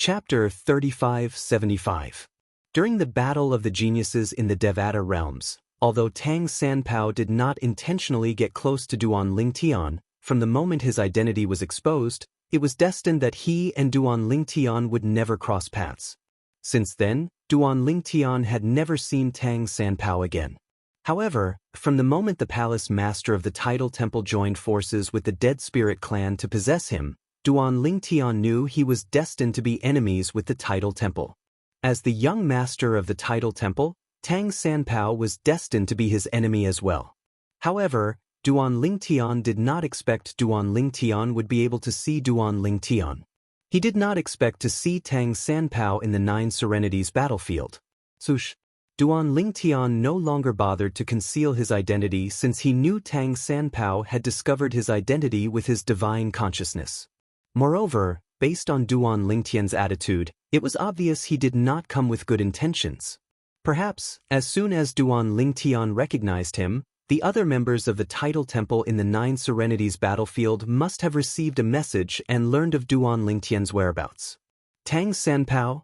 Chapter 3575. During the Battle of the Geniuses in the Devata realms, although Tang Sanpao did not intentionally get close to Duan Lingtian, from the moment his identity was exposed, it was destined that he and Duan Lingtian would never cross paths. Since then, Duan Lingtian had never seen Tang Sanpao again. However, from the moment the palace master of the Tidal Temple joined forces with the Dead Spirit clan to possess him, Duan Lingtian knew he was destined to be enemies with the Tidal Temple. As the young master of the Tidal Temple, Tang Sanpao was destined to be his enemy as well. However, Duan Lingtian did not expect Duan Lingtian would be able to see Duan Lingtian. He did not expect to see Tang Sanpao in the Nine Serenities battlefield. Sush. Duan Lingtian no longer bothered to conceal his identity since he knew Tang Sanpao had discovered his identity with his divine consciousness. Moreover, based on Duan Lingtian's attitude, it was obvious he did not come with good intentions. Perhaps, as soon as Duan Lingtian recognized him, the other members of the Tidal Temple in the Nine Serenities battlefield must have received a message and learned of Duan Lingtian's whereabouts. Tang Sanpao?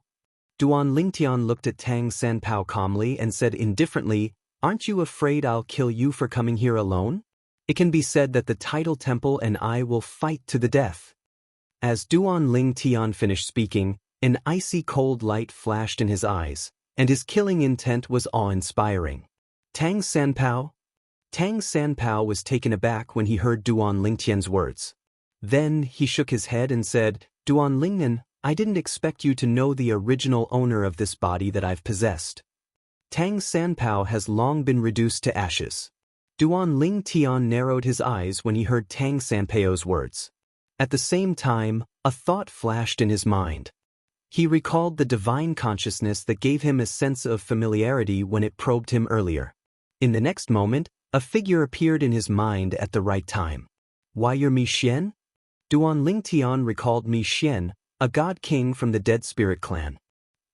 Duan Lingtian looked at Tang Sanpao calmly and said indifferently, "Aren't you afraid I'll kill you for coming here alone? It can be said that the Tidal Temple and I will fight to the death." As Duan Lingtian finished speaking, an icy cold light flashed in his eyes, and his killing intent was awe-inspiring. Tang Sanpao? Tang Sanpao was taken aback when he heard Duan Lingtian's words. Then he shook his head and said, "Duan Lingnan, I didn't expect you to know the original owner of this body that I've possessed." Tang Sanpao has long been reduced to ashes. Duan Lingtian narrowed his eyes when he heard Tang Sanpao's words. At the same time, a thought flashed in his mind. He recalled the divine consciousness that gave him a sense of familiarity when it probed him earlier. In the next moment, a figure appeared in his mind at the right time. "Why, you're Mi Xian?" Duan Lingtian recalled Mi Xian, a god king from the Dead Spirit clan.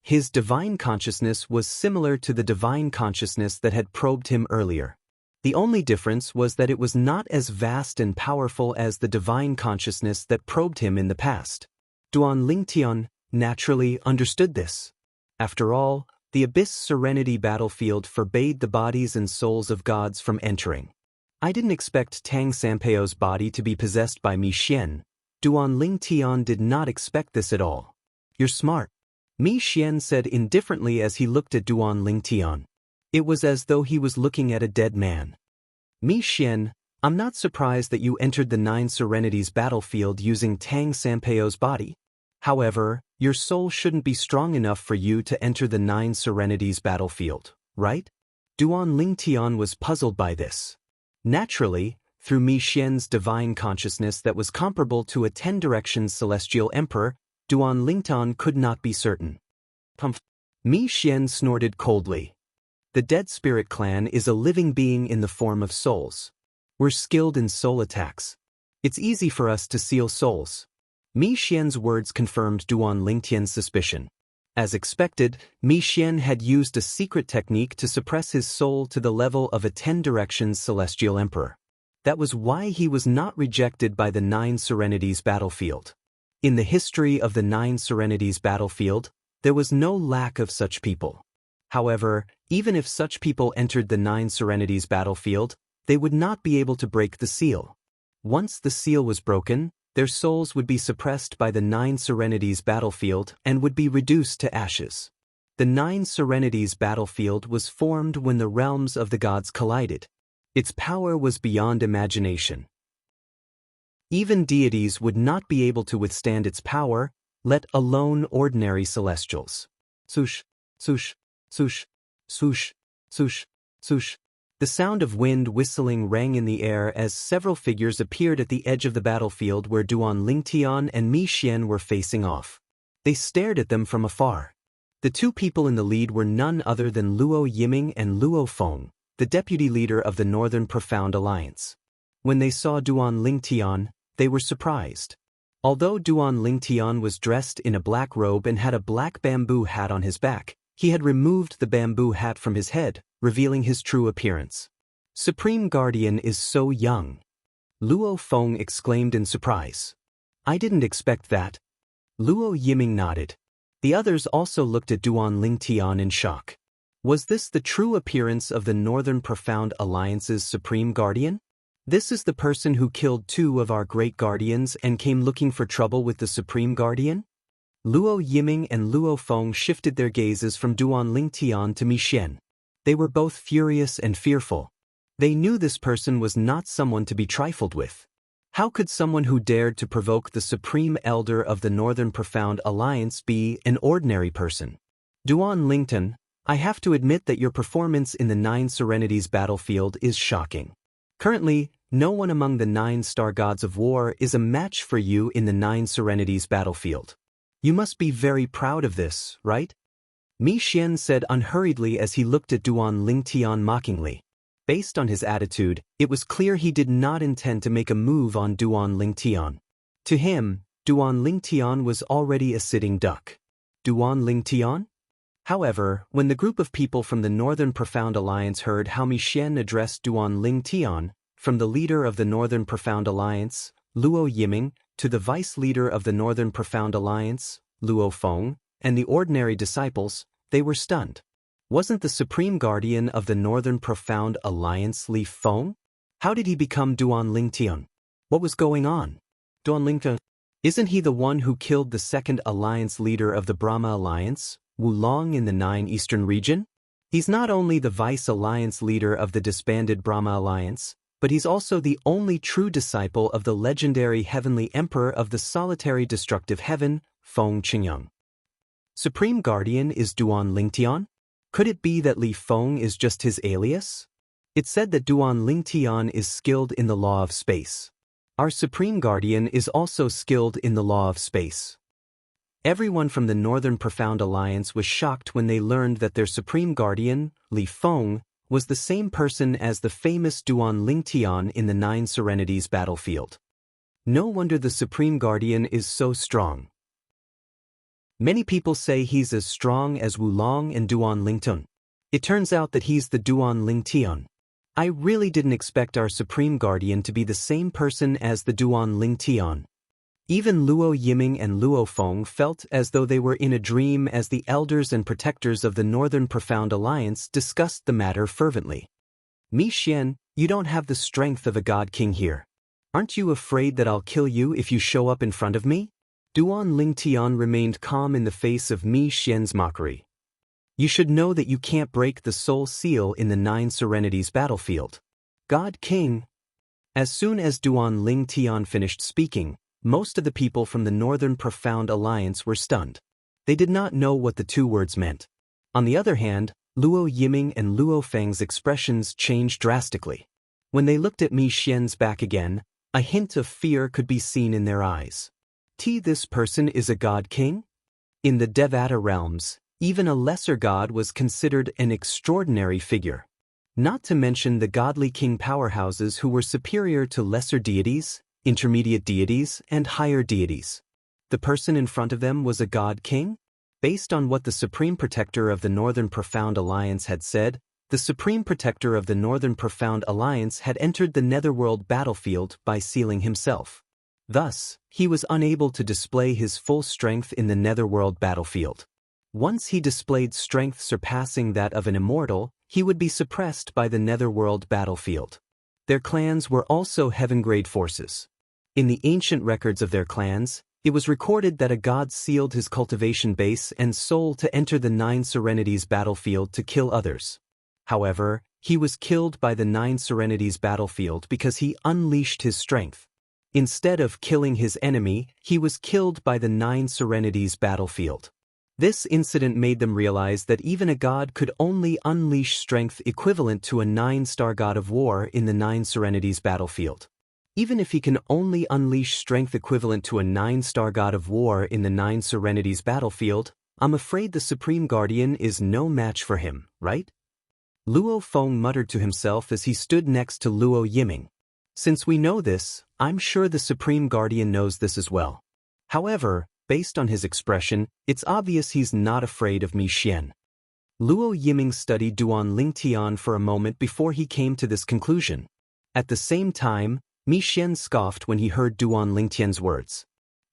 His divine consciousness was similar to the divine consciousness that had probed him earlier. The only difference was that it was not as vast and powerful as the divine consciousness that probed him in the past. Duan Lingtian naturally understood this. After all, the Abyss Serenity battlefield forbade the bodies and souls of gods from entering. I didn't expect Tang Sanpao's body to be possessed by Mi Xian. Duan Lingtian did not expect this at all. "You're smart," Mi Xian said indifferently as he looked at Duan Lingtian. It was as though he was looking at a dead man. "Mi Xian, I'm not surprised that you entered the Nine Serenities battlefield using Tang Sanpao's body. However, your soul shouldn't be strong enough for you to enter the Nine Serenities battlefield, right?" Duan Lingtian was puzzled by this. Naturally, through Mi Xian's divine consciousness that was comparable to a 10 Directions celestial emperor, Duan Lingtian could not be certain. "Pumph." Mi Xian snorted coldly. "The Dead Spirit clan is a living being in the form of souls. We're skilled in soul attacks. It's easy for us to seal souls." Mi Xian's words confirmed Duan Lingtian's suspicion. As expected, Mi Xian had used a secret technique to suppress his soul to the level of a 10 Directions celestial emperor. That was why he was not rejected by the Nine Serenities battlefield. In the history of the Nine Serenities battlefield, there was no lack of such people. However, even if such people entered the Nine Serenities battlefield, they would not be able to break the seal. Once the seal was broken, their souls would be suppressed by the Nine Serenities battlefield and would be reduced to ashes. The Nine Serenities battlefield was formed when the realms of the gods collided. Its power was beyond imagination. Even deities would not be able to withstand its power, let alone ordinary celestials. Swoosh, swoosh, swoosh, swoosh, swoosh, swoosh. The sound of wind whistling rang in the air as several figures appeared at the edge of the battlefield where Duan Lingtian and Mi Xian were facing off. They stared at them from afar. The two people in the lead were none other than Luo Yiming and Luo Feng, the deputy leader of the Northern Profound Alliance. When they saw Duan Lingtian, they were surprised. Although Duan Lingtian was dressed in a black robe and had a black bamboo hat on his back, he had removed the bamboo hat from his head, revealing his true appearance. "Supreme Guardian is so young," Luo Feng exclaimed in surprise. "I didn't expect that." Luo Yiming nodded. The others also looked at Duan Lingtian in shock. Was this the true appearance of the Northern Profound Alliance's Supreme Guardian? This is the person who killed 2 of our great guardians and came looking for trouble with the Supreme Guardian? Luo Yiming and Luo Feng shifted their gazes from Duan Lingtian to Mi Xian. They were both furious and fearful. They knew this person was not someone to be trifled with. How could someone who dared to provoke the Supreme Elder of the Northern Profound Alliance be an ordinary person? Duan Lingtian, I have to admit that your performance in the 9 Serenities battlefield is shocking. Currently, no one among the 9 Star Gods of War is a match for you in the 9 Serenities battlefield. You must be very proud of this, right? Mi Xian said unhurriedly as he looked at Duan Lingtian mockingly. Based on his attitude, it was clear he did not intend to make a move on Duan Lingtian. To him, Duan Lingtian was already a sitting duck. Duan Lingtian? However, when the group of people from the Northern Profound Alliance heard how Mi Xian addressed Duan Lingtian, from the leader of the Northern Profound Alliance, Luo Yiming, to the vice leader of the Northern Profound Alliance, Luo Feng, and the ordinary disciples, they were stunned. Wasn't the Supreme Guardian of the Northern Profound Alliance Li Feng? How did he become Duan Lingtian? What was going on? Duan Lingtian? Isn't he the one who killed the second alliance leader of the Brahma Alliance, Wulong in the 9 Eastern region? He's not only the vice alliance leader of the disbanded Brahma Alliance, but he's also the only true disciple of the legendary Heavenly Emperor of the solitary destructive heaven, Feng Qingyang. Supreme Guardian is Duan Lingtian? Could it be that Li Feng is just his alias? It's said that Duan Lingtian is skilled in the law of space. Our Supreme Guardian is also skilled in the law of space. Everyone from the Northern Profound Alliance was shocked when they learned that their Supreme Guardian, Li Feng, was the same person as the famous Duan Lingtian in the 9 Serenities battlefield. No wonder the Supreme Guardian is so strong. Many people say he's as strong as Wulong and Duan Lingtian. It turns out that he's the Duan Lingtian. I really didn't expect our Supreme Guardian to be the same person as the Duan Lingtian. Even Luo Yiming and Luo Feng felt as though they were in a dream as the elders and protectors of the Northern Profound Alliance discussed the matter fervently. Mi Xian, you don't have the strength of a God King here. Aren't you afraid that I'll kill you if you show up in front of me? Duan Lingtian remained calm in the face of Mi Xian's mockery. You should know that you can't break the soul seal in the 9 Serenities battlefield. God King. As soon as Duan Lingtian finished speaking, most of the people from the Northern Profound Alliance were stunned. They did not know what the 2 words meant. On the other hand, Luo Yiming and Luo Feng's expressions changed drastically. When they looked at Mi Xian's back again, a hint of fear could be seen in their eyes. This person is a God King? In the Devata realms, even a lesser god was considered an extraordinary figure. Not to mention the godly king powerhouses who were superior to lesser deities, intermediate deities, and higher deities. The person in front of them was a God King? Based on what the Supreme Protector of the Northern Profound Alliance had said, the Supreme Protector of the Northern Profound Alliance had entered the Netherworld battlefield by sealing himself. Thus, he was unable to display his full strength in the Netherworld battlefield. Once he displayed strength surpassing that of an immortal, he would be suppressed by the Netherworld battlefield. Their clans were also heaven-grade forces. In the ancient records of their clans, it was recorded that a god sealed his cultivation base and soul to enter the 9 Serenities battlefield to kill others. However, he was killed by the 9 Serenities battlefield because he unleashed his strength. Instead of killing his enemy, he was killed by the 9 Serenities battlefield. This incident made them realize that even a god could only unleash strength equivalent to a 9-star god of war in the 9 Serenities battlefield. Even if he can only unleash strength equivalent to a 9-star god of war in the 9 Serenities battlefield, I'm afraid the Supreme Guardian is no match for him, right? Luo Feng muttered to himself as he stood next to Luo Yiming. Since we know this, I'm sure the Supreme Guardian knows this as well. However, based on his expression, it's obvious he's not afraid of Mi Xian. Luo Yiming studied Duan Lingtian for a moment before he came to this conclusion. At the same time, Mi Xian scoffed when he heard Duan Lingtian's words.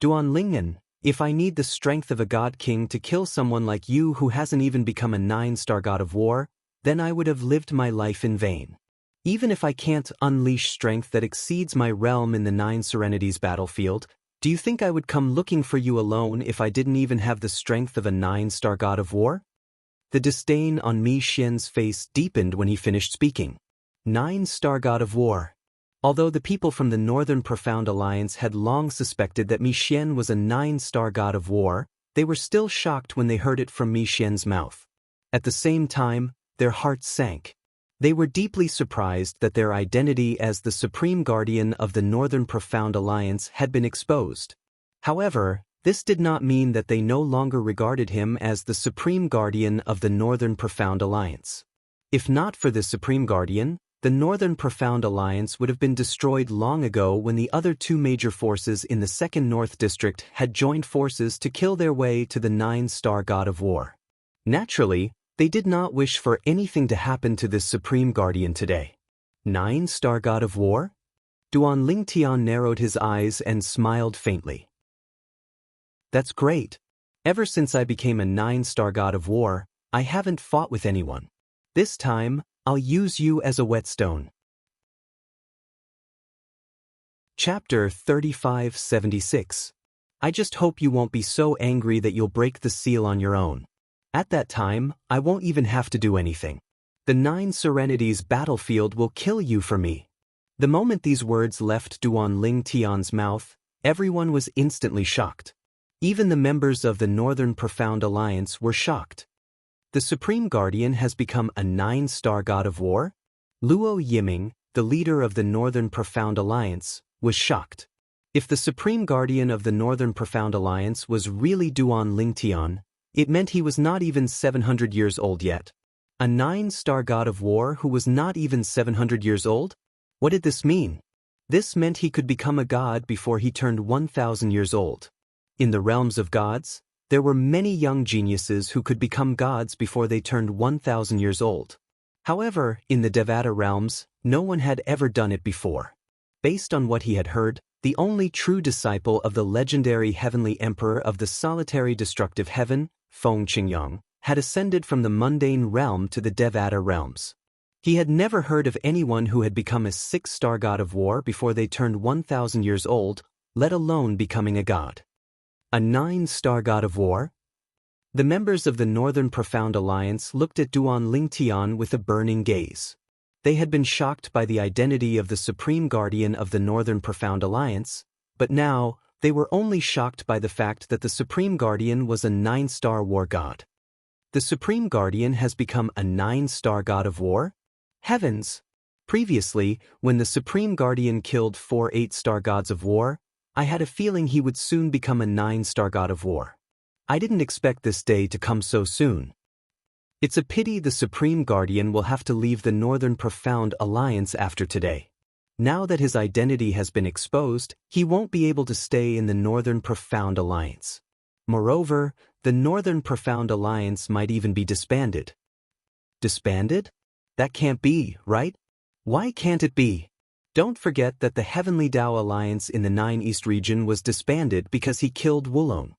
Duan Lingtian, If I need the strength of a god king to kill someone like you who hasn't even become a 9-star god of war, then I would have lived my life in vain. Even if I can't unleash strength that exceeds my realm in the 9 Serenities battlefield, do you think I would come looking for you alone if I didn't even have the strength of a 9-star god of war? The disdain on Mi Xian's face deepened when he finished speaking. 9-star god of war. Although the people from the Northern Profound Alliance had long suspected that Mi Xian was a 9-star god of war, they were still shocked when they heard it from Mi Xian's mouth. At the same time, their hearts sank. They were deeply surprised that their identity as the Supreme Guardian of the Northern Profound Alliance had been exposed. However, this did not mean that they no longer regarded him as the Supreme Guardian of the Northern Profound Alliance. If not for the Supreme Guardian, the Northern Profound Alliance would have been destroyed long ago when the other 2 major forces in the 2nd North District had joined forces to kill their way to the 9-star god of war. Naturally, they did not wish for anything to happen to this Supreme Guardian today. 9-star god of war? Duan Lingtian narrowed his eyes and smiled faintly. That's great. Ever since I became a 9-star god of war, I haven't fought with anyone. This time, I'll use you as a whetstone. Chapter 3576. I just hope you won't be so angry that you'll break the seal on your own. At that time, I won't even have to do anything. The 9 Serenities battlefield will kill you for me. The moment these words left Duan Lingtian's mouth, everyone was instantly shocked. Even the members of the Northern Profound Alliance were shocked. The Supreme Guardian has become a 9-star god of war? Luo Yiming, the leader of the Northern Profound Alliance, was shocked. If the Supreme Guardian of the Northern Profound Alliance was really Duan Lingtian, it meant he was not even 700 years old yet. A 9-star god of war who was not even 700 years old? What did this mean? This meant he could become a god before he turned 1,000 years old. In the realms of gods, there were many young geniuses who could become gods before they turned 1,000 years old. However, in the Devata realms, no one had ever done it before. Based on what he had heard, the only true disciple of the legendary heavenly emperor of the solitary destructive heaven, Feng Qingyang, had ascended from the mundane realm to the Devata realms. He had never heard of anyone who had become a 6-star god of war before they turned 1,000 years old, let alone becoming a god. A 9-star god of war? The members of the Northern Profound Alliance looked at Duan Lingtian with a burning gaze. They had been shocked by the identity of the Supreme Guardian of the Northern Profound Alliance, but now they were only shocked by the fact that the Supreme Guardian was a 9-star war god. The Supreme Guardian has become a 9-star god of war? Heavens! Previously, when the Supreme Guardian killed 4 8-star gods of war, I had a feeling he would soon become a 9-star god of war. I didn't expect this day to come so soon. It's a pity the Supreme Guardian will have to leave the Northern Profound Alliance after today. Now that his identity has been exposed, he won't be able to stay in the Northern Profound Alliance. Moreover, the Northern Profound Alliance might even be disbanded. Disbanded? That can't be, right? Why can't it be? Don't forget that the Heavenly Dao Alliance in the 9 East region was disbanded because he killed Wulong.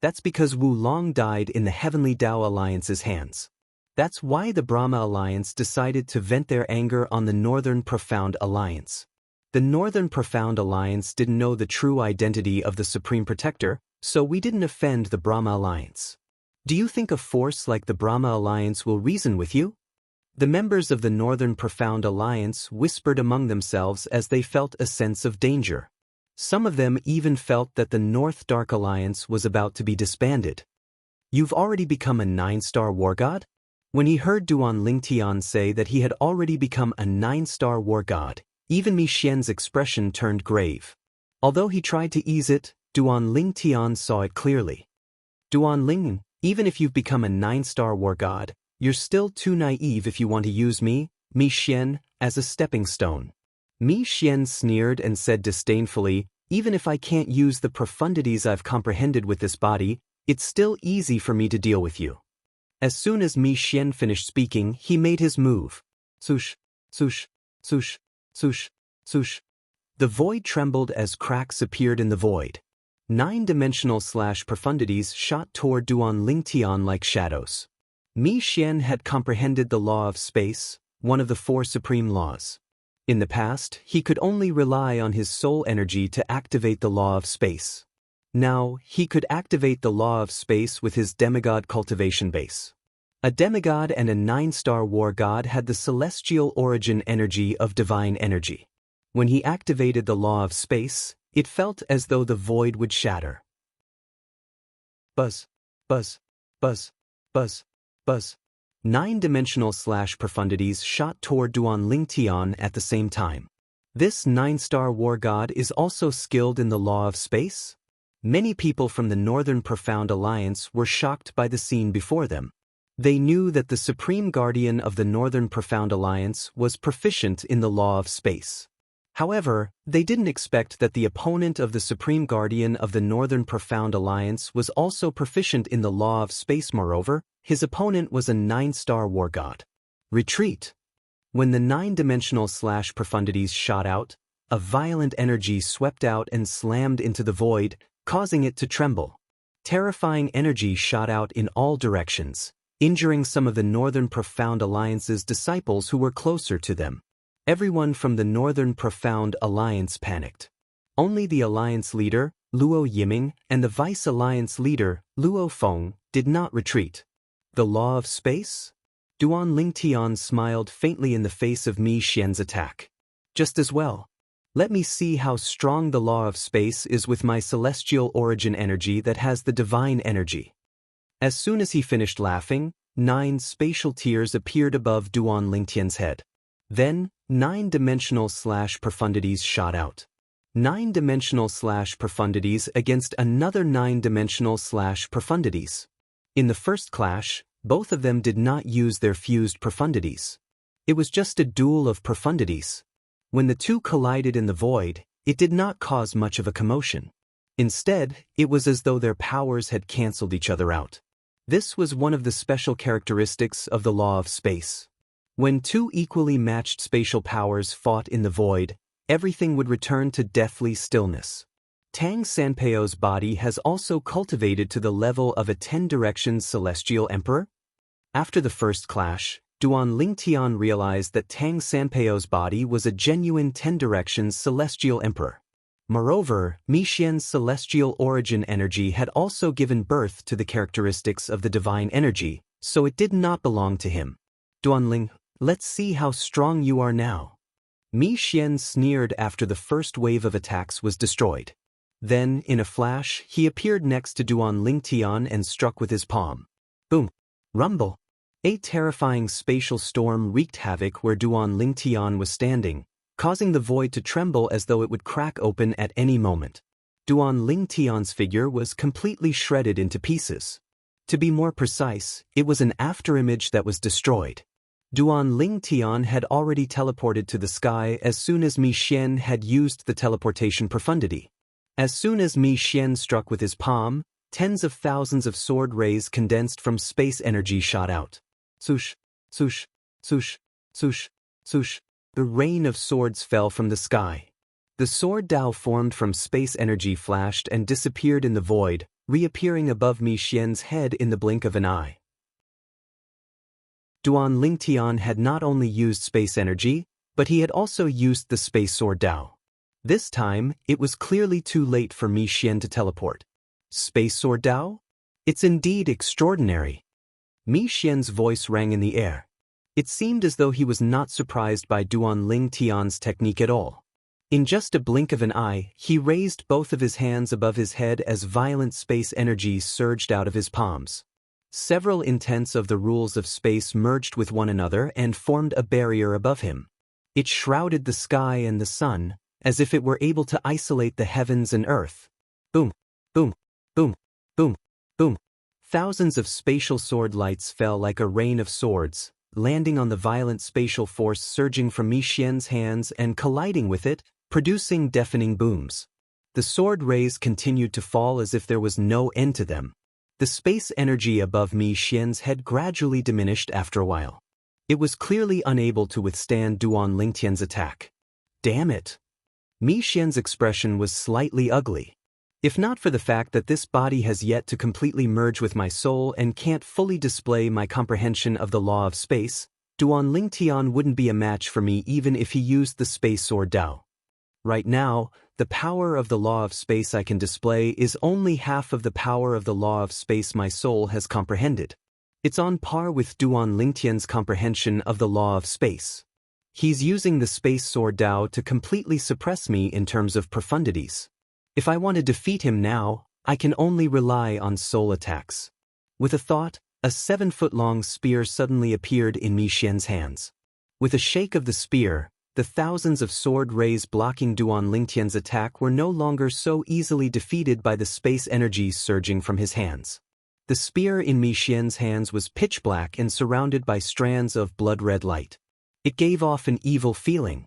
That's because Wulong died in the Heavenly Dao Alliance's hands. That's why the Brahma Alliance decided to vent their anger on the Northern Profound Alliance. The Northern Profound Alliance didn't know the true identity of the Supreme Protector, so we didn't offend the Brahma Alliance. Do you think a force like the Brahma Alliance will reason with you? The members of the Northern Profound Alliance whispered among themselves as they felt a sense of danger. Some of them even felt that the North Dark Alliance was about to be disbanded. You've already become a 9-star war god? When he heard Duan Lingtian say that he had already become a 9-star war god, even Mi Xian's expression turned grave. Although he tried to ease it, Duan Lingtian saw it clearly. Duan Ling, even if you've become a 9-star war god, you're still too naive if you want to use me, Mi Xian, as a stepping stone. Mi Xian sneered and said disdainfully, even if I can't use the profundities I've comprehended with this body, it's still easy for me to deal with you. As soon as Mi Xian finished speaking, he made his move. Swoosh, swoosh, swoosh, swoosh, swoosh. The void trembled as cracks appeared in the void. 9-dimensional/profundities shot toward Duan Lingtian like shadows. Mi Xian had comprehended the law of space, one of the 4 supreme laws. In the past, he could only rely on his soul energy to activate the law of space. Now, he could activate the law of space with his demigod cultivation base. A demigod and a 9-star war god had the celestial origin energy of divine energy. When he activated the law of space, it felt as though the void would shatter. Buzz, buzz, buzz, buzz, buzz. 9-dimensional/profundities shot toward Duan Lingtian at the same time. This 9-star war god is also skilled in the law of space? Many people from the Northern Profound Alliance were shocked by the scene before them. They knew that the Supreme Guardian of the Northern Profound Alliance was proficient in the law of space. However, they didn't expect that the opponent of the Supreme Guardian of the Northern Profound Alliance was also proficient in the law of space. Moreover, his opponent was a 9-star war god. Retreat. When the 9-dimensional/profundities shot out, a violent energy swept out and slammed into the void, causing it to tremble. Terrifying energy shot out in all directions, injuring some of the Northern Profound Alliance's disciples who were closer to them. Everyone from the Northern Profound Alliance panicked. Only the Alliance leader, Luo Yiming, and the Vice Alliance leader, Luo Feng, did not retreat. The law of space? Duan Lingtian smiled faintly in the face of Mi Xian's attack. Just as well. Let me see how strong the law of space is with my celestial origin energy that has the divine energy. As soon as he finished laughing, 9 spatial tears appeared above Duan Lingtian's head. Then, 9-dimensional/profundities shot out. 9-dimensional/profundities against another 9-dimensional/profundities. In the first clash, both of them did not use their fused profundities. It was just a duel of profundities. When the two collided in the void, it did not cause much of a commotion. Instead, it was as though their powers had cancelled each other out. This was one of the special characteristics of the law of space. When 2 equally matched spatial powers fought in the void, everything would return to deathly stillness. Tang Sanpeo's body has also cultivated to the level of a 10-direction celestial emperor. After the first clash, Duan Lingtian realized that Tang Sanpeo's body was a genuine 10-direction celestial emperor. Moreover, Mi Xian's celestial origin energy had also given birth to the characteristics of the divine energy, so it did not belong to him. Duanling, let's see how strong you are now. Mi Xian sneered after the first wave of attacks was destroyed. Then, in a flash, he appeared next to Duan Lingtian and struck with his palm. Boom! Rumble! A terrifying spatial storm wreaked havoc where Duan Lingtian was standing, causing the void to tremble as though it would crack open at any moment. Duan Lingtian's figure was completely shredded into pieces. To be more precise, it was an afterimage that was destroyed. Duan Lingtian had already teleported to the sky as soon as Mi Xian had used the teleportation profundity. As soon as Mi Xian struck with his palm, tens of thousands of sword rays condensed from space energy shot out. Swoosh, swoosh, swoosh, swoosh, swoosh. The rain of swords fell from the sky. The sword Dao formed from space energy flashed and disappeared in the void, reappearing above Mi Xian's head in the blink of an eye. Duan Lingtian had not only used space energy, but he had also used the space sword Dao. This time, it was clearly too late for Mi Xian to teleport. Space sword Dao? It's indeed extraordinary. Mi Xian's voice rang in the air. It seemed as though he was not surprised by Duan Lingtian's technique at all. In just a blink of an eye, he raised both of his hands above his head as violent space energy surged out of his palms. Several intents of the rules of space merged with one another and formed a barrier above him. It shrouded the sky and the sun, as if it were able to isolate the heavens and earth. Boom, boom, boom, boom, boom. Thousands of spatial sword lights fell like a rain of swords, landing on the violent spatial force surging from Mi Xian's hands and colliding with it, producing deafening booms. The sword rays continued to fall as if there was no end to them. The space energy above Mi Xian's head gradually diminished after a while. It was clearly unable to withstand Duan Lingtian's attack. Damn it! Mi Xian's expression was slightly ugly. If not for the fact that this body has yet to completely merge with my soul and can't fully display my comprehension of the law of space, Duan Lingtian wouldn't be a match for me even if he used the space sword Dao. Right now, the power of the law of space I can display is only half of the power of the law of space my soul has comprehended. It's on par with Duan Lingtian's comprehension of the law of space. He's using the space sword Dao to completely suppress me in terms of profundities. If I want to defeat him now, I can only rely on soul attacks. With a thought, a 7-foot-long spear suddenly appeared in Mi Xian's hands. With a shake of the spear, the thousands of sword rays blocking Duan Lingtian's attack were no longer so easily defeated by the space energies surging from his hands. The spear in Mi Xian's hands was pitch black and surrounded by strands of blood-red light. It gave off an evil feeling.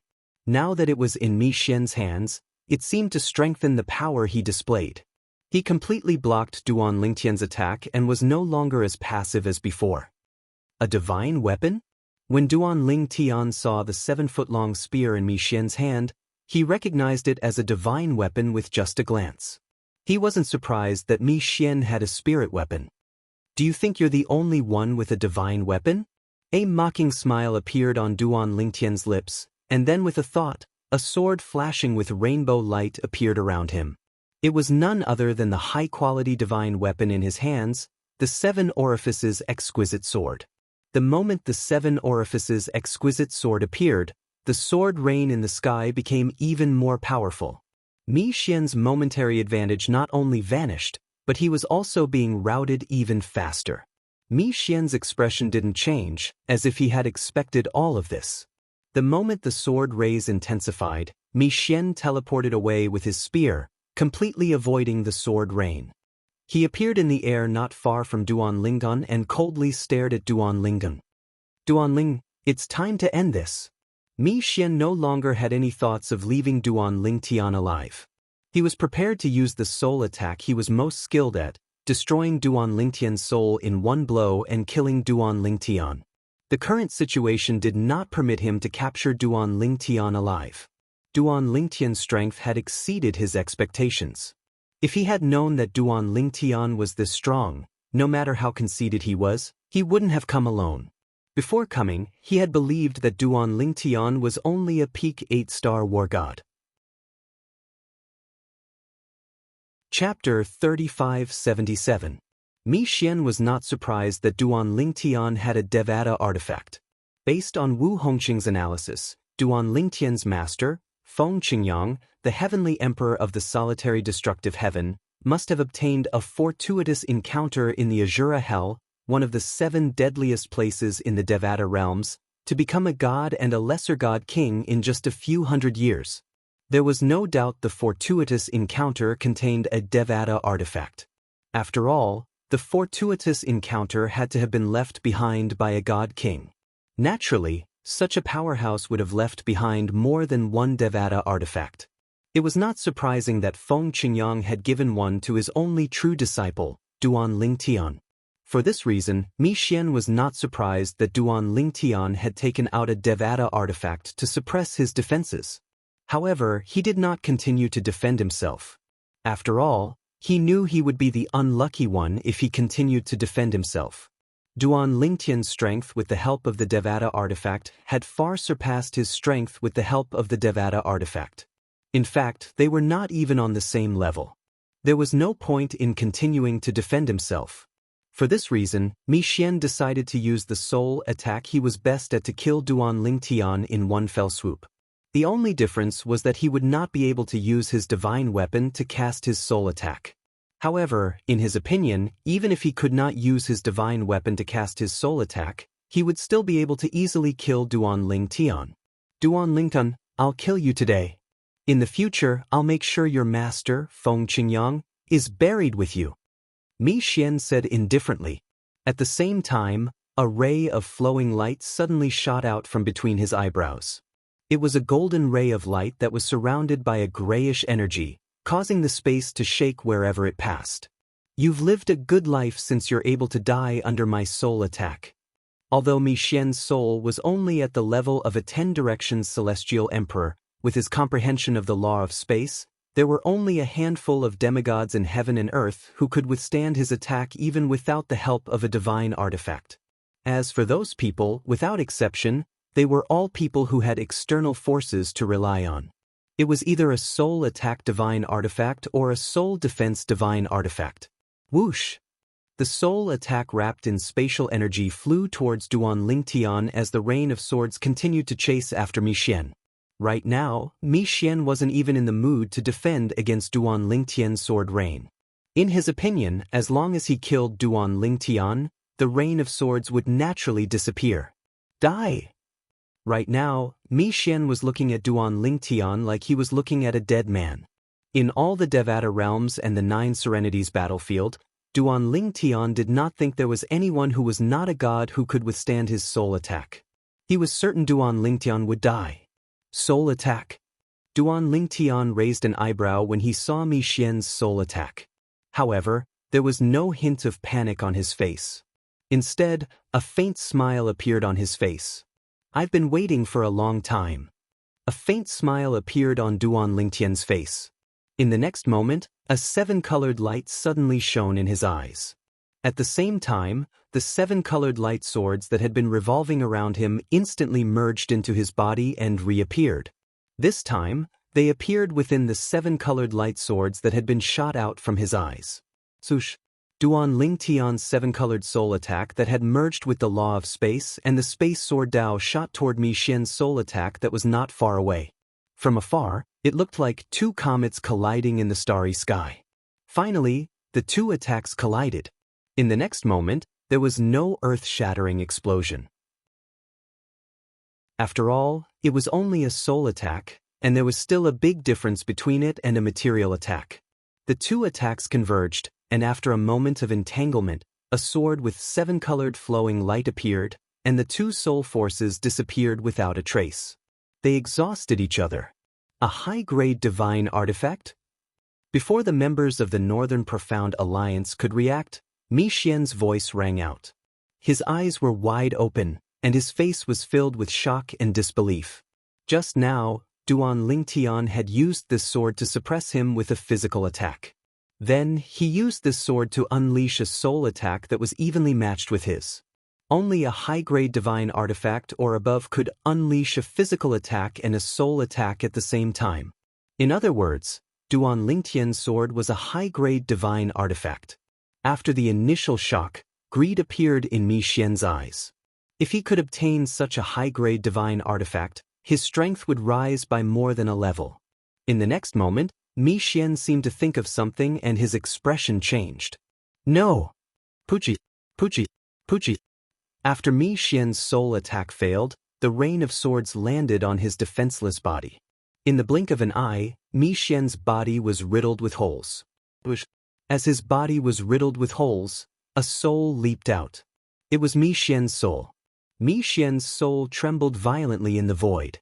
Now that it was in Mi Xian's hands, it seemed to strengthen the power he displayed. He completely blocked Duan Lingtian's attack and was no longer as passive as before. A divine weapon? When Duan Lingtian saw the 7-foot-long spear in Mi Xian's hand, he recognized it as a divine weapon with just a glance. He wasn't surprised that Mi Xian had a spirit weapon. Do you think you're the only one with a divine weapon? A mocking smile appeared on Duan Lingtian's lips, and then with a thought, a sword flashing with rainbow light appeared around him. It was none other than the high-quality divine weapon in his hands, the 7 Orifices exquisite sword. The moment the 7 Orifices exquisite sword appeared, the sword rain in the sky became even more powerful. Mi Xian's momentary advantage not only vanished, but he was also being routed even faster. Mi Xian's expression didn't change, as if he had expected all of this. The moment the sword rays intensified, Mi Xian teleported away with his spear, completely avoiding the sword rain. He appeared in the air not far from Duan Lingtian and coldly stared at Duan Lingtian. Duan Ling, it's time to end this. Mi Xian no longer had any thoughts of leaving Duan Lingtian alive. He was prepared to use the soul attack he was most skilled at, destroying Duan Lingtian's soul in one blow and killing Duan Lingtian. The current situation did not permit him to capture Duan Lingtian alive. Duan Lingtian's strength had exceeded his expectations. If he had known that Duan Lingtian was this strong, no matter how conceited he was, he wouldn't have come alone. Before coming, he had believed that Duan Lingtian was only a peak 8-star war god. Chapter 3577. Mi Xian was not surprised that Duan Lingtian had a Devata artifact. Based on Wu Hongqing's analysis, Duan Lingtian's master, Feng Qingyang, the heavenly emperor of the solitary destructive heaven, must have obtained a fortuitous encounter in the Azura Hell, one of the 7 deadliest places in the Devata realms, to become a god and a lesser god king in just a few hundred years. There was no doubt the fortuitous encounter contained a Devata artifact. After all, the fortuitous encounter had to have been left behind by a god king. Naturally, such a powerhouse would have left behind more than one Devata artifact. It was not surprising that Feng Qingyang had given one to his only true disciple, Duan Lingtian. For this reason, Mi Xian was not surprised that Duan Lingtian had taken out a Devata artifact to suppress his defenses. However, he did not continue to defend himself. After all, he knew he would be the unlucky one if he continued to defend himself. Duan Lingtian's strength with the help of the Devata artifact had far surpassed his strength with the help of the Devata artifact. In fact, they were not even on the same level. There was no point in continuing to defend himself. For this reason, Mi Xian decided to use the soul attack he was best at to kill Duan Lingtian in one fell swoop. The only difference was that he would not be able to use his divine weapon to cast his soul attack. However, in his opinion, even if he could not use his divine weapon to cast his soul attack, he would still be able to easily kill Duan Lingtian. Duan Lingtian, I'll kill you today. In the future, I'll make sure your master, Feng Qingyang, is buried with you. Mi Xian said indifferently. At the same time, a ray of flowing light suddenly shot out from between his eyebrows. It was a golden ray of light that was surrounded by a grayish energy, causing the space to shake wherever it passed. You've lived a good life since you're able to die under my soul attack. Although Mi Xian's soul was only at the level of a 10 Directions celestial emperor, with his comprehension of the law of space, There were only a handful of demigods in heaven and earth who could withstand his attack even without the help of a divine artifact. As for those people, without exception, they were all people who had external forces to rely on. It was either a soul attack divine artifact or a soul defense divine artifact. Whoosh! The soul attack wrapped in spatial energy flew towards Duan Lingtian as the rain of swords continued to chase after Mi Xian. Right now, Mi Xian wasn't even in the mood to defend against Duan Lingtian's sword rain. In his opinion, as long as he killed Duan Lingtian, the rain of swords would naturally disappear. Die! Right now, Mi Xian was looking at Duan Lingtian like he was looking at a dead man. In all the Devata realms and the Nine Serenities battlefield, Duan Lingtian did not think there was anyone who was not a god who could withstand his soul attack. He was certain Duan Lingtian would die. Soul attack. Duan Lingtian raised an eyebrow when he saw Mi Xian's soul attack. However, there was no hint of panic on his face. Instead, a faint smile appeared on his face. I've been waiting for a long time. A faint smile appeared on Duan Lingtian's face. In the next moment, a seven-colored light suddenly shone in his eyes. At the same time, the seven-colored light swords that had been revolving around him instantly merged into his body and reappeared. This time, they appeared within the seven-colored light swords that had been shot out from his eyes. Swoosh! Duan Lingtian's seven-colored soul attack that had merged with the law of space and the space sword Dao shot toward Mi Xian's soul attack that was not far away. From afar, it looked like two comets colliding in the starry sky. Finally, the two attacks collided. In the next moment, there was no earth-shattering explosion. After all, it was only a soul attack, and there was still a big difference between it and a material attack. The two attacks converged, and after a moment of entanglement, a sword with seven-colored flowing light appeared, and the two soul forces disappeared without a trace. They exhausted each other. A high-grade divine artifact? Before the members of the Northern Profound Alliance could react, Mi Xian's voice rang out. His eyes were wide open, and his face was filled with shock and disbelief. Just now, Duan Lingtian had used this sword to suppress him with a physical attack. Then, he used this sword to unleash a soul attack that was evenly matched with his. Only a high-grade divine artifact or above could unleash a physical attack and a soul attack at the same time. In other words, Duan Lingtian's sword was a high-grade divine artifact. After the initial shock, greed appeared in Mi Xian's eyes. If he could obtain such a high-grade divine artifact, his strength would rise by more than a level. In the next moment, Mi Xian seemed to think of something and his expression changed. No! Puchi! Puchi! Puchi! After Mi Xian's soul attack failed, the rain of swords landed on his defenseless body. In the blink of an eye, Mi Xian's body was riddled with holes. As his body was riddled with holes, a soul leaped out. It was Mi Xian's soul. Mi Xian's soul trembled violently in the void.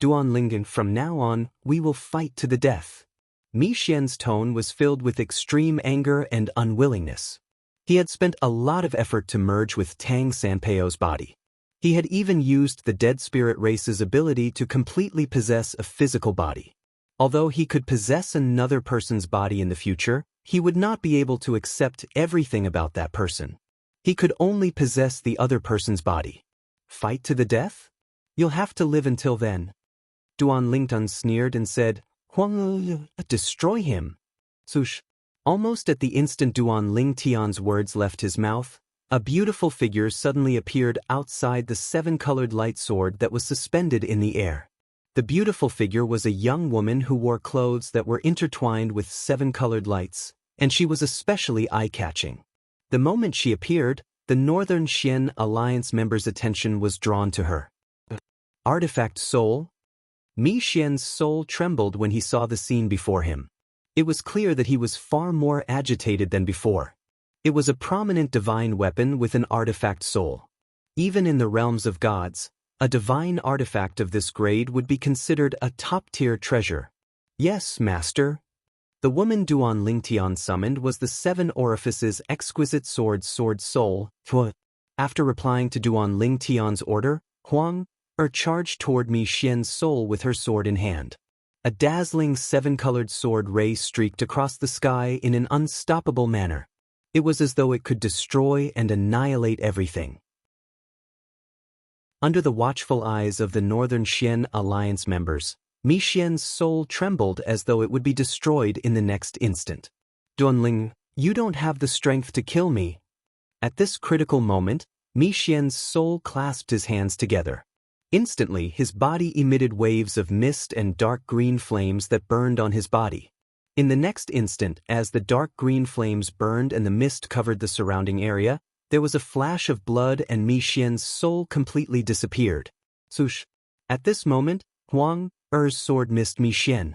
Duan Lingtian, from now on, we will fight to the death. Mi Xian's tone was filled with extreme anger and unwillingness. He had spent a lot of effort to merge with Tang Sanpeio's body. He had even used the dead spirit race's ability to completely possess a physical body. Although he could possess another person's body in the future, he would not be able to accept everything about that person. He could only possess the other person's body. Fight to the death? You'll have to live until then. Duan Lingtian sneered and said, Huang, destroy him. Swoosh. Almost at the instant Duan Lingtian's words left his mouth, a beautiful figure suddenly appeared outside the seven-colored light sword that was suspended in the air. The beautiful figure was a young woman who wore clothes that were intertwined with seven-colored lights, and she was especially eye-catching. The moment she appeared, the Northern Xian Alliance members' attention was drawn to her. Artifact soul? Mi Xian's soul trembled when he saw the scene before him. It was clear that he was far more agitated than before. It was a prominent divine weapon with an artifact soul. Even in the realms of gods, a divine artifact of this grade would be considered a top-tier treasure. Yes, master. The woman Duan Lingtian summoned was the Seven Orifices' exquisite sword soul. After replying to Duan Lingtian's order, Huang charged toward Mi Xian's soul with her sword in hand. A dazzling seven-colored sword ray streaked across the sky in an unstoppable manner. It was as though it could destroy and annihilate everything. Under the watchful eyes of the Northern Xian Alliance members, Mi Xian's soul trembled as though it would be destroyed in the next instant. Duanling, you don't have the strength to kill me. At this critical moment, Mi Xian's soul clasped his hands together. Instantly, his body emitted waves of mist and dark green flames that burned on his body. In the next instant, as the dark green flames burned and the mist covered the surrounding area, there was a flash of blood and Mi Xian's soul completely disappeared. Swoosh! At this moment, Huang Er's sword missed Mi Xian.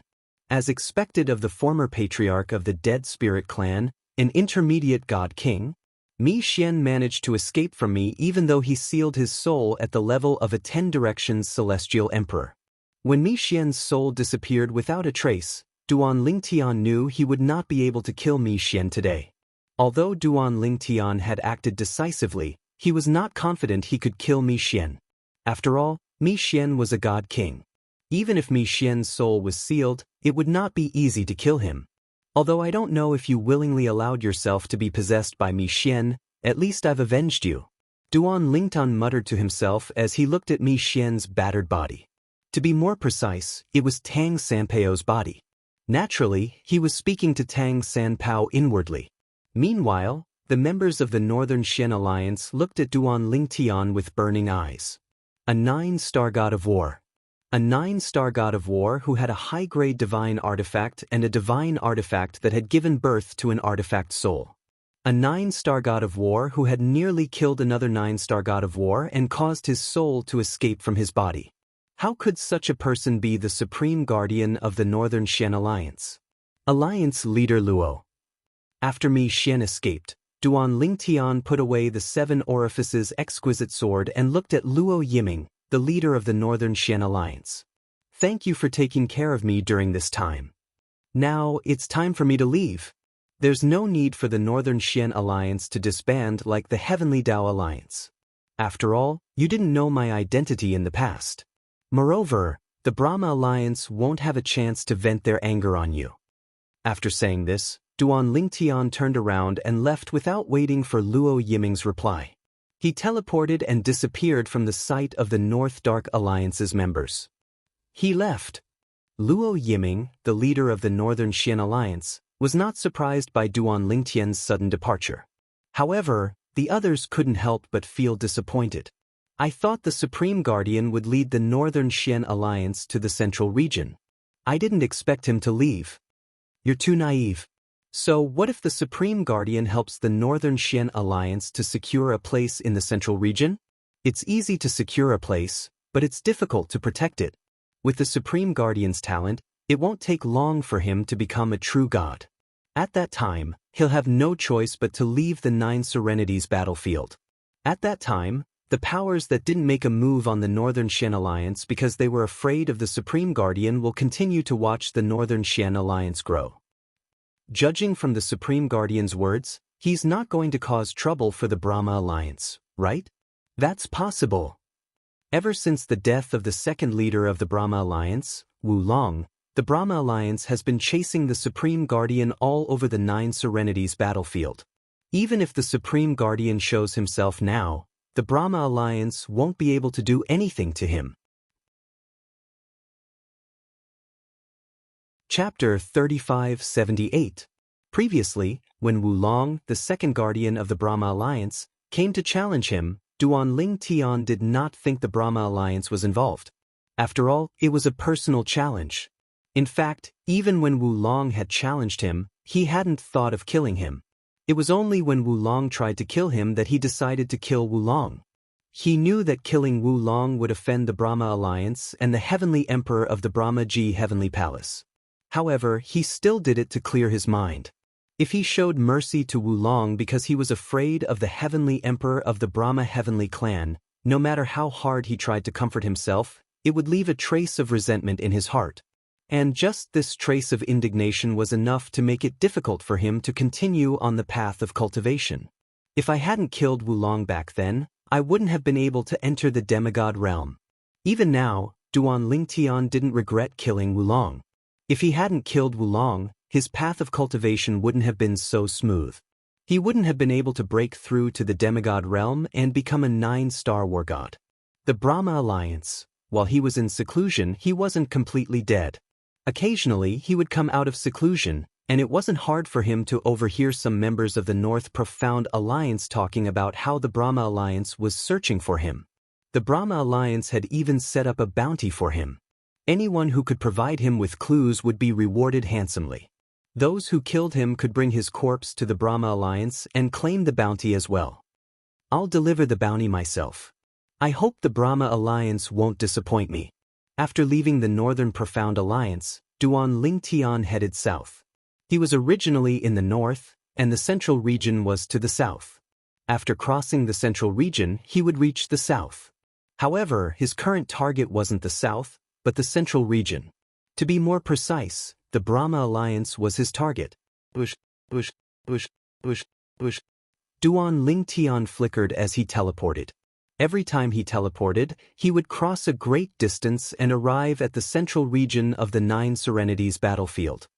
As expected of the former patriarch of the Dead Spirit clan, an intermediate god king, Mi Xian managed to escape from me even though he sealed his soul at the level of a 10 Directions celestial emperor. When Mi Xian's soul disappeared without a trace, Duan Lingtian knew he would not be able to kill Mi Xian today. Although Duan Lingtian had acted decisively, he was not confident he could kill Mi Xian. After all, Mi Xian was a god king. Even if Mi Xian's soul was sealed, it would not be easy to kill him. Although I don't know if you willingly allowed yourself to be possessed by Mi Xian, at least I've avenged you. Duan Lingtan muttered to himself as he looked at Mi Xian's battered body. To be more precise, it was Tang Sanpao's body. Naturally, he was speaking to Tang Sanpao inwardly. Meanwhile, the members of the Northern Xian Alliance looked at Duan Lingtian with burning eyes. A 9-star god of war. A 9-star god of war who had a high-grade divine artifact and a divine artifact that had given birth to an artifact soul. A 9-star god of war who had nearly killed another 9-star god of war and caused his soul to escape from his body. How could such a person be the supreme guardian of the Northern Xian Alliance? Alliance leader Luo. After Mi Xian escaped, Duan Lingtian put away the 7 orifices exquisite sword and looked at Luo Yiming, the leader of the Northern Xian Alliance. Thank you for taking care of me during this time. Now, it's time for me to leave. There's no need for the Northern Xian Alliance to disband like the Heavenly Dao Alliance. After all, you didn't know my identity in the past. Moreover, the Brahma Alliance won't have a chance to vent their anger on you. After saying this, Duan Lingtian turned around and left without waiting for Luo Yiming's reply. He teleported and disappeared from the sight of the North Dark Alliance's members. He left. Luo Yiming, the leader of the Northern Xian Alliance, was not surprised by Duan Lingtian's sudden departure. However, the others couldn't help but feel disappointed. I thought the Supreme Guardian would lead the Northern Xian Alliance to the Central Region. I didn't expect him to leave. You're too naive. So what if the Supreme Guardian helps the Northern Xian Alliance to secure a place in the Central Region? It's easy to secure a place, but it's difficult to protect it. With the Supreme Guardian's talent, it won't take long for him to become a true god. At that time, he'll have no choice but to leave the 9 Serenities battlefield. At that time, the powers that didn't make a move on the Northern Xian Alliance because they were afraid of the Supreme Guardian will continue to watch the Northern Xian Alliance grow. Judging from the Supreme Guardian's words, he's not going to cause trouble for the Brahma Alliance, right? That's possible. Ever since the death of the second leader of the Brahma Alliance, Wu Long, the Brahma Alliance has been chasing the Supreme Guardian all over the 9 Serenities battlefield. Even if the Supreme Guardian shows himself now, the Brahma Alliance won't be able to do anything to him. Chapter 3578. Previously, when Wu Long, the second guardian of the Brahma Alliance, came to challenge him, Duan Lingtian did not think the Brahma Alliance was involved. After all, it was a personal challenge. In fact, even when Wu Long had challenged him, he hadn't thought of killing him. It was only when Wu Long tried to kill him that he decided to kill Wu Long. He knew that killing Wu Long would offend the Brahma Alliance and the Heavenly Emperor of the Brahma Ji Heavenly Palace. However, he still did it to clear his mind. If he showed mercy to Wu Long because he was afraid of the Heavenly Emperor of the Brahma Heavenly Clan, no matter how hard he tried to comfort himself, it would leave a trace of resentment in his heart. And just this trace of indignation was enough to make it difficult for him to continue on the path of cultivation. If I hadn't killed Wu Long back then, I wouldn't have been able to enter the demigod realm. Even now, Duan Lingtian didn't regret killing Wu Long. If he hadn't killed Wulong, his path of cultivation wouldn't have been so smooth. He wouldn't have been able to break through to the demigod realm and become a 9-star war god. The Brahma Alliance, while he was in seclusion, he wasn't completely dead. Occasionally, he would come out of seclusion, and it wasn't hard for him to overhear some members of the North Profound Alliance talking about how the Brahma Alliance was searching for him. The Brahma Alliance had even set up a bounty for him. Anyone who could provide him with clues would be rewarded handsomely. Those who killed him could bring his corpse to the Brahma Alliance and claim the bounty as well. I'll deliver the bounty myself. I hope the Brahma Alliance won't disappoint me. After leaving the Northern Profound Alliance, Duan Lingtian headed south. He was originally in the north, and the central region was to the south. After crossing the central region, he would reach the south. However, his current target wasn't the south, but the central region. To be more precise, the Brahma Alliance was his target. Duan Lingtian flickered as he teleported. Every time he teleported, he would cross a great distance and arrive at the central region of the 9 Serenities battlefield.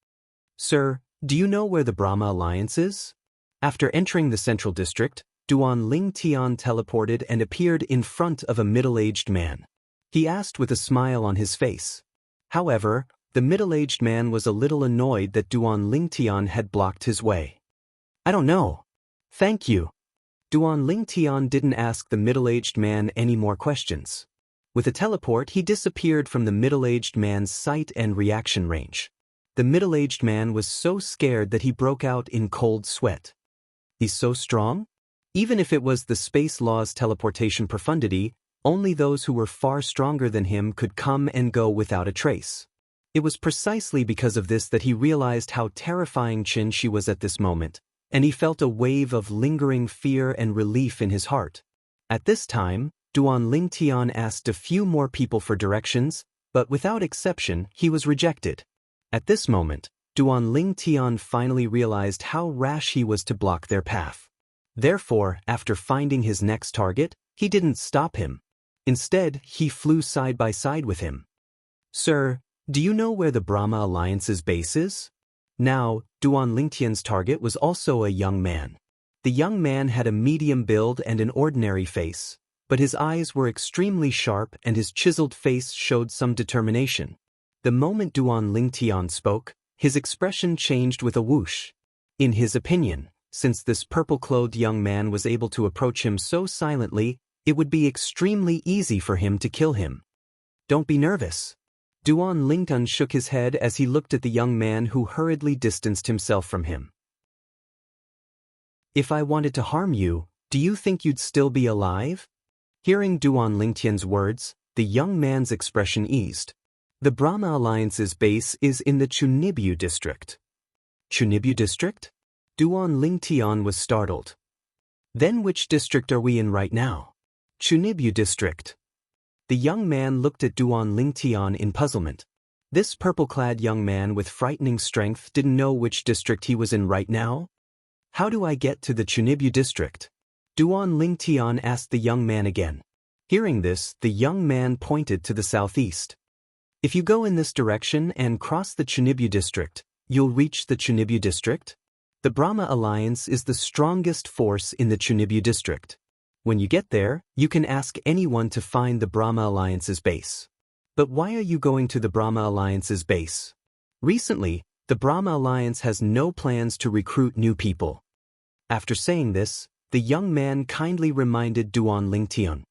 Sir, do you know where the Brahma Alliance is? After entering the central district, Duan Lingtian teleported and appeared in front of a middle-aged man. He asked with a smile on his face. However, the middle-aged man was a little annoyed that Duan Lingtian had blocked his way. I don't know. Thank you. Duan Lingtian didn't ask the middle-aged man any more questions. With a teleport, he disappeared from the middle-aged man's sight and reaction range. The middle-aged man was so scared that he broke out in cold sweat. He's so strong? Even if it was the space law's teleportation profundity, only those who were far stronger than him could come and go without a trace. It was precisely because of this that he realized how terrifying Xianxia was at this moment, and he felt a wave of lingering fear and relief in his heart. At this time, Duan Lingtian asked a few more people for directions, but without exception, he was rejected. At this moment, Duan Lingtian finally realized how rash he was to block their path. Therefore, after finding his next target, he didn't stop him. Instead, he flew side by side with him. Sir, do you know where the Brahma Alliance's base is? Now, Duan Lingtian's target was also a young man. The young man had a medium build and an ordinary face, but his eyes were extremely sharp and his chiseled face showed some determination. The moment Duan Lingtian spoke, his expression changed with a whoosh. In his opinion, since this purple-clothed young man was able to approach him so silently, it would be extremely easy for him to kill him. Don't be nervous. Duan Lingtian shook his head as he looked at the young man who hurriedly distanced himself from him. If I wanted to harm you, do you think you'd still be alive? Hearing Duan Lingtian's words, the young man's expression eased. The Brahma Alliance's base is in the Chunibyu district. Chunibyu district? Duan Lingtian was startled. Then which district are we in right now? Chunibyu district. The young man looked at Duan Lingtian in puzzlement. This purple-clad young man with frightening strength didn't know which district he was in right now. How do I get to the Chunibyu district? Duan Lingtian asked the young man again. Hearing this, the young man pointed to the southeast. If you go in this direction and cross the Chunibyu district, you'll reach the Chunibyu district. The Brahma Alliance is the strongest force in the Chunibyu district. When you get there, you can ask anyone to find the Brahma Alliance's base. But why are you going to the Brahma Alliance's base? Recently, the Brahma Alliance has no plans to recruit new people. After saying this, the young man kindly reminded Duan Lingtian.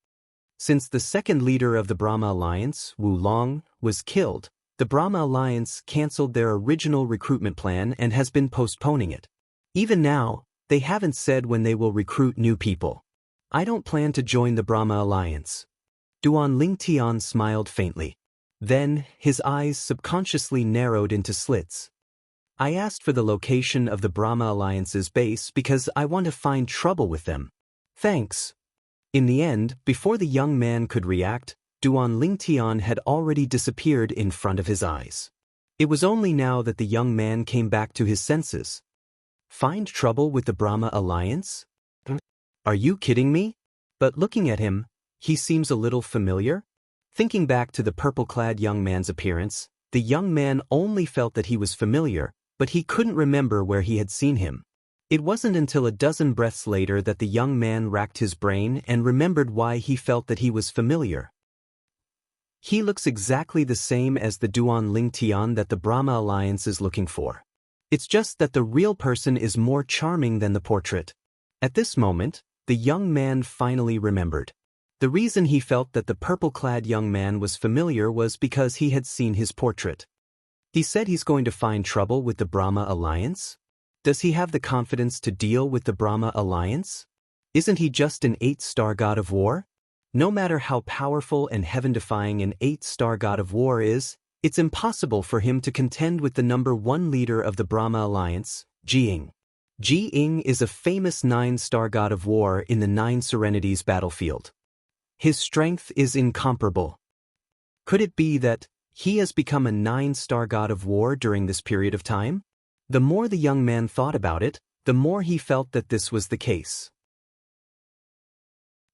Since the second leader of the Brahma Alliance, Wulong, was killed, the Brahma Alliance cancelled their original recruitment plan and has been postponing it. Even now, they haven't said when they will recruit new people. I don't plan to join the Brahma Alliance. Duan Lingtian smiled faintly. Then, his eyes subconsciously narrowed into slits. I asked for the location of the Brahma Alliance's base because I want to find trouble with them. Thanks. In the end, before the young man could react, Duan Lingtian had already disappeared in front of his eyes. It was only now that the young man came back to his senses. Find trouble with the Brahma Alliance? Are you kidding me? But looking at him, he seems a little familiar. Thinking back to the purple-clad young man's appearance, The young man only felt that he was familiar, but he couldn't remember where he had seen him. It wasn't until a dozen breaths later that the young man racked his brain and remembered why he felt that he was familiar. He looks exactly the same as the Duan Ling Tian that the Brahma Alliance is looking for. It's just that the real person is more charming than the portrait. At this moment, the young man finally remembered. The reason he felt that the purple-clad young man was familiar was because he had seen his portrait. He said he's going to find trouble with the Brahma Alliance? Does he have the confidence to deal with the Brahma Alliance? Isn't he just an 8-star god of war? No matter how powerful and heaven-defying an 8-star god of war is, it's impossible for him to contend with the number 1 leader of the Brahma Alliance, Jiying. Jiying is a famous 9-star god of war in the 9 Serenities battlefield. His strength is incomparable. Could it be that he has become a 9-star god of war during this period of time? The more the young man thought about it, the more he felt that this was the case.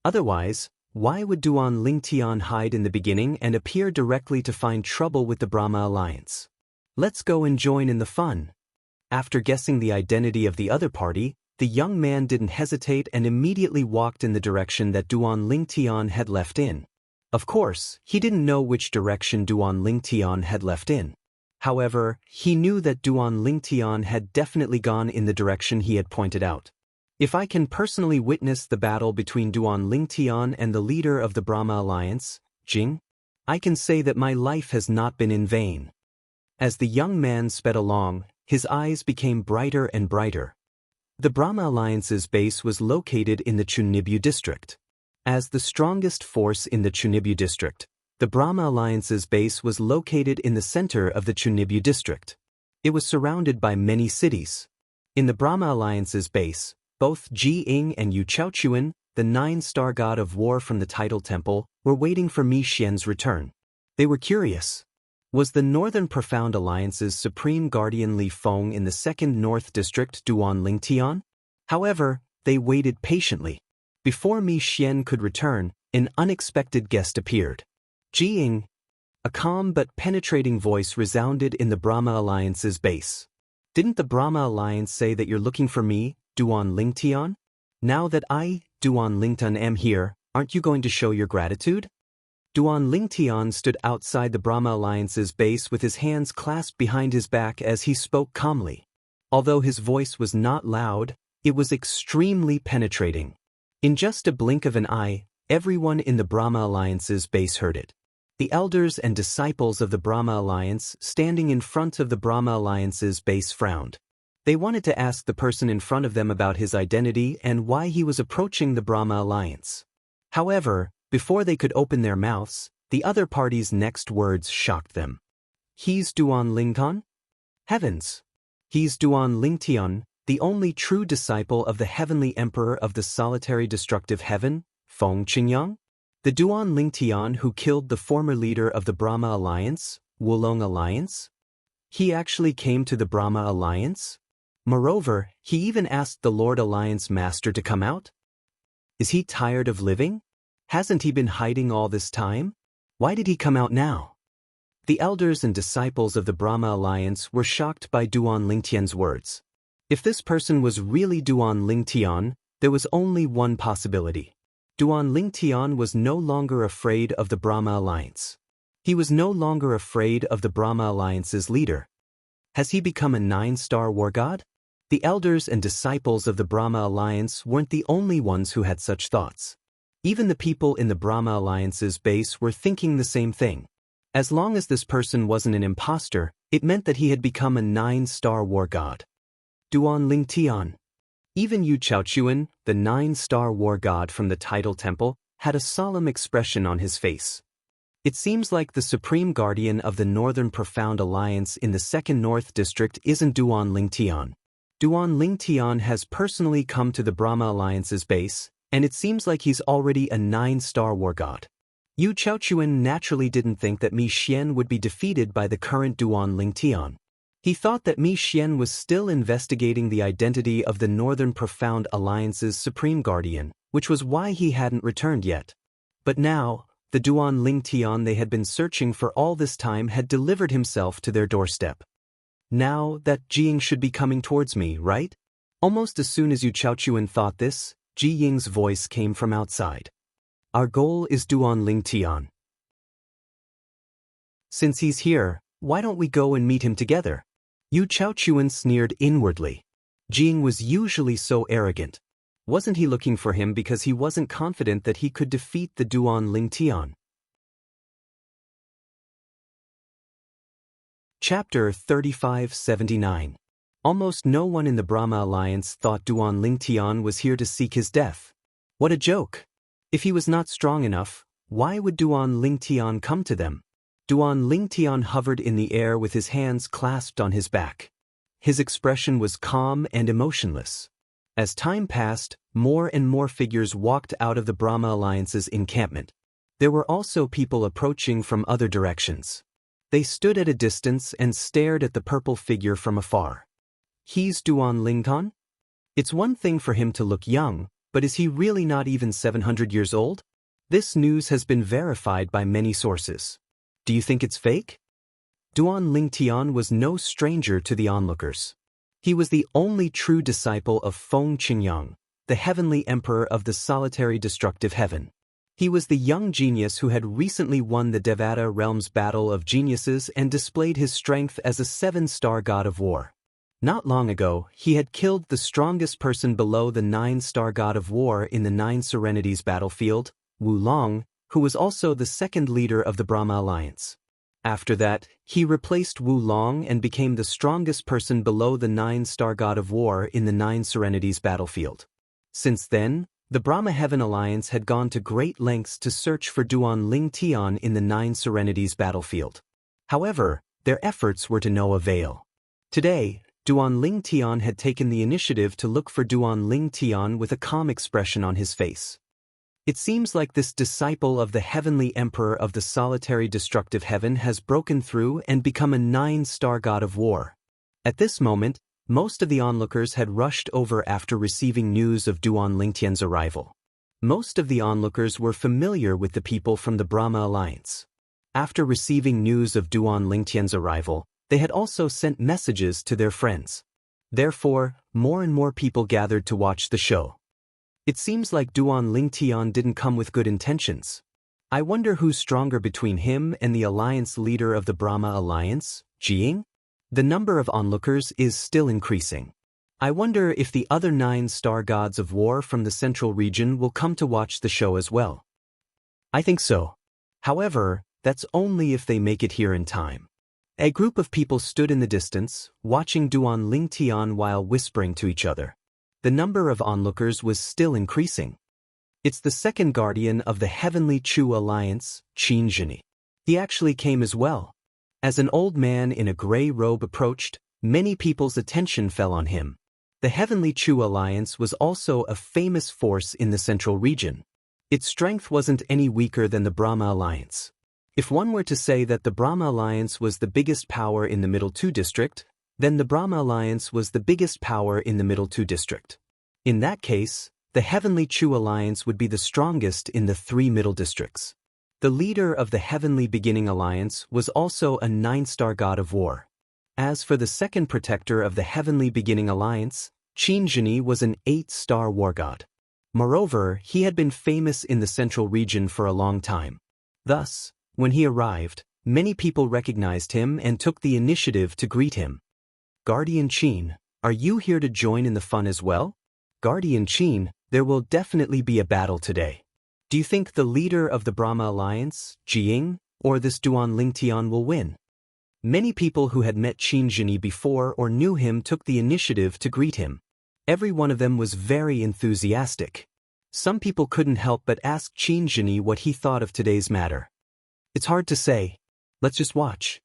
Otherwise, why would Duan Ling Tian hide in the beginning and appear directly to find trouble with the Brahma Alliance? Let's go and join in the fun. After guessing the identity of the other party, the young man didn't hesitate and immediately walked in the direction that Duan Ling Tian had left in. Of course, he didn't know which direction Duan Ling Tian had left in. However, he knew that Duan Ling Tian had definitely gone in the direction he had pointed out. If I can personally witness the battle between Duan Ling Tian and the leader of the Brahma Alliance, Jing, I can say that my life has not been in vain. As the young man sped along, his eyes became brighter and brighter. The Brahma Alliance's base was located in the Chunibyu district. As the strongest force in the Chunibyu district, the Brahma Alliance's base was located in the center of the Chunibyu district. It was surrounded by many cities. In the Brahma Alliance's base, both Jiying and Yu Chaochuan, the 9-star god of war from the Tidal Temple, were waiting for Mi Xian's return. They were curious. Was the Northern Profound Alliance's supreme guardian Li Feng in the 2nd North District Duan Ling Tian? However, they waited patiently. Before Mi Xian could return, an unexpected guest appeared. Jiying. A calm but penetrating voice resounded in the Brahma Alliance's base. Didn't the Brahma Alliance say that you're looking for me, Duan Ling Tian? Now that I, Duan Ling Tian, am here, aren't you going to show your gratitude? Duan Ling Tian stood outside the Brahma Alliance's base with his hands clasped behind his back as he spoke calmly. Although his voice was not loud, it was extremely penetrating. In just a blink of an eye, everyone in the Brahma Alliance's base heard it. The elders and disciples of the Brahma Alliance standing in front of the Brahma Alliance's base frowned. They wanted to ask the person in front of them about his identity and why he was approaching the Brahma Alliance. However, before they could open their mouths, the other party's next words shocked them. He's Duan Ling Tian? Heavens! He's Duan Ling Tian, the only true disciple of the heavenly emperor of the solitary destructive heaven, Feng Qingyang? The Duan Ling Tian who killed the former leader of the Brahma Alliance, Wulong Alliance? He actually came to the Brahma Alliance? Moreover, he even asked the Lord Alliance Master to come out? Is he tired of living? Hasn't he been hiding all this time? Why did he come out now? The elders and disciples of the Brahma Alliance were shocked by Duan Ling Tian's words. If this person was really Duan Ling Tian, there was only one possibility. Duan Ling Tian was no longer afraid of the Brahma Alliance. He was no longer afraid of the Brahma Alliance's leader. Has he become a 9-star war god? The elders and disciples of the Brahma Alliance weren't the only ones who had such thoughts. Even the people in the Brahma Alliance's base were thinking the same thing. As long as this person wasn't an imposter, it meant that he had become a 9-star war god. Duan Ling Tian. Even Yu Chaochuan, the 9-star war god from the Tidal Temple, had a solemn expression on his face. It seems like the supreme guardian of the Northern Profound Alliance in the 2nd North District isn't Duan Ling Tian. Duan Ling Tian has personally come to the Brahma Alliance's base, and it seems like he's already a 9-star war god. Yu Chaochuan naturally didn't think that Mi Xian would be defeated by the current Duan Ling Tian. He thought that Mi Xian was still investigating the identity of the Northern Profound Alliance's supreme guardian, which was why he hadn't returned yet. But now, The Duan Lingtian they had been searching for all this time had delivered himself to their doorstep. Now that Jiying should be coming towards me, right? Almost as soon as Yu Chaochuan thought this, Ji Ying's voice came from outside. Our goal is Duan Lingtian. Since he's here, why don't we go and meet him together? Yu Chaochuan sneered inwardly. Jiying was usually so arrogant. Wasn't he looking for him because he wasn't confident that he could defeat the Duan Lingtian? Chapter 3579. Almost no one in the Brahma Alliance thought Duan Lingtian was here to seek his death. What a joke! If he was not strong enough, why would Duan Lingtian come to them? Duan Lingtian hovered in the air with his hands clasped on his back. His expression was calm and emotionless. As time passed, more and more figures walked out of the Brahma Alliance's encampment. There were also people approaching from other directions. They stood at a distance and stared at the purple figure from afar. He's Duan Lingtian? It's one thing for him to look young, but is he really not even 700 years old? This news has been verified by many sources. Do you think it's fake? Duan Lingtian was no stranger to the onlookers. He was the only true disciple of Feng Qingyang, the heavenly emperor of the solitary destructive heaven. He was the young genius who had recently won the Devata realm's battle of geniuses and displayed his strength as a 7-star god of war. Not long ago, he had killed the strongest person below the 9-star god of war in the 9 Serenities battlefield, Wu Long, who was also the second leader of the Brahma Alliance. After that, he replaced Wu Long and became the strongest person below the 9-star god of war in the 9 Serenities battlefield. Since then, the Brahma Heaven Alliance had gone to great lengths to search for Duan Lingtian in the 9 Serenities battlefield. However, their efforts were to no avail. Today, Duan Lingtian had taken the initiative to look for Duan Lingtian with a calm expression on his face. It seems like this disciple of the heavenly emperor of the solitary destructive heaven has broken through and become a 9-star god of war. At this moment, most of the onlookers had rushed over after receiving news of Duan Lingtian's arrival. Most of the onlookers were familiar with the people from the Brahma Alliance. After receiving news of Duan Lingtian's arrival, they had also sent messages to their friends. Therefore, more and more people gathered to watch the show. It seems like Duan Lingtian didn't come with good intentions. I wonder who's stronger between him and the alliance leader of the Brahma Alliance, Jiying? The number of onlookers is still increasing. I wonder if the other 9-star gods of war from the central region will come to watch the show as well. I think so. However, that's only if they make it here in time. A group of people stood in the distance, watching Duan Lingtian while whispering to each other. The number of onlookers was still increasing. It's the second guardian of the Heavenly Chu Alliance, Xianxia. He actually came as well. As an old man in a gray robe approached, many people's attention fell on him. The Heavenly Chu Alliance was also a famous force in the central region. Its strength wasn't any weaker than the Brahma Alliance. If one were to say that the Brahma Alliance was the biggest power in the Middle 2 district, then the Brahma Alliance was the biggest power in the Middle 2 district. In that case, the Heavenly Chu Alliance would be the strongest in the 3 middle districts. The leader of the Heavenly Beginning Alliance was also a 9-star god of war. As for the second protector of the Heavenly Beginning Alliance, Xianxia was an 8-star war god. Moreover, he had been famous in the central region for a long time. Thus, when he arrived, many people recognized him and took the initiative to greet him. Guardian Qin, are you here to join in the fun as well? Guardian Qin, there will definitely be a battle today. Do you think the leader of the Brahma Alliance, Jiying, or this Duan Lingtian will win? Many people who had met Xianxia before or knew him took the initiative to greet him. Every one of them was very enthusiastic. Some people couldn't help but ask Xianxia what he thought of today's matter. It's hard to say. Let's just watch.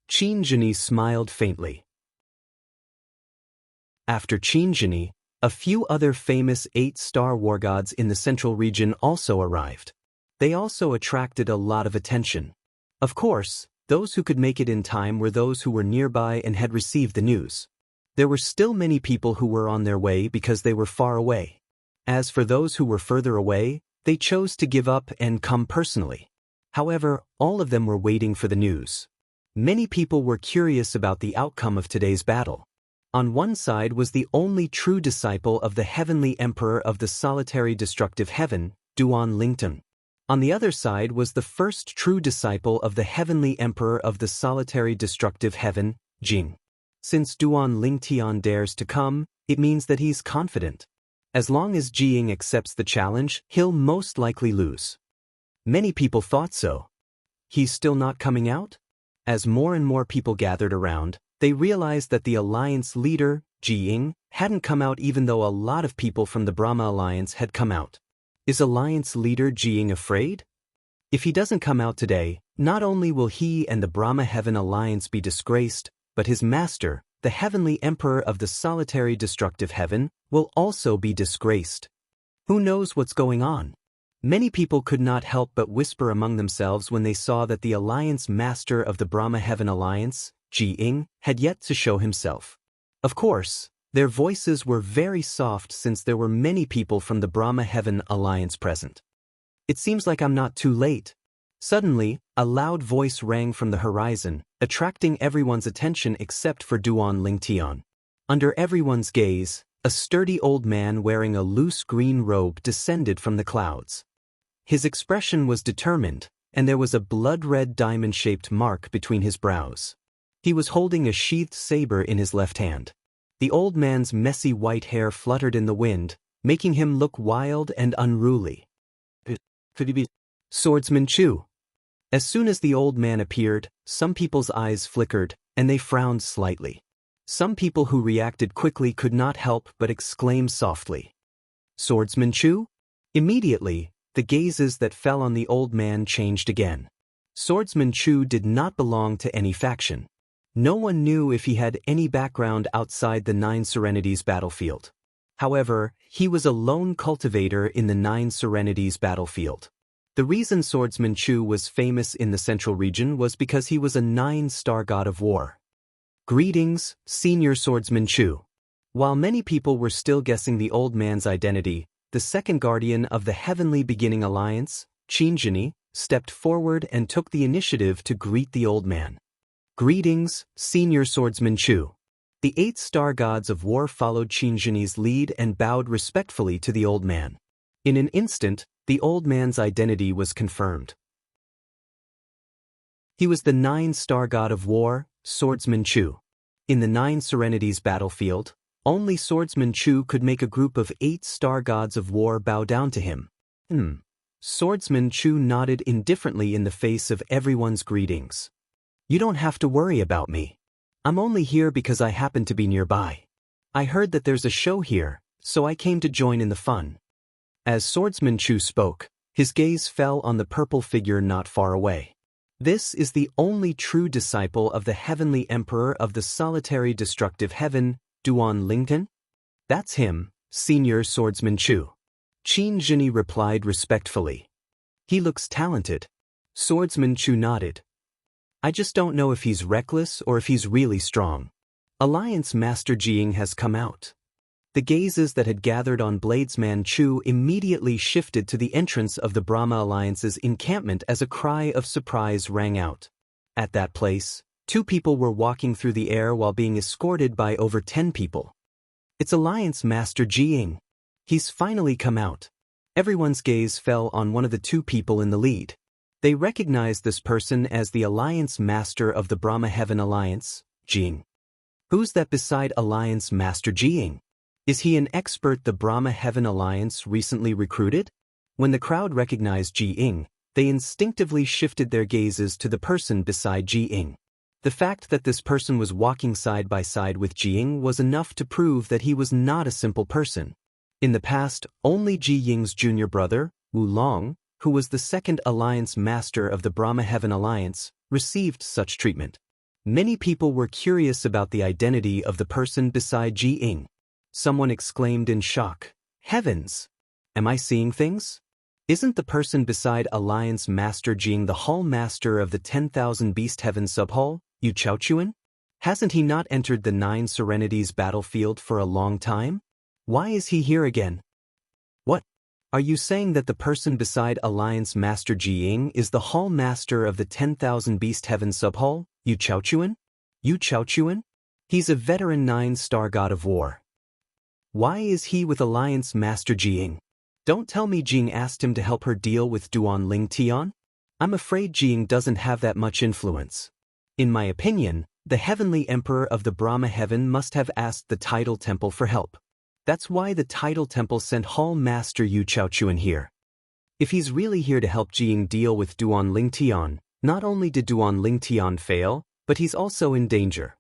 Xianxia smiled faintly. After Xianxia, a few other famous 8-star war gods in the central region also arrived. They also attracted a lot of attention. Of course, those who could make it in time were those who were nearby and had received the news. There were still many people who were on their way because they were far away. As for those who were further away, they chose to give up and come personally. However, all of them were waiting for the news. Many people were curious about the outcome of today's battle. On one side was the only true disciple of the heavenly emperor of the solitary destructive heaven, Duan Lingteng. On the other side was the first true disciple of the heavenly emperor of the solitary destructive heaven, Jing. Since Duan Lingtian dares to come, it means that he's confident. As long as Jing accepts the challenge, he'll most likely lose. Many people thought so. He's still not coming out? As more and more people gathered around, they realized that the alliance leader, Jing, hadn't come out even though a lot of people from the Brahma Alliance had come out. Is alliance leader Jing afraid? If he doesn't come out today, not only will he and the Brahma Heaven Alliance be disgraced, but his master, the heavenly emperor of the solitary destructive heaven, will also be disgraced. Who knows what's going on? Many people could not help but whisper among themselves when they saw that the alliance master of the Brahma Heaven Alliance, Jing, had yet to show himself. Of course, their voices were very soft since there were many people from the Brahma Heaven Alliance present. It seems like I'm not too late. Suddenly, a loud voice rang from the horizon, attracting everyone's attention except for Duan Lingtian. Under everyone's gaze, a sturdy old man wearing a loose green robe descended from the clouds. His expression was determined, and there was a blood-red diamond-shaped mark between his brows. He was holding a sheathed saber in his left hand. The old man's messy white hair fluttered in the wind, making him look wild and unruly. Swordsman Chu. As soon as the old man appeared, some people's eyes flickered, and they frowned slightly. Some people who reacted quickly could not help but exclaim softly, "Swordsman Chu?" Immediately, the gazes that fell on the old man changed again. Swordsman Chu did not belong to any faction. No one knew if he had any background outside the Nine Serenities battlefield. However, he was a lone cultivator in the Nine Serenities battlefield. The reason Swordsman Chu was famous in the central region was because he was a 9-star god of war. Greetings, Senior Swordsman Chu. While many people were still guessing the old man's identity, the second guardian of the Heavenly Beginning Alliance, Xianxia, stepped forward and took the initiative to greet the old man. Greetings, Senior Swordsman Chu. The 8-star gods of war followed Xianxia's lead and bowed respectfully to the old man. In an instant, the old man's identity was confirmed. He was the 9-star god of war, Swordsman Chu. In the Nine Serenities battlefield, only Swordsman Chu could make a group of 8-star gods of war bow down to him. Swordsman Chu nodded indifferently in the face of everyone's greetings. You don't have to worry about me. I'm only here because I happen to be nearby. I heard that there's a show here, so I came to join in the fun. As Swordsman Chu spoke, his gaze fell on the purple figure not far away. This is the only true disciple of the heavenly emperor of the solitary destructive heaven, Duan Lingteng? That's him, Senior Swordsman Chu. Xianxia replied respectfully. He looks talented. Swordsman Chu nodded. I just don't know if he's reckless or if he's really strong. Alliance Master Jing has come out. The gazes that had gathered on Bladesman Chu immediately shifted to the entrance of the Brahma Alliance's encampment as a cry of surprise rang out. At that place, 2 people were walking through the air while being escorted by over 10 people. It's Alliance Master Jing. He's finally come out. Everyone's gaze fell on one of the 2 people in the lead. They recognized this person as the Alliance Master of the Brahma Heaven Alliance, Jing. Who's that beside Alliance Master Jing? Is he an expert the Brahma Heaven Alliance recently recruited? When the crowd recognized Jing, they instinctively shifted their gazes to the person beside Jing. The fact that this person was walking side by side with Jing was enough to prove that he was not a simple person. In the past, only Jing's junior brother, Wu Long, who was the second Alliance Master of the Brahma Heaven Alliance, received such treatment. Many people were curious about the identity of the person beside Jing. Someone exclaimed in shock, "Heavens! Am I seeing things? Isn't the person beside Alliance Master Jing the Hall Master of the 10,000 Beast Heaven Subhall, Yu Chaochuan? Hasn't he not entered the Nine Serenities battlefield for a long time? Why is he here again? What? Are you saying that the person beside Alliance Master Jiying is the Hall Master of the 10,000 Beast Heaven Subhall, Yu Chaochuan? Yu Chaochuan? He's a veteran 9-star god of war. Why is he with Alliance Master Jiying? Don't tell me Jiying asked him to help her deal with Duan Ling Tian? I'm afraid Jiying doesn't have that much influence. In my opinion, the Heavenly Emperor of the Brahma Heaven must have asked the Tidal Temple for help. That's why the Tidal Temple sent Hall Master Yu Chaochuan here. If he's really here to help Jiying deal with Duan Ling Tian, not only did Duan Ling Tian fail, but he's also in danger.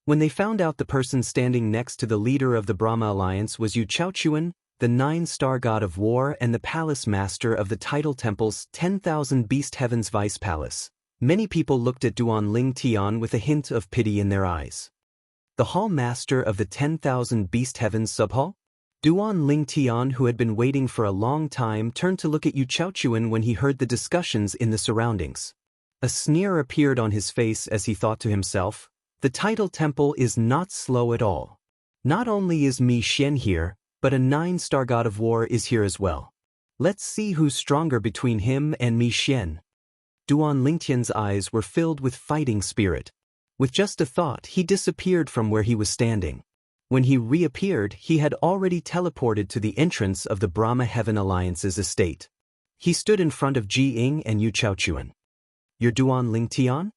When they found out the person standing next to the leader of the Brahma Alliance was Yu Chaochuan, the 9-star god of war and the palace master of the Tidal Temple's 10,000 Beast Heavens Vice Palace, many people looked at Duan Ling Tian with a hint of pity in their eyes. The Hall Master of the 10,000 Beast Heavens Subhall? Duan Ling Tian, who had been waiting for a long time, turned to look at Yu Chaochuan when he heard the discussions in the surroundings. A sneer appeared on his face as he thought to himself, the Tidal Temple is not slow at all. Not only is Mi Xian here, but a 9-star god of war is here as well. Let's see who's stronger between him and Mi Xian. Duan Lingtian's eyes were filled with fighting spirit. With just a thought, he disappeared from where he was standing. When he reappeared, he had already teleported to the entrance of the Brahma Heaven Alliance's estate. He stood in front of Jiying and Yu Chaochuan. You're Duan Ling Tian?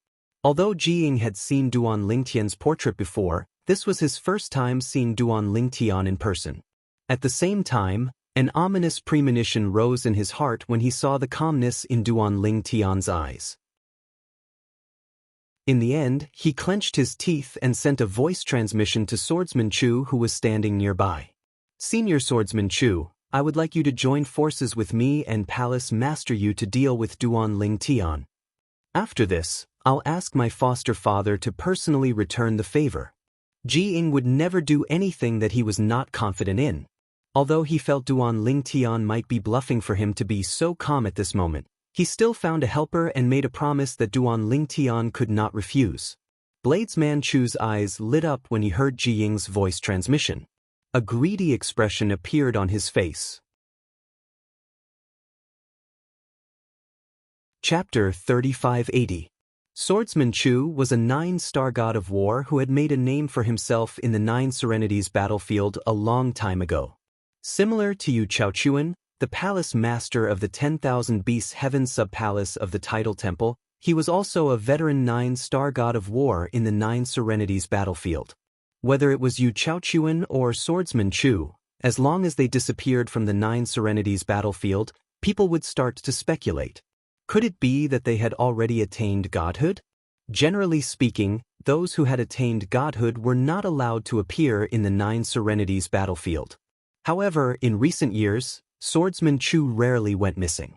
Although Jiying had seen Duan Ling Tian's portrait before, this was his first time seeing Duan Ling Tian in person. At the same time, an ominous premonition rose in his heart when he saw the calmness in Duan Ling Tian's eyes. In the end, he clenched his teeth and sent a voice transmission to Swordsman Chu, who was standing nearby. Senior Swordsman Chu, I would like you to join forces with me and Palace Master Yu to deal with Duan Ling Tian. After this, I'll ask my foster father to personally return the favor. Jiying would never do anything that he was not confident in. Although he felt Duan Ling Tian might be bluffing for him to be so calm at this moment, he still found a helper and made a promise that Duan Ling Tian could not refuse. Bladesman Chu's eyes lit up when he heard Jiying's voice transmission. A greedy expression appeared on his face. Chapter 3580. Swordsman Chu was a 9-star god of war who had made a name for himself in the 9 Serenities battlefield a long time ago. Similar to Yu Chaochuan, the palace master of the 10,000 Beasts Heaven sub-palace of the Tidal Temple, he was also a veteran 9-star god of war in the 9 Serenities battlefield. Whether it was Yu Chaochuan or Swordsman Chu, as long as they disappeared from the 9 Serenities battlefield, people would start to speculate. Could it be that they had already attained godhood? Generally speaking, those who had attained godhood were not allowed to appear in the 9 Serenities battlefield. However, in recent years, Swordsman Chu rarely went missing.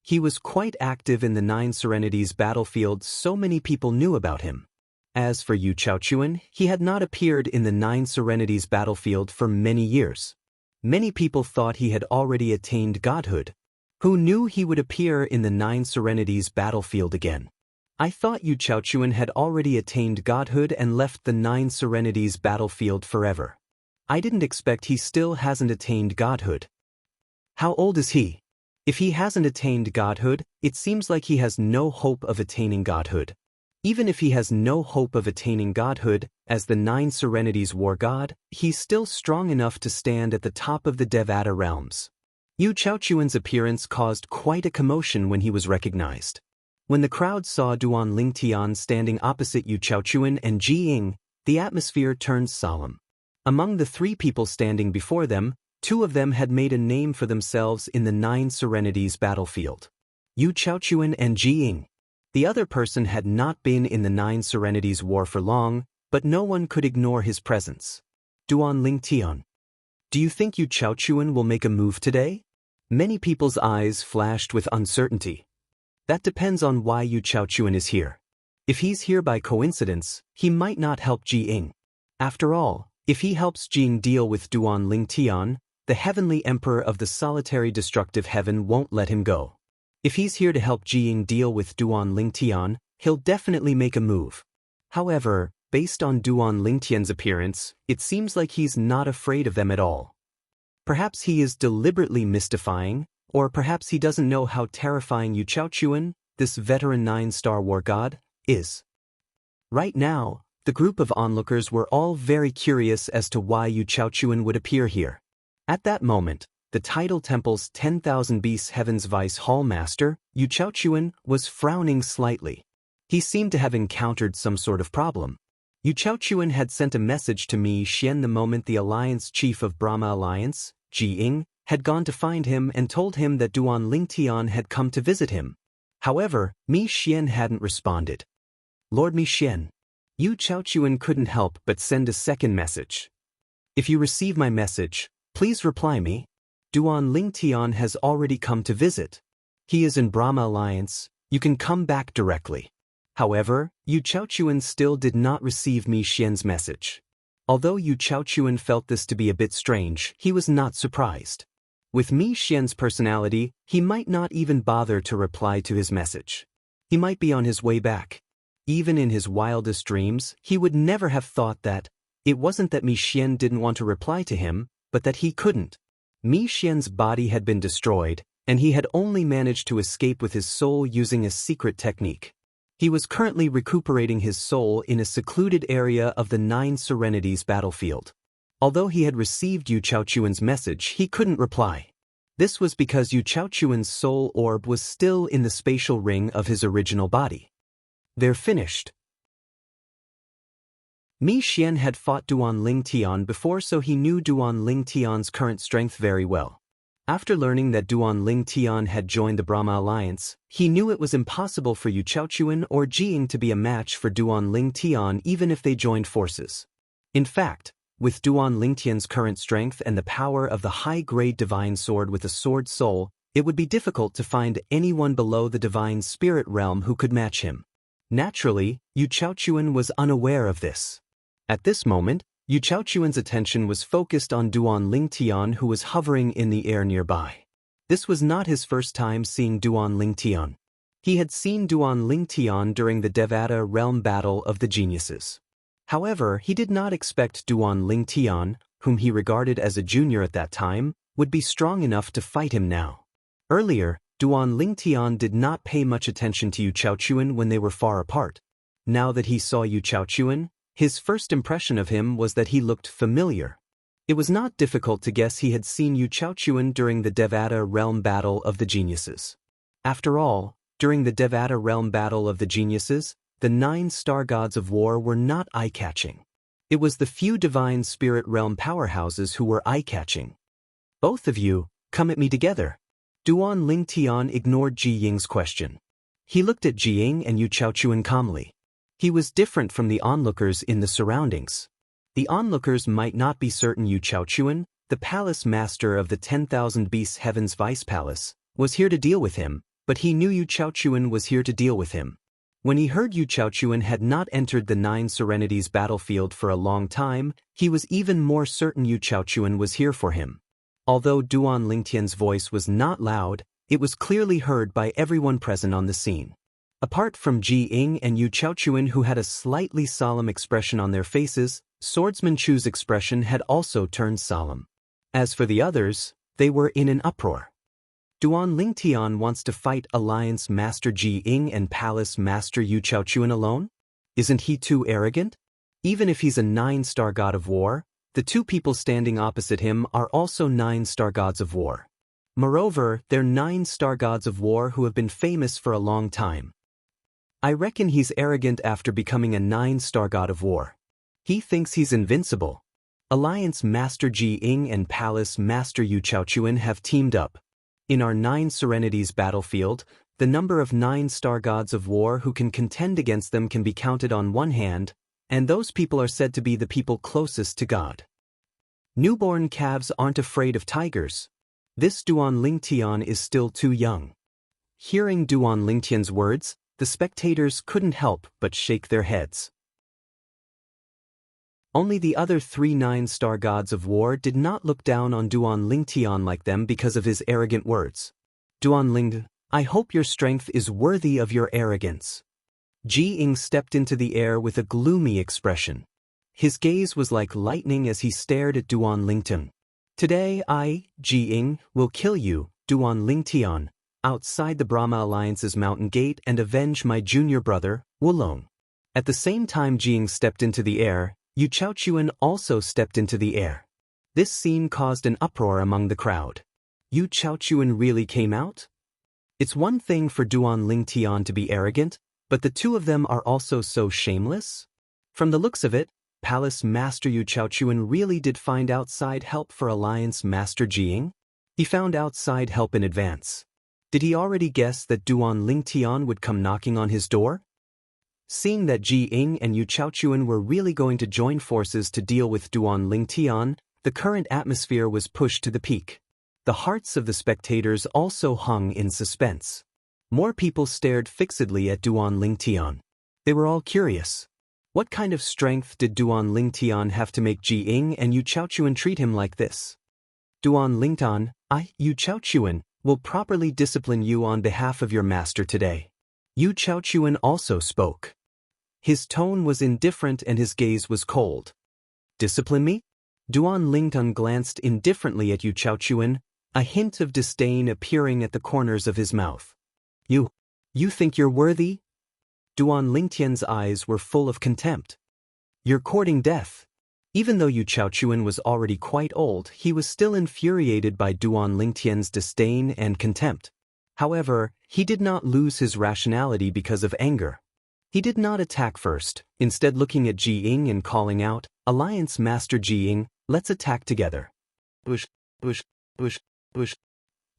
He was quite active in the 9 Serenities battlefield, so many people knew about him. As for Yu Chaochuan, he had not appeared in the 9 Serenities battlefield for many years. Many people thought he had already attained godhood. Who knew he would appear in the 9 Serenities battlefield again? I thought Yu Chaochuan had already attained godhood and left the 9 Serenities battlefield forever. I didn't expect he still hasn't attained godhood. How old is he? If he hasn't attained godhood, it seems like he has no hope of attaining godhood. Even if he has no hope of attaining godhood, as the 9 Serenities war god, he's still strong enough to stand at the top of the Devata realms. Yu Chaochuan's appearance caused quite a commotion when he was recognized. When the crowd saw Duan Ling Tian standing opposite Yu Chaochuan and Jiying, the atmosphere turned solemn. Among the 3 people standing before them, 2 of them had made a name for themselves in the 9 Serenities battlefield. Yu Chaochuan and Jiying. The other person had not been in the 9 Serenities war for long, but no one could ignore his presence. Duan Ling Tian. Do you think Yu Chaochuan will make a move today? Many people's eyes flashed with uncertainty. That depends on why Yu Chaochuan is here. If he's here by coincidence, he might not help Jiying. After all, if he helps Jiying deal with Duan Ling Tian, the Heavenly Emperor of the solitary destructive heaven won't let him go. If he's here to help Jiying deal with Duan Ling Tian, he'll definitely make a move. However, based on Duan Ling Tian's appearance, it seems like he's not afraid of them at all. Perhaps he is deliberately mystifying, or perhaps he doesn't know how terrifying Yu Chaochuan, this veteran 9-star war god, is. Right now, the group of onlookers were all very curious as to why Yu Chaochuan would appear here. At that moment, the Tidal Temple's 10,000 Beasts Heaven's Vice Hall Master, Yu Chaochuan, was frowning slightly. He seemed to have encountered some sort of problem. Yu Chaochuan had sent a message to Mi Xian the moment the Alliance Chief of Brahma Alliance, Ji Ying, had gone to find him and told him that Duan Lingtian had come to visit him. However, Mi Xian hadn't responded. Lord Mi Xian. Yu Chaochuan couldn't help but send a second message. If you receive my message, please reply me. Duan Lingtian has already come to visit. He is in Brahma Alliance, you can come back directly. However, Yu Chaochuan still did not receive Mi Xian's message. Although Yu Chaochuan felt this to be a bit strange, he was not surprised. With Mi Xian's personality, he might not even bother to reply to his message. He might be on his way back. Even in his wildest dreams, he would never have thought that. It wasn't that Mi Xian didn't want to reply to him, but that he couldn't. Mi Xian's body had been destroyed, and he had only managed to escape with his soul using a secret technique. He was currently recuperating his soul in a secluded area of the 9 Serenities battlefield. Although he had received Yu Chaochuan's message, he couldn't reply. This was because Yu Chaochuan's soul orb was still in the spatial ring of his original body. They're finished. Mi Xian had fought Duan Lingtian before, so he knew Duan Lingtian's current strength very well. After learning that Duan Lingtian had joined the Brahma Alliance, he knew it was impossible for Yu Chaochuan or Ji Ying to be a match for Duan Lingtian even if they joined forces. In fact, with Duan Lingtian's current strength and the power of the high-grade divine sword with a sword soul, it would be difficult to find anyone below the divine spirit realm who could match him. Naturally, Yu Chaochuan was unaware of this. At this moment, Yu Chaochuan's attention was focused on Duan Lingtian, who was hovering in the air nearby. This was not his first time seeing Duan Lingtian. He had seen Duan Lingtian during the Devata realm battle of the geniuses. However, he did not expect Duan Lingtian, whom he regarded as a junior at that time, would be strong enough to fight him now. Earlier, Duan Lingtian did not pay much attention to Yu Chaochuan when they were far apart. Now that he saw Yu Chaochuan, his first impression of him was that he looked familiar. It was not difficult to guess he had seen Yu Chaochuan during the Devata realm battle of the geniuses. After all, during the Devata realm battle of the geniuses, the 9 star gods of war were not eye-catching. It was the few divine spirit realm powerhouses who were eye-catching. Both of you, come at me together. Duan Lingtian ignored Ji Ying's question. He looked at Ji Ying and Yu Chaochuan calmly. He was different from the onlookers in the surroundings. The onlookers might not be certain Yu Chaochuan, the palace master of the 10,000 Beasts Heaven's Vice Palace, was here to deal with him, but he knew Yu Chaochuan was here to deal with him. When he heard Yu Chaochuan had not entered the 9 Serenities battlefield for a long time, he was even more certain Yu Chaochuan was here for him. Although Duan Lingtian's voice was not loud, it was clearly heard by everyone present on the scene. Apart from Ji Ying and Yu Chaochuan, who had a slightly solemn expression on their faces, Swordsman Chu's expression had also turned solemn. As for the others, they were in an uproar. Duan Lingtian wants to fight Alliance Master Ji Ying and Palace Master Yu Chaochuan alone? Isn't he too arrogant? Even if he's a 9 star god of war, the 2 people standing opposite him are also 9 star gods of war. Moreover, they're 9 star gods of war who have been famous for a long time. I reckon he's arrogant after becoming a 9 star god of war. He thinks he's invincible. Alliance Master Ji Ying and Palace Master Yu Chaochuan have teamed up. In our 9 Serenities battlefield, the number of 9 star gods of war who can contend against them can be counted on one hand, and those people are said to be the people closest to God. Newborn calves aren't afraid of tigers. This Duan Lingtian is still too young. Hearing Duan Lingtian's words, the spectators couldn't help but shake their heads. Only the other 3 9 star gods of war did not look down on Duan Lingtian like them because of his arrogant words. Duan Ling, I hope your strength is worthy of your arrogance. Ji Ying stepped into the air with a gloomy expression. His gaze was like lightning as he stared at Duan Lingtian. Today I, Ji-ing, will kill you, Duan Lingtian, outside the Brahma Alliance's mountain gate and avenge my junior brother, Wulong. At the same time Ji-ing stepped into the air, Yu Chaochuan also stepped into the air. This scene caused an uproar among the crowd. Yu Chaochuan really came out? It's one thing for Duan Lingtian to be arrogant, but the two of them are also so shameless? From the looks of it, Palace Master Yu Chaochuan really did find outside help for Alliance Master Ji-ing? He found outside help in advance. Did he already guess that Duan Lingtian would come knocking on his door? Seeing that Ji-ing and Yu Chaochuan were really going to join forces to deal with Duan Lingtian, the current atmosphere was pushed to the peak. The hearts of the spectators also hung in suspense. More people stared fixedly at Duan Lingtian. They were all curious. What kind of strength did Duan Lingtian have to make Ji-ing and Yu Chaochuan treat him like this? Duan Lingtian, I, Yu Chaochuan, will properly discipline you on behalf of your master today. Yu Chaochuan also spoke. His tone was indifferent and his gaze was cold. Discipline me? Duan Lingtian glanced indifferently at Yu Chaochuan, a hint of disdain appearing at the corners of his mouth. You think you're worthy? Duan Lingtian's eyes were full of contempt. You're courting death. Even though Yu Chaochuan was already quite old, he was still infuriated by Duan Lingtian's disdain and contempt. However, he did not lose his rationality because of anger. He did not attack first, instead looking at Ji-ing and calling out, Alliance Master Ji-ing, let's attack together. Bush, bush, bush, bush.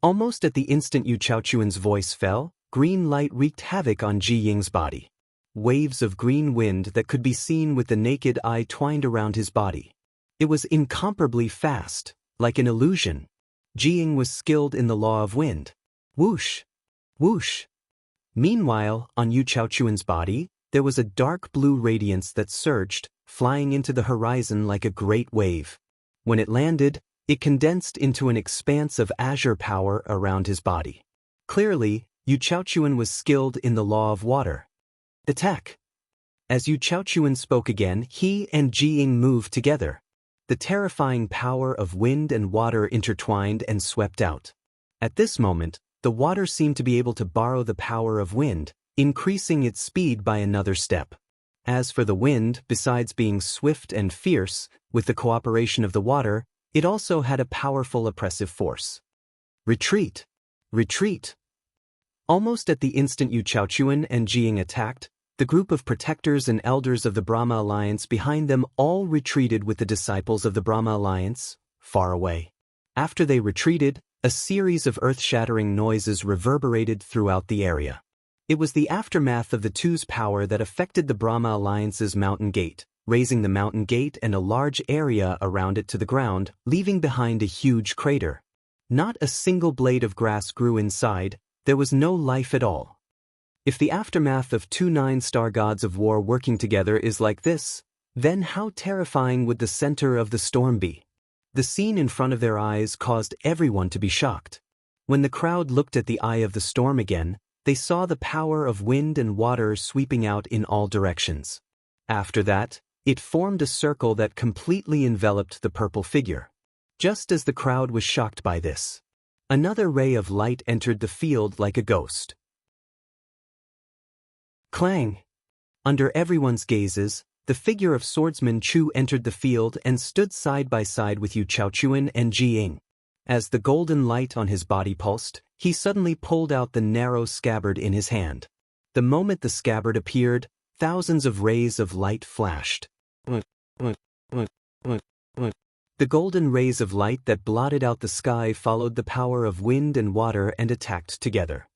Almost at the instant Yu Chaochuan's voice fell, green light wreaked havoc on Ji-ing's body. Waves of green wind that could be seen with the naked eye twined around his body. It was incomparably fast, like an illusion. Ji-ing was skilled in the law of wind. Whoosh! Whoosh! Meanwhile, on Yu Chaochuan's body, there was a dark blue radiance that surged, flying into the horizon like a great wave. When it landed, it condensed into an expanse of azure power around his body. Clearly, Yu Chaochuan was skilled in the law of water. Attack! As Yu Chaochuan spoke again, he and Ji-ing moved together. The terrifying power of wind and water intertwined and swept out. At this moment, the water seemed to be able to borrow the power of wind, increasing its speed by another step. As for the wind, besides being swift and fierce, with the cooperation of the water, it also had a powerful oppressive force. Retreat! Retreat! Almost at the instant Yu Chaochuan and Ji-ing attacked, the group of protectors and elders of the Brahma Alliance behind them all retreated with the disciples of the Brahma Alliance, far away. After they retreated, a series of earth-shattering noises reverberated throughout the area. It was the aftermath of the two's power that affected the Brahma Alliance's mountain gate, raising the mountain gate and a large area around it to the ground, leaving behind a huge crater. Not a single blade of grass grew inside, there was no life at all. If the aftermath of two 9-star gods of war working together is like this, then how terrifying would the center of the storm be? The scene in front of their eyes caused everyone to be shocked. When the crowd looked at the eye of the storm again, they saw the power of wind and water sweeping out in all directions. After that, it formed a circle that completely enveloped the purple figure. Just as the crowd was shocked by this, another ray of light entered the field like a ghost. Clang! Under everyone's gazes, the figure of swordsman Chu entered the field and stood side by side with Yu Chaochuan and Ji-ing. As the golden light on his body pulsed, he suddenly pulled out the narrow scabbard in his hand. The moment the scabbard appeared, thousands of rays of light flashed. The golden rays of light that blotted out the sky followed the power of wind and water and attacked together.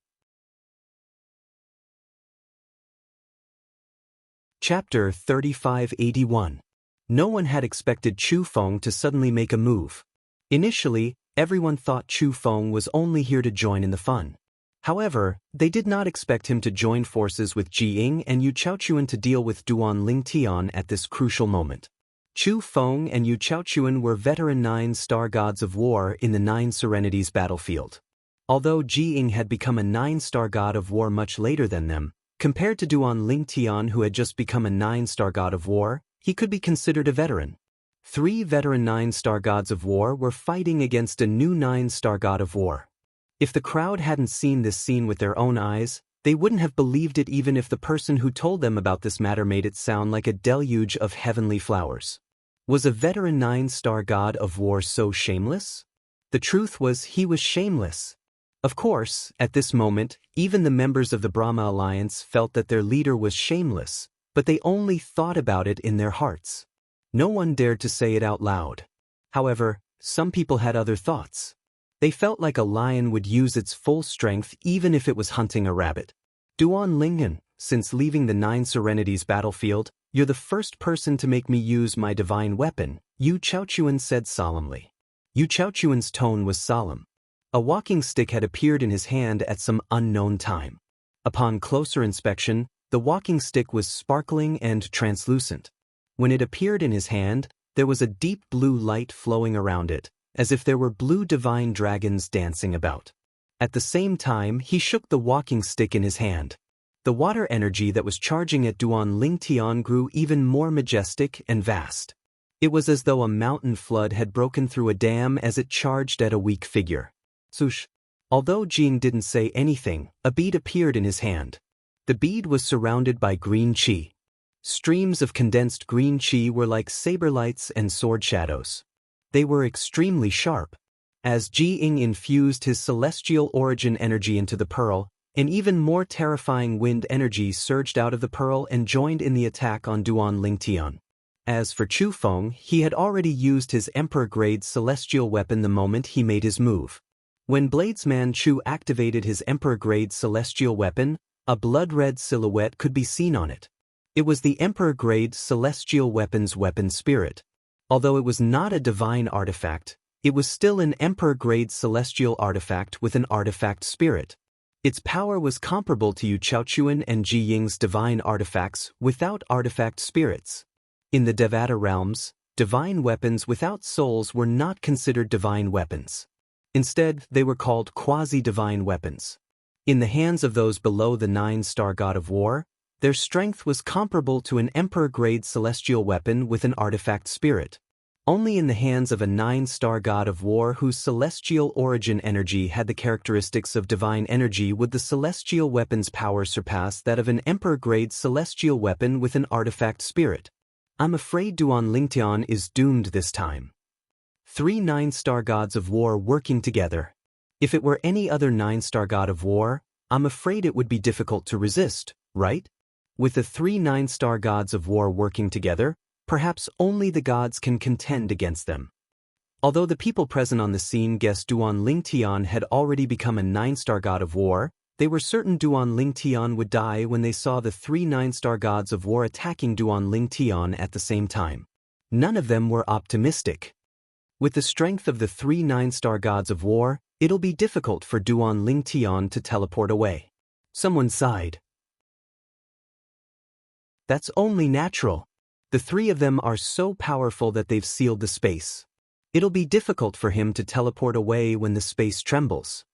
Chapter 3581. No one had expected Chu Feng to suddenly make a move. Initially, everyone thought Chu Feng was only here to join in the fun. However, they did not expect him to join forces with Ji-ing and Yu Chaochuan to deal with Duan Lingtian at this crucial moment. Chu Feng and Yu Chaochuan were veteran 9-star gods of war in the 9 Serenities battlefield. Although Ji-ing had become a 9-star god of war much later than them, compared to Duan Lingtian who had just become a 9-star god of war, he could be considered a veteran. 3 veteran 9-star gods of war were fighting against a new 9-star god of war. If the crowd hadn't seen this scene with their own eyes, they wouldn't have believed it even if the person who told them about this matter made it sound like a deluge of heavenly flowers. Was a veteran 9-star god of war so shameless? The truth was he was shameless. Of course, at this moment, even the members of the Brahma Alliance felt that their leader was shameless, but they only thought about it in their hearts. No one dared to say it out loud. However, some people had other thoughts. They felt like a lion would use its full strength even if it was hunting a rabbit. Duan Lingen, since leaving the 9 Serenities battlefield, you're the first person to make me use my divine weapon, Yu Chaochuan said solemnly. Yu Chaochuan's tone was solemn. A walking stick had appeared in his hand at some unknown time. Upon closer inspection, the walking stick was sparkling and translucent. When it appeared in his hand, there was a deep blue light flowing around it, as if there were blue divine dragons dancing about. At the same time, he shook the walking stick in his hand. The water energy that was charging at Duan Lingtian grew even more majestic and vast. It was as though a mountain flood had broken through a dam as it charged at a weak figure. Sush. Although Jing didn't say anything, a bead appeared in his hand. The bead was surrounded by green qi. Streams of condensed green qi were like saber lights and sword shadows. They were extremely sharp. As Ji Ying infused his celestial origin energy into the pearl, an even more terrifying wind energy surged out of the pearl and joined in the attack on Duan Lingtian. As for Chu Feng, he had already used his Emperor-grade celestial weapon the moment he made his move. When Bladesman Chu activated his Emperor-grade celestial weapon, a blood-red silhouette could be seen on it. It was the Emperor-grade celestial weapon's weapon spirit. Although it was not a divine artifact, it was still an Emperor-grade celestial artifact with an artifact spirit. Its power was comparable to Yu Chaochuan and Ji Ying's divine artifacts without artifact spirits. In the Devata realms, divine weapons without souls were not considered divine weapons. Instead, they were called quasi-divine weapons. In the hands of those below the 9-star god of war, their strength was comparable to an Emperor-grade celestial weapon with an artifact spirit. Only in the hands of a 9-star god of war whose celestial origin energy had the characteristics of divine energy would the celestial weapon's power surpass that of an Emperor-grade celestial weapon with an artifact spirit. I'm afraid Duan Lingtian is doomed this time. 3 9-star gods of war working together. If it were any other 9-star god of war, I'm afraid it would be difficult to resist, right? With the 3 9-star gods of war working together, perhaps only the gods can contend against them. Although the people present on the scene guessed Duan Lingtian had already become a 9-star god of war, they were certain Duan Lingtian would die when they saw the 3 9-star gods of war attacking Duan Lingtian at the same time. None of them were optimistic. With the strength of the 3 9-star gods of war, it'll be difficult for Duan Lingtian to teleport away. Someone sighed. That's only natural. The 3 of them are so powerful that they've sealed the space. It'll be difficult for him to teleport away when the space trembles.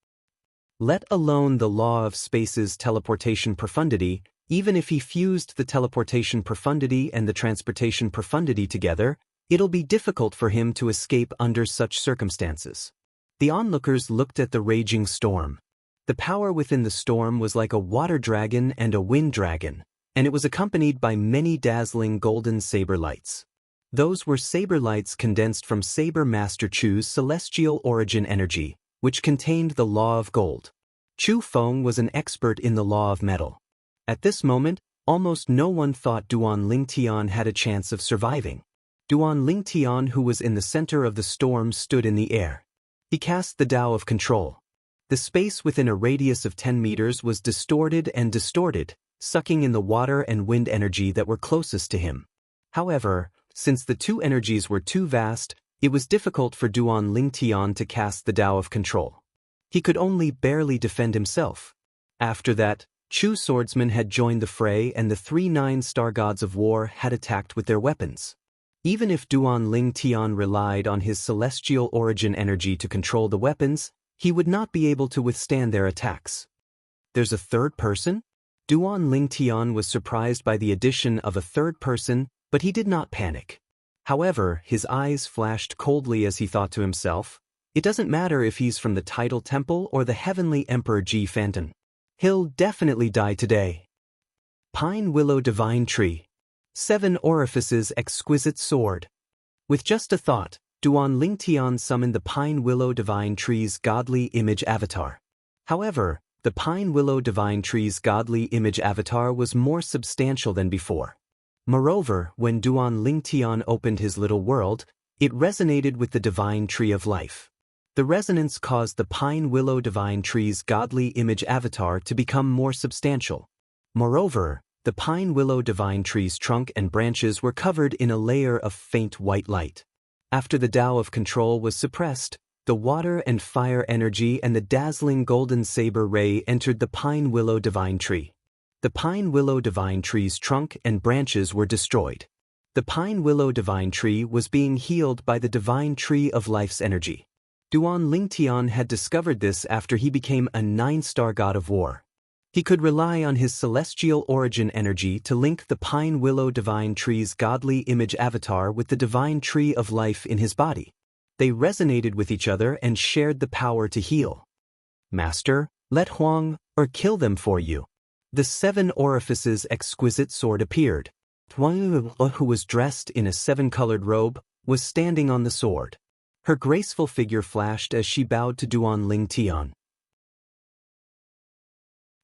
Let alone the law of space's teleportation profundity, even if he fused the teleportation profundity and the transportation profundity together, it'll be difficult for him to escape under such circumstances. The onlookers looked at the raging storm. The power within the storm was like a water dragon and a wind dragon, and it was accompanied by many dazzling golden saber lights. Those were saber lights condensed from Saber Master Chu's celestial origin energy, which contained the law of gold. Chu Feng was an expert in the law of metal. At this moment, almost no one thought Duan Lingtian had a chance of surviving. Duan Lingtian, who was in the center of the storm, stood in the air. He cast the Tao of control. The space within a radius of 10 meters was distorted and distorted, sucking in the water and wind energy that were closest to him. However, since the two energies were too vast, it was difficult for Duan Lingtian to cast the Tao of control. He could only barely defend himself. After that, Chu swordsmen had joined the fray and the 3 9-star gods of war had attacked with their weapons. Even if Duan Lingtian relied on his celestial origin energy to control the weapons, he would not be able to withstand their attacks. There's a third person? Duan Lingtian was surprised by the addition of a third person, but he did not panic. However, his eyes flashed coldly as he thought to himself, it doesn't matter if he's from the Tidal Temple or the Heavenly Emperor Ji Fanton. He'll definitely die today. Pine Willow Divine Tree. 7 Orifices Exquisite Sword. With just a thought, Duan Lingtian summoned the Pine Willow Divine Tree's godly image avatar. However, the Pine Willow Divine Tree's godly image avatar was more substantial than before. Moreover, when Duan Lingtian opened his little world, it resonated with the Divine Tree of Life. The resonance caused the Pine Willow Divine Tree's godly image avatar to become more substantial. Moreover, the Pine Willow Divine Tree's trunk and branches were covered in a layer of faint white light. After the Tao of Control was suppressed, the water and fire energy and the dazzling golden saber ray entered the Pine Willow Divine Tree. The Pine Willow Divine Tree's trunk and branches were destroyed. The Pine Willow Divine Tree was being healed by the Divine Tree of Life's energy. Duan Lingtian had discovered this after he became a 9-star god of war. He could rely on his celestial origin energy to link the Pine Willow Divine Tree's godly image avatar with the Divine Tree of Life in his body. They resonated with each other and shared the power to heal. Master, let Huang or kill them for you. The 7 Orifices Exquisite Sword appeared. Huang, who was dressed in a 7-colored robe, was standing on the sword. Her graceful figure flashed as she bowed to Duan Lingtian.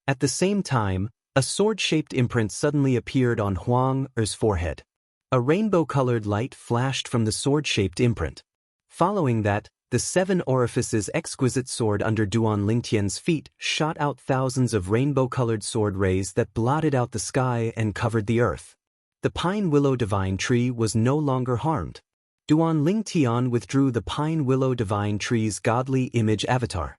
At the same time, a sword-shaped imprint suddenly appeared on Huang Er's forehead. A rainbow-colored light flashed from the sword-shaped imprint. Following that, the 7 Orifices Exquisite Sword under Duan Lingtian's feet shot out thousands of rainbow-colored sword rays that blotted out the sky and covered the earth. The Pine Willow Divine Tree was no longer harmed. Duan Lingtian withdrew the Pine Willow Divine Tree's godly image avatar.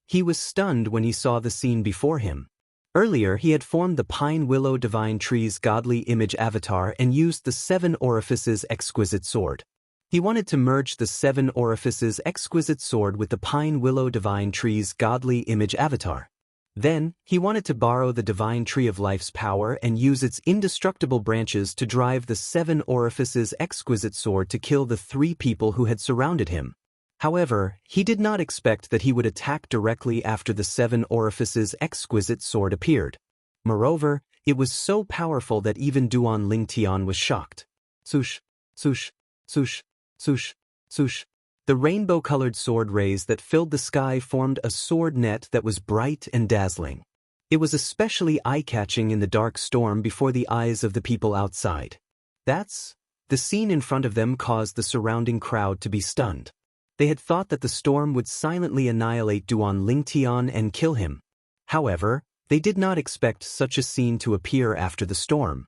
He was stunned when he saw the scene before him. Earlier, he had formed the Pine Willow Divine Tree's godly image avatar and used the 7 Orifices Exquisite Sword. He wanted to merge the 7 Orifices Exquisite Sword with the Pine Willow Divine Tree's godly image avatar. Then, he wanted to borrow the Divine Tree of Life's power and use its indestructible branches to drive the 7 Orifices Exquisite Sword to kill the 3 people who had surrounded him. However, he did not expect that he would attack directly after the 7 Orifices Exquisite Sword appeared. Moreover, it was so powerful that even Duan Lingtian was shocked. Swoosh, swoosh, swoosh, swoosh, swoosh. The rainbow-colored sword rays that filled the sky formed a sword net that was bright and dazzling. It was especially eye-catching in the dark storm before the eyes of the people outside. The scene in front of them caused the surrounding crowd to be stunned. They had thought that the storm would silently annihilate Duan Lingtian and kill him. However, they did not expect such a scene to appear after the storm.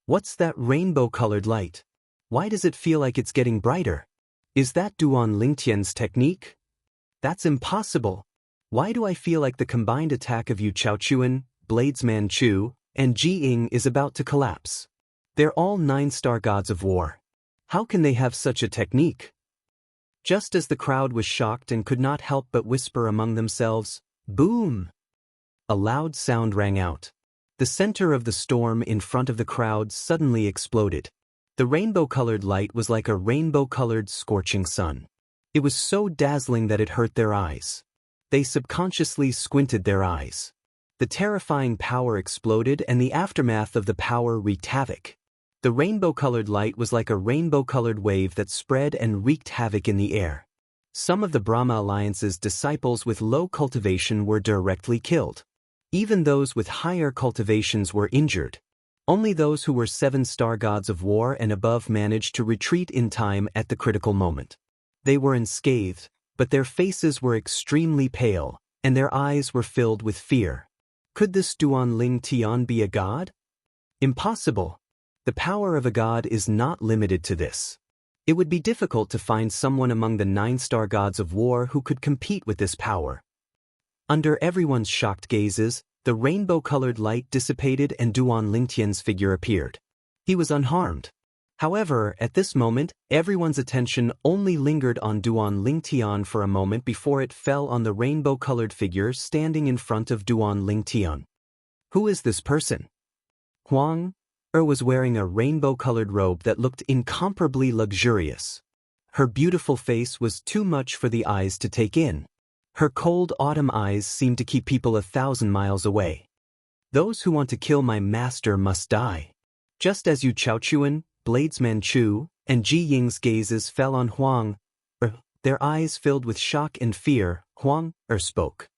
What's that rainbow-colored light? Why does it feel like it's getting brighter? Is that Duan Lingtian's technique? That's impossible. Why do I feel like the combined attack of Yu Chaochuan, Bladesman Chu, and Ji Ying is about to collapse? They're all 9-star gods of war. How can they have such a technique? Just as the crowd was shocked and could not help but whisper among themselves, "Boom!" A loud sound rang out. The center of the storm in front of the crowd suddenly exploded. The rainbow-colored light was like a rainbow-colored scorching sun. It was so dazzling that it hurt their eyes. They subconsciously squinted their eyes. The terrifying power exploded and the aftermath of the power wreaked havoc. The rainbow-colored light was like a rainbow-colored wave that spread and wreaked havoc in the air. Some of the Brahma Alliance's disciples with low cultivation were directly killed. Even those with higher cultivations were injured. Only those who were 7-star gods of war and above managed to retreat in time at the critical moment. They were unscathed, but their faces were extremely pale, and their eyes were filled with fear. Could this Duan Lingtian be a god? Impossible. The power of a god is not limited to this. It would be difficult to find someone among the 9-star gods of war who could compete with this power. Under everyone's shocked gazes, the rainbow-colored light dissipated and Duan Lingtian's figure appeared. He was unharmed. However, at this moment, everyone's attention only lingered on Duan Lingtian for a moment before it fell on the rainbow-colored figure standing in front of Duan Lingtian. Who is this person? Huang, was wearing a rainbow-colored robe that looked incomparably luxurious. Her beautiful face was too much for the eyes to take in. Her cold autumn eyes seemed to keep people 1,000 miles away. Those who want to kill my master must die. Just as Yu Chaochuan, Bladesman Chu, and Ji Ying's gazes fell on Huang, their eyes filled with shock and fear, Huang spoke.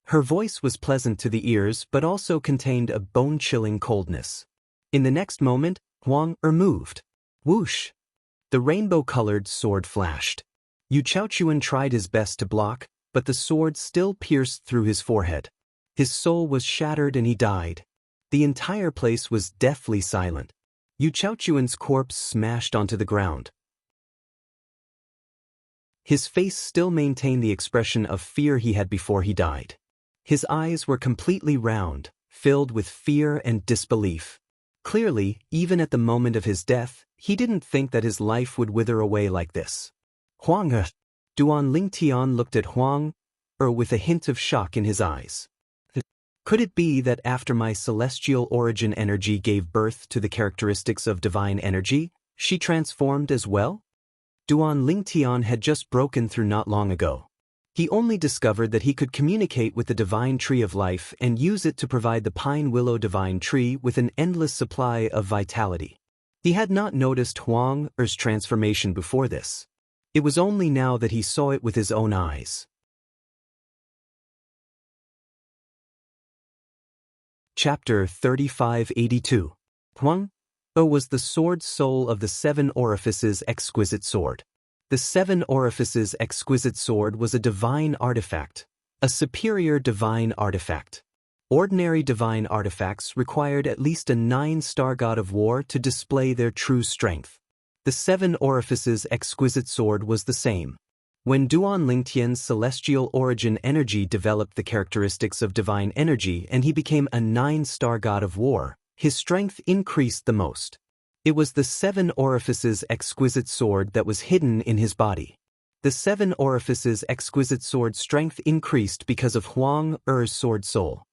Her voice was pleasant to the ears but also contained a bone-chilling coldness. In the next moment, Huang moved. Whoosh! The rainbow-colored sword flashed. Yu Chaochuan tried his best to block, but the sword still pierced through his forehead. His soul was shattered and he died. The entire place was deathly silent. Yu Chaochuan's corpse smashed onto the ground. His face still maintained the expression of fear he had before he died. His eyes were completely round, filled with fear and disbelief. Clearly, even at the moment of his death, he didn't think that his life would wither away like this. Huang! Duan Lingtian looked at Huang with a hint of shock in his eyes. Could it be that after my celestial origin energy gave birth to the characteristics of divine energy, she transformed as well? Duan Lingtian had just broken through not long ago. He only discovered that he could communicate with the divine tree of life and use it to provide the pine willow divine tree with an endless supply of vitality. He had not noticed Huang's transformation before this. It was only now that he saw it with his own eyes. Chapter 3582. Huang was the sword soul of the Seven Orifices exquisite sword. The Seven Orifices exquisite sword was a divine artifact, a superior divine artifact. Ordinary divine artifacts required at least a 9-star god of war to display their true strength. The Seven Orifices exquisite sword was the same. When Duan Lingtian's celestial origin energy developed the characteristics of divine energy and he became a 9-star god of war, his strength increased the most. It was the Seven Orifices exquisite sword that was hidden in his body. The Seven Orifices exquisite sword strength increased because of Huang's sword soul.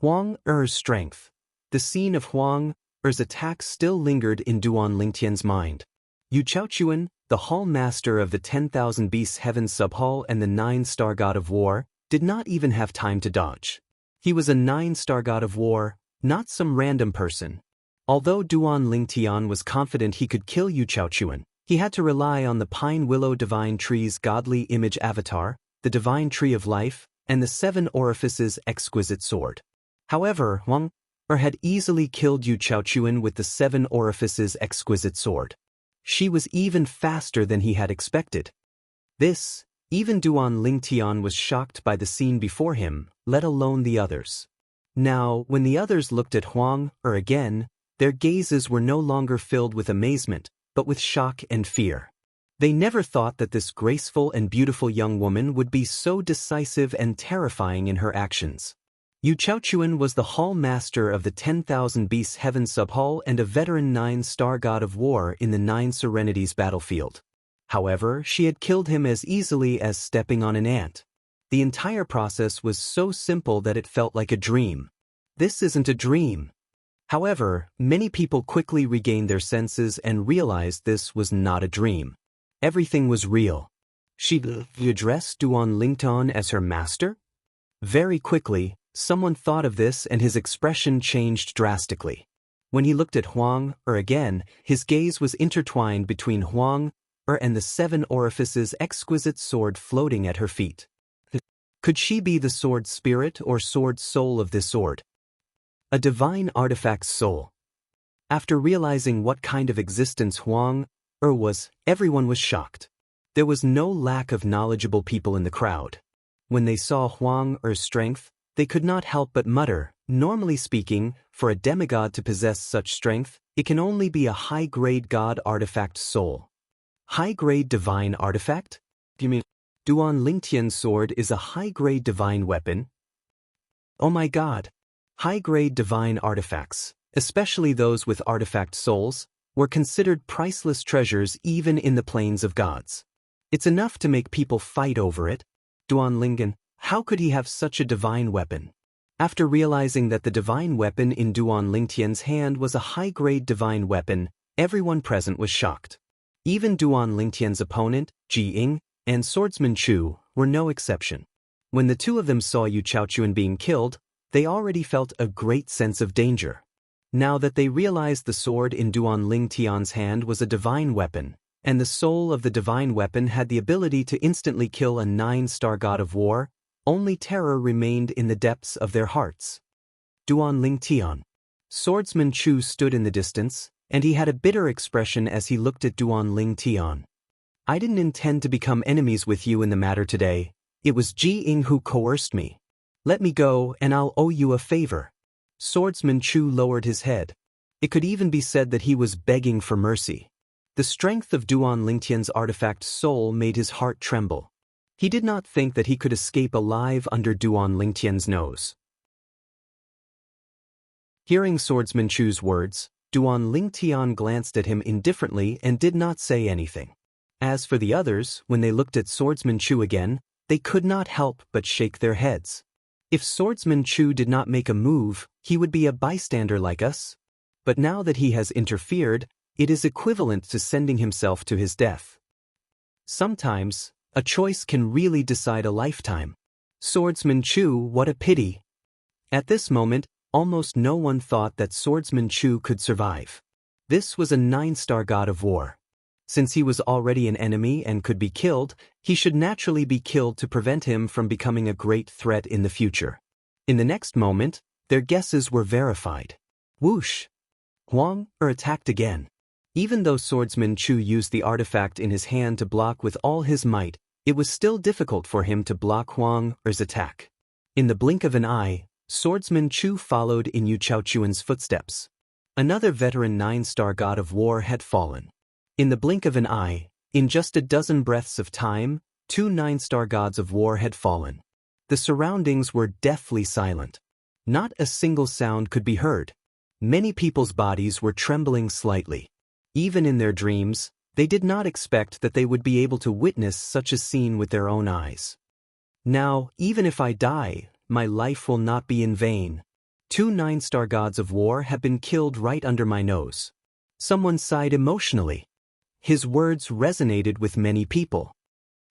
Huang's strength. The scene of Huang's attack still lingered in Duan Lingtian's mind. Yu Chaochuan, the Hall Master of the 10,000 Beasts Heaven Subhall and the 9-star God of War, did not even have time to dodge. He was a 9-star God of War, not some random person. Although Duan Lingtian was confident he could kill Yu Chaochuan, he had to rely on the Pine Willow Divine Tree's godly image avatar, the Divine Tree of Life, and the Seven Orifices exquisite sword. However, Huang had easily killed Yu Chaochuan with the Seven Orifices exquisite sword. She was even faster than he had expected. Even Duan Lingtian was shocked by the scene before him, let alone the others. Now, when the others looked at Huang again, their gazes were no longer filled with amazement, but with shock and fear. They never thought that this graceful and beautiful young woman would be so decisive and terrifying in her actions. Yu Chaochuan was the Hall Master of the 10,000 Beasts Heaven Subhall and a veteran 9-star God of War in the Nine Serenities battlefield. However, she had killed him as easily as stepping on an ant. The entire process was so simple that it felt like a dream. This isn't a dream. However, many people quickly regained their senses and realized this was not a dream. Everything was real. She addressed Duan Lingtian as her master? Very quickly, someone thought of this and his expression changed drastically. When he looked at Huang again, his gaze was intertwined between Huang and the Seven Orifices exquisite sword floating at her feet. Could she be the sword spirit or sword soul of this sword? A divine artifact's soul. After realizing what kind of existence Huang was, everyone was shocked. There was no lack of knowledgeable people in the crowd. When they saw Huang's strength, they could not help but mutter, normally speaking, for a demigod to possess such strength, it can only be a high-grade god artifact soul. High-grade divine artifact? Do you mean Duan Lingtian's sword is a high-grade divine weapon? Oh my god! High-grade divine artifacts, especially those with artifact souls, were considered priceless treasures even in the planes of gods. It's enough to make people fight over it. Duan Lingtian, how could he have such a divine weapon? After realizing that the divine weapon in Duan Lingtian's hand was a high-grade divine weapon, everyone present was shocked. Even Duan Lingtian's opponent, Ji Ying, and swordsman Chu were no exception. When the two of them saw Yu Chaochuan being killed, they already felt a great sense of danger. Now that they realized the sword in Duan Lingtian's hand was a divine weapon, and the soul of the divine weapon had the ability to instantly kill a 9-star god of war, only terror remained in the depths of their hearts. Duan Lingtian. Swordsman Chu stood in the distance, and he had a bitter expression as he looked at Duan Lingtian. I didn't intend to become enemies with you in the matter today. It was Ji Ying who coerced me. Let me go and I'll owe you a favor. Swordsman Chu lowered his head. It could even be said that he was begging for mercy. The strength of Duan Lingtian's artifact soul made his heart tremble. He did not think that he could escape alive under Duan Lingtian's nose. Hearing Swordsman Chu's words, Duan Lingtian glanced at him indifferently and did not say anything. As for the others, when they looked at Swordsman Chu again, they could not help but shake their heads. If Swordsman Chu did not make a move, he would be a bystander like us. But now that he has interfered, it is equivalent to sending himself to his death. Sometimes, a choice can really decide a lifetime. Swordsman Chu, what a pity. At this moment, almost no one thought that Swordsman Chu could survive. This was a 9-star god of war. Since he was already an enemy and could be killed, he should naturally be killed to prevent him from becoming a great threat in the future. In the next moment, their guesses were verified. Whoosh! Huang attacked again. Even though Swordsman Chu used the artifact in his hand to block with all his might, it was still difficult for him to block Huang's attack. In the blink of an eye, Swordsman Chu followed in Yu Chaochuan's footsteps. Another veteran 9-star god of war had fallen. In the blink of an eye, in just a dozen breaths of time, 2 9-star gods of war had fallen. The surroundings were deathly silent. Not a single sound could be heard. Many people's bodies were trembling slightly. Even in their dreams, they did not expect that they would be able to witness such a scene with their own eyes. Now, even if I die, my life will not be in vain. 2 9-star gods of war have been killed right under my nose. Someone sighed emotionally. His words resonated with many people.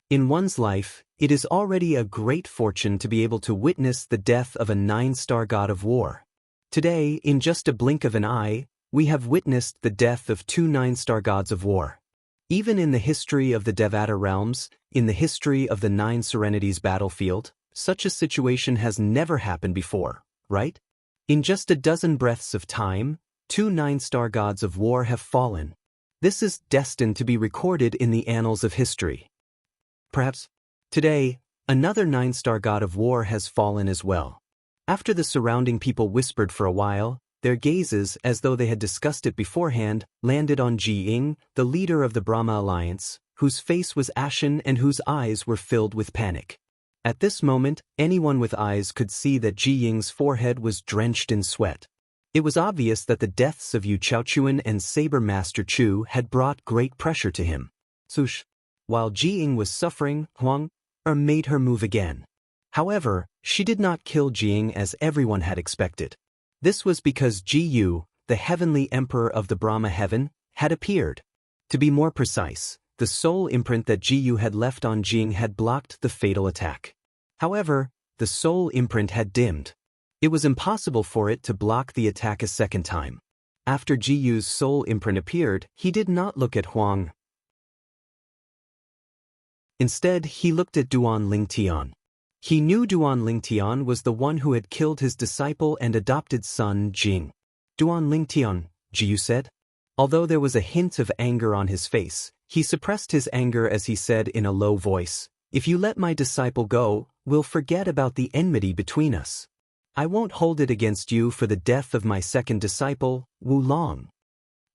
In one's life, it is already a great fortune to be able to witness the death of a 9-star god of war. Today, in just a blink of an eye, we have witnessed the death of 2 9-star gods of war. Even in the history of the Devata realms, in the history of the 9 Serenities battlefield, such a situation has never happened before, right? In just a dozen breaths of time, 2 9-star gods of war have fallen. This is destined to be recorded in the annals of history. Perhaps, today, another 9-star god of war has fallen as well. After the surrounding people whispered for a while, their gazes, as though they had discussed it beforehand, landed on Ji Ying, the leader of the Brahma Alliance, whose face was ashen and whose eyes were filled with panic. At this moment, anyone with eyes could see that Ji Ying's forehead was drenched in sweat. It was obvious that the deaths of Yu Chaochuan and Saber Master Chu had brought great pressure to him. Sush. While Ji Ying was suffering, Huang made her move again. However, she did not kill Ji Ying as everyone had expected. This was because Ji Yu, the heavenly emperor of the Brahma heaven, had appeared. To be more precise, the soul imprint that Ji Yu had left on Ji Ying had blocked the fatal attack. However, the soul imprint had dimmed. It was impossible for it to block the attack a second time. After Ji Yu's soul imprint appeared, he did not look at Huang. Instead, he looked at Duan Lingtian. He knew Duan Lingtian was the one who had killed his disciple and adopted son Jing. Duan Lingtian, Ji Yu said. Although there was a hint of anger on his face, he suppressed his anger as he said in a low voice, "If you let my disciple go, we'll forget about the enmity between us. I won't hold it against you for the death of my second disciple, Wu Long."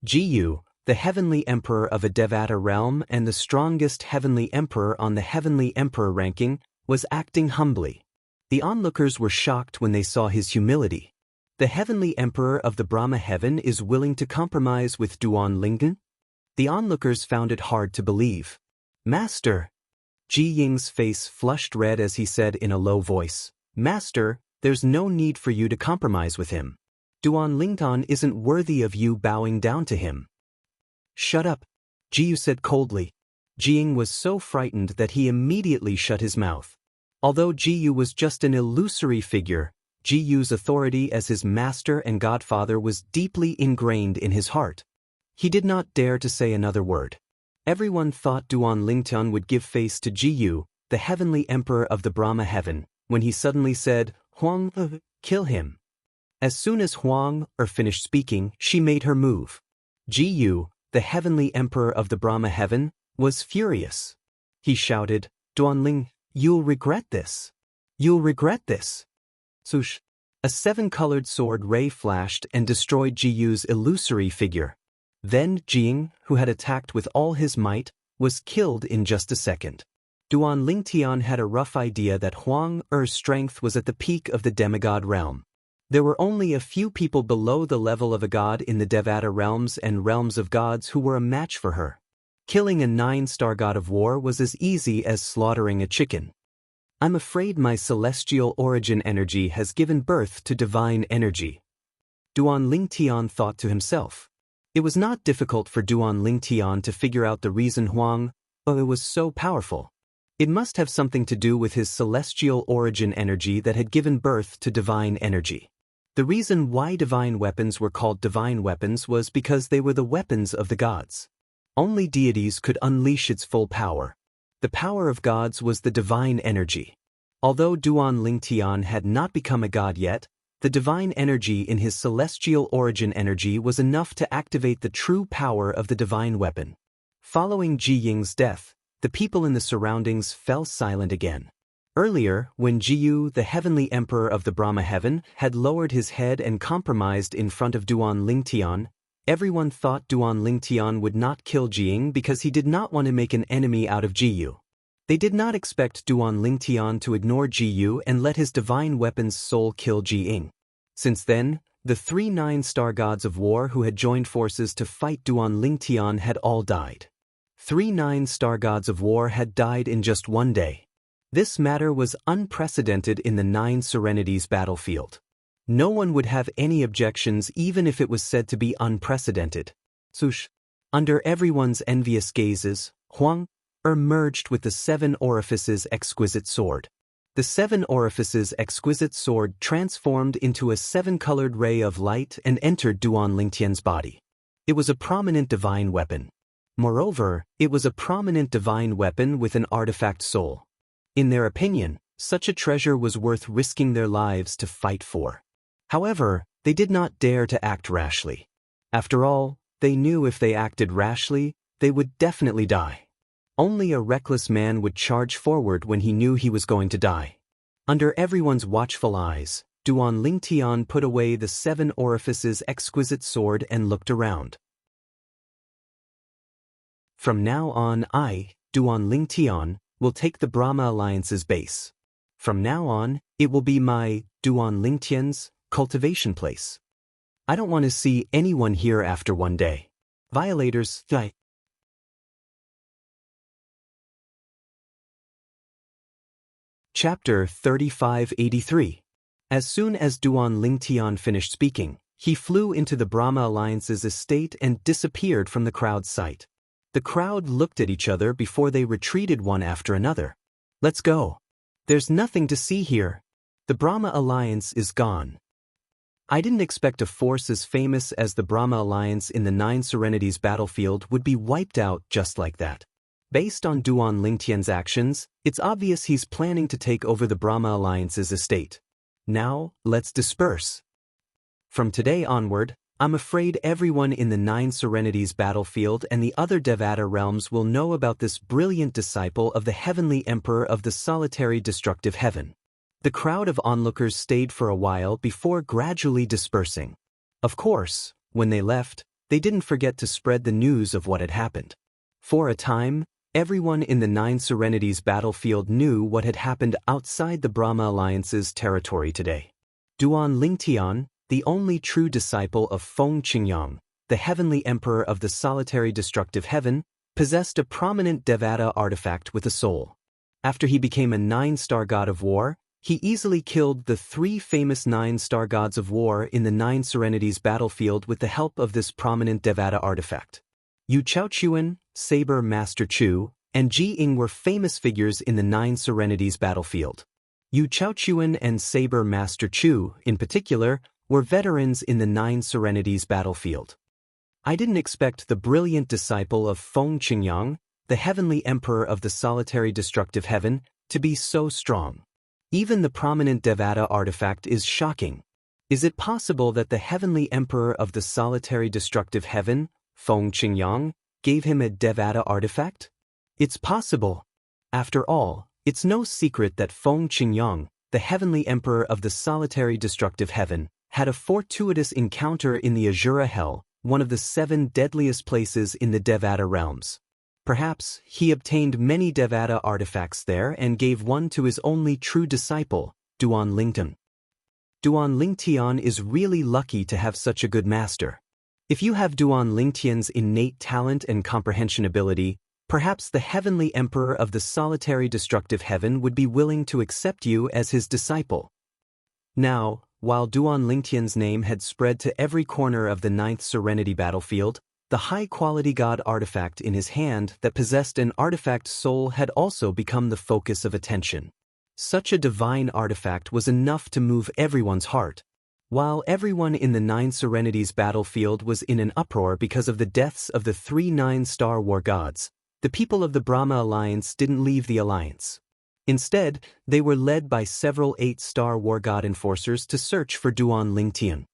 Ji Yu, the heavenly emperor of a Devata realm and the strongest heavenly emperor on the heavenly emperor ranking, was acting humbly. The onlookers were shocked when they saw his humility. The heavenly emperor of the Brahma heaven is willing to compromise with Duan Lingtian? The onlookers found it hard to believe. "Master!" Ji Ying's face flushed red as he said in a low voice, "Master, There's no need for you to compromise with him. Duan Lingtan isn't worthy of you bowing down to him. Shut up, Jiyu said coldly. Jiying was so frightened that he immediately shut his mouth. Although Jiyu was just an illusory figure, Jiyu's authority as his master and godfather was deeply ingrained in his heart. He did not dare to say another word. Everyone thought Duan Lingtan would give face to Jiyu, the heavenly emperor of the Brahma heaven, when he suddenly said, Huang, kill him. As soon as Huang finished speaking, she made her move. Jiyu, the heavenly emperor of the Brahma heaven, was furious. He shouted, Duanling, you'll regret this. You'll regret this. Swoosh! A 7-colored sword ray flashed and destroyed Jiyu's illusory figure. Then Jiying, who had attacked with all his might, was killed in just a second. Duan Lingtian had a rough idea that Huang Er's strength was at the peak of the demigod realm. There were only a few people below the level of a god in the Devata realms and realms of gods who were a match for her. Killing a 9-star god of war was as easy as slaughtering a chicken. I'm afraid my celestial origin energy has given birth to divine energy. Duan Lingtian thought to himself. It was not difficult for Duan Lingtian to figure out the reason Huang was so powerful. It must have something to do with his celestial origin energy that had given birth to divine energy. The reason why divine weapons were called divine weapons was because they were the weapons of the gods. Only deities could unleash its full power. The power of gods was the divine energy. Although Duan Lingtian had not become a god yet, the divine energy in his celestial origin energy was enough to activate the true power of the divine weapon. Following Jiying's death, the people in the surroundings fell silent again. Earlier, when Jiyu, the heavenly emperor of the Brahma heaven, had lowered his head and compromised in front of Duan Lingtian, everyone thought Duan Lingtian would not kill Jiying because he did not want to make an enemy out of Jiyu. They did not expect Duan Lingtian to ignore Jiyu and let his divine weapon's soul kill Jiying. Since then, the 3 9-star gods of war who had joined forces to fight Duan Lingtian had all died. 3 9-star gods of war had died in just one day. This matter was unprecedented in the 9 Serenities battlefield. No one would have any objections even if it was said to be unprecedented. Swoosh! Under everyone's envious gazes, Huang merged with the 7 Orifices exquisite sword. The 7 Orifices exquisite sword transformed into a 7-colored ray of light and entered Duan Lingtian's body. It was a prominent divine weapon. Moreover, it was a prominent divine weapon with an artifact soul. In their opinion, such a treasure was worth risking their lives to fight for. However, they did not dare to act rashly. After all, they knew if they acted rashly, they would definitely die. Only a reckless man would charge forward when he knew he was going to die. Under everyone's watchful eyes, Duan Lingtian put away the 7 Orifices exquisite sword and looked around. From now on I, Duan Lingtian, will take the Brahma Alliance's base. From now on, it will be my, Duan Lingtian's, cultivation place. I don't want to see anyone here after one day. Violators, die. Chapter 3583. As soon as Duan Lingtian finished speaking, he flew into the Brahma Alliance's estate and disappeared from the crowd's sight. The crowd looked at each other before they retreated one after another. Let's go. There's nothing to see here. The Brahma Alliance is gone. I didn't expect a force as famous as the Brahma Alliance in the 9 Serenities battlefield would be wiped out just like that. Based on Duan Lingtian's actions, it's obvious he's planning to take over the Brahma Alliance's estate. Now, let's disperse. From today onward, I'm afraid everyone in the 9 Serenities battlefield and the other Devata realms will know about this brilliant disciple of the heavenly emperor of the solitary destructive heaven. The crowd of onlookers stayed for a while before gradually dispersing. Of course, when they left, they didn't forget to spread the news of what had happened. For a time, everyone in the 9 Serenities battlefield knew what had happened outside the Brahma Alliance's territory today. Duan Lingtian, the only true disciple of Feng Qingyang, the heavenly emperor of the solitary destructive heaven, possessed a prominent Devata artifact with a soul. After he became a 9-star god of war, He easily killed the 3 famous 9-star gods of war in the 9 Serenities battlefield with the help of this prominent Devata artifact. Yu Chaochuan, Saber Master Chu, and Ji Ying were famous figures in the 9 Serenities battlefield. Yu Chaochuan and Saber Master Chu, in particular, were veterans in the 9 Serenities battlefield. I didn't expect the brilliant disciple of Feng Qingyang, the heavenly emperor of the solitary destructive heaven, to be so strong. Even the prominent Devata artifact is shocking. Is it possible that the heavenly emperor of the solitary destructive heaven, Feng Qingyang, gave him a Devata artifact? It's possible. After all, it's no secret that Feng Qingyang, the heavenly emperor of the solitary destructive heaven, had a fortuitous encounter in the Azura Hell, one of the 7 deadliest places in the Devata realms. Perhaps he obtained many Devata artifacts there and gave one to his only true disciple, Duan Lingtian. Duan Lingtian is really lucky to have such a good master. If you have Duan Lingtian's innate talent and comprehension ability, perhaps the heavenly emperor of the solitary destructive heaven would be willing to accept you as his disciple. Now, while Duan Lingtian's name had spread to every corner of the 9th Serenity battlefield, the high-quality god artifact in his hand that possessed an artifact soul had also become the focus of attention. Such a divine artifact was enough to move everyone's heart. While everyone in the 9 Serenities battlefield was in an uproar because of the deaths of the 3 9-star war gods, the people of the Brahma Alliance didn't leave the alliance. Instead, they were led by several 8-star war god enforcers to search for Duan Lingtian.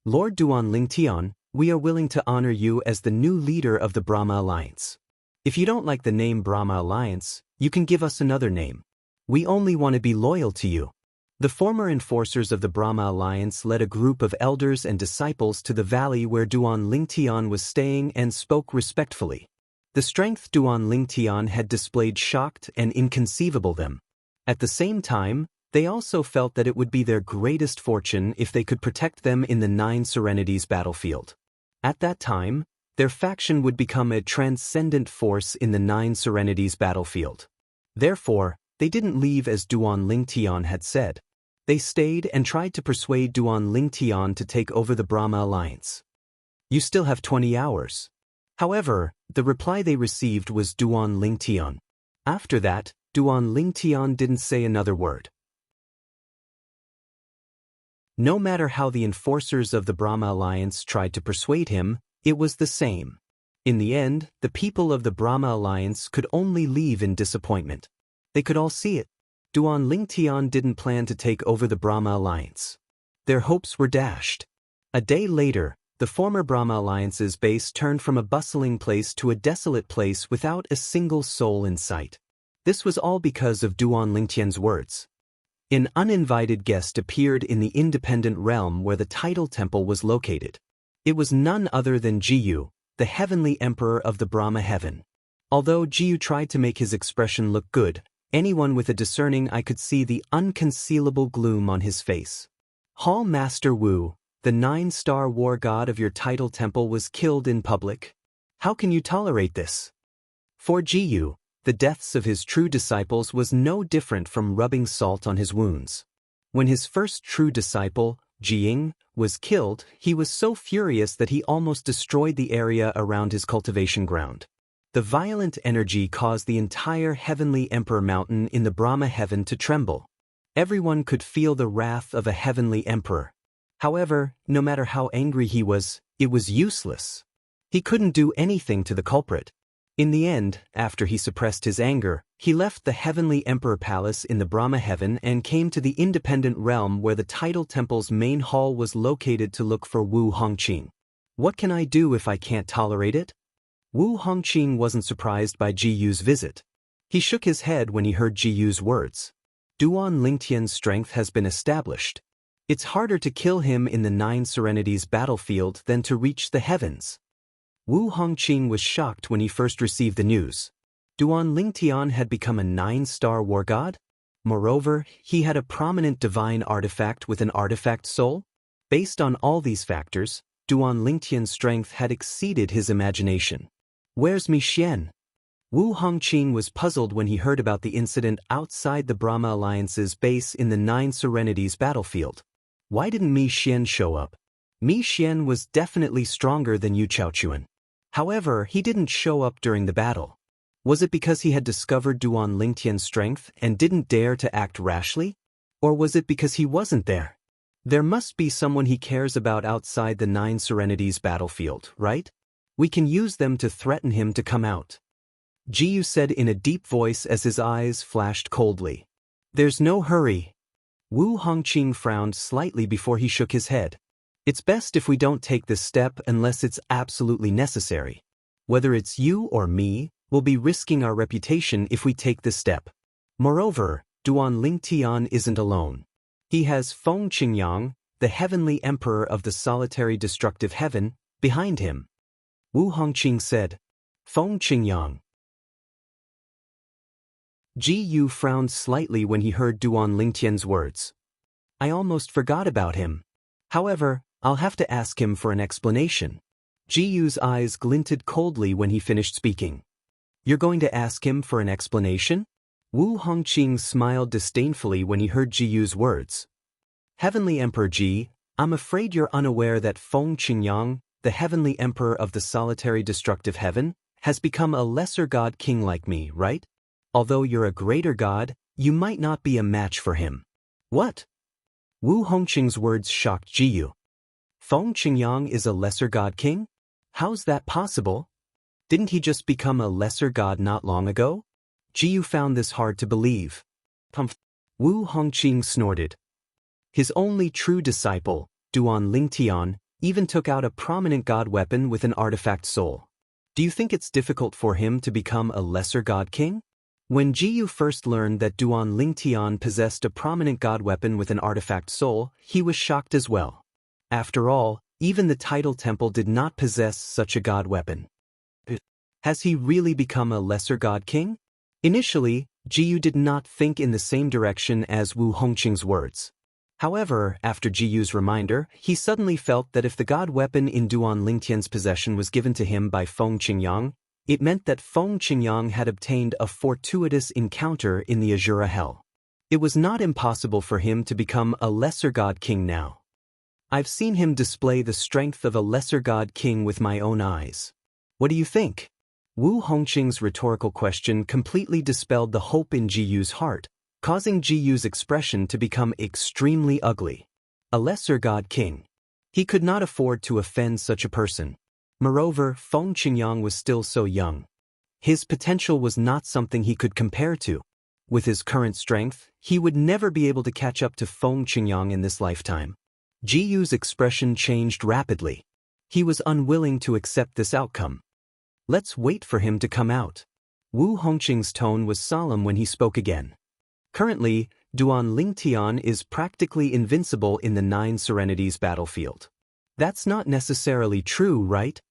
Lord Duan Lingtian, we are willing to honor you as the new leader of the Brahma Alliance. If you don't like the name Brahma Alliance, you can give us another name. We only want to be loyal to you. The former enforcers of the Brahma Alliance led a group of elders and disciples to the valley where Duan Lingtian was staying and spoke respectfully. The strength Duan Lingtian had displayed shocked and inconceivable them. At the same time, they also felt that it would be their greatest fortune if they could protect them in the 9 Serenities battlefield. At that time, their faction would become a transcendent force in the 9 Serenities battlefield. Therefore, they didn't leave as Duan Lingtian had said. They stayed and tried to persuade Duan Lingtian to take over the Brahma Alliance. You still have 20 hours. However, the reply they received was Duan Lingtian. After that, Duan Lingtian didn't say another word. No matter how the enforcers of the Brahma Alliance tried to persuade him, it was the same. In the end, the people of the Brahma Alliance could only leave in disappointment. They could all see it. Duan Lingtian didn't plan to take over the Brahma Alliance. Their hopes were dashed. A day later, the former Brahma Alliance's base turned from a bustling place to a desolate place without a single soul in sight. This was all because of Duan Lingtian's words. An uninvited guest appeared in the independent realm where the title temple was located. It was none other than Jiyu, the heavenly emperor of the Brahma heaven. Although Jiyu tried to make his expression look good, anyone with a discerning eye could see the unconcealable gloom on his face. Hall Master Wu, the 9-star war god of your title temple, was killed in public. How can you tolerate this? For Jiyu, the deaths of his true disciples was no different from rubbing salt on his wounds. When his first true disciple, Jiying, was killed, he was so furious that he almost destroyed the area around his cultivation ground. The violent energy caused the entire heavenly emperor mountain in the Brahma heaven to tremble. Everyone could feel the wrath of a heavenly emperor. However, no matter how angry he was, it was useless. He couldn't do anything to the culprit. In the end, after he suppressed his anger, he left the heavenly emperor palace in the Brahma heaven and came to the independent realm where the title temple's main hall was located to look for Wu Hongqing. What can I do if I can't tolerate it? Wu Hongqing wasn't surprised by Jiyu's visit. He shook his head when he heard Jiyu's words. Duan Lingtian's strength has been established. It's harder to kill him in the 9 Serenities battlefield than to reach the heavens. Wu Hongqing was shocked when he first received the news. Duan Lingtian had become a 9-star war god? Moreover, he had a prominent divine artifact with an artifact soul? Based on all these factors, Duan Lingtian's strength had exceeded his imagination. Where's Mi Xian? Wu Hongqing was puzzled when he heard about the incident outside the Brahma Alliance's base in the Nine Serenities battlefield. Why didn't Mi Xian show up? Mi Xian was definitely stronger than Yu Chaochuan. However, he didn't show up during the battle. Was it because he had discovered Duan Lingtian's strength and didn't dare to act rashly? Or was it because he wasn't there? There must be someone he cares about outside the Nine Serenities battlefield, right? We can use them to threaten him to come out. Jiyu said in a deep voice as his eyes flashed coldly. There's no hurry. Wu Hongqing frowned slightly before he shook his head. It's best if we don't take this step unless it's absolutely necessary. Whether it's you or me, we'll be risking our reputation if we take this step. Moreover, Duan Lingtian isn't alone. He has Feng Qingyang, the heavenly emperor of the solitary destructive heaven, behind him. Wu Hongqing said. Feng Qingyang. Ji Yu frowned slightly when he heard Duan Lingtian's words. I almost forgot about him. However, I'll have to ask him for an explanation. Ji Yu's eyes glinted coldly when he finished speaking. You're going to ask him for an explanation? Wu Hongqing smiled disdainfully when he heard Ji Yu's words. Heavenly Emperor Ji, I'm afraid you're unaware that Feng Qingyang, the heavenly emperor of the solitary destructive heaven, has become a lesser god king like me, right? Although you're a greater god, you might not be a match for him. What? Wu Hongqing's words shocked Ji Yu. Feng Qingyang is a lesser god king? How's that possible? Didn't he just become a lesser god not long ago? Ji Yu found this hard to believe. Wu Hongqing snorted. His only true disciple, Duan Lingtian, even took out a prominent god weapon with an artifact soul. Do you think it's difficult for him to become a lesser god king? When Ji Yu first learned that Duan Lingtian possessed a prominent god weapon with an artifact soul, he was shocked as well. After all, even the title temple did not possess such a god weapon. Has he really become a lesser god king? Initially, Ji Yu did not think in the same direction as Wu Hongqing's words. However, after Ji Yu's reminder, he suddenly felt that if the god weapon in Duan Lingtian's possession was given to him by Feng Qingyang, it meant that Feng Qingyang had obtained a fortuitous encounter in the Azura Hell. It was not impossible for him to become a lesser god king now. I've seen him display the strength of a lesser god king with my own eyes. What do you think? Wu Hongqing's rhetorical question completely dispelled the hope in Ji Yu's heart, causing Ji Yu's expression to become extremely ugly. A lesser god king. He could not afford to offend such a person. Moreover, Feng Qingyang was still so young. His potential was not something he could compare to. With his current strength, he would never be able to catch up to Feng Qingyang in this lifetime. Ji Yu's expression changed rapidly. He was unwilling to accept this outcome. Let's wait for him to come out. Wu Hongqing's tone was solemn when he spoke again. Currently, Duan Lingtian is practically invincible in the Nine Serenities battlefield. That's not necessarily true, right?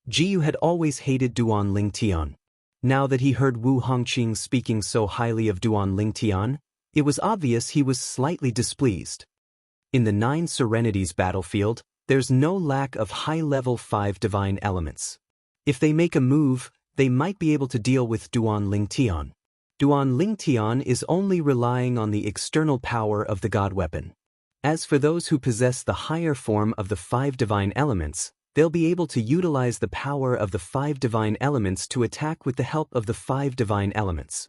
Ji Yu had always hated Duan Lingtian. Now that he heard Wu Hongqing speaking so highly of Duan Lingtian, it was obvious he was slightly displeased. In the Nine Serenities battlefield, there's no lack of high-level 5 divine elements. If they make a move, they might be able to deal with Duan Lingtian. Duan Lingtian is only relying on the external power of the god weapon. As for those who possess the higher form of the 5 divine elements, they'll be able to utilize the power of the 5 divine elements to attack with the help of the 5 divine elements.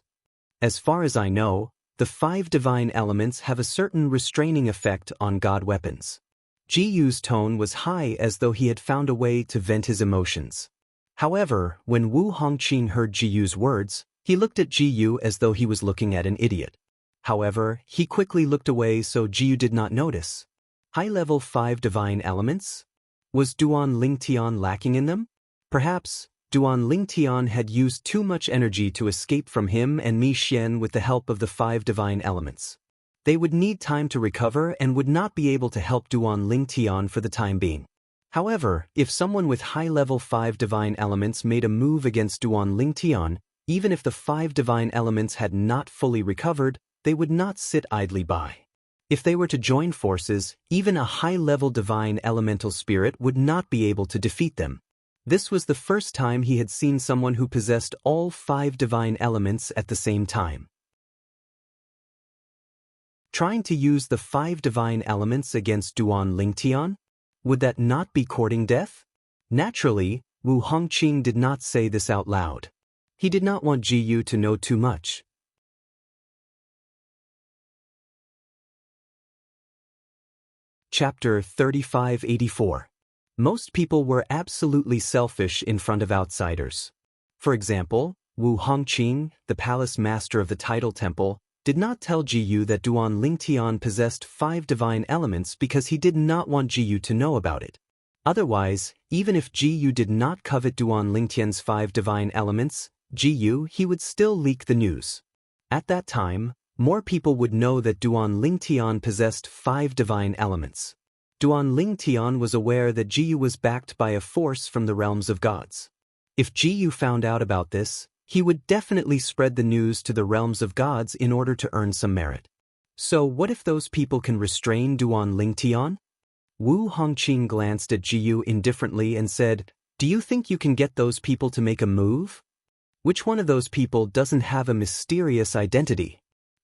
As far as I know, the 5 divine elements have a certain restraining effect on god weapons. Ji Yu's tone was high as though he had found a way to vent his emotions. However, when Wu Hongqing heard Ji Yu's words, he looked at Ji Yu as though he was looking at an idiot. However, he quickly looked away so Ji Yu did not notice. High-level 5 divine elements? Was Duan Lingtian lacking in them? Perhaps, Duan Lingtian had used too much energy to escape from him and Mi Xian with the help of the 5 divine elements. They would need time to recover and would not be able to help Duan Lingtian for the time being. However, if someone with high-level 5 divine elements made a move against Duan Lingtian, even if the 5 divine elements had not fully recovered, they would not sit idly by. If they were to join forces, even a high-level divine elemental spirit would not be able to defeat them. This was the first time he had seen someone who possessed all 5 divine elements at the same time. Trying to use the 5 divine elements against Duan Lingtian? Would that not be courting death? Naturally, Wu Hongqing did not say this out loud. He did not want Ji Yu to know too much. Chapter 3584. Most people were absolutely selfish in front of outsiders. For example, Wu Hongqing, the palace master of the Tidal Temple, did not tell Ji Yu that Duan Lingtian possessed 5 divine elements because he did not want Ji Yu to know about it. Otherwise, even if Ji Yu did not covet Duan Lingtian's 5 divine elements, he would still leak the news. At that time, more people would know that Duan Lingtian possessed 5 divine elements. Duan Lingtian was aware that Ji Yu was backed by a force from the realms of gods. If Ji Yu found out about this, he would definitely spread the news to the realms of gods in order to earn some merit. So what if those people can restrain Duan Lingtian? Wu Hongqing glanced at Ji Yu indifferently and said, "Do you think you can get those people to make a move? Which one of those people doesn't have a mysterious identity?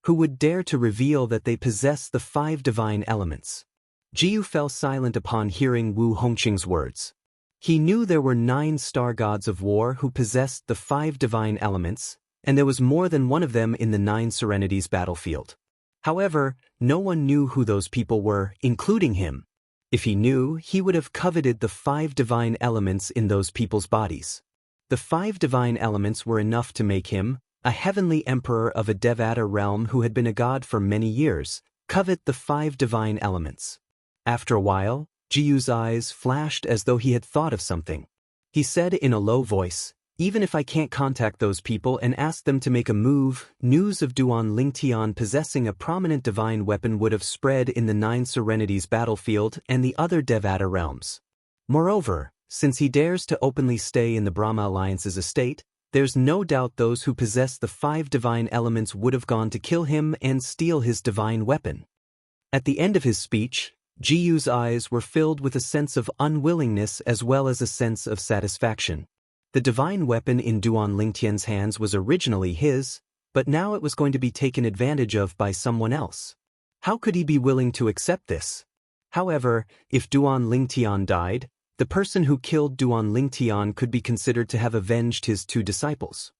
Who would dare to reveal that they possess the 5 divine elements?" Ji Yu fell silent upon hearing Wu Hongqing's words. He knew there were 9 star gods of war who possessed the 5 divine elements, and there was more than one of them in the 9 Serenities battlefield. However, no one knew who those people were, including him. If he knew, he would have coveted the 5 divine elements in those people's bodies. The 5 divine elements were enough to make him, a heavenly emperor of a Devata realm who had been a god for many years, covet the 5 divine elements. After a while, Ji Yu's eyes flashed as though he had thought of something. He said in a low voice, "Even if I can't contact those people and ask them to make a move, news of Duan Lingtian possessing a prominent divine weapon would have spread in the 9 Serenities battlefield and the other Devata realms. Moreover, since he dares to openly stay in the Brahma Alliance's estate, there's no doubt those who possess the 5 divine elements would have gone to kill him and steal his divine weapon." At the end of his speech, Ji Yu's eyes were filled with a sense of unwillingness as well as a sense of satisfaction. The divine weapon in Duan Lingtian's hands was originally his, but now it was going to be taken advantage of by someone else. How could he be willing to accept this? However, if Duan Lingtian died, the person who killed Duan Lingtian could be considered to have avenged his 2 disciples.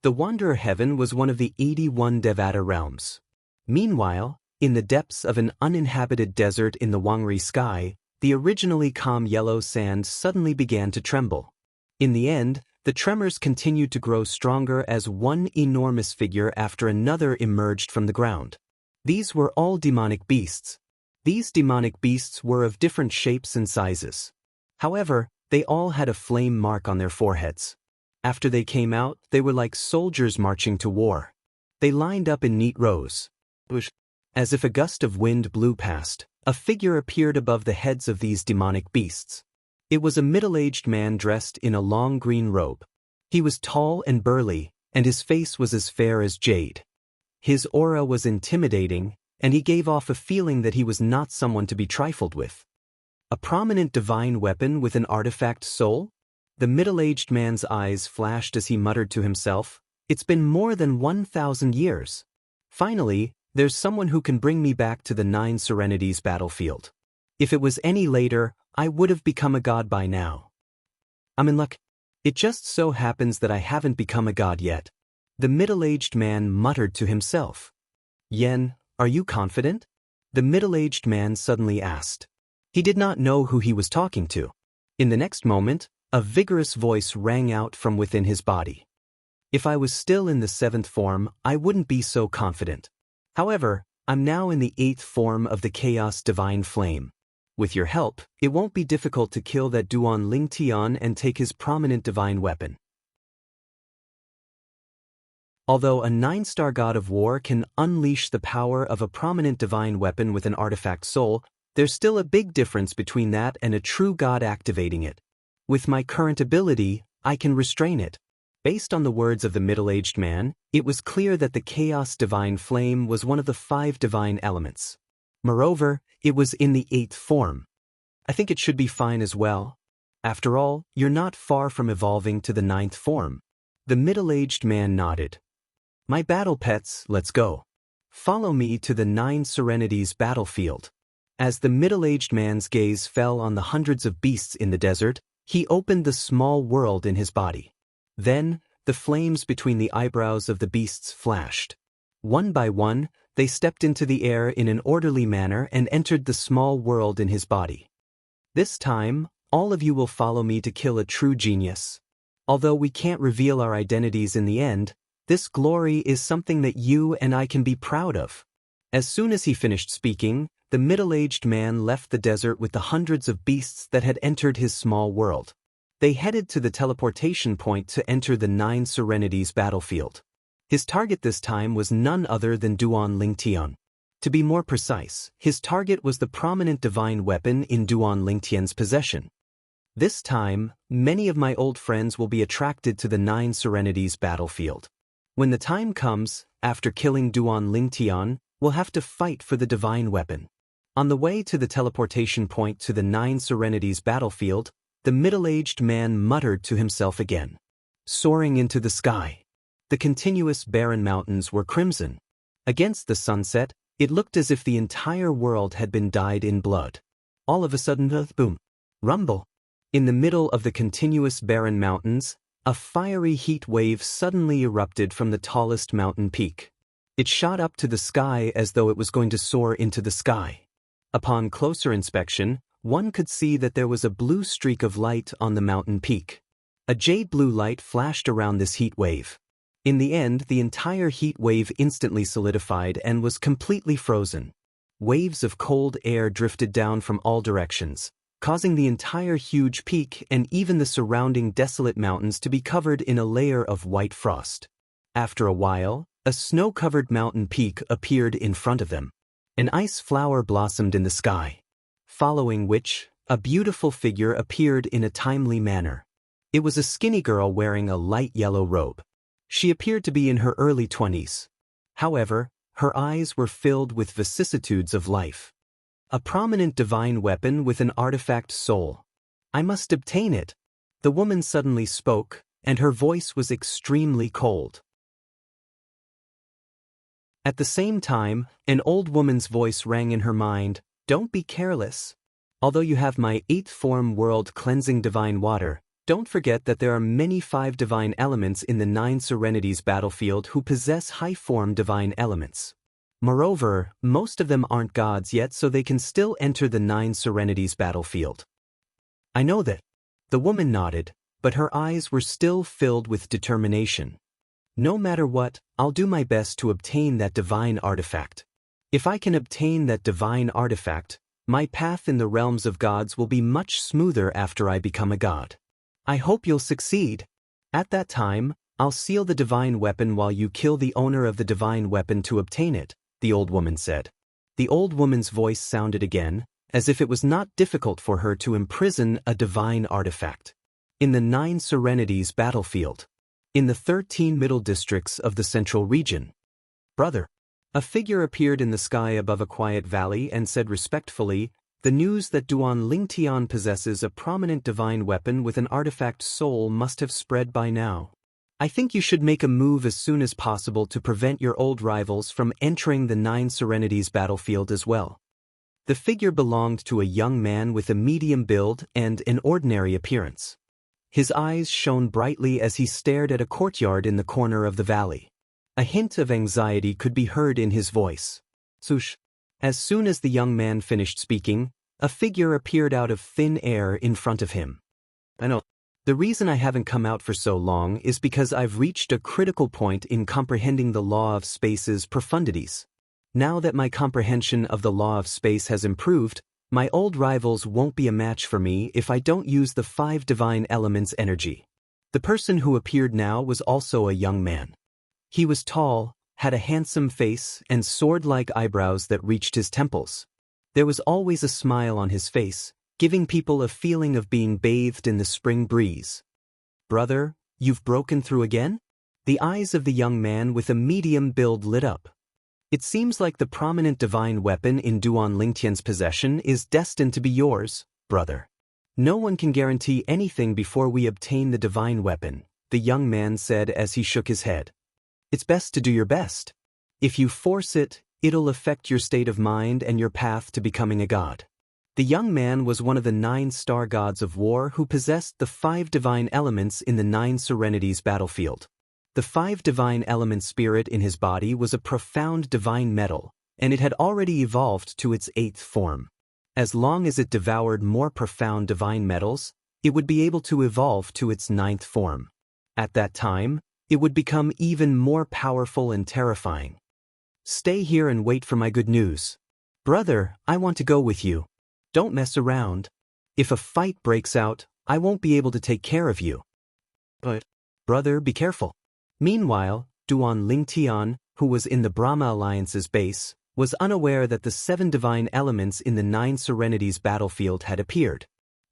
The Wanderer Heaven was one of the 81 Devata realms. Meanwhile, in the depths of an uninhabited desert in the Wangri sky, the originally calm yellow sand suddenly began to tremble. In the end, the tremors continued to grow stronger as one enormous figure after another emerged from the ground. These were all demonic beasts. These demonic beasts were of different shapes and sizes. However, they all had a flame mark on their foreheads. After they came out, they were like soldiers marching to war. They lined up in neat rows. As if a gust of wind blew past, a figure appeared above the heads of these demonic beasts. It was a middle-aged man dressed in a long green robe. He was tall and burly, and his face was as fair as jade. His aura was intimidating, and he gave off a feeling that he was not someone to be trifled with. A prominent divine weapon with an artifact soul? The middle-aged man's eyes flashed as he muttered to himself, "It's been more than 1,000 years. Finally, there's someone who can bring me back to the 9 Serenities battlefield. If it was any later, I would have become a god by now. I'm in luck. It just so happens that I haven't become a god yet." The middle-aged man muttered to himself. "Yen, are you confident?" the middle-aged man suddenly asked. He did not know who he was talking to. In the next moment, a vigorous voice rang out from within his body. "If I was still in the 7th form, I wouldn't be so confident. However, I'm now in the 8th form of the Chaos Divine Flame. With your help, it won't be difficult to kill that Duan Lingtian and take his prominent divine weapon." Although a 9-star god of war can unleash the power of a prominent divine weapon with an artifact soul, there's still a big difference between that and a true god activating it. With my current ability, I can restrain it. Based on the words of the middle-aged man, it was clear that the Chaos Divine Flame was one of the 5 divine elements. Moreover, it was in the 8th form. "I think it should be fine as well." After all, you're not far from evolving to the 9th form. The middle-aged man nodded. My battle pets, let's go. Follow me to the 9 Serenities battlefield. As the middle-aged man's gaze fell on the hundreds of beasts in the desert, he opened the small world in his body. Then, the flames between the eyebrows of the beasts flashed. One by one, they stepped into the air in an orderly manner and entered the small world in his body. This time, all of you will follow me to kill a true genius. Although we can't reveal our identities in the end, this glory is something that you and I can be proud of. As soon as he finished speaking, the middle-aged man left the desert with the hundreds of beasts that had entered his small world. They headed to the teleportation point to enter the 9 Serenities battlefield. His target this time was none other than Duan Lingtian. To be more precise, his target was the prominent divine weapon in Duan Lingtian's possession. This time, many of my old friends will be attracted to the 9 Serenities battlefield. When the time comes, after killing Duan Lingtian, we'll have to fight for the divine weapon. On the way to the teleportation point to the 9 Serenities battlefield, the middle-aged man muttered to himself again. Soaring into the sky. The continuous barren mountains were crimson. Against the sunset, it looked as if the entire world had been dyed in blood. All of a sudden, boom, rumble. In the middle of the continuous barren mountains, a fiery heat wave suddenly erupted from the tallest mountain peak. It shot up to the sky as though it was going to soar into the sky. Upon closer inspection, one could see that there was a blue streak of light on the mountain peak. A jade blue light flashed around this heat wave. In the end, the entire heat wave instantly solidified and was completely frozen. Waves of cold air drifted down from all directions, causing the entire huge peak and even the surrounding desolate mountains to be covered in a layer of white frost. After a while, a snow-covered mountain peak appeared in front of them. An ice flower blossomed in the sky, following which, a beautiful figure appeared in a timely manner. It was a skinny girl wearing a light yellow robe. She appeared to be in her early 20s. However, her eyes were filled with vicissitudes of life. A prominent divine weapon with an artifact soul. I must obtain it. The woman suddenly spoke, and her voice was extremely cold. At the same time, an old woman's voice rang in her mind, Don't be careless. Although you have my 8th form world cleansing divine water, don't forget that there are many 5 divine elements in the 9 Serenities battlefield who possess high-form divine elements. Moreover, most of them aren't gods yet, so they can still enter the 9 Serenities battlefield. I know that. The woman nodded, but her eyes were still filled with determination. No matter what, I'll do my best to obtain that divine artifact. If I can obtain that divine artifact, my path in the realms of gods will be much smoother after I become a god. I hope you'll succeed. At that time, I'll seal the divine weapon while you kill the owner of the divine weapon to obtain it, the old woman said. The old woman's voice sounded again, as if it was not difficult for her to imprison a divine artifact. In the 9 Serenities battlefield. In the 13 middle districts of the central region. Brother. A figure appeared in the sky above a quiet valley and said respectfully, The news that Duan Lingtian possesses a prominent divine weapon with an artifact soul must have spread by now. I think you should make a move as soon as possible to prevent your old rivals from entering the 9 Serenities battlefield as well. The figure belonged to a young man with a medium build and an ordinary appearance. His eyes shone brightly as he stared at a courtyard in the corner of the valley. A hint of anxiety could be heard in his voice. Sush. As soon as the young man finished speaking, a figure appeared out of thin air in front of him. I know. The reason I haven't come out for so long is because I've reached a critical point in comprehending the law of space's profundities. Now that my comprehension of the law of space has improved, my old rivals won't be a match for me if I don't use the 5 divine elements' energy. The person who appeared now was also a young man. He was tall, had a handsome face and sword-like eyebrows that reached his temples. There was always a smile on his face, giving people a feeling of being bathed in the spring breeze. Brother, you've broken through again? The eyes of the young man with a medium build lit up. It seems like the prominent divine weapon in Duan Lingtian's possession is destined to be yours, brother. No one can guarantee anything before we obtain the divine weapon, the young man said as he shook his head. It's best to do your best. If you force it, it'll affect your state of mind and your path to becoming a god. The young man was one of the 9 star gods of war who possessed the 5 divine elements in the 9 serenities battlefield. The 5 divine element spirit in his body was a profound divine metal, and it had already evolved to its 8th form. As long as it devoured more profound divine metals, it would be able to evolve to its 9th form. At that time, it would become even more powerful and terrifying. Stay here and wait for my good news. Brother, I want to go with you. Don't mess around. If a fight breaks out, I won't be able to take care of you. But, brother, be careful. Meanwhile, Duan Lingtian, who was in the Brahma Alliance's base, was unaware that the 7 divine elements in the 9 serenities battlefield had appeared.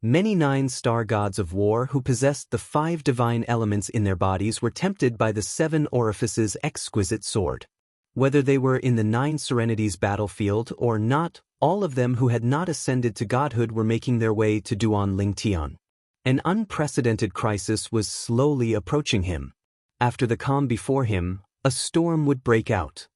Many 9 star gods of war who possessed the 5 divine elements in their bodies were tempted by the 7 orifices' exquisite sword. Whether they were in the 9 serenities battlefield or not, all of them who had not ascended to godhood were making their way to Duan Lingtian. An unprecedented crisis was slowly approaching him. After the calm before him, a storm would break out.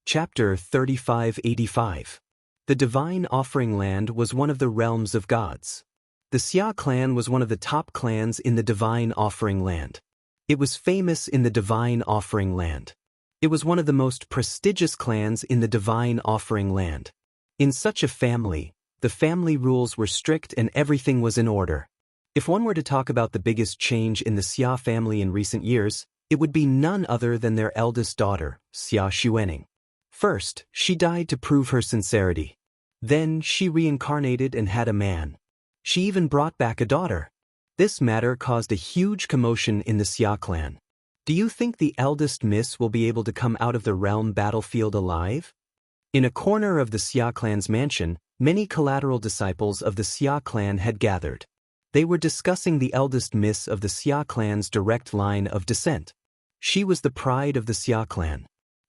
Chapter 3585. The Divine Offering Land was one of the realms of gods. The Xia clan was one of the top clans in the Divine Offering Land. It was famous in the Divine Offering Land. It was one of the most prestigious clans in the Divine Offering Land. In such a family, the family rules were strict and everything was in order. If one were to talk about the biggest change in the Xia family in recent years, it would be none other than their eldest daughter, Xia Xuening. First, she died to prove her sincerity. Then, she reincarnated and had a man. She even brought back a daughter. This matter caused a huge commotion in the Xia clan. Do you think the eldest miss will be able to come out of the realm battlefield alive? In a corner of the Xia clan's mansion, many collateral disciples of the Xia clan had gathered. They were discussing the eldest miss of the Xia clan's direct line of descent. She was the pride of the Xia clan.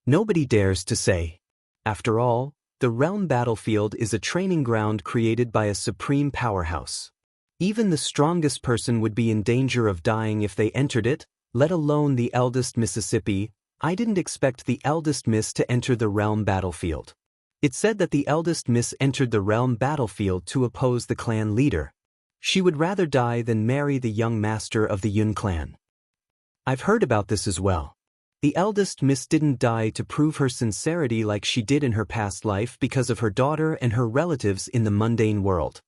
Nobody dares to say. After all, the realm battlefield is a training ground created by a supreme powerhouse. Even the strongest person would be in danger of dying if they entered it, let alone the eldest Mississippi. I didn't expect the eldest miss to enter the realm battlefield. It said that the eldest miss entered the realm battlefield to oppose the clan leader. She would rather die than marry the young master of the Yun clan. I've heard about this as well. The eldest miss didn't die to prove her sincerity like she did in her past life because of her daughter and her relatives in the mundane world.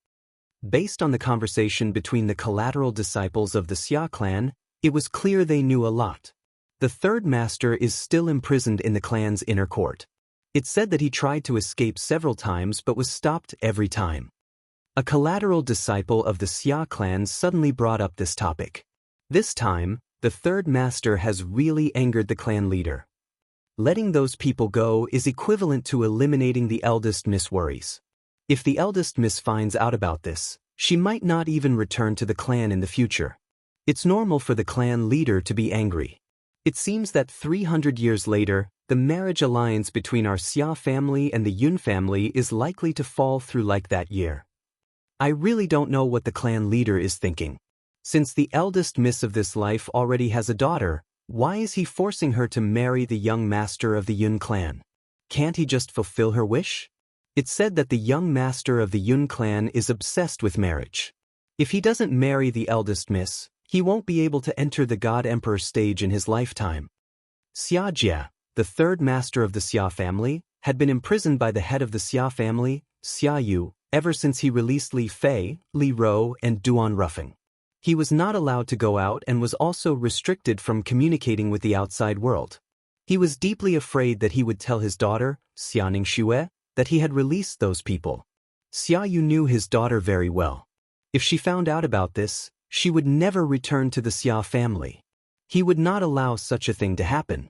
Based on the conversation between the collateral disciples of the Xia clan, it was clear they knew a lot. The third master is still imprisoned in the clan's inner court. It said that he tried to escape several times but was stopped every time. A collateral disciple of the Xia clan suddenly brought up this topic. This time, the third master has really angered the clan leader. Letting those people go is equivalent to eliminating the eldest miss worries. If the eldest miss finds out about this, she might not even return to the clan in the future. It's normal for the clan leader to be angry. It seems that 300 years later, the marriage alliance between our Xia family and the Yun family is likely to fall through like that year. I really don't know what the clan leader is thinking. Since the eldest miss of this life already has a daughter, why is he forcing her to marry the young master of the Yun clan? Can't he just fulfill her wish? It's said that the young master of the Yun clan is obsessed with marriage. If he doesn't marry the eldest miss, he won't be able to enter the God Emperor stage in his lifetime. Xianxia, the third master of the Xia family, had been imprisoned by the head of the Xia family, Xia Yu, ever since he released Li Fei, Li Rou, and Duan Ruffing. He was not allowed to go out and was also restricted from communicating with the outside world. He was deeply afraid that he would tell his daughter, Xianing Xue, that he had released those people. Xia Yu knew his daughter very well. If she found out about this, she would never return to the Xia family. He would not allow such a thing to happen.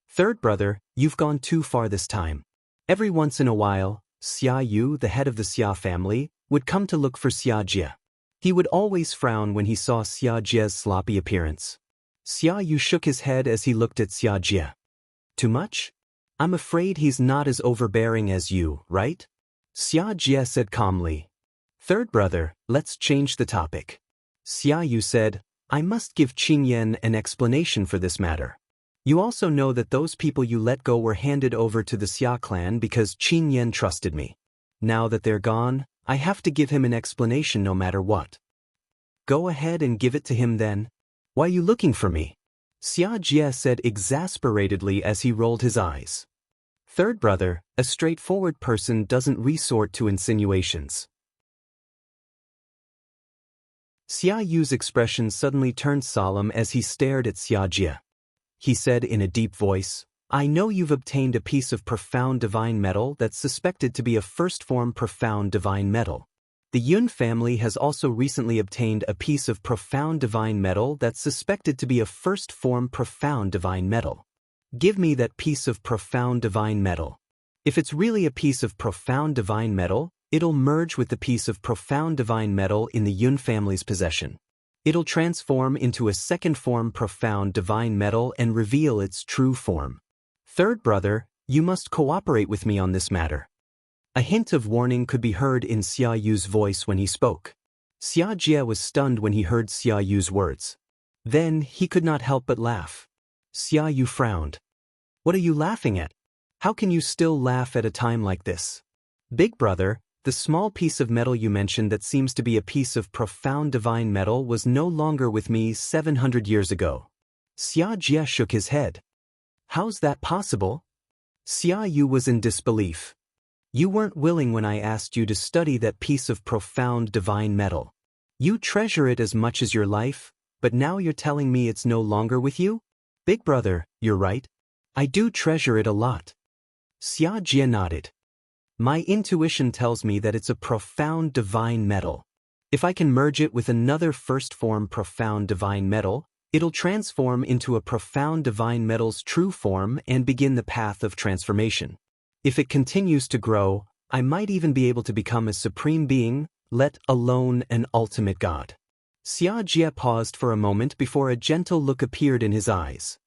Third brother, you've gone too far this time. Every once in a while, Xia Yu, the head of the Xia family, would come to look for Xia Jia. He would always frown when he saw Xia Jia's sloppy appearance. Xia Yu shook his head as he looked at Xia Jia. Too much? I'm afraid he's not as overbearing as you, right? Xianxia said calmly. Third brother, let's change the topic. Xiaoyu said, I must give Qingyan an explanation for this matter. You also know that those people you let go were handed over to the Xia clan because Qingyan trusted me. Now that they're gone, I have to give him an explanation no matter what. Go ahead and give it to him then. Why are you looking for me? Xia Jie said exasperatedly as he rolled his eyes. Third brother, a straightforward person doesn't resort to insinuations. Xia Yu's expression suddenly turned solemn as he stared at Xia Jie. He said in a deep voice, I know you've obtained a piece of profound divine metal that's suspected to be a first-form profound divine metal. The Yun family has also recently obtained a piece of profound divine metal that's suspected to be a first-form profound divine metal. Give me that piece of profound divine metal. If it's really a piece of profound divine metal, it'll merge with the piece of profound divine metal in the Yun family's possession. It'll transform into a second-form profound divine metal and reveal its true form. Third brother, you must cooperate with me on this matter. A hint of warning could be heard in Xia Yu's voice when he spoke. Xia Jie was stunned when he heard Xia Yu's words. Then he could not help but laugh. Xia Yu frowned. What are you laughing at? How can you still laugh at a time like this? Big brother, the small piece of metal you mentioned that seems to be a piece of profound divine metal was no longer with me 700 years ago. Xia Jie shook his head. How's that possible? Xia Yu was in disbelief. You weren't willing when I asked you to study that piece of profound divine metal. You treasure it as much as your life, but now you're telling me it's no longer with you? Big brother, you're right. I do treasure it a lot. Xia Jie nodded. My intuition tells me that it's a profound divine metal. If I can merge it with another first-form profound divine metal, it'll transform into a profound divine metal's true form and begin the path of transformation. If it continues to grow, I might even be able to become a supreme being, let alone an ultimate god. Xia Jie paused for a moment before a gentle look appeared in his eyes.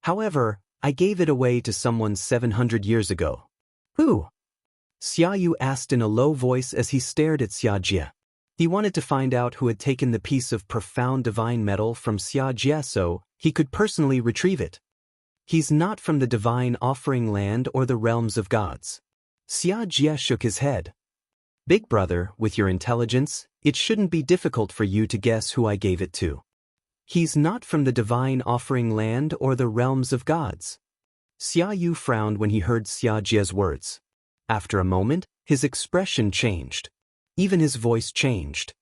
However, I gave it away to someone 700 years ago. Who? Xia Yu asked in a low voice as he stared at Xia Jie. He wanted to find out who had taken the piece of profound divine metal from Xia Jie so he could personally retrieve it. He's not from the divine offering land or the realms of gods. Xia Jie shook his head. Big brother, with your intelligence, it shouldn't be difficult for you to guess who I gave it to. He's not from the divine offering land or the realms of gods. Xia Yu frowned when he heard Xia Jie's words. After a moment, his expression changed. Even his voice changed.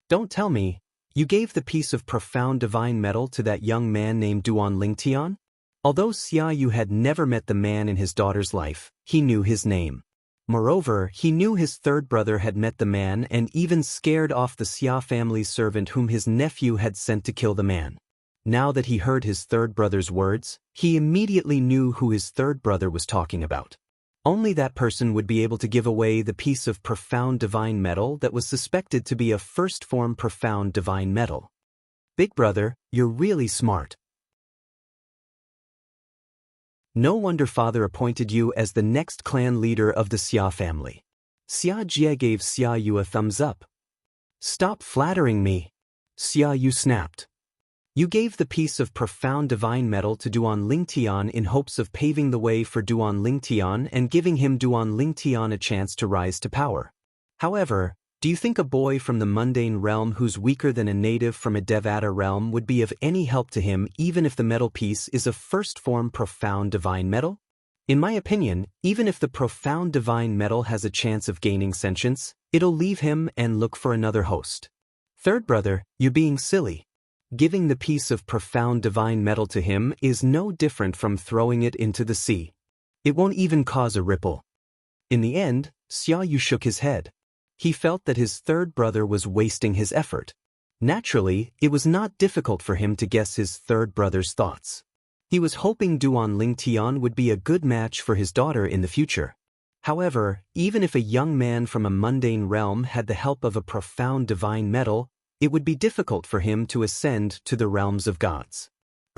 Don't tell me, you gave the piece of profound divine metal to that young man named Duan Lingtian? Although Xia Yu had never met the man in his daughter's life, he knew his name. Moreover, he knew his third brother had met the man and even scared off the Xia family's servant whom his nephew had sent to kill the man. Now that he heard his third brother's words, he immediately knew who his third brother was talking about. Only that person would be able to give away the piece of profound divine metal that was suspected to be a first-form profound divine metal. Big brother, you're really smart. No wonder father appointed you as the next clan leader of the Xia family. Xia Jie gave Xia Yu a thumbs up. Stop flattering me. Xia Yu snapped. You gave the piece of profound divine metal to Duan Lingtian in hopes of paving the way for Duan Lingtian and giving him Duan Lingtian a chance to rise to power. However, do you think a boy from the mundane realm who's weaker than a native from a Devata realm would be of any help to him even if the metal piece is a first-form profound divine metal? In my opinion, even if the profound divine metal has a chance of gaining sentience, it'll leave him and look for another host. Third brother, you're being silly. Giving the piece of profound divine metal to him is no different from throwing it into the sea. It won't even cause a ripple. In the end, Xia Yu shook his head. He felt that his third brother was wasting his effort. Naturally, it was not difficult for him to guess his third brother's thoughts. He was hoping Duan Lingtian would be a good match for his daughter in the future. However, even if a young man from a mundane realm had the help of a profound divine metal, it would be difficult for him to ascend to the realms of gods.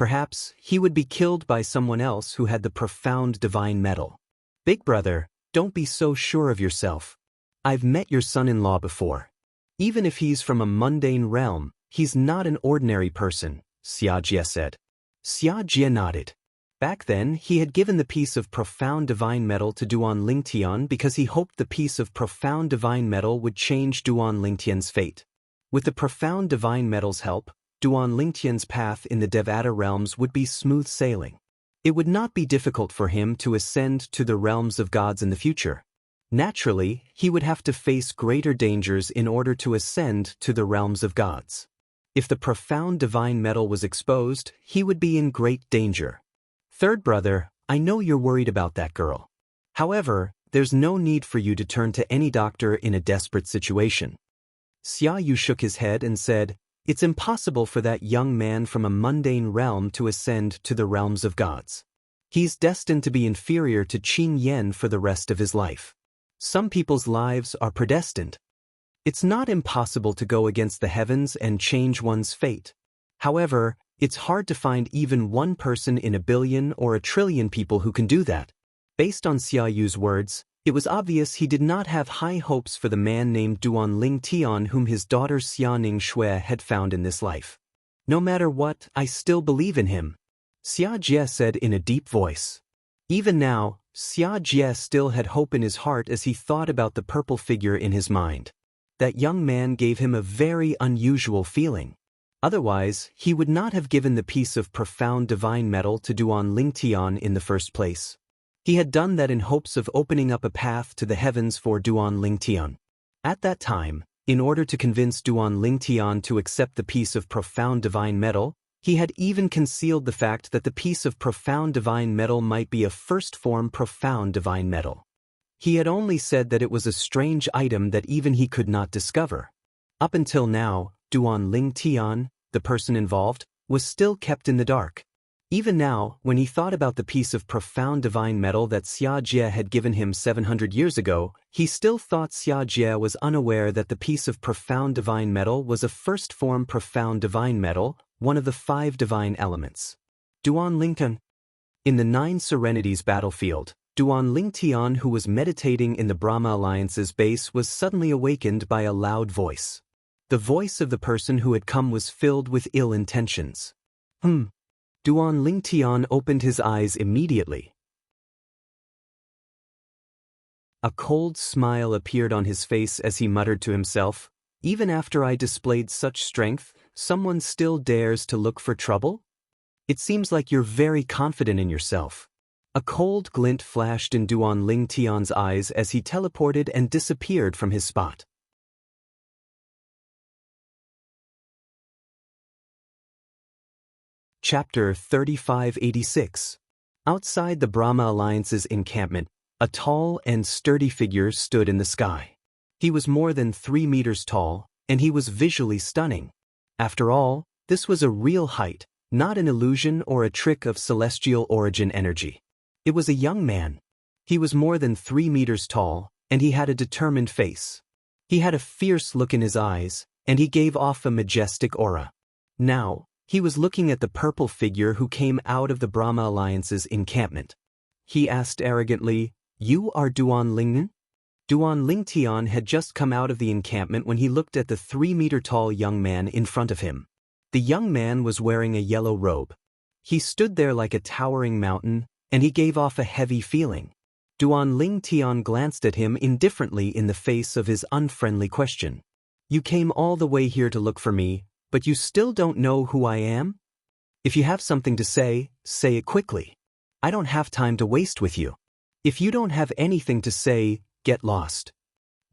Perhaps he would be killed by someone else who had the profound divine metal. Big brother, don't be so sure of yourself. I've met your son-in-law before. Even if he's from a mundane realm, he's not an ordinary person, Xianxia said. Xianxia nodded. Back then, he had given the piece of profound divine metal to Duan Lingtian because he hoped the piece of profound divine metal would change Duan Lingtian's fate. With the profound divine metal's help, Duan Lingtian's path in the Devata realms would be smooth sailing. It would not be difficult for him to ascend to the realms of gods in the future. Naturally, he would have to face greater dangers in order to ascend to the realms of gods. If the profound divine metal was exposed, he would be in great danger. Third brother, I know you're worried about that girl. However, there's no need for you to turn to any doctor in a desperate situation. Xiaoyu shook his head and said, it's impossible for that young man from a mundane realm to ascend to the realms of gods. He's destined to be inferior to Qing Yan for the rest of his life. Some people's lives are predestined. It's not impossible to go against the heavens and change one's fate. However, it's hard to find even one person in a billion or a trillion people who can do that. Based on Xiaoyu's words, it was obvious he did not have high hopes for the man named Duan Lingtian whom his daughter Xianing Shui had found in this life. No matter what, I still believe in him, Xia Jie said in a deep voice. Even now, Xia Jie still had hope in his heart as he thought about the purple figure in his mind. That young man gave him a very unusual feeling. Otherwise, he would not have given the piece of profound divine metal to Duan Lingtian in the first place. He had done that in hopes of opening up a path to the heavens for Duan Lingtian. At that time, in order to convince Duan Lingtian to accept the piece of profound divine metal, he had even concealed the fact that the piece of profound divine metal might be a first-form profound divine metal. He had only said that it was a strange item that even he could not discover. Up until now, Duan Lingtian, the person involved, was still kept in the dark. Even now, when he thought about the piece of profound divine metal that Xia Jie had given him 700 years ago, he still thought Xia Jie was unaware that the piece of profound divine metal was a first-form profound divine metal, one of the 5 divine elements. Duan Lingtian. In the 9 Serenities battlefield, Duan Lingtian, who was meditating in the Brahma Alliance's base, was suddenly awakened by a loud voice. The voice of the person who had come was filled with ill intentions. Duan Lingtian opened his eyes immediately. A cold smile appeared on his face as he muttered to himself, even after I displayed such strength, someone still dares to look for trouble? It seems like you're very confident in yourself. A cold glint flashed in Duan Lingtian's eyes as he teleported and disappeared from his spot. Chapter 3586. Outside the Brahma Alliance's encampment, a tall and sturdy figure stood in the sky. He was more than 3 meters tall, and he was visually stunning. After all, this was a real height, not an illusion or a trick of celestial origin energy. It was a young man. He was more than 3 meters tall, and he had a determined face. He had a fierce look in his eyes, and he gave off a majestic aura. Now, he was looking at the purple figure who came out of the Brahma Alliance's encampment. He asked arrogantly, "You are Duan Lingtian?" Duan Lingtian had just come out of the encampment when he looked at the 3-meter-tall young man in front of him. The young man was wearing a yellow robe. He stood there like a towering mountain, and he gave off a heavy feeling. Duan Lingtian glanced at him indifferently in the face of his unfriendly question. "You came all the way here to look for me, but you still don't know who I am? If you have something to say it quickly. I don't have time to waste with you. If you don't have anything to say, get lost."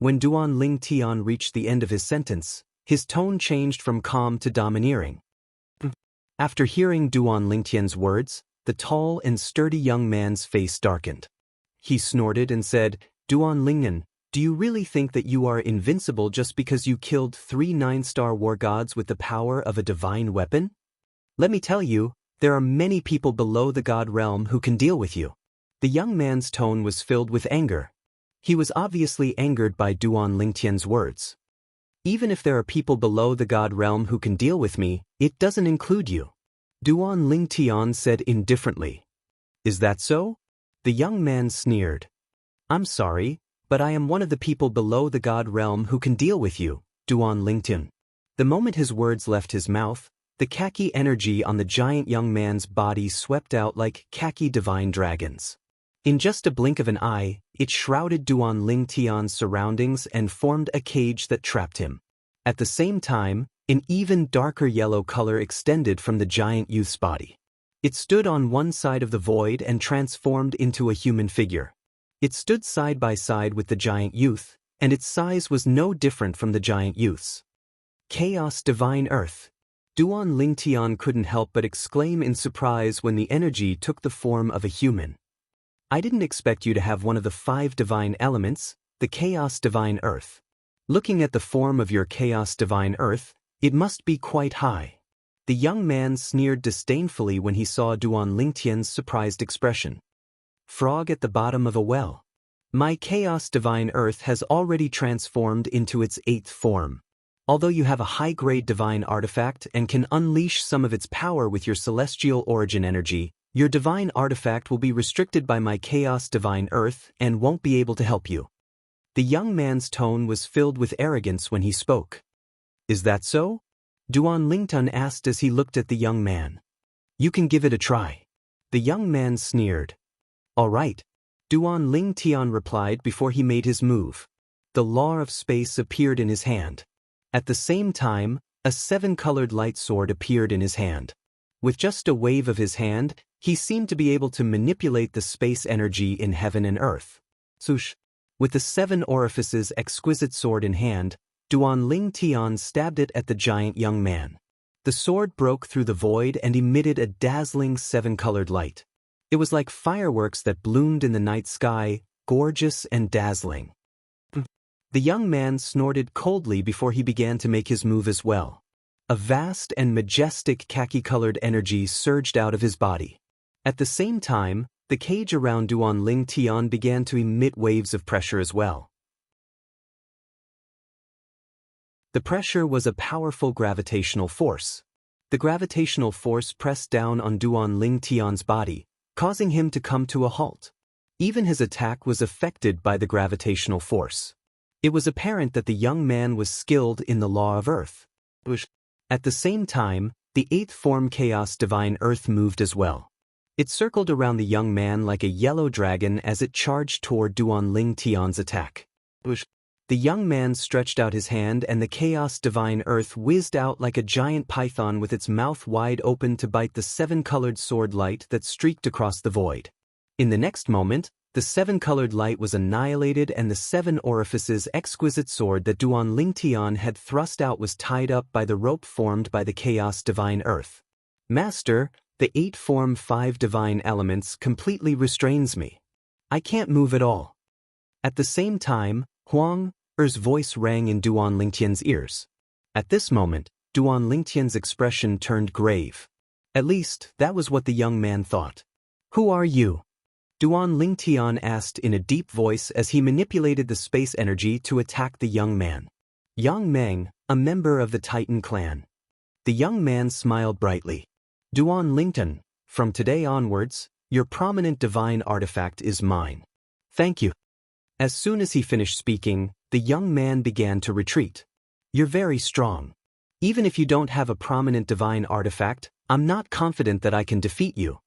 When Duan Lingtian reached the end of his sentence, his tone changed from calm to domineering. After hearing Duan Lingtian's words, the tall and sturdy young man's face darkened. He snorted and said, "Duan Lingtian, do you really think that you are invincible just because you killed 3 9-star war gods with the power of a divine weapon? Let me tell you, there are many people below the god realm who can deal with you." The young man's tone was filled with anger. He was obviously angered by Duan Lingtian's words. "Even if there are people below the god realm who can deal with me, it doesn't include you. Duan Lingtian said indifferently. Is that so? The young man sneered. I'm sorry, but I am one of the people below the god realm who can deal with you, Duan Lingtian. The moment his words left his mouth, the khaki energy on the giant young man's body swept out like khaki divine dragons. In just a blink of an eye, it shrouded Duan Lingtian's surroundings and formed a cage that trapped him. At the same time, an even darker yellow color extended from the giant youth's body. It stood on one side of the void and transformed into a human figure. It stood side by side with the giant youth, and its size was no different from the giant youth's. Chaos Divine Earth. Duan Lingtian couldn't help but exclaim in surprise when the energy took the form of a human. I didn't expect you to have one of the 5 divine elements, the Chaos Divine Earth. Looking at the form of your Chaos Divine Earth, it must be quite high. The young man sneered disdainfully when he saw Duan Lingtian's surprised expression. Frog at the bottom of a well. My Chaos Divine Earth has already transformed into its 8th form. Although you have a high-grade divine artifact and can unleash some of its power with your celestial origin energy, your divine artifact will be restricted by my Chaos Divine Earth and won't be able to help you. The young man's tone was filled with arrogance when he spoke. Is that so? Duan Lingtian asked as he looked at the young man. You can give it a try. The young man sneered. All right. Duan Lingtian replied before he made his move. The law of space appeared in his hand. At the same time, a 7-colored light sword appeared in his hand. With just a wave of his hand, he seemed to be able to manipulate the space energy in heaven and earth. Swoosh! With the 7 orifices exquisite sword in hand, Duan Lingtian stabbed it at the giant young man. The sword broke through the void and emitted a dazzling 7-colored light. It was like fireworks that bloomed in the night sky, gorgeous and dazzling. The young man snorted coldly before he began to make his move as well. A vast and majestic khaki-colored energy surged out of his body. At the same time, the cage around Duan Lingtian began to emit waves of pressure as well. The pressure was a powerful gravitational force. The gravitational force pressed down on Duan Lingtian's body, causing him to come to a halt. Even his attack was affected by the gravitational force. It was apparent that the young man was skilled in the law of Earth. At the same time, the 8th form Chaos Divine Earth moved as well. It circled around the young man like a yellow dragon as it charged toward Duan Lingtian's attack. The young man stretched out his hand and the Chaos Divine Earth whizzed out like a giant python with its mouth wide open to bite the 7-colored sword light that streaked across the void. In the next moment, the 7-colored light was annihilated and the 7 orifices exquisite sword that Duan Lingtian had thrust out was tied up by the rope formed by the Chaos Divine Earth. Master, the 8 form 5 divine elements completely restrains me. I can't move at all. At the same time, Huang Er's voice rang in Duan Lingtian's ears. At this moment, Duan Lingtian's expression turned grave. At least, that was what the young man thought. Who are you? Duan Lingtian asked in a deep voice as he manipulated the space energy to attack the young man. Yang Meng, a member of the Titan clan. The young man smiled brightly. Duan Lingtian, from today onwards, your prominent divine artifact is mine. Thank you. As soon as he finished speaking, the young man began to retreat. You're very strong. Even if you don't have a prominent divine artifact, I'm not confident that I can defeat you.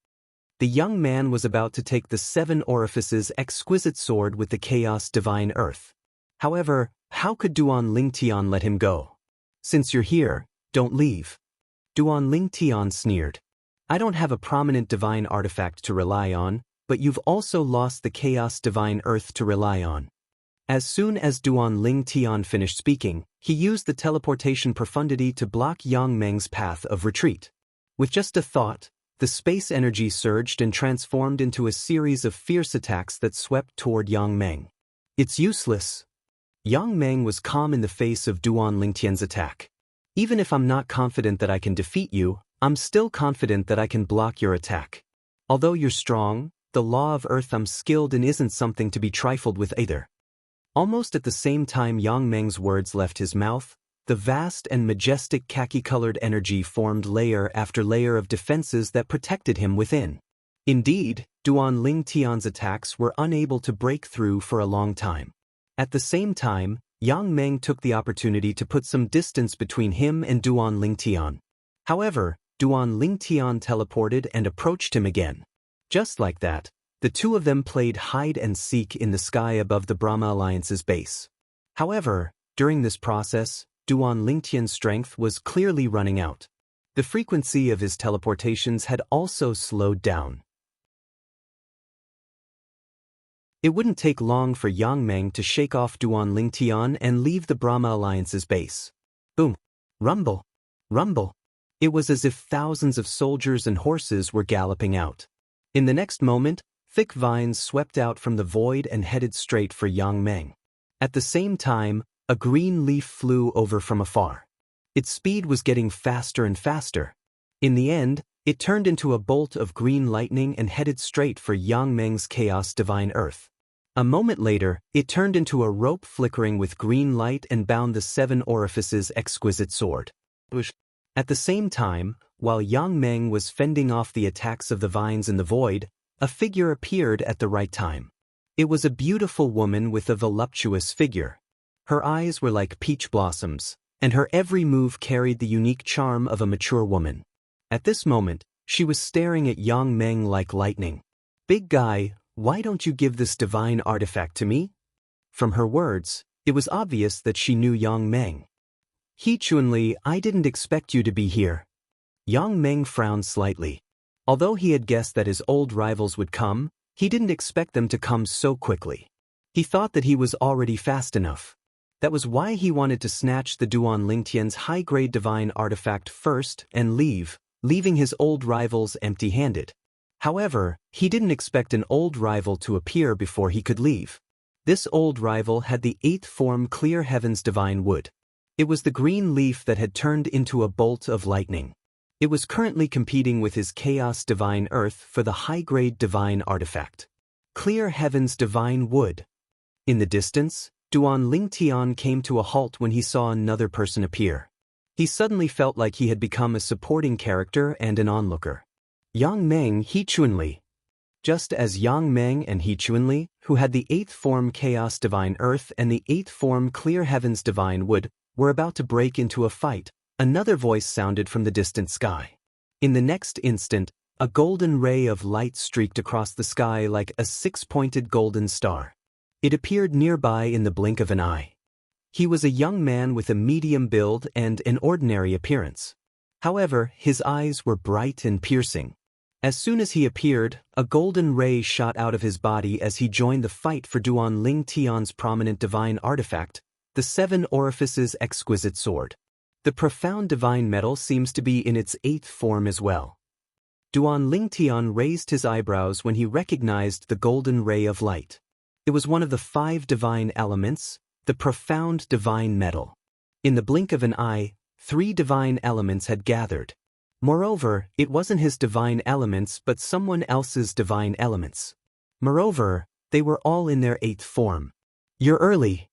The young man was about to take the 7 orifices exquisite sword with the Chaos Divine Earth. However, how could Duan Lingtian let him go? Since you're here, don't leave. Duan Lingtian sneered. I don't have a prominent divine artifact to rely on, but you've also lost the Chaos Divine Earth to rely on. As soon as Duan Lingtian finished speaking, he used the teleportation profundity to block Yang Meng's path of retreat. With just a thought, the space energy surged and transformed into a series of fierce attacks that swept toward Yang Meng. It's useless. Yang Meng was calm in the face of Duan Lingtian's attack. Even if I'm not confident that I can defeat you, I'm still confident that I can block your attack. Although you're strong, the law of Earth I'm skilled in isn't something to be trifled with either. Almost at the same time Yang Meng's words left his mouth, The vast and majestic khaki-colored energy formed layer after layer of defenses that protected him within. Indeed, Duan Ling Tian's attacks were unable to break through for a long time. At the same time, Yang Meng took the opportunity to put some distance between him and Duan Ling Tian. However, Duan Ling Tian teleported and approached him again. Just like that, the two of them played hide-and-seek in the sky above the Brahma Alliance's base. However, during this process, Duan Ling Tian's strength was clearly running out. The frequency of his teleportations had also slowed down. It wouldn't take long for Yang Meng to shake off Duan Ling Tian and leave the Brahma Alliance's base. Boom! Rumble! Rumble! It was as if thousands of soldiers and horses were galloping out. In the next moment, thick vines swept out from the void and headed straight for Yang Meng. At the same time, a green leaf flew over from afar. Its speed was getting faster and faster. In the end, it turned into a bolt of green lightning and headed straight for Yang Meng's Chaos Divine Earth. A moment later, it turned into a rope flickering with green light and bound the 7 orifices exquisite sword. At the same time, while Yang Meng was fending off the attacks of the vines in the void, a figure appeared at the right time. It was a beautiful woman with a voluptuous figure. Her eyes were like peach blossoms, and her every move carried the unique charm of a mature woman. At this moment, she was staring at Yang Meng like lightning. "Big guy, why don't you give this divine artifact to me?" From her words, it was obvious that she knew Yang Meng. "He Chunli, I didn't expect you to be here." Yang Meng frowned slightly. Although he had guessed that his old rivals would come, he didn't expect them to come so quickly. He thought that he was already fast enough. That was why he wanted to snatch the Duan Ling Tian's high-grade divine artifact first and leaving his old rivals empty-handed. However, he didn't expect an old rival to appear before he could leave. This old rival had the 8th form Clear Heaven's divine wood. It was the green leaf that had turned into a bolt of lightning. It was currently competing with his Chaos Divine Earth for the high-grade divine artifact. Clear Heaven's divine wood. In the distance, Duan Ling Tian came to a halt when he saw another person appear. He suddenly felt like he had become a supporting character and an onlooker. Yang Meng He Chunli. Just as Yang Meng and He Chunli, who had the 8th form Chaos Divine Earth and the 8th form Clear Heaven's divine wood, were about to break into a fight, another voice sounded from the distant sky. In the next instant, a golden ray of light streaked across the sky like a 6-pointed golden star. It appeared nearby in the blink of an eye. He was a young man with a medium build and an ordinary appearance. However, his eyes were bright and piercing. As soon as he appeared, a golden ray shot out of his body as he joined the fight for Duan Ling Tian's prominent divine artifact, the 7 orifices exquisite sword. The profound divine metal seems to be in its 8th form as well. Duan Ling Tian raised his eyebrows when he recognized the golden ray of light. It was one of the 5 divine elements, the profound divine metal. In the blink of an eye, 3 divine elements had gathered. Moreover, it wasn't his divine elements but someone else's divine elements. Moreover, they were all in their 8th form. "You're early."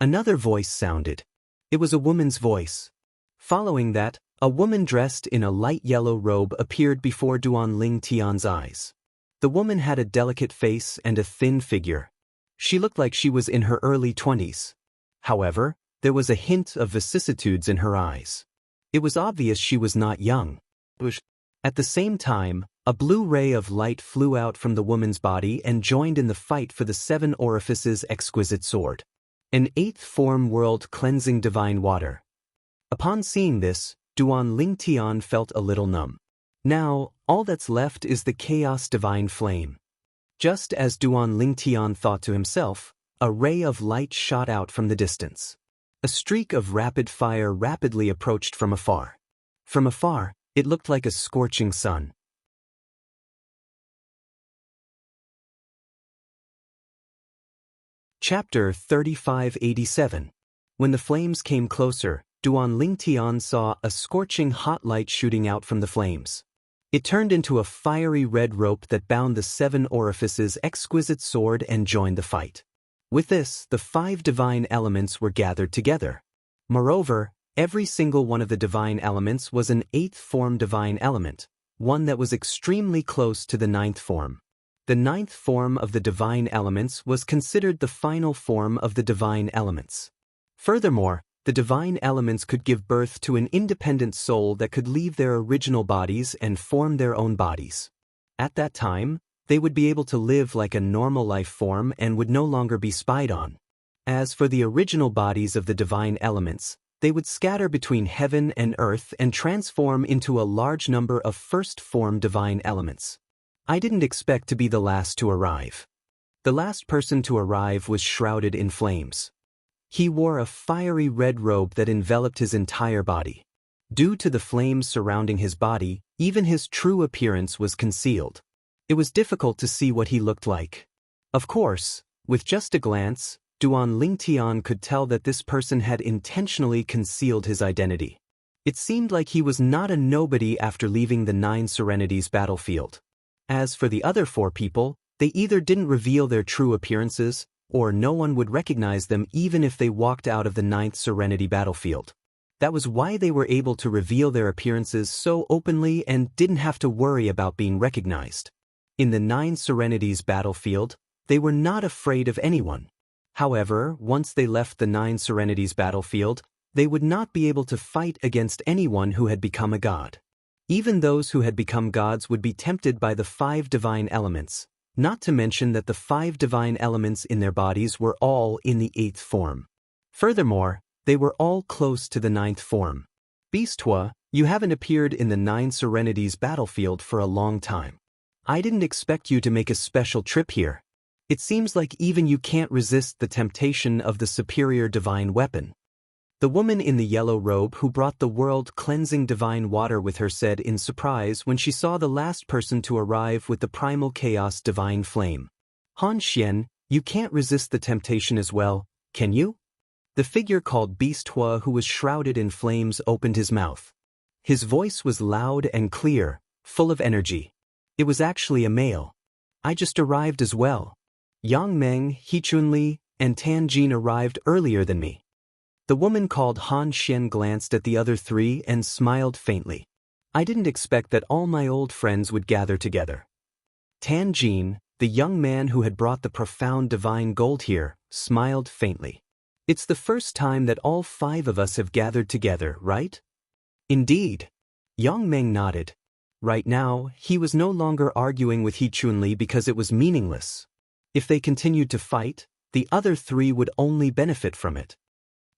Another voice sounded. It was a woman's voice. Following that, a woman dressed in a light yellow robe appeared before Duan Ling Tian's eyes. The woman had a delicate face and a thin figure. She looked like she was in her early 20s. However, there was a hint of vicissitudes in her eyes. It was obvious she was not young. At the same time, a blue ray of light flew out from the woman's body and joined in the fight for the 7 orifices exquisite sword. An 8th form world cleansing divine water. Upon seeing this, Duan Ling Tian felt a little numb. Now, all that's left is the chaos divine flame. Just as Duan Ling Tian thought to himself, a ray of light shot out from the distance. A streak of rapid fire rapidly approached from afar. From afar, it looked like a scorching sun. Chapter 3587. When the flames came closer, Duan Ling Tian saw a scorching hot light shooting out from the flames. It turned into a fiery red rope that bound the 7 orifices exquisite sword and joined the fight. With this, the 5 divine elements were gathered together. Moreover, Every single one of the divine elements was an 8th form divine element, one that was extremely close to the 9th form. The 9th form of the divine elements was considered the final form of the divine elements. Furthermore, the divine elements could give birth to an independent soul that could leave their original bodies and form their own bodies. At that time, they would be able to live like a normal life form and would no longer be spied on. As for the original bodies of the divine elements, they would scatter between heaven and earth and transform into a large number of first-form divine elements. I didn't expect to be the last to arrive. The last person to arrive was shrouded in flames. He wore a fiery red robe that enveloped his entire body. Due to the flames surrounding his body, even his true appearance was concealed. It was difficult to see what he looked like. Of course, with just a glance, Duan Lingtian could tell that this person had intentionally concealed his identity. It seemed like he was not a nobody after leaving the 9 Serenities battlefield. As for the other 4 people, they either didn't reveal their true appearances, or no one would recognize them even if they walked out of the 9th Serenity battlefield. That was why they were able to reveal their appearances so openly and didn't have to worry about being recognized. In the 9 Serenities battlefield, they were not afraid of anyone. However, once they left the 9 Serenities battlefield, they would not be able to fight against anyone who had become a god. Even those who had become gods would be tempted by the 5 divine elements, not to mention that the 5 divine elements in their bodies were all in the 8th form. Furthermore, they were all close to the 9th form. Beastwa, you haven't appeared in the 9 Serenities battlefield for a long time. I didn't expect you to make a special trip here. It seems like even you can't resist the temptation of the superior divine weapon. The woman in the yellow robe who brought the world-cleansing divine water with her said in surprise when she saw the last person to arrive with the primal chaos divine flame. Han Xian, you can't resist the temptation as well, can you? The figure called Beastwa who was shrouded in flames opened his mouth. His voice was loud and clear, full of energy. It was actually a male. I just arrived as well. Yang Meng, Hichunli, and Tan Jin arrived earlier than me. The woman called Han Xian glanced at the other 3 and smiled faintly. I didn't expect that all my old friends would gather together. Tan Jin, the young man who had brought the profound divine gold here, smiled faintly. It's the first time that all 5 of us have gathered together, right? Indeed. Yang Meng nodded. Right now, he was no longer arguing with He Chunli because it was meaningless. If they continued to fight, the other 3 would only benefit from it.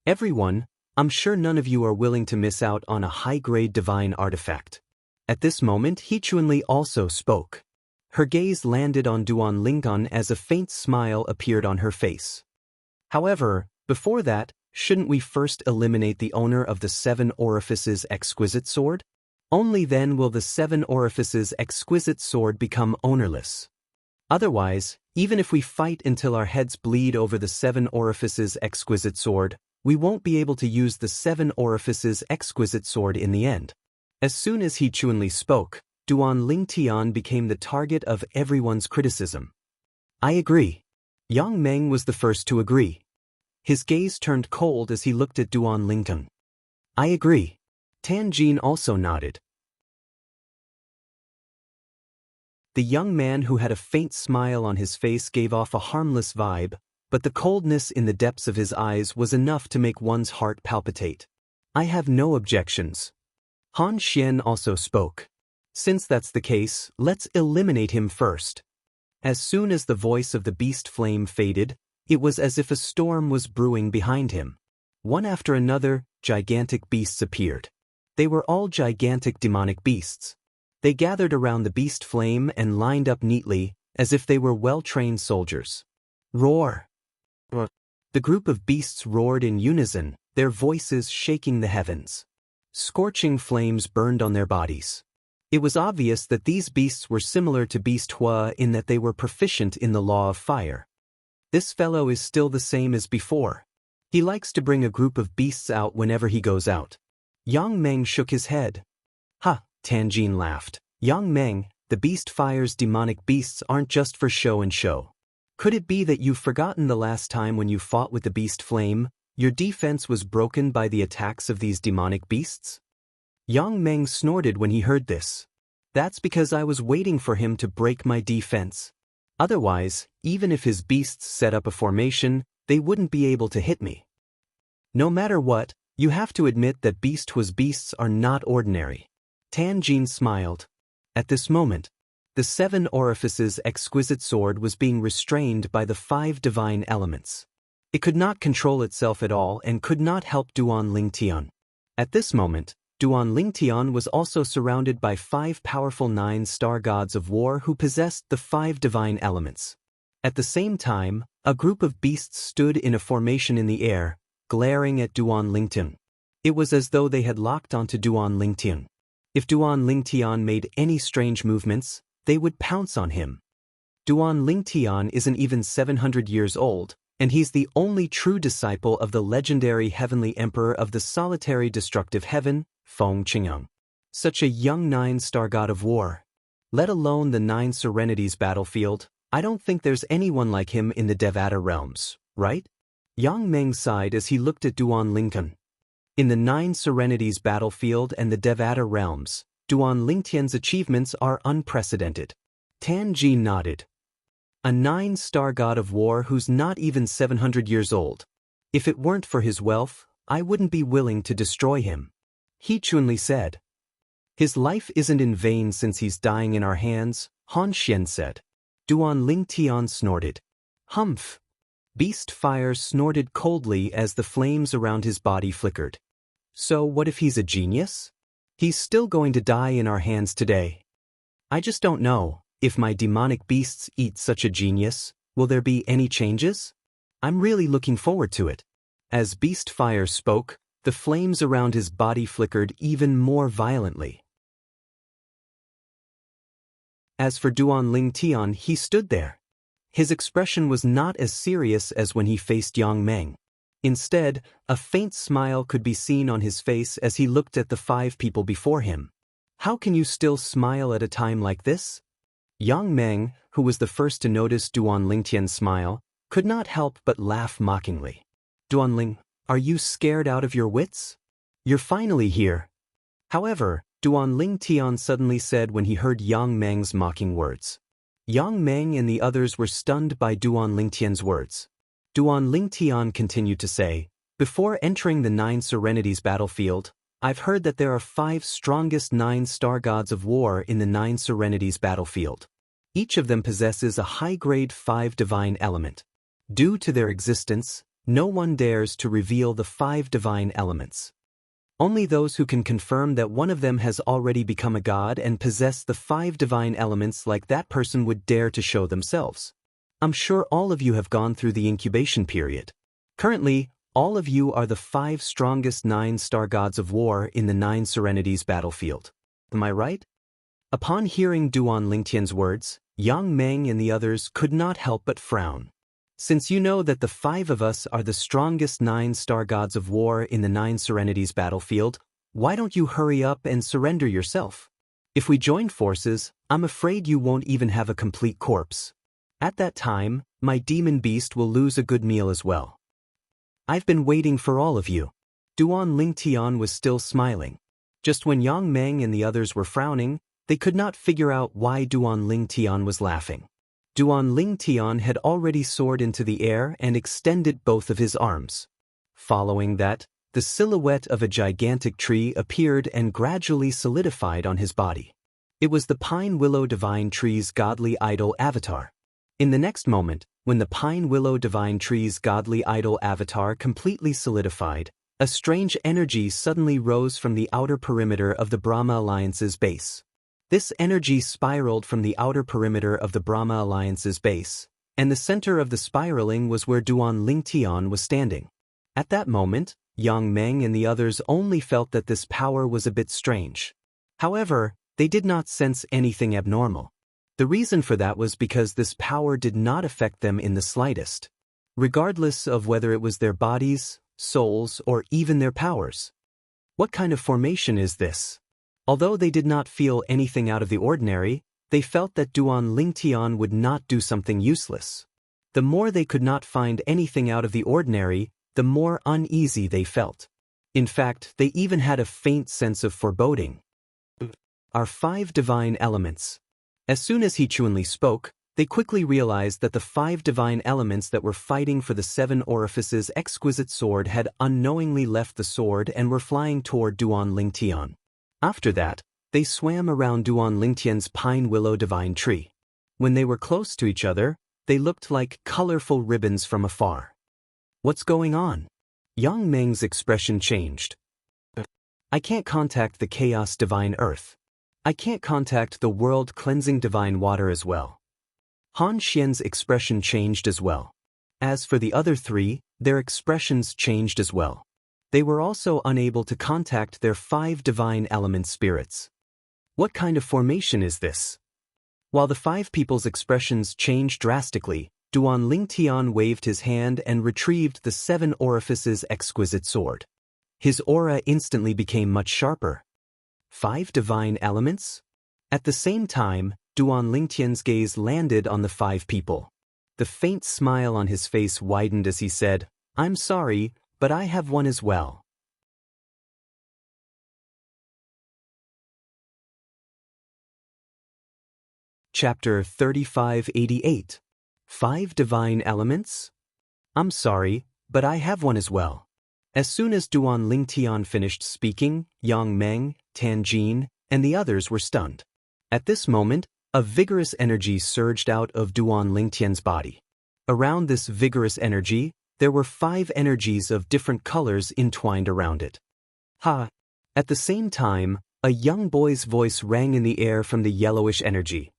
Everyone, I'm sure none of you are willing to miss out on a high-grade divine artifact. At this moment, He Chunli also spoke. Her gaze landed on Duan Lingon as a faint smile appeared on her face. However, before that, shouldn't we first eliminate the owner of the 7 Orifices exquisite sword? Only then will the 7 Orifices exquisite sword become ownerless. Otherwise, even if we fight until our heads bleed over the 7 Orifices exquisite sword, we won't be able to use the 7 Orifices exquisite sword in the end. As soon as He Chunli spoke, Duan Lingtian became the target of everyone's criticism. I agree. Yang Meng was the first to agree. His gaze turned cold as he looked at Duan Lingtian. I agree. Tan Jin also nodded. The young man who had a faint smile on his face gave off a harmless vibe, but the coldness in the depths of his eyes was enough to make one's heart palpitate. I have no objections. Han Xian also spoke. Since that's the case, let's eliminate him first. As soon as the voice of the beast flame faded, it was as if a storm was brewing behind him. One after another, gigantic beasts appeared. They were all gigantic demonic beasts. They gathered around the beast flame and lined up neatly, as if they were well-trained soldiers. Roar! The group of beasts roared in unison, their voices shaking the heavens. Scorching flames burned on their bodies. It was obvious that these beasts were similar to Beast Hua in that they were proficient in the law of fire. This fellow is still the same as before. He likes to bring a group of beasts out whenever he goes out. Yang Meng shook his head. Ha, Tan Jin laughed. Yang Meng, the beast fire's demonic beasts aren't just for show and show. Could it be that you've forgotten the last time when you fought with the beast flame, Your defense was broken by the attacks of these demonic beasts? Yang Meng snorted when he heard this. That's because I was waiting for him to break my defense. Otherwise, even if his beasts set up a formation, they wouldn't be able to hit me. No matter what, you have to admit that beasts are not ordinary. Tan Jin smiled. At this moment, the 7 orifices exquisite sword was being restrained by the 5 divine elements. It could not control itself at all and could not help Duan Lingtian. At this moment, Duan Lingtian was also surrounded by 5 powerful 9-star gods of war who possessed the 5 divine elements. At the same time, a group of beasts stood in a formation in the air, glaring at Duan Lingtian. It was as though they had locked onto Duan Lingtian. If Duan Lingtian made any strange movements, they would pounce on him. Duan Lingtian isn't even 700 years old, and he's the only true disciple of the legendary heavenly emperor of the solitary destructive heaven, Feng Qingyang. Such a young 9-star god of war. Let alone the 9 Serenities battlefield, I don't think there's anyone like him in the Devata realms, right? Yang Meng sighed as he looked at Duan Lingtian. In the 9 Serenities battlefield and the Devata realms, Duan Lingtian's achievements are unprecedented. Tan Ji nodded. A 9-star god of war who's not even 700 years old. If it weren't for his wealth, I wouldn't be willing to destroy him. He Chunli said. His life isn't in vain since he's dying in our hands, Han Xian said. Duan Lingtian snorted. Humph. Beast Fire snorted coldly as the flames around his body flickered. So what if he's a genius? He's still going to die in our hands today. I just don't know, if my demonic beasts eat such a genius, will there be any changes? I'm really looking forward to it. As Beast Fire spoke, the flames around his body flickered even more violently. As for Duan Lingtian, he stood there. His expression was not as serious as when he faced Yang Meng. Instead, a faint smile could be seen on his face as he looked at the 5 people before him. How can you still smile at a time like this? Yang Meng, who was the first to notice Duan Lingtian's smile, could not help but laugh mockingly. Duan Ling, are you scared out of your wits? You're finally here. However, Duan Lingtian suddenly said when he heard Yang Meng's mocking words. Yang Meng and the others were stunned by Duan Lingtian's words. Duan Lingtian continued to say, before entering the 9 Serenities battlefield, I've heard that there are 5 strongest 9-star gods of war in the 9 Serenities battlefield. Each of them possesses a high-grade 5 divine element. Due to their existence, no one dares to reveal the 5 divine elements. Only those who can confirm that one of them has already become a god and possess the 5 divine elements like that person would dare to show themselves. I'm sure all of you have gone through the incubation period. Currently, all of you are the 5 strongest 9-star gods of war in the 9 Serenities battlefield. Am I right? Upon hearing Duan Lingtian's words, Yang Meng and the others could not help but frown. Since you know that the 5 of us are the strongest 9-star gods of war in the 9 Serenities battlefield, why don't you hurry up and surrender yourself? If we join forces, I'm afraid you won't even have a complete corpse. At that time, my demon beast will lose a good meal as well. I've been waiting for all of you. Duan Lingtian was still smiling. Just when Yang Meng and the others were frowning, they could not figure out why Duan Lingtian was laughing. Duan Lingtian had already soared into the air and extended both of his arms. Following that, the silhouette of a gigantic tree appeared and gradually solidified on his body. It was the Pine Willow Divine Tree's godly idol avatar. In the next moment, when the Pine Willow Divine Tree's godly idol avatar completely solidified, a strange energy suddenly rose from the outer perimeter of the Brahma Alliance's base. This energy spiraled from the outer perimeter of the Brahma Alliance's base, and the center of the spiraling was where Duan Lingtian was standing. At that moment, Yang Meng and the others only felt that this power was a bit strange. However, they did not sense anything abnormal. The reason for that was because this power did not affect them in the slightest, regardless of whether it was their bodies, souls, or even their powers. What kind of formation is this? Although they did not feel anything out of the ordinary, they felt that Duan Lingtian would not do something useless. The more they could not find anything out of the ordinary, the more uneasy they felt. In fact, they even had a faint sense of foreboding. Our 5 divine elements. As soon as he Chuanli spoke, they quickly realized that the 5 divine elements that were fighting for the 7 orifices exquisite sword had unknowingly left the sword and were flying toward Duan Lingtian. After that, they swam around Duan Lingtian's pine willow divine tree. When they were close to each other, they looked like colorful ribbons from afar. What's going on? Yang Meng's expression changed. I can't contact the chaos divine earth. I can't contact the world-cleansing divine water as well. Han Xian's expression changed as well. As for the other 3, their expressions changed as well. They were also unable to contact their 5 divine element spirits. What kind of formation is this? While the 5 people's expressions changed drastically, Duan Lingtian waved his hand and retrieved the 7 orifices exquisite sword. His aura instantly became much sharper. 5 divine elements? At the same time, Duan Lingtian's gaze landed on the 5 people. The faint smile on his face widened as he said, I'm sorry, but I have one as well. Chapter 3588. 5 divine elements? I'm sorry, but I have one as well. As soon as Duan Lingtian finished speaking, Yang Meng, Tan Jin, and the others were stunned. At this moment, a vigorous energy surged out of Duan Lingtian's body. Around this vigorous energy, there were 5 energies of different colors entwined around it. Ha! At the same time, a young boy's voice rang in the air from the yellowish energy.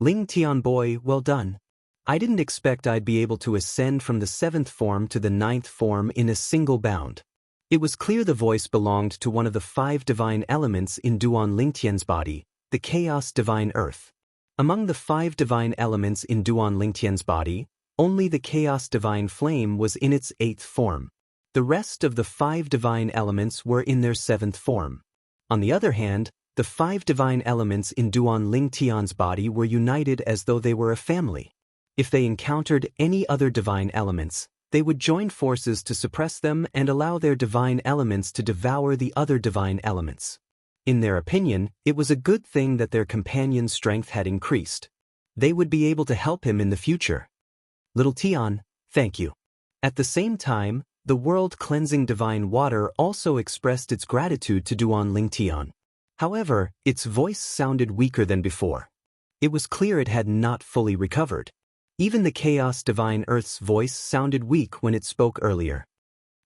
Lingtian boy, well done. I didn't expect I'd be able to ascend from the 7th form to the 9th form in a single bound. It was clear the voice belonged to one of the 5 divine elements in Duan Lingtian's body, the chaos divine earth. Among the 5 divine elements in Duan Lingtian's body, only the chaos divine flame was in its 8th form. The rest of the 5 divine elements were in their 7th form. On the other hand, the 5 divine elements in Duan Lingtian's body were united as though they were a family. If they encountered any other divine elements, they would join forces to suppress them and allow their divine elements to devour the other divine elements. In their opinion, it was a good thing that their companion's strength had increased. They would be able to help him in the future. Little Tian, thank you. At the same time, the world-cleansing divine water also expressed its gratitude to Duan Lingtian. However, its voice sounded weaker than before. It was clear it had not fully recovered. Even the chaos divine earth's voice sounded weak when it spoke earlier.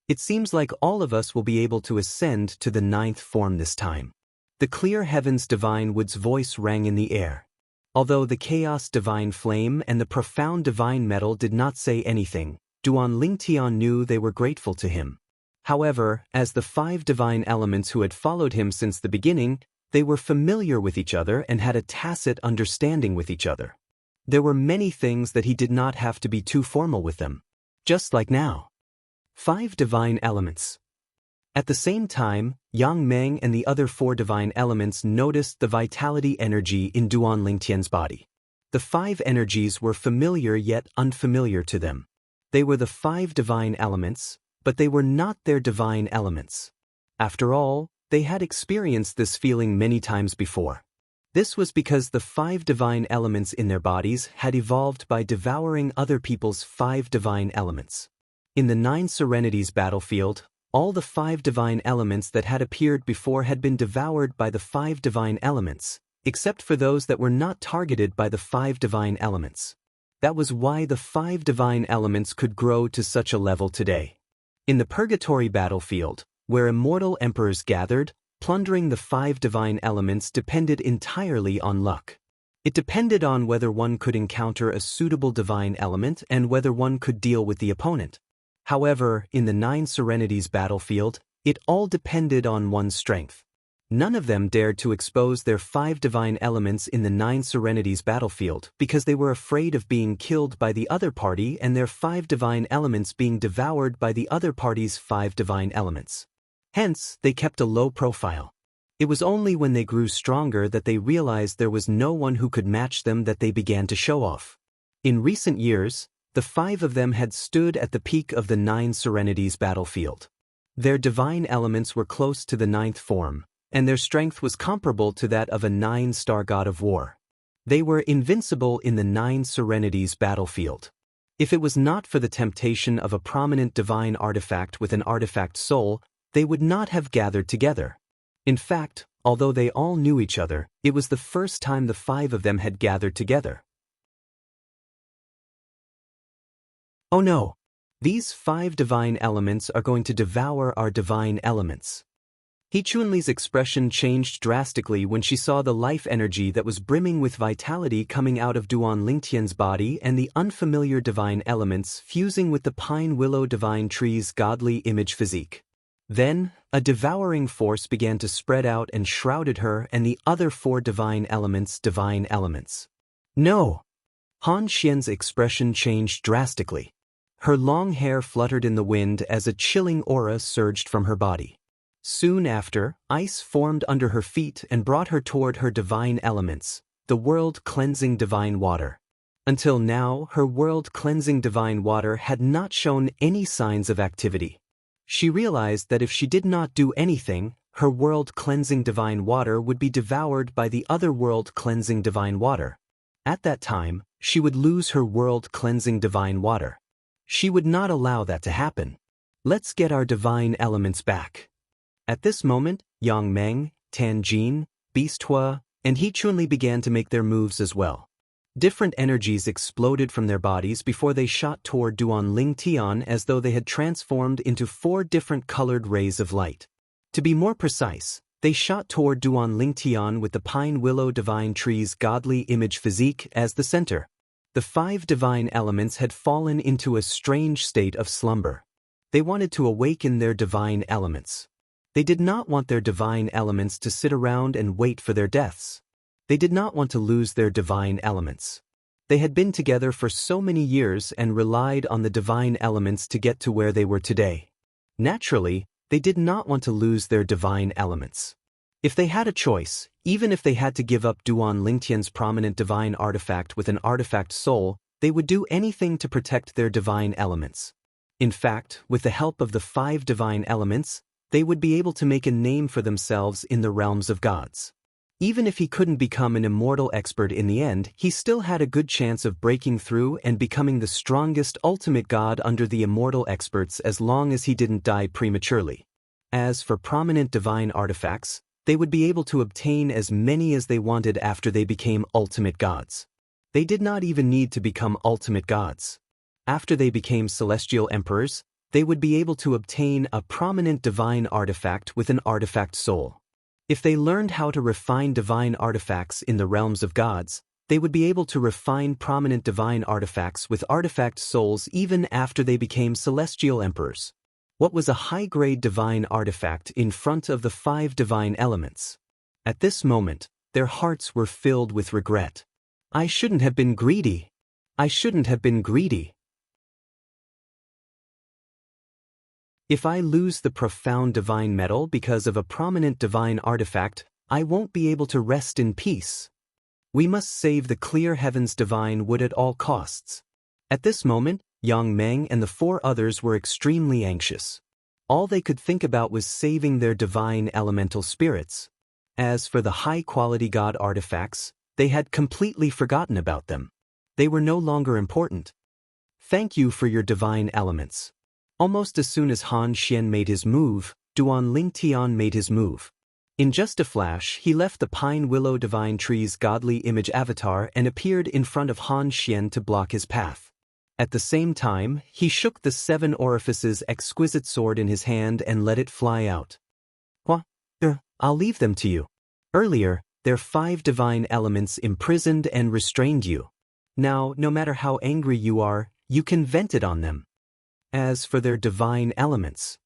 It seems like all of us will be able to ascend to the 9th form this time. The clear heavens divine wood's voice rang in the air. Although the chaos divine flame and the profound divine metal did not say anything, Duan Lingtian knew they were grateful to him. However, as the 5 divine elements who had followed him since the beginning, they were familiar with each other and had a tacit understanding with each other. There were many things that he did not have to be too formal with them. Just like now. 5 divine elements. At the same time, Yang Meng and the other 4 divine elements noticed the vitality energy in Duan Lingtian's body. The 5 energies were familiar yet unfamiliar to them. They were the 5 divine elements, but they were not their divine elements. After all, they had experienced this feeling many times before. This was because the 5 divine elements in their bodies had evolved by devouring other people's 5 divine elements. In the 9 Serenities battlefield, all the 5 divine elements that had appeared before had been devoured by the 5 divine elements, except for those that were not targeted by the 5 divine elements. That was why the 5 divine elements could grow to such a level today. In the Purgatory battlefield, where immortal emperors gathered, plundering the 5 divine elements depended entirely on luck. It depended on whether one could encounter a suitable divine element and whether one could deal with the opponent. However, in the 9 Serenities battlefield, it all depended on one's strength. None of them dared to expose their 5 divine elements in the 9 Serenities battlefield because they were afraid of being killed by the other party and their 5 divine elements being devoured by the other party's 5 divine elements. Hence, they kept a low profile. It was only when they grew stronger that they realized there was no one who could match them that they began to show off. In recent years, the 5 of them had stood at the peak of the 9 Serenities battlefield. Their divine elements were close to the 9th form, and their strength was comparable to that of a 9-star god of war. They were invincible in the 9 Serenities battlefield. If it was not for the temptation of a prominent divine artifact with an artifact soul, they would not have gathered together. In fact, although they all knew each other, it was the first time the 5 of them had gathered together. Oh no! These 5 divine elements are going to devour our divine elements. He Chunli's expression changed drastically when she saw the life energy that was brimming with vitality coming out of Duan Lingtian's body and the unfamiliar divine elements fusing with the pine willow divine tree's godly image physique. Then, a devouring force began to spread out and shrouded her and the other 4 divine elements. No! Han Xian's expression changed drastically. Her long hair fluttered in the wind as a chilling aura surged from her body. Soon after, ice formed under her feet and brought her toward her divine elements, the world-cleansing divine water. Until now, her world-cleansing divine water had not shown any signs of activity. She realized that if she did not do anything, her world-cleansing divine water would be devoured by the other world-cleansing divine water. At that time, she would lose her world-cleansing divine water. She would not allow that to happen. Let's get our divine elements back. At this moment, Yang Meng, Tan Jin, Beast Hua, and He Chunli began to make their moves as well. Different energies exploded from their bodies before they shot toward Duan Lingtian as though they had transformed into 4 different colored rays of light. To be more precise, they shot toward Duan Lingtian with the pine willow divine tree's godly image physique as the center. The 5 divine elements had fallen into a strange state of slumber. They wanted to awaken their divine elements. They did not want their divine elements to sit around and wait for their deaths. They did not want to lose their divine elements. They had been together for so many years and relied on the divine elements to get to where they were today. Naturally, they did not want to lose their divine elements. If they had a choice, even if they had to give up Duan Lingtian's prominent divine artifact with an artifact soul, they would do anything to protect their divine elements. In fact, with the help of the 5 divine elements, they would be able to make a name for themselves in the realms of gods. Even if he couldn't become an immortal expert in the end, he still had a good chance of breaking through and becoming the strongest ultimate god under the immortal experts as long as he didn't die prematurely. As for prominent divine artifacts, they would be able to obtain as many as they wanted after they became ultimate gods. They did not even need to become ultimate gods. After they became celestial emperors, they would be able to obtain a prominent divine artifact with an artifact soul. If they learned how to refine divine artifacts in the realms of gods, they would be able to refine prominent divine artifacts with artifact souls even after they became celestial emperors. What was a high-grade divine artifact in front of the 5 divine elements? At this moment, their hearts were filled with regret. I shouldn't have been greedy. I shouldn't have been greedy. If I lose the profound divine metal because of a prominent divine artifact, I won't be able to rest in peace. We must save the clear heavens divine wood at all costs. At this moment, Yang Meng and the 4 others were extremely anxious. All they could think about was saving their divine elemental spirits. As for the high-quality god artifacts, they had completely forgotten about them. They were no longer important. Thank you for your divine elements. Almost as soon as Han Xian made his move, Duan Lingtian made his move. In just a flash, he left the pine willow divine tree's godly image avatar and appeared in front of Han Xian to block his path. At the same time, he shook the 7 orifices exquisite sword in his hand and let it fly out. I'll leave them to you. Earlier, their 5 divine elements imprisoned and restrained you. Now, no matter how angry you are, you can vent it on them. As for their divine elements,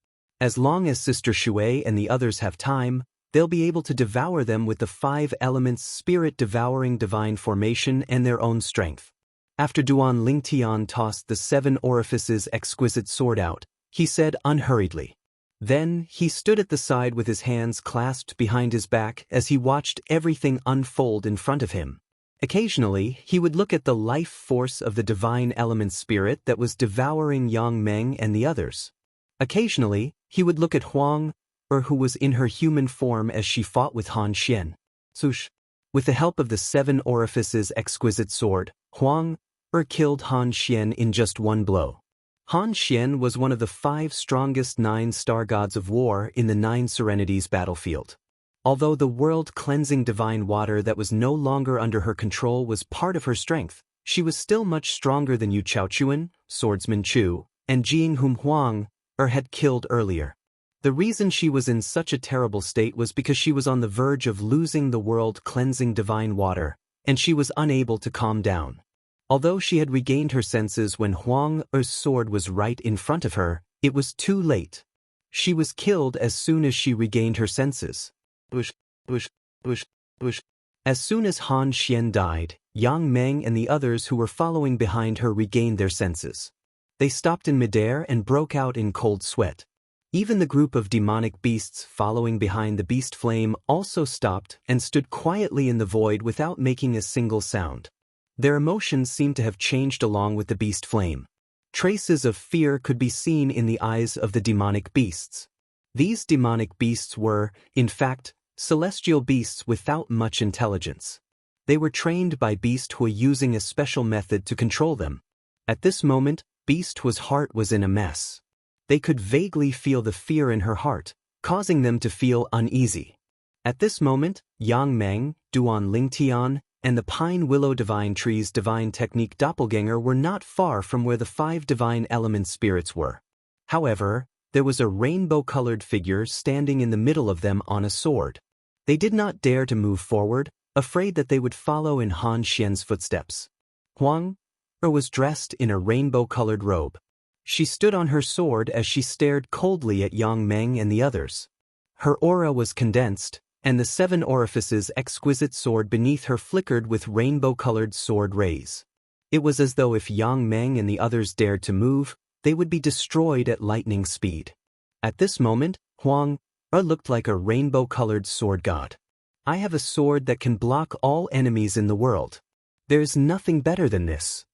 as long as Sister Shui and the others have time, they'll be able to devour them with the 5 elements spirit-devouring divine formation and their own strength. After Duan Lingtian tossed the 7 orifices exquisite sword out, he said unhurriedly. Then, he stood at the side with his hands clasped behind his back as he watched everything unfold in front of him. Occasionally, he would look at the life force of the divine element spirit that was devouring Yang Meng and the others. Occasionally, he would look at Huang, who was in her human form as she fought with Han Xian. With the help of the 7 orifices exquisite sword, Huang killed Han Xian in just one blow. Han Xian was one of the 5 strongest 9 star gods of war in the 9 Serenities battlefield. Although the world-cleansing divine water that was no longer under her control was part of her strength, she was still much stronger than Yu Chaochuan, swordsman Chu, and Jing whom Huang had killed earlier. The reason she was in such a terrible state was because she was on the verge of losing the world-cleansing divine water, and she was unable to calm down. Although she had regained her senses when Huang's sword was right in front of her, it was too late. She was killed as soon as she regained her senses. As soon as Han Xian died, Yang Meng and the others who were following behind her regained their senses. They stopped in midair and broke out in cold sweat. Even the group of demonic beasts following behind the beast flame also stopped and stood quietly in the void without making a single sound. Their emotions seemed to have changed along with the beast flame. Traces of fear could be seen in the eyes of the demonic beasts. These demonic beasts were, in fact, celestial beasts without much intelligence. They were trained by Beast Hui using a special method to control them. At this moment, Beast Hui's heart was in a mess. They could vaguely feel the fear in her heart, causing them to feel uneasy. At this moment, Yang Meng, Duan Lingtian, and the Pine Willow Divine Tree's Divine Technique Doppelganger were not far from where the 5 divine element spirits were. However, there was a rainbow-colored figure standing in the middle of them on a sword. They did not dare to move forward, afraid that they would follow in Han Xian's footsteps. Huang was dressed in a rainbow-colored robe. She stood on her sword as she stared coldly at Yang Meng and the others. Her aura was condensed, and the 7 orifices exquisite sword beneath her flickered with rainbow-colored sword rays. It was as though if Yang Meng and the others dared to move, they would be destroyed at lightning speed. At this moment, Huang looked like a rainbow-colored sword god. I have a sword that can block all enemies in the world. There's nothing better than this.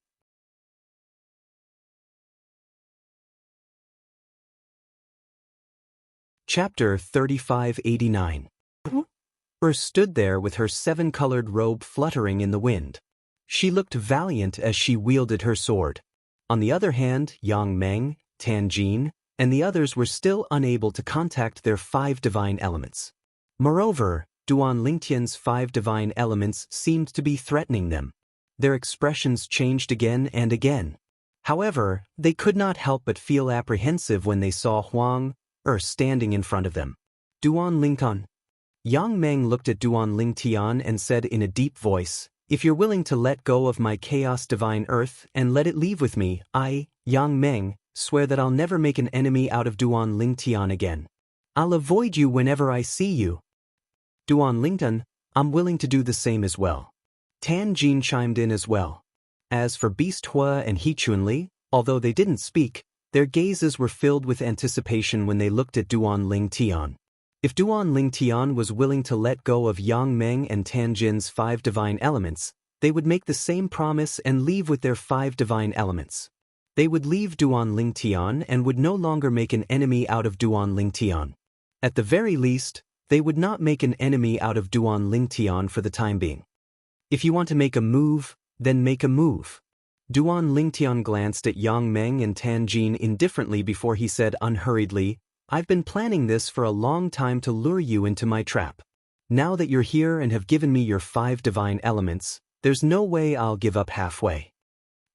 Chapter 3589. Stood there with her 7-colored robe fluttering in the wind. She looked valiant as she wielded her sword. On the other hand, Yang Meng, Tan Jin, and the others were still unable to contact their 5 divine elements. Moreover, Duan Lingtian's 5 divine elements seemed to be threatening them. Their expressions changed again and again. However, they could not help but feel apprehensive when they saw Huang standing in front of them. Duan Lingtian. Yang Meng looked at Duan Lingtian and said in a deep voice, "If you're willing to let go of my chaos divine earth and let it leave with me, I, Yang Meng, swear that I'll never make an enemy out of Duan Lingtian again. I'll avoid you whenever I see you." Duan Lingtian, I'm willing to do the same as well. Tan Jin chimed in as well. As for Beast Hui and He Chunli, although they didn't speak, their gazes were filled with anticipation when they looked at Duan Lingtian. If Duan Lingtian was willing to let go of Yang Meng and Tan Jin's 5 divine elements, they would make the same promise and leave with their 5 divine elements. They would leave Duan Lingtian and would no longer make an enemy out of Duan Lingtian. At the very least, they would not make an enemy out of Duan Lingtian for the time being. If you want to make a move, then make a move. Duan Lingtian glanced at Yang Meng and Tan Jin indifferently before he said unhurriedly, I've been planning this for a long time to lure you into my trap. Now that you're here and have given me your 5 divine elements, there's no way I'll give up halfway.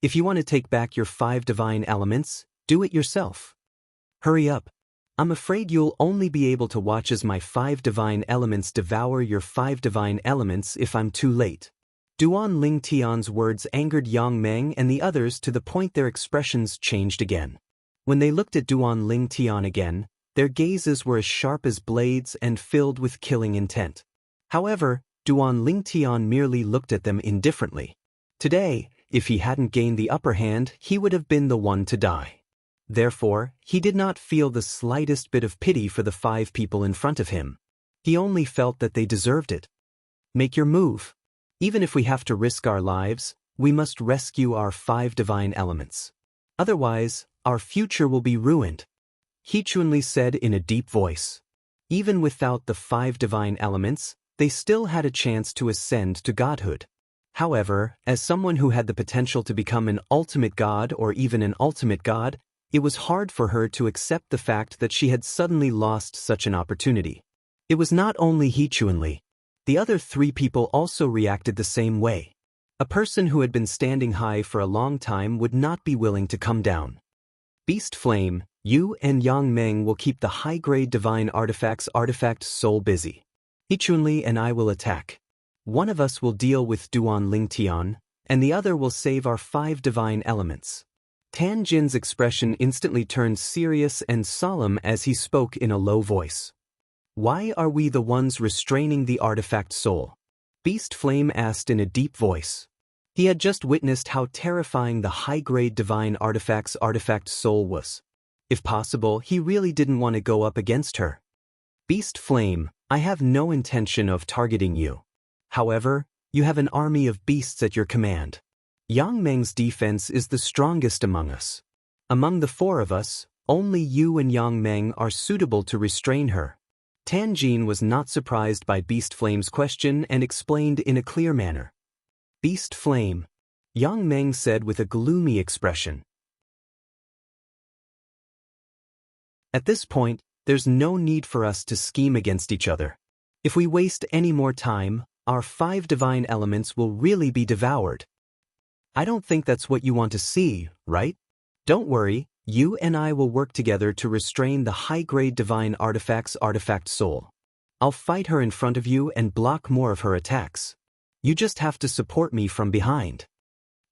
If you want to take back your 5 divine elements, do it yourself. Hurry up. I'm afraid you'll only be able to watch as my 5 divine elements devour your 5 divine elements if I'm too late. Duan Lingtian's words angered Yang Meng and the others to the point their expressions changed again. When they looked at Duan Lingtian again, their gazes were as sharp as blades and filled with killing intent. However, Duan Lingtian merely looked at them indifferently. Today, if he hadn't gained the upper hand, he would have been the one to die. Therefore, he did not feel the slightest bit of pity for the 5 people in front of him. He only felt that they deserved it. Make your move. Even if we have to risk our lives, we must rescue our 5 divine elements. Otherwise, our future will be ruined. He Chunli said in a deep voice. Even without the 5 divine elements, they still had a chance to ascend to godhood. However, as someone who had the potential to become an ultimate god or even an ultimate god, it was hard for her to accept the fact that she had suddenly lost such an opportunity. It was not only He Chunli. The other 3 people also reacted the same way. A person who had been standing high for a long time would not be willing to come down. Beast Flame, you and Yang Meng will keep the high-grade divine artifact soul busy. He Chunli and I will attack. One of us will deal with Duan Lingtian, and the other will save our 5 divine elements. Tan Jin's expression instantly turned serious and solemn as he spoke in a low voice. Why are we the ones restraining the artifact soul? Beast Flame asked in a deep voice. He had just witnessed how terrifying the high-grade divine artifact soul was. If possible, he really didn't want to go up against her. Beast Flame, I have no intention of targeting you. However, you have an army of beasts at your command. Yang Meng's defense is the strongest among us. Among the 4 of us, only you and Yang Meng are suitable to restrain her. Tan Jin was not surprised by Beast Flame's question and explained in a clear manner. Beast Flame, Yang Meng said with a gloomy expression. At this point, there's no need for us to scheme against each other. If we waste any more time, our 5 divine elements will really be devoured. I don't think that's what you want to see, right? Don't worry, you and I will work together to restrain the high-grade divine artifact soul. I'll fight her in front of you and block more of her attacks. You just have to support me from behind.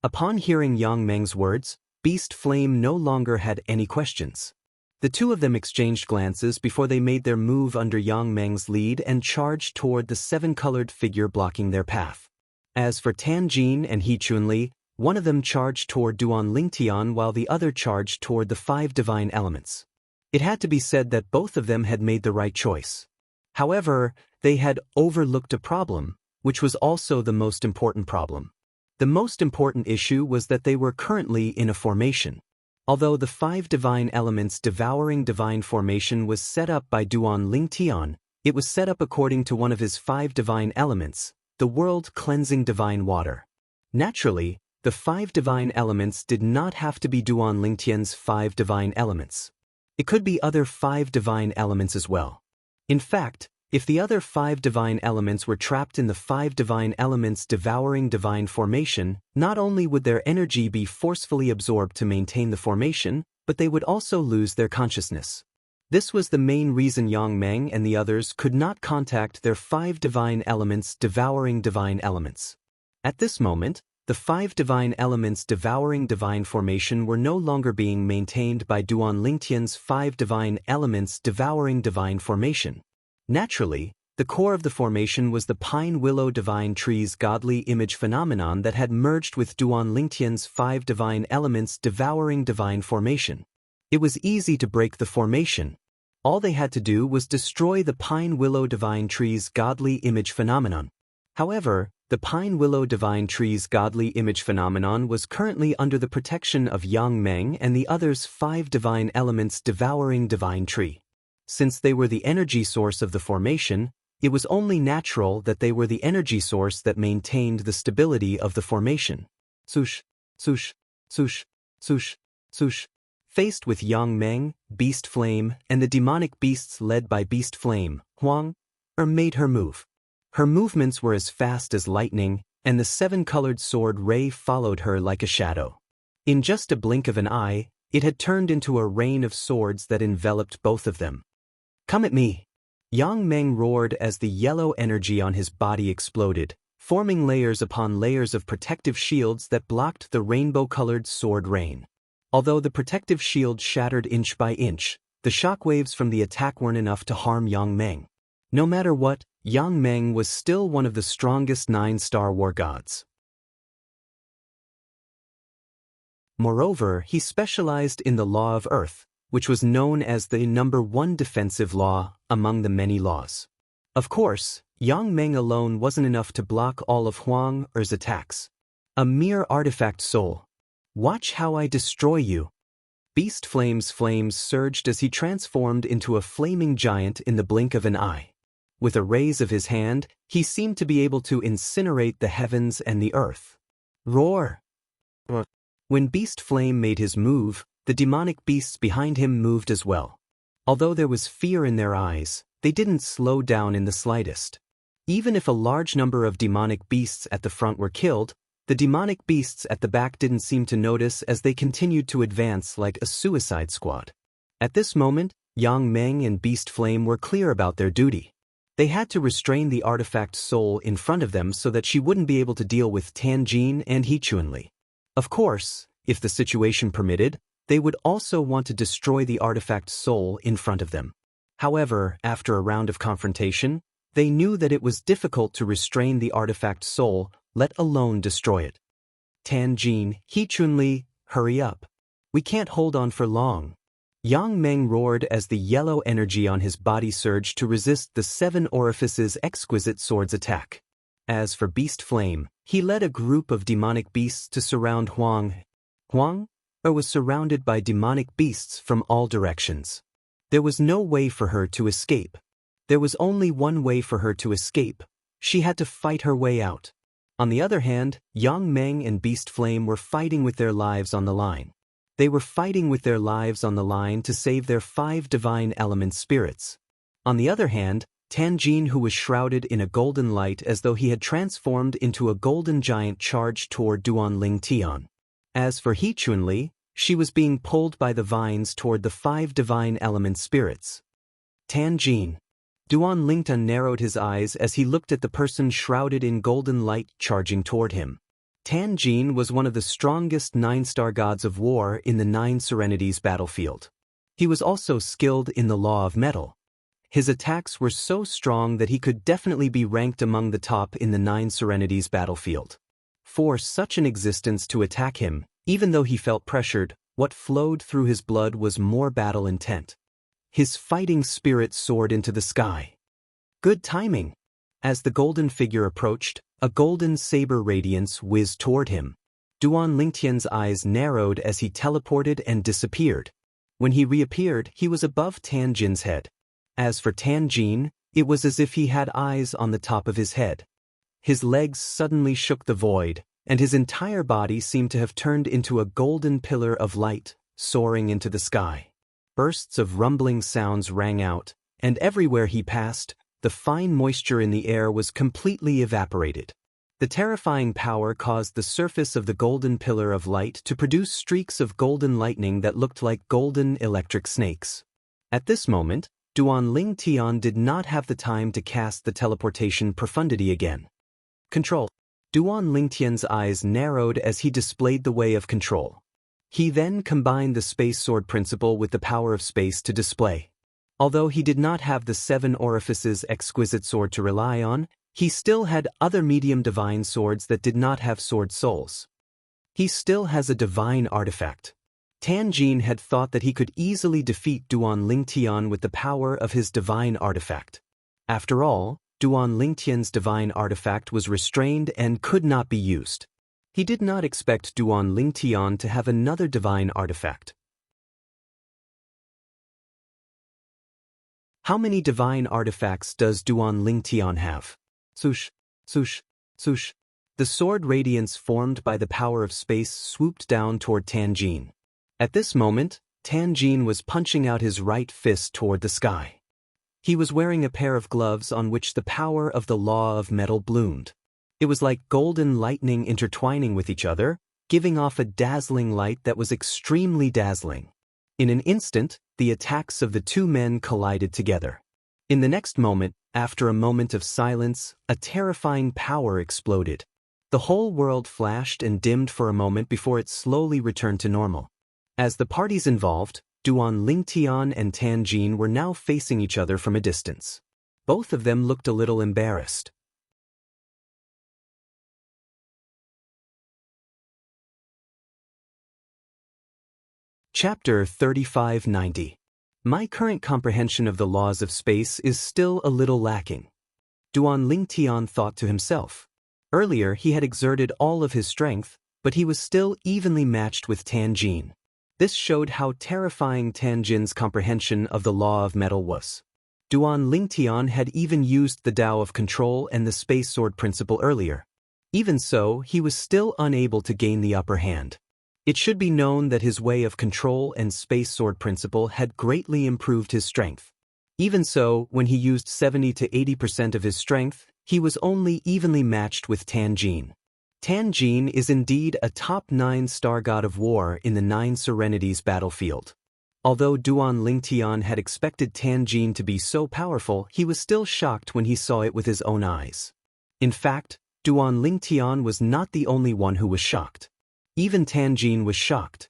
Upon hearing Yang Meng's words, Beast Flame no longer had any questions. The 2 of them exchanged glances before they made their move under Yang Meng's lead and charged toward the 7-colored figure blocking their path. As for Tan Jin and He Chunli, one of them charged toward Duan Lingtian while the other charged toward the 5 divine elements. It had to be said that both of them had made the right choice. However, they had overlooked a problem, which was also the most important problem. The most important issue was that they were currently in a formation. Although the 5 divine elements devouring divine formation was set up by Duan Lingtian, it was set up according to one of his 5 divine elements, the world-cleansing divine water. Naturally, the 5 divine elements did not have to be Duan Lingtian's 5 divine elements. It could be other 5 divine elements as well. In fact, if the other 5 divine elements were trapped in the 5 divine elements devouring divine formation, not only would their energy be forcefully absorbed to maintain the formation, but they would also lose their consciousness. This was the main reason Yang Meng and the others could not contact their 5 divine elements devouring divine elements. At this moment, the 5 divine elements devouring divine formation were no longer being maintained by Duan Lingtian's 5 divine elements devouring divine formation. Naturally, the core of the formation was the pine willow divine tree's godly image phenomenon that had merged with Duan Lingtian's 5 divine elements devouring divine formation. It was easy to break the formation. All they had to do was destroy the pine willow divine tree's godly image phenomenon. However, the pine willow divine tree's godly image phenomenon was currently under the protection of Yang Meng and the others' 5 divine elements devouring divine tree. Since they were the energy source of the formation, it was only natural that they were the energy source that maintained the stability of the formation. Swoosh, swoosh, swoosh, swoosh, swoosh. Faced with Yang Meng, Beast Flame, and the demonic beasts led by Beast Flame, Huang made her move. Her movements were as fast as lightning, and the 7-colored sword ray followed her like a shadow. In just a blink of an eye, it had turned into a rain of swords that enveloped both of them. Come at me! Yang Meng roared as the yellow energy on his body exploded, forming layers upon layers of protective shields that blocked the rainbow-colored sword rain. Although the protective shield shattered inch by inch, the shockwaves from the attack weren't enough to harm Yang Meng. No matter what, Yang Meng was still one of the strongest 9-star war gods. Moreover, he specialized in the law of earth, which was known as the #1 defensive law among the many laws. Of course, Yang Meng alone wasn't enough to block all of Huang Er's attacks. A mere artifact soul. Watch how I destroy you. Beast flames surged as he transformed into a flaming giant in the blink of an eye. With a raise of his hand, he seemed to be able to incinerate the heavens and the earth. Roar! When Beast Flame made his move, the demonic beasts behind him moved as well. Although there was fear in their eyes, they didn't slow down in the slightest. Even if a large number of demonic beasts at the front were killed, the demonic beasts at the back didn't seem to notice as they continued to advance like a suicide squad. At this moment, Yang Meng and Beast Flame were clear about their duty. They had to restrain the artifact soul in front of them so that she wouldn't be able to deal with Tianjin and He Chunli. Of course, if the situation permitted, they would also want to destroy the artifact soul in front of them. However, after a round of confrontation, they knew that it was difficult to restrain the artifact soul, let alone destroy it. Tianjin, He Chunli, hurry up. We can't hold on for long. Yang Meng roared as the yellow energy on his body surged to resist the 7 Orifices' exquisite sword's attack. As for Beast Flame, he led a group of demonic beasts to surround Huang. Huang was surrounded by demonic beasts from all directions. There was no way for her to escape. There was only one way for her to escape. She had to fight her way out. On the other hand, Yang Meng and Beast Flame were fighting with their lives on the line. They were fighting with their lives on the line to save their 5 divine element spirits. On the other hand, Tianjin, who was shrouded in a golden light as though he had transformed into a golden giant, charged toward Duanling Tian. As for He Chunli, she was being pulled by the vines toward the 5 divine element spirits. Tianjin. Duanling Tian narrowed his eyes as he looked at the person shrouded in golden light charging toward him. Tianjin was one of the strongest 9-star gods of war in the 9 Serenities battlefield. He was also skilled in the law of metal. His attacks were so strong that he could definitely be ranked among the top in the 9 Serenities battlefield. For such an existence to attack him, even though he felt pressured, what flowed through his blood was more battle intent. His fighting spirit soared into the sky. Good timing. As the golden figure approached, a golden saber radiance whizzed toward him. Duanling Tian's eyes narrowed as he teleported and disappeared. When he reappeared, he was above Tianjin's head. As for Tianjin, it was as if he had eyes on the top of his head. His legs suddenly shook the void, and his entire body seemed to have turned into a golden pillar of light, soaring into the sky. Bursts of rumbling sounds rang out, and everywhere he passed, the fine moisture in the air was completely evaporated. The terrifying power caused the surface of the golden pillar of light to produce streaks of golden lightning that looked like golden electric snakes. At this moment, Duanling Tian did not have the time to cast the teleportation profundity again. Control. Duanling Tian's eyes narrowed as he displayed the way of control. He then combined the space sword principle with the power of space to display. Although he did not have the 7 Orifices' exquisite sword to rely on, he still had other medium divine swords that did not have sword souls. He still has a divine artifact. Tianjin had thought that he could easily defeat Duanling Tian with the power of his divine artifact. After all, Duanling Tian's divine artifact was restrained and could not be used. He did not expect Duanling Tian to have another divine artifact. How many divine artifacts does Duanling Tian have? Swoosh, swoosh, swoosh. The sword radiance formed by the power of space swooped down toward Tianjin. At this moment, Tianjin was punching out his right fist toward the sky. He was wearing a pair of gloves on which the power of the law of metal bloomed. It was like golden lightning intertwining with each other, giving off a dazzling light that was extremely dazzling. In an instant, the attacks of the 2 men collided together. In the next moment, after a moment of silence, a terrifying power exploded. The whole world flashed and dimmed for a moment before it slowly returned to normal. As the parties involved, Duanling Tian and Tianjin were now facing each other from a distance. Both of them looked a little embarrassed. Chapter 3590. My current comprehension of the laws of space is still a little lacking. Duan Lingtian thought to himself. Earlier he had exerted all of his strength, but he was still evenly matched with Tan Jin. This showed how terrifying Tan Jin's comprehension of the law of metal was. Duan Lingtian had even used the Tao of Control and the Space Sword principle earlier. Even so, he was still unable to gain the upper hand. It should be known that his way of control and Space Sword principle had greatly improved his strength. Even so, when he used 70 to 80% of his strength, he was only evenly matched with Tan Jin. Tan Jin is indeed a top 9-star god of war in the 9 Serenities battlefield. Although Duan Lingtian had expected Tan Jin to be so powerful, he was still shocked when he saw it with his own eyes. In fact, Duan Lingtian was not the only one who was shocked. Even Tan Jin was shocked.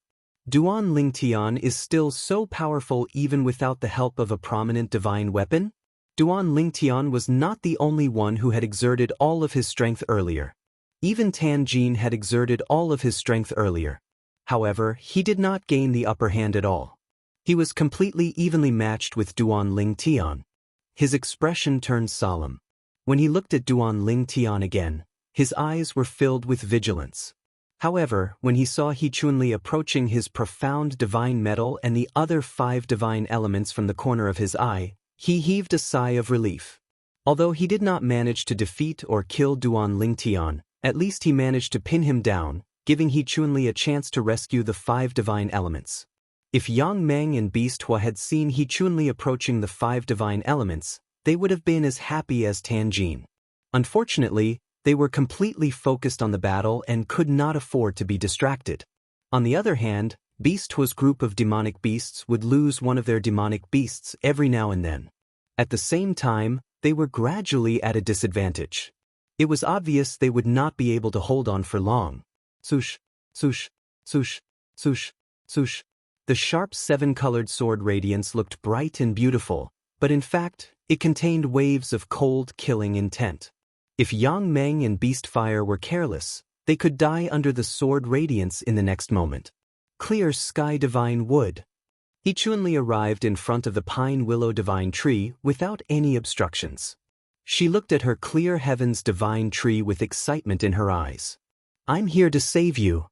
Duan Lingtian is still so powerful even without the help of a prominent divine weapon? Duan Lingtian was not the only one who had exerted all of his strength earlier. Even Tan Jin had exerted all of his strength earlier. However, he did not gain the upper hand at all. He was completely evenly matched with Duan Lingtian. His expression turned solemn. When he looked at Duan Lingtian again, his eyes were filled with vigilance. However, when he saw He Chunli approaching his profound divine metal and the other 5 divine elements from the corner of his eye, he heaved a sigh of relief. Although he did not manage to defeat or kill Duan Lingtian, at least he managed to pin him down, giving He Chunli a chance to rescue the 5 divine elements. If Yang Meng and Beast Hua had seen He Chunli approaching the 5 divine elements, they would have been as happy as Tan Jin. Unfortunately, they were completely focused on the battle and could not afford to be distracted. On the other hand, Beast Hua's group of demonic beasts would lose one of their demonic beasts every now and then. At the same time, they were gradually at a disadvantage. It was obvious they would not be able to hold on for long. Swoosh, swoosh, swoosh, swoosh, swoosh. The sharp 7-colored sword radiance looked bright and beautiful, but in fact, it contained waves of cold, killing intent. If Yang Meng and Beast Fire were careless, they could die under the sword radiance in the next moment. Clear Sky Divine Wood. He Chunli arrived in front of the Pine Willow Divine Tree without any obstructions. She looked at her Clear Heavens Divine Tree with excitement in her eyes. "I'm here to save you."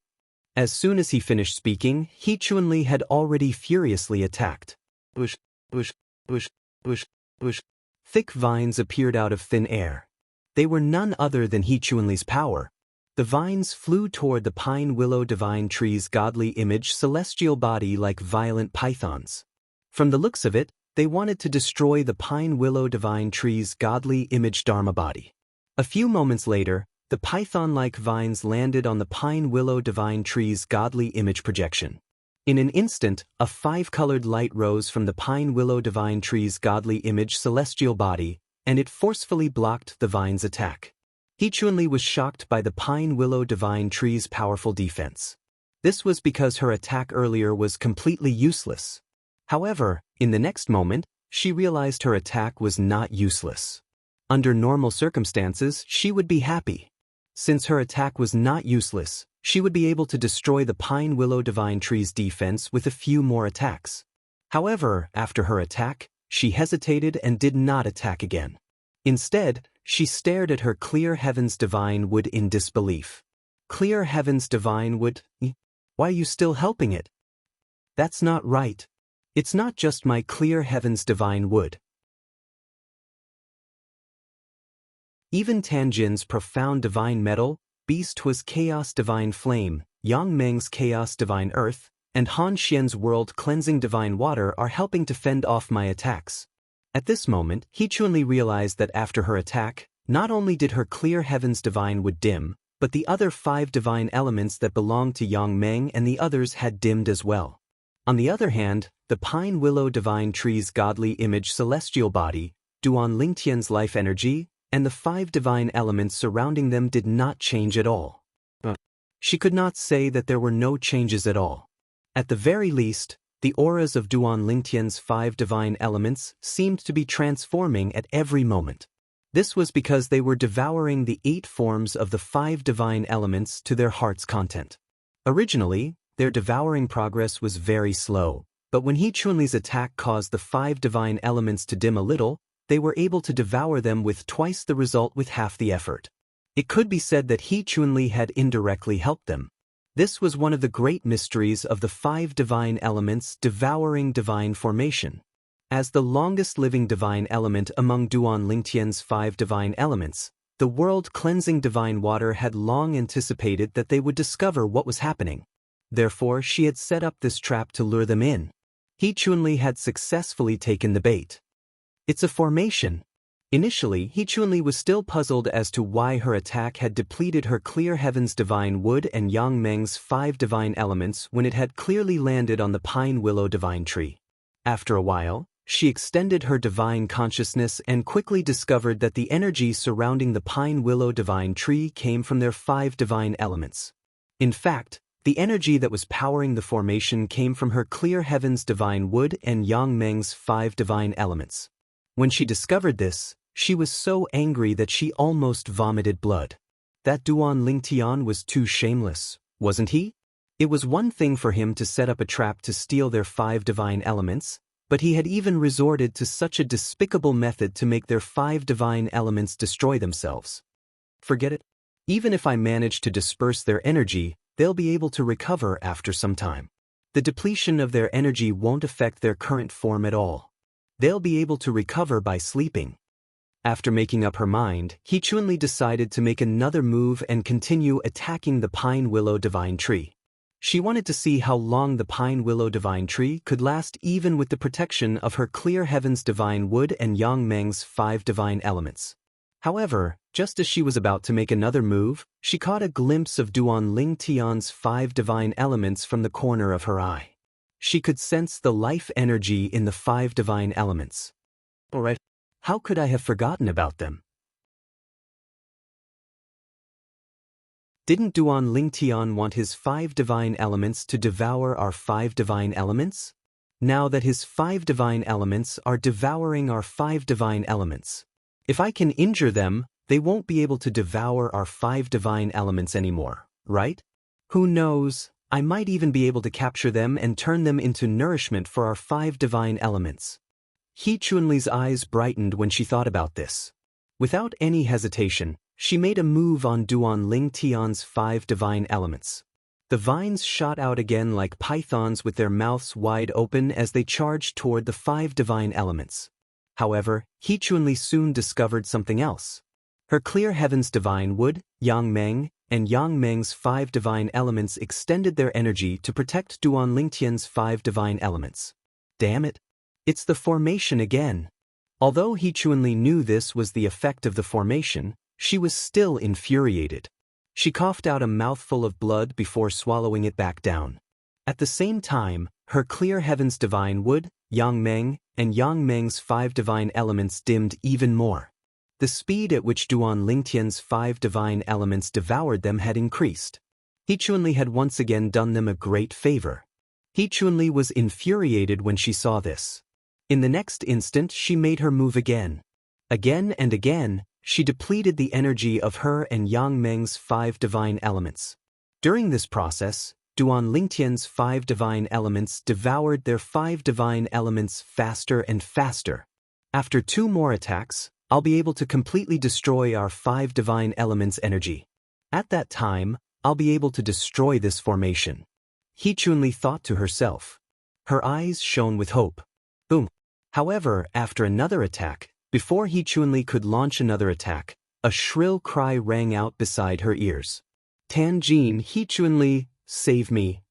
As soon as he finished speaking, He Chunli had already furiously attacked. Bush, bush, bush, bush, bush. Thick vines appeared out of thin air. They were none other than He Chunli's power. The vines flew toward the Pine Willow Divine Tree's godly image celestial body like violent pythons. From the looks of it, they wanted to destroy the Pine Willow Divine Tree's godly image Dharma body. A few moments later, the python-like vines landed on the Pine Willow Divine Tree's godly image projection. In an instant, a 5-colored light rose from the Pine Willow Divine Tree's godly image celestial body, and it forcefully blocked the vine's attack. He Chunli was shocked by the Pine Willow Divine Tree's powerful defense. This was because her attack earlier was completely useless. However, in the next moment, she realized her attack was not useless. Under normal circumstances, she would be happy. Since her attack was not useless, she would be able to destroy the Pine Willow Divine Tree's defense with a few more attacks. However, after her attack, she hesitated and did not attack again. Instead, she stared at her Clear Heavens Divine Wood in disbelief. Clear Heavens Divine Wood? Why are you still helping it? That's not right. It's not just my Clear Heavens Divine Wood. Even Tan Jin's profound divine metal, Beast Hua's Chaos Divine Flame, Yang Meng's Chaos Divine Earth, and Han Xian's World Cleansing Divine Water are helping to fend off my attacks. At this moment, He Chunli realized that after her attack, not only did her Clear Heavens Divine Wood dim, but the other 5 divine elements that belonged to Yang Meng and the others had dimmed as well. On the other hand, the Pine Willow Divine Tree's godly image celestial body, Duan Lingtian's life energy, and the 5 divine elements surrounding them did not change at all. She could not say that there were no changes at all. At the very least, the auras of Duan Lingtian's 5 divine elements seemed to be transforming at every moment. This was because they were devouring the 8 forms of the 5 divine elements to their heart's content. Originally, their devouring progress was very slow, but when He Chunli's attack caused the 5 divine elements to dim a little, they were able to devour them with twice the result with half the effort. It could be said that He Chunli had indirectly helped them. This was one of the great mysteries of the 5 divine elements devouring divine formation. As the longest-living divine element among Duan Lingtian's 5 divine elements, the world-cleansing divine water had long anticipated that they would discover what was happening. Therefore, she had set up this trap to lure them in. He Chunli had successfully taken the bait. It's a formation. Initially, He Chunli was still puzzled as to why her attack had depleted her clear heaven's divine wood and Yang Meng's 5 divine elements when it had clearly landed on the pine willow divine tree. After a while, she extended her divine consciousness and quickly discovered that the energy surrounding the pine willow divine tree came from their 5 divine elements. In fact, the energy that was powering the formation came from her clear heaven's divine wood and Yang Meng's 5 divine elements. When she discovered this, she was so angry that she almost vomited blood. That Duan Lingtian was too shameless, wasn't he? It was one thing for him to set up a trap to steal their 5 divine elements, but he had even resorted to such a despicable method to make their 5 divine elements destroy themselves. Forget it. Even if I manage to disperse their energy, they'll be able to recover after some time. The depletion of their energy won't affect their current form at all. They'll be able to recover by sleeping. After making up her mind, He Chunli decided to make another move and continue attacking the pine willow divine tree. She wanted to see how long the pine willow divine tree could last even with the protection of her clear heaven's divine wood and Yang Meng's 5 divine elements. However, just as she was about to make another move, she caught a glimpse of Duan Lingtian's 5 divine elements from the corner of her eye. She could sense the life energy in the 5 divine elements. Alright, how could I have forgotten about them? Didn't Duan Lingtian want his 5 divine elements to devour our 5 divine elements? Now that his 5 divine elements are devouring our 5 divine elements. If I can injure them, they won't be able to devour our 5 divine elements anymore, right? Who knows, I might even be able to capture them and turn them into nourishment for our 5 divine elements. He Chunli's eyes brightened when she thought about this. Without any hesitation, she made a move on Duan Lingtian's 5 divine elements. The vines shot out again like pythons with their mouths wide open as they charged toward the 5 divine elements. However, He Chunli soon discovered something else. Her clear heaven's divine wood, Yang Meng, and Yang Meng's 5 divine elements extended their energy to protect Duan Lingtian's 5 divine elements. Damn it! It's the formation again. Although He Chunli knew this was the effect of the formation, she was still infuriated. She coughed out a mouthful of blood before swallowing it back down. At the same time, her clear heaven's divine wood, Yang Meng, and Yang Meng's 5 divine elements dimmed even more. The speed at which Duan Lingtian's 5 divine elements devoured them had increased. He Chunli had once again done them a great favor. He Chunli was infuriated when she saw this. In the next instant, she made her move again. Again and again, she depleted the energy of her and Yang Meng's 5 divine elements. During this process, Duan Lingtian's 5 divine elements devoured their 5 divine elements faster and faster. After 2 more attacks, I'll be able to completely destroy our 5 divine elements' energy. At that time, I'll be able to destroy this formation. He Chunli thought to herself. Her eyes shone with hope. Boom. However, after another attack, before He Chunli could launch another attack, a shrill cry rang out beside her ears. Tanjin, He Chunli, save me.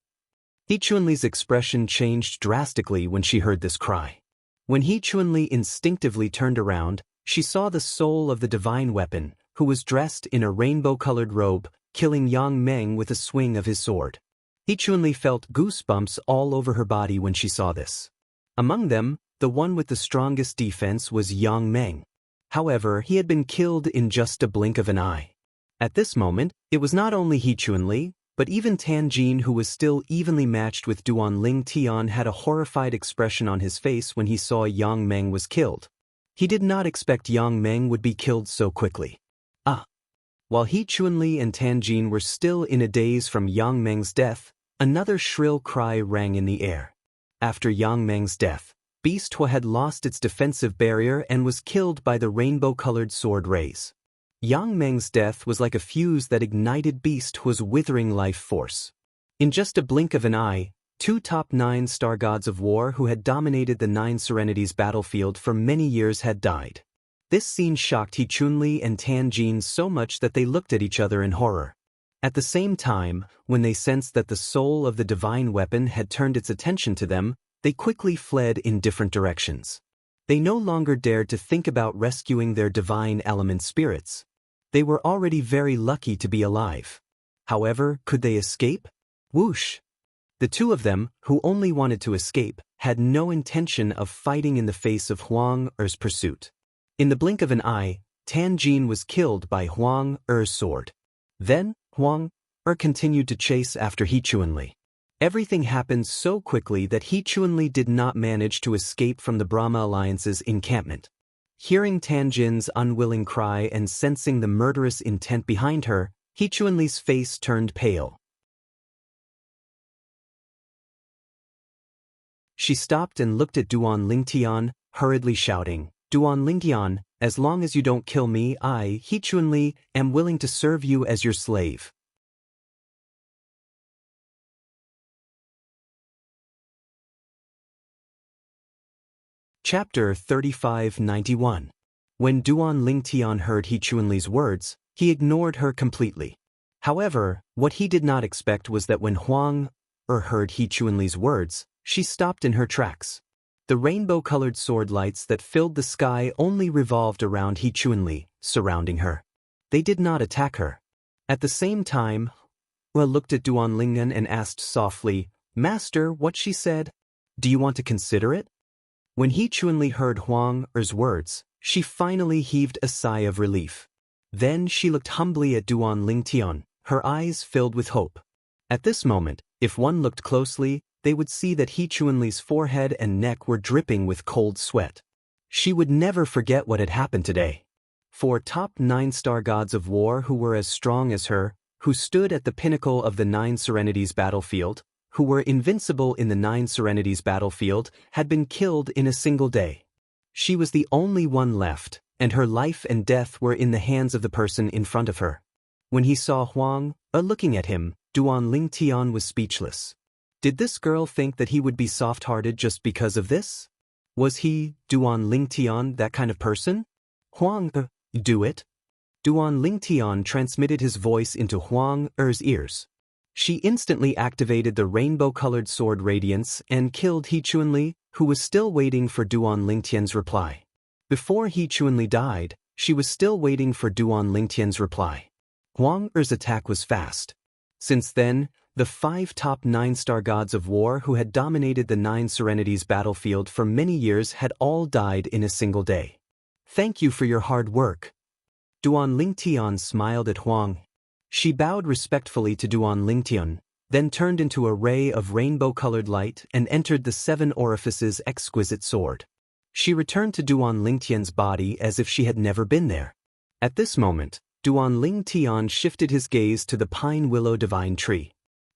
He Chunli's expression changed drastically when she heard this cry. When He Chunli instinctively turned around, she saw the soul of the divine weapon, who was dressed in a rainbow-colored robe, killing Yang Meng with a swing of his sword. He Chunli felt goosebumps all over her body when she saw this. Among them, the one with the strongest defense was Yang Meng. However, he had been killed in just a blink of an eye. At this moment, it was not only He Chunli, but even Tanjin, who was still evenly matched with Duan Lingtian, had a horrified expression on his face when he saw Yang Meng was killed. He did not expect Yang Meng would be killed so quickly. While He Chunli and Tanjin were still in a daze from Yang Meng's death, another shrill cry rang in the air. After Yang Meng's death, Beast Hua had lost its defensive barrier and was killed by the rainbow-colored sword rays. Yang Meng's death was like a fuse that ignited Beast Hua's withering life force. In just a blink of an eye, two top 9 star gods of war who had dominated the 9 Serenities battlefield for many years had died. This scene shocked He Chunli and Tan Jin so much that they looked at each other in horror. At the same time, when they sensed that the soul of the divine weapon had turned its attention to them, they quickly fled in different directions. They no longer dared to think about rescuing their divine element spirits. They were already very lucky to be alive. However, could they escape? Whoosh! The two of them, who only wanted to escape, had no intention of fighting in the face of Huang Er's pursuit. In the blink of an eye, Tan Jin was killed by Huang Er's sword. Then, Huang Er continued to chase after He Chunli. Everything happened so quickly that He Chunli did not manage to escape from the Brahma Alliance's encampment. Hearing Tan Jin's unwilling cry and sensing the murderous intent behind her, He Chunli's face turned pale. She stopped and looked at Duan Lingtian, hurriedly shouting, "Duan Lingtian, as long as you don't kill me, I, He Chunli, am willing to serve you as your slave." Chapter 3591. When Duan Lingtian heard He Chunli's words, he ignored her completely. However, what he did not expect was that when Huang Er heard He Chunli's words, she stopped in her tracks. The rainbow-colored sword lights that filled the sky only revolved around He Chunli, surrounding her. They did not attack her. At the same time, Hua looked at Duan Lingtian and asked softly, "Master, what she said? Do you want to consider it?" When He Chunli heard Huang Er's words, she finally heaved a sigh of relief. Then she looked humbly at Duan Lingtian, her eyes filled with hope. At this moment, if one looked closely, they would see that He Chunli's forehead and neck were dripping with cold sweat. She would never forget what had happened today. 4 top 9 star gods of war who were as strong as her, who stood at the pinnacle of the 9 Serenities battlefield, who were invincible in the 9 Serenities battlefield, had been killed in a single day. She was the only one left, and her life and death were in the hands of the person in front of her. When he saw Huang Er looking at him, Duan Lingtian was speechless. Did this girl think that he would be soft-hearted just because of this? Was he, Duan Lingtian, that kind of person? Huang Er, do it? Duan Lingtian transmitted his voice into Huang Er's ears. She instantly activated the rainbow-colored sword radiance and killed He Chunli, who was still waiting for Duan Lingtian's reply. Before He Chunli died, she was still waiting for Duan Lingtian's reply. Huang Er's attack was fast. Since then, the 5 top 9 star gods of war who had dominated the 9 Serenities battlefield for many years had all died in a single day. "Thank you for your hard work." Duan Lingtian smiled at Huang. She bowed respectfully to Duan Lingtian, then turned into a ray of rainbow-colored light and entered the 7 orifices exquisite sword. She returned to Duan Lingtian's body as if she had never been there. At this moment, Duan Lingtian shifted his gaze to the pine willow divine tree.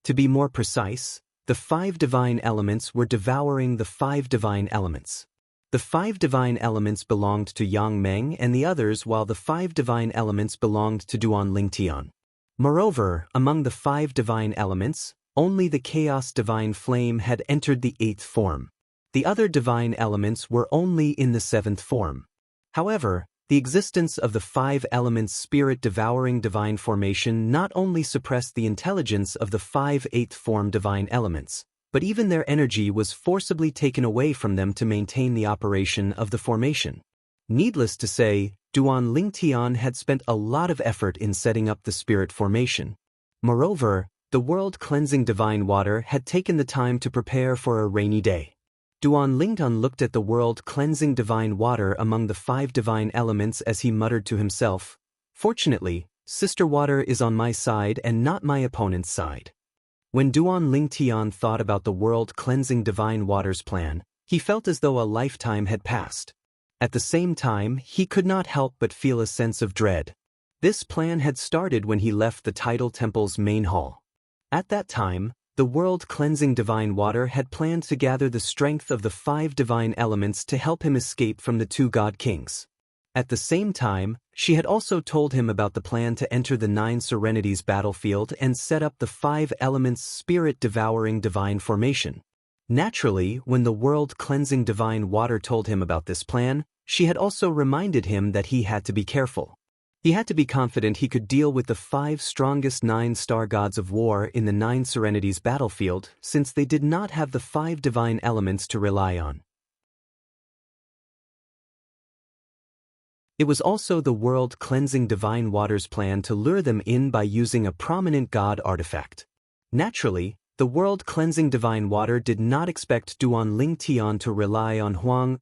To be more precise, the 5 divine elements were devouring the 5 divine elements. The 5 divine elements belonged to Yang Meng and the others, while the 5 divine elements belonged to Duan Lingtian. Moreover, among the 5 divine elements, only the chaos divine flame had entered the 8th form. The other divine elements were only in the 7th form. However, the existence of the 5 elements spirit-devouring divine formation not only suppressed the intelligence of the 5 8th form divine elements, but even their energy was forcibly taken away from them to maintain the operation of the formation. Needless to say, Duan Lingtian had spent a lot of effort in setting up the spirit formation. Moreover, the world-cleansing divine water had taken the time to prepare for a rainy day. Duan Lingtian looked at the world-cleansing divine water among the 5 divine elements as he muttered to himself, "Fortunately, Sister Water is on my side and not my opponent's side." When Duan Lingtian thought about the world-cleansing divine water's plan, he felt as though a lifetime had passed. At the same time, he could not help but feel a sense of dread. This plan had started when he left the Tidal Temple's main hall. At that time, the world-cleansing divine water had planned to gather the strength of the 5 divine elements to help him escape from the 2 god kings. At the same time, she had also told him about the plan to enter the 9 serenities battlefield and set up the 5 elements spirit-devouring divine formation. Naturally, when the world-cleansing divine water told him about this plan, she had also reminded him that he had to be careful. He had to be confident he could deal with the 5 strongest 9-star gods of war in the 9 serenities battlefield, since they did not have the 5 divine elements to rely on. It was also the world-cleansing divine water's plan to lure them in by using a prominent god artifact. Naturally, the world-cleansing divine water did not expect Duan Lingtian to rely on Huang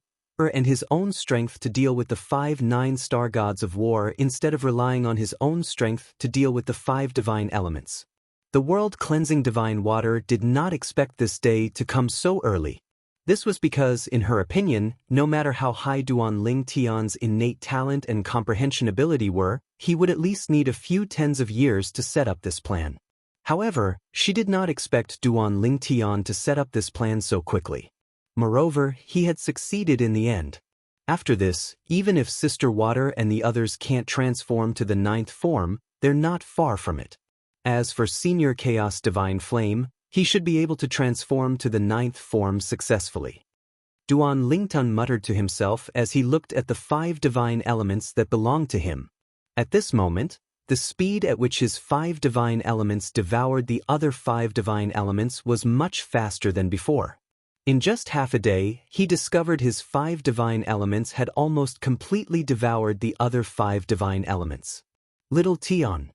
and his own strength to deal with the 5 9-star gods of war instead of relying on his own strength to deal with the 5 divine elements. The world-cleansing divine water did not expect this day to come so early. This was because, in her opinion, no matter how high Duan Lingtian's innate talent and comprehension ability were, he would at least need a few tens of years to set up this plan. However, she did not expect Duan Lingtian to set up this plan so quickly. Moreover, he had succeeded in the end. After this, even if Sister Water and the others can't transform to the 9th form, they're not far from it. As for Senior Chaos Divine Flame, he should be able to transform to the 9th form successfully. Duan Lingtian muttered to himself as he looked at the 5 divine elements that belonged to him. At this moment, the speed at which his 5 divine elements devoured the other 5 divine elements was much faster than before. In just half a day, he discovered his 5 divine elements had almost completely devoured the other 5 divine elements. Little Tian.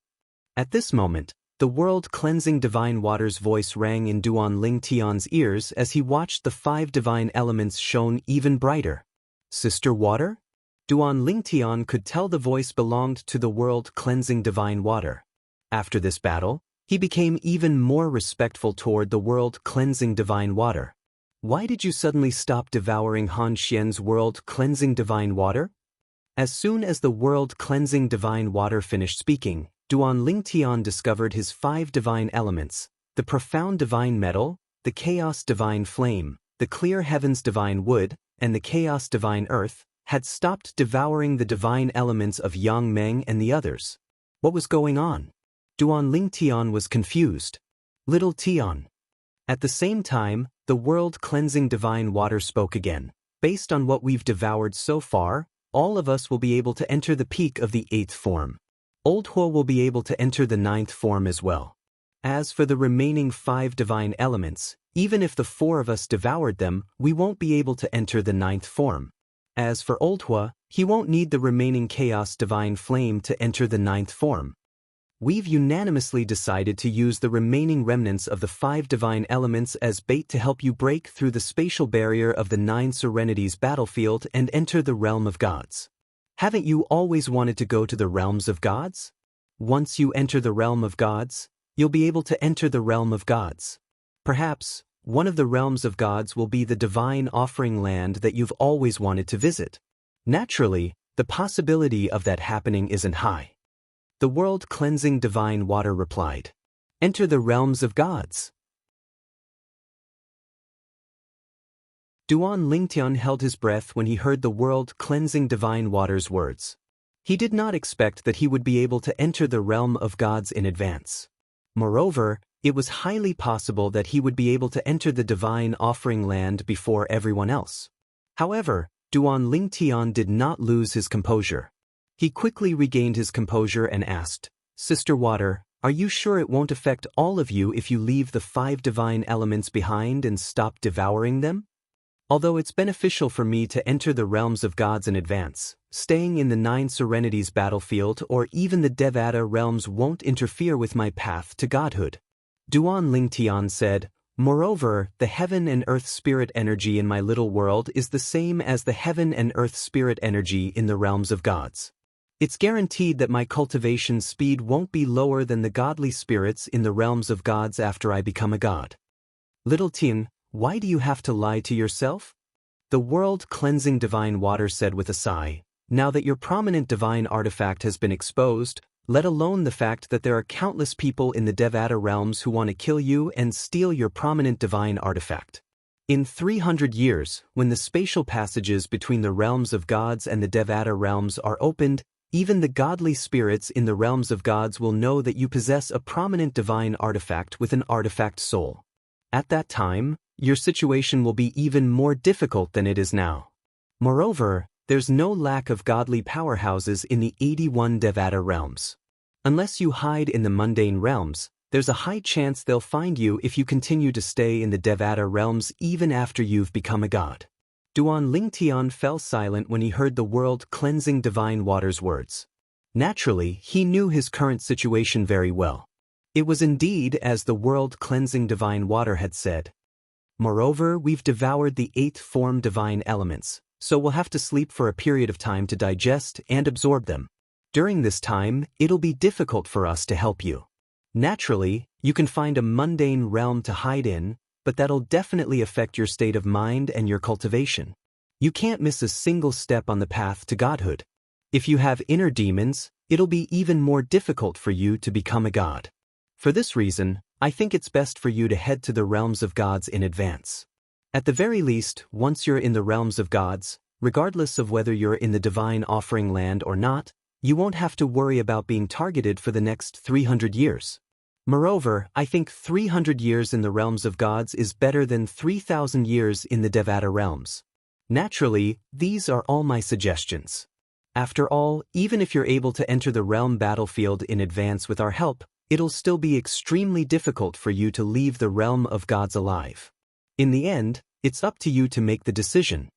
At this moment, the world-cleansing divine water's voice rang in Duan Lingtian's ears as he watched the 5 divine elements shone even brighter. Sister Water? Duan Lingtian could tell the voice belonged to the world-cleansing divine water. After this battle, he became even more respectful toward the world-cleansing divine water. Why did you suddenly stop devouring Han Xian's world-cleansing divine water? As soon as the world-cleansing divine water finished speaking, Duan Lingtian discovered his 5 divine elements, the profound divine metal, the chaos divine flame, the clear heavens divine wood, and the chaos divine earth, had stopped devouring the divine elements of Yang Meng and the others. What was going on? Duan Lingtian was confused. Little Tian. At the same time, the world-cleansing divine water spoke again. Based on what we've devoured so far, all of us will be able to enter the peak of the 8th form. Old Hua will be able to enter the 9th form as well. As for the remaining 5 divine elements, even if the 4 of us devoured them, we won't be able to enter the 9th form. As for Old Hua, he won't need the remaining chaos divine flame to enter the 9th form. We've unanimously decided to use the remaining remnants of the 5 divine elements as bait to help you break through the spatial barrier of the 9 serenities battlefield and enter the realm of gods. Haven't you always wanted to go to the realms of gods? Once you enter the realm of gods, you'll be able to enter the realm of gods. Perhaps, one of the realms of gods will be the divine offering land that you've always wanted to visit. Naturally, the possibility of that happening isn't high. The world-cleansing divine water replied, "Enter the realms of gods." Duan Lingtian held his breath when he heard the world-cleansing divine water's words. He did not expect that he would be able to enter the realm of gods in advance. Moreover, it was highly possible that he would be able to enter the divine offering land before everyone else. However, Duan Lingtian did not lose his composure. He quickly regained his composure and asked, "Sister Water, are you sure it won't affect all of you if you leave the 5 divine elements behind and stop devouring them? Although it's beneficial for me to enter the realms of gods in advance, staying in the 9 serenities battlefield or even the Devata realms won't interfere with my path to godhood." Duan Lingtian said, "Moreover, the heaven and earth spirit energy in my little world is the same as the heaven and earth spirit energy in the realms of gods. It's guaranteed that my cultivation speed won't be lower than the godly spirits in the realms of gods after I become a god." Little Tin, why do you have to lie to yourself? The world-cleansing divine water said with a sigh, "Now that your prominent divine artifact has been exposed, let alone the fact that there are countless people in the Devata realms who want to kill you and steal your prominent divine artifact. In 300 years, when the spatial passages between the realms of gods and the Devata realms are opened, even the godly spirits in the realms of gods will know that you possess a prominent divine artifact with an artifact soul. At that time, your situation will be even more difficult than it is now. Moreover, there's no lack of godly powerhouses in the 81 Devata realms. Unless you hide in the mundane realms, there's a high chance they'll find you if you continue to stay in the Devata realms even after you've become a god. Duan Lingtian fell silent when he heard the world-cleansing divine water's words. Naturally, he knew his current situation very well. It was indeed as the world-cleansing divine water had said. Moreover, we've devoured the 8th form divine elements, so we'll have to sleep for a period of time to digest and absorb them. During this time, it'll be difficult for us to help you. Naturally, you can find a mundane realm to hide in, but that'll definitely affect your state of mind and your cultivation. You can't miss a single step on the path to godhood. If you have inner demons, it'll be even more difficult for you to become a god. For this reason, I think it's best for you to head to the realms of gods in advance. At the very least, once you're in the realms of gods, regardless of whether you're in the divine offering land or not, you won't have to worry about being targeted for the next 300 years. Moreover, I think 300 years in the realms of gods is better than 3,000 years in the Devata realms. Naturally, these are all my suggestions. After all, even if you're able to enter the realm battlefield in advance with our help, it'll still be extremely difficult for you to leave the realm of gods alive. In the end, it's up to you to make the decision.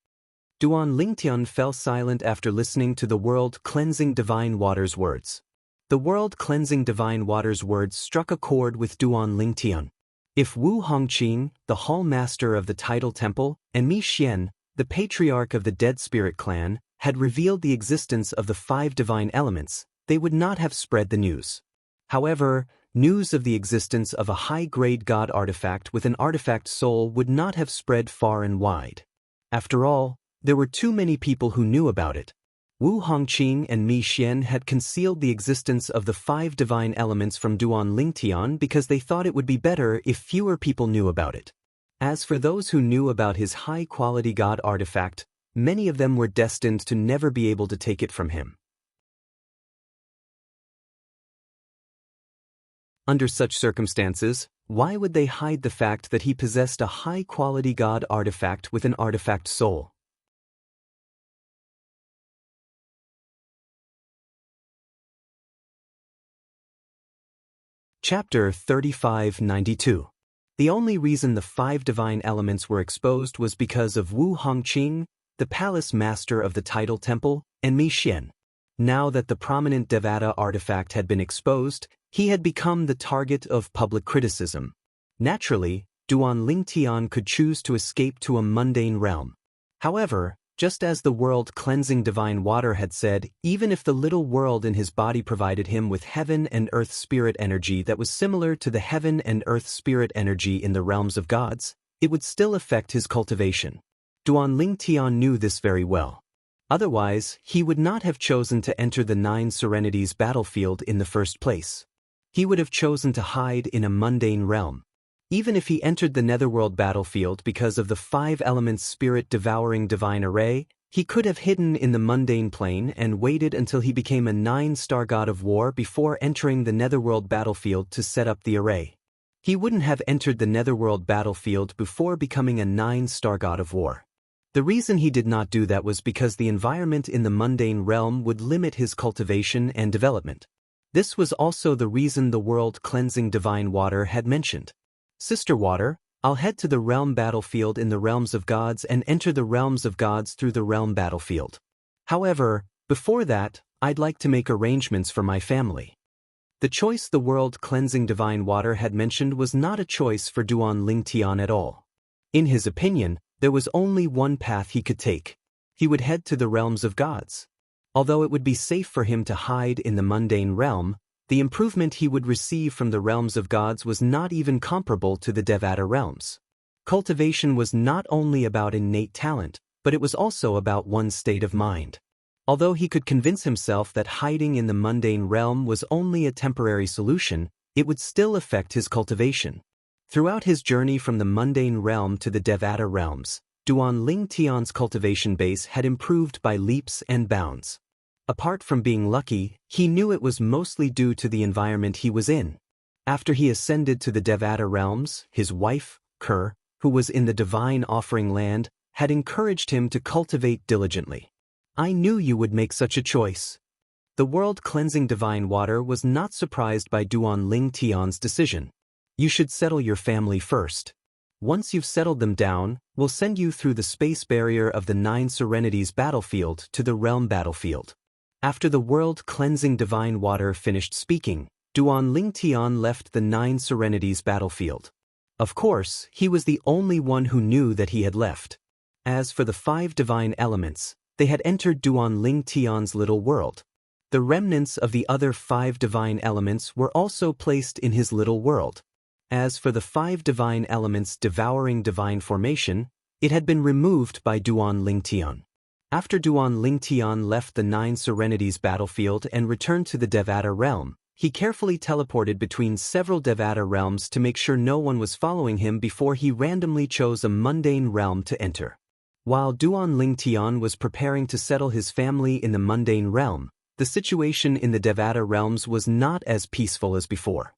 Duan Lingtian fell silent after listening to the world-cleansing divine water's words. The world-cleansing divine water's words struck a chord with Duan Lingtian. If Wu Hongqing, the hall master of the Tidal Temple, and Mi Xian, the patriarch of the Dead Spirit clan, had revealed the existence of the 5 divine elements, they would not have spread the news. However, news of the existence of a high-grade god artifact with an artifact soul would not have spread far and wide. After all, there were too many people who knew about it. Wu Hongqing and Mi Xian had concealed the existence of the 5 divine elements from Duan Lingtian because they thought it would be better if fewer people knew about it. As for those who knew about his high-quality god artifact, many of them were destined to never be able to take it from him. Under such circumstances, why would they hide the fact that he possessed a high-quality god artifact with an artifact soul? Chapter 3592. The only reason the 5 divine elements were exposed was because of Wu Hongqing, the palace master of the Tidal Temple, and Mi Xian. Now that the prominent Devata artifact had been exposed, he had become the target of public criticism. Naturally, Duan Lingtian could choose to escape to a mundane realm. However, just as the world-cleansing divine water had said, even if the little world in his body provided him with heaven and earth spirit energy that was similar to the heaven and earth spirit energy in the realms of gods, it would still affect his cultivation. Duan Lingtian knew this very well. Otherwise, he would not have chosen to enter the 9 Serenities battlefield in the first place. He would have chosen to hide in a mundane realm. Even if he entered the netherworld battlefield because of the 5 elements spirit-devouring divine array, he could have hidden in the mundane plane and waited until he became a 9-star god of war before entering the netherworld battlefield to set up the array. He wouldn't have entered the netherworld battlefield before becoming a 9-star god of war. The reason he did not do that was because the environment in the mundane realm would limit his cultivation and development. This was also the reason the world-cleansing divine water had mentioned. Sister Water, I'll head to the realm battlefield in the realms of gods and enter the realms of gods through the realm battlefield. However, before that, I'd like to make arrangements for my family. The choice the world-cleansing divine water had mentioned was not a choice for Duan Lingtian at all. In his opinion, there was only one path he could take. He would head to the realms of gods. Although it would be safe for him to hide in the mundane realm, the improvement he would receive from the realms of gods was not even comparable to the Devata realms. Cultivation was not only about innate talent, but it was also about one's state of mind. Although he could convince himself that hiding in the mundane realm was only a temporary solution, it would still affect his cultivation. Throughout his journey from the mundane realm to the Devata realms, Duan Ling Tian's cultivation base had improved by leaps and bounds. Apart from being lucky, he knew it was mostly due to the environment he was in. After he ascended to the Devata realms, his wife, Ker, who was in the divine offering land, had encouraged him to cultivate diligently. I knew you would make such a choice. The world-cleansing divine water was not surprised by Duan Ling Tian's decision. You should settle your family first. Once you've settled them down, we'll send you through the space barrier of the 9 Serenities battlefield to the realm battlefield. After the world-cleansing divine water finished speaking, Duan Ling Tian left the 9 Serenities battlefield. Of course, he was the only one who knew that he had left. As for the 5 divine elements, they had entered Duan Ling Tian's little world. The remnants of the other 5 divine elements were also placed in his little world. As for the 5 divine elements devouring divine formation, it had been removed by Duan Ling Tian. After Duan Ling Tian left the 9 Serenities battlefield and returned to the Devata realm, he carefully teleported between several Devata realms to make sure no one was following him before he randomly chose a mundane realm to enter. While Duan Ling Tian was preparing to settle his family in the mundane realm, the situation in the Devata realms was not as peaceful as before.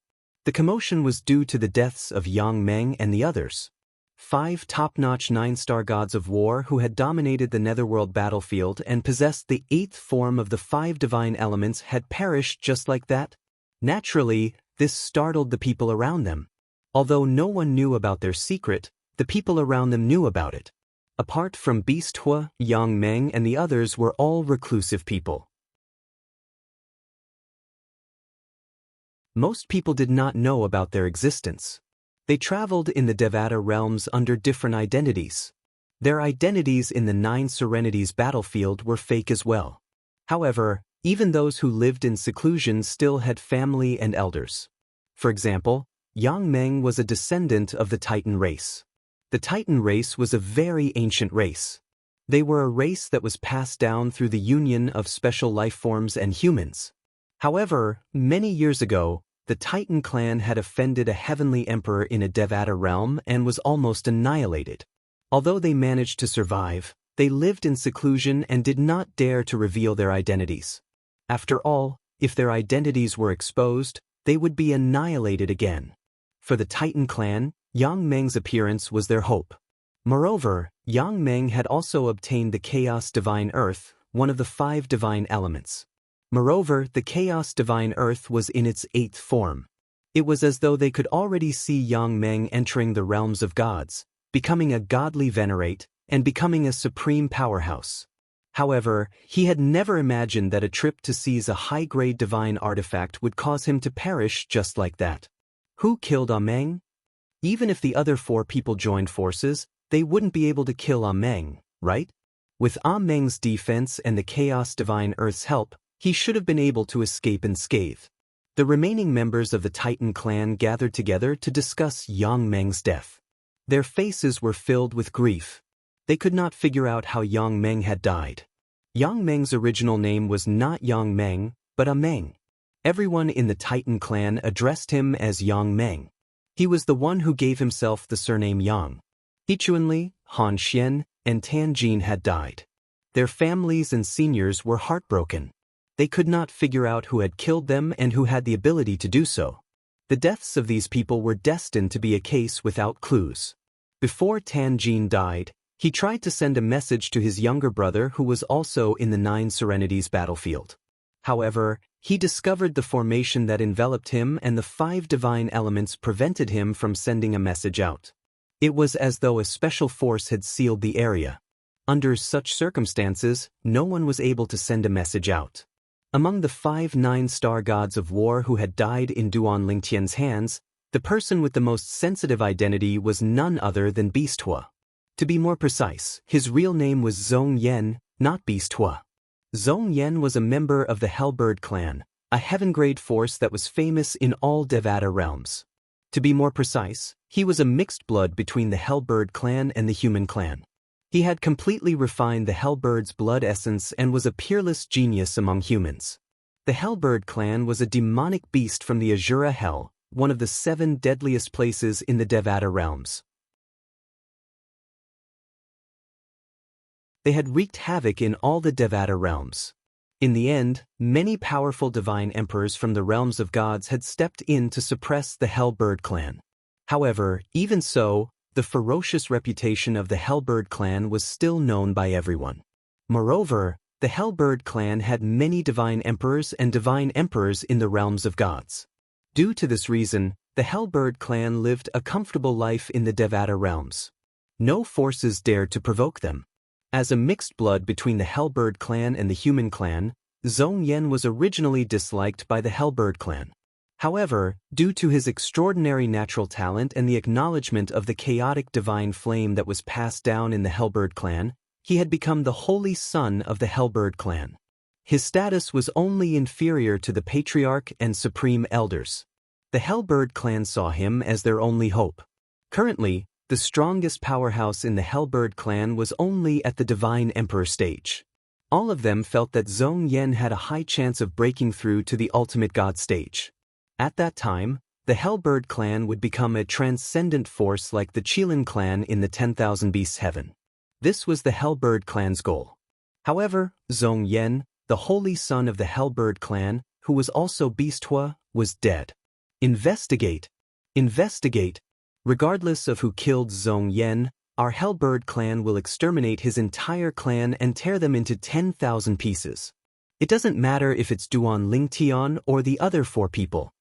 The commotion was due to the deaths of Yang Meng and the others. 5 top-notch 9-star gods of war who had dominated the netherworld battlefield and possessed the 8th form of the 5 divine elements had perished just like that. Naturally, this startled the people around them. Although no one knew about their secret, the people around them knew about it. Apart from Beast Hua, Yang Meng and the others were all reclusive people. Most people did not know about their existence. They traveled in the Devata realms under different identities. Their identities in the 9 Serenities battlefield were fake as well. However, even those who lived in seclusion still had family and elders. For example, Yang Meng was a descendant of the Titan race. The Titan race was a very ancient race. They were a race that was passed down through the union of special life forms and humans. However, many years ago, the Titan clan had offended a heavenly emperor in a Devata realm and was almost annihilated. Although they managed to survive, they lived in seclusion and did not dare to reveal their identities. After all, if their identities were exposed, they would be annihilated again. For the Titan clan, Yang Meng's appearance was their hope. Moreover, Yang Meng had also obtained the Chaos Divine Earth, one of the 5 divine elements. Moreover, the Chaos Divine Earth was in its 8th form. It was as though they could already see Yang Meng entering the realms of gods, becoming a godly venerate, and becoming a supreme powerhouse. However, he had never imagined that a trip to seize a high-grade divine artifact would cause him to perish just like that. Who killed Meng? Even if the other 4 people joined forces, they wouldn't be able to kill Meng, right? With Meng's defense and the Chaos Divine Earth's help, he should have been able to escape unscathed. The remaining members of the Titan clan gathered together to discuss Yang Meng's death. Their faces were filled with grief. They could not figure out how Yang Meng had died. Yang Meng's original name was not Yang Meng, but Meng. Everyone in the Titan clan addressed him as Yang Meng. He was the one who gave himself the surname Yang. He Chuanli, Han Xian, and Tan Jin had died. Their families and seniors were heartbroken. They could not figure out who had killed them and who had the ability to do so. The deaths of these people were destined to be a case without clues. Before Tan Jin died, he tried to send a message to his younger brother who was also in the 9 Serenities battlefield. However, he discovered the formation that enveloped him and the 5 divine elements prevented him from sending a message out. It was as though a special force had sealed the area. Under such circumstances, no one was able to send a message out. Among the 5 9-star gods of war who had died in Duan Ling Tian's hands, the person with the most sensitive identity was none other than Beast Hua. To be more precise, his real name was Zhong Yan, not Beast Hua. Zhong Yan was a member of the Hellbird clan, a heaven-grade force that was famous in all Devata realms. To be more precise, he was a mixed blood between the Hellbird clan and the human clan. He had completely refined the Hellbird's blood essence and was a peerless genius among humans. The Hellbird clan was a demonic beast from the Azura Hell, one of the 7 deadliest places in the Devata realms. They had wreaked havoc in all the Devata realms. In the end, many powerful divine emperors from the realms of gods had stepped in to suppress the Hellbird clan. However, even so, the ferocious reputation of the Hellbird clan was still known by everyone. Moreover, the Hellbird clan had many divine emperors and divine emperors in the realms of gods. Due to this reason, the Hellbird clan lived a comfortable life in the Devata realms. No forces dared to provoke them. As a mixed blood between the Hellbird clan and the human clan, Zhong Yan was originally disliked by the Hellbird clan. However, due to his extraordinary natural talent and the acknowledgement of the chaotic divine flame that was passed down in the Hellbird clan, he had become the holy son of the Hellbird clan. His status was only inferior to the patriarch and supreme elders. The Hellbird clan saw him as their only hope. Currently, the strongest powerhouse in the Hellbird clan was only at the Divine Emperor stage. All of them felt that Zhong Yan had a high chance of breaking through to the ultimate god stage. At that time, the Hellbird clan would become a transcendent force like the Qilin clan in the 10,000 Beasts heaven. This was the Hellbird clan's goal. However, Zhong Yan, the holy son of the Hellbird clan, who was also Beasthua, was dead. Investigate! Investigate! Regardless of who killed Zhong Yan, our Hellbird clan will exterminate his entire clan and tear them into 10,000 pieces. It doesn't matter if it's Duan Lingtian or the other 4 people.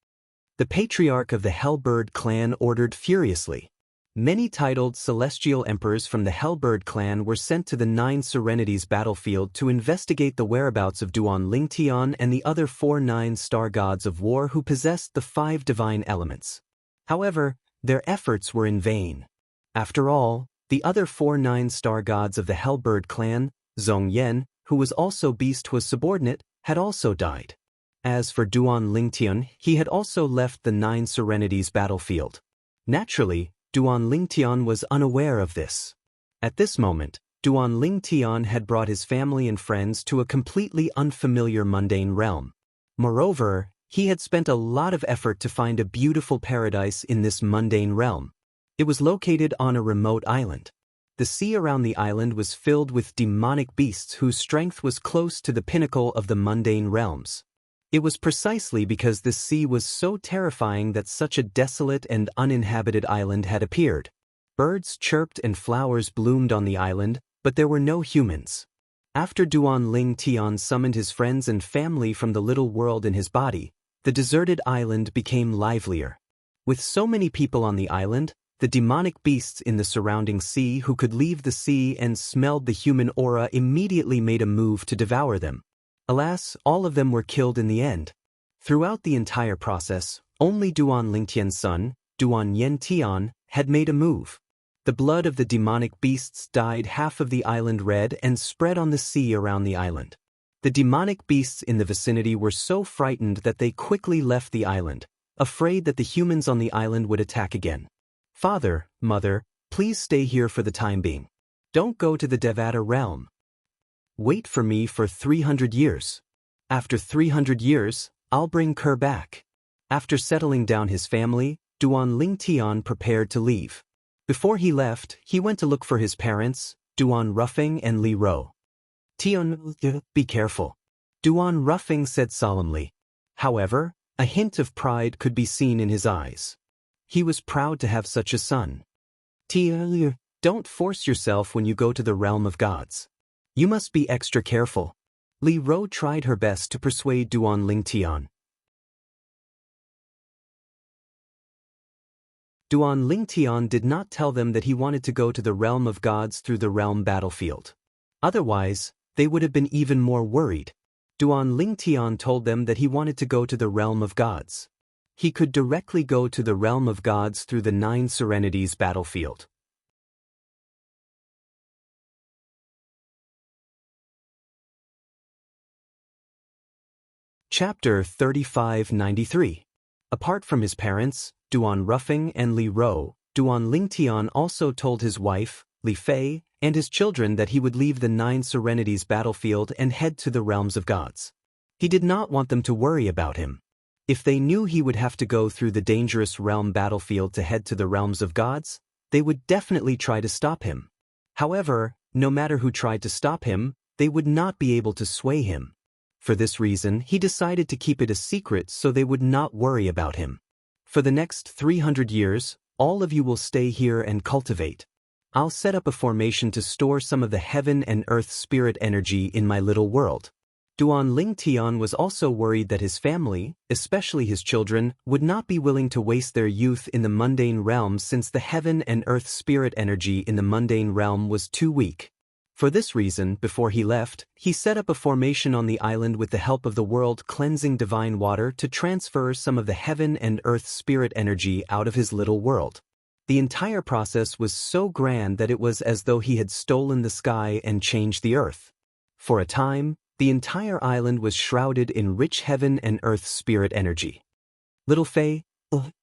The patriarch of the Hellbird clan ordered furiously. Many titled celestial emperors from the Hellbird clan were sent to the 9 Serenities battlefield to investigate the whereabouts of Duan Lingtian and the other 4 9-star gods of war who possessed the 5 divine elements. However, their efforts were in vain. After all, the other 4 9-star gods of the Hellbird clan, Zhong Yan, who was also Beasthua's subordinate, had also died. As for Duan Lingtian, he had also left the 9 Serenities battlefield. Naturally, Duan Lingtian was unaware of this. At this moment, Duan Lingtian had brought his family and friends to a completely unfamiliar mundane realm. Moreover, he had spent a lot of effort to find a beautiful paradise in this mundane realm. It was located on a remote island. The sea around the island was filled with demonic beasts whose strength was close to the pinnacle of the mundane realms. It was precisely because this sea was so terrifying that such a desolate and uninhabited island had appeared. Birds chirped and flowers bloomed on the island, but there were no humans. After Duan Lingtian summoned his friends and family from the little world in his body, the deserted island became livelier. With so many people on the island, the demonic beasts in the surrounding sea who could leave the sea and smelled the human aura immediately made a move to devour them. Alas, all of them were killed in the end. Throughout the entire process, only Duan Lingtian's son, Duan Yentian, had made a move. The blood of the demonic beasts dyed half of the island red and spread on the sea around the island. The demonic beasts in the vicinity were so frightened that they quickly left the island, afraid that the humans on the island would attack again. Father, mother, please stay here for the time being. Don't go to the Devata realm. Wait for me for 300 years. After 300 years, I'll bring Kerr back. After settling down his family, Duan Lingtian prepared to leave. Before he left, he went to look for his parents, Duan Ruffing and Li Ro. Tian, be careful, Duan Ruffing said solemnly. However, a hint of pride could be seen in his eyes. He was proud to have such a son. Tian, don't force yourself when you go to the realm of gods. You must be extra careful. Li Ro tried her best to persuade Duan Lingtian. Duan Lingtian did not tell them that he wanted to go to the realm of gods through the realm battlefield. Otherwise, they would have been even more worried. Duan Lingtian told them that he wanted to go to the realm of gods. He could directly go to the realm of gods through the 9 Serenities battlefield. Chapter 3593. Apart from his parents, Duan Ruffing and Li Ro, Duan Lingtian also told his wife, Li Fei, and his children that he would leave the 9 Serenities battlefield and head to the realms of gods. He did not want them to worry about him. If they knew he would have to go through the dangerous realm battlefield to head to the realms of gods, they would definitely try to stop him. However, no matter who tried to stop him, they would not be able to sway him. For this reason, he decided to keep it a secret so they would not worry about him. For the next 300 years, all of you will stay here and cultivate. I'll set up a formation to store some of the heaven and earth spirit energy in my little world. Duan Lingtian was also worried that his family, especially his children, would not be willing to waste their youth in the mundane realm since the heaven and earth spirit energy in the mundane realm was too weak. For this reason, before he left, he set up a formation on the island with the help of the world-cleansing divine water to transfer some of the heaven and earth spirit energy out of his little world. The entire process was so grand that it was as though he had stolen the sky and changed the earth. For a time, the entire island was shrouded in rich heaven and earth spirit energy. Little Fei,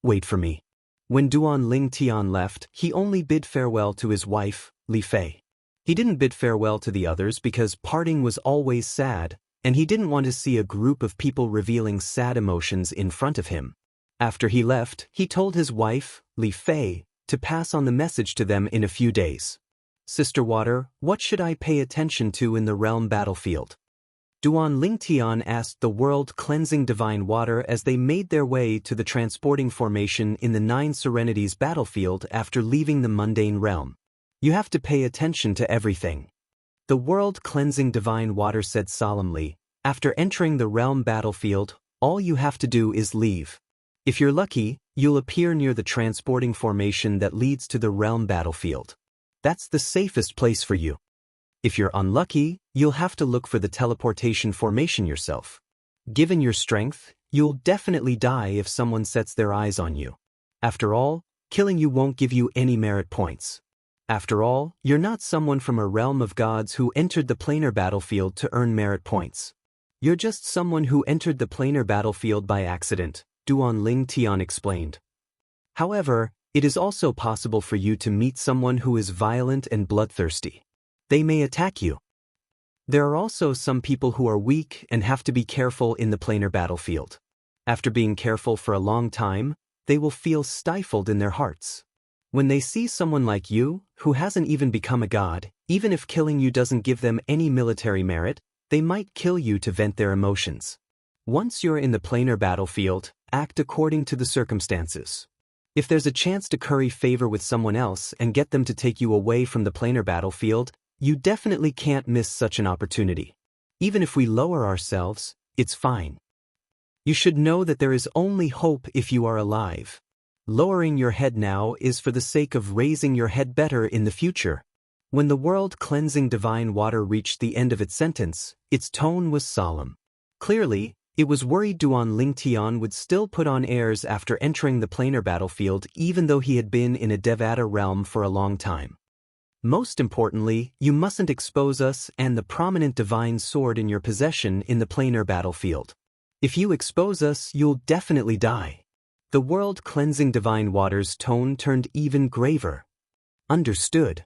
wait for me. When Duan Lingtian left, he only bid farewell to his wife, Li Fei. He didn't bid farewell to the others because parting was always sad, and he didn't want to see a group of people revealing sad emotions in front of him. After he left, he told his wife, Li Fei, to pass on the message to them in a few days. Sister Water, what should I pay attention to in the realm battlefield? Duan Lingtian asked the world-cleansing divine water as they made their way to the transporting formation in the 9 Serenities battlefield after leaving the mundane realm. You have to pay attention to everything. The world-cleansing divine water said solemnly, after entering the realm battlefield, all you have to do is leave. If you're lucky, you'll appear near the transporting formation that leads to the realm battlefield. That's the safest place for you. If you're unlucky, you'll have to look for the teleportation formation yourself. Given your strength, you'll definitely die if someone sets their eyes on you. After all, killing you won't give you any merit points. After all, you're not someone from a realm of gods who entered the planar battlefield to earn merit points. You're just someone who entered the planar battlefield by accident, Duan Lingtian explained. However, it is also possible for you to meet someone who is violent and bloodthirsty. They may attack you. There are also some people who are weak and have to be careful in the planar battlefield. After being careful for a long time, they will feel stifled in their hearts. When they see someone like you, who hasn't even become a god, even if killing you doesn't give them any military merit, they might kill you to vent their emotions. Once you're in the planar battlefield, act according to the circumstances. If there's a chance to curry favor with someone else and get them to take you away from the planar battlefield, you definitely can't miss such an opportunity. Even if we lower ourselves, it's fine. You should know that there is only hope if you are alive. Lowering your head now is for the sake of raising your head better in the future. When the world-cleansing divine water reached the end of its sentence, its tone was solemn. Clearly, it was worried Duan Lingtian would still put on airs after entering the planar battlefield even though he had been in a Devata realm for a long time. Most importantly, you mustn't expose us and the prominent divine sword in your possession in the planar battlefield. If you expose us, you'll definitely die. The world-cleansing divine water's tone turned even graver. Understood.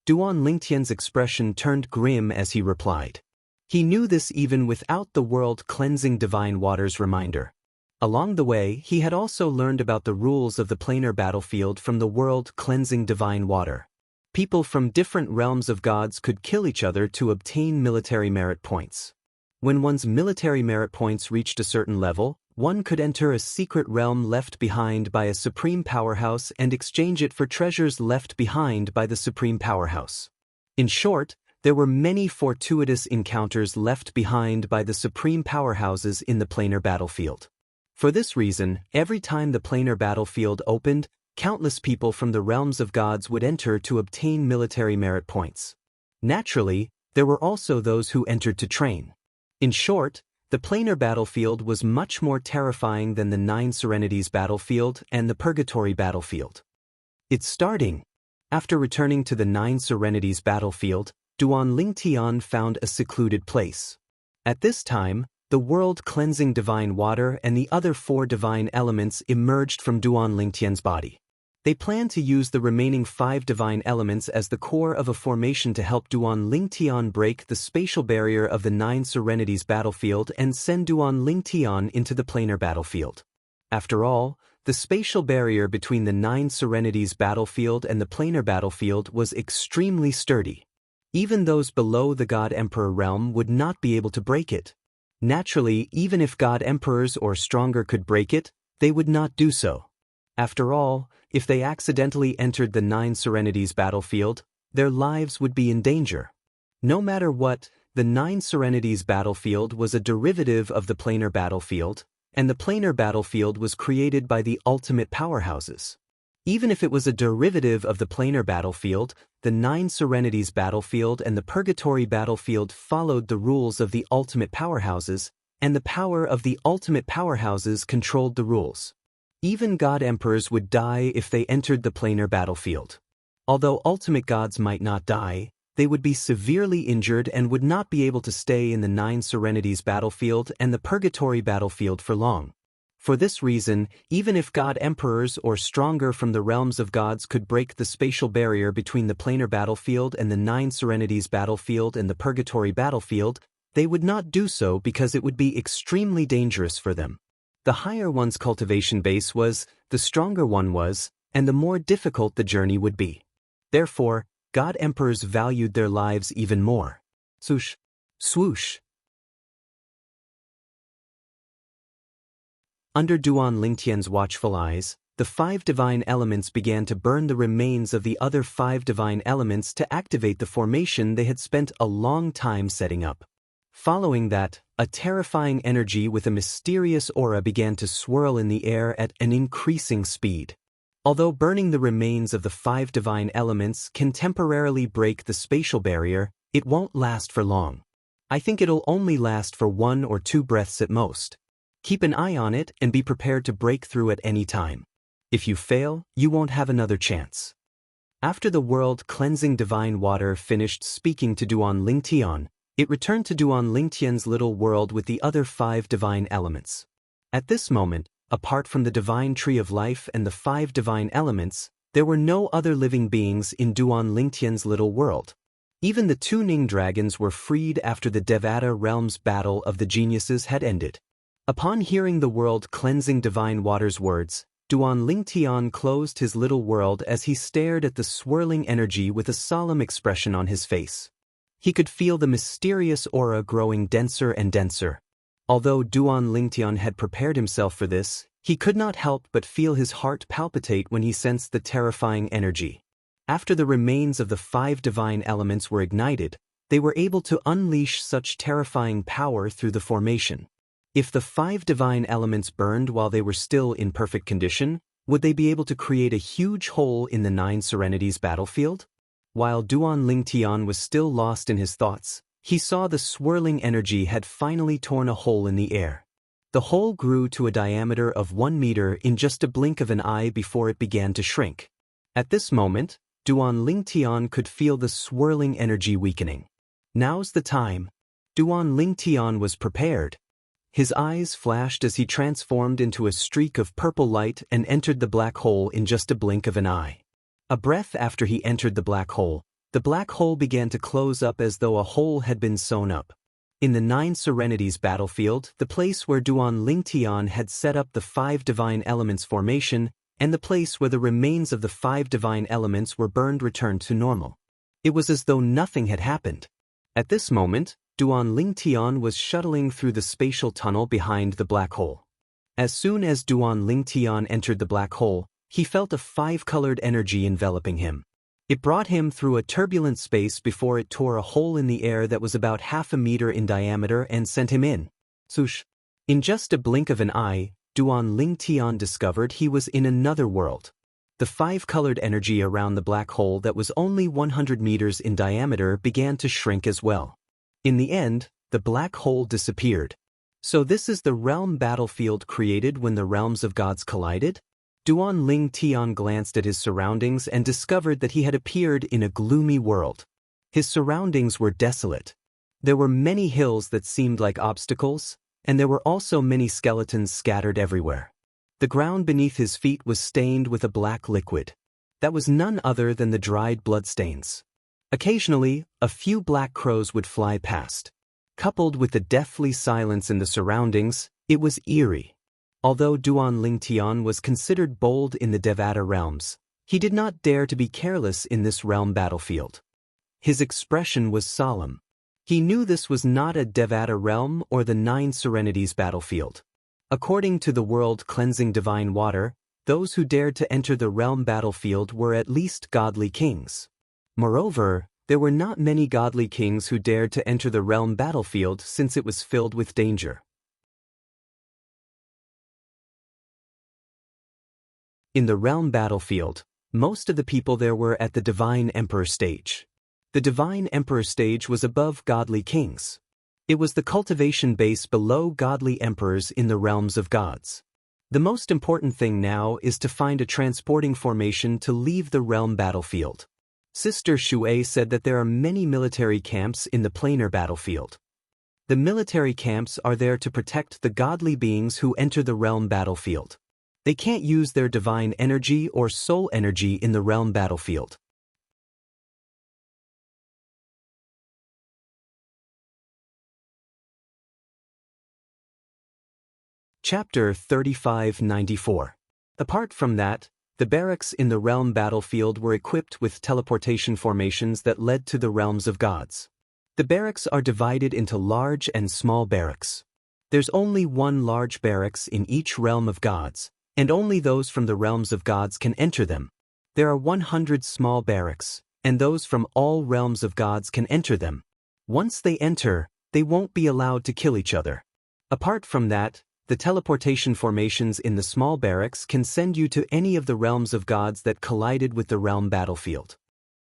Duan Lingtian's expression turned grim as he replied. He knew this even without the world-cleansing divine water's reminder. Along the way, he had also learned about the rules of the planar battlefield from the world-cleansing divine water. People from different realms of gods could kill each other to obtain military merit points. When one's military merit points reached a certain level, one could enter a secret realm left behind by a supreme powerhouse and exchange it for treasures left behind by the supreme powerhouse. In short, there were many fortuitous encounters left behind by the supreme powerhouses in the planar battlefield. For this reason, every time the planar battlefield opened, countless people from the realms of gods would enter to obtain military merit points. Naturally, there were also those who entered to train. In short, the planar battlefield was much more terrifying than the 9 Serenities battlefield and the Purgatory battlefield. It's starting. After returning to the 9 Serenities battlefield, Duan Lingtian found a secluded place. At this time, the world-cleansing divine water and the other 4 divine elements emerged from Duan Lingtian's body. They planned to use the remaining 5 divine elements as the core of a formation to help Duan Lingtian break the spatial barrier of the 9 Serenities battlefield and send Duan Lingtian into the planar battlefield. After all, the spatial barrier between the 9 Serenities battlefield and the planar battlefield was extremely sturdy. Even those below the God Emperor realm would not be able to break it. Naturally, even if God Emperors or stronger could break it, they would not do so. After all, if they accidentally entered the 9 Serenities battlefield, their lives would be in danger. No matter what, the 9 Serenities battlefield was a derivative of the planar battlefield, and the planar battlefield was created by the ultimate powerhouses. Even if it was a derivative of the planar battlefield, the 9 Serenities battlefield and the purgatory battlefield followed the rules of the ultimate powerhouses, and the power of the ultimate powerhouses controlled the rules. Even God Emperors would die if they entered the planar battlefield. Although ultimate gods might not die, they would be severely injured and would not be able to stay in the 9 Serenities battlefield and the purgatory battlefield for long. For this reason, even if God Emperors or stronger from the realms of gods could break the spatial barrier between the planar battlefield and the 9 Serenities battlefield and the purgatory battlefield, they would not do so because it would be extremely dangerous for them. The higher one's cultivation base was, the stronger one was, and the more difficult the journey would be. Therefore, God Emperors valued their lives even more. Swoosh. Swoosh. Under Duan Lingtian's watchful eyes, the 5 divine elements began to burn the remains of the other 5 divine elements to activate the formation they had spent a long time setting up. Following that, a terrifying energy with a mysterious aura began to swirl in the air at an increasing speed. Although burning the remains of the 5 divine elements can temporarily break the spatial barrier, it won't last for long. I think it'll only last for 1 or 2 breaths at most. Keep an eye on it and be prepared to break through at any time. If you fail, you won't have another chance. After the world-cleansing divine water finished speaking to Duan Lingtian, it returned to Duan Lingtian's little world with the other 5 divine elements. At this moment, apart from the divine tree of life and the 5 divine elements, there were no other living beings in Duan Lingtian's little world. Even the 2 Ning dragons were freed after the Devata realm's battle of the geniuses had ended. Upon hearing the world-cleansing divine water's words, Duan Lingtian closed his little world as he stared at the swirling energy with a solemn expression on his face. He could feel the mysterious aura growing denser and denser. Although Duan Lingtian had prepared himself for this, he could not help but feel his heart palpitate when he sensed the terrifying energy. After the remains of the 5 divine elements were ignited, they were able to unleash such terrifying power through the formation. If the 5 divine elements burned while they were still in perfect condition, would they be able to create a huge hole in the 9 Serenities battlefield? While Duan Lingtian was still lost in his thoughts, he saw the swirling energy had finally torn a hole in the air. The hole grew to a diameter of 1 meter in just a blink of an eye before it began to shrink. At this moment, Duan Lingtian could feel the swirling energy weakening. Now's the time. Duan Lingtian was prepared. His eyes flashed as he transformed into a streak of purple light and entered the black hole in just a blink of an eye. A breath after he entered the black hole began to close up as though a hole had been sewn up. In the 9 Serenities battlefield, the place where Duan Lingtian had set up the 5 divine elements formation, and the place where the remains of the 5 divine elements were burned returned to normal. It was as though nothing had happened. At this moment, Duan Lingtian was shuttling through the spatial tunnel behind the black hole. As soon as Duan Lingtian entered the black hole, he felt a 5-colored energy enveloping him. It brought him through a turbulent space before it tore a hole in the air that was about half a meter in diameter and sent him in. Swoosh. In just a blink of an eye, Duan Lingtian discovered he was in another world. The 5-colored energy around the black hole that was only 100 meters in diameter began to shrink as well. In the end, the black hole disappeared. So this is the realm battlefield created when the realms of gods collided? Duan Lingtian glanced at his surroundings and discovered that he had appeared in a gloomy world. His surroundings were desolate. There were many hills that seemed like obstacles, and there were also many skeletons scattered everywhere. The ground beneath his feet was stained with a black liquid. That was none other than the dried bloodstains. Occasionally, a few black crows would fly past. Coupled with the deathly silence in the surroundings, it was eerie. Although Duan Lingtian was considered bold in the Devata realms, he did not dare to be careless in this realm battlefield. His expression was solemn. He knew this was not a Devata realm or the Nine Serenities battlefield. According to the world-cleansing divine water, those who dared to enter the realm battlefield were at least godly kings. Moreover, there were not many godly kings who dared to enter the realm battlefield since it was filled with danger. In the realm battlefield, most of the people there were at the Divine Emperor stage. The Divine Emperor stage was above godly kings. It was the cultivation base below godly emperors in the realms of gods. The most important thing now is to find a transporting formation to leave the realm battlefield. Sister Shui said that there are many military camps in the planar battlefield. The military camps are there to protect the godly beings who enter the realm battlefield. They can't use their divine energy or soul energy in the realm battlefield. Chapter 3594. Apart from that, the barracks in the realm battlefield were equipped with teleportation formations that led to the realms of gods. The barracks are divided into large and small barracks. There's only one large barracks in each realm of gods, and only those from the realms of gods can enter them. There are 100 small barracks, and those from all realms of gods can enter them. Once they enter, they won't be allowed to kill each other. Apart from that, the teleportation formations in the small barracks can send you to any of the realms of gods that collided with the realm battlefield.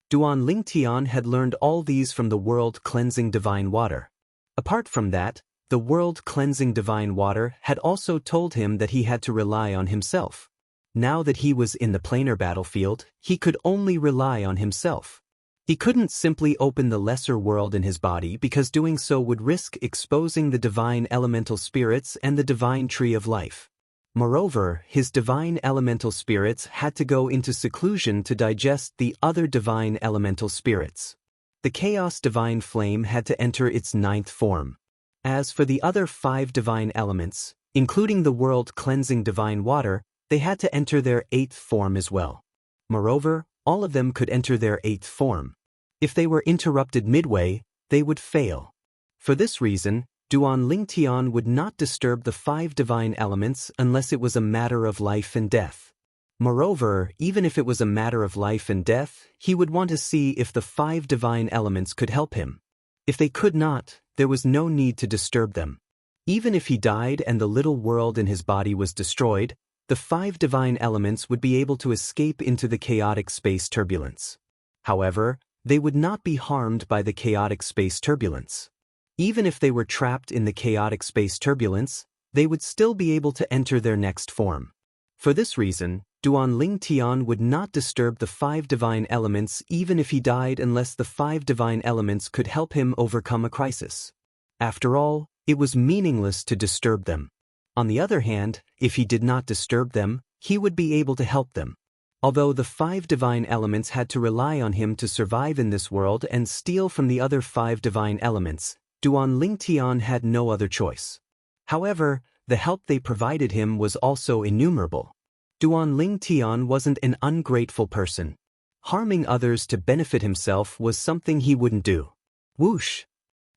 Duan Lingtian had learned all these from the world-cleansing divine water. Apart from that, the world-cleansing divine water had also told him that he had to rely on himself. Now that he was in the planar battlefield, he could only rely on himself. He couldn't simply open the lesser world in his body because doing so would risk exposing the divine elemental spirits and the divine tree of life. Moreover, his divine elemental spirits had to go into seclusion to digest the other divine elemental spirits. The chaos divine flame had to enter its 9th form. As for the other 5 divine elements, including the world-cleansing divine water, they had to enter their 8th form as well. Moreover, all of them could enter their 8th form. If they were interrupted midway, they would fail. For this reason, Duan Lingtian would not disturb the 5 divine elements unless it was a matter of life and death. Moreover, even if it was a matter of life and death, he would want to see if the 5 divine elements could help him. If they could not, there was no need to disturb them. Even if he died and the little world in his body was destroyed, the 5 divine elements would be able to escape into the chaotic space turbulence. However, they would not be harmed by the chaotic space turbulence. Even if they were trapped in the chaotic space turbulence, they would still be able to enter their next form. For this reason, Duan Lingtian would not disturb the 5 divine elements even if he died unless the 5 divine elements could help him overcome a crisis. After all, it was meaningless to disturb them. On the other hand, if he did not disturb them, he would be able to help them. Although the 5 divine elements had to rely on him to survive in this world and steal from the other 5 divine elements, Duan Lingtian had no other choice. However, the help they provided him was also innumerable. Duan Lingtian wasn't an ungrateful person. Harming others to benefit himself was something he wouldn't do. Whoosh!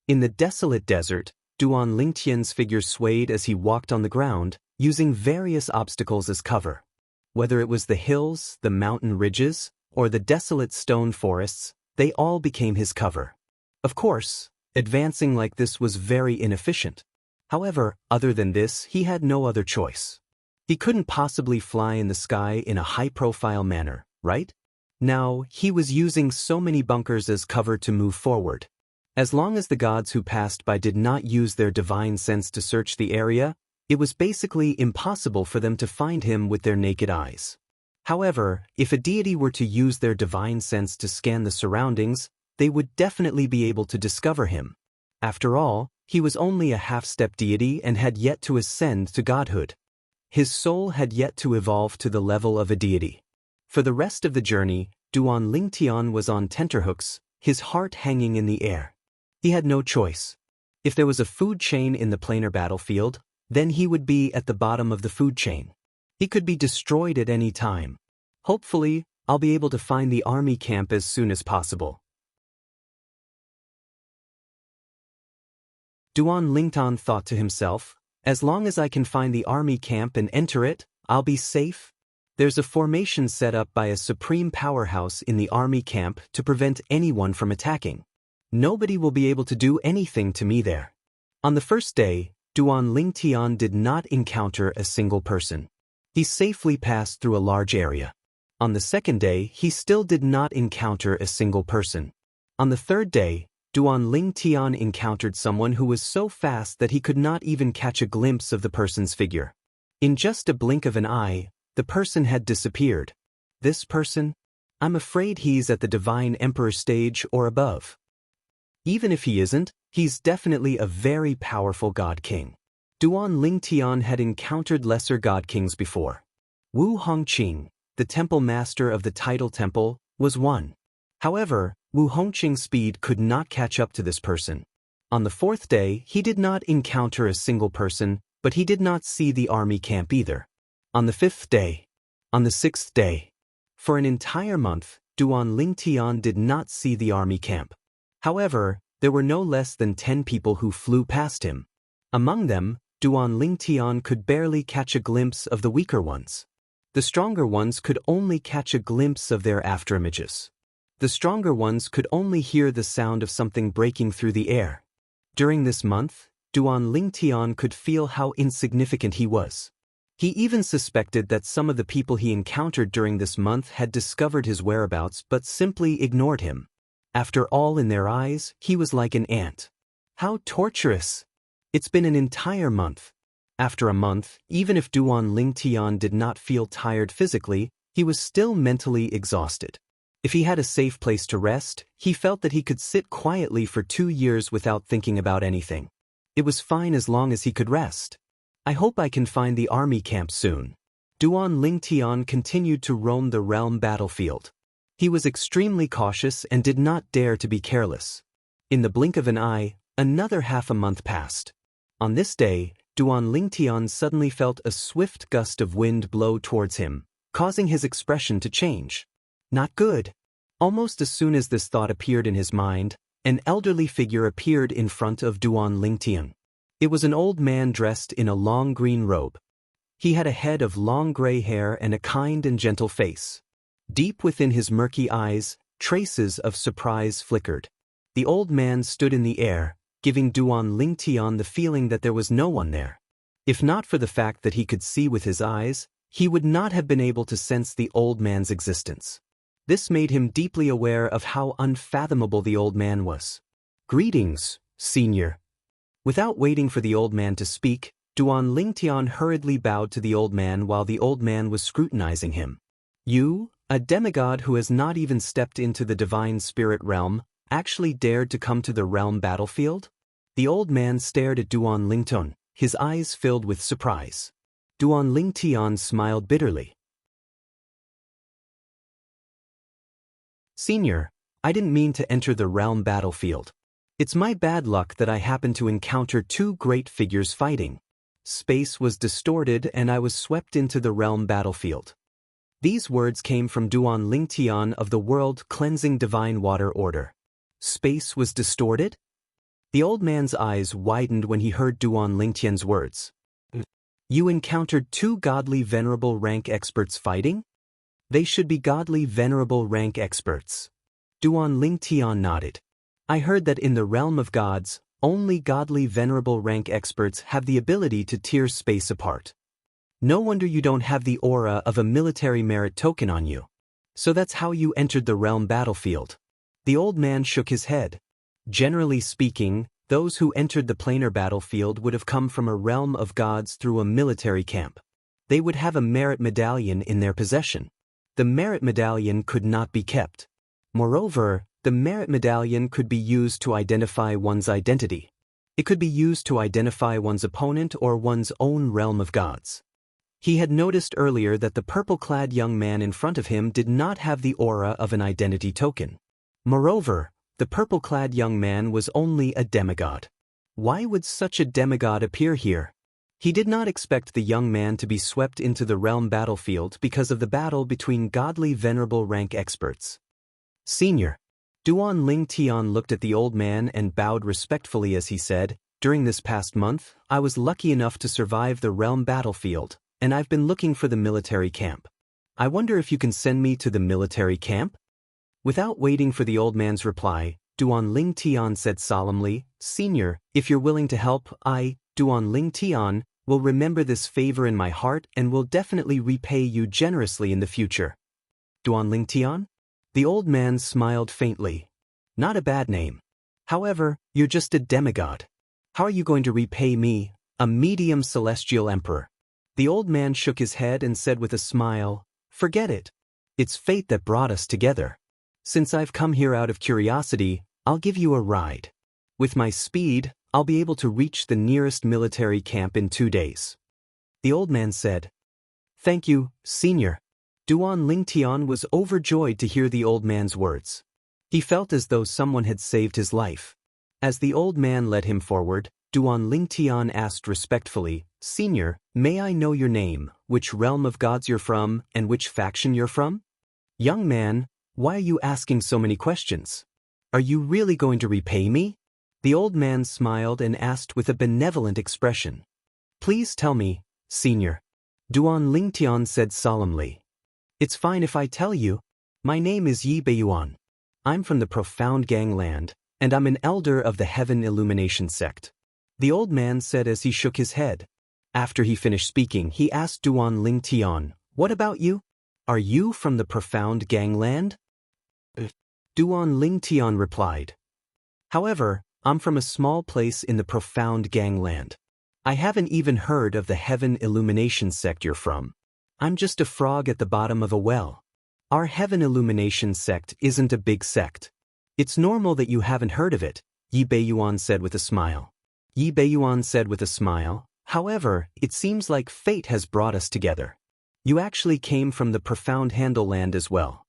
In the desolate desert, Duan Lingtian's figure swayed as he walked on the ground, using various obstacles as cover. Whether it was the hills, the mountain ridges, or the desolate stone forests, they all became his cover. Of course, advancing like this was very inefficient. However, other than this, he had no other choice. He couldn't possibly fly in the sky in a high-profile manner, right? Now, he was using so many bunkers as cover to move forward. As long as the gods who passed by did not use their divine sense to search the area, it was basically impossible for them to find him with their naked eyes. However, if a deity were to use their divine sense to scan the surroundings, they would definitely be able to discover him. After all, he was only a half-step deity and had yet to ascend to godhood. his soul had yet to evolve to the level of a deity. For the rest of the journey, Duan Lingtian was on tenterhooks, his heart hanging in the air. He had no choice. If there was a food chain in the planar battlefield, then he would be at the bottom of the food chain. He could be destroyed at any time. Hopefully, I'll be able to find the army camp as soon as possible. Duan Lingtian thought to himself, as long as I can find the army camp and enter it, I'll be safe. There's a formation set up by a supreme powerhouse in the army camp to prevent anyone from attacking. Nobody will be able to do anything to me there. On the first day, Duan Lingtian did not encounter a single person. He safely passed through a large area. On the second day, he still did not encounter a single person. On the third day, Duan Lingtian encountered someone who was so fast that he could not even catch a glimpse of the person's figure. In just a blink of an eye, the person had disappeared. This person? I'm afraid he's at the Divine Emperor stage or above. Even if he isn't, he's definitely a very powerful God King. Duan Lingtian had encountered lesser God Kings before. Wu Hongqing, the temple master of the Tidal Temple, was one. However, Wu Hongqing's speed could not catch up to this person. On the fourth day, he did not encounter a single person, but he did not see the army camp either. On the fifth day. On the sixth day. For an entire month, Duan Lingtian did not see the army camp. However, there were no less than 10 people who flew past him. Among them, Duan Lingtian could barely catch a glimpse of the weaker ones. The stronger ones could only catch a glimpse of their afterimages. The stronger ones could only hear the sound of something breaking through the air. During this month, Duan Lingtian could feel how insignificant he was. He even suspected that some of the people he encountered during this month had discovered his whereabouts but simply ignored him. After all, in their eyes, he was like an ant. How torturous! It's been an entire month. After a month, even if Duan Lingtian did not feel tired physically, he was still mentally exhausted. If he had a safe place to rest, he felt that he could sit quietly for 2 years without thinking about anything. It was fine as long as he could rest. I hope I can find the army camp soon. Duan Lingtian continued to roam the realm battlefield. He was extremely cautious and did not dare to be careless. In the blink of an eye, another half a month passed. On this day, Duan Lingtian suddenly felt a swift gust of wind blow towards him, causing his expression to change. Not good. Almost as soon as this thought appeared in his mind, an elderly figure appeared in front of Duan Lingtian. It was an old man dressed in a long green robe. He had a head of long gray hair and a kind and gentle face. Deep within his murky eyes, traces of surprise flickered. The old man stood in the air, giving Duan Lingtian the feeling that there was no one there. If not for the fact that he could see with his eyes, he would not have been able to sense the old man's existence. This made him deeply aware of how unfathomable the old man was. "Greetings, senior." Without waiting for the old man to speak, Duan Lingtian hurriedly bowed to the old man while the old man was scrutinizing him. "You, a demigod who has not even stepped into the divine spirit realm, actually dared to come to the realm battlefield?" The old man stared at Duan Lingtian, his eyes filled with surprise. Duan Lingtian smiled bitterly. "Senior, I didn't mean to enter the realm battlefield. It's my bad luck that I happened to encounter 2 great figures fighting. Space was distorted and I was swept into the realm battlefield." These words came from Duan Lingtian of the World Cleansing Divine Water Order. Space was distorted? The old man's eyes widened when he heard Duan Lingtian's words. "You encountered 2 godly venerable rank experts fighting? They should be godly venerable rank experts." Duan Lingtian nodded. "I heard that in the realm of gods, only godly venerable rank experts have the ability to tear space apart. No wonder you don't have the aura of a military merit token on you. So that's how you entered the realm battlefield." The old man shook his head. Generally speaking, those who entered the planar battlefield would have come from a realm of gods through a military camp. They would have a merit medallion in their possession. The merit medallion could not be kept. Moreover, the merit medallion could be used to identify one's identity. It could be used to identify one's opponent or one's own realm of gods. He had noticed earlier that the purple-clad young man in front of him did not have the aura of an identity token. Moreover, the purple-clad young man was only a demigod. Why would such a demigod appear here? He did not expect the young man to be swept into the realm battlefield because of the battle between godly venerable rank experts. Senior. Duan Ling Tian looked at the old man and bowed respectfully as he said, "During this past month, I was lucky enough to survive the realm battlefield, and I've been looking for the military camp. I wonder if you can send me to the military camp?" Without waiting for the old man's reply, Duan Ling Tian said solemnly, "Senior, if you're willing to help, I, Duan Ling Tian, will remember this favor in my heart and will definitely repay you generously in the future." Duan Ling Tian? The old man smiled faintly. Not a bad name. However, you're just a demigod. How are you going to repay me, a medium celestial emperor? The old man shook his head and said with a smile, "Forget it. It's fate that brought us together. Since I've come here out of curiosity, I'll give you a ride. With my speed, I'll be able to reach the nearest military camp in 2 days." The old man said, "Thank you, Senior." Duan Ling Tian was overjoyed to hear the old man's words. He felt as though someone had saved his life. As the old man led him forward, Duan Ling Tian asked respectfully, "Senior, may I know your name, which realm of gods you're from, and which faction you're from?" "Young man, why are you asking so many questions? Are you really going to repay me?" The old man smiled and asked with a benevolent expression. "Please tell me, Senior." Duan Ling Tian said solemnly. "It's fine if I tell you. My name is Yi Beiyuan. I'm from the profound gangland, and I'm an elder of the Heaven Illumination sect." The old man said as he shook his head. After he finished speaking, he asked Duan Ling Tian, "What about you? Are you from the profound gangland?" Duan Ling Tian replied, "However, I'm from a small place in the profound gangland. I haven't even heard of the Heaven Illumination sect you're from. I'm just a frog at the bottom of a well. Our Heaven Illumination sect isn't a big sect. It's normal that you haven't heard of it," Yi Beiyuan said with a smile. Yi Beiyuan said with a smile, "However, it seems like fate has brought us together. You actually came from the profound Handle land as well."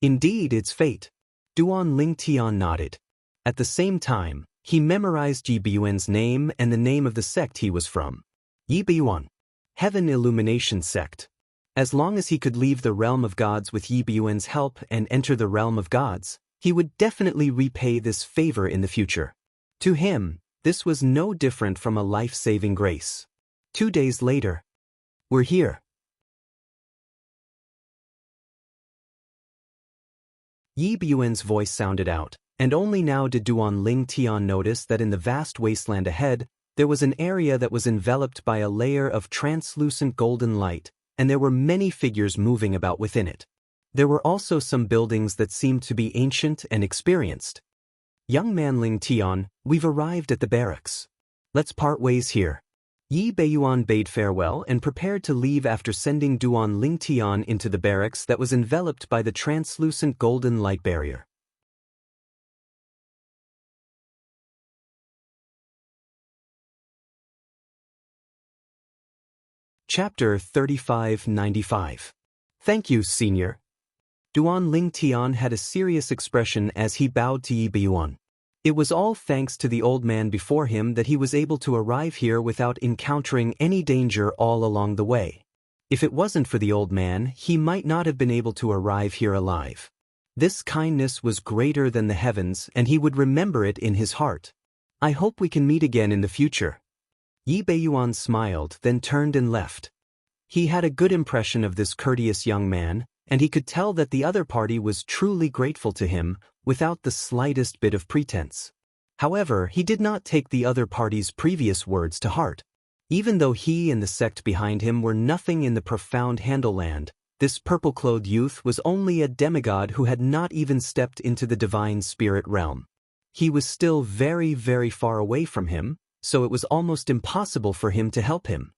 "Indeed, it's fate." Duan Ling Tian nodded. At the same time, he memorized Yi Beiyuan's name and the name of the sect he was from. Yi Beiyuan. Heaven Illumination sect. As long as he could leave the realm of gods with Yi Beiyuan's help and enter the realm of gods, he would definitely repay this favor in the future. To him, this was no different from a life-saving grace. 2 days later. "We're here." Yi Beiyuan's voice sounded out, and only now did Duan Ling Tian notice that in the vast wasteland ahead, there was an area that was enveloped by a layer of translucent golden light, and there were many figures moving about within it. There were also some buildings that seemed to be ancient and experienced. "Young man Ling Tian, we've arrived at the barracks. Let's part ways here." Yi Beiyuan bade farewell and prepared to leave after sending Duan Ling Tian into the barracks that was enveloped by the translucent golden light barrier. Chapter 3595. "Thank you, Senior." Duan Ling Tian had a serious expression as he bowed to Yi Beiyuan. It was all thanks to the old man before him that he was able to arrive here without encountering any danger all along the way. If it wasn't for the old man, he might not have been able to arrive here alive. This kindness was greater than the heavens, and he would remember it in his heart. "I hope we can meet again in the future." Yi Beiyuan smiled, then turned and left. He had a good impression of this courteous young man, and he could tell that the other party was truly grateful to him, without the slightest bit of pretense. However, he did not take the other party's previous words to heart. Even though he and the sect behind him were nothing in the profound Handle land, this purple-clothed youth was only a demigod who had not even stepped into the divine spirit realm. He was still very, very far away from him, so it was almost impossible for him to help him.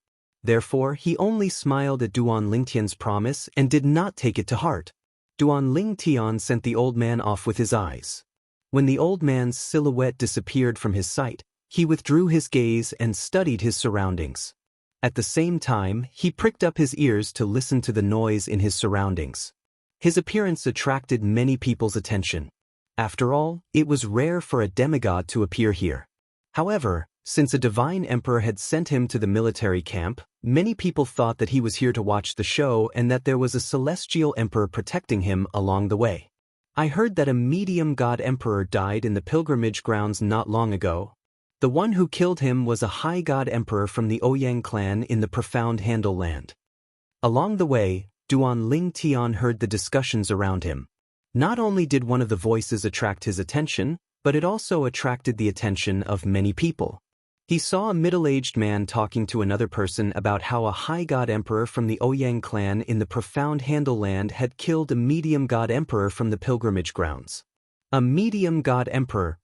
Therefore, he only smiled at Duan Ling Tian's promise and did not take it to heart. Duan Ling Tian sent the old man off with his eyes. When the old man's silhouette disappeared from his sight, he withdrew his gaze and studied his surroundings. At the same time, he pricked up his ears to listen to the noise in his surroundings. His appearance attracted many people's attention. After all, it was rare for a demigod to appear here. However, since a divine emperor had sent him to the military camp, many people thought that he was here to watch the show and that there was a celestial emperor protecting him along the way. I heard that a medium god emperor died in the pilgrimage grounds not long ago. The one who killed him was a high god emperor from the Ouyang clan in the profound Handle land. Along the way, Duan Ling Tian heard the discussions around him. Not only did one of the voices attract his attention, but it also attracted the attention of many people. He saw a middle-aged man talking to another person about how a high god emperor from the Ouyang clan in the profound Handle land had killed a medium god emperor from the pilgrimage grounds. A medium god emperor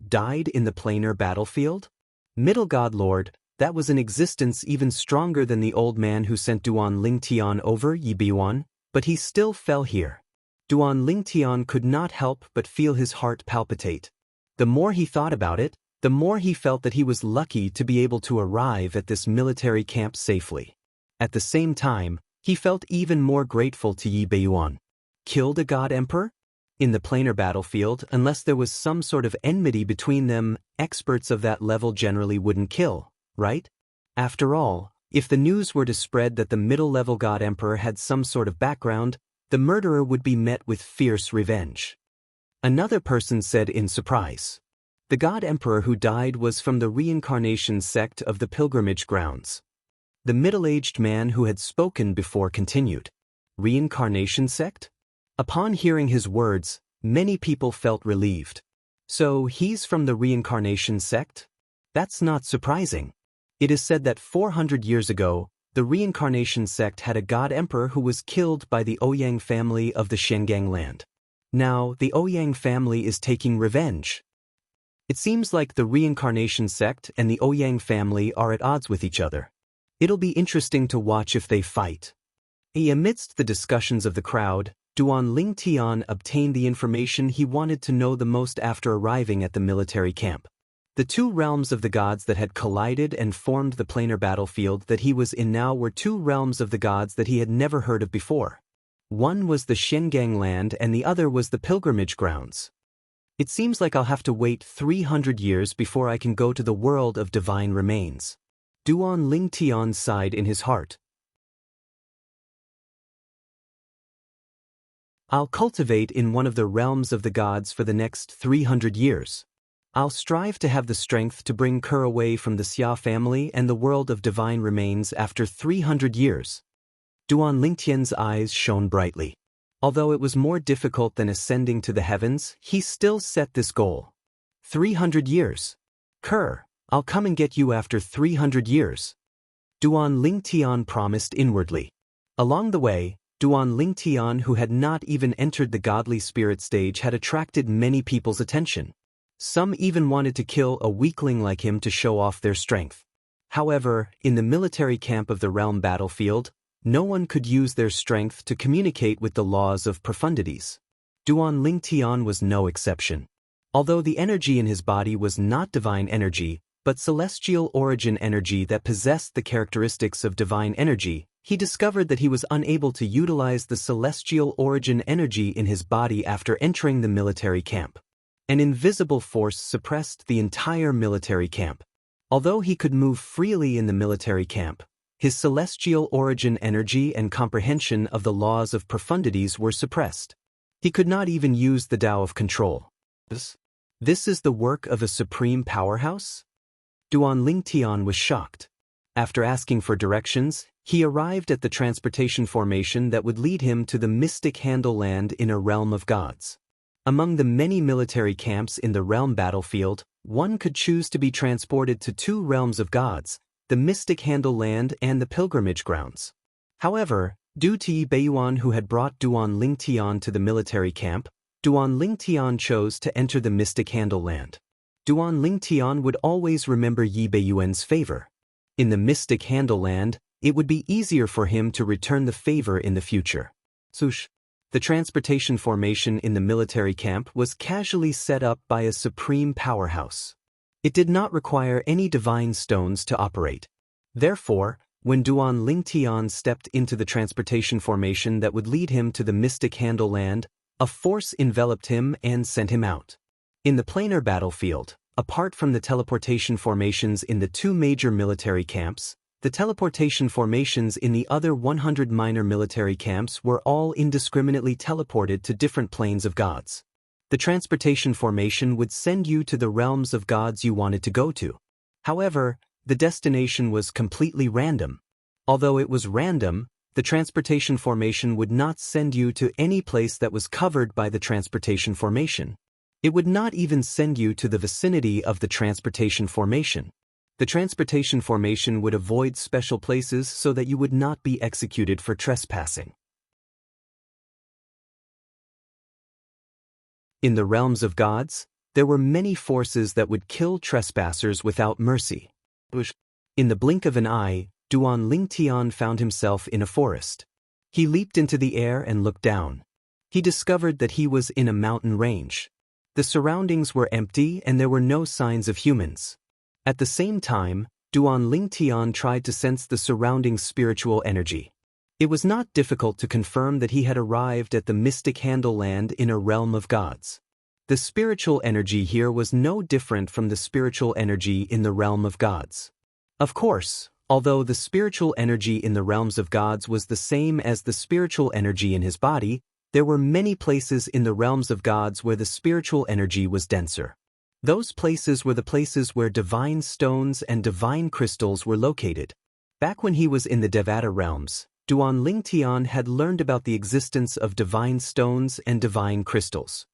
died in the planar battlefield? Middle god lord, that was an existence even stronger than the old man who sent Duan Ling Tian over Yi Biyuan, but he still fell here. Duan Ling Tian could not help but feel his heart palpitate. The more he thought about it, the more he felt that he was lucky to be able to arrive at this military camp safely. At the same time, he felt even more grateful to Yi Biyuan. Killed a god emperor? In the planar battlefield, unless there was some sort of enmity between them, experts of that level generally wouldn't kill, right? After all, if the news were to spread that the middle-level god emperor had some sort of background, the murderer would be met with fierce revenge. Another person said in surprise. The god emperor who died was from the reincarnation sect of the pilgrimage grounds. The middle-aged man who had spoken before continued. Reincarnation sect? Upon hearing his words, many people felt relieved. So he's from the reincarnation sect? That's not surprising. It is said that 400 years ago, the reincarnation sect had a god emperor who was killed by the Ouyang family of the Xianxia land. Now, the Ouyang family is taking revenge. It seems like the reincarnation sect and the Ouyang family are at odds with each other. It'll be interesting to watch if they fight. Amidst the discussions of the crowd, Duan Ling Tian obtained the information he wanted to know the most after arriving at the military camp. The two realms of the gods that had collided and formed the planar battlefield that he was in now were two realms of the gods that he had never heard of before. One was the Xianxia land and the other was the pilgrimage grounds. It seems like I'll have to wait 300 years before I can go to the world of divine remains. Duan Ling Tian sighed in his heart. I'll cultivate in one of the realms of the gods for the next 300 years. I'll strive to have the strength to bring Kerr away from the Xia family and the world of divine remains after 300 years. Duan Lingtian's eyes shone brightly. Although it was more difficult than ascending to the heavens, he still set this goal. 300 years. Kerr, I'll come and get you after 300 years. Duan Lingtian promised inwardly. Along the way, Duan Lingtian, who had not even entered the godly spirit stage, had attracted many people's attention. Some even wanted to kill a weakling like him to show off their strength. However, in the military camp of the realm battlefield, no one could use their strength to communicate with the laws of profundities. Duan Lingtian was no exception. Although the energy in his body was not divine energy, but celestial origin energy that possessed the characteristics of divine energy, he discovered that he was unable to utilize the celestial origin energy in his body after entering the military camp. An invisible force suppressed the entire military camp. Although he could move freely in the military camp, his celestial origin energy and comprehension of the laws of profundities were suppressed. He could not even use the Tao of control. This is the work of a supreme powerhouse? Duan Lingtian was shocked. After asking for directions, he arrived at the transportation formation that would lead him to the mystic Handle land in a realm of gods. Among the many military camps in the realm battlefield, one could choose to be transported to two realms of gods, the mystic Handle land and the pilgrimage grounds. However, due to Yi Biyuan, who had brought Duan Lingtian to the military camp, Duan Lingtian chose to enter the mystic Handle land. Duan Lingtian would always remember Yi Biyuan's favor. In the mystic Handle land, it would be easier for him to return the favor in the future. Sush. The transportation formation in the military camp was casually set up by a supreme powerhouse. It did not require any divine stones to operate. Therefore, When Duan Lingtian stepped into the transportation formation that would lead him to the Mystic Handle Land, a force enveloped him and sent him out. In the planar battlefield, apart from the teleportation formations in the 2 major military camps, the teleportation formations in the other 100 minor military camps were all indiscriminately teleported to different planes of gods. The transportation formation would send you to the realms of gods you wanted to go to. However, the destination was completely random. Although it was random, the transportation formation would not send you to any place that was covered by the transportation formation. It would not even send you to the vicinity of the transportation formation. The transportation formation would avoid special places so that you would not be executed for trespassing. In the realms of gods, there were many forces that would kill trespassers without mercy. In the blink of an eye, Duan Lingtian found himself in a forest. He leaped into the air and looked down. He discovered that he was in a mountain range. The surroundings were empty and there were no signs of humans. At the same time, Duan Lingtian tried to sense the surrounding spiritual energy. It was not difficult to confirm that he had arrived at the Mystic Handle Land in a realm of gods. The spiritual energy here was no different from the spiritual energy in the realm of gods. Of course, although the spiritual energy in the realms of gods was the same as the spiritual energy in his body, there were many places in the realms of gods where the spiritual energy was denser. Those places were the places where divine stones and divine crystals were located. Back when he was in the Devata realms, Duan Lingtian had learned about the existence of divine stones and divine crystals.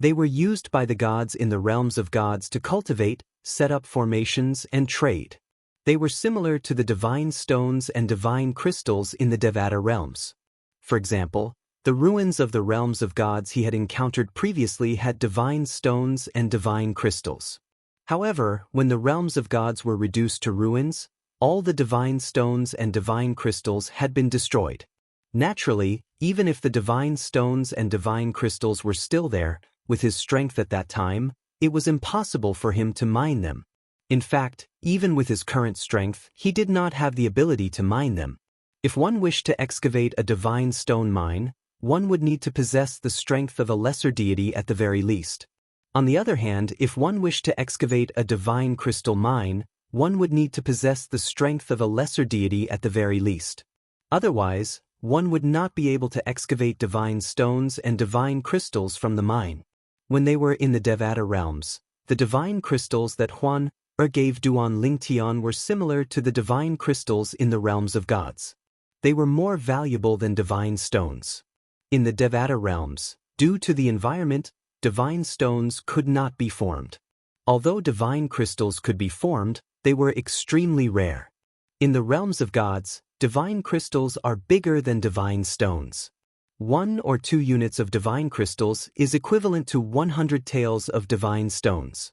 They were used by the gods in the realms of gods to cultivate, set up formations, and trade. They were similar to the divine stones and divine crystals in the Devata realms. For example, the ruins of the realms of gods he had encountered previously had divine stones and divine crystals. However, when the realms of gods were reduced to ruins, all the divine stones and divine crystals had been destroyed. Naturally, even if the divine stones and divine crystals were still there, with his strength at that time, it was impossible for him to mine them. In fact, even with his current strength, he did not have the ability to mine them. If one wished to excavate a divine stone mine, one would need to possess the strength of a lesser deity at the very least. On the other hand, if one wished to excavate a divine crystal mine, one would need to possess the strength of a lesser deity at the very least. Otherwise, one would not be able to excavate divine stones and divine crystals from the mine. When they were in the Devata realms, the divine crystals that Huan gave Duan Lingtian were similar to the divine crystals in the realms of gods. They were more valuable than divine stones. In the Devata realms, due to the environment, divine stones could not be formed. Although divine crystals could be formed, they were extremely rare. In the realms of gods, divine crystals are bigger than divine stones. 1 or 2 units of divine crystals is equivalent to 100 taels of divine stones.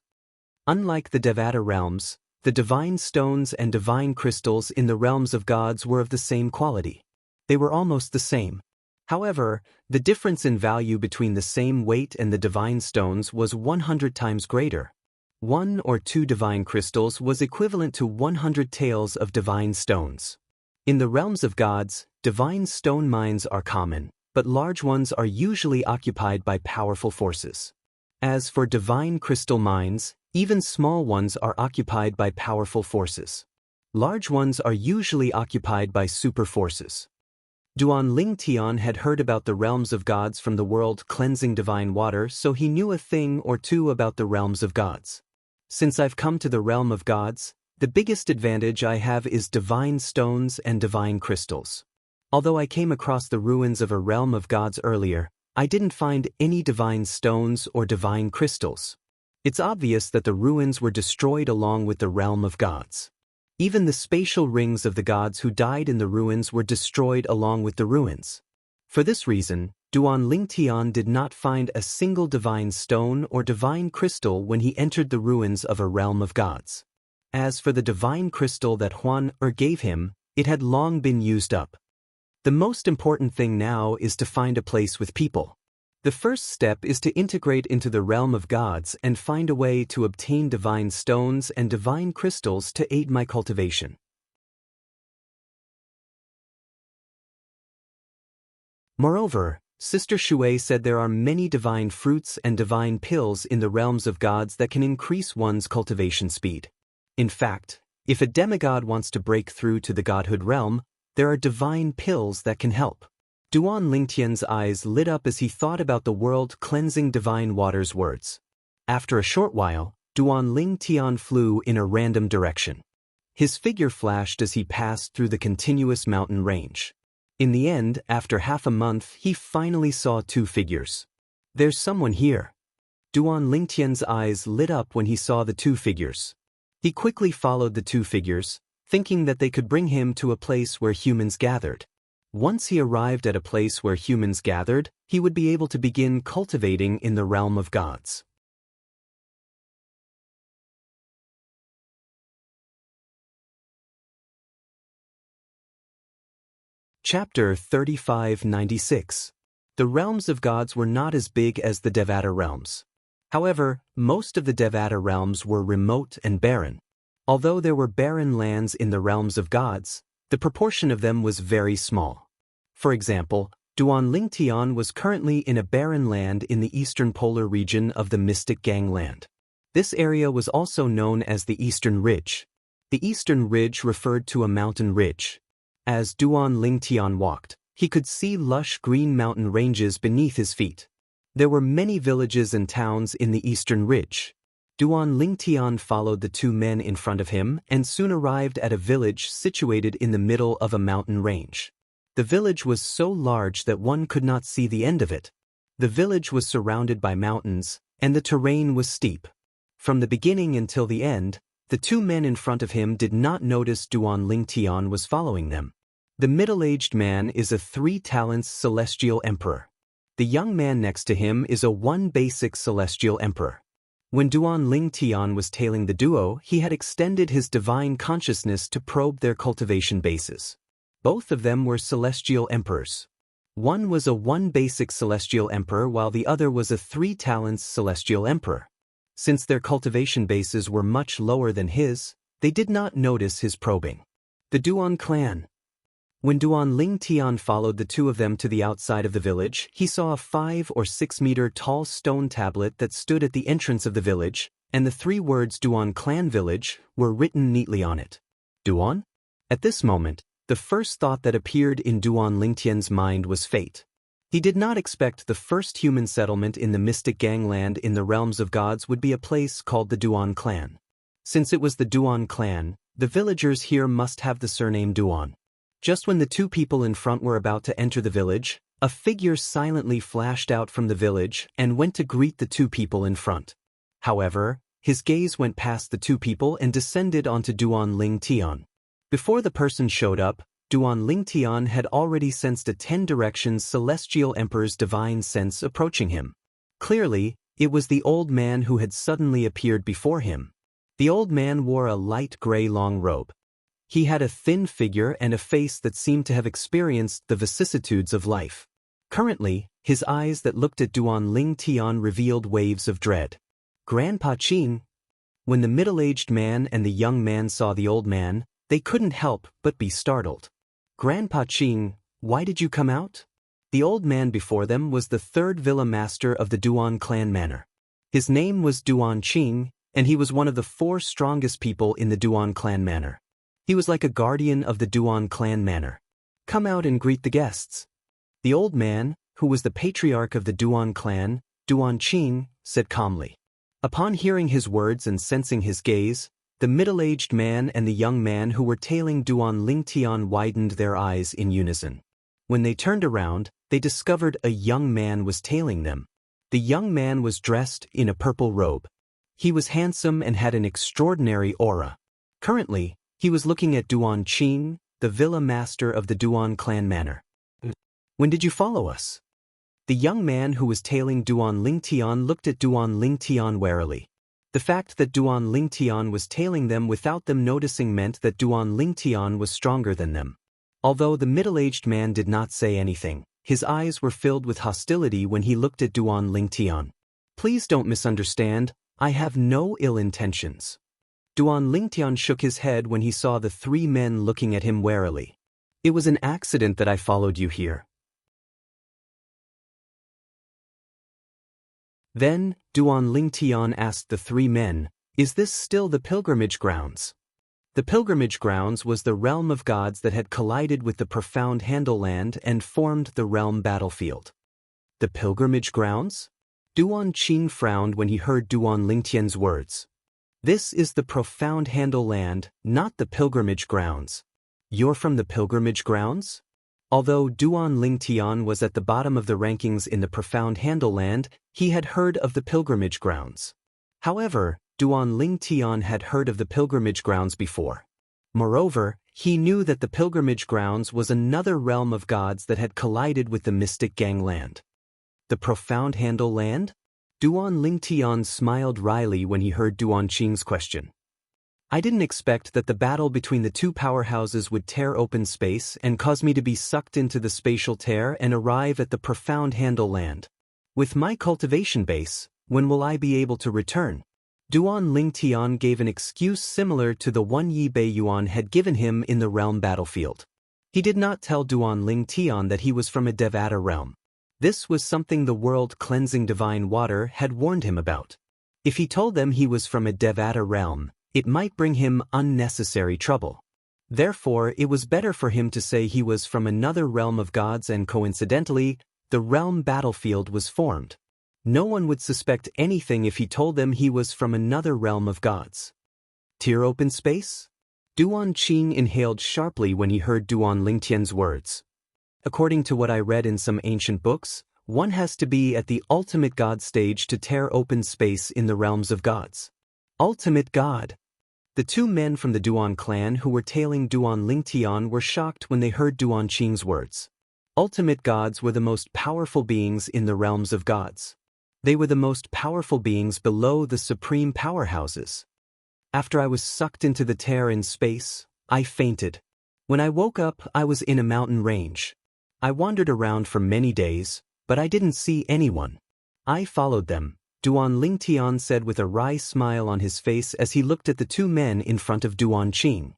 Unlike the Devata realms, the divine stones and divine crystals in the realms of gods were of the same quality. They were almost the same. However, the difference in value between the same weight and the divine stones was 100 times greater. 1 or 2 divine crystals was equivalent to 100 taels of divine stones. In the realms of gods, divine stone mines are common, but large ones are usually occupied by powerful forces. As for divine crystal mines, even small ones are occupied by powerful forces. Large ones are usually occupied by super forces. Duan Lingtian had heard about the realms of gods from the world cleansing divine water, so he knew a thing or two about the realms of gods. Since I've come to the realm of gods, the biggest advantage I have is divine stones and divine crystals. Although I came across the ruins of a realm of gods earlier, I didn't find any divine stones or divine crystals. It's obvious that the ruins were destroyed along with the realm of gods. Even the spatial rings of the gods who died in the ruins were destroyed along with the ruins. For this reason, Duan Lingtian did not find a single divine stone or divine crystal when he entered the ruins of a realm of gods. As for the divine crystal that Huan gave him, it had long been used up. The most important thing now is to find a place with people. The first step is to integrate into the realm of gods and find a way to obtain divine stones and divine crystals to aid my cultivation. Moreover, Sister Shui said there are many divine fruits and divine pills in the realms of gods that can increase one's cultivation speed. In fact, if a demigod wants to break through to the godhood realm, there are divine pills that can help. Duan Lingtian's eyes lit up as he thought about the world-cleansing divine water's words. After a short while, Duan Lingtian flew in a random direction. His figure flashed as he passed through the continuous mountain range. In the end, after half a month, he finally saw two figures. There's someone here. Duan Lingtian's eyes lit up when he saw the two figures. He quickly followed the two figures, thinking that they could bring him to a place where humans gathered. Once he arrived at a place where humans gathered, he would be able to begin cultivating in the realm of gods. Chapter 3596. The realms of gods were not as big as the Devata realms. However, most of the Devata realms were remote and barren. Although there were barren lands in the realms of gods, the proportion of them was very small. For example, Duan Lingtian was currently in a barren land in the eastern polar region of the Mystic Gangland. This area was also known as the Eastern Ridge. The Eastern Ridge referred to a mountain ridge. As Duan Lingtian walked, he could see lush green mountain ranges beneath his feet. There were many villages and towns in the Eastern Ridge. Duan Lingtian followed the two men in front of him and soon arrived at a village situated in the middle of a mountain range. The village was so large that one could not see the end of it. The village was surrounded by mountains, and the terrain was steep. From the beginning until the end, the two men in front of him did not notice Duan Lingtian was following them. The middle-aged man is a 3 talents celestial emperor. The young man next to him is a 1 basic celestial emperor. When Duan Lingtian was tailing the duo, he had extended his divine consciousness to probe their cultivation bases. Both of them were celestial emperors. One was a 1 basic celestial emperor while the other was a 3 talents celestial emperor. Since their cultivation bases were much lower than his, they did not notice his probing. The Duan clan. When Duan Lingtian followed the two of them to the outside of the village, he saw a 5 or 6 meter tall stone tablet that stood at the entrance of the village, and the 3 words Duan Clan Village were written neatly on it. Duan? At this moment, the first thought that appeared in Duan Lingtian's mind was fate. He did not expect the first human settlement in the Mystic Gangland in the realms of gods would be a place called the Duan Clan. Since it was the Duan Clan, the villagers here must have the surname Duan. Just when the two people in front were about to enter the village, a figure silently flashed out from the village and went to greet the two people in front. However, his gaze went past the two people and descended onto Duan Lingtian. Before the person showed up, Duan Lingtian had already sensed a 10 directions celestial emperor's divine sense approaching him. Clearly, it was the old man who had suddenly appeared before him. The old man wore a light gray long robe. He had a thin figure and a face that seemed to have experienced the vicissitudes of life. Currently, his eyes that looked at Duan Lingtian revealed waves of dread. Grandpa Qing. When the middle-aged man and the young man saw the old man, they couldn't help but be startled. Grandpa Qing, why did you come out? The old man before them was the 3rd villa master of the Duan clan manor. His name was Duan Qing, and he was one of the 4 strongest people in the Duan clan manor. He was like a guardian of the Duan clan manor. Come out and greet the guests. The old man, who was the patriarch of the Duan clan, Duan Qing, said calmly. Upon hearing his words and sensing his gaze, the middle-aged man and the young man who were tailing Duan Lingtian widened their eyes in unison. When they turned around, they discovered a young man was tailing them. The young man was dressed in a purple robe. He was handsome and had an extraordinary aura. Currently, he was looking at Duan Qing, the villa master of the Duan clan manor. When did you follow us? The young man who was tailing Duan Lingtian looked at Duan Lingtian warily. The fact that Duan Lingtian was tailing them without them noticing meant that Duan Lingtian was stronger than them. Although the middle-aged man did not say anything, his eyes were filled with hostility when he looked at Duan Lingtian. Please don't misunderstand, I have no ill intentions. Duan Lingtian shook his head when he saw the 3 men looking at him warily. It was an accident that I followed you here. Then, Duan Lingtian asked the three men, "Is this still the pilgrimage grounds?" The pilgrimage grounds was the realm of gods that had collided with the profound Handle land and formed the realm battlefield. The pilgrimage grounds? Duan Qing frowned when he heard Duan Lingtian's words. This is the profound Handle land, not the pilgrimage grounds. You're from the pilgrimage grounds? Although Duan Lingtian was at the bottom of the rankings in the profound Handle land, he had heard of the pilgrimage grounds. However, Duan Lingtian had heard of the pilgrimage grounds before. Moreover, he knew that the pilgrimage grounds was another realm of gods that had collided with the mystic Gang land. The profound Handle land? Duan Lingtian smiled wryly when he heard Duan Qing's question. I didn't expect that the battle between the two powerhouses would tear open space and cause me to be sucked into the spatial tear and arrive at the profound Handle land. With my cultivation base, when will I be able to return? Duan Lingtian gave an excuse similar to the one Yi Beiyuan had given him in the realm battlefield. He did not tell Duan Lingtian that he was from a Devata realm. This was something the world-cleansing divine water had warned him about. If he told them he was from a Devata realm, it might bring him unnecessary trouble. Therefore, it was better for him to say he was from another realm of gods, and coincidentally, the realm battlefield was formed. No one would suspect anything if he told them he was from another realm of gods. Tear open space? Duan Qing inhaled sharply when he heard Duan Lingtian's words. According to what I read in some ancient books, one has to be at the ultimate god stage to tear open space in the realms of gods. Ultimate god. The two men from the Duan clan who were tailing Duan Lingtian were shocked when they heard Duan Qing's words. Ultimate gods were the most powerful beings in the realms of gods. They were the most powerful beings below the supreme powerhouses. After I was sucked into the tear in space, I fainted. When I woke up, I was in a mountain range. I wandered around for many days, but I didn't see anyone. I followed them, Duan Lingtian said with a wry smile on his face as he looked at the two men in front of Duan Qing.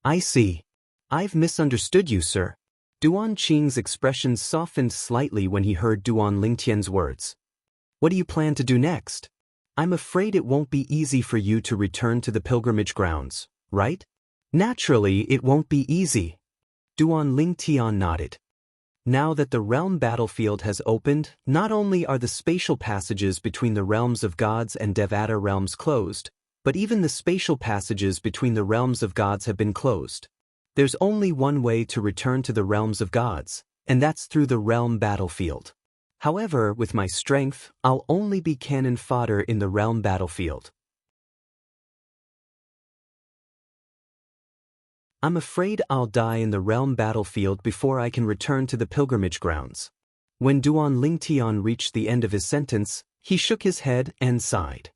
I see. I've misunderstood you, sir. Duan Qing's expression softened slightly when he heard Duan Lingtian's words. What do you plan to do next? I'm afraid it won't be easy for you to return to the pilgrimage grounds, right? Naturally, it won't be easy. Duan Lingtian nodded. Now that the realm battlefield has opened, not only are the spatial passages between the realms of gods and Devata realms closed, but even the spatial passages between the realms of gods have been closed. There's only one way to return to the realms of gods, and that's through the realm battlefield. However, with my strength, I'll only be cannon fodder in the realm battlefield. I'm afraid I'll die in the realm battlefield before I can return to the pilgrimage grounds. When Duan Lingtian reached the end of his sentence, he shook his head and sighed.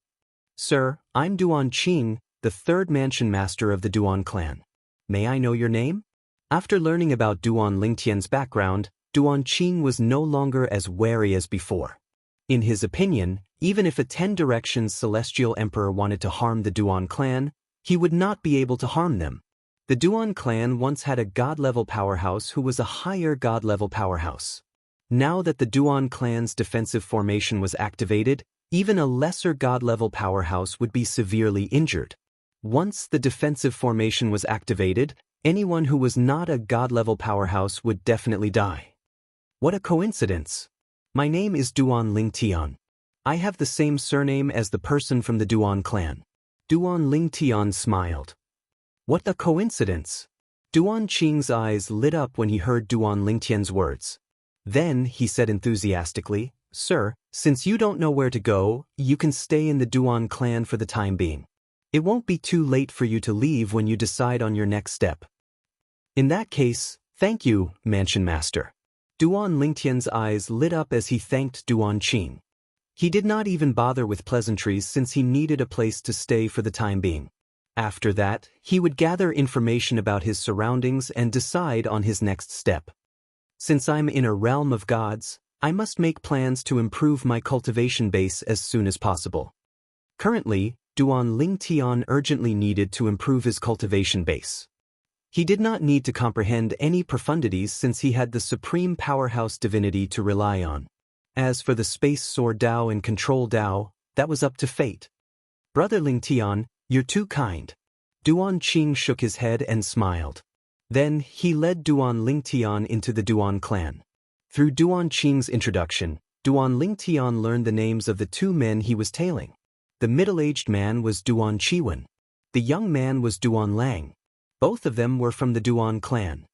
Sir, I'm Duan Qing, the third mansion master of the Duan clan. May I know your name? After learning about Duan Lingtian's background, Duan Qing was no longer as wary as before. In his opinion, even if a 10 Directions celestial emperor wanted to harm the Duan clan, he would not be able to harm them. The Duan clan once had a god-level powerhouse who was a higher god-level powerhouse. Now that the Duan clan's defensive formation was activated, even a lesser god-level powerhouse would be severely injured. Once the defensive formation was activated, anyone who was not a god-level powerhouse would definitely die. What a coincidence. My name is Duan Lingtian. I have the same surname as the person from the Duan clan. Duan Lingtian smiled. What a coincidence. Duan Qing's eyes lit up when he heard Duan Lingtian's words. Then, he said enthusiastically, Sir, since you don't know where to go, you can stay in the Duan clan for the time being. It won't be too late for you to leave when you decide on your next step. In that case, thank you, Mansion Master. Duan Lingtian's eyes lit up as he thanked Duan Qing. He did not even bother with pleasantries since he needed a place to stay for the time being. After that, he would gather information about his surroundings and decide on his next step. Since I'm in a realm of gods, I must make plans to improve my cultivation base as soon as possible. Currently, Duan Lingtian urgently needed to improve his cultivation base. He did not need to comprehend any profundities since he had the supreme powerhouse divinity to rely on. As for the Space Sword Dao and Control Dao, that was up to fate. Brother Ling Tian, you're too kind. Duan Qing shook his head and smiled. Then, he led Duan Ling Tian into the Duan clan. Through Duan Qing's introduction, Duan Ling Tian learned the names of the two men he was tailing. The middle-aged man was Duan Qiwen. The young man was Duan Lang. Both of them were from the Duan clan.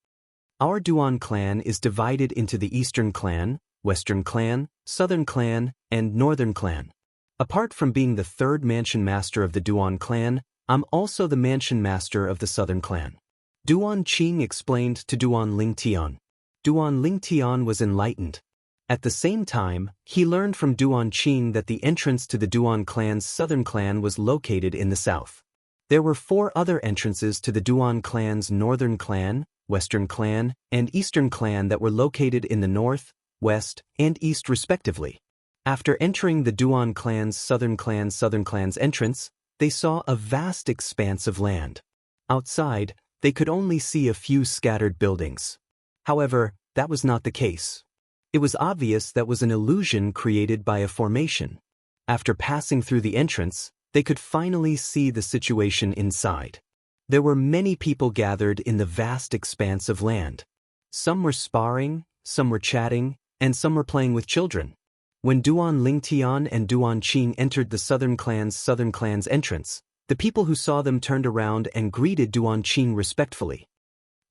Our Duan clan is divided into the Eastern clan, Western clan, Southern clan, and Northern clan. Apart from being the third mansion master of the Duan clan, I'm also the mansion master of the Southern clan. Duan Qing explained to Duan Ling Tian. Duan Ling Tian was enlightened. At the same time, he learned from Duan Qing that the entrance to the Duan clan's Southern clan was located in the south. There were 4 other entrances to the Duan clan's Northern clan, Western clan, and Eastern clan that were located in the north, west, and east respectively. After entering the Duan clan's Southern clan's entrance, they saw a vast expanse of land. Outside, they could only see a few scattered buildings. However, that was not the case. It was obvious that was an illusion created by a formation. After passing through the entrance, they could finally see the situation inside. There were many people gathered in the vast expanse of land. Some were sparring, some were chatting, and some were playing with children. When Duan Ling Tian and Duan Qing entered the Southern clan's entrance, the people who saw them turned around and greeted Duan Qing respectfully.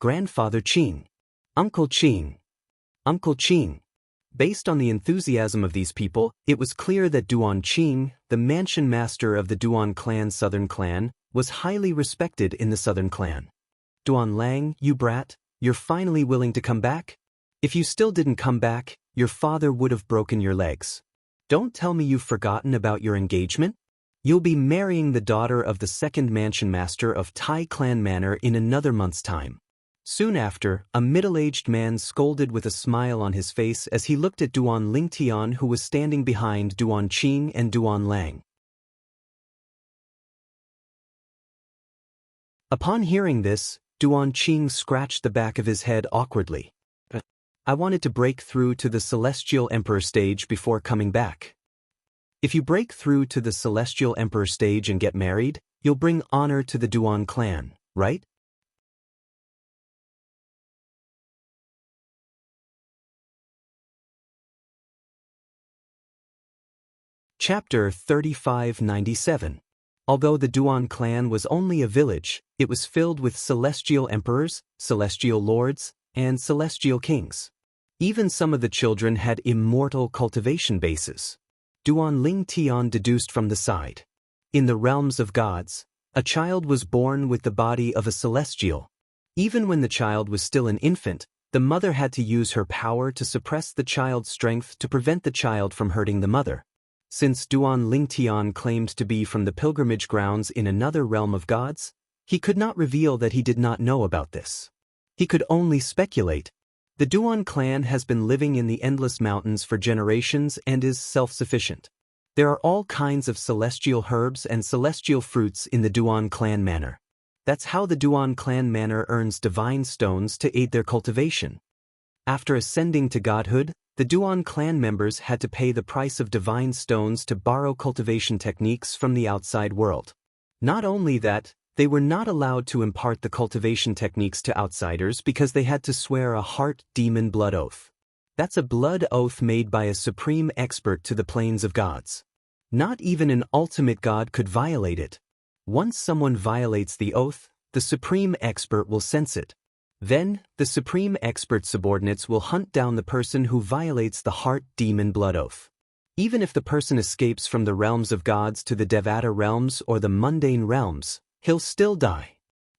Grandfather Qing. Uncle Qing. Uncle Qing. Based on the enthusiasm of these people, it was clear that Duan Qing, the mansion master of the Duan clan's Southern clan, was highly respected in the Southern clan. Duan Lang, you brat, you're finally willing to come back? If you still didn't come back, your father would have broken your legs. Don't tell me you've forgotten about your engagement? You'll be marrying the daughter of the second mansion master of Tai Clan Manor in another month's time. Soon after, a middle-aged man scolded with a smile on his face as he looked at Duan Ling Tian, who was standing behind Duan Qing and Duan Lang. Upon hearing this, Duan Qing scratched the back of his head awkwardly. I wanted to break through to the Celestial Emperor stage before coming back. If you break through to the Celestial Emperor stage and get married, you'll bring honor to the Duan clan, right? Chapter 3597. Although the Duan clan was only a village, it was filled with celestial emperors, celestial lords, and celestial kings. Even some of the children had immortal cultivation bases. Duan Ling Tian deduced from the side. In the realms of gods, a child was born with the body of a celestial. Even when the child was still an infant, the mother had to use her power to suppress the child's strength to prevent the child from hurting the mother. Since Duan Ling Tian claimed to be from the pilgrimage grounds in another realm of gods, he could not reveal that he did not know about this. He could only speculate. The Duan clan has been living in the endless mountains for generations and is self-sufficient. There are all kinds of celestial herbs and celestial fruits in the Duan clan manor. That's how the Duan clan manor earns divine stones to aid their cultivation. After ascending to godhood, the Duan clan members had to pay the price of divine stones to borrow cultivation techniques from the outside world. Not only that, they were not allowed to impart the cultivation techniques to outsiders because they had to swear a heart demon blood oath. That's a blood oath made by a supreme expert to the planes of gods. Not even an ultimate god could violate it. Once someone violates the oath, the supreme expert will sense it. Then, the supreme expert's subordinates will hunt down the person who violates the heart demon blood oath. Even if the person escapes from the realms of gods to the Devata realms or the mundane realms, he'll still die.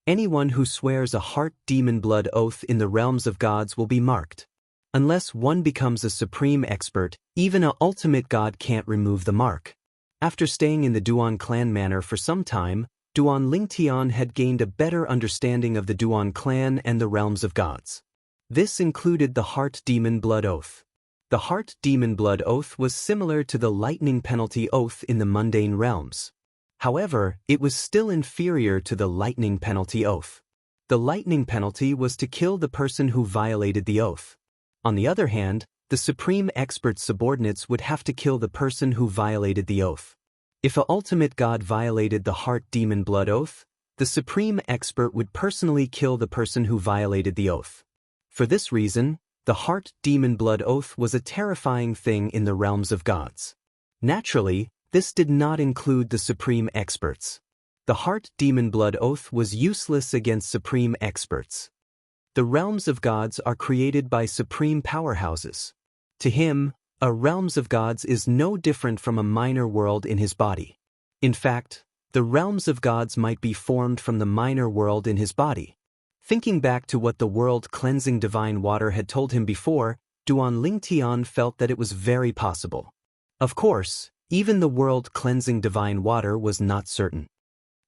Anyone who swears a heart demon blood oath in the realms of gods will be marked. Unless one becomes a supreme expert, even an ultimate god can't remove the mark. After staying in the Duan clan manor for some time, Duan Ling Tian had gained a better understanding of the Duan clan and the realms of gods. This included the heart demon blood oath. The heart demon blood oath was similar to the lightning penalty oath in the mundane realms. However, it was still inferior to the lightning penalty oath. The lightning penalty was to kill the person who violated the oath. On the other hand, the supreme expert's subordinates would have to kill the person who violated the oath. If a ultimate god violated the heart demon blood oath, the supreme expert would personally kill the person who violated the oath. For this reason, the heart demon blood oath was a terrifying thing in the realms of gods. Naturally, this did not include the supreme experts. The heart demon blood oath was useless against supreme experts. The realms of gods are created by supreme powerhouses. To him, a realms of gods is no different from a minor world in his body. In fact, the realms of gods might be formed from the minor world in his body. Thinking back to what the world-cleansing divine water had told him before, Duan Lingtian felt that it was very possible. Of course, even the world-cleansing divine water was not certain.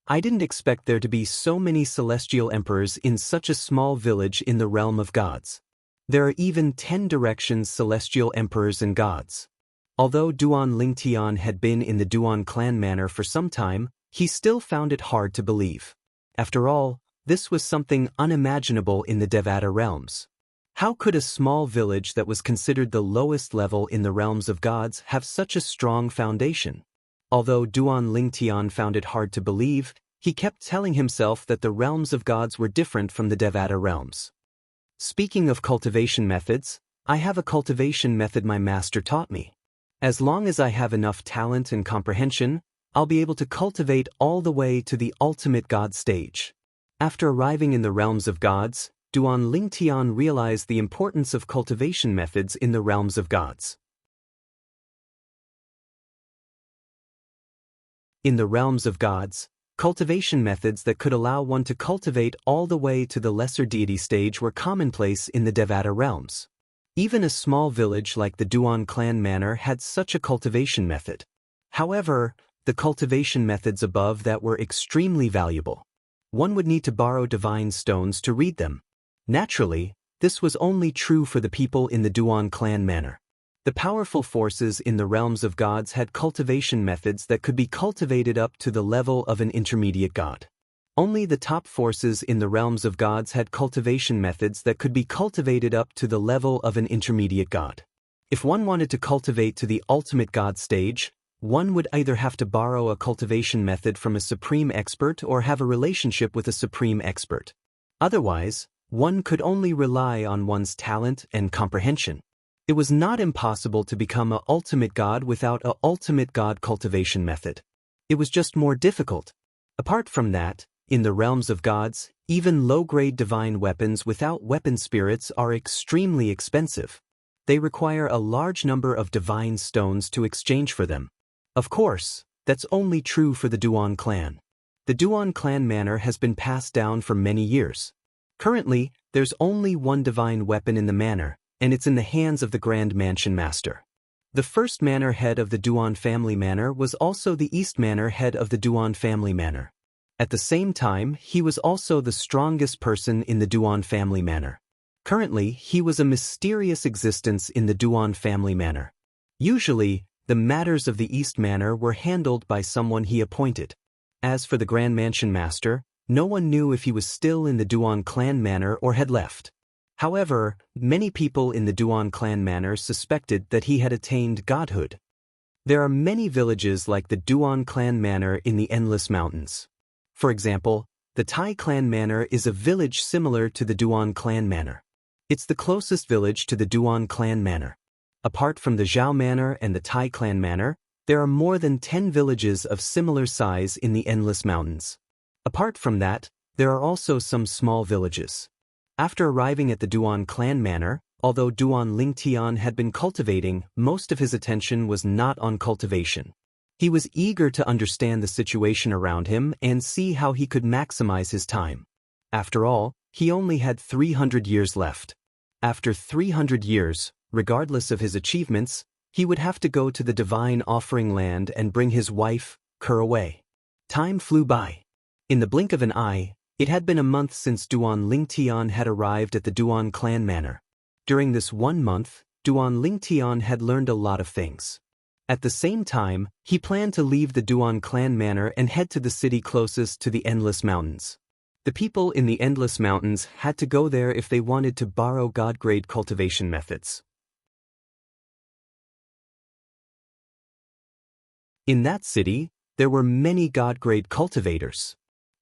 I didn't expect there to be so many celestial emperors in such a small village in the realm of gods. There are even 10 directions celestial emperors and gods. Although Duan Lingtian had been in the Duan clan manor for some time, he still found it hard to believe. After all, this was something unimaginable in the Devata realms. How could a small village that was considered the lowest level in the realms of gods have such a strong foundation? Although Duan Lingtian found it hard to believe, he kept telling himself that the realms of gods were different from the Devata realms. Speaking of cultivation methods, I have a cultivation method my master taught me. As long as I have enough talent and comprehension, I'll be able to cultivate all the way to the ultimate god stage. After arriving in the realms of gods, Duan Lingtian realized the importance of cultivation methods in the realms of gods. In the realms of gods, cultivation methods that could allow one to cultivate all the way to the lesser deity stage were commonplace in the Devata realms. Even a small village like the Duan clan manor had such a cultivation method. However, the cultivation methods above that were extremely valuable. One would need to borrow divine stones to read them. Naturally, this was only true for the people in the Duan clan manor. The powerful forces in the realms of gods had cultivation methods that could be cultivated up to the level of an intermediate god. Only the top forces in the realms of gods had cultivation methods that could be cultivated up to the level of an intermediate god. If one wanted to cultivate to the ultimate god stage, one would either have to borrow a cultivation method from a supreme expert or have a relationship with a supreme expert. Otherwise, one could only rely on one's talent and comprehension. It was not impossible to become an ultimate god without an ultimate god cultivation method. It was just more difficult. Apart from that, in the realms of gods, even low-grade divine weapons without weapon spirits are extremely expensive. They require a large number of divine stones to exchange for them. Of course, that's only true for the Duan clan. The Duan clan manor has been passed down for many years. Currently, there's only one divine weapon in the manor, and it's in the hands of the Grand Mansion Master. The first manor head of the Duan family manor was also the East manor head of the Duan family manor. At the same time, he was also the strongest person in the Duan family manor. Currently, he was a mysterious existence in the Duan family manor. Usually, the matters of the East manor were handled by someone he appointed. As for the Grand Mansion Master, no one knew if he was still in the Duan clan manor or had left. However, many people in the Duan clan manor suspected that he had attained godhood. There are many villages like the Duan clan manor in the Endless Mountains. For example, the Tai clan manor is a village similar to the Duan clan manor. It's the closest village to the Duan clan manor. Apart from the Zhao manor and the Tai clan manor, there are more than 10 villages of similar size in the Endless Mountains. Apart from that, there are also some small villages. After arriving at the Duan clan manor, although Duan Lingtian had been cultivating, most of his attention was not on cultivation. He was eager to understand the situation around him and see how he could maximize his time. After all, he only had 300 years left. After 300 years, regardless of his achievements, he would have to go to the divine offering land and bring his wife, Ker, away. Time flew by. In the blink of an eye, it had been a month since Duan Lingtian had arrived at the Duan clan manor. During this 1 month, Duan Lingtian had learned a lot of things. At the same time, he planned to leave the Duan clan manor and head to the city closest to the Endless Mountains. The people in the Endless Mountains had to go there if they wanted to borrow god-grade cultivation methods. In that city, there were many god-grade cultivators.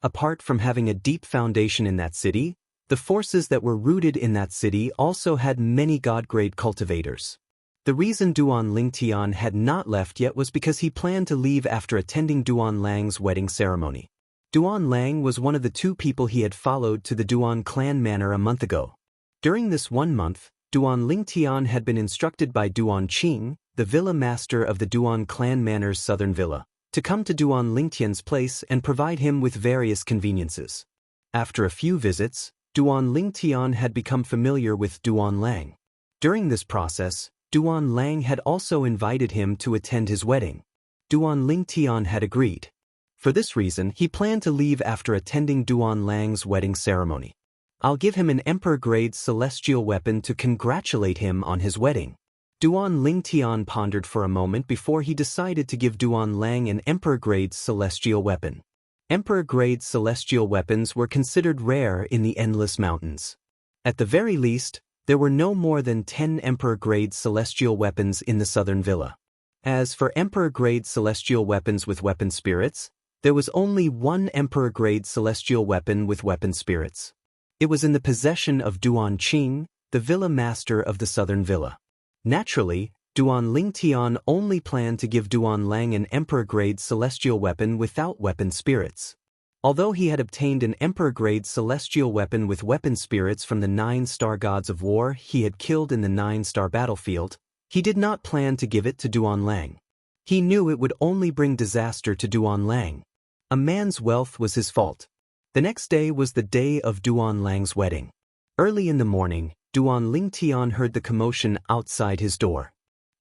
Apart from having a deep foundation in that city, the forces that were rooted in that city also had many god-grade cultivators. The reason Duan Lingtian had not left yet was because he planned to leave after attending Duan Lang's wedding ceremony. Duan Lang was one of the 2 people he had followed to the Duan clan manor a month ago. During this 1 month, Duan Lingtian had been instructed by Duan Qing, the villa master of the Duan clan manor's southern villa, to come to Duan Lingtian's place and provide him with various conveniences. After a few visits, Duan Lingtian had become familiar with Duan Lang. During this process, Duan Lang had also invited him to attend his wedding. Duan Lingtian had agreed. For this reason, he planned to leave after attending Duan Lang's wedding ceremony. I'll give him an emperor-grade celestial weapon to congratulate him on his wedding. Duan Lingtian pondered for a moment before he decided to give Duan Lang an emperor-grade celestial weapon. Emperor-grade celestial weapons were considered rare in the Endless Mountains. At the very least, there were no more than 10 emperor-grade celestial weapons in the southern villa. As for emperor-grade celestial weapons with weapon spirits, there was only 1 emperor-grade celestial weapon with weapon spirits. It was in the possession of Duan Qing, the villa master of the southern villa. Naturally, Duan Lingtian only planned to give Duan Lang an emperor-grade celestial weapon without weapon spirits. Although he had obtained an emperor-grade celestial weapon with weapon spirits from the 9-star gods of war he had killed in the 9-star battlefield, he did not plan to give it to Duan Lang. He knew it would only bring disaster to Duan Lang. A man's wealth was his fault. The next day was the day of Duan Lang's wedding. Early in the morning, Duan Lingtian heard the commotion outside his door.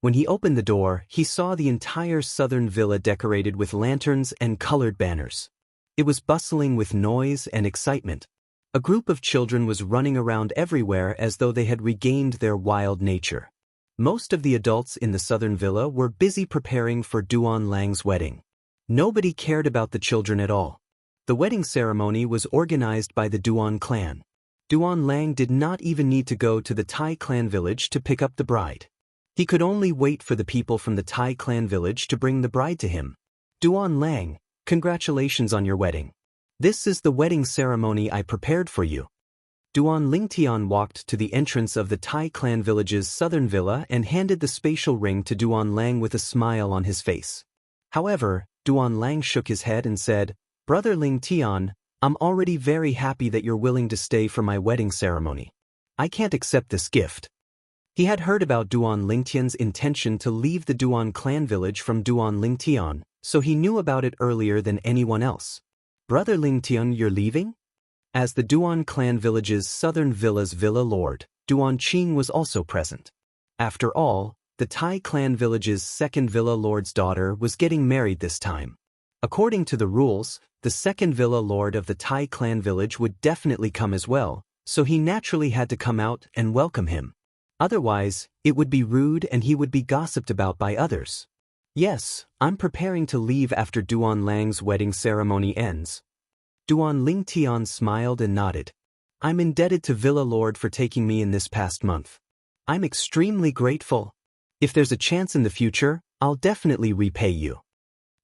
When he opened the door, he saw the entire southern villa decorated with lanterns and colored banners. It was bustling with noise and excitement. A group of children was running around everywhere as though they had regained their wild nature. Most of the adults in the southern villa were busy preparing for Duan Lang's wedding. Nobody cared about the children at all. The wedding ceremony was organized by the Duan clan. Duan Lang did not even need to go to the Tai clan village to pick up the bride. He could only wait for the people from the Tai clan village to bring the bride to him. Duan Lang, congratulations on your wedding. This is the wedding ceremony I prepared for you. Duan Lingtian walked to the entrance of the Tai clan village's southern villa and handed the spatial ring to Duan Lang with a smile on his face. However, Duan Lang shook his head and said, "Brother Lingtian, I'm already very happy that you're willing to stay for my wedding ceremony. I can't accept this gift." He had heard about Duan Lingtian's intention to leave the Duan clan village from Duan Lingtian, so he knew about it earlier than anyone else. "Brother Lingtian, you're leaving?" As the Duan clan village's southern villa's villa lord, Duan Qing was also present. After all, the Tai clan village's second villa lord's daughter was getting married this time. According to the rules, the second villa lord of the Tai clan village would definitely come as well, so he naturally had to come out and welcome him. Otherwise, it would be rude and he would be gossiped about by others. "Yes, I'm preparing to leave after Duan Lang's wedding ceremony ends." Duan Lingtian smiled and nodded. "I'm indebted to Villa Lord for taking me in this past month. I'm extremely grateful. If there's a chance in the future, I'll definitely repay you."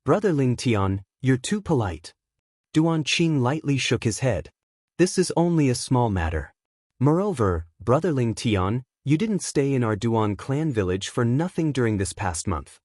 "Brother Lingtian, you're too polite." Duan Qing lightly shook his head. "This is only a small matter. Moreover, Brother Lingtian, you didn't stay in our Duan clan village for nothing during this past month.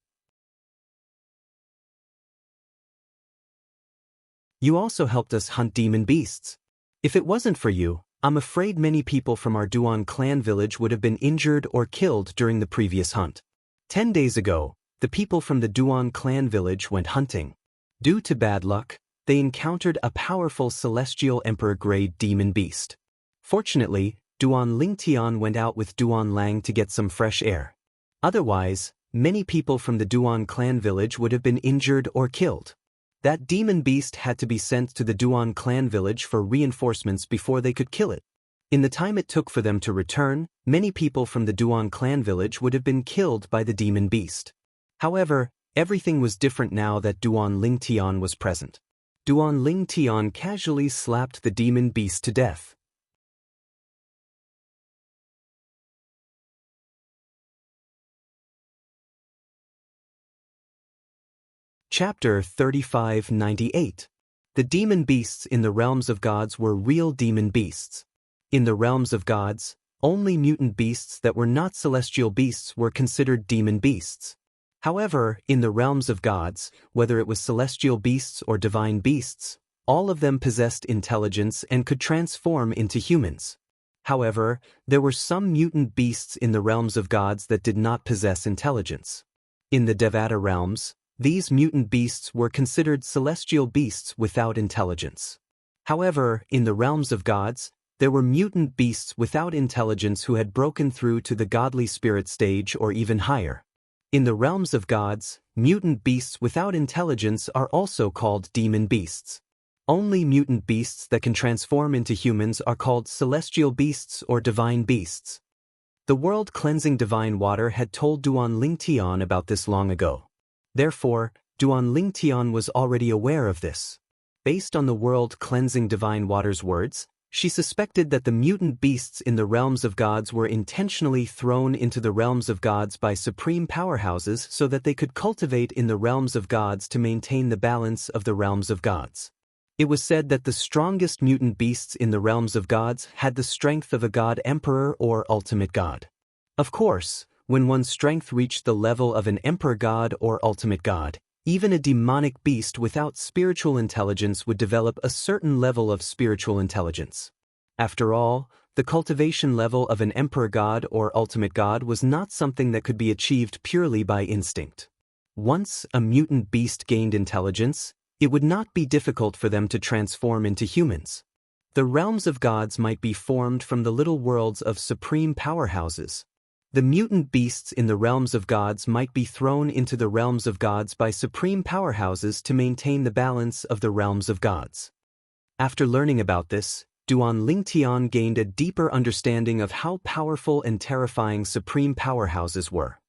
You also helped us hunt demon beasts. If it wasn't for you, I'm afraid many people from our Duan clan village would have been injured or killed during the previous hunt. 10 days ago, the people from the Duan clan village went hunting. Due to bad luck, they encountered a powerful celestial emperor-grade demon beast. Fortunately, Duan Lingtian went out with Duan Lang to get some fresh air. Otherwise, many people from the Duan clan village would have been injured or killed. That demon beast had to be sent to the Duan clan village for reinforcements before they could kill it. In the time it took for them to return, many people from the Duan clan village would have been killed by the demon beast. However, everything was different now that Duan Lingtian was present. Duan Lingtian casually slapped the demon beast to death. Chapter 3598. The demon beasts in the realms of gods were real demon beasts. In the realms of gods, only mutant beasts that were not celestial beasts were considered demon beasts. However, in the realms of gods, whether it was celestial beasts or divine beasts, all of them possessed intelligence and could transform into humans. However, there were some mutant beasts in the realms of gods that did not possess intelligence. In the Devata realms, these mutant beasts were considered celestial beasts without intelligence. However, in the realms of gods, there were mutant beasts without intelligence who had broken through to the godly spirit stage or even higher. In the realms of gods, mutant beasts without intelligence are also called demon beasts. Only mutant beasts that can transform into humans are called celestial beasts or divine beasts. The world-cleansing divine water had told Duan Lingtian about this long ago. Therefore, Duan Lingtian was already aware of this. Based on the world-cleansing divine water's words, she suspected that the mutant beasts in the realms of gods were intentionally thrown into the realms of gods by supreme powerhouses so that they could cultivate in the realms of gods to maintain the balance of the realms of gods. It was said that the strongest mutant beasts in the realms of gods had the strength of a god emperor or ultimate god. Of course, when one's strength reached the level of an emperor god or ultimate god, even a demonic beast without spiritual intelligence would develop a certain level of spiritual intelligence. After all, the cultivation level of an emperor god or ultimate god was not something that could be achieved purely by instinct. Once a mutant beast gained intelligence, it would not be difficult for them to transform into humans. The realms of gods might be formed from the little worlds of supreme powerhouses. The mutant beasts in the realms of gods might be thrown into the realms of gods by supreme powerhouses to maintain the balance of the realms of gods. After learning about this, Duan Lingtian gained a deeper understanding of how powerful and terrifying supreme powerhouses were.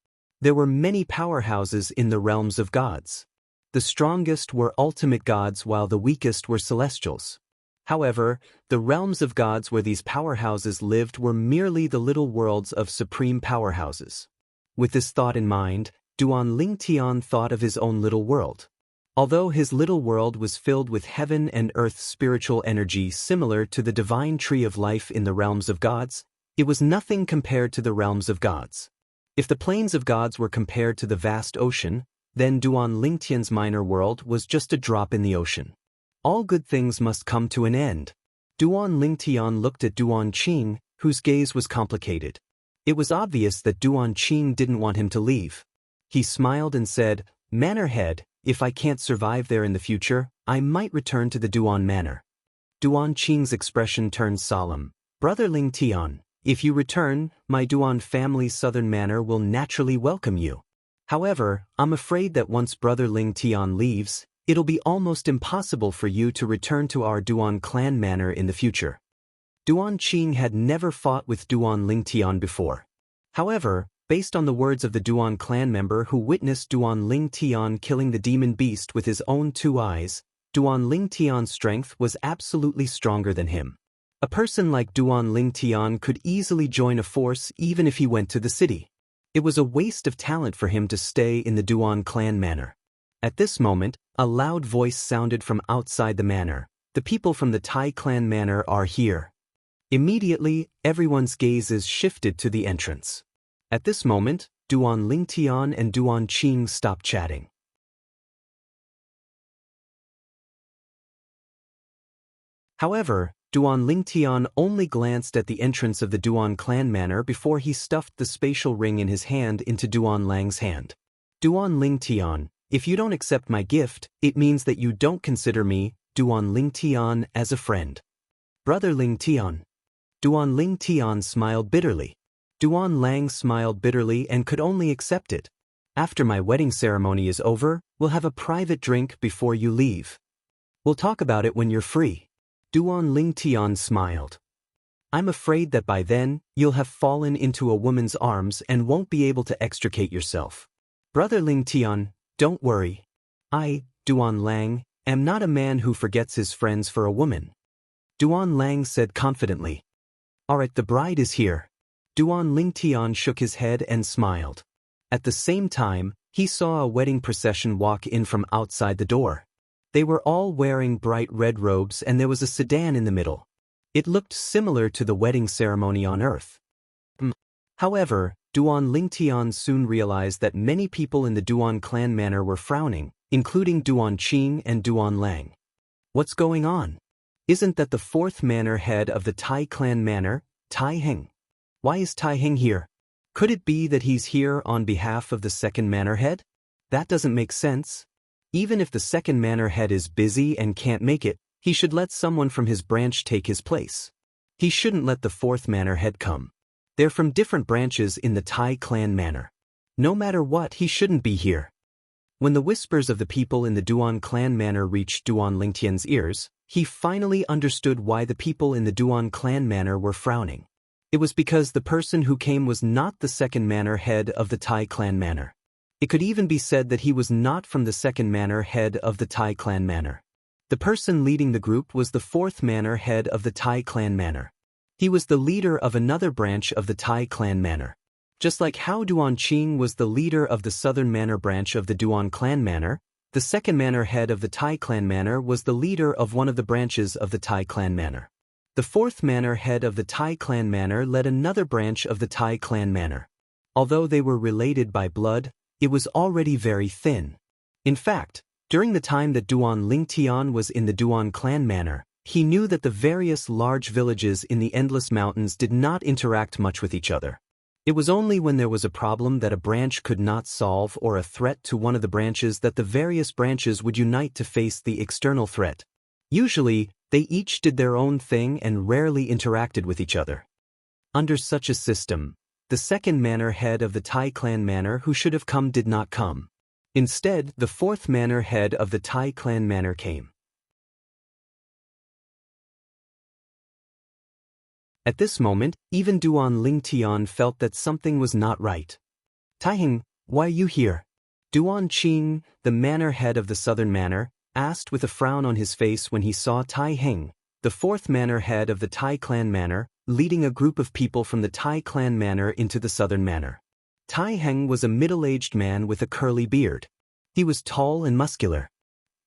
There were many powerhouses in the realms of gods. The strongest were ultimate gods while the weakest were celestials. However, the realms of gods where these powerhouses lived were merely the little worlds of supreme powerhouses. With this thought in mind, Duan Lingtian thought of his own little world. Although his little world was filled with heaven and earth spiritual energy similar to the divine tree of life in the realms of gods, it was nothing compared to the realms of gods. If the plains of gods were compared to the vast ocean, then Duan Lingtian's minor world was just a drop in the ocean. All good things must come to an end. Duan Lingtian looked at Duan Qing, whose gaze was complicated. It was obvious that Duan Qing didn't want him to leave. He smiled and said, "Manor Head, if I can't survive there in the future, I might return to the Duan Manor." Duan Qing's expression turned solemn. "Brother Lingtian, if you return, my Duan family's southern manor will naturally welcome you. However, I'm afraid that once Brother Lingtian leaves, it'll be almost impossible for you to return to our Duan clan manor in the future." Duan Qing had never fought with Duan Lingtian before. However, based on the words of the Duan clan member who witnessed Duan Lingtian killing the demon beast with his own 2 eyes, Duan Lingtian's strength was absolutely stronger than him. A person like Duan Lingtian could easily join a force even if he went to the city. It was a waste of talent for him to stay in the Duan clan manor. At this moment, a loud voice sounded from outside the manor. "The people from the Tai clan manor are here." Immediately, everyone's gazes shifted to the entrance. At this moment, Duan Lingtian and Duan Qing stopped chatting. However, Duan Lingtian only glanced at the entrance of the Duan clan manor before he stuffed the spatial ring in his hand into Duan Lang's hand. "Duan Lingtian, if you don't accept my gift, it means that you don't consider me, Duan Lingtian, as a friend." "Brother Lingtian." Duan Lingtian smiled bitterly. Duan Lang smiled bitterly and could only accept it. "After my wedding ceremony is over, we'll have a private drink before you leave. We'll talk about it when you're free." Duan Lingtian smiled. "I'm afraid that by then, you'll have fallen into a woman's arms and won't be able to extricate yourself." "Brother Lingtian, don't worry. I, Duan Lang, am not a man who forgets his friends for a woman." Duan Lang said confidently. "Alright, the bride is here." Duan Lingtian shook his head and smiled. At the same time, He saw a wedding procession walk in from outside the door. They were all wearing bright red robes and there was a sedan in the middle. It looked similar to the wedding ceremony on Earth. However, Duan Lingtian soon realized that many people in the Duan clan manor were frowning, including Duan Qing and Duan Lang. What's going on? Isn't that the fourth manor head of the Tai clan manor, Tai Heng? Why is Tai Heng here? Could it be that he's here on behalf of the second manor head? That doesn't make sense. Even if the second manor head is busy and can't make it, he should let someone from his branch take his place. He shouldn't let the fourth manor head come. They're from different branches in the Tai clan manor. No matter what, he shouldn't be here. When the whispers of the people in the Duan clan manor reached Duan Lingtian's ears, he finally understood why the people in the Duan clan manor were frowning. It was because the person who came was not the second manor head of the Tai clan manor. It could even be said that he was not from the second manor head of the Tai clan manor. The person leading the group was the fourth manor head of the Tai clan manor. He was the leader of another branch of the Tai clan manor. Just like how Duan Qing was the leader of the southern manor branch of the Duan clan manor, the second manor head of the Tai clan manor was the leader of one of the branches of the Tai clan manor. The fourth manor head of the Tai clan manor led another branch of the Tai clan manor. Although they were related by blood, it was already very thin. In fact, during the time that Duan Lingtian was in the Duan clan manor, he knew that the various large villages in the Endless Mountains did not interact much with each other. It was only when there was a problem that a branch could not solve or a threat to one of the branches that the various branches would unite to face the external threat. Usually, they each did their own thing and rarely interacted with each other. Under such a system, the second manor head of the Tai clan manor who should have come did not come. Instead, the fourth manor head of the Tai clan manor came. At this moment, even Duan Lingtian felt that something was not right. Tai Heng, why are you here? Duan Qing, the manor head of the southern manor, asked with a frown on his face when he saw Tai Heng, the fourth manor head of the Tai clan manor, leading a group of people from the Tai clan manor into the southern manor. Tai Heng was a middle-aged man with a curly beard. He was tall and muscular.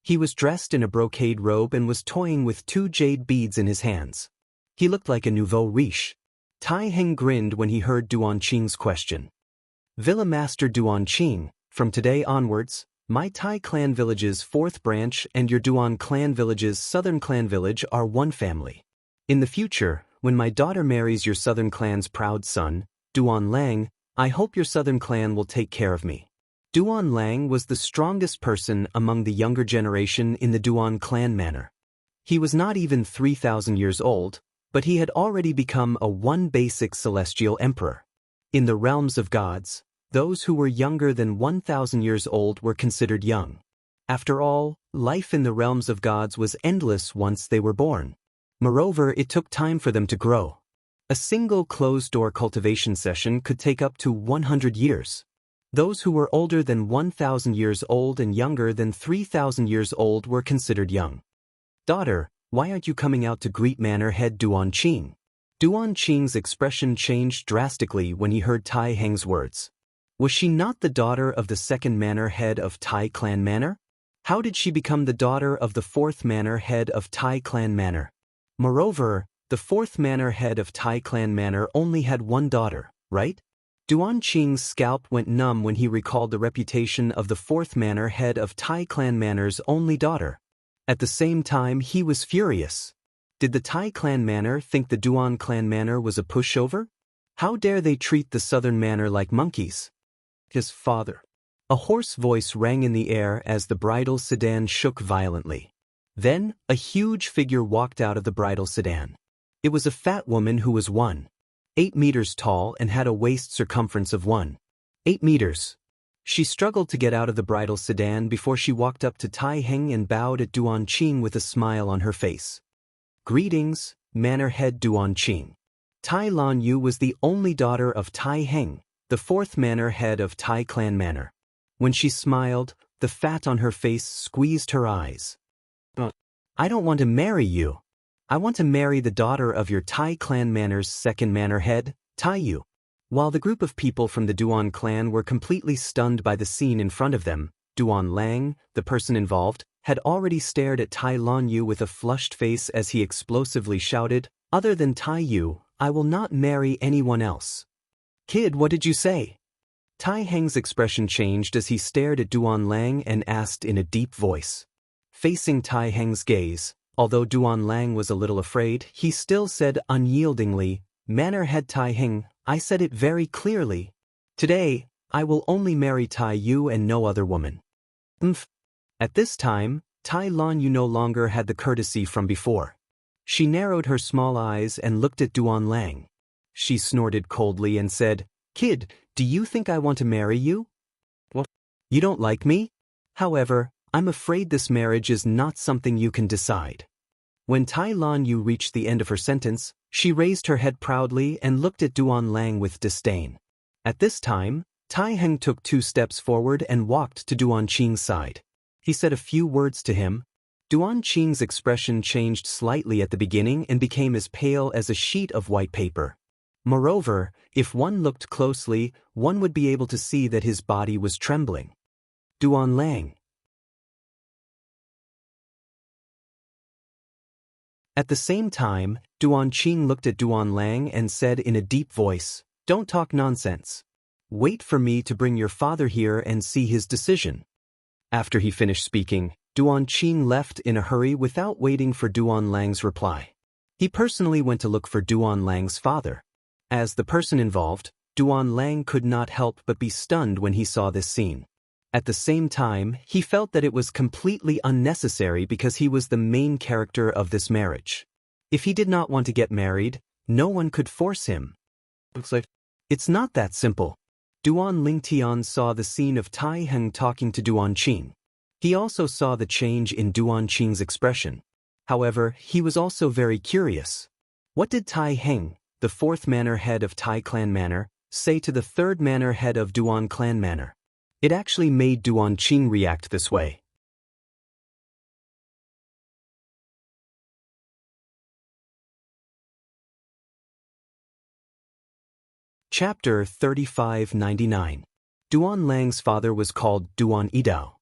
He was dressed in a brocade robe and was toying with 2 jade beads in his hands. He looked like a nouveau riche. Tai Heng grinned when he heard Duan Qing's question. Villa Master Duan Qing, from today onwards, my Tai clan village's fourth branch and your Duan clan village's southern clan village are one family. In the future, when my daughter marries your southern clan's proud son, Duan Lang, I hope your southern clan will take care of me. Duan Lang was the strongest person among the younger generation in the Duan clan manor. He was not even 3,000 years old, but he had already become a basic celestial emperor. In the realms of gods, those who were younger than 1,000 years old were considered young. After all, life in the realms of gods was endless once they were born. Moreover, it took time for them to grow. A single closed-door cultivation session could take up to 100 years. Those who were older than 1,000 years old and younger than 3,000 years old were considered young. Daughter, why aren't you coming out to greet manor head Duan Qing? Duan Qing's expression changed drastically when he heard Tai Heng's words. Was she not the daughter of the second manor head of Tai clan manor? How did she become the daughter of the fourth manor head of Tai clan manor? Moreover, the fourth manor head of Tai clan manor only had one daughter, right? Duan Qing's scalp went numb when he recalled the reputation of the fourth manor head of Tai clan manor's only daughter. At the same time, he was furious. Did the Tai clan manor think the Duan clan manor was a pushover? How dare they treat the southern manor like monkeys? His father. A hoarse voice rang in the air as the bridal sedan shook violently. Then, a huge figure walked out of the bridal sedan. It was a fat woman who was 1.8 meters tall and had a waist circumference of 1.8 meters. She struggled to get out of the bridal sedan before she walked up to Tai Heng and bowed at Duan Qing with a smile on her face. Greetings, manor head Duan Qing. Tai Lan Yu was the only daughter of Tai Heng, the fourth manor head of Tai clan manor. When she smiled, the fat on her face squeezed her eyes. I don't want to marry you. I want to marry the daughter of your Tai clan manor's second manor head, Tai Yu. While the group of people from the Duan clan were completely stunned by the scene in front of them, Duan Lang, the person involved, had already stared at Tai Lan Yu with a flushed face as he explosively shouted, "Other than Tai Yu, I will not marry anyone else." "Kid, what did you say?" Tai Heng's expression changed as he stared at Duan Lang and asked in a deep voice. Facing Tai Heng's gaze, although Duan Lang was a little afraid, he still said unyieldingly, "Manor head Tai Heng, I said it very clearly. Today, I will only marry Tai Yu and no other woman." At this time, Tai Lan Yu no longer had the courtesy from before. She narrowed her small eyes and looked at Duan Lang. She snorted coldly and said, "Kid, do you think I want to marry you? What? You don't like me? However, I'm afraid this marriage is not something you can decide." When Tai Lan Yu reached the end of her sentence, she raised her head proudly and looked at Duan Lang with disdain. At this time, Tai Heng took 2 steps forward and walked to Duan Qing's side. He said a few words to him. Duan Qing's expression changed slightly at the beginning and became as pale as a sheet of white paper. Moreover, if one looked closely, one would be able to see that his body was trembling. Duan Lang. At the same time, Duan Qing looked at Duan Lang and said in a deep voice, "Don't talk nonsense. Wait for me to bring your father here and see his decision." After he finished speaking, Duan Qing left in a hurry without waiting for Duan Lang's reply. He personally went to look for Duan Lang's father. As the person involved, Duan Lang could not help but be stunned when he saw this scene. At the same time, he felt that it was completely unnecessary because he was the main character of this marriage. If he did not want to get married, no one could force him. It's not that simple. Duan Lingtian saw the scene of Tai Heng talking to Duan Qing. He also saw the change in Duan Qing's expression. However, he was also very curious. What did Tai Heng, the 4th manor head of Tai Clan Manor, say to the 3rd manor head of Duan Clan Manor? It actually made Duan Qing react this way. Chapter 3599. Duan Lang's father was called Duan Yidao.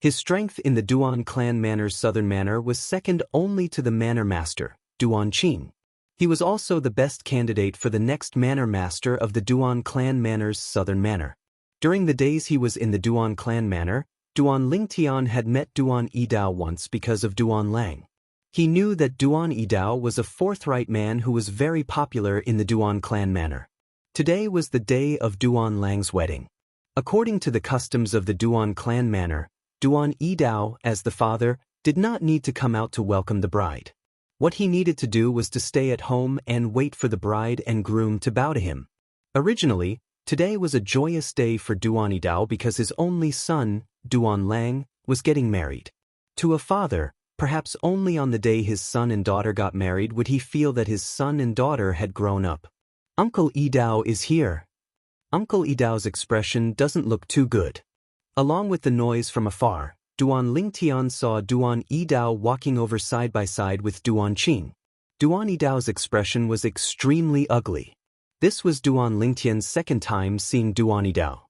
His strength in the Duan Clan Manor's southern manor was second only to the manor master, Duan Qing. He was also the best candidate for the next manor master of the Duan Clan Manor's southern manor. During the days he was in the Duan Clan Manor, Duan Lingtian had met Duan Yidao once because of Duan Lang. He knew that Duan Yidao was a forthright man who was very popular in the Duan Clan Manor. Today was the day of Duan Lang's wedding. According to the customs of the Duan Clan Manor, Duan Yidao, as the father, did not need to come out to welcome the bride. What he needed to do was to stay at home and wait for the bride and groom to bow to him. Originally, today was a joyous day for Duan Yidao because his only son, Duan Lang, was getting married. To a father, perhaps only on the day his son and daughter got married would he feel that his son and daughter had grown up. Uncle Yidao is here. Uncle Yidao's expression doesn't look too good. Along with the noise from afar, Duan Lingtian saw Duan Yidao walking over side by side with Duan Qing. Duan Yidao's expression was extremely ugly. This was Duan Lingtian's second time seeing Duan Yidao.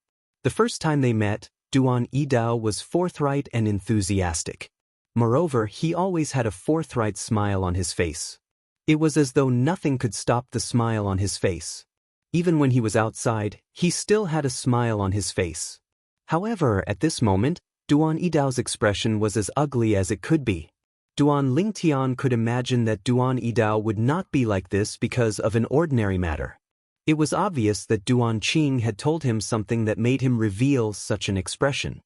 The first time they met, Duan Yidao was forthright and enthusiastic. Moreover, he always had a forthright smile on his face. It was as though nothing could stop the smile on his face. Even when he was outside, he still had a smile on his face. However, at this moment, Duan Yidao's expression was as ugly as it could be. Duan Lingtian could imagine that Duan Yidao would not be like this because of an ordinary matter. It was obvious that Duan Qing had told him something that made him reveal such an expression.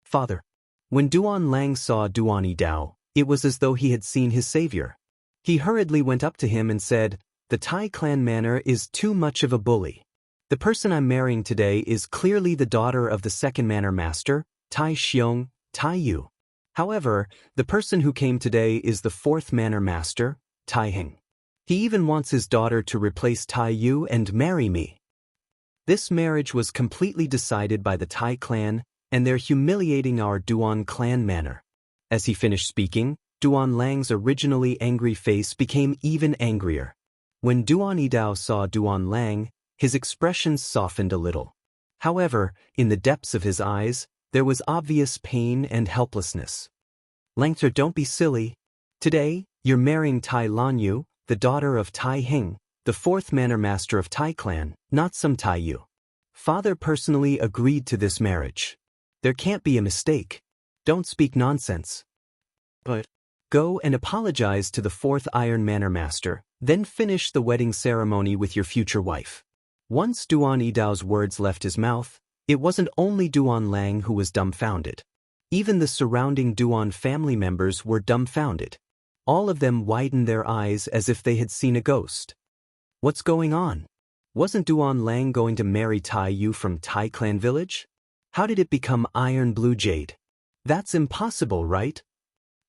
Father. When Duan Lang saw Duan Yidao, it was as though he had seen his savior. He hurriedly went up to him and said, "The Tai Clan Manor is too much of a bully. The person I'm marrying today is clearly the daughter of the 2nd manor master, Tai Xiong, Tai Yu. However, the person who came today is the 4th manor master, Tai Heng. He even wants his daughter to replace Tai Yu and marry me." This marriage was completely decided by the Tai clan, and they're humiliating our Duan Clan Manor. As he finished speaking, Duan Lang's originally angry face became even angrier. When Duan Yidao saw Duan Lang, his expression softened a little. However, in the depths of his eyes, there was obvious pain and helplessness. Langther, don't be silly. Today, you're marrying Tai Lanyu, the daughter of Tai Hing, the fourth manor master of Tai clan, not some Tai Yu. Father personally agreed to this marriage. There can't be a mistake. Don't speak nonsense. But go and apologize to the fourth Iron Manor master, then finish the wedding ceremony with your future wife. Once Duan Yidao's words left his mouth, it wasn't only Duan Lang who was dumbfounded. Even the surrounding Duan family members were dumbfounded. All of them widened their eyes as if they had seen a ghost. What's going on? Wasn't Duan Lang going to marry Tai Yu from Tai clan village? How did it become Iron Blue Jade? That's impossible, right?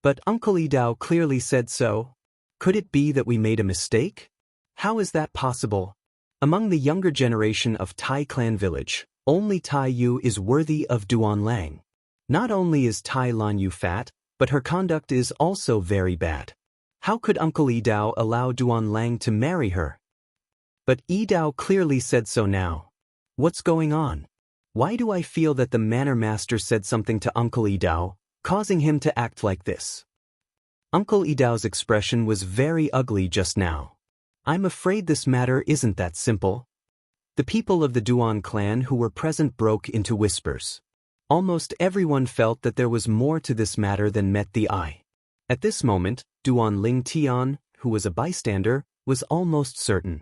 But Uncle Yidao clearly said so. Could it be that we made a mistake? How is that possible? Among the younger generation of Tai clan village, only Tai Yu is worthy of Duan Lang. Not only is Tai Lanyu fat, but her conduct is also very bad. How could Uncle Yidao allow Duan Lang to marry her? But Yidao clearly said so now. What's going on? Why do I feel that the manor master said something to Uncle Yidao, causing him to act like this? Uncle Yidao's expression was very ugly just now. I'm afraid this matter isn't that simple. The people of the Duan clan who were present broke into whispers. Almost everyone felt that there was more to this matter than met the eye. At this moment, Duan Ling Tian, who was a bystander, was almost certain.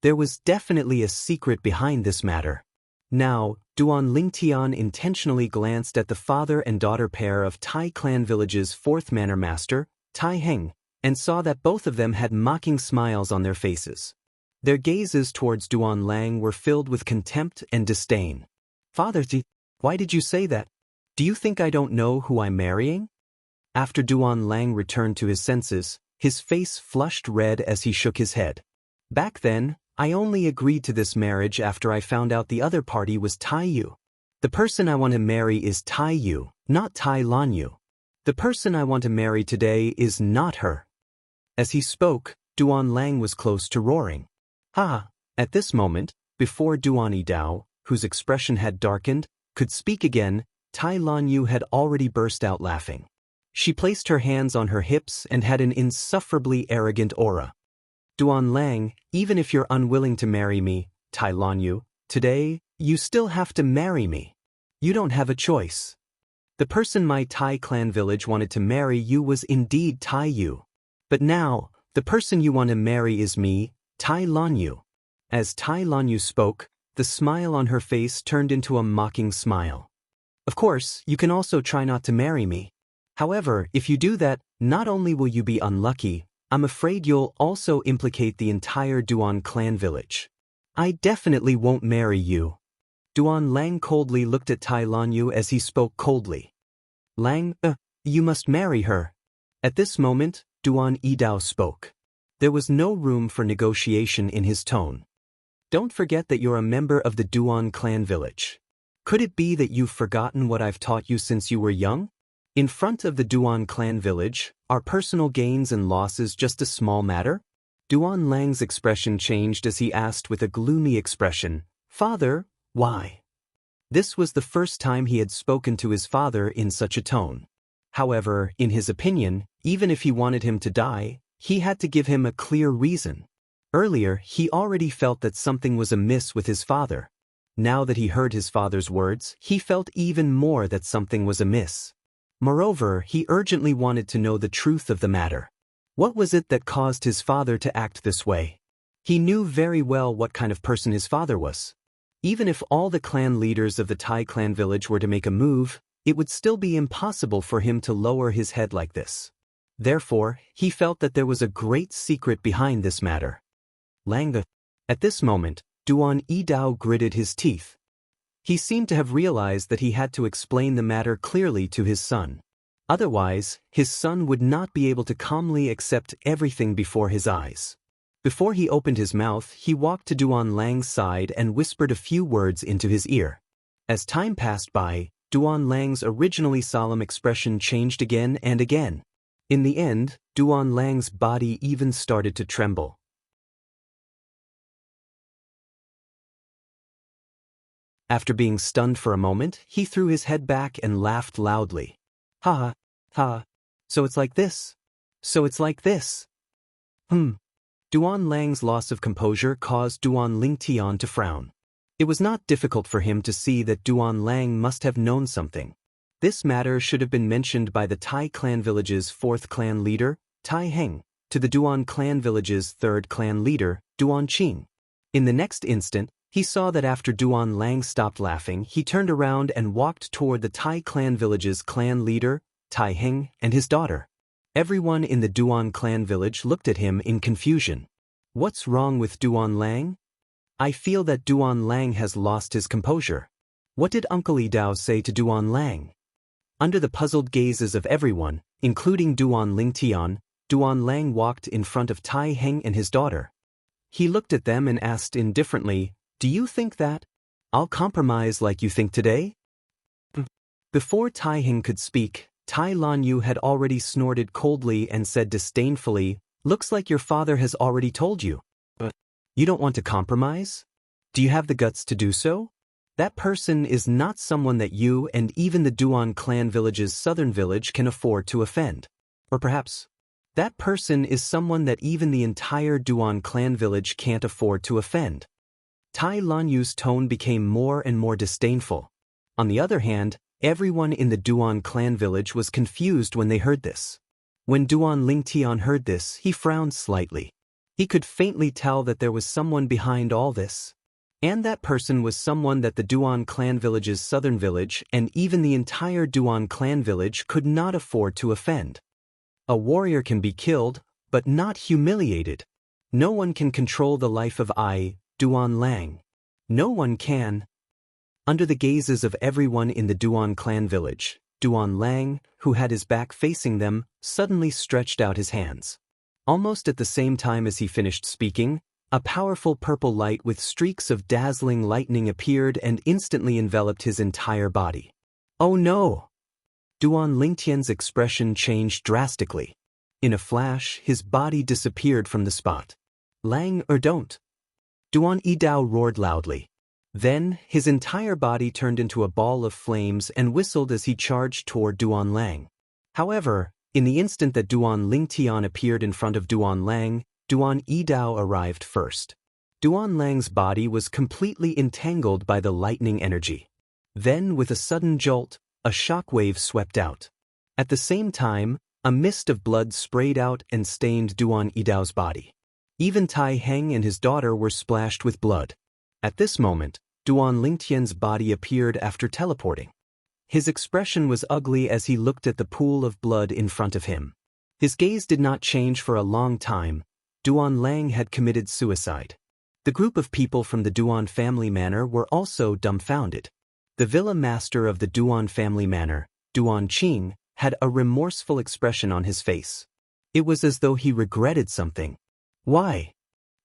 There was definitely a secret behind this matter. Now, Duan Lingtian intentionally glanced at the father and daughter pair of Tai clan village's fourth manor master, Tai Heng, and saw that both of them had mocking smiles on their faces. Their gazes towards Duan Lang were filled with contempt and disdain. Father, why did you say that? Do you think I don't know who I'm marrying? After Duan Lang returned to his senses, his face flushed red as he shook his head. Back then, I only agreed to this marriage after I found out the other party was Tai Yu. The person I want to marry is Tai Yu, not Tai Lanyu. The person I want to marry today is not her. As he spoke, Duan Lang was close to roaring. Ha! At this moment, before Duan Yidao, whose expression had darkened, could speak again, Tai Lanyu had already burst out laughing. She placed her hands on her hips and had an insufferably arrogant aura. Duan Lang, even if you're unwilling to marry me, Tai Lanyu, today, you still have to marry me. You don't have a choice. The person my Tai clan village wanted to marry you was indeed Tai Yu. But now, the person you want to marry is me, Tai Lanyu. As Tai Lanyu spoke, the smile on her face turned into a mocking smile. Of course, you can also try not to marry me. However, if you do that, not only will you be unlucky, I'm afraid you'll also implicate the entire Duan clan village. I definitely won't marry you. Duan Lang coldly looked at Tai Lanyu as he spoke coldly. Lang, you must marry her. At this moment, Duan Yidao spoke. There was no room for negotiation in his tone. Don't forget that you're a member of the Duan clan village. Could it be that you've forgotten what I've taught you since you were young? In front of the Duan clan village, are personal gains and losses just a small matter? Duan Lang's expression changed as he asked with a gloomy expression, Father, why? This was the first time he had spoken to his father in such a tone. However, in his opinion, even if he wanted him to die, he had to give him a clear reason. Earlier, he already felt that something was amiss with his father. Now that he heard his father's words, he felt even more that something was amiss. Moreover, he urgently wanted to know the truth of the matter. What was it that caused his father to act this way? He knew very well what kind of person his father was. Even if all the clan leaders of the Tai clan village were to make a move, it would still be impossible for him to lower his head like this. Therefore, he felt that there was a great secret behind this matter. Lang. At this moment, Duan Yidao gritted his teeth. He seemed to have realized that he had to explain the matter clearly to his son. Otherwise, his son would not be able to calmly accept everything before his eyes. Before he opened his mouth, he walked to Duan Lang's side and whispered a few words into his ear. As time passed by, Duan Lang's originally solemn expression changed again and again. In the end, Duan Lang's body even started to tremble. After being stunned for a moment, he threw his head back and laughed loudly. Ha ha, ha. So it's like this. So it's like this. Duan Lang's loss of composure caused Duan Lingtian to frown. It was not difficult for him to see that Duan Lang must have known something. This matter should have been mentioned by the Tai clan village's 4th clan leader, Tai Heng, to the Duan clan village's 3rd clan leader, Duan Qing. In the next instant, he saw that after Duan Lang stopped laughing, he turned around and walked toward the Tai clan village's clan leader, Tai Heng, and his daughter. Everyone in the Duan clan village looked at him in confusion. What's wrong with Duan Lang? I feel that Duan Lang has lost his composure. What did Uncle Yidao say to Duan Lang? Under the puzzled gazes of everyone, including Duan Lingtian, Duan Lang walked in front of Tai Heng and his daughter. He looked at them and asked indifferently, "Do you think that I'll compromise like you think today?" Before Tai Heng could speak, Tai Lanyu had already snorted coldly and said disdainfully, "Looks like your father has already told you. But you don't want to compromise? Do you have the guts to do so? That person is not someone that you and even the Duan clan village's southern village can afford to offend. Or perhaps, that person is someone that even the entire Duan clan village can't afford to offend." Tai Lanyu's tone became more and more disdainful. On the other hand, everyone in the Duan clan village was confused when they heard this. When Duan Lingtian heard this, he frowned slightly. He could faintly tell that there was someone behind all this. And that person was someone that the Duan clan village's southern village and even the entire Duan clan village could not afford to offend. A warrior can be killed, but not humiliated. No one can control the life of Duan Lang. No one can. Under the gazes of everyone in the Duan clan village, Duan Lang, who had his back facing them, suddenly stretched out his hands. Almost at the same time as he finished speaking, a powerful purple light with streaks of dazzling lightning appeared and instantly enveloped his entire body. Oh no! Duan Lingtian's expression changed drastically. In a flash, his body disappeared from the spot. Lang or don't! Duan Yidao roared loudly. Then, his entire body turned into a ball of flames and whistled as he charged toward Duan Lang. However, in the instant that Duan Lingtian appeared in front of Duan Lang, Duan Yidao arrived first. Duan Lang's body was completely entangled by the lightning energy. Then, with a sudden jolt, a shockwave swept out. At the same time, a mist of blood sprayed out and stained Duan Yidao's body. Even Tai Heng and his daughter were splashed with blood. At this moment, Duan Lingtian's body appeared after teleporting. His expression was ugly as he looked at the pool of blood in front of him. His gaze did not change for a long time. Duan Lang had committed suicide. The group of people from the Duan family manor were also dumbfounded. The villa master of the Duan family manor, Duan Qing, had a remorseful expression on his face. It was as though he regretted something. Why?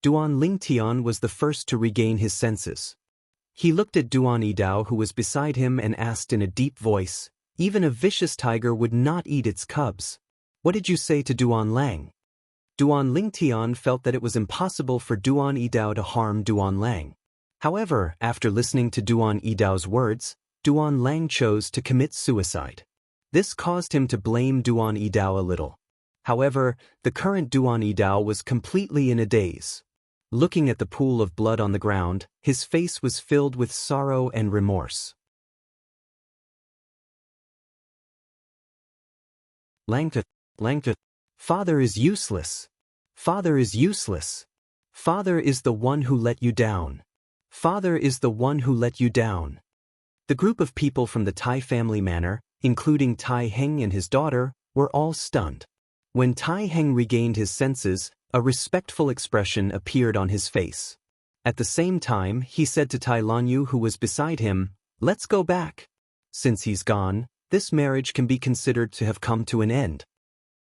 Duan Lingtian was the first to regain his senses. He looked at Duan Yidao who was beside him and asked in a deep voice, "Even a vicious tiger would not eat its cubs. What did you say to Duan Lang?" Duan Lingtian felt that it was impossible for Duan Yidao to harm Duan Lang. However, after listening to Duan Yidao's words, Duan Lang chose to commit suicide. This caused him to blame Duan Yidao a little. However, the current Duan Yidao was completely in a daze. Looking at the pool of blood on the ground, his face was filled with sorrow and remorse. Langta, father is useless. Father is useless. Father is the one who let you down. Father is the one who let you down. The group of people from the Tai family manor, including Tai Heng and his daughter, were all stunned. When Tai Heng regained his senses, a respectful expression appeared on his face. At the same time, he said to Tai Lanyu who was beside him, "Let's go back. Since he's gone, this marriage can be considered to have come to an end."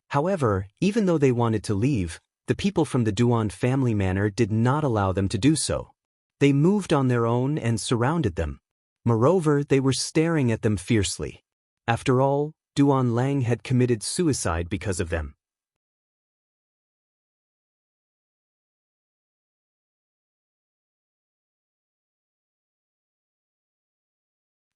However, even though they wanted to leave, the people from the Duan family manor did not allow them to do so. They moved on their own and surrounded them. Moreover, they were staring at them fiercely. After all, Duan Lang had committed suicide because of them.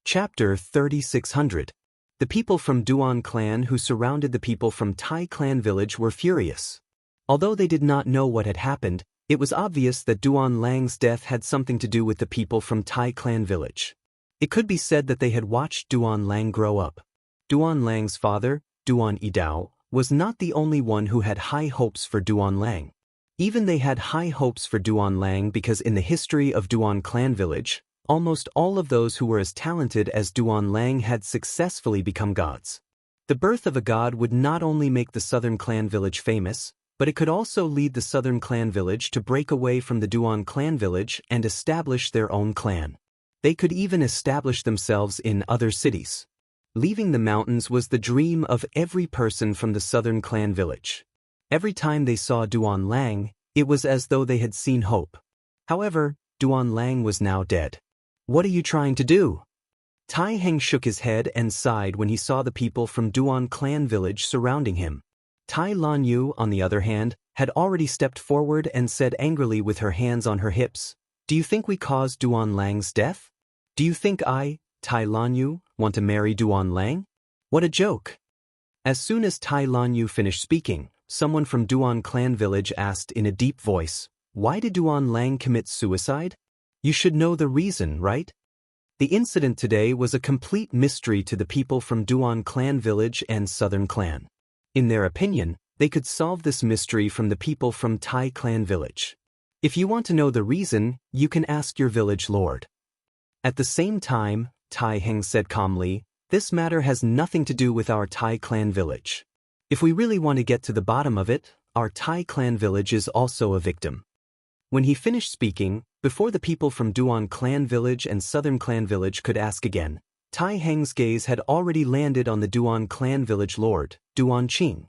Chapter 3600. The people from Duan clan who surrounded the people from Tai clan village were furious. Although they did not know what had happened, it was obvious that Duan Lang's death had something to do with the people from Tai clan village. It could be said that they had watched Duan Lang grow up. Duan Lang's father, Duan Yidao, was not the only one who had high hopes for Duan Lang. Even they had high hopes for Duan Lang because in the history of Duan clan village, almost all of those who were as talented as Duan Lang had successfully become gods. The birth of a god would not only make the southern clan village famous, but it could also lead the southern clan village to break away from the Duan clan village and establish their own clan. They could even establish themselves in other cities. Leaving the mountains was the dream of every person from the southern clan village. Every time they saw Duan Lang, it was as though they had seen hope. However, Duan Lang was now dead. What are you trying to do? Tai Heng shook his head and sighed when he saw the people from Duan clan village surrounding him. Tai Lan Yu, on the other hand, had already stepped forward and said angrily with her hands on her hips, "Do you think we caused Duan Lang's death? Do you think I, Tai Lan Yu, want to marry Duan Lang? What a joke!" As soon as Tai Lan Yu finished speaking, someone from Duan clan village asked in a deep voice, "Why did Duan Lang commit suicide? You should know the reason, right?" The incident today was a complete mystery to the people from Duan clan village and southern clan. In their opinion, they could solve this mystery from the people from Tai clan village. If you want to know the reason, you can ask your village lord. At the same time, Tai Heng said calmly, "This matter has nothing to do with our Tai clan village. If we really want to get to the bottom of it, our Tai clan village is also a victim." When he finished speaking, before the people from Duan clan village and southern clan village could ask again, Tai Heng's gaze had already landed on the Duan clan village lord, Duan Qing.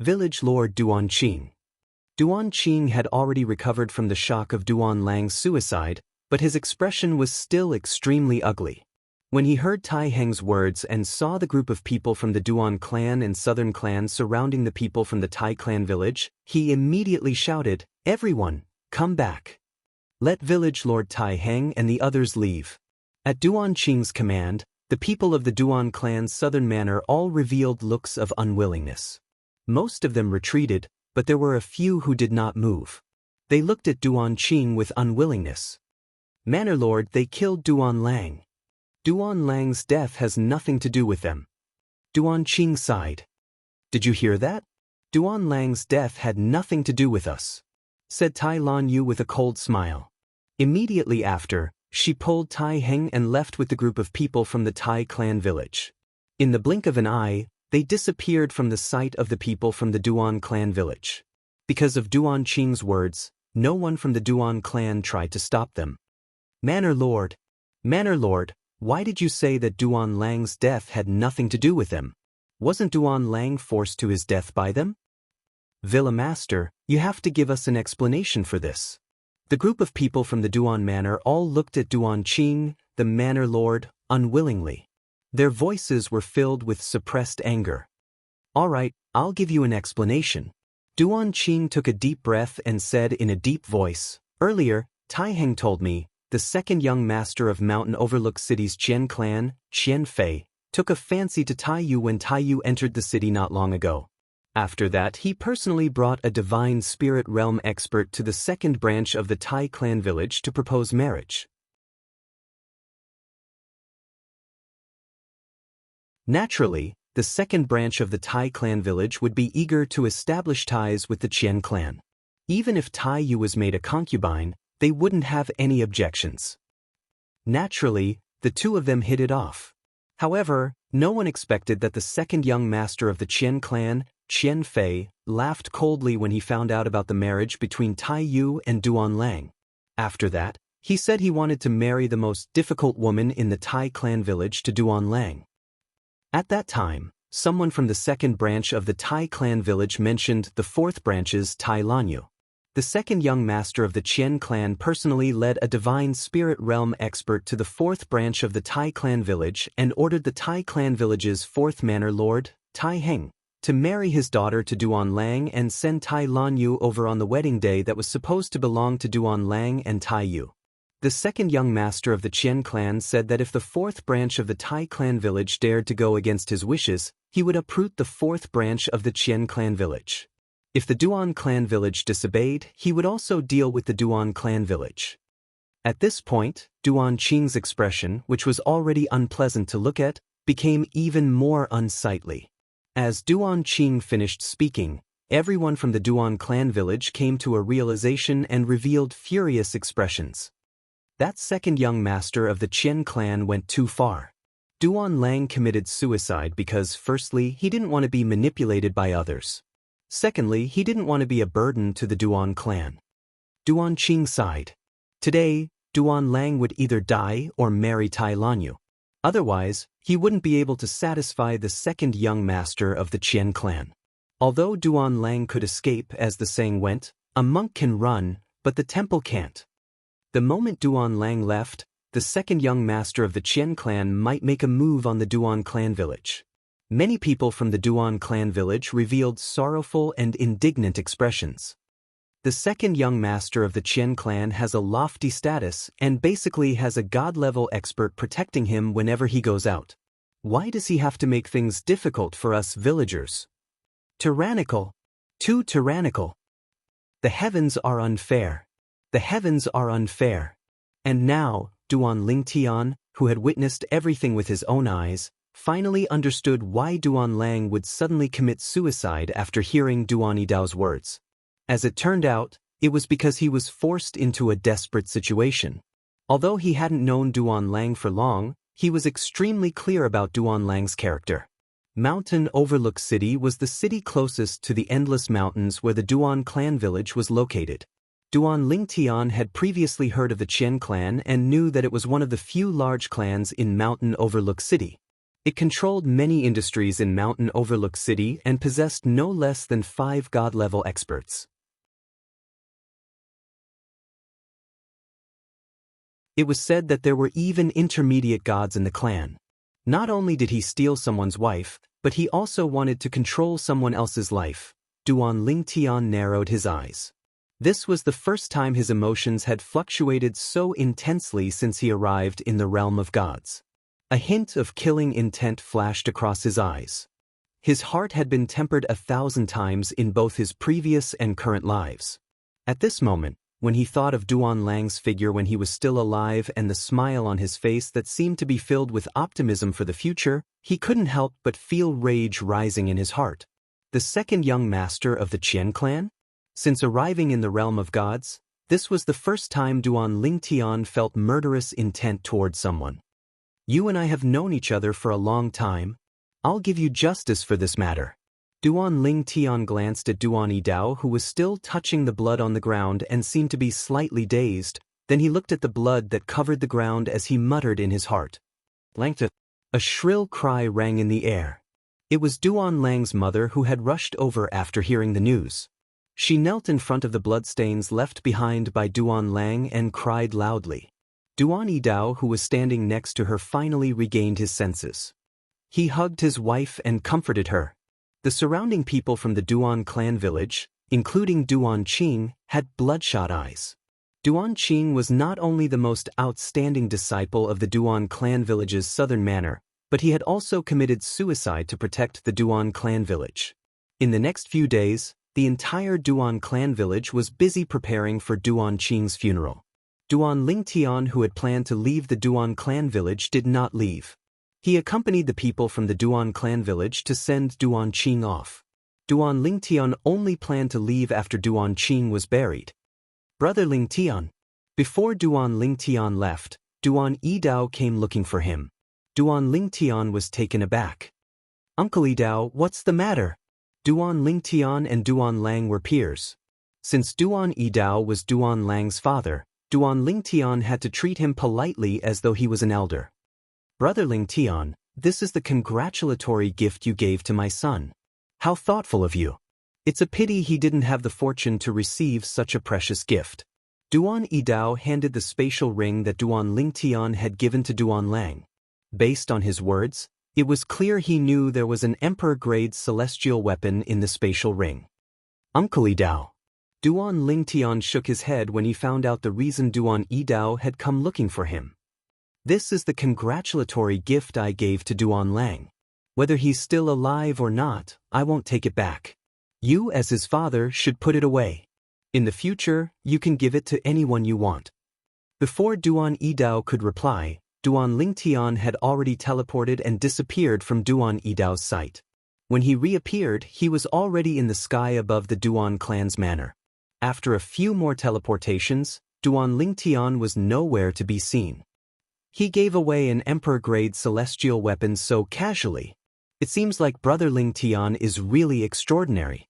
Village lord Duan Qing. Duan Qing had already recovered from the shock of Duan Lang's suicide, but his expression was still extremely ugly. When he heard Tai Heng's words and saw the group of people from the Duan clan and southern clan surrounding the people from the Tai clan village, he immediately shouted, "Everyone, come back. Let village lord Tai Heng and the others leave." At Duan Qing's command, the people of the Duan clan's southern manor all revealed looks of unwillingness. Most of them retreated, but there were a few who did not move. They looked at Duan Qing with unwillingness. "Manor lord, they killed Duan Lang. Duan Lang's death has nothing to do with them." Duan Qing sighed. "Did you hear that? Duan Lang's death had nothing to do with us," said Tai Lan Yu with a cold smile. Immediately after, she pulled Tai Heng and left with the group of people from the Tai clan village. In the blink of an eye, they disappeared from the sight of the people from the Duan clan village. Because of Duan Qing's words, no one from the Duan clan tried to stop them. Manor Lord, why did you say that Duan Lang's death had nothing to do with them? Wasn't Duan Lang forced to his death by them?" "Villa Master, you have to give us an explanation for this." The group of people from the Duan Manor all looked at Duan Qing, the Manor Lord, unwillingly. Their voices were filled with suppressed anger. "All right, I'll give you an explanation." Duan Qing took a deep breath and said in a deep voice, "Earlier, Tai Heng told me, the second young master of Mountain Overlook City's Qian clan, Qian Fei, took a fancy to Tai Yu when Tai Yu entered the city not long ago. After that, he personally brought a divine spirit realm expert to the second branch of the Tai clan village to propose marriage. Naturally, the second branch of the Tai clan village would be eager to establish ties with the Qian clan. Even if Tai Yu was made a concubine, they wouldn't have any objections. Naturally, the two of them hit it off. However, no one expected that the second young master of the Qian clan, Qian Fei, laughed coldly when he found out about the marriage between Tai Yu and Duan Lang. After that, he said he wanted to marry the most difficult woman in the Tai clan village to Duan Lang. At that time, someone from the second branch of the Tai clan village mentioned the fourth branch's Tai Lan Yu. The second young master of the Qian clan personally led a divine spirit realm expert to the fourth branch of the Tai clan village and ordered the Tai clan village's fourth manor lord, Tai Heng, to marry his daughter to Duan Lang and send Tai Lan Yu over on the wedding day that was supposed to belong to Duan Lang and Tai Yu. The second young master of the Qian clan said that if the fourth branch of the Tai clan village dared to go against his wishes, he would uproot the fourth branch of the Qian clan village. If the Duan clan village disobeyed, he would also deal with the Duan clan village. At this point, Duan Qing's expression, which was already unpleasant to look at, became even more unsightly. As Duan Qing finished speaking, everyone from the Duan clan village came to a realization and revealed furious expressions. That second young master of the Qian clan went too far. Duan Lang committed suicide because, firstly, he didn't want to be manipulated by others. Secondly, he didn't want to be a burden to the Duan clan. Duan Qing sighed. Today, Duan Lang would either die or marry Tai Lanyu. Otherwise, he wouldn't be able to satisfy the second young master of the Qian clan. Although Duan Lang could escape, as the saying went, a monk can run, but the temple can't. The moment Duan Lang left, the second young master of the Qian clan might make a move on the Duan clan village. Many people from the Duan clan village revealed sorrowful and indignant expressions. The second young master of the Qian clan has a lofty status and basically has a god-level expert protecting him whenever he goes out. Why does he have to make things difficult for us villagers? Tyrannical. Too tyrannical. The heavens are unfair. The heavens are unfair. And now, Duan Lingtian, who had witnessed everything with his own eyes, finally understood why Duan Lang would suddenly commit suicide after hearing Duan Yidao's words. As it turned out, it was because he was forced into a desperate situation. Although he hadn't known Duan Lang for long, he was extremely clear about Duan Lang's character. Mountain Overlook City was the city closest to the endless mountains where the Duan clan village was located. Duan Lingtian had previously heard of the Qian clan and knew that it was one of the few large clans in Mountain Overlook City. It controlled many industries in Mountain Overlook City and possessed no less than 5 god-level experts. It was said that there were even intermediate gods in the clan. Not only did he steal someone's wife, but he also wanted to control someone else's life. Duan Lingtian narrowed his eyes. This was the first time his emotions had fluctuated so intensely since he arrived in the realm of gods. A hint of killing intent flashed across his eyes. His heart had been tempered 1,000 times in both his previous and current lives. At this moment, when he thought of Duan Lang's figure when he was still alive and the smile on his face that seemed to be filled with optimism for the future, he couldn't help but feel rage rising in his heart. The second young master of the Qian clan? Since arriving in the realm of gods, this was the first time Duan Lingtian felt murderous intent towards someone. You and I have known each other for a long time. I'll give you justice for this matter. Duan Lingtian glanced at Duan Yidao, who was still touching the blood on the ground and seemed to be slightly dazed. Then he looked at the blood that covered the ground as he muttered in his heart. Langta. A shrill cry rang in the air. It was Duan Lang's mother who had rushed over after hearing the news. She knelt in front of the bloodstains left behind by Duan Lang and cried loudly. Duan Yidao, who was standing next to her, finally regained his senses. He hugged his wife and comforted her. The surrounding people from the Duan clan village, including Duan Qing, had bloodshot eyes. Duan Qing was not only the most outstanding disciple of the Duan clan village's southern manor, but he had also committed suicide to protect the Duan clan village. In the next few days, the entire Duan clan village was busy preparing for Duan Qing's funeral. Duan Lingtian, who had planned to leave the Duan clan village, did not leave. He accompanied the people from the Duan clan village to send Duan Qing off. Duan Lingtian only planned to leave after Duan Qing was buried. Brother Lingtian. Before Duan Lingtian left, Duan Yidao came looking for him. Duan Lingtian was taken aback. Uncle Yidao, what's the matter? Duan Lingtian and Duan Lang were peers. Since Duan Yidao was Duan Lang's father, Duan Lingtian had to treat him politely as though he was an elder. Brother Lingtian, this is the congratulatory gift you gave to my son. How thoughtful of you. It's a pity he didn't have the fortune to receive such a precious gift. Duan Yidao handed the spatial ring that Duan Lingtian had given to Duan Lang. Based on his words, it was clear he knew there was an emperor-grade celestial weapon in the spatial ring. Uncle Yidao. Duan Lingtian shook his head when he found out the reason Duan Yidao had come looking for him. This is the congratulatory gift I gave to Duan Lang. Whether he's still alive or not, I won't take it back. You, as his father, should put it away. In the future, you can give it to anyone you want. Before Duan Yidao could reply, Duan Lingtian had already teleported and disappeared from Duan Yidao's sight. When he reappeared, he was already in the sky above the Duan clan's manor. After a few more teleportations, Duan Lingtian was nowhere to be seen. He gave away an emperor-grade celestial weapon so casually. It seems like Brother Lingtian is really extraordinary.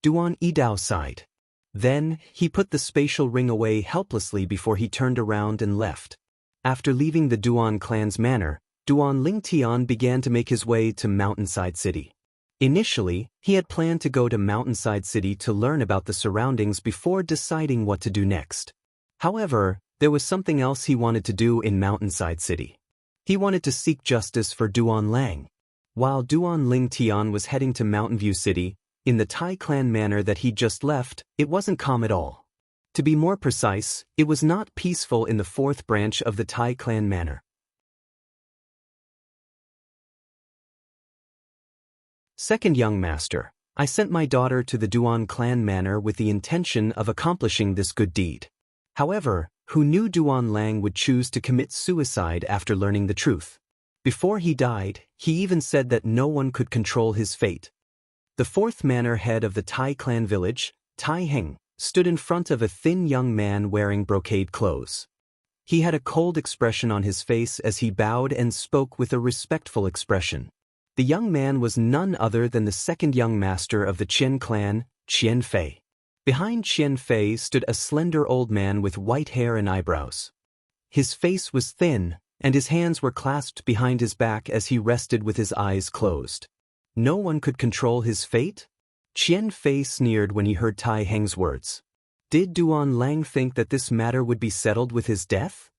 Duan Yidao sighed. Then, he put the spatial ring away helplessly before he turned around and left. After leaving the Duan clan's manor, Duan Lingtian began to make his way to Mountainside City. Initially, he had planned to go to Mountainside City to learn about the surroundings before deciding what to do next. However, there was something else he wanted to do in Mountainside City. He wanted to seek justice for Duan Lang. While Duan Lingtian was heading to Mountain View City, in the Tai clan manor that he'd just left, it wasn't calm at all. To be more precise, it was not peaceful in the fourth branch of the Tai clan manor. Second young master, I sent my daughter to the Duan clan manor with the intention of accomplishing this good deed. However, who knew Duan Lang would choose to commit suicide after learning the truth? Before he died, he even said that no one could control his fate. The fourth manor head of the Tai clan village, Tai Heng, stood in front of a thin young man wearing brocade clothes. He had a cold expression on his face as he bowed and spoke with a respectful expression. The young man was none other than the second young master of the Qian clan, Qian Fei. Behind Qian Fei stood a slender old man with white hair and eyebrows. His face was thin, and his hands were clasped behind his back as he rested with his eyes closed. No one could control his fate? Qian Fei sneered when he heard Tai Heng's words. Did Duan Lang think that this matter would be settled with his death?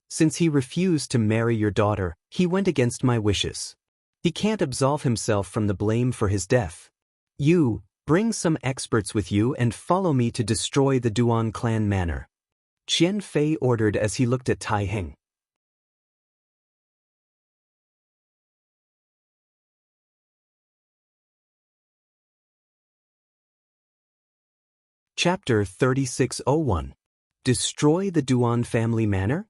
Since he refused to marry your daughter, he went against my wishes. He can't absolve himself from the blame for his death. You, bring some experts with you and follow me to destroy the Duan clan manor. Qian Fei ordered as he looked at Tai Heng. Chapter 3601. Destroy the Duan family manor?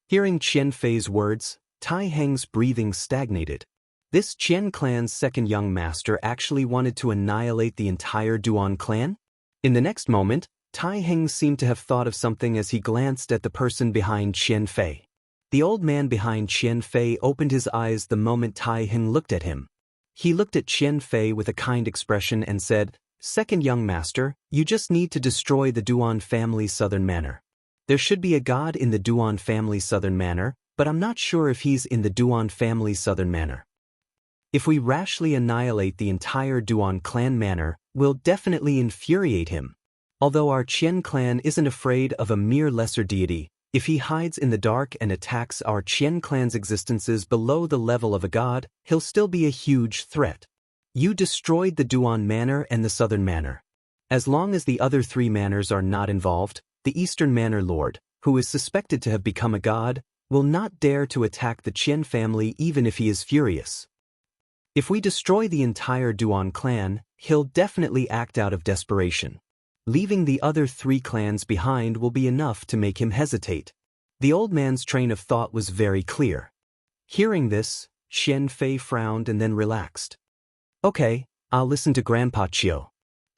Hearing Qian Fei's words, Tai Heng's breathing stagnated. This Qian clan's second young master actually wanted to annihilate the entire Duan clan? In the next moment, Tai Heng seemed to have thought of something as he glanced at the person behind Qian Fei. The old man behind Qian Fei opened his eyes the moment Tai Heng looked at him. He looked at Qian Fei with a kind expression and said, Second young master, you just need to destroy the Duan family southern manor. There should be a god in the Duan family southern manor, but I'm not sure if he's in the Duan family southern manor. If we rashly annihilate the entire Duan clan manor, we'll definitely infuriate him. Although our Qian clan isn't afraid of a mere lesser deity, if he hides in the dark and attacks our Qian clan's existences below the level of a god, he'll still be a huge threat. You destroyed the Duan manor and the southern manor. As long as the other three manors are not involved, the eastern manor lord, who is suspected to have become a god, will not dare to attack the Qian family even if he is furious. If we destroy the entire Duan clan, he'll definitely act out of desperation. Leaving the other three clans behind will be enough to make him hesitate. The old man's train of thought was very clear. Hearing this, Qian Fei frowned and then relaxed. Okay, I'll listen to Grandpa Qiu.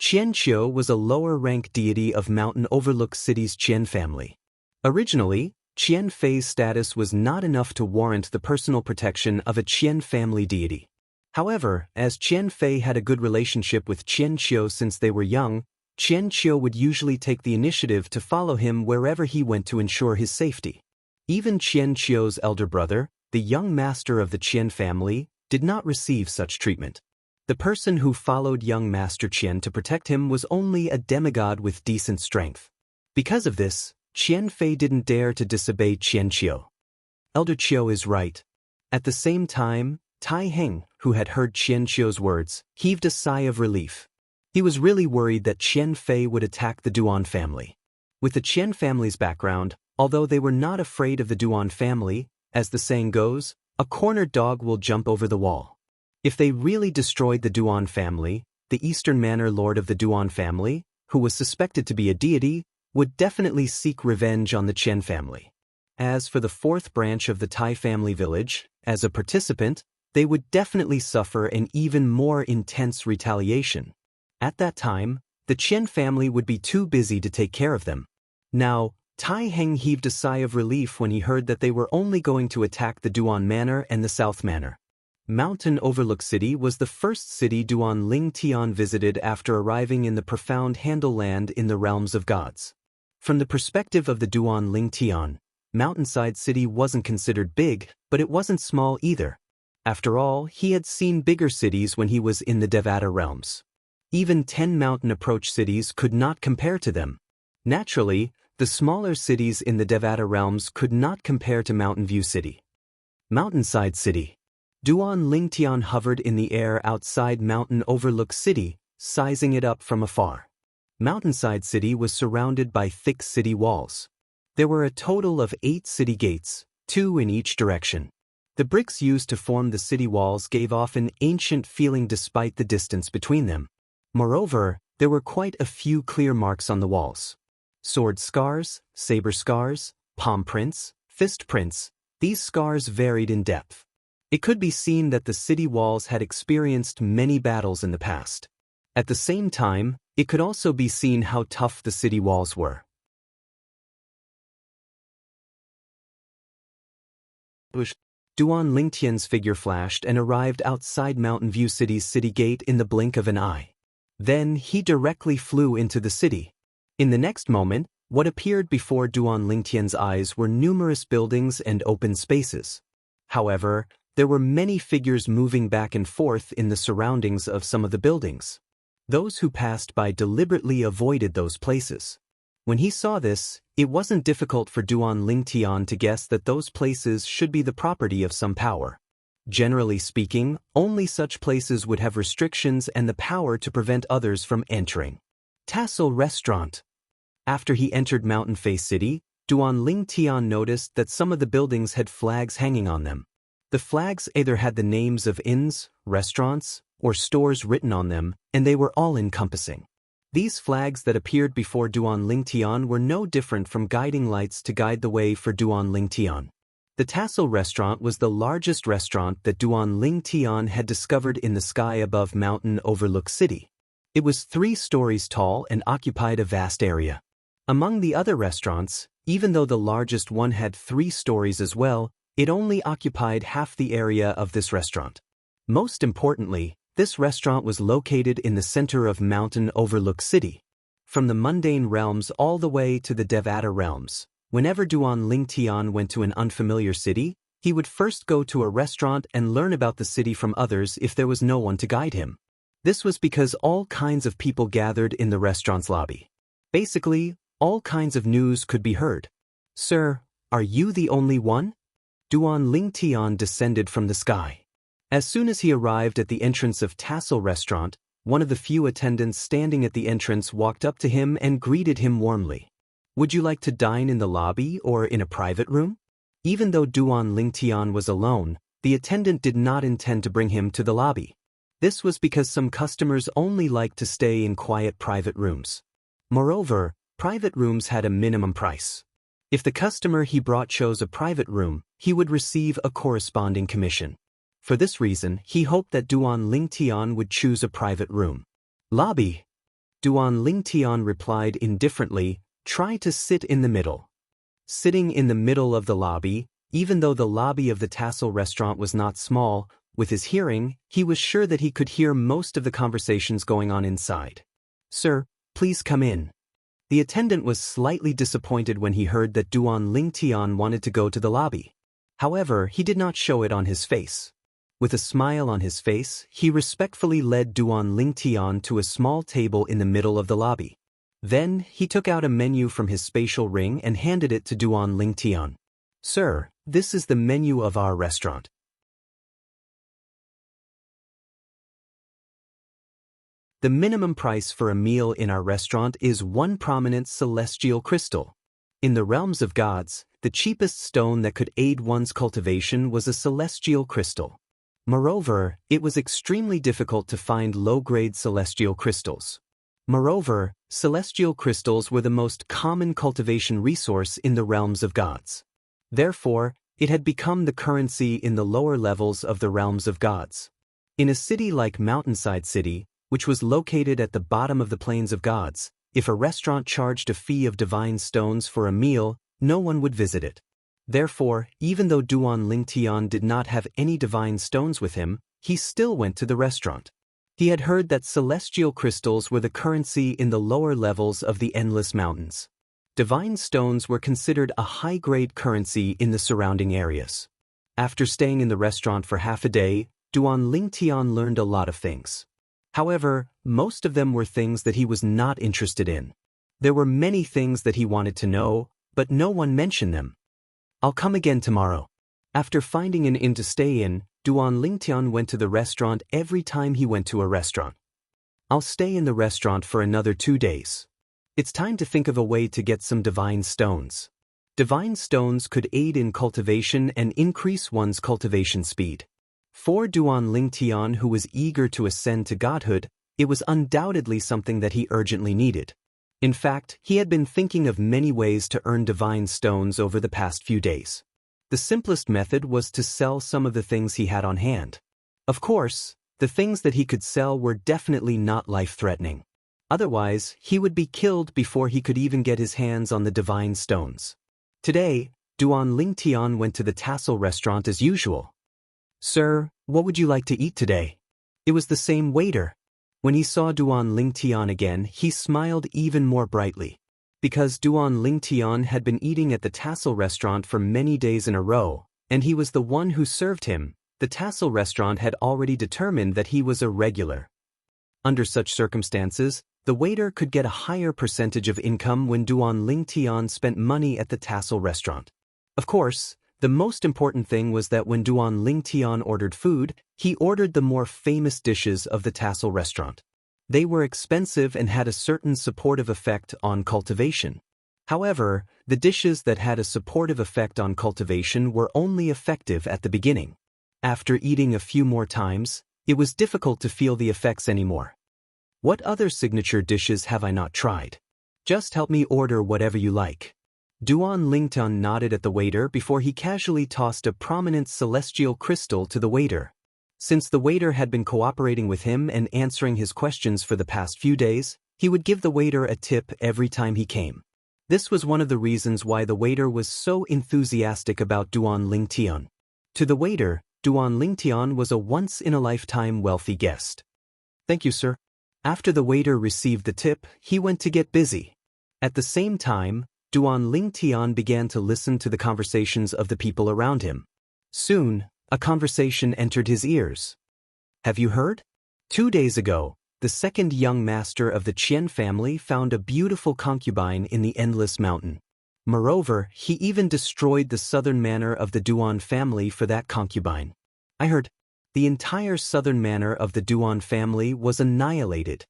Qian Qiu was a lower-rank deity of Mountain Overlook City's Qian family. Originally, Qian Fei's status was not enough to warrant the personal protection of a Qian family deity. However, as Qian Fei had a good relationship with Qian Qiu since they were young, Qian Qiu would usually take the initiative to follow him wherever he went to ensure his safety. Even Qian Qiu's elder brother, the young master of the Qian family, did not receive such treatment. The person who followed young Master Qian to protect him was only a demigod with decent strength. Because of this, Qian Fei didn't dare to disobey Qianqiu. Elder Qiu is right. At the same time, Tai Heng, who had heard Qianqiu's words, heaved a sigh of relief. He was really worried that Qian Fei would attack the Duan family. With the Qian family's background, although they were not afraid of the Duan family, as the saying goes, a cornered dog will jump over the wall. If they really destroyed the Duan family, the Eastern Manor Lord of the Duan family, who was suspected to be a deity, would definitely seek revenge on the Qian family. As for the fourth branch of the Tai family village, as a participant, they would definitely suffer an even more intense retaliation. At that time, the Qian family would be too busy to take care of them. Now, Tai Heng heaved a sigh of relief when he heard that they were only going to attack the Duan Manor and the South Manor. Mountain Overlook City was the first city Duan Ling Tian visited after arriving in the profound Handle Land in the realms of gods. From the perspective of the Duan Ling Tian, Mountainside City wasn't considered big, but it wasn't small either. After all, he had seen bigger cities when he was in the Devata realms. Even 10 mountain approach cities could not compare to them. Naturally, the smaller cities in the Devata realms could not compare to Mountain View City. Mountainside City. Duan Lingtian hovered in the air outside Mountain Overlook City, sizing it up from afar. Mountainside City was surrounded by thick city walls. There were a total of 8 city gates, 2 in each direction. The bricks used to form the city walls gave off an ancient feeling despite the distance between them. Moreover, there were quite a few clear marks on the walls. Sword scars, saber scars, palm prints, fist prints, these scars varied in depth. It could be seen that the city walls had experienced many battles in the past. At the same time, it could also be seen how tough the city walls were. Duan Lingtian's figure flashed and arrived outside Mountain View City's city gate in the blink of an eye. Then he directly flew into the city. In the next moment, what appeared before Duan Lingtian's eyes were numerous buildings and open spaces. However, there were many figures moving back and forth in the surroundings of some of the buildings. Those who passed by deliberately avoided those places. When he saw this, it wasn't difficult for Duan Lingtian to guess that those places should be the property of some power. Generally speaking, only such places would have restrictions and the power to prevent others from entering. Tassel Restaurant. After he entered Mountain Face City, Duan Lingtian noticed that some of the buildings had flags hanging on them. The flags either had the names of inns, restaurants, or stores written on them, and they were all-encompassing. These flags that appeared before Duan Lingtian were no different from guiding lights to guide the way for Duan Lingtian. The Tassel Restaurant was the largest restaurant that Duan Lingtian had discovered in the sky above Mountain Overlook City. It was 3 stories tall and occupied a vast area. Among the other restaurants, even though the largest one had 3 stories as well, it only occupied half the area of this restaurant. Most importantly, this restaurant was located in the center of Mountain Overlook City. From the mundane realms all the way to the Devata realms, whenever Duan Lingtian went to an unfamiliar city, he would first go to a restaurant and learn about the city from others if there was no one to guide him. This was because all kinds of people gathered in the restaurant's lobby. Basically, all kinds of news could be heard. "Sir, are you the only one?" Duan Lingtian descended from the sky. As soon as he arrived at the entrance of Tassel Restaurant, one of the few attendants standing at the entrance walked up to him and greeted him warmly. "Would you like to dine in the lobby or in a private room?" Even though Duan Lingtian was alone, the attendant did not intend to bring him to the lobby. This was because some customers only liked to stay in quiet private rooms. Moreover, private rooms had a minimum price. If the customer he brought chose a private room, he would receive a corresponding commission. For this reason, he hoped that Duan Lingtian would choose a private room. "Lobby." Duan Lingtian replied indifferently, "Try to sit in the middle." Sitting in the middle of the lobby, even though the lobby of the Tassel Restaurant was not small, with his hearing, he was sure that he could hear most of the conversations going on inside. "Sir, please come in." The attendant was slightly disappointed when he heard that Duan Lingtian wanted to go to the lobby. However, he did not show it on his face. With a smile on his face, he respectfully led Duan Lingtian to a small table in the middle of the lobby. Then, he took out a menu from his spatial ring and handed it to Duan Lingtian. "Sir, this is the menu of our restaurant. The minimum price for a meal in our restaurant is 1 prominent celestial crystal. In the realms of gods, the cheapest stone that could aid one's cultivation was a celestial crystal. Moreover, it was extremely difficult to find low-grade celestial crystals. Moreover, celestial crystals were the most common cultivation resource in the realms of gods. Therefore, it had become the currency in the lower levels of the realms of gods. In a city like Mountainside City, which was located at the bottom of the plains of gods, if a restaurant charged a fee of divine stones for a meal, no one would visit it. Therefore, even though Duan Lingtian did not have any divine stones with him, he still went to the restaurant. He had heard that celestial crystals were the currency in the lower levels of the endless mountains. Divine stones were considered a high-grade currency in the surrounding areas. After staying in the restaurant for half a day, Duan Lingtian learned a lot of things. However, most of them were things that he was not interested in. There were many things that he wanted to know, but no one mentioned them. "I'll come again tomorrow." After finding an inn to stay in, Duan Lingtian went to the restaurant every time he went to a restaurant. "I'll stay in the restaurant for another 2 days. It's time to think of a way to get some divine stones. Divine stones could aid in cultivation and increase one's cultivation speed." For Duan Lingtian, who was eager to ascend to godhood, it was undoubtedly something that he urgently needed. In fact, he had been thinking of many ways to earn divine stones over the past few days. The simplest method was to sell some of the things he had on hand. Of course, the things that he could sell were definitely not life-threatening. Otherwise, he would be killed before he could even get his hands on the divine stones. Today, Duan Lingtian went to the Tassel restaurant as usual. "Sir, what would you like to eat today?" It was the same waiter. When he saw Duan Lingtian again, he smiled even more brightly. Because Duan Lingtian had been eating at the Tassel restaurant for many days in a row, and he was the one who served him, the Tassel restaurant had already determined that he was a regular. Under such circumstances, the waiter could get a higher percentage of income when Duan Lingtian spent money at the Tassel restaurant. Of course, the most important thing was that when Duan Lingtian ordered food, he ordered the more famous dishes of the Tassel restaurant. They were expensive and had a certain supportive effect on cultivation. However, the dishes that had a supportive effect on cultivation were only effective at the beginning. After eating a few more times, it was difficult to feel the effects anymore. "What other signature dishes have I not tried? Just help me order whatever you like." Duan Lingtian nodded at the waiter before he casually tossed a prominent celestial crystal to the waiter. Since the waiter had been cooperating with him and answering his questions for the past few days, he would give the waiter a tip every time he came. This was one of the reasons why the waiter was so enthusiastic about Duan Lingtian. To the waiter, Duan Lingtian was a once-in-a-lifetime wealthy guest. "Thank you, sir." After the waiter received the tip, he went to get busy. At the same time, Duan Lingtian began to listen to the conversations of the people around him. Soon, a conversation entered his ears. "Have you heard? 2 days ago, the second young master of the Qian family found a beautiful concubine in the Endless Mountain. Moreover, he even destroyed the southern manor of the Duan family for that concubine." "I heard. The entire southern manor of the Duan family was annihilated."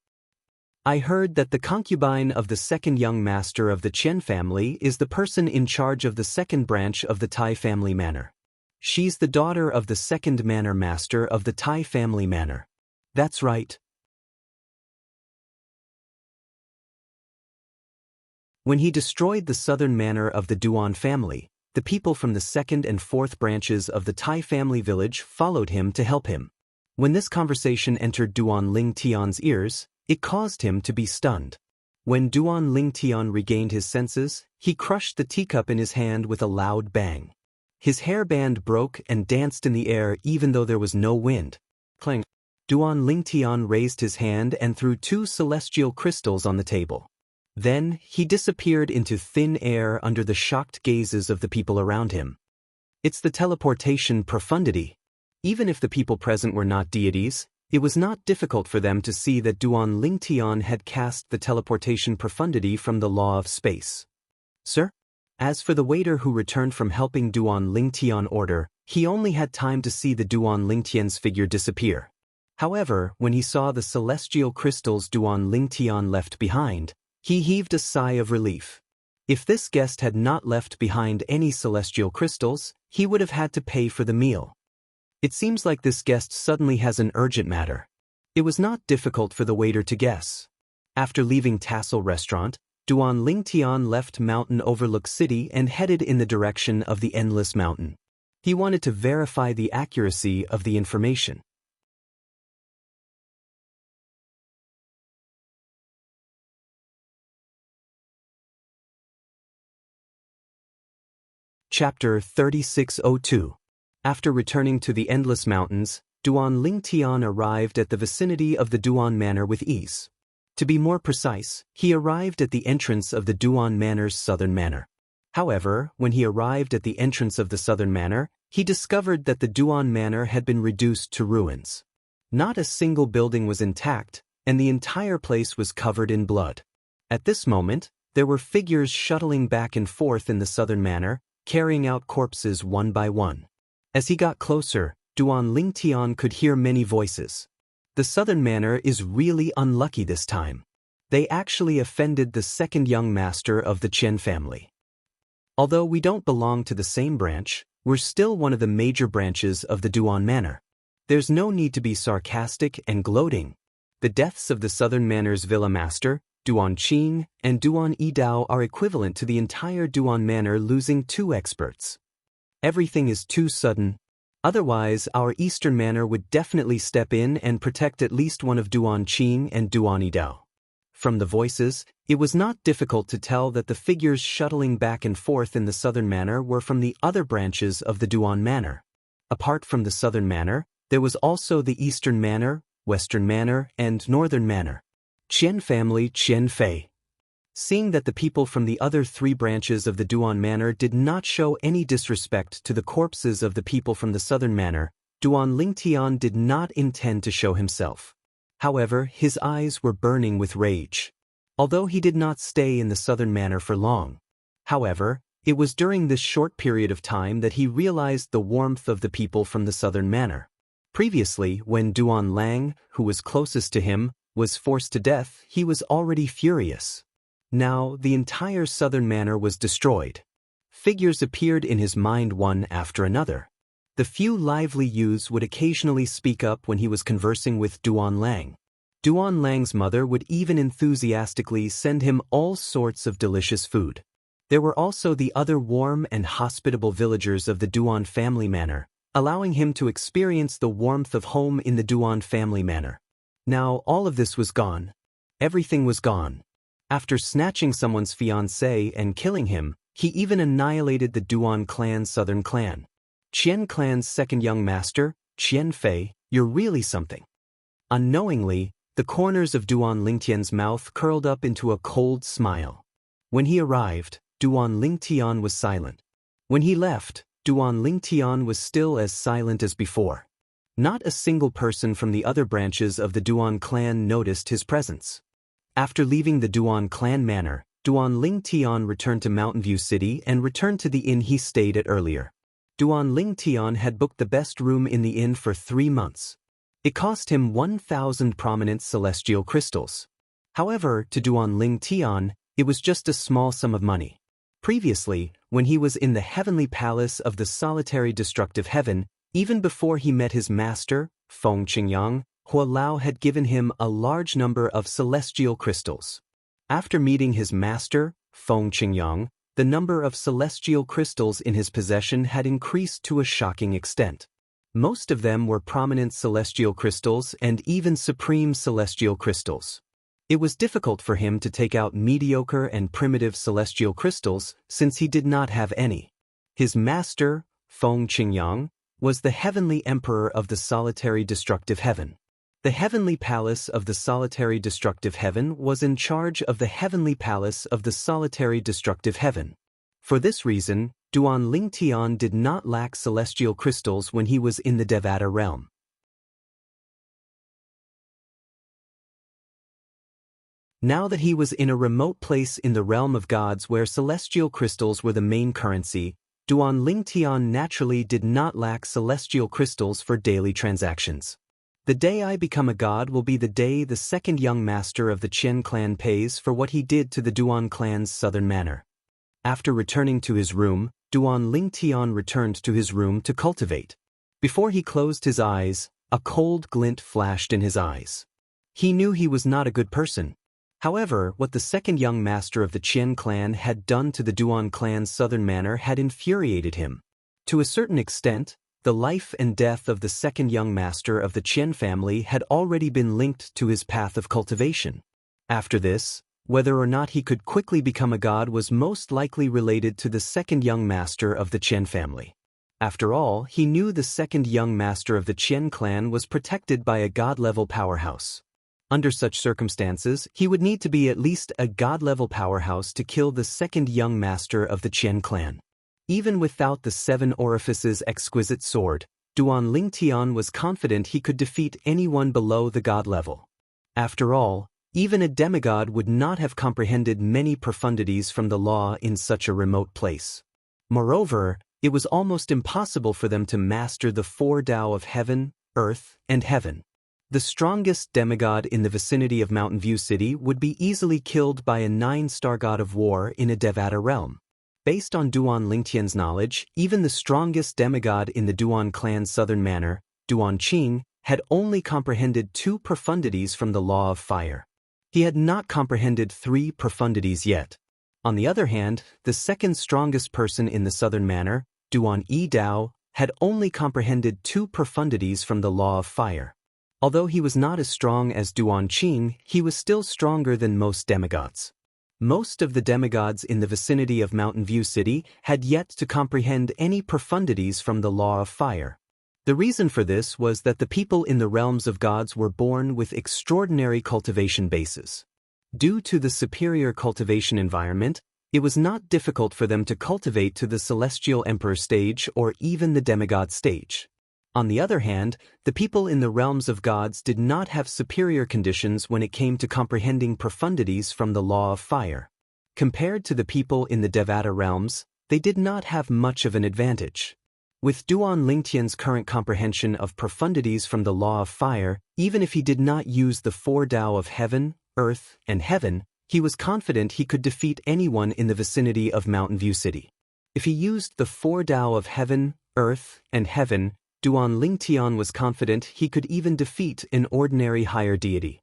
"I heard that the concubine of the second young master of the Qian family is the person in charge of the second branch of the Tai family manor. She's the daughter of the second manor master of the Tai family manor." "That's right." When he destroyed the southern manor of the Duan family, the people from the second and fourth branches of the Tai family village followed him to help him. When this conversation entered Duan Lingtian's ears, it caused him to be stunned. When Duan Lingtian regained his senses, he crushed the teacup in his hand with a loud bang. His hairband broke and danced in the air even though there was no wind. Clang! Duan Lingtian raised his hand and threw 2 celestial crystals on the table. Then, he disappeared into thin air under the shocked gazes of the people around him. "It's the teleportation profundity." Even if the people present were not deities, it was not difficult for them to see that Duan Lingtian had cast the teleportation profundity from the law of space. Sir? As for the waiter who returned from helping Duan Lingtian order, he only had time to see the Duan Lingtian's figure disappear. However, when he saw the celestial crystals Duan Lingtian left behind, he heaved a sigh of relief. If this guest had not left behind any celestial crystals, he would have had to pay for the meal. It seems like this guest suddenly has an urgent matter. It was not difficult for the waiter to guess. After leaving Tassel Restaurant, Duan Lingtian left Mountain Overlook City and headed in the direction of the Endless Mountain. He wanted to verify the accuracy of the information. Chapter 3602. After returning to the Endless Mountains, Duan Lingtian arrived at the vicinity of the Duan Manor with ease. To be more precise, he arrived at the entrance of the Duan Manor's southern manor. However, when he arrived at the entrance of the southern manor, he discovered that the Duan Manor had been reduced to ruins. Not a single building was intact, and the entire place was covered in blood. At this moment, there were figures shuttling back and forth in the southern manor, carrying out corpses one by one. As he got closer, Duan Lingtian could hear many voices. The southern manor is really unlucky this time. They actually offended the second young master of the Qian family. Although we don't belong to the same branch, we're still one of the major branches of the Duan Manor. There's no need to be sarcastic and gloating. The deaths of the southern manor's villa master, Duan Qing, and Duan Yidao are equivalent to the entire Duan Manor losing 2 experts. Everything is too sudden. Otherwise, our eastern manor would definitely step in and protect at least one of Duan Qing and Duan Yidao. From the voices, it was not difficult to tell that the figures shuttling back and forth in the southern manor were from the other branches of the Duan Manor. Apart from the southern manor, there was also the eastern manor, western manor, and northern manor. Qian family Qian Fei. Seeing that the people from the other 3 branches of the Duan Manor did not show any disrespect to the corpses of the people from the southern manor, Duan Lingtian did not intend to show himself. However, his eyes were burning with rage. Although he did not stay in the southern manor for long. However, it was during this short period of time that he realized the warmth of the people from the southern manor. Previously, when Duan Lang, who was closest to him, was forced to death, he was already furious. Now, the entire southern manor was destroyed. Figures appeared in his mind one after another. The few lively youths would occasionally speak up when he was conversing with Duan Lang. Duan Lang's mother would even enthusiastically send him all sorts of delicious food. There were also the other warm and hospitable villagers of the Duan family manor, allowing him to experience the warmth of home in the Duan family manor. Now all of this was gone. Everything was gone. After snatching someone's fiancé and killing him, he even annihilated the Duan clan's southern clan. Qian clan's second young master, Qian Fei, you're really something. Unknowingly, the corners of Duan Lingtian's mouth curled up into a cold smile. When he arrived, Duan Lingtian was silent. When he left, Duan Lingtian was still as silent as before. Not a single person from the other branches of the Duan clan noticed his presence. After leaving the Duan clan manor, Duan Lingtian returned to Mountain View City and returned to the inn he stayed at earlier. Duan Lingtian had booked the best room in the inn for 3 months. It cost him 1,000 prominent celestial crystals. However, to Duan Lingtian, it was just a small sum of money. Previously, when he was in the heavenly palace of the solitary destructive heaven, even before he met his master, Feng Qingyang, Hua Lao had given him a large number of celestial crystals. After meeting his master, Feng Qingyang, the number of celestial crystals in his possession had increased to a shocking extent. Most of them were prominent celestial crystals and even supreme celestial crystals. It was difficult for him to take out mediocre and primitive celestial crystals since he did not have any. His master, Feng Qingyang, was the heavenly emperor of the solitary destructive heaven. The heavenly palace of the solitary destructive heaven was in charge of the heavenly palace of the solitary destructive heaven. For this reason, Duan Lingtian did not lack celestial crystals when he was in the Devata realm. Now that he was in a remote place in the realm of gods where celestial crystals were the main currency, Duan Lingtian naturally did not lack celestial crystals for daily transactions. The day I become a god will be the day the second young master of the Qian clan pays for what he did to the Duan clan's southern manor. After returning to his room, Duan Lingtian returned to his room to cultivate. Before he closed his eyes, a cold glint flashed in his eyes. He knew he was not a good person. However, what the second young master of the Qian clan had done to the Duan clan's southern manor had infuriated him. To a certain extent, the life and death of the second young master of the Qian family had already been linked to his path of cultivation. After this, whether or not he could quickly become a god was most likely related to the second young master of the Qian family. After all, he knew the second young master of the Qian clan was protected by a god-level powerhouse. Under such circumstances, he would need to be at least a god-level powerhouse to kill the second young master of the Qian clan. Even without the 7 orifices exquisite sword, Duan Lingtian was confident he could defeat anyone below the god level. After all, even a demigod would not have comprehended many profundities from the law in such a remote place. Moreover, it was almost impossible for them to master the 4 Tao of heaven, earth, and heaven. The strongest demigod in the vicinity of Mountain View City would be easily killed by a 9-star god of war in a Devata realm. Based on Duan Lingtian's knowledge, even the strongest demigod in the Duan clan's southern manor, Duan Qing, had only comprehended 2 profundities from the law of fire. He had not comprehended 3 profundities yet. On the other hand, the second strongest person in the southern manor, Duan Yi Dao, had only comprehended 2 profundities from the law of fire. Although he was not as strong as Duan Qing, he was still stronger than most demigods. Most of the demigods in the vicinity of Mountain View City had yet to comprehend any profundities from the law of fire. The reason for this was that the people in the realms of gods were born with extraordinary cultivation bases. Due to the superior cultivation environment, it was not difficult for them to cultivate to the Celestial Emperor stage or even the demigod stage. On the other hand, the people in the realms of gods did not have superior conditions when it came to comprehending profundities from the law of fire. Compared to the people in the Devata realms, they did not have much of an advantage. With Duan Lingtian's current comprehension of profundities from the law of fire, even if he did not use the 4 Tao of heaven, earth, and heaven, he was confident he could defeat anyone in the vicinity of Mountain View City. If he used the 4 Tao of heaven, earth, and heaven, Duan Lingtian was confident he could even defeat an ordinary higher deity.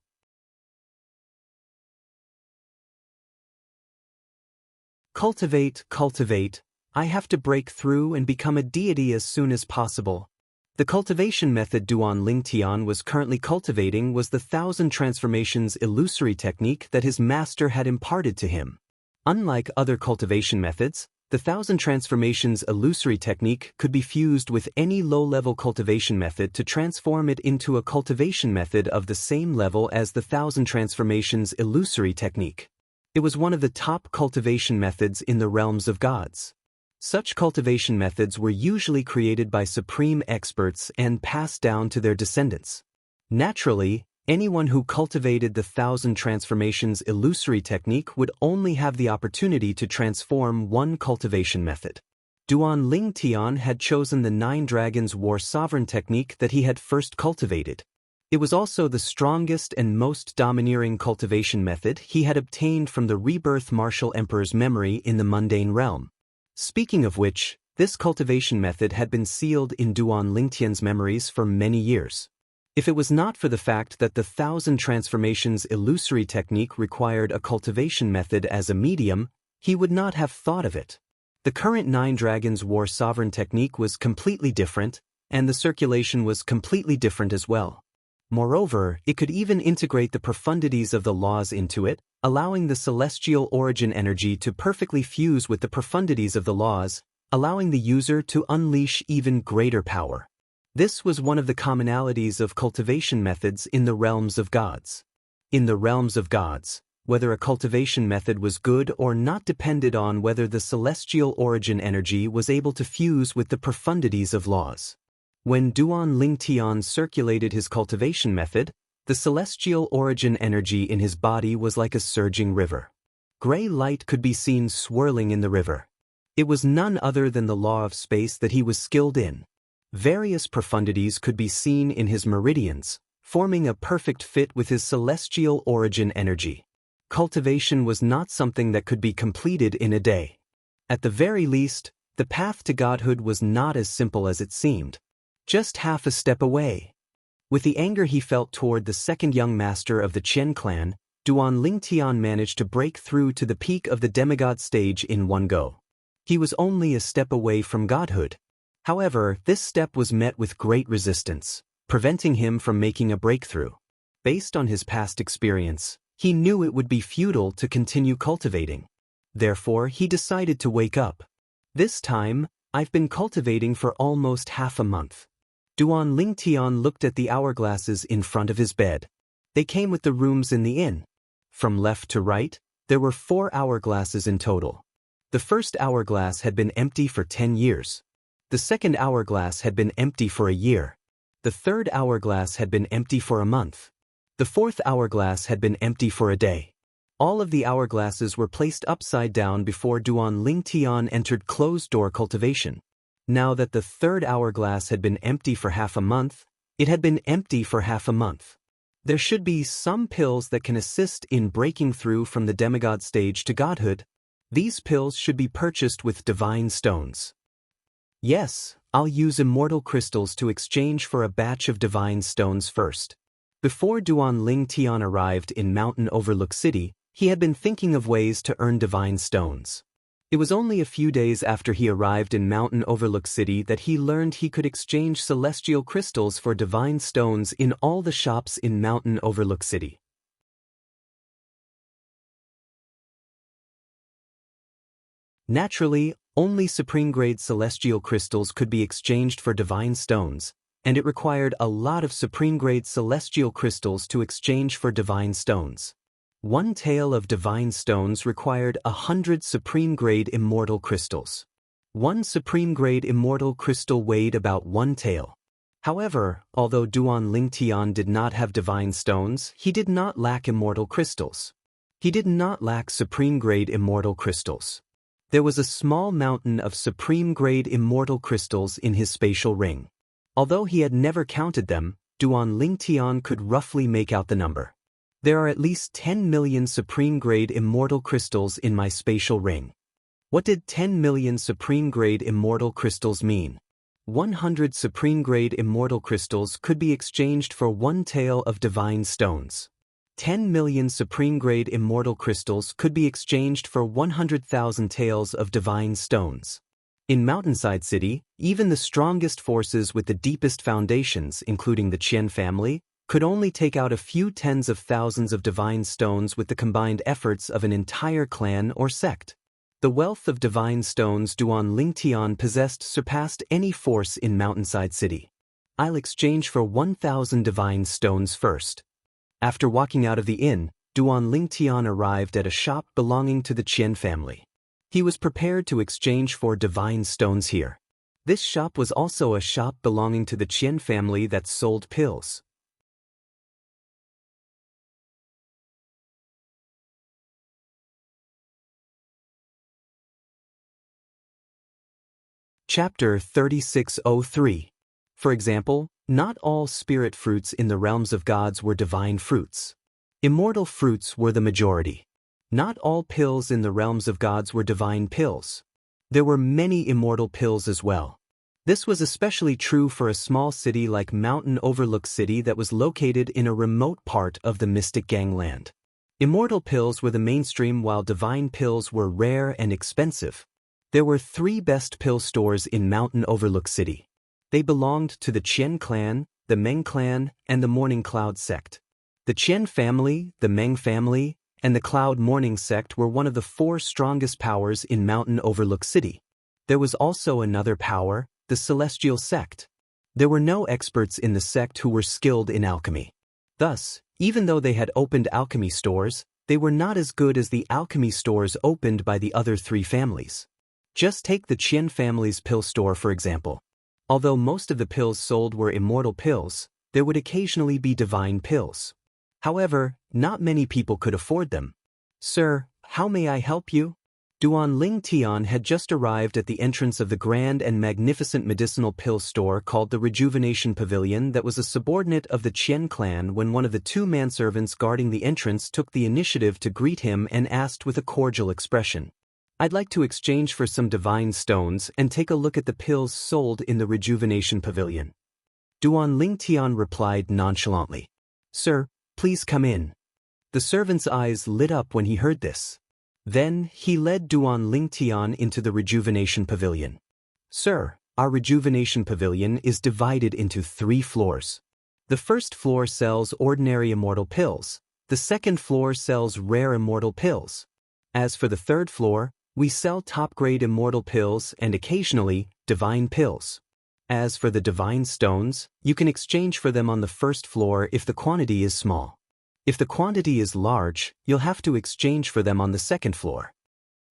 Cultivate, cultivate. I have to break through and become a deity as soon as possible. The cultivation method Duan Lingtian was currently cultivating was the 1,000 transformations illusory technique that his master had imparted to him. Unlike other cultivation methods, the 1,000 transformations illusory technique could be fused with any low-level cultivation method to transform it into a cultivation method of the same level as the 1,000 transformations illusory technique. It was one of the top cultivation methods in the realms of gods. Such cultivation methods were usually created by supreme experts and passed down to their descendants. Naturally, anyone who cultivated the 1,000 transformations illusory technique would only have the opportunity to transform one cultivation method. Duan Lingtian had chosen the 9 Dragons War Sovereign technique that he had first cultivated. It was also the strongest and most domineering cultivation method he had obtained from the Rebirth Martial Emperor's memory in the mundane realm. Speaking of which, this cultivation method had been sealed in Duan Lingtian's memories for many years. If it was not for the fact that the 1,000 transformations illusory technique required a cultivation method as a medium, he would not have thought of it. The current 9 Dragons War Sovereign technique was completely different, and the circulation was completely different as well. Moreover, it could even integrate the profundities of the laws into it, allowing the celestial origin energy to perfectly fuse with the profundities of the laws, allowing the user to unleash even greater power. This was one of the commonalities of cultivation methods in the realms of gods. In the realms of gods, Whether a cultivation method was good or not depended on whether the celestial origin energy was able to fuse with the profundities of laws. When Duan Lingtian circulated his cultivation method, the celestial origin energy in his body was like a surging river. Gray light could be seen swirling in the river. It was none other than the law of space that he was skilled in. Various profundities could be seen in his meridians, forming a perfect fit with his celestial origin energy. Cultivation was not something that could be completed in a day. At the very least, the path to godhood was not as simple as it seemed. Just half a step away. With the anger he felt toward the second young master of the Qian clan, Duan Lingtian managed to break through to the peak of the demigod stage in one go. He was only a step away from godhood. However, this step was met with great resistance, preventing him from making a breakthrough. Based on his past experience, he knew it would be futile to continue cultivating. Therefore, he decided to wake up. This time, I've been cultivating for almost half a month. Duan Lingtian looked at the hourglasses in front of his bed. They came with the rooms in the inn. From left to right, there were 4 hourglasses in total. The first hourglass had been empty for 10 years. The second hourglass had been empty for a year. The third hourglass had been empty for a month. The fourth hourglass had been empty for a day. All of the hourglasses were placed upside down before Duan Lingtian entered closed-door cultivation. Now that the third hourglass had been empty for half a month, it had been empty for half a month. There should be some pills that can assist in breaking through from the demigod stage to godhood. These pills should be purchased with divine stones. Yes, I'll use immortal crystals to exchange for a batch of divine stones first. Before Duan Lingtian arrived in Mountain Overlook City, he had been thinking of ways to earn divine stones. It was only a few days after he arrived in Mountain Overlook City that he learned he could exchange celestial crystals for divine stones in all the shops in Mountain Overlook City. Naturally, only supreme-grade celestial crystals could be exchanged for divine stones, and it required a lot of supreme-grade celestial crystals to exchange for divine stones. One tael of divine stones required 100 supreme-grade immortal crystals. One supreme-grade immortal crystal weighed about 1 tael. However, although Duan Lingtian did not have divine stones, he did not lack immortal crystals. He did not lack supreme-grade immortal crystals. There was a small mountain of supreme-grade immortal crystals in his spatial ring. Although he had never counted them, Duan Lingtian could roughly make out the number. There are at least 10 million supreme-grade immortal crystals in my spatial ring. What did 10 million supreme-grade immortal crystals mean? 100 supreme-grade immortal crystals could be exchanged for 1 tael of divine stones. 10 million supreme-grade immortal crystals could be exchanged for 100,000 taels of divine stones. In Mountainside City, even the strongest forces with the deepest foundations, including the Qian family, could only take out a few tens of thousands of divine stones with the combined efforts of an entire clan or sect. The wealth of divine stones Duan Lingtian possessed surpassed any force in Mountainside City. I'll exchange for 1,000 divine stones first. After walking out of the inn, Duan Lingtian arrived at a shop belonging to the Qian family. He was prepared to exchange for divine stones here. This shop was also a shop belonging to the Qian family that sold pills. Chapter 3603. For example, not all spirit fruits in the realms of gods were divine fruits. Immortal fruits were the majority. Not all pills in the realms of gods were divine pills. There were many immortal pills as well. This was especially true for a small city like Mountain Overlook City that was located in a remote part of the Mystic Gangland. Immortal pills were the mainstream while divine pills were rare and expensive. There were 3 best pill stores in Mountain Overlook City. They belonged to the Qian clan, the Meng clan, and the Morning Cloud sect. The Qian family, the Meng family, and the Cloud Morning sect were one of the 4 strongest powers in Mountain Overlook City. There was also another power, the Celestial sect. There were no experts in the sect who were skilled in alchemy. Thus, even though they had opened alchemy stores, They were not as good as the alchemy stores opened by the other three families. Just take the Qian family's pill store for example. Although most of the pills sold were immortal pills, there would occasionally be divine pills. However, not many people could afford them. "Sir, how may I help you?" Duan Ling Tian had just arrived at the entrance of the grand and magnificent medicinal pill store called the Rejuvenation Pavilion that was a subordinate of the Qian clan when one of the two manservants guarding the entrance took the initiative to greet him and asked with a cordial expression, "I'd like to exchange for some divine stones and take a look at the pills sold in the Rejuvenation Pavilion." Duan Ling Tian replied nonchalantly, "Sir, please come in." The servant's eyes lit up when he heard this. Then, he led Duan Ling Tian into the Rejuvenation Pavilion. "Sir, our Rejuvenation Pavilion is divided into 3 floors. The first floor sells ordinary immortal pills. The second floor sells rare immortal pills. As for the third floor, we sell top-grade immortal pills and occasionally, divine pills. As for the divine stones, you can exchange for them on the first floor if the quantity is small. If the quantity is large, you'll have to exchange for them on the second floor."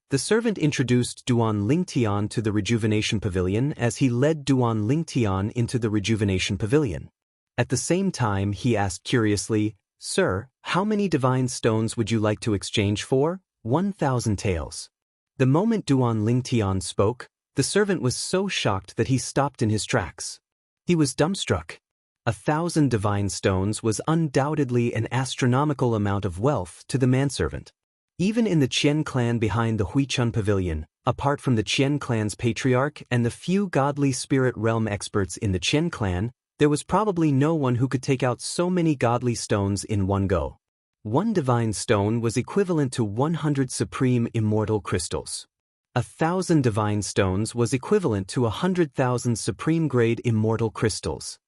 The servant introduced Duan Ling Tian to the Rejuvenation Pavilion as he led Duan Ling Tian into the Rejuvenation Pavilion. At the same time, he asked curiously, "Sir, how many divine stones would you like to exchange for?" 1,000 taels. The moment Duan Ling Tian spoke, the servant was so shocked that he stopped in his tracks. He was dumbstruck. 1,000 divine stones was undoubtedly an astronomical amount of wealth to the manservant. Even in the Qian clan behind the Huichun Pavilion, apart from the Qian clan's patriarch and the few godly spirit realm experts in the Qian clan, there was probably no one who could take out so many godly stones in one go. One divine stone was equivalent to 100 supreme immortal crystals. 1,000 divine stones was equivalent to 100,000 supreme-grade immortal crystals.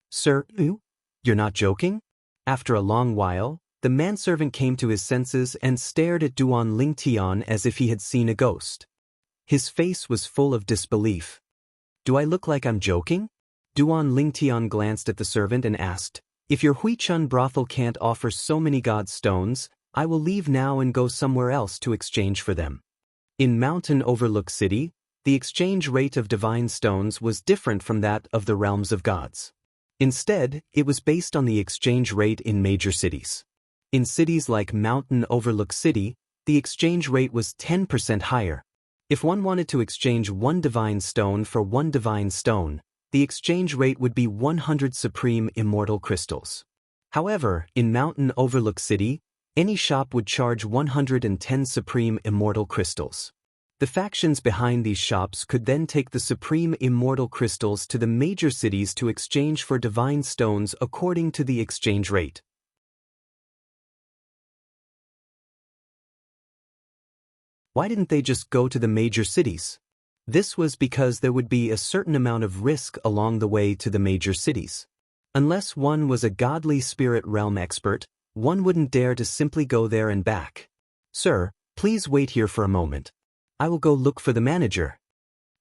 "Sir, you're not joking?" After a long while, the manservant came to his senses and stared at Duan Ling Tian as if he had seen a ghost. His face was full of disbelief. "Do I look like I'm joking?" Duan Ling Tian glanced at the servant and asked, "If your Huichun brothel can't offer so many god stones, I will leave now and go somewhere else to exchange for them." In Mountain Overlook City, the exchange rate of divine stones was different from that of the realms of gods. Instead, it was based on the exchange rate in major cities. In cities like Mountain Overlook City, the exchange rate was 10% higher. If one wanted to exchange 1 divine stone for 1 divine stone, the exchange rate would be 100 supreme immortal crystals. However, in Mountain Overlook City, any shop would charge 110 supreme immortal crystals. The factions behind these shops could then take the supreme immortal crystals to the major cities to exchange for divine stones according to the exchange rate. Why didn't they just go to the major cities? This was because there would be a certain amount of risk along the way to the major cities. Unless one was a godly spirit realm expert, one wouldn't dare to simply go there and back. "Sir, please wait here for a moment. I will go look for the manager."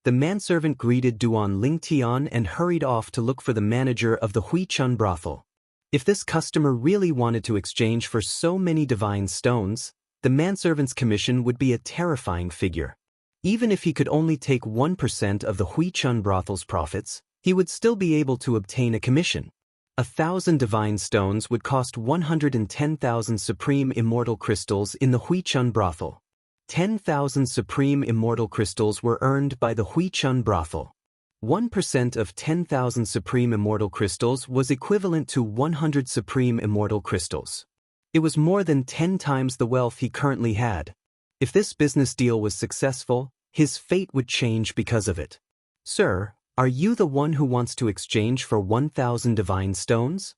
The manservant greeted Duan Ling Tian and hurried off to look for the manager of the Huichun brothel. If this customer really wanted to exchange for so many divine stones, the manservant's commission would be a terrifying figure. Even if he could only take 1% of the Huichun brothel's profits, he would still be able to obtain a commission. 1,000 divine stones would cost 110,000 supreme immortal crystals in the Huichun brothel. 10,000 supreme immortal crystals were earned by the Huichun brothel. 1% of 10,000 supreme immortal crystals was equivalent to 100 supreme immortal crystals. It was more than 10 times the wealth he currently had. If this business deal was successful, his fate would change because of it. "Sir, are you the one who wants to exchange for 1,000 divine stones?"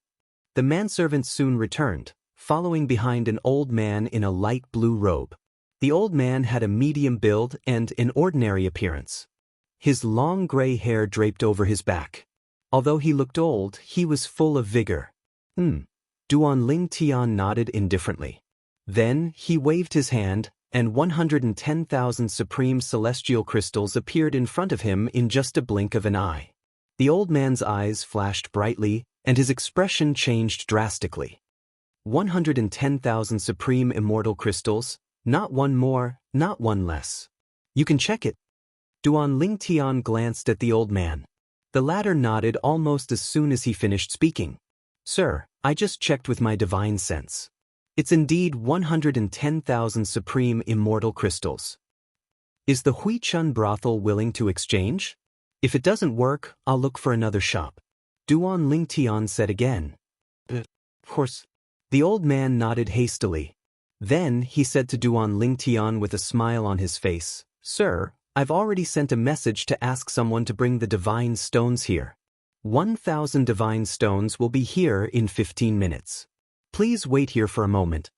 The manservant soon returned, following behind an old man in a light blue robe. The old man had a medium build and an ordinary appearance. His long gray hair draped over his back. Although he looked old, he was full of vigor. Duan Ling Tian nodded indifferently. Then, he waved his hand, and 110,000 supreme celestial crystals appeared in front of him in just a blink of an eye. The old man's eyes flashed brightly, and his expression changed drastically. 110,000 supreme immortal crystals, not one more, not one less. You can check it. Duan Lingtian glanced at the old man. The latter nodded almost as soon as he finished speaking. Sir, I just checked with my divine sense. It's indeed 110,000 supreme immortal crystals. Is the Huichun brothel willing to exchange? If it doesn't work, I'll look for another shop. Duan Lingtian said again. Of course. The old man nodded hastily. Then he said to Duan Lingtian with a smile on his face, Sir, I've already sent a message to ask someone to bring the divine stones here. 1,000 divine stones will be here in 15 minutes. Please wait here for a moment.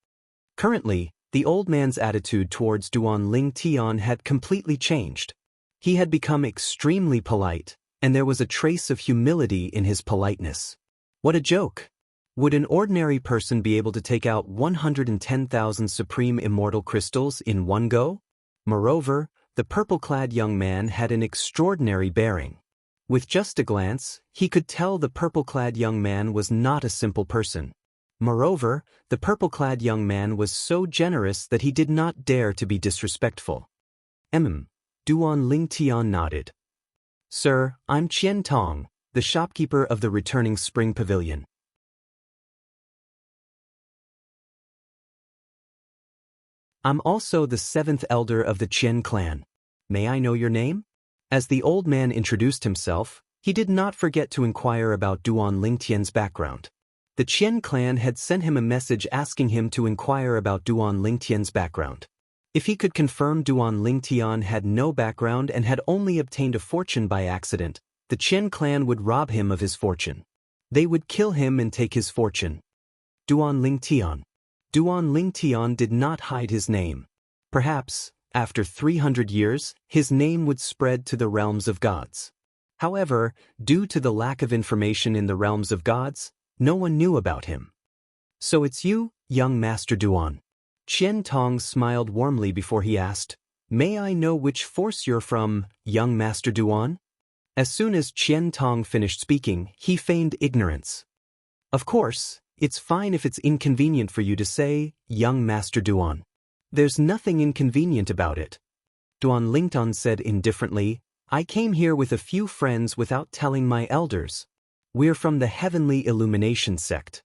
Currently, the old man's attitude towards Duan Lingtian had completely changed. He had become extremely polite, and there was a trace of humility in his politeness. What a joke! Would an ordinary person be able to take out 110,000 supreme immortal crystals in one go? Moreover, the purple-clad young man had an extraordinary bearing. With just a glance, he could tell the purple-clad young man was not a simple person. Moreover, the purple-clad young man was so generous that he did not dare to be disrespectful. Duan Lingtian nodded. Sir, I'm Qian Tong, the shopkeeper of the returning spring pavilion. I'm also the 7th elder of the Qian clan. May I know your name? As the old man introduced himself, he did not forget to inquire about Duan Lingtian's background. The Qian clan had sent him a message asking him to inquire about Duan Lingtian's background. If he could confirm Duan Lingtian had no background and had only obtained a fortune by accident, the Qian clan would rob him of his fortune. They would kill him and take his fortune. Duan Lingtian. Duan Lingtian did not hide his name. Perhaps, after 300 years, his name would spread to the realms of gods. However, due to the lack of information in the realms of gods, no one knew about him. So it's you, young Master Duan. Qian Tong smiled warmly before he asked, May I know which force you're from, young Master Duan? As soon as Qian Tong finished speaking, he feigned ignorance. Of course, it's fine if it's inconvenient for you to say, young Master Duan. There's nothing inconvenient about it. Duan Lingtian said indifferently, I came here with a few friends without telling my elders. We're from the Heavenly Illumination sect.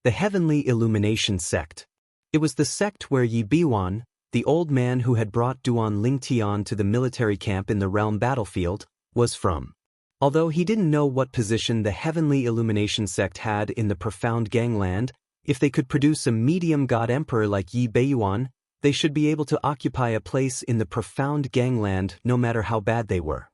The Heavenly Illumination sect. It was the sect where Yi Biwan, the old man who had brought Duan Lingtian to the military camp in the realm battlefield, was from. Although he didn't know what position the Heavenly Illumination sect had in the profound gangland, if they could produce a medium god emperor like Yi Beiyuan, they should be able to occupy a place in the profound gangland no matter how bad they were.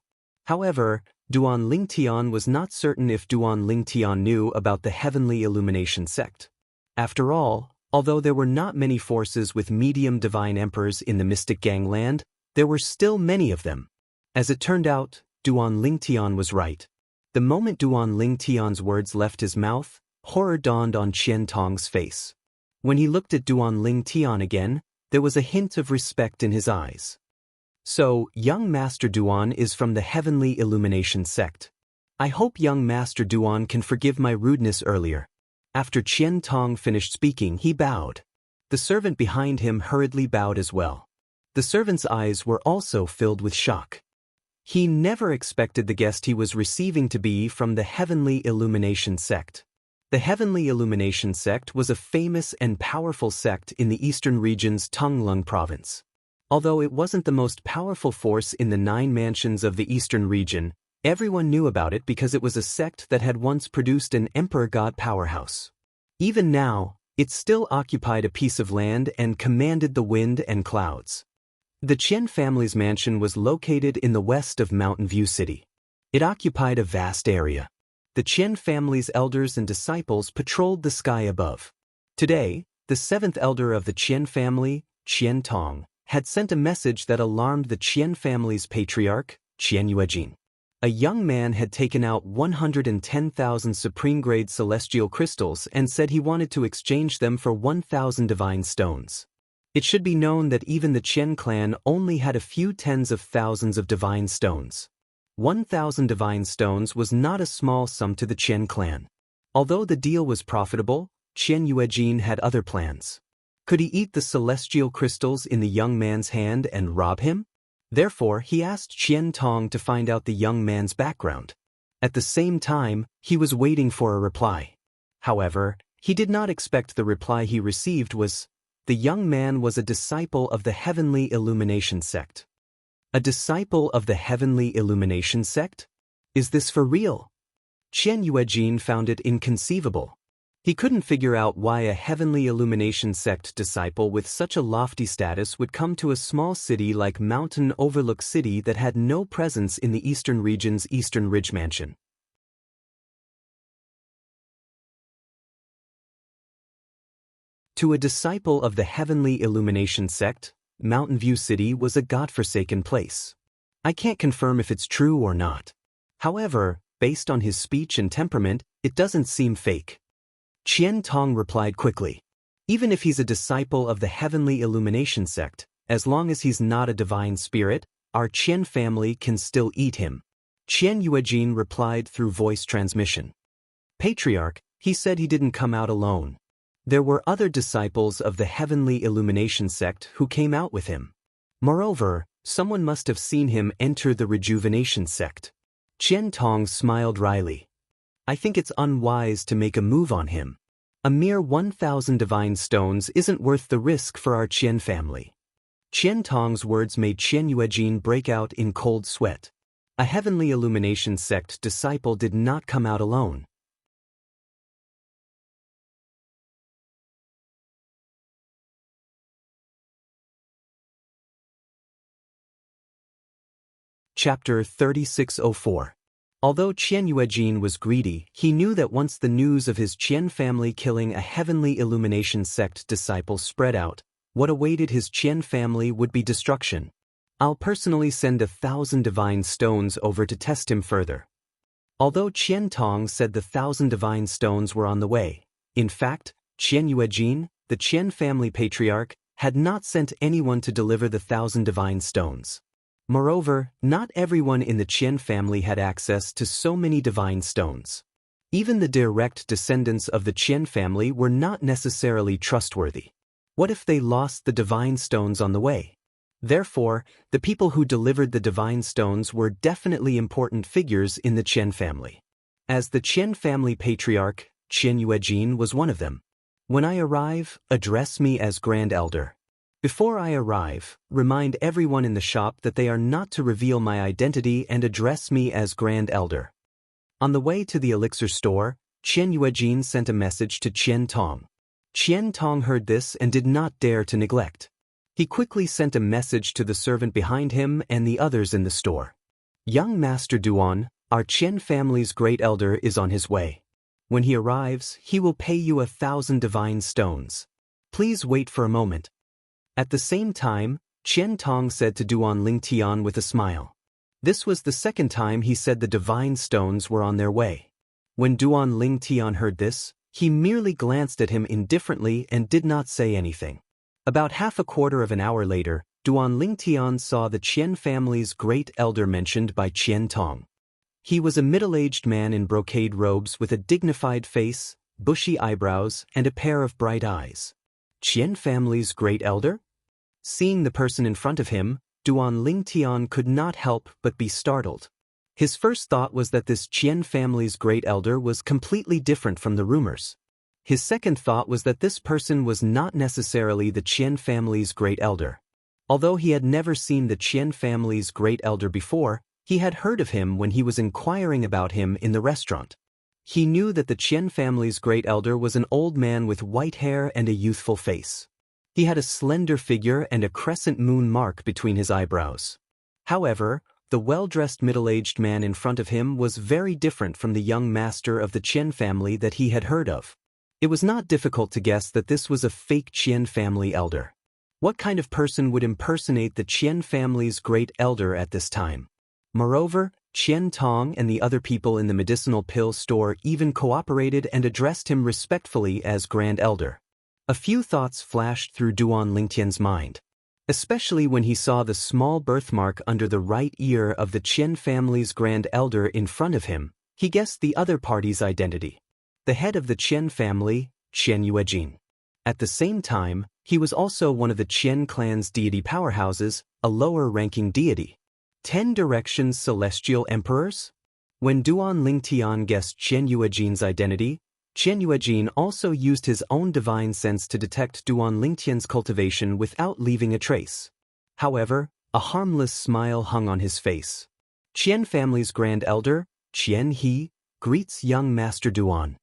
However, Duan Lingtian was not certain if Duan Lingtian knew about the Heavenly Illumination sect. After all, although there were not many forces with medium divine emperors in the mystic gangland, there were still many of them. As it turned out, Duan Lingtian was right. The moment Duan Lingtian's words left his mouth, horror dawned on Qian Tong's face. When he looked at Duan Lingtian again, there was a hint of respect in his eyes. So, young Master Duan is from the Heavenly Illumination sect. I hope young Master Duan can forgive my rudeness earlier. After Qian Tong finished speaking, he bowed. The servant behind him hurriedly bowed as well. The servant's eyes were also filled with shock. He never expected the guest he was receiving to be from the Heavenly Illumination sect. The Heavenly Illumination sect was a famous and powerful sect in the eastern region's Tonglung province. Although it wasn't the most powerful force in the 9 mansions of the eastern region, everyone knew about it because it was a sect that had once produced an emperor god powerhouse. Even now, it still occupied a piece of land and commanded the wind and clouds. The Qian family's mansion was located in the west of Mountain View City. It occupied a vast area. The Qian family's elders and disciples patrolled the sky above. Today, the 7th elder of the Qian family, Qian Tong, had sent a message that alarmed the Qian family's patriarch, Qian Yuejin. A young man had taken out 110,000 supreme-grade celestial crystals and said he wanted to exchange them for 1,000 divine stones. It should be known that even the Qian clan only had a few tens of thousands of divine stones. 1,000 divine stones was not a small sum to the Qian clan. Although the deal was profitable, Qian Yuejin had other plans. Could he eat the celestial crystals in the young man's hand and rob him? Therefore, he asked Qian Tong to find out the young man's background. At the same time, he was waiting for a reply. However, he did not expect the reply he received was, the young man was a disciple of the Heavenly Illumination sect. A disciple of the Heavenly Illumination sect? Is this for real? Qian Yuejin found it inconceivable. He couldn't figure out why a Heavenly Illumination sect disciple with such a lofty status would come to a small city like Mountain Overlook City that had no presence in the Eastern region's Eastern Ridge Mansion. To a disciple of the Heavenly Illumination sect, Mountain View City was a godforsaken place. I can't confirm if it's true or not. However, based on his speech and temperament, it doesn't seem fake. Qian Tong replied quickly. Even if he's a disciple of the Heavenly Illumination sect, as long as he's not a divine spirit, our Qian family can still eat him. Qian Yuejin replied through voice transmission. Patriarch, he said he didn't come out alone. There were other disciples of the Heavenly Illumination sect who came out with him. Moreover, someone must have seen him enter the Rejuvenation sect. Qian Tong smiled wryly. I think it's unwise to make a move on him. A mere 1,000 divine stones isn't worth the risk for our Qian family. Qian Tong's words made Qian Yuejin break out in cold sweat. A Heavenly Illumination sect disciple did not come out alone. Chapter 3604. Although Qian Yuejin was greedy, he knew that once the news of his Qian family killing a Heavenly Illumination sect disciple spread out, what awaited his Qian family would be destruction. I'll personally send 1,000 divine stones over to test him further. Although Qian Tong said the 1,000 divine stones were on the way, in fact, Qian Yuejin, the Qian family patriarch, had not sent anyone to deliver the 1,000 divine stones. Moreover, not everyone in the Qian family had access to so many divine stones. Even the direct descendants of the Qian family were not necessarily trustworthy. What if they lost the divine stones on the way? Therefore, the people who delivered the divine stones were definitely important figures in the Qian family. As the Qian family patriarch, Qian Yuejin was one of them. When I arrive, address me as Grand Elder. Before I arrive, remind everyone in the shop that they are not to reveal my identity and address me as Grand Elder. On the way to the elixir store, Qian Yuejin sent a message to Qian Tong. Qian Tong heard this and did not dare to neglect. He quickly sent a message to the servant behind him and the others in the store. Young Master Duan, our Qian family's great elder is on his way. When he arrives, he will pay you 1,000 divine stones. Please wait for a moment. At the same time, Qian Tong said to Duan Lingtian with a smile. This was the second time he said the divine stones were on their way. When Duan Lingtian heard this, he merely glanced at him indifferently and did not say anything. About half a quarter of an hour later, Duan Lingtian saw the Qian family's great elder mentioned by Qian Tong. He was a middle-aged man in brocade robes with a dignified face, bushy eyebrows, and a pair of bright eyes. Qian family's great elder? Seeing the person in front of him, Duan Lingtian could not help but be startled. His first thought was that this Qian family's great elder was completely different from the rumors. His second thought was that this person was not necessarily the Qian family's great elder. Although he had never seen the Qian family's great elder before, he had heard of him when he was inquiring about him in the restaurant. He knew that the Qian family's great elder was an old man with white hair and a youthful face. He had a slender figure and a crescent moon mark between his eyebrows. However, the well-dressed middle-aged man in front of him was very different from the young master of the Qian family that he had heard of. It was not difficult to guess that this was a fake Qian family elder. What kind of person would impersonate the Qian family's great elder at this time? Moreover, Qian Tong and the other people in the medicinal pill store even cooperated and addressed him respectfully as Grand Elder. A few thoughts flashed through Duan Lingtian's mind. Especially when he saw the small birthmark under the right ear of the Qian family's Grand Elder in front of him, he guessed the other party's identity. The head of the Qian family, Qian Yuejin. At the same time, he was also one of the Qian clan's deity powerhouses, a lower-ranking deity. 10 Directions Celestial Emperors? When Duan Lingtian guessed Qian Yuejin's identity, Qian Yuejin also used his own divine sense to detect Duan Lingtian's cultivation without leaving a trace. However, a harmless smile hung on his face. Qian family's grand elder, Qian He, greets young Master Duan.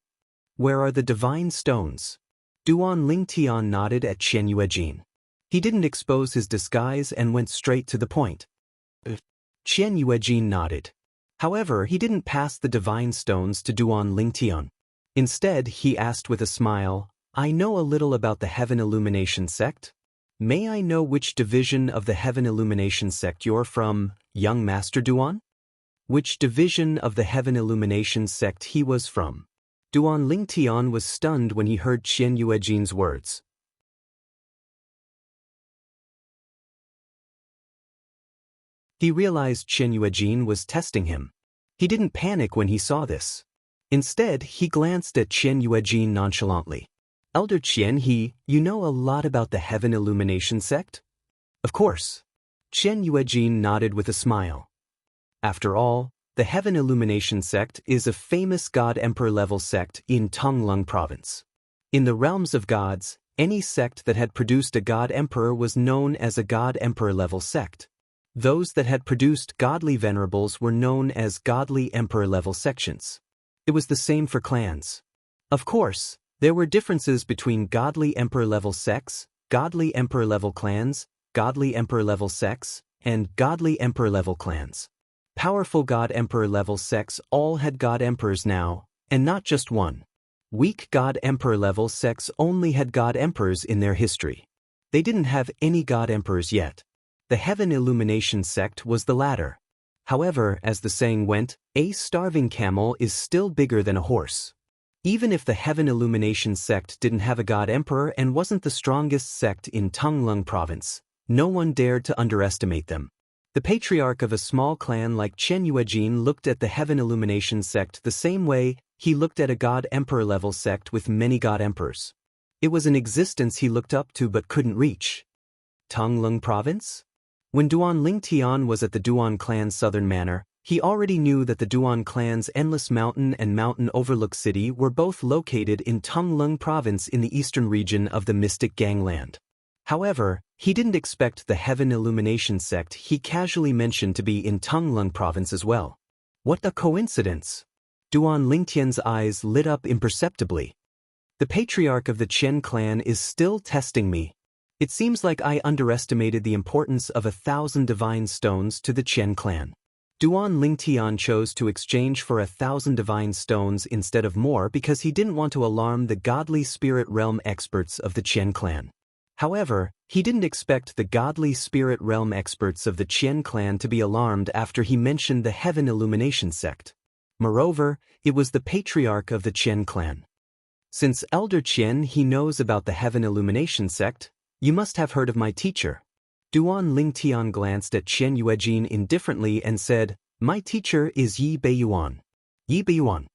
Where are the divine stones? Duan Lingtian nodded at Qian Yuejin. He didn't expose his disguise and went straight to the point. Qian Yuejin nodded. However, he didn't pass the divine stones to Duan Lingtian. Instead, he asked with a smile, I know a little about the Heaven Illumination sect. May I know which division of the Heaven Illumination sect you're from, young Master Duan? Which division of the Heaven Illumination sect he was from? Duan Lingtian was stunned when he heard Qian Yuejin's words. He realized Qian Yuejin was testing him. He didn't panic when he saw this. Instead, he glanced at Qian Yuejin nonchalantly. Elder Qian He, you know a lot about the Heaven Illumination sect? Of course. Qian Yuejin nodded with a smile. After all, the Heaven Illumination sect is a famous God-Emperor level sect in Tonglung province. In the realms of gods, any sect that had produced a God-Emperor was known as a God-Emperor level sect. Those that had produced godly venerables were known as godly Emperor level sections. It was the same for clans. Of course, there were differences between godly Emperor level sects, godly Emperor level clans, godly Emperor level sects, and godly Emperor level clans. Powerful God Emperor level sects all had God Emperors now, and not just one. Weak God Emperor level sects only had God Emperors in their history. They didn't have any God Emperors yet. The Heaven Illumination sect was the latter. However, as the saying went, a starving camel is still bigger than a horse. Even if the Heaven Illumination sect didn't have a God Emperor and wasn't the strongest sect in Tonglung province, no one dared to underestimate them. The patriarch of a small clan like Qian Yuejin looked at the Heaven Illumination sect the same way he looked at a God Emperor level sect with many God Emperors. It was an existence he looked up to but couldn't reach. Tonglung province? When Duan Lingtian was at the Duan clan's southern manor, he already knew that the Duan clan's Endless Mountain and Mountain Overlook City were both located in Tonglung province in the eastern region of the Mystic Gangland. However, he didn't expect the Heaven Illumination sect he casually mentioned to be in Tonglung province as well. What a coincidence! Duan Lingtian's eyes lit up imperceptibly. The patriarch of the Qian clan is still testing me. It seems like I underestimated the importance of 1,000 divine stones to the Qian clan. Duan Lingtian chose to exchange for 1,000 divine stones instead of more because he didn't want to alarm the godly spirit realm experts of the Qian clan. However, he didn't expect the godly spirit realm experts of the Qian clan to be alarmed after he mentioned the Heaven Illumination sect. Moreover, it was the patriarch of the Qian clan. Since Elder Qian He knows about the Heaven Illumination sect, you must have heard of my teacher. Duan Lingtian glanced at Qian Yuejin indifferently and said, My teacher is Yi Beiyuan. Yi Beiyuan.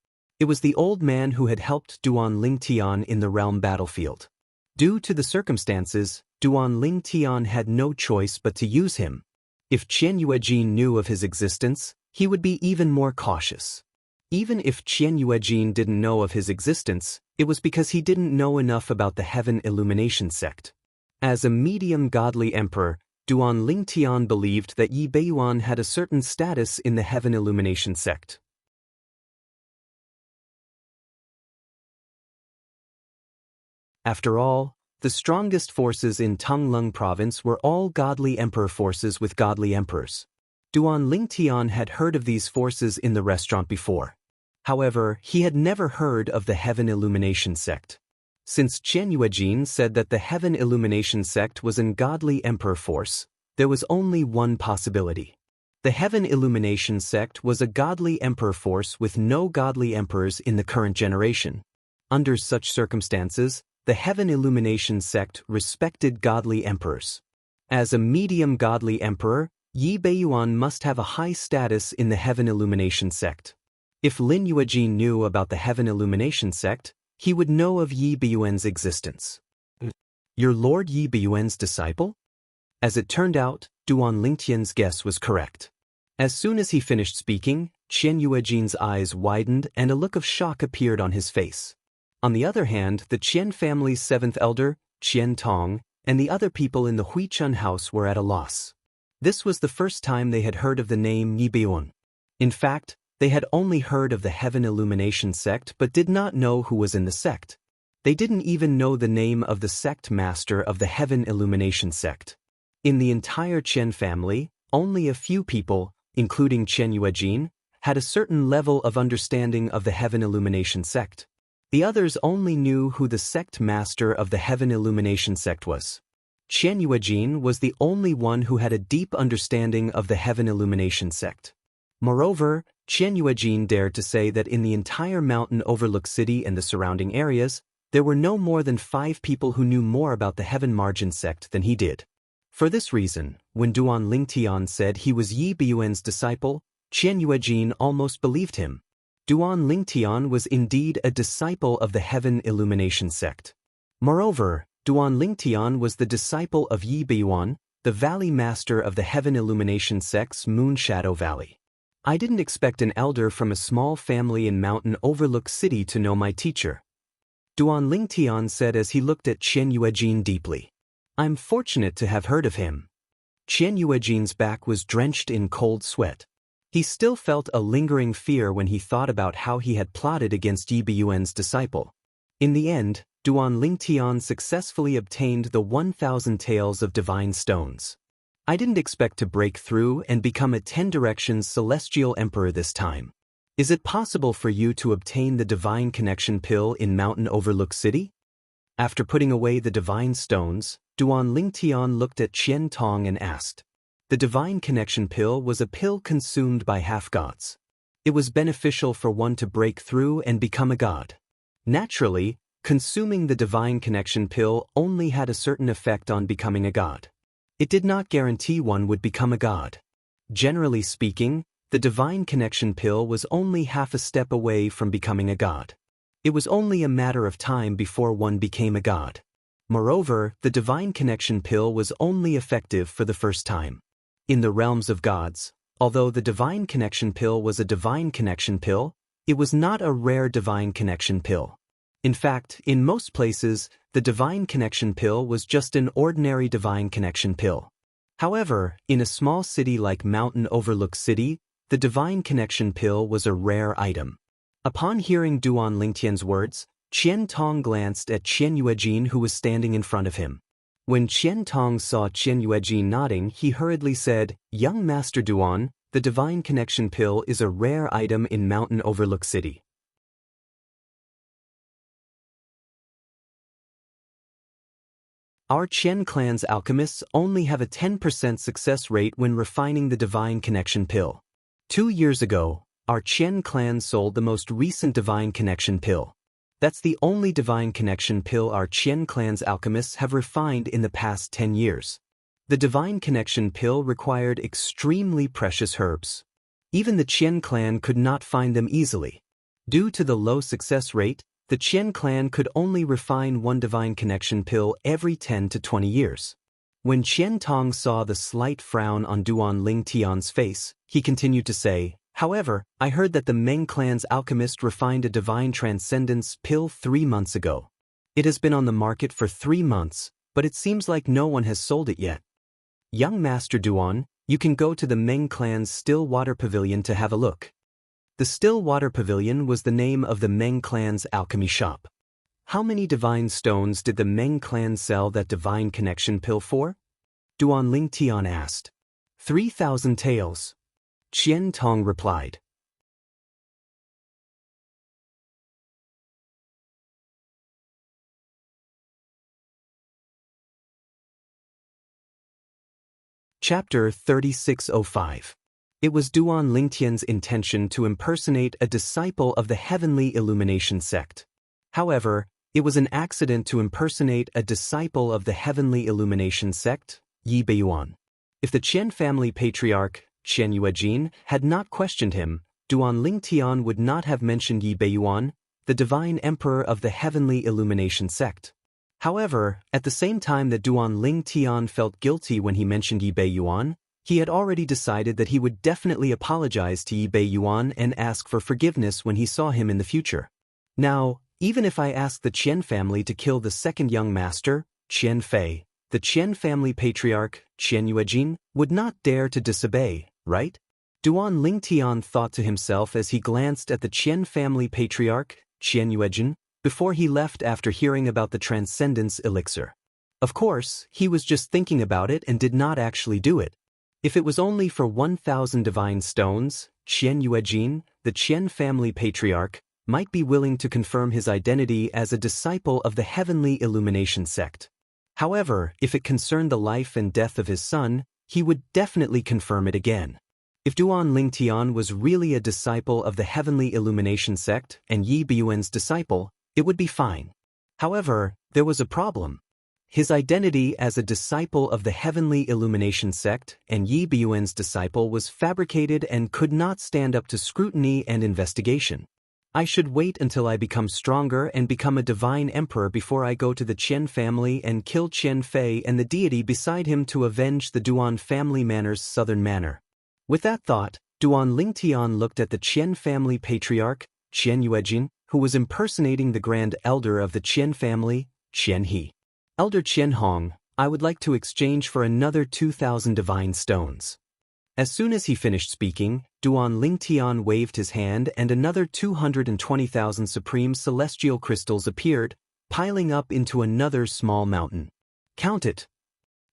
It was the old man who had helped Duan Lingtian in the realm battlefield. Due to the circumstances, Duan Lingtian had no choice but to use him. If Qian Yuejin knew of his existence, he would be even more cautious. Even if Qian Yuejin didn't know of his existence, it was because he didn't know enough about the Heaven Illumination sect. As a medium godly emperor, Duan Lingtian believed that Yi Beiyuan had a certain status in the Heaven Illumination sect. After all, the strongest forces in Tonglung province were all godly emperor forces with godly emperors. Duan Lingtian had heard of these forces in the restaurant before. However, he had never heard of the Heaven Illumination sect. Since Qian Yuejin said that the Heaven Illumination sect was an godly emperor force, there was only one possibility. The Heaven Illumination sect was a godly emperor force with no godly emperors in the current generation. Under such circumstances, the Heaven Illumination sect respected godly emperors. As a medium godly emperor, Yi Beiyuan must have a high status in the Heaven Illumination sect. If Lin Yuejin knew about the Heaven Illumination sect, he would know of Yi Biyuan's existence. Your Lord Yi Biyuan's disciple? As it turned out, Duan Lingtian's guess was correct. As soon as he finished speaking, Qian Yuejin's eyes widened and a look of shock appeared on his face. On the other hand, the Qian family's seventh elder, Qian Tong, and the other people in the Huichun house were at a loss. This was the first time they had heard of the name Yi Biyuan. In fact, they had only heard of the Heaven Illumination sect but did not know who was in the sect. They didn't even know the name of the sect master of the Heaven Illumination sect. In the entire Qian family, only a few people, including Qian Yuejin, had a certain level of understanding of the Heaven Illumination sect. The others only knew who the sect master of the Heaven Illumination sect was. Qian Yuejin was the only one who had a deep understanding of the Heaven Illumination sect. Moreover, Qian Yuejin dared to say that in the entire mountain overlook city and the surrounding areas, there were no more than 5 people who knew more about the Heaven Margin sect than he did. For this reason, when Duan Lingtian said he was Yi Biyuan's disciple, Qian Yuejin almost believed him. Duan Lingtian was indeed a disciple of the Heaven Illumination sect. Moreover, Duan Lingtian was the disciple of Yi Biyuan, the valley master of the Heaven Illumination sect's Moon Shadow Valley. I didn't expect an elder from a small family in Mountain Overlook City to know my teacher. Duan Lingtian said as he looked at Qian Yuejin deeply. I'm fortunate to have heard of him. Qian Yuejin's back was drenched in cold sweat. He still felt a lingering fear when he thought about how he had plotted against Yi Biyuan's disciple. In the end, Duan Lingtian successfully obtained the 1,000 taels of divine stones. I didn't expect to break through and become a 10 Directions Celestial Emperor this time. Is it possible for you to obtain the Divine Connection Pill in Mountain Overlook City? After putting away the divine stones, Duan Lingtian looked at Qian Tong and asked. The Divine Connection Pill was a pill consumed by half-gods. It was beneficial for one to break through and become a god. Naturally, consuming the Divine Connection Pill only had a certain effect on becoming a god. It did not guarantee one would become a god. Generally speaking, the Divine Connection Pill was only half a step away from becoming a god. It was only a matter of time before one became a god. Moreover, the Divine Connection Pill was only effective for the first time. In the realms of gods, although the Divine Connection Pill was a Divine Connection Pill, it was not a rare Divine Connection Pill. In fact, in most places, the Divine Connection Pill was just an ordinary Divine Connection Pill. However, in a small city like Mountain Overlook City, the Divine Connection Pill was a rare item. Upon hearing Duan Lingtian's words, Qian Tong glanced at Qian Yuejin who was standing in front of him. When Qian Tong saw Qian Yuejin nodding, he hurriedly said, Young Master Duan, the Divine Connection Pill is a rare item in Mountain Overlook City. Our Qian clan's alchemists only have a 10% success rate when refining the Divine Connection Pill. 2 years ago, our Qian clan sold the most recent Divine Connection Pill. That's the only Divine Connection Pill our Qian clan's alchemists have refined in the past 10 years. The Divine Connection Pill required extremely precious herbs. Even the Qian clan could not find them easily. Due to the low success rate, the Qian clan could only refine one Divine Connection Pill every 10 to 20 years. When Qian Tong saw the slight frown on Duan Lingtian's face, he continued to say, However, I heard that the Meng clan's alchemist refined a Divine Transcendence Pill 3 months ago. It has been on the market for 3 months, but it seems like no one has sold it yet. Young Master Duan, you can go to the Meng clan's Still Water Pavilion to have a look. The Still Water Pavilion was the name of the Meng clan's alchemy shop. How many divine stones did the Meng clan sell that Divine Connection Pill for? Duan Lingtian asked. 3,000 taels. Qian Tong replied. Chapter 3605. It was Duan Lingtian's intention to impersonate a disciple of the Heavenly Illumination sect. However, it was an accident to impersonate a disciple of the Heavenly Illumination sect, Yi Biyuan. If the Qian family patriarch, Qian Yuejin, had not questioned him, Duan Lingtian would not have mentioned Yi Biyuan, the divine emperor of the Heavenly Illumination sect. However, at the same time that Duan Ling Tian felt guilty when he mentioned Yi Bei Yuan, he had already decided that he would definitely apologize to Yi Bei Yuan and ask for forgiveness when he saw him in the future. Now, even if I asked the Qian family to kill the second young master, Qian Fei, the Qian family patriarch, Qian Yuejin, would not dare to disobey, right? Duan Ling Tian thought to himself as he glanced at the Qian family patriarch, Qian Yuejin, before he left after hearing about the Transcendence elixir. Of course, he was just thinking about it and did not actually do it. If it was only for 1,000 divine stones, Qian Yuejin, the Qian family patriarch, might be willing to confirm his identity as a disciple of the Heavenly Illumination sect. However, if it concerned the life and death of his son, he would definitely confirm it again. If Duan Ling Tian was really a disciple of the Heavenly Illumination sect and Yi Beiyuan's disciple, it would be fine. However, there was a problem. His identity as a disciple of the Heavenly Illumination sect and Yi Beiyuan's disciple was fabricated and could not stand up to scrutiny and investigation. I should wait until I become stronger and become a divine emperor before I go to the Qian family and kill Qian Fei and the deity beside him to avenge the Duan family manor's southern manor. With that thought, Duan Ling Tian looked at the Qian family patriarch, Qian Yuejin, who was impersonating the grand elder of the Qian family, Qian He. Elder Qian Hong, I would like to exchange for another 2,000 divine stones. As soon as he finished speaking, Duan Ling Tian waved his hand and another 220,000 supreme celestial crystals appeared, piling up into another small mountain. Count it.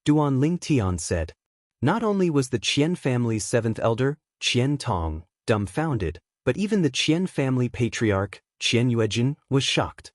Duan Ling Tian said. Not only was the Qian family's seventh elder, Qian Tong, dumbfounded, but even the Qian family patriarch, Qian Yuejin, was shocked.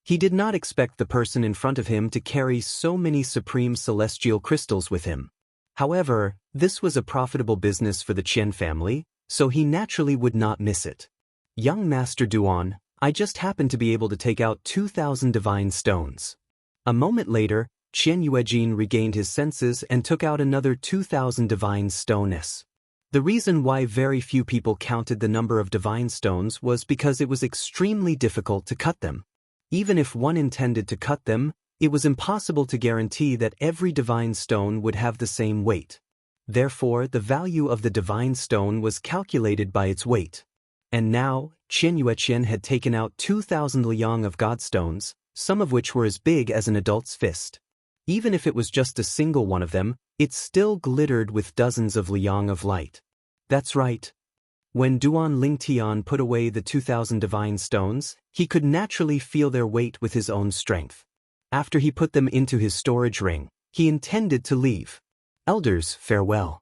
He did not expect the person in front of him to carry so many supreme celestial crystals with him. However, this was a profitable business for the Qian family, so he naturally would not miss it. Young Master Duan, I just happened to be able to take out 2,000 divine stones. A moment later, Qian Yuejin regained his senses and took out another 2,000 divine stones. The reason why very few people counted the number of divine stones was because it was extremely difficult to cut them. Even if one intended to cut them, it was impossible to guarantee that every divine stone would have the same weight. Therefore, the value of the divine stone was calculated by its weight. And now, Qian Yueqian had taken out 2,000 liang of godstones, some of which were as big as an adult's fist. Even if it was just a single one of them, it still glittered with dozens of liang of light. That's right. When Duan Ling Tian put away the 2,000 divine stones, he could naturally feel their weight with his own strength. After he put them into his storage ring, he intended to leave. Elders, farewell.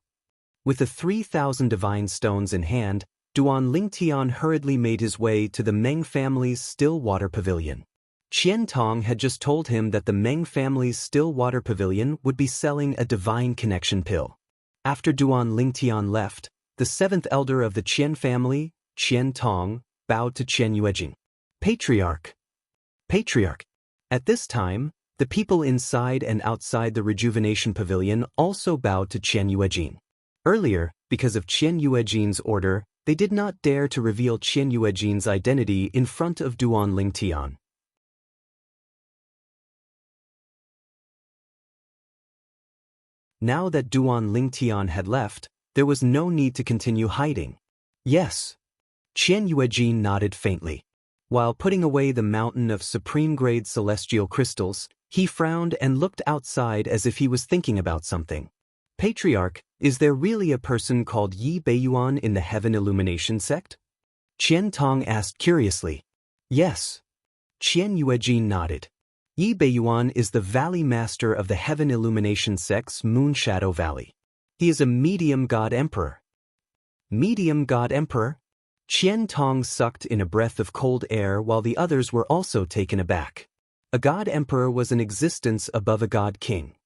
With the 3,000 divine stones in hand, Duan Ling Tian hurriedly made his way to the Meng family's still water pavilion. Qian Tong had just told him that the Meng family's still water pavilion would be selling a divine connection pill. After Duan Ling Tian left, the seventh elder of the Qian family, Qian Tong, bowed to Qian Yuejin. Patriarch. Patriarch. At this time, the people inside and outside the rejuvenation pavilion also bowed to Qian Yuejin. Earlier, because of Qian Yuejin's order, they did not dare to reveal Qian Yuejin's identity in front of Duan Ling Tian. Now that Duan Ling Tian had left, there was no need to continue hiding. Yes. Qian Yuejin nodded faintly. While putting away the mountain of supreme-grade celestial crystals, he frowned and looked outside as if he was thinking about something. Patriarch, is there really a person called Yi Beiyuan in the Heaven Illumination sect? Qian Tong asked curiously. Yes. Qian Yuejin nodded. Yi Beiyuan is the Valley Master of the Heaven Illumination sect's Moon Shadow Valley. He is a medium god emperor. Medium god emperor? Qian Tong sucked in a breath of cold air while the others were also taken aback. A god emperor was in existence above a god king.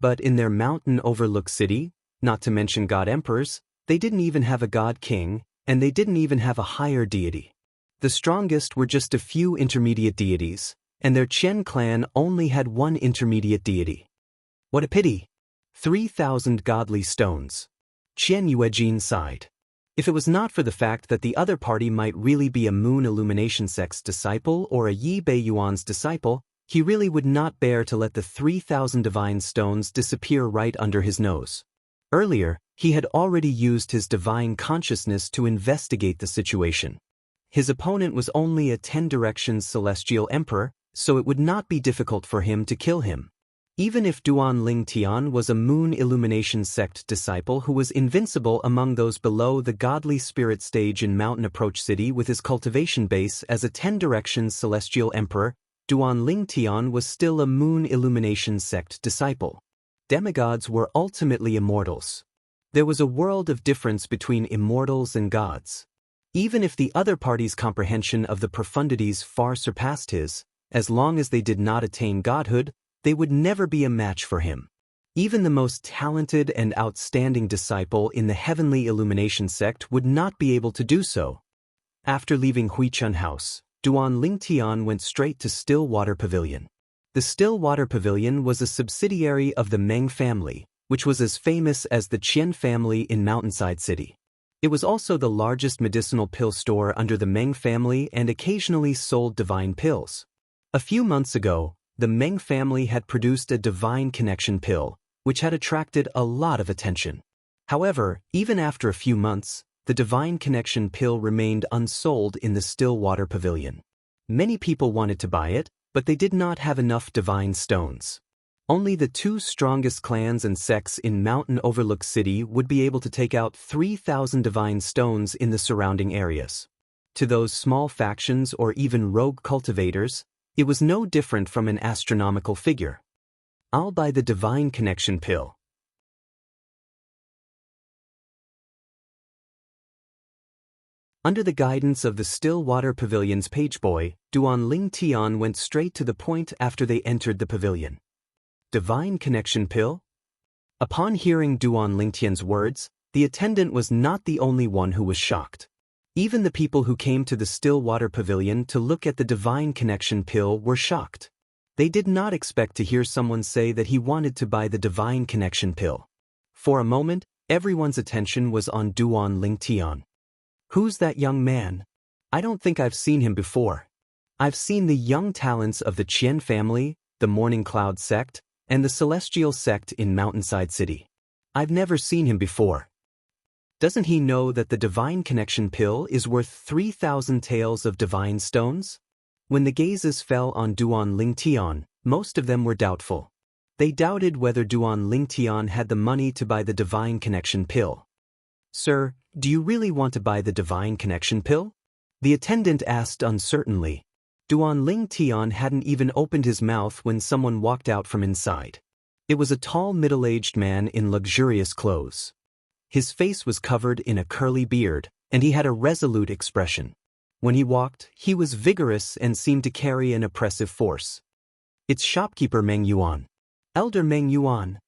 But in their mountain overlooked city, not to mention god emperors, they didn't even have a god king, and they didn't even have a higher deity. The strongest were just a few intermediate deities, and their Qian clan only had one intermediate deity. What a pity! 3,000 godly stones. Qian Yuejin sighed. If it was not for the fact that the other party might really be a Moon Illumination sect's disciple or a Yi Bei Yuan's disciple, he really would not bear to let the 3,000 divine stones disappear right under his nose. Earlier, he had already used his divine consciousness to investigate the situation. His opponent was only a 10 Directions celestial emperor, so it would not be difficult for him to kill him. Even if Duan Ling Tian was a Moon Illumination sect disciple who was invincible among those below the godly spirit stage in Mountain Approach City with his cultivation base as a 10 Directions celestial emperor, Duan Ling Tian was still a Moon Illumination sect disciple. Demigods were ultimately immortals. There was a world of difference between immortals and gods. Even if the other party's comprehension of the profundities far surpassed his, as long as they did not attain godhood, they would never be a match for him. Even the most talented and outstanding disciple in the Heavenly Illumination sect would not be able to do so. After leaving Huichun House, Duan Ling Tian went straight to Stillwater Pavilion. The Stillwater Pavilion was a subsidiary of the Meng family, which was as famous as the Qian family in Mountainside City. It was also the largest medicinal pill store under the Meng family and occasionally sold divine pills. A few months ago, the Meng family had produced a divine connection pill, which had attracted a lot of attention. However, even after a few months, the divine connection pill remained unsold in the Stillwater Pavilion. Many people wanted to buy it, but they did not have enough divine stones. Only the 2 strongest clans and sects in Mountain Overlook City would be able to take out 3,000 divine stones in the surrounding areas. To those small factions or even rogue cultivators, it was no different from an astronomical figure. I'll buy the divine connection pill. Under the guidance of the Stillwater Pavilion's pageboy, Duan Ling Tian went straight to the point after they entered the pavilion. Divine connection pill? Upon hearing Duan Ling Tian's words, the attendant was not the only one who was shocked. Even the people who came to the Stillwater Pavilion to look at the divine connection pill were shocked. They did not expect to hear someone say that he wanted to buy the divine connection pill. For a moment, everyone's attention was on Duan Ling Tian. Who's that young man? I don't think I've seen him before. I've seen the young talents of the Qian family, the Morning Cloud sect, and the Celestial sect in Mountainside City. I've never seen him before. Doesn't he know that the divine connection pill is worth 3,000 taels of divine stones? When the gazes fell on Duan Ling Tian, most of them were doubtful. They doubted whether Duan Ling Tian had the money to buy the divine connection pill. Sir, do you really want to buy the divine connection pill? The attendant asked uncertainly. Duan Ling Tian hadn't even opened his mouth when someone walked out from inside. It was a tall middle-aged man in luxurious clothes. His face was covered in a curly beard, and he had a resolute expression. When he walked, he was vigorous and seemed to carry an oppressive force. It's shopkeeper Meng Yuan. Elder Meng Yuan.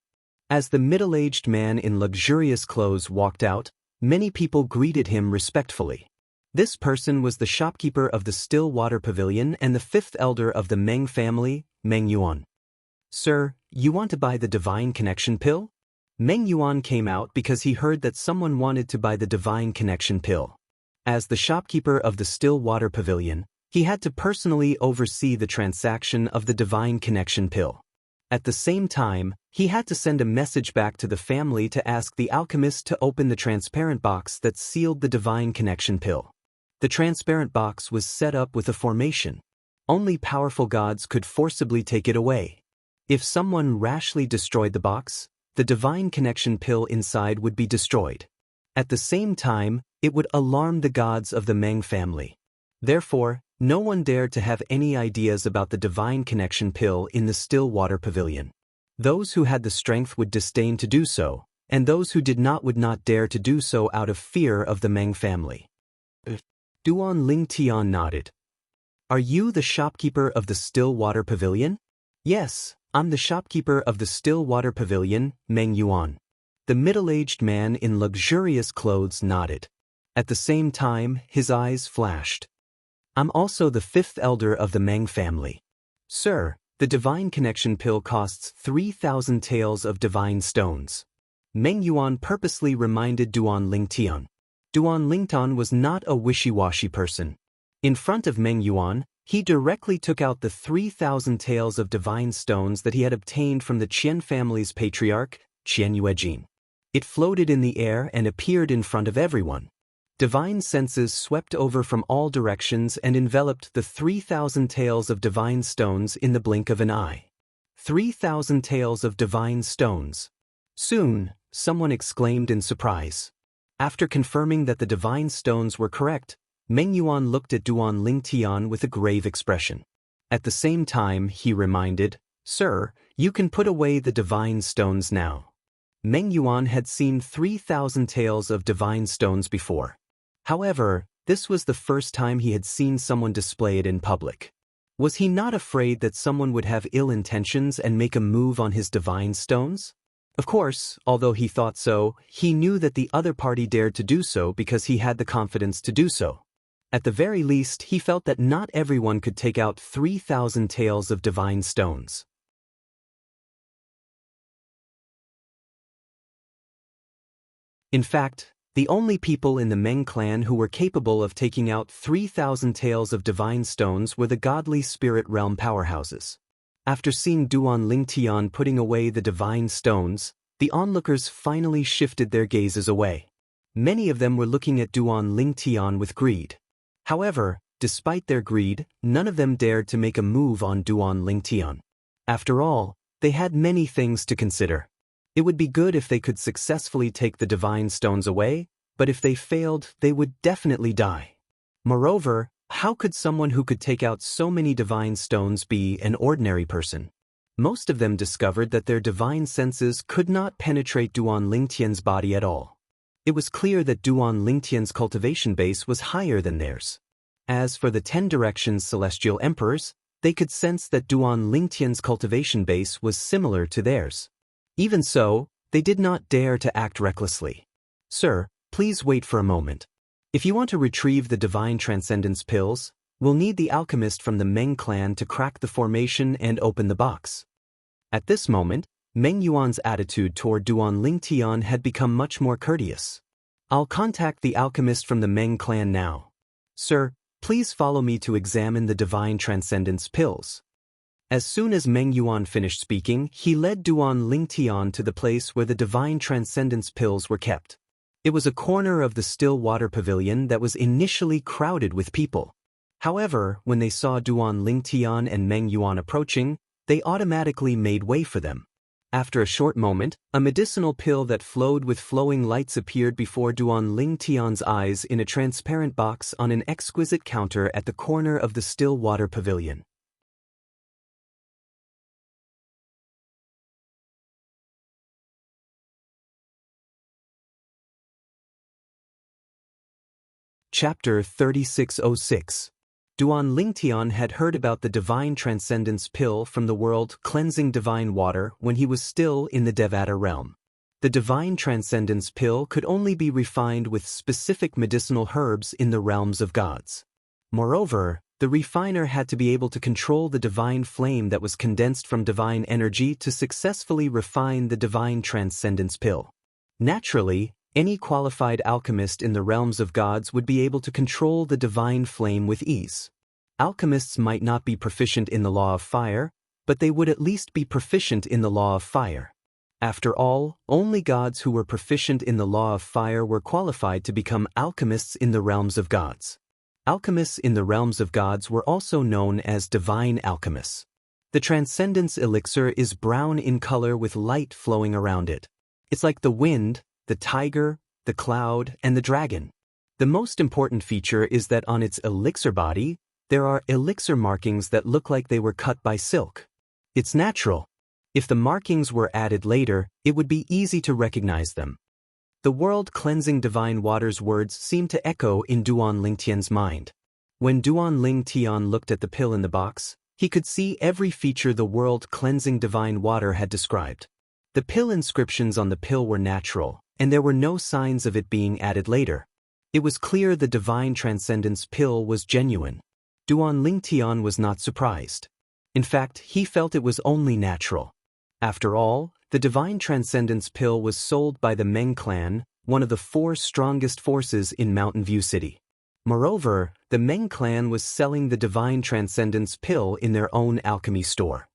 As the middle-aged man in luxurious clothes walked out, many people greeted him respectfully. This person was the shopkeeper of the Stillwater Pavilion and the 5th elder of the Meng family, Meng Yuan. Sir, you want to buy the divine connection pill? Meng Yuan came out because he heard that someone wanted to buy the divine connection pill. As the shopkeeper of the Stillwater Pavilion, he had to personally oversee the transaction of the divine connection pill. At the same time, he had to send a message back to the family to ask the alchemist to open the transparent box that sealed the divine connection pill. The transparent box was set up with a formation. Only powerful gods could forcibly take it away. If someone rashly destroyed the box, the divine connection pill inside would be destroyed. At the same time, it would alarm the gods of the Meng family. Therefore, no one dared to have any ideas about the divine connection pill in the Stillwater Pavilion. Those who had the strength would disdain to do so, and those who did not would not dare to do so out of fear of the Meng family. Duan Ling Tian nodded. Are you the shopkeeper of the Stillwater Pavilion? Yes, I'm the shopkeeper of the Stillwater Pavilion, Meng Yuan. The middle-aged man in luxurious clothes nodded. At the same time, his eyes flashed. I'm also the 5th elder of the Meng family. Sir, the divine connection pill costs 3,000 taels of divine stones. Meng Yuan purposely reminded Duan Ling Tian. Duan Lingtan was not a wishy-washy person. In front of Meng Yuan, he directly took out the 3,000 taels of divine stones that he had obtained from the Qian family's patriarch, Qian Yuejin. It floated in the air and appeared in front of everyone. Divine senses swept over from all directions and enveloped the 3,000 taels of divine stones in the blink of an eye. 3,000 taels of divine stones. Soon, someone exclaimed in surprise. After confirming that the divine stones were correct, Meng Yuan looked at Duan Lingtian with a grave expression. At the same time, he reminded, "Sir, you can put away the divine stones now." Meng Yuan had seen 3,000 taels of divine stones before. However, this was the first time he had seen someone display it in public. Was he not afraid that someone would have ill intentions and make a move on his divine stones? Of course, although he thought so, he knew that the other party dared to do so because he had the confidence to do so. At the very least, he felt that not everyone could take out 3,000 taels of divine stones. In fact, the only people in the Meng clan who were capable of taking out 3,000 taels of divine stones were the godly spirit realm powerhouses. After seeing Duan Lingtian putting away the divine stones, the onlookers finally shifted their gazes away. Many of them were looking at Duan Lingtian with greed. However, despite their greed, none of them dared to make a move on Duan Lingtian. After all, they had many things to consider. It would be good if they could successfully take the divine stones away, but if they failed, they would definitely die. Moreover, how could someone who could take out so many divine stones be an ordinary person? Most of them discovered that their divine senses could not penetrate Duan Lingtian's body at all. It was clear that Duan Lingtian's cultivation base was higher than theirs. As for the 10 Directions Celestial Emperors, they could sense that Duan Lingtian's cultivation base was similar to theirs. Even so, they did not dare to act recklessly. "Sir, please wait for a moment. If you want to retrieve the Divine Transcendence pills, we'll need the alchemist from the Meng clan to crack the formation and open the box." At this moment, Meng Yuan's attitude toward Duan Lingtian had become much more courteous. "I'll contact the alchemist from the Meng clan now. Sir, please follow me to examine the Divine Transcendence pills." As soon as Meng Yuan finished speaking, he led Duan Lingtian to the place where the Divine Transcendence pills were kept. It was a corner of the still water pavilion that was initially crowded with people. However, when they saw Duan Lingtian and Meng Yuan approaching, they automatically made way for them. After a short moment, a medicinal pill that flowed with flowing lights appeared before Duan Lingtian's eyes in a transparent box on an exquisite counter at the corner of the still water pavilion. Chapter 3606. Duan Lingtian had heard about the Divine Transcendence pill from the world cleansing divine water when he was still in the Devata realm. The Divine Transcendence pill could only be refined with specific medicinal herbs in the realms of gods. Moreover, the refiner had to be able to control the divine flame that was condensed from divine energy to successfully refine the Divine Transcendence pill. Naturally, any qualified alchemist in the realms of gods would be able to control the divine flame with ease. Alchemists might not be proficient in the law of fire, but they would at least be proficient in the law of fire. After all, only gods who were proficient in the law of fire were qualified to become alchemists in the realms of gods. Alchemists in the realms of gods were also known as divine alchemists. The transcendence elixir is brown in color with light flowing around it. It's like the wind, the tiger, the cloud, and the dragon. The most important feature is that on its elixir body, there are elixir markings that look like they were cut by silk. It's natural. If the markings were added later, it would be easy to recognize them. The world-cleansing divine water's words seemed to echo in Duan Lingtian's mind. When Duan Lingtian looked at the pill in the box, he could see every feature the world-cleansing divine water had described. The pill inscriptions on the pill were natural, and there were no signs of it being added later. It was clear the Divine Transcendence pill was genuine. Duan Lingtian was not surprised. In fact, he felt it was only natural. After all, the Divine Transcendence pill was sold by the Meng clan, one of the 4 strongest forces in Mountain View City. Moreover, the Meng clan was selling the Divine Transcendence pill in their own alchemy store.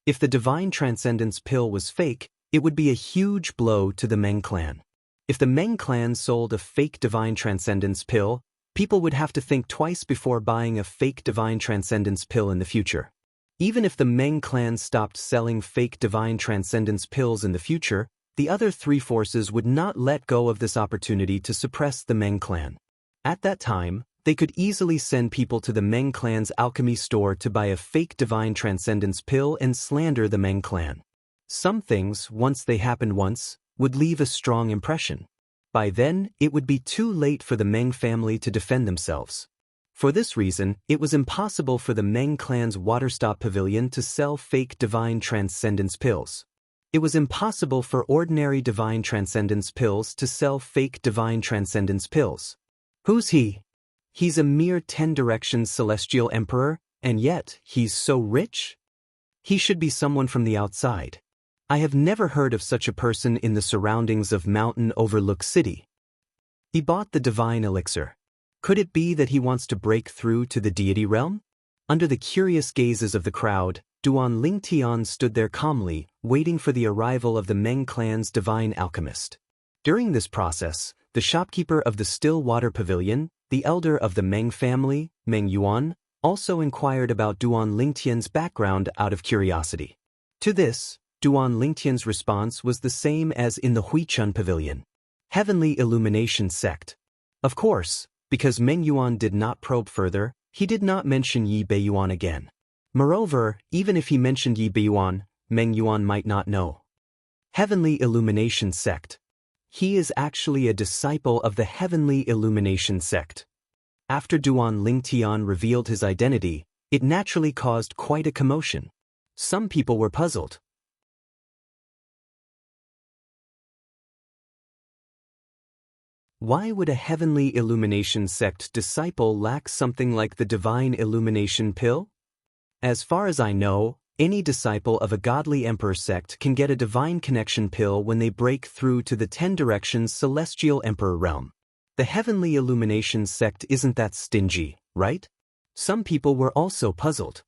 If the Divine Transcendence pill was fake, it would be a huge blow to the Meng clan. If the Meng clan sold a fake Divine Transcendence pill, people would have to think twice before buying a fake Divine Transcendence pill in the future. Even if the Meng clan stopped selling fake Divine Transcendence pills in the future, the other 3 forces would not let go of this opportunity to suppress the Meng clan. At that time, they could easily send people to the Meng clan's alchemy store to buy a fake Divine Transcendence pill and slander the Meng clan. Some things, once they happened once, would leave a strong impression. By then, it would be too late for the Meng family to defend themselves. For this reason, it was impossible for the Meng clan's Waterstop Pavilion to sell fake Divine Transcendence pills. It was impossible for ordinary Divine Transcendence pills to sell fake Divine Transcendence pills. Who's he? He's a mere 10 Directions Celestial Emperor, and yet he's so rich? He should be someone from the outside. I have never heard of such a person in the surroundings of Mountain Overlook City. He bought the divine elixir. Could it be that he wants to break through to the deity realm? Under the curious gazes of the crowd, Duan Lingtian stood there calmly, waiting for the arrival of the Meng clan's divine alchemist. During this process, the shopkeeper of the Still Water Pavilion, the elder of the Meng family, Meng Yuan, also inquired about Duan Lingtian's background out of curiosity. To this, Duan Lingtian's response was the same as in the Huichun Pavilion. Heavenly Illumination Sect. Of course, because Meng Yuan did not probe further, he did not mention Yi Beiyuan again. Moreover, even if he mentioned Yi Beiyuan, Meng Yuan might not know. Heavenly Illumination Sect. He is actually a disciple of the Heavenly Illumination Sect. After Duan Lingtian revealed his identity, it naturally caused quite a commotion. Some people were puzzled. Why would a Heavenly Illumination Sect disciple lack something like the Divine Illumination Pill? As far as I know, any disciple of a godly emperor sect can get a Divine Connection Pill when they break through to the 10 Directions Celestial Emperor realm. The Heavenly Illumination Sect isn't that stingy, right? Some people were also puzzled.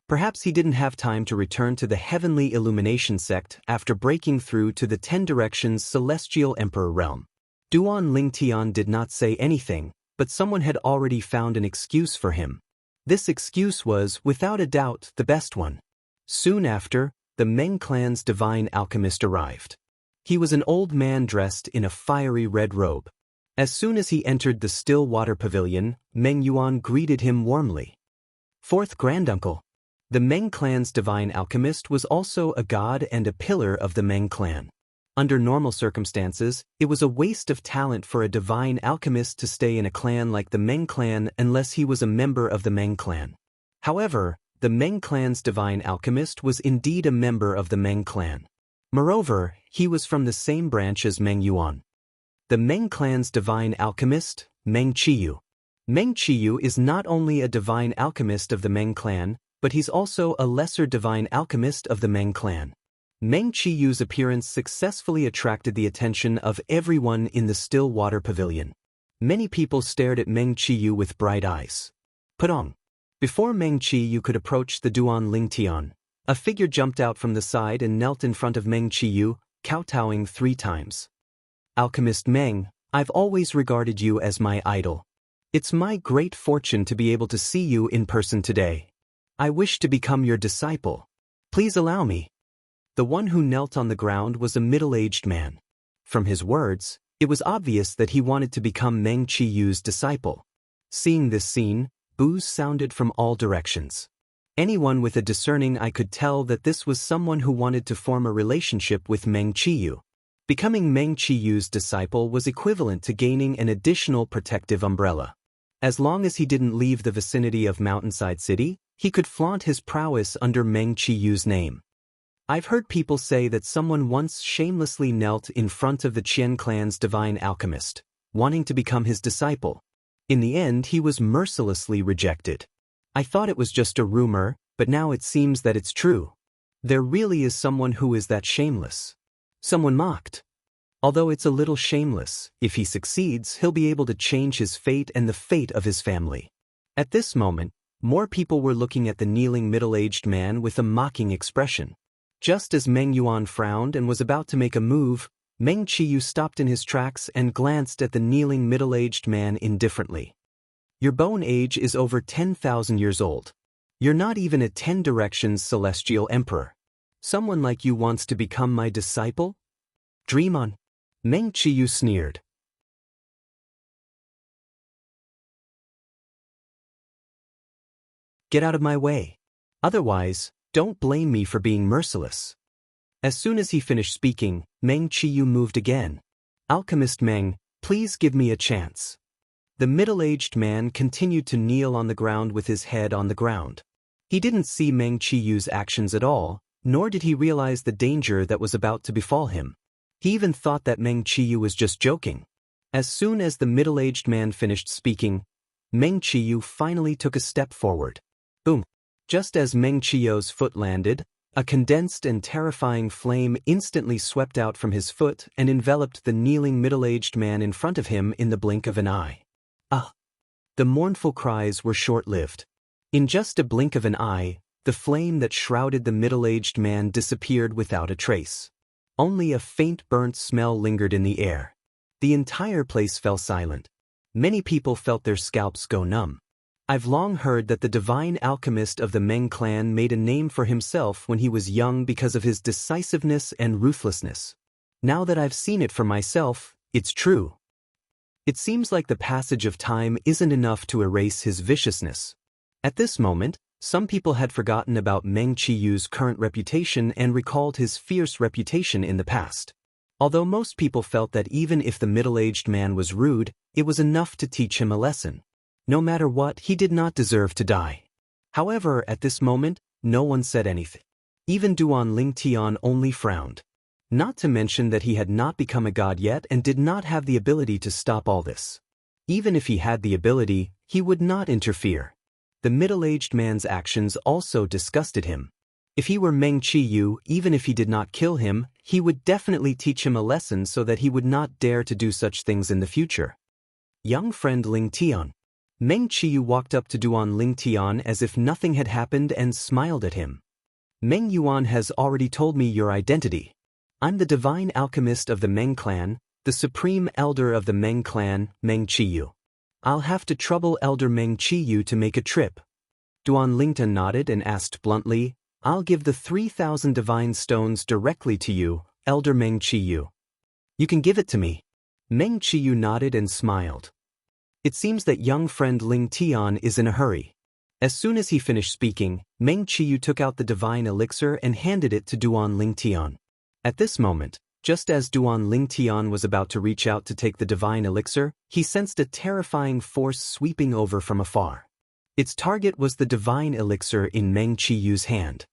Perhaps he didn't have time to return to the Heavenly Illumination Sect after breaking through to the 10 Directions Celestial Emperor realm. Duan Lingtian did not say anything, but someone had already found an excuse for him. This excuse was, without a doubt, the best one. Soon after, the Meng clan's divine alchemist arrived. He was an old man dressed in a fiery red robe. As soon as he entered the Still Water Pavilion, Meng Yuan greeted him warmly. Fourth granduncle. The Meng clan's divine alchemist was also a god and a pillar of the Meng clan. Under normal circumstances, it was a waste of talent for a divine alchemist to stay in a clan like the Meng clan unless he was a member of the Meng clan. However, the Meng clan's divine alchemist was indeed a member of the Meng clan. Moreover, he was from the same branch as Meng Yuan. The Meng clan's divine alchemist, Meng Qiyu. Meng Qiyu is not only a divine alchemist of the Meng clan, but he's also a lesser divine alchemist of the Meng clan. Meng Qiyu's appearance successfully attracted the attention of everyone in the Still Water Pavilion. Many people stared at Meng Qiyu with bright eyes. Pudong. Before Meng Qiyu could approach the Duan Lingtian, a figure jumped out from the side and knelt in front of Meng Qiyu, kowtowing 3 times. Alchemist Meng, I've always regarded you as my idol. It's my great fortune to be able to see you in person today. I wish to become your disciple. Please allow me. The one who knelt on the ground was a middle-aged man. From his words, it was obvious that he wanted to become Meng Qiyu's disciple. Seeing this scene, boos sounded from all directions. Anyone with a discerning eye could tell that this was someone who wanted to form a relationship with Meng Qiyu. Becoming Meng Qiyu's disciple was equivalent to gaining an additional protective umbrella. As long as he didn't leave the vicinity of Mountainside City, he could flaunt his prowess under Meng Qiyu's name. I've heard people say that someone once shamelessly knelt in front of the Qian clan's divine alchemist, wanting to become his disciple. In the end, he was mercilessly rejected. I thought it was just a rumor, but now it seems that it's true. There really is someone who is that shameless. Someone mocked. Although it's a little shameless, if he succeeds, he'll be able to change his fate and the fate of his family. At this moment, more people were looking at the kneeling middle-aged man with a mocking expression. Just as Meng Yuan frowned and was about to make a move, Meng Qiyu stopped in his tracks and glanced at the kneeling middle-aged man indifferently. Your bone age is over 10,000 years old. You're not even a 10 Directions celestial emperor. Someone like you wants to become my disciple? Dream on. Meng Qiyu sneered. Get out of my way. Otherwise, don't blame me for being merciless. As soon as he finished speaking, Meng Qiyu moved again. Alchemist Meng, please give me a chance. The middle-aged man continued to kneel on the ground with his head on the ground. He didn't see Meng Qiyu's actions at all, nor did he realize the danger that was about to befall him. He even thought that Meng Qiyu was just joking. As soon as the middle-aged man finished speaking, Meng Qiyu finally took a step forward. Boom! Just as Meng Qiyu's foot landed, a condensed and terrifying flame instantly swept out from his foot and enveloped the kneeling middle-aged man in front of him in the blink of an eye. Ah! The mournful cries were short-lived. In just a blink of an eye, the flame that shrouded the middle-aged man disappeared without a trace. Only a faint burnt smell lingered in the air. The entire place fell silent. Many people felt their scalps go numb. I've long heard that the divine alchemist of the Meng clan made a name for himself when he was young because of his decisiveness and ruthlessness. Now that I've seen it for myself, it's true. It seems like the passage of time isn't enough to erase his viciousness. At this moment, some people had forgotten about Meng Qiyu's current reputation and recalled his fierce reputation in the past. Although most people felt that even if the middle-aged man was rude, it was enough to teach him a lesson. No matter what, he did not deserve to die. However, at this moment, no one said anything. Even Duan Lingtian only frowned. Not to mention that he had not become a god yet and did not have the ability to stop all this. Even if he had the ability, he would not interfere. The middle-aged man's actions also disgusted him. If he were Meng Qiyu, even if he did not kill him, he would definitely teach him a lesson so that he would not dare to do such things in the future. Young friend Lingtian. Meng Qiyu walked up to Duan Lingtian as if nothing had happened and smiled at him. Meng Yuan has already told me your identity. I'm the divine alchemist of the Meng clan, the supreme elder of the Meng clan, Meng Qiyu. I'll have to trouble Elder Meng Qiyu to make a trip. Duan Lingtian nodded and asked bluntly, I'll give the 3,000 divine stones directly to you, Elder Meng Qiyu. You can give it to me. Meng Qiyu nodded and smiled. It seems that young friend Lingtian is in a hurry. As soon as he finished speaking, Meng Qiyu took out the divine elixir and handed it to Duan Lingtian. At this moment, just as Duan Lingtian was about to reach out to take the divine elixir, he sensed a terrifying force sweeping over from afar. Its target was the divine elixir in Meng Qiyu's hand.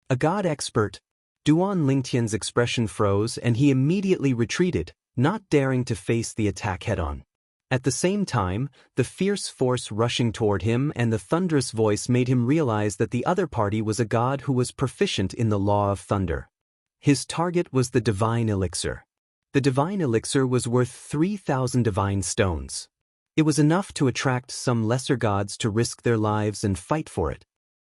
A god expert. Duan Lingtian's expression froze and he immediately retreated, not daring to face the attack head-on. At the same time, the fierce force rushing toward him and the thunderous voice made him realize that the other party was a god who was proficient in the law of thunder. His target was the divine elixir. The divine elixir was worth 3,000 divine stones. It was enough to attract some lesser gods to risk their lives and fight for it.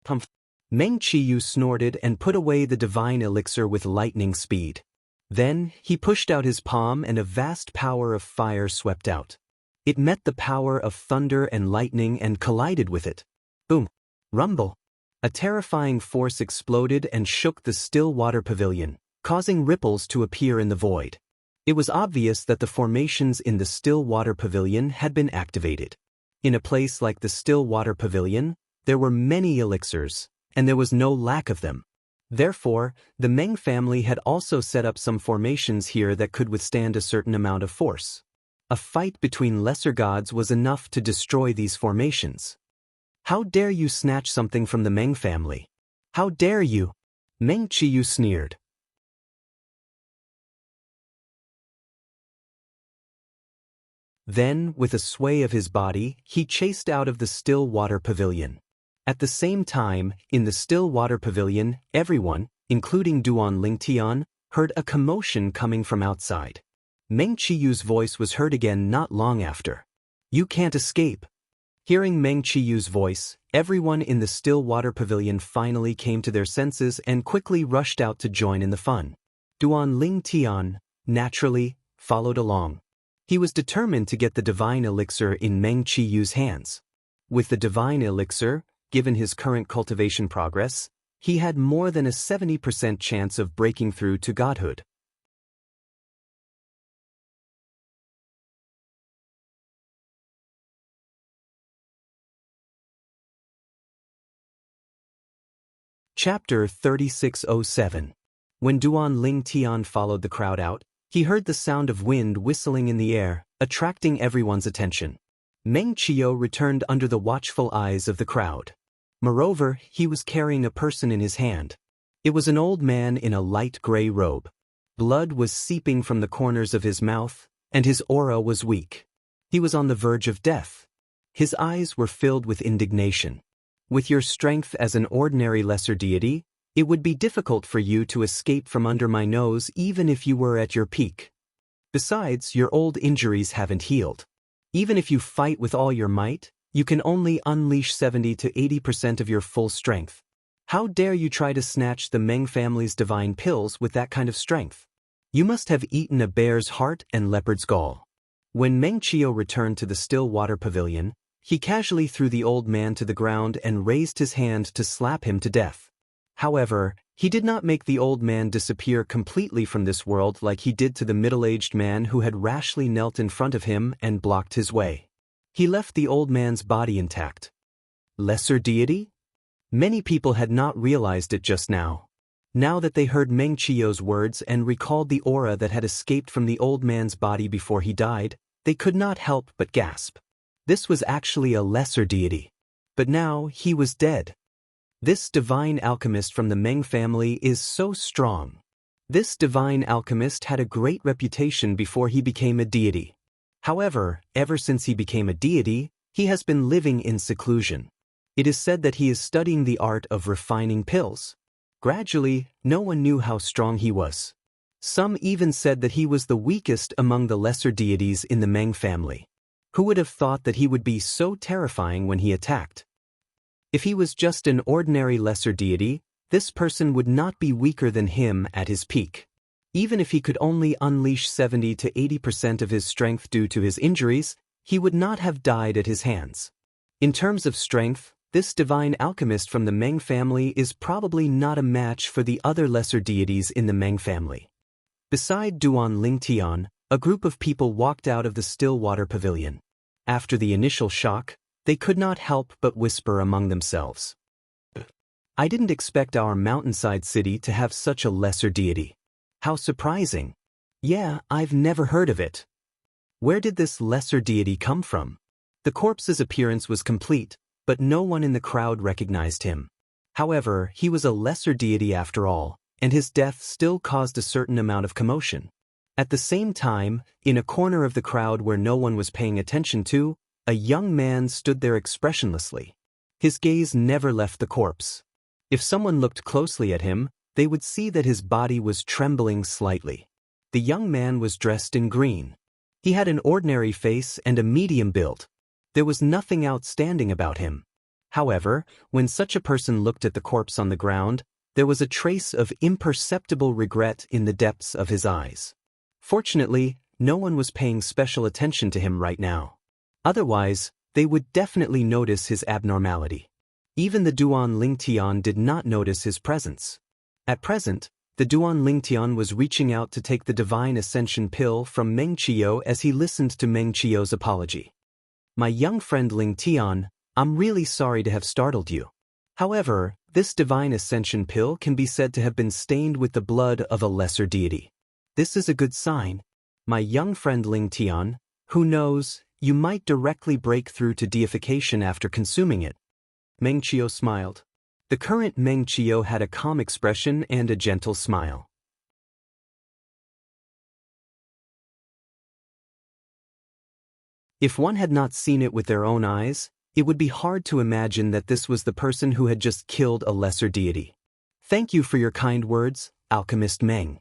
Pumph! Meng Qiyu snorted and put away the divine elixir with lightning speed. Then, he pushed out his palm and a vast power of fire swept out. It met the power of thunder and lightning and collided with it. Boom! Rumble! A terrifying force exploded and shook the still water pavilion, causing ripples to appear in the void. It was obvious that the formations in the still water pavilion had been activated. In a place like the still water pavilion, there were many elixirs, and there was no lack of them. Therefore, the Meng family had also set up some formations here that could withstand a certain amount of force. A fight between lesser gods was enough to destroy these formations. How dare you snatch something from the Meng family? How dare you? Meng Qiyu sneered. Then, with a sway of his body, he chased out of the still water pavilion. At the same time, in the still water pavilion, everyone, including Duan Lingtian, heard a commotion coming from outside. Meng Qiyu's voice was heard again not long after. "You can't escape." Hearing Meng Qiyu's voice, everyone in the still water pavilion finally came to their senses and quickly rushed out to join in the fun. Duan Lingtian, naturally, followed along. He was determined to get the divine elixir in Meng Qiyu's hands. With the divine elixir, given his current cultivation progress, he had more than a 70% chance of breaking through to godhood. Chapter 3607. When Duan Lingtian followed the crowd out, he heard the sound of wind whistling in the air, attracting everyone's attention. Meng Qiu returned under the watchful eyes of the crowd. Moreover, he was carrying a person in his hand. It was an old man in a light gray robe. Blood was seeping from the corners of his mouth, and his aura was weak. He was on the verge of death. His eyes were filled with indignation. "With your strength as an ordinary lesser deity, it would be difficult for you to escape from under my nose even if you were at your peak. Besides, your old injuries haven't healed. Even if you fight with all your might, you can only unleash 70 to 80% of your full strength. How dare you try to snatch the Meng family's divine pills with that kind of strength? You must have eaten a bear's heart and leopard's gall." When Meng Qiu returned to the still water pavilion, he casually threw the old man to the ground and raised his hand to slap him to death. However, he did not make the old man disappear completely from this world like he did to the middle-aged man who had rashly knelt in front of him and blocked his way. He left the old man's body intact. Lesser deity? Many people had not realized it just now. Now that they heard Meng Qiu's words and recalled the aura that had escaped from the old man's body before he died, they could not help but gasp. This was actually a lesser deity. But now he was dead. This divine alchemist from the Meng family is so strong. This divine alchemist had a great reputation before he became a deity. However, ever since he became a deity, he has been living in seclusion. It is said that he is studying the art of refining pills. Gradually, no one knew how strong he was. Some even said that he was the weakest among the lesser deities in the Meng family. Who would have thought that he would be so terrifying when he attacked? If he was just an ordinary lesser deity, this person would not be weaker than him at his peak. Even if he could only unleash 70 to 80% of his strength due to his injuries, he would not have died at his hands. In terms of strength, this divine alchemist from the Meng family is probably not a match for the other lesser deities in the Meng family. Beside Duan Lingtian, a group of people walked out of the still water pavilion. After the initial shock, they could not help but whisper among themselves. "I didn't expect our mountainside city to have such a lesser deity. How surprising. Yeah, I've never heard of it. Where did this lesser deity come from?" The corpse's appearance was complete, but no one in the crowd recognized him. However, he was a lesser deity after all, and his death still caused a certain amount of commotion. At the same time, in a corner of the crowd where no one was paying attention to, a young man stood there expressionlessly. His gaze never left the corpse. If someone looked closely at him, they would see that his body was trembling slightly. The young man was dressed in green. He had an ordinary face and a medium build. There was nothing outstanding about him. However, when such a person looked at the corpse on the ground, there was a trace of imperceptible regret in the depths of his eyes. Fortunately, no one was paying special attention to him right now. Otherwise, they would definitely notice his abnormality. Even the Duan Lingtian did not notice his presence. At present, the Duan Lingtian was reaching out to take the divine ascension pill from Meng Qiu as he listened to Meng Qiu's apology. "My young friend Lingtian, I'm really sorry to have startled you. However, this divine ascension pill can be said to have been stained with the blood of a lesser deity. This is a good sign. My young friend Lingtian, who knows, you might directly break through to deification after consuming it." Meng Qiu smiled. The current Meng Qiu had a calm expression and a gentle smile. If one had not seen it with their own eyes, it would be hard to imagine that this was the person who had just killed a lesser deity. "Thank you for your kind words, Alchemist Meng."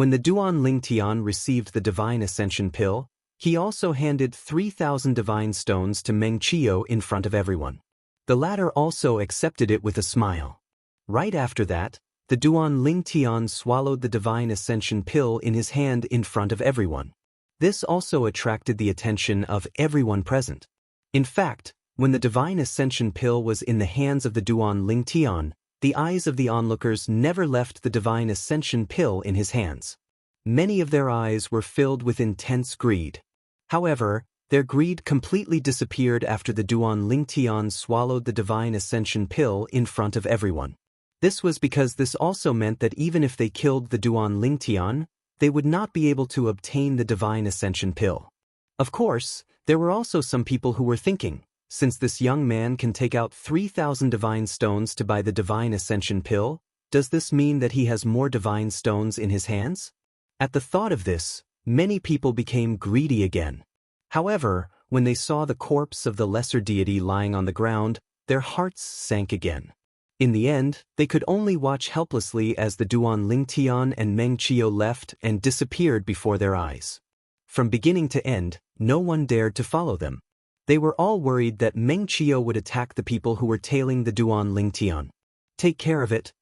When the Duan Lingtian received the Divine Ascension Pill, he also handed 3,000 divine stones to Meng Qiu in front of everyone. The latter also accepted it with a smile. Right after that, the Duan Lingtian swallowed the Divine Ascension Pill in his hand in front of everyone. This also attracted the attention of everyone present. In fact, when the Divine Ascension Pill was in the hands of the Duan Lingtian, the eyes of the onlookers never left the Divine Ascension Pill in his hands. Many of their eyes were filled with intense greed. However, their greed completely disappeared after the Duan Lingtian swallowed the Divine Ascension Pill in front of everyone. This was because this also meant that even if they killed the Duan Lingtian, they would not be able to obtain the Divine Ascension Pill. Of course, there were also some people who were thinking, since this young man can take out 3,000 divine stones to buy the Divine Ascension Pill, does this mean that he has more divine stones in his hands? At the thought of this, many people became greedy again. However, when they saw the corpse of the lesser deity lying on the ground, their hearts sank again. In the end, they could only watch helplessly as the Duan Lingtian and Meng Qiu left and disappeared before their eyes. From beginning to end, no one dared to follow them. They were all worried that Meng Qiu would attack the people who were tailing the Duan Lingtian. Take care of it.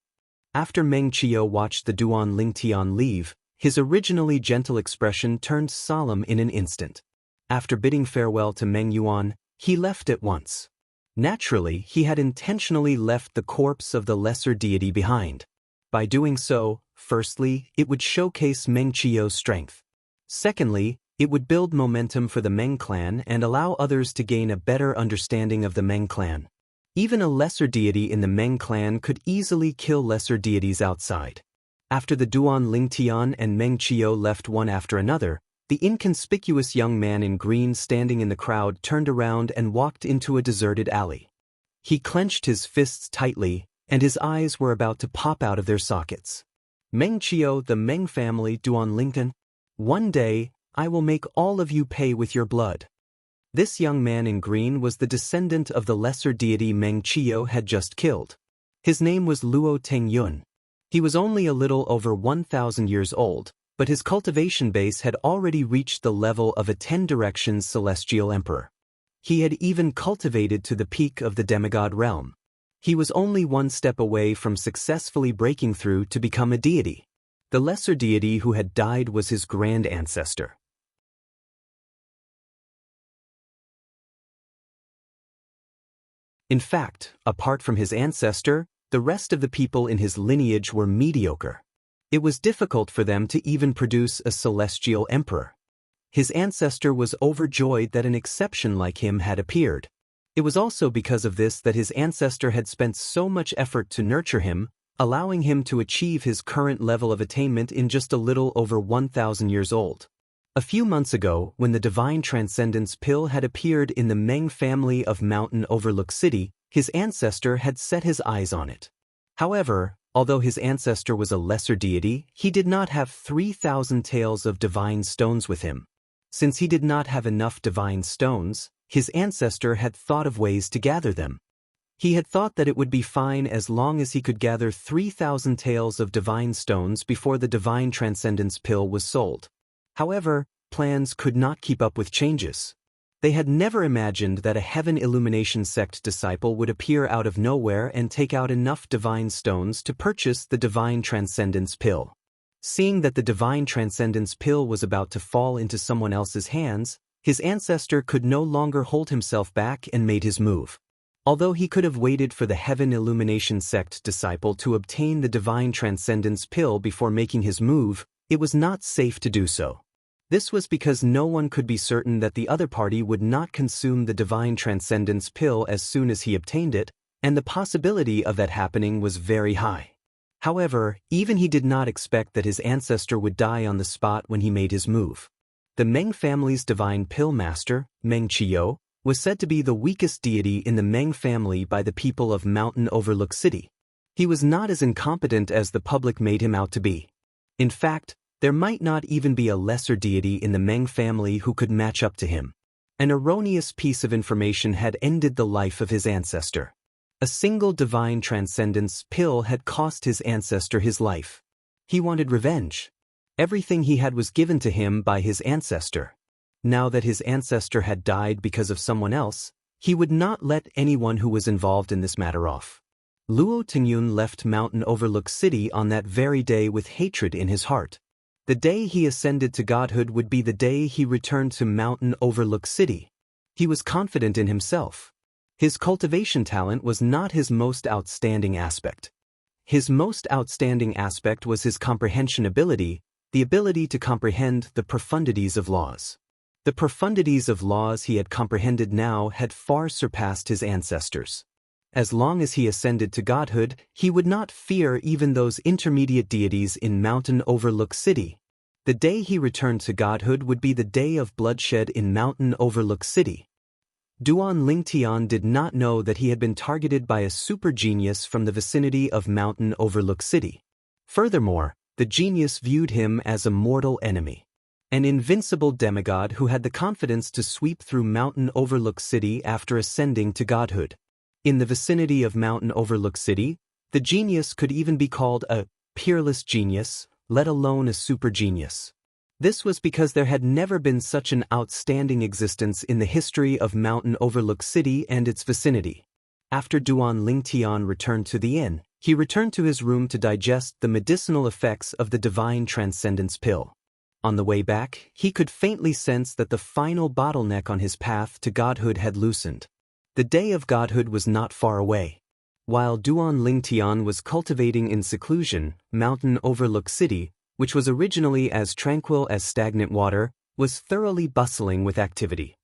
After Meng Qiu watched the Duan Lingtian leave, his originally gentle expression turned solemn in an instant. After bidding farewell to Meng Yuan, he left at once. Naturally, he had intentionally left the corpse of the lesser deity behind. By doing so, firstly, it would showcase Meng Qiu's strength. Secondly, it would build momentum for the Meng clan and allow others to gain a better understanding of the Meng clan. Even a lesser deity in the Meng clan could easily kill lesser deities outside. After the Duan Lingtian and Meng Qiu left one after another, the inconspicuous young man in green standing in the crowd turned around and walked into a deserted alley. He clenched his fists tightly, and his eyes were about to pop out of their sockets. Meng Qiu, the Meng family, Duan Lingtian. One day, I will make all of you pay with your blood. This young man in green was the descendant of the lesser deity Meng Qiu had just killed. His name was Luo Tengyun. He was only a little over 1,000 years old, but his cultivation base had already reached the level of a 10 Directions celestial emperor. He had even cultivated to the peak of the demigod realm. He was only one step away from successfully breaking through to become a deity. The lesser deity who had died was his grand ancestor. In fact, apart from his ancestor, the rest of the people in his lineage were mediocre. It was difficult for them to even produce a celestial emperor. His ancestor was overjoyed that an exception like him had appeared. It was also because of this that his ancestor had spent so much effort to nurture him, allowing him to achieve his current level of attainment in just a little over 1,000 years old. A few months ago, when the Divine Transcendence Pill had appeared in the Meng family of Mountain Overlook City, his ancestor had set his eyes on it. However, although his ancestor was a lesser deity, he did not have 3,000 taels of divine stones with him. Since he did not have enough divine stones, his ancestor had thought of ways to gather them. He had thought that it would be fine as long as he could gather 3,000 taels of divine stones before the Divine Transcendence Pill was sold. However, plans could not keep up with changes. They had never imagined that a Heaven Illumination sect disciple would appear out of nowhere and take out enough divine stones to purchase the Divine Transcendence Pill. Seeing that the Divine Transcendence Pill was about to fall into someone else's hands, his ancestor could no longer hold himself back and made his move. Although he could have waited for the Heaven Illumination sect disciple to obtain the Divine Transcendence Pill before making his move, it was not safe to do so. This was because no one could be certain that the other party would not consume the Divine Transcendence Pill as soon as he obtained it, and the possibility of that happening was very high. However, even he did not expect that his ancestor would die on the spot when he made his move. The Meng family's divine pill master, Meng Qiu, was said to be the weakest deity in the Meng family by the people of Mountain Overlook City. He was not as incompetent as the public made him out to be. In fact, there might not even be a lesser deity in the Meng family who could match up to him. An erroneous piece of information had ended the life of his ancestor. A single Divine Transcendence Pill had cost his ancestor his life. He wanted revenge. Everything he had was given to him by his ancestor. Now that his ancestor had died because of someone else, he would not let anyone who was involved in this matter off. Luo Tingyun left Mountain Overlook City on that very day with hatred in his heart. The day he ascended to godhood would be the day he returned to Mountain Overlook City. He was confident in himself. His cultivation talent was not his most outstanding aspect. His most outstanding aspect was his comprehension ability, the ability to comprehend the profundities of laws. The profundities of laws he had comprehended now had far surpassed his ancestors. As long as he ascended to godhood, he would not fear even those intermediate deities in Mountain Overlook City. The day he returned to godhood would be the day of bloodshed in Mountain Overlook City. Duan Lingtian did not know that he had been targeted by a super genius from the vicinity of Mountain Overlook City. Furthermore, the genius viewed him as a mortal enemy. An invincible demigod who had the confidence to sweep through Mountain Overlook City after ascending to godhood. In the vicinity of Mountain Overlook City, the genius could even be called a peerless genius, let alone a super genius. This was because there had never been such an outstanding existence in the history of Mountain Overlook City and its vicinity. After Duan Lingtian returned to the inn, he returned to his room to digest the medicinal effects of the Divine Transcendence pill. On the way back, he could faintly sense that the final bottleneck on his path to godhood had loosened. The day of godhood was not far away. While Duan Lingtian was cultivating in seclusion, Mountain Overlook City, which was originally as tranquil as stagnant water, was thoroughly bustling with activity.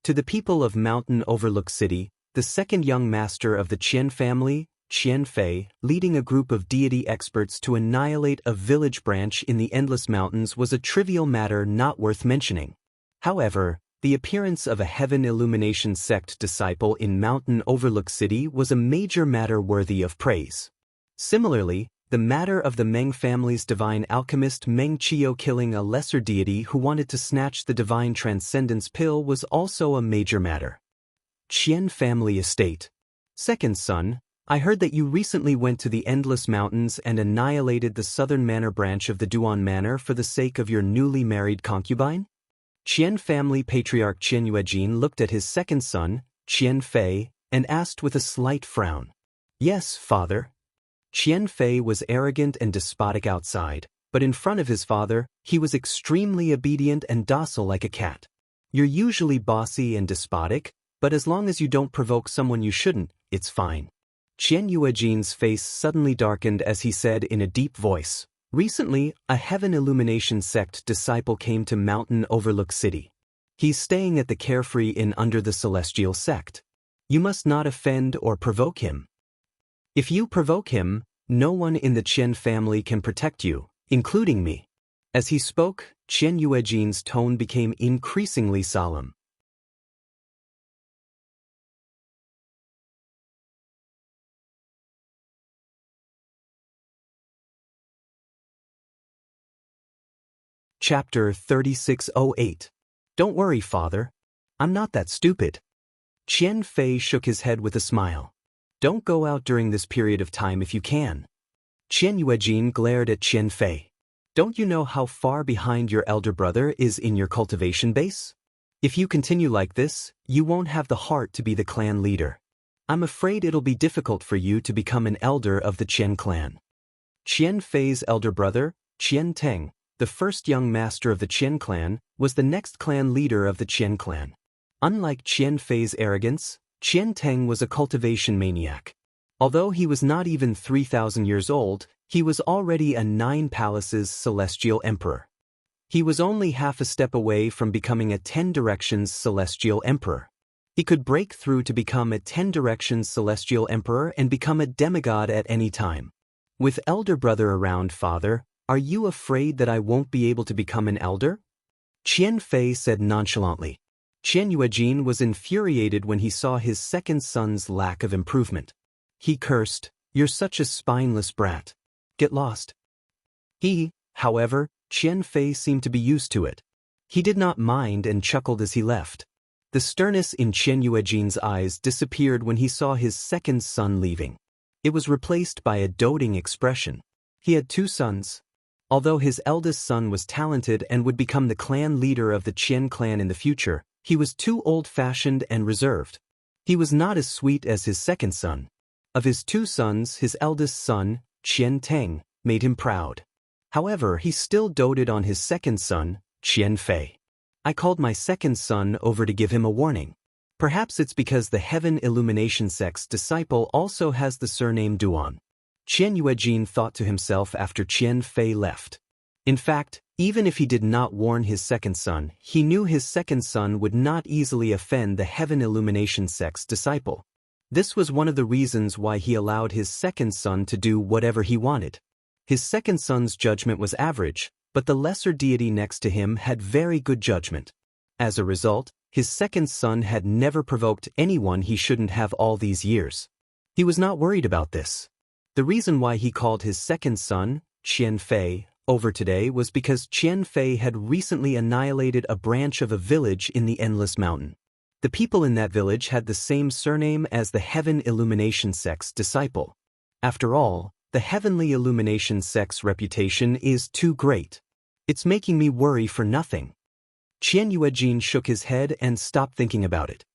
To the people of Mountain Overlook City, the second young master of the Qian family, Qian Fei, leading a group of deity experts to annihilate a village branch in the Endless Mountains was a trivial matter not worth mentioning. However, the appearance of a Heaven Illumination sect disciple in Mountain Overlook City was a major matter worthy of praise. Similarly, the matter of the Meng family's divine alchemist Meng Qiu killing a lesser deity who wanted to snatch the divine transcendence pill was also a major matter. Qian family estate. Second son, I heard that you recently went to the Endless Mountains and annihilated the southern manor branch of the Duan Manor for the sake of your newly married concubine? Qian family patriarch Qian Yuejin looked at his second son, Qian Fei, and asked with a slight frown. Yes, father. Qian Fei was arrogant and despotic outside, but in front of his father, he was extremely obedient and docile like a cat. You're usually bossy and despotic, but as long as you don't provoke someone you shouldn't, it's fine. Qian Yuejin's face suddenly darkened as he said in a deep voice, recently, a Heaven Illumination sect disciple came to Mountain Overlook City. He's staying at the Carefree Inn under the Celestial sect. You must not offend or provoke him. If you provoke him, no one in the Qian family can protect you, including me. As he spoke, Qian Yuejin's tone became increasingly solemn. Chapter 3608. Don't worry, father. I'm not that stupid. Qian Fei shook his head with a smile. Don't go out during this period of time if you can. Qian Yuejin glared at Qian Fei. Don't you know how far behind your elder brother is in your cultivation base? If you continue like this, you won't have the heart to be the clan leader. I'm afraid it'll be difficult for you to become an elder of the Qian clan. Qian Fei's elder brother, Qian Teng, the first young master of the Qian clan, was the next clan leader of the Qian clan. Unlike Qian Fei's arrogance, Qian Teng was a cultivation maniac. Although he was not even 3,000 years old, he was already a 9 palaces celestial emperor. He was only half a step away from becoming a 10 directions celestial emperor. He could break through to become a 10 directions celestial emperor and become a demigod at any time. With elder brother around, father, are you afraid that I won't be able to become an elder? Qian Fei said nonchalantly. Qian Yuejin was infuriated when he saw his second son's lack of improvement. He cursed, "You're such a spineless brat. Get lost." However, Qian Fei seemed to be used to it. He did not mind and chuckled as he left. The sternness in Qian Yuejin's eyes disappeared when he saw his second son leaving. It was replaced by a doting expression. He had 2 sons. Although his eldest son was talented and would become the clan leader of the Qian clan in the future, he was too old-fashioned and reserved. He was not as sweet as his second son. Of his 2 sons, his eldest son, Qian Teng, made him proud. However, he still doted on his second son, Qian Fei. I called my second son over to give him a warning. Perhaps it's because the Heaven Illumination sect's disciple also has the surname Duan. Qian Yuejin thought to himself after Qian Fei left. In fact, even if he did not warn his second son, he knew his second son would not easily offend the Heaven Illumination sect's disciple. This was one of the reasons why he allowed his second son to do whatever he wanted. His second son's judgment was average, but the lesser deity next to him had very good judgment. As a result, his second son had never provoked anyone he shouldn't have all these years. He was not worried about this. The reason why he called his second son, Qian Fei, over today was because Qian Fei had recently annihilated a branch of a village in the Endless Mountain. The people in that village had the same surname as the Heaven Illumination sect's disciple. After all, the Heavenly Illumination sect's reputation is too great. It's making me worry for nothing. Qian Yuejin shook his head and stopped thinking about it.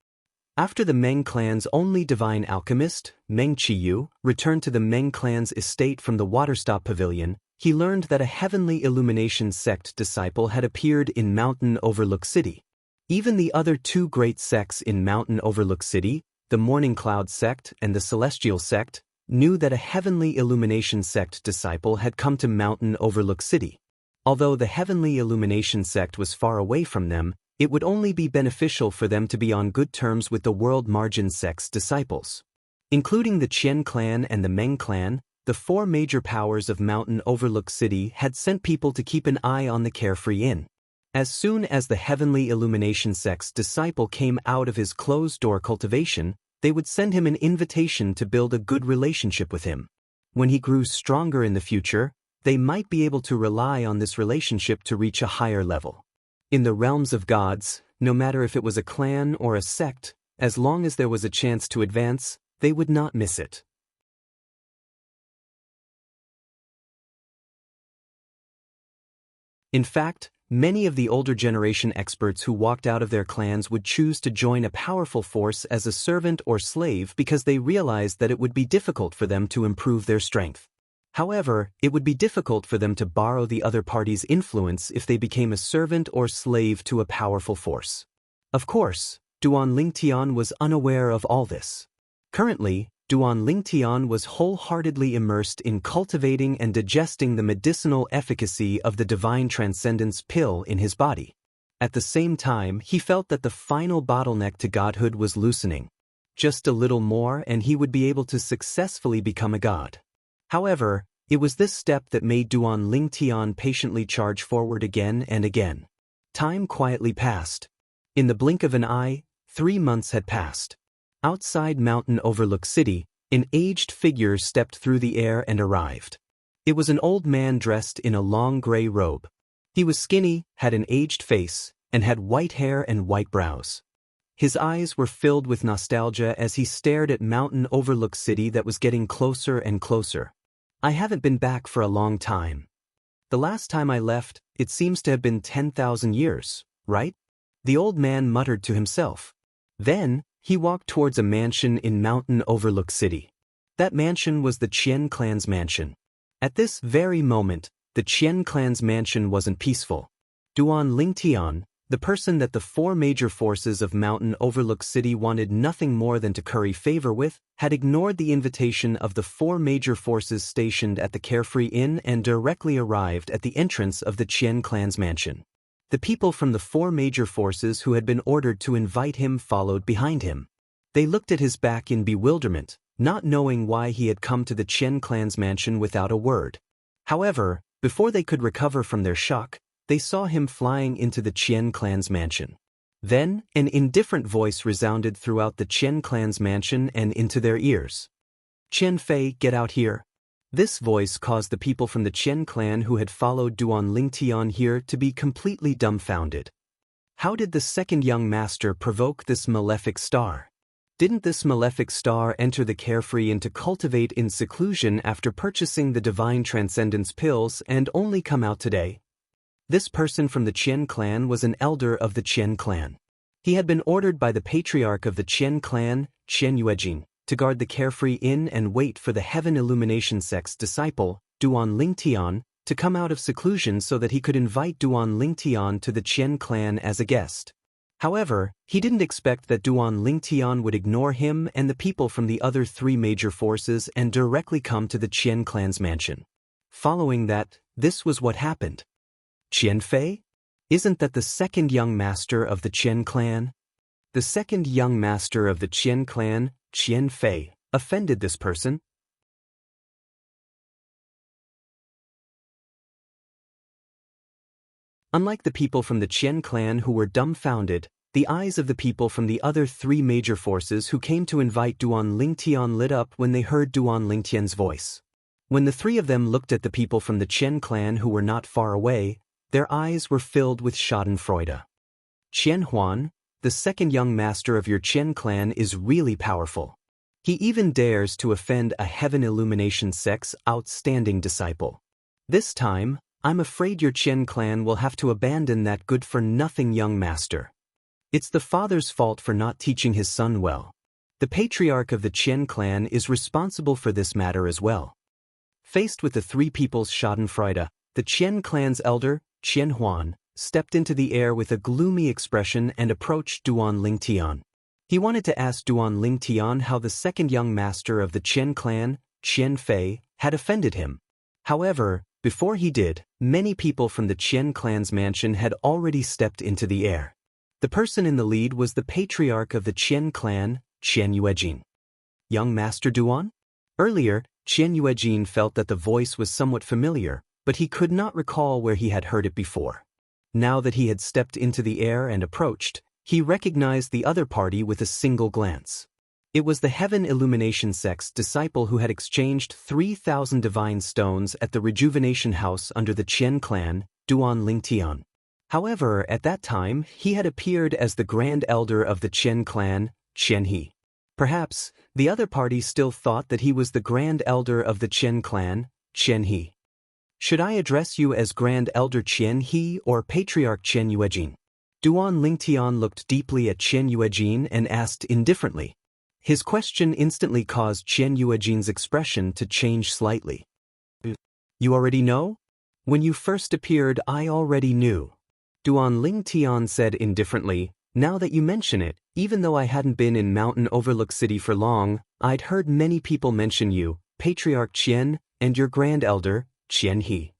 After the Meng clan's only divine alchemist, Meng Qiyu, returned to the Meng clan's estate from the Waterstop Pavilion, he learned that a Heavenly Illumination sect disciple had appeared in Mountain Overlook City. Even the other 2 great sects in Mountain Overlook City, the Morning Cloud sect and the Celestial sect, knew that a Heavenly Illumination sect disciple had come to Mountain Overlook City. Although the Heavenly Illumination sect was far away from them, it would only be beneficial for them to be on good terms with the World Margin sect's disciples. Including the Qian clan and the Meng clan, the 4 major powers of Mountain Overlook City had sent people to keep an eye on the Carefree Inn. As soon as the Heavenly Illumination sect's disciple came out of his closed-door cultivation, they would send him an invitation to build a good relationship with him. When he grew stronger in the future, they might be able to rely on this relationship to reach a higher level. In the realms of gods, no matter if it was a clan or a sect, as long as there was a chance to advance, they would not miss it. In fact, many of the older generation experts who walked out of their clans would choose to join a powerful force as a servant or slave because they realized that it would be difficult for them to improve their strength. However, it would be difficult for them to borrow the other party's influence if they became a servant or slave to a powerful force. Of course, Duan Lingtian was unaware of all this. Currently, Duan Lingtian was wholeheartedly immersed in cultivating and digesting the medicinal efficacy of the divine transcendence pill in his body. At the same time, he felt that the final bottleneck to godhood was loosening. Just a little more and he would be able to successfully become a god. However, it was this step that made Duan Lingtian patiently charge forward again and again. Time quietly passed. In the blink of an eye, 3 months had passed. Outside Mountain Overlook City, an aged figure stepped through the air and arrived. It was an old man dressed in a long gray robe. He was skinny, had an aged face, and had white hair and white brows. His eyes were filled with nostalgia as he stared at Mountain Overlook City that was getting closer and closer. I haven't been back for a long time. The last time I left, it seems to have been 10,000 years, right? The old man muttered to himself. Then, he walked towards a mansion in Mountain Overlook City. That mansion was the Qian clan's mansion. At this very moment, the Qian clan's mansion wasn't peaceful. Duan Lingtian, the person that the 4 major forces of Mountain Overlook City wanted nothing more than to curry favor with, had ignored the invitation of the 4 major forces stationed at the Carefree Inn and directly arrived at the entrance of the Qian clan's mansion. The people from the 4 major forces who had been ordered to invite him followed behind him. They looked at his back in bewilderment, not knowing why he had come to the Qian clan's mansion without a word. However, before they could recover from their shock, they saw him flying into the Qian clan's mansion. Then, an indifferent voice resounded throughout the Qian clan's mansion and into their ears. "Qian Fei, get out here." This voice caused the people from the Qian clan who had followed Duan Lingtian here to be completely dumbfounded. How did the second young master provoke this malefic star? Didn't this malefic star enter the carefree into cultivate in seclusion after purchasing the divine transcendence pills and only come out today? This person from the Qian clan was an elder of the Qian clan. He had been ordered by the patriarch of the Qian clan, Qian Yuejin, to guard the carefree inn and wait for the Heaven Illumination sect's disciple, Duan Lingtian, to come out of seclusion so that he could invite Duan Lingtian to the Qian clan as a guest. However, he didn't expect that Duan Lingtian would ignore him and the people from the other three major forces and directly come to the Qian clan's mansion. Following that, this was what happened. Qian Fei? Isn't that the second young master of the Qian clan? The second young master of the Qian clan, Qian Fei, offended this person. Unlike the people from the Qian clan who were dumbfounded, the eyes of the people from the other three major forces who came to invite Duan Lingtian lit up when they heard Duan Lingtian's voice. When the three of them looked at the people from the Qian clan who were not far away, their eyes were filled with schadenfreude. Qian Huan, the second young master of your Qian clan, is really powerful. He even dares to offend a Heaven Illumination sect's outstanding disciple. This time, I'm afraid your Qian clan will have to abandon that good-for-nothing young master. It's the father's fault for not teaching his son well. The patriarch of the Qian clan is responsible for this matter as well. Faced with the three people's schadenfreude, the Qian clan's elder, Qian Huan, stepped into the air with a gloomy expression and approached Duan Lingtian. He wanted to ask Duan Lingtian how the second young master of the Qian clan, Qian Fei, had offended him. However, before he did, many people from the Qian clan's mansion had already stepped into the air. The person in the lead was the patriarch of the Qian clan, Qian Yuejin. Young Master Duan? Earlier, Qian Yuejin felt that the voice was somewhat familiar, but he could not recall where he had heard it before. Now that he had stepped into the air and approached, he recognized the other party with a single glance. It was the Heaven Illumination sect's disciple who had exchanged 3,000 divine stones at the Rejuvenation House under the Qian clan, Duan Lingtian. However, at that time, he had appeared as the Grand Elder of the Qian clan, Qian He. Perhaps, the other party still thought that he was the Grand Elder of the Qian clan, Qian He. Should I address you as Grand Elder Qian He or Patriarch Qian Yuejin? Duan Lingtian looked deeply at Qian Yuejin and asked indifferently. His question instantly caused Qian Yuejin's expression to change slightly. You already know? When you first appeared, I already knew. Duan Lingtian said indifferently, now that you mention it, even though I hadn't been in Mountain Overlook City for long, I'd heard many people mention you, Patriarch Qian, and your Grand Elder, Qian He.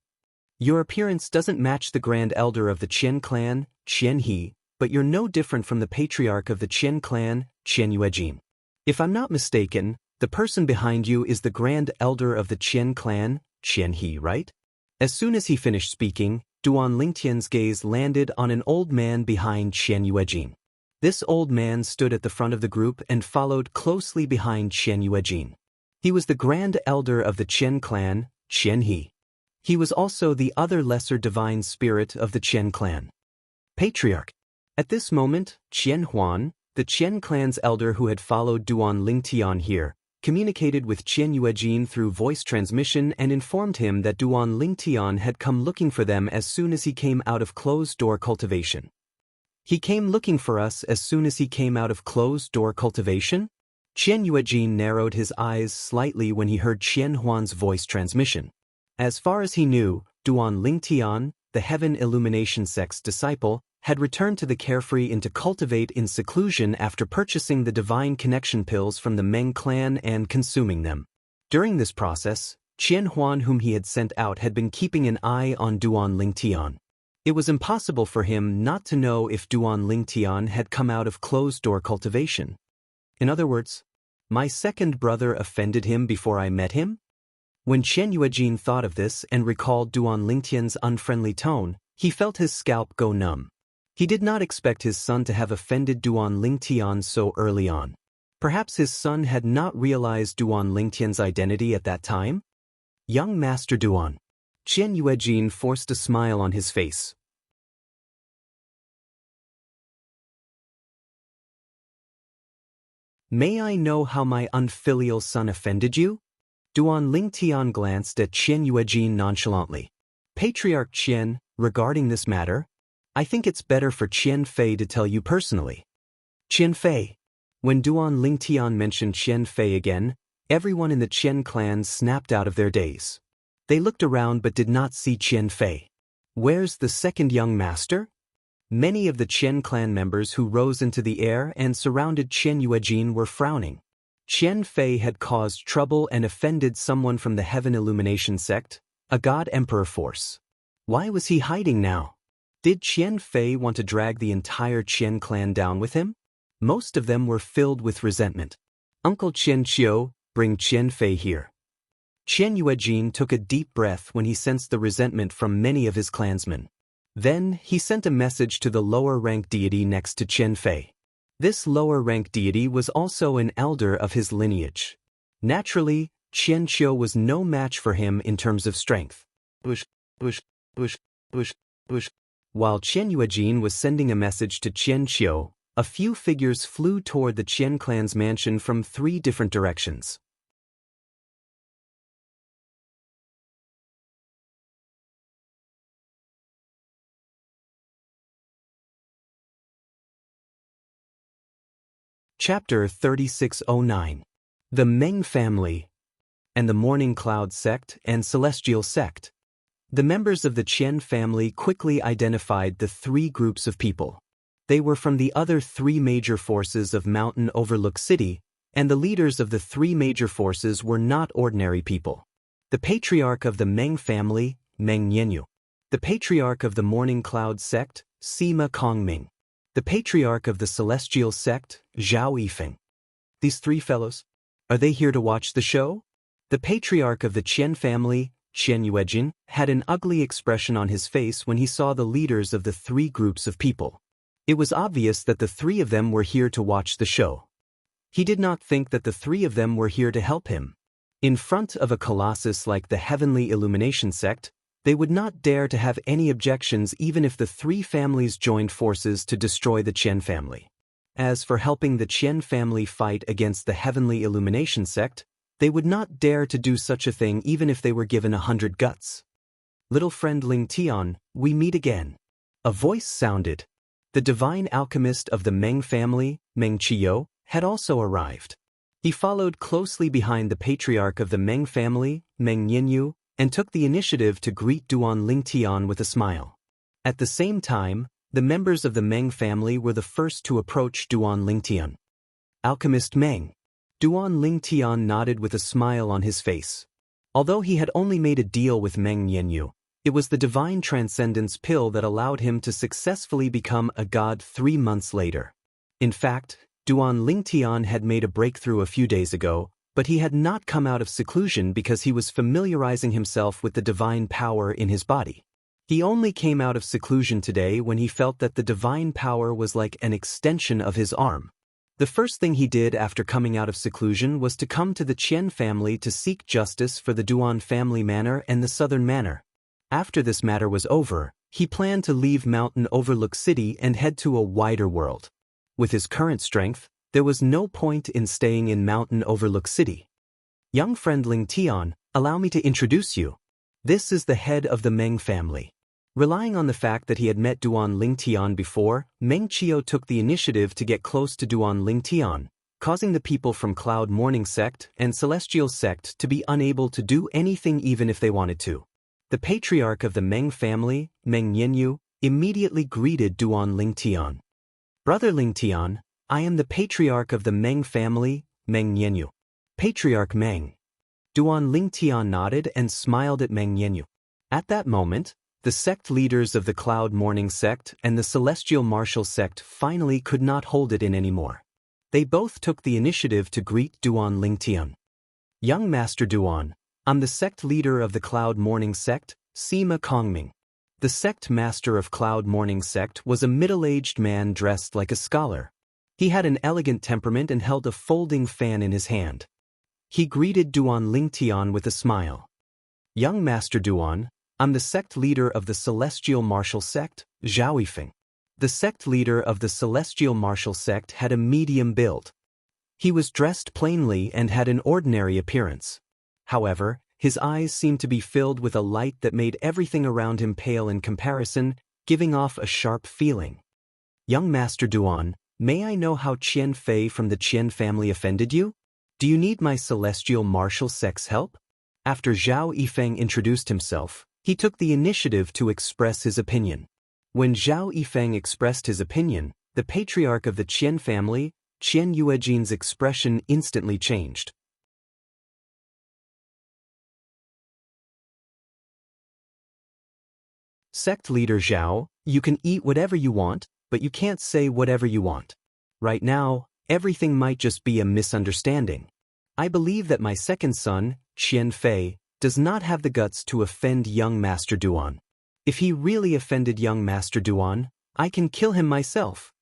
Your appearance doesn't match the Grand Elder of the Qian clan, Qian He, but you're no different from the Patriarch of the Qian clan, Qian Yuejin. If I'm not mistaken, the person behind you is the Grand Elder of the Qian clan, Qian He, right? As soon as he finished speaking, Duan Lingtian's gaze landed on an old man behind Qian Yuejin. This old man stood at the front of the group and followed closely behind Qian Yuejin. He was the Grand Elder of the Qian clan, Qian He. He was also the other lesser divine spirit of the Qian clan. Patriarch. At this moment, Qian Huan, the Qian clan's elder who had followed Duan Lingtian here, communicated with Qian Yuejin through voice transmission and informed him that Duan Lingtian had come looking for them as soon as he came out of closed-door cultivation. He came looking for us as soon as he came out of closed-door cultivation? Qian Yuejin narrowed his eyes slightly when he heard Qian Huan's voice transmission. As far as he knew, Duan Lingtian, the Heaven Illumination sect's disciple, had returned to the carefree into cultivate in seclusion after purchasing the divine connection pills from the Meng clan and consuming them. During this process, Qian Huan, whom he had sent out, had been keeping an eye on Duan Lingtian. It was impossible for him not to know if Duan Lingtian had come out of closed-door cultivation. In other words, my second brother offended him before I met him? When Qian Yuejin thought of this and recalled Duan Lingtian's unfriendly tone, he felt his scalp go numb. He did not expect his son to have offended Duan Lingtian so early on. Perhaps his son had not realized Duan Lingtian's identity at that time? Young Master Duan. Qian Yuejin forced a smile on his face. May I know how my unfilial son offended you? Duan Lingtian glanced at Qian Yuejin nonchalantly. Patriarch Qian, regarding this matter, I think it's better for Qian Fei to tell you personally. Qian Fei. When Duan Lingtian mentioned Qian Fei again, everyone in the Qian clan snapped out of their daze. They looked around but did not see Qian Fei. Where's the second young master? Many of the Qian clan members who rose into the air and surrounded Qian Yuejin were frowning. Qian Fei had caused trouble and offended someone from the Heaven Illumination sect, a God Emperor force. Why was he hiding now? Did Qian Fei want to drag the entire Qian clan down with him? Most of them were filled with resentment. Uncle Qian Qiu, bring Qian Fei here. Qian Yuejin took a deep breath when he sensed the resentment from many of his clansmen. Then, he sent a message to the lower-rank deity next to Qian Fei. This lower-rank deity was also an elder of his lineage. Naturally, Qian Qiu was no match for him in terms of strength. While Qian Yuejin was sending a message to Qian Qiu, a few figures flew toward the Qian clan's mansion from 3 different directions. Chapter 3609. The Meng Family and the Morning Cloud Sect and Celestial Sect. The members of the Qian family quickly identified the 3 groups of people. They were from the other 3 major forces of Mountain Overlook City, and the leaders of the 3 major forces were not ordinary people. The patriarch of the Meng family, Meng Yanyu. The patriarch of the Morning Cloud Sect, Sima Kongming. The patriarch of the Celestial Sect, Zhao Yifeng. These 3 fellows? Are they here to watch the show? The patriarch of the Qian family, Qian Yuejin, had an ugly expression on his face when he saw the leaders of the 3 groups of people. It was obvious that the 3 of them were here to watch the show. He did not think that the 3 of them were here to help him. In front of a colossus like the Heavenly Illumination sect, they would not dare to have any objections even if the 3 families joined forces to destroy the Qian family. As for helping the Qian family fight against the Heavenly Illumination sect, they would not dare to do such a thing even if they were given 100 guts. Little friend Ling Tian, we meet again. A voice sounded. The divine alchemist of the Meng family, Meng Qiu, had also arrived. He followed closely behind the patriarch of the Meng family, Meng Yanyu, and took the initiative to greet Duan Lingtian with a smile. At the same time, the members of the Meng family were the first to approach Duan Lingtian. Alchemist Meng. Duan Lingtian nodded with a smile on his face. Although he had only made a deal with Meng Yanyu, it was the divine transcendence pill that allowed him to successfully become a god 3 months later. In fact, Duan Lingtian had made a breakthrough a few days ago, but he had not come out of seclusion because he was familiarizing himself with the divine power in his body. He only came out of seclusion today when he felt that the divine power was like an extension of his arm. The first thing he did after coming out of seclusion was to come to the Qian family to seek justice for the Duan family manor and the Southern Manor. After this matter was over, he planned to leave Mountain Overlook City and head to a wider world. With his current strength, there was no point in staying in Mountain Overlook City. Young friend Ling Tian, allow me to introduce you. This is the head of the Meng family. Relying on the fact that he had met Duan Lingtian before, Meng Qiu took the initiative to get close to Duan Lingtian, causing the people from Cloud Morning Sect and Celestial Sect to be unable to do anything even if they wanted to. The patriarch of the Meng family, Meng Yanyu, immediately greeted Duan Lingtian. Brother Lingtian, I am the patriarch of the Meng family, Meng Yanyu. Patriarch Meng. Duan Lingtian nodded and smiled at Meng Yanyu. At that moment, the sect leaders of the Cloud Morning Sect and the Celestial Martial Sect finally could not hold it in anymore. They both took the initiative to greet Duan Lingtian. Young Master Duan, I'm the sect leader of the Cloud Morning Sect, Sima Kongming. The sect master of Cloud Morning Sect was a middle-aged man dressed like a scholar. He had an elegant temperament and held a folding fan in his hand. He greeted Duan Lingtian with a smile. Young Master Duan, I'm the sect leader of the Celestial Martial Sect, Zhao Yifeng. The sect leader of the Celestial Martial Sect had a medium build. He was dressed plainly and had an ordinary appearance. However, his eyes seemed to be filled with a light that made everything around him pale in comparison, giving off a sharp feeling. "Young Master Duan, may I know how Qian Fei from the Qian family offended you? Do you need my celestial martial sect's help?" After Zhao Yifeng introduced himself, he took the initiative to express his opinion. When Zhao Yifeng expressed his opinion, the patriarch of the Qian family, Qian Yuejin's expression instantly changed. "Sect leader Zhao, you can eat whatever you want, but you can't say whatever you want. Right now, everything might just be a misunderstanding. I believe that my second son, Qian Fei, does not have the guts to offend young Master Duan. If he really offended young Master Duan, I can kill him myself."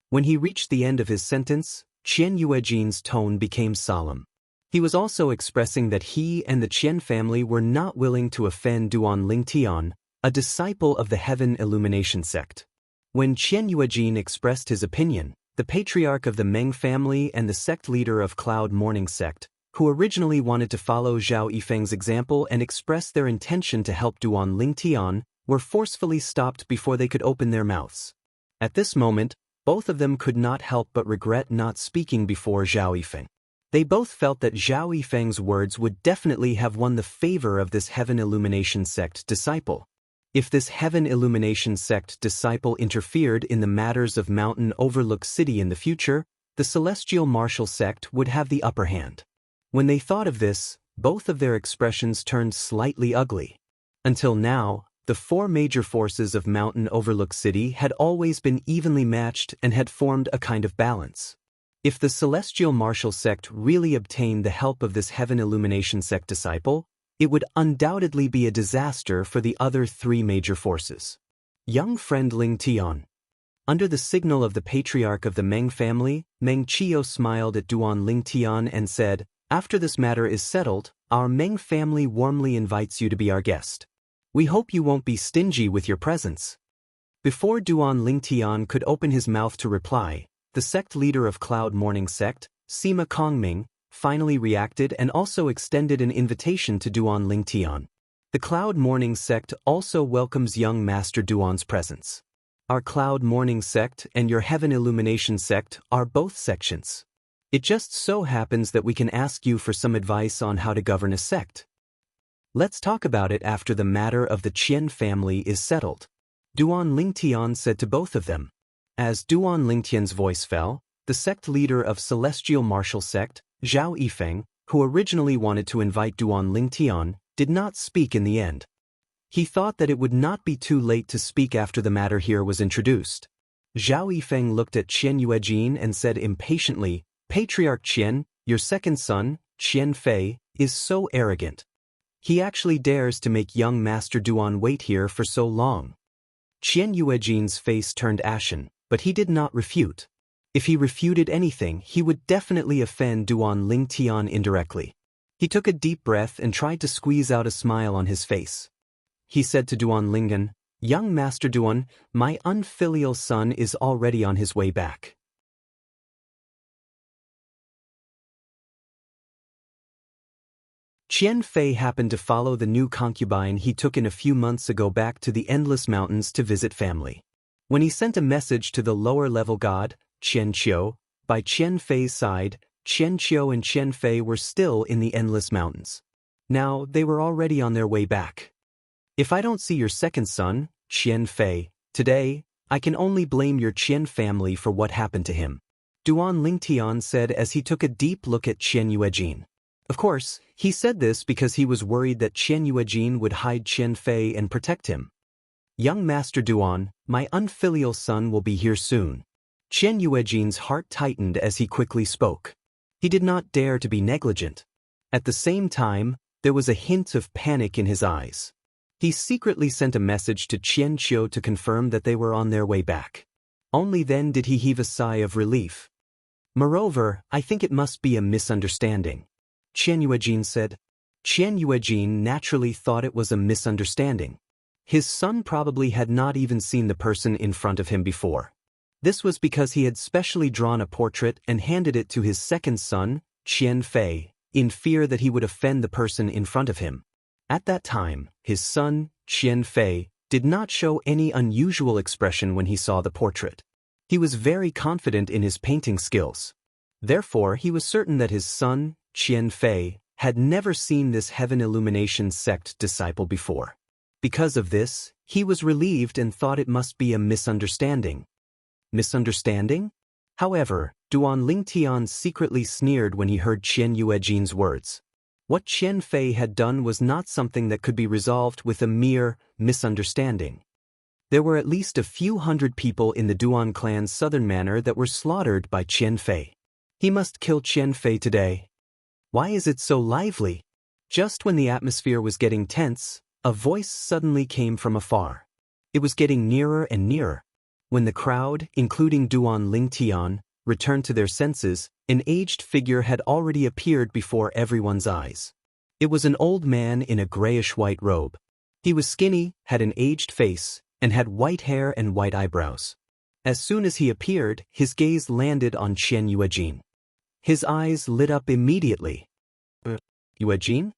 When he reached the end of his sentence, Qian Yuejin's tone became solemn. He was also expressing that he and the Qian family were not willing to offend Duan Lingtian, a disciple of the Heaven Illumination sect. When Qian Yuejin expressed his opinion, the patriarch of the Meng family and the sect leader of Cloud Morning sect, who originally wanted to follow Zhao Yifeng's example and express their intention to help Duan Lingtian, were forcefully stopped before they could open their mouths. At this moment, both of them could not help but regret not speaking before Zhao Yifeng. They both felt that Zhao Yifeng's words would definitely have won the favor of this Heaven Illumination sect disciple. If this Heaven Illumination sect disciple interfered in the matters of Mountain Overlook City in the future, the Celestial Martial sect would have the upper hand. When they thought of this, both of their expressions turned slightly ugly. Until now, the four major forces of Mountain Overlook City had always been evenly matched and had formed a kind of balance. If the Celestial Martial sect really obtained the help of this Heaven Illumination sect disciple, it would undoubtedly be a disaster for the other three major forces. Young friend Ling Tian. Under the signal of the patriarch of the Meng family, Meng Qiu smiled at Duan Ling Tian and said, "After this matter is settled, our Meng family warmly invites you to be our guest. We hope you won't be stingy with your presence." Before Duan Ling Tian could open his mouth to reply, the sect leader of Cloud Morning sect, Sima Kongming, finally reacted and also extended an invitation to Duan Lingtian. The Cloud Morning sect also welcomes young Master Duan's presence. Our Cloud Morning sect and your Heaven Illumination sect are both sections. It just so happens that we can ask you for some advice on how to govern a sect. Let's talk about it after the matter of the Qian family is settled. Duan Lingtian said to both of them. As Duan Lingtian's voice fell, the sect leader of Celestial Martial sect, Zhao Yifeng, who originally wanted to invite Duan Lingtian, did not speak in the end. He thought that it would not be too late to speak after the matter here was introduced. Zhao Yifeng looked at Qian Yuejin and said impatiently, "Patriarch Qian, your second son, Qian Fei, is so arrogant. He actually dares to make young Master Duan wait here for so long." Qian Yuejin's face turned ashen, but he did not refute. If he refuted anything, he would definitely offend Duan Lingtian indirectly. He took a deep breath and tried to squeeze out a smile on his face. He said to Duan Lingen, "Young Master Duan, my unfilial son is already on his way back." Qian Fei happened to follow the new concubine he took in a few months ago back to the Endless Mountains to visit family. When he sent a message to the lower-level god, Xianxia, by Qian Fei's side, Xianxia and Qian Fei were still in the Endless Mountains. Now they were already on their way back. "If I don't see your second son, Qian Fei, today, I can only blame your Qian family for what happened to him," Duan Lingtian said as he took a deep look at Qian Yuejin. Of course, he said this because he was worried that Qian Yuejin would hide Qian Fei and protect him. "Young Master Duan, my unfilial son will be here soon." Qian Yuejin's heart tightened as he quickly spoke. He did not dare to be negligent. At the same time, there was a hint of panic in his eyes. He secretly sent a message to Xianxia to confirm that they were on their way back. Only then did he heave a sigh of relief. "Moreover, I think it must be a misunderstanding," Qian Yuejin said. Qian Yuejin naturally thought it was a misunderstanding. His son probably had not even seen the person in front of him before. This was because he had specially drawn a portrait and handed it to his second son, Qian Fei, in fear that he would offend the person in front of him. At that time, his son, Qian Fei, did not show any unusual expression when he saw the portrait. He was very confident in his painting skills. Therefore, he was certain that his son, Qian Fei, had never seen this heaven illumination sect disciple before. Because of this, he was relieved and thought it must be a misunderstanding. Misunderstanding? However, Duan Lingtian secretly sneered when he heard Qian Yuejin's words. What Qian Fei had done was not something that could be resolved with a mere misunderstanding. There were at least a few hundred people in the Duan clan's southern manor that were slaughtered by Qian Fei. He must kill Qian Fei today. Why is it so lively? Just when the atmosphere was getting tense, a voice suddenly came from afar. It was getting nearer and nearer. When the crowd, including Duan Lingtian, returned to their senses, an aged figure had already appeared before everyone's eyes. It was an old man in a grayish-white robe. He was skinny, had an aged face, and had white hair and white eyebrows. As soon as he appeared, his gaze landed on Qian Yuejin. His eyes lit up immediately. Yuejin?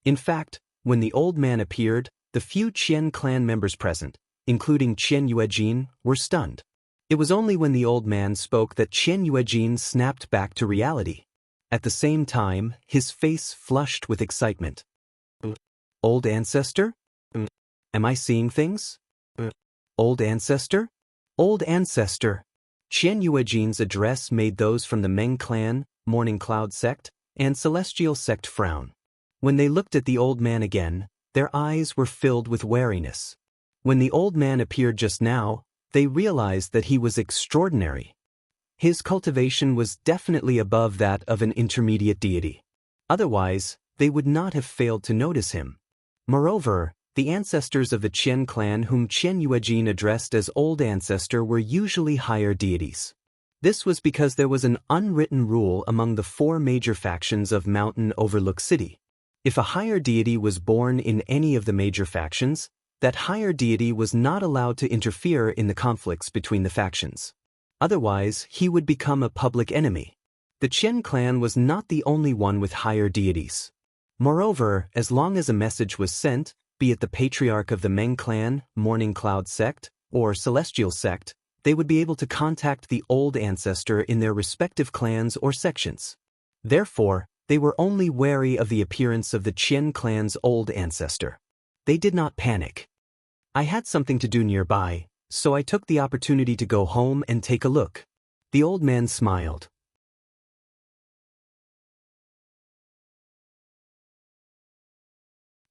In fact, when the old man appeared, the few Qian clan members present, including Qian Yuejin, were stunned. It was only when the old man spoke that Qian Yuejin snapped back to reality. At the same time, his face flushed with excitement. Old ancestor? Am I seeing things? Old ancestor? Old ancestor. Qian Yuejin's address made those from the Meng clan, Morning Cloud sect, and Celestial sect frown. When they looked at the old man again, their eyes were filled with wariness. When the old man appeared just now, they realized that he was extraordinary. His cultivation was definitely above that of an intermediate deity. Otherwise, they would not have failed to notice him. Moreover, the ancestors of the Qian clan whom Qian Yuejin addressed as Old Ancestor were usually higher deities. This was because there was an unwritten rule among the four major factions of Mountain Overlook City. If a higher deity was born in any of the major factions, that higher deity was not allowed to interfere in the conflicts between the factions. Otherwise, he would become a public enemy. The Qian clan was not the only one with higher deities. Moreover, as long as a message was sent, be it the patriarch of the Meng clan, Morning Cloud sect, or Celestial sect, they would be able to contact the old ancestor in their respective clans or sections. Therefore, they were only wary of the appearance of the Qian clan's old ancestor. They did not panic. I had something to do nearby, so I took the opportunity to go home and take a look. The old man smiled.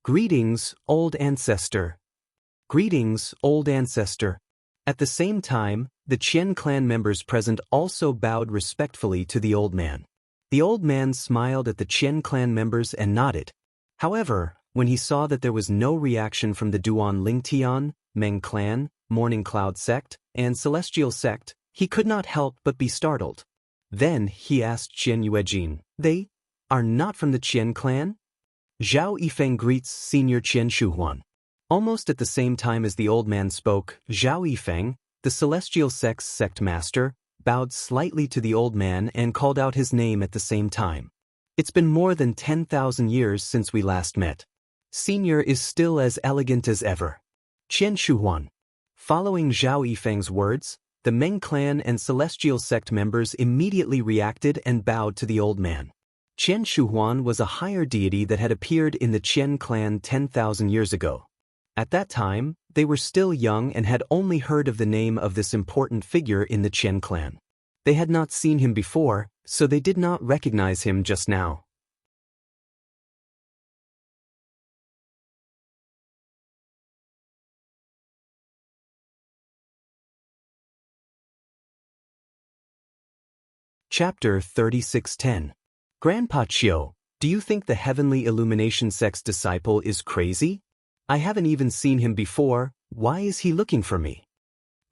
Greetings, old ancestor. Greetings, old ancestor. At the same time, the Qian clan members present also bowed respectfully to the old man. The old man smiled at the Qian clan members and nodded. However, when he saw that there was no reaction from the Duan Lingtian, Meng clan, Morning Cloud sect, and Celestial sect, he could not help but be startled. Then he asked Qian Yuejin, "They are not from the Qian clan?" Zhao Yifeng greets Senior Qian Shuhuan. Almost at the same time as the old man spoke, Zhao Yifeng, the Celestial sect's sect master, bowed slightly to the old man and called out his name at the same time. It's been more than 10,000 years since we last met. Senior is still as elegant as ever. Qian Shuhuan. Following Zhao Yifeng's words, the Meng clan and Celestial sect members immediately reacted and bowed to the old man. Qian Shuhuan was a higher deity that had appeared in the Qian clan 10,000 years ago. At that time, they were still young and had only heard of the name of this important figure in the Qian clan. They had not seen him before, so they did not recognize him just now. Chapter 3610. Grandpa Chiu, do you think the Heavenly Illumination sect's disciple is crazy? I haven't even seen him before. Why is he looking for me?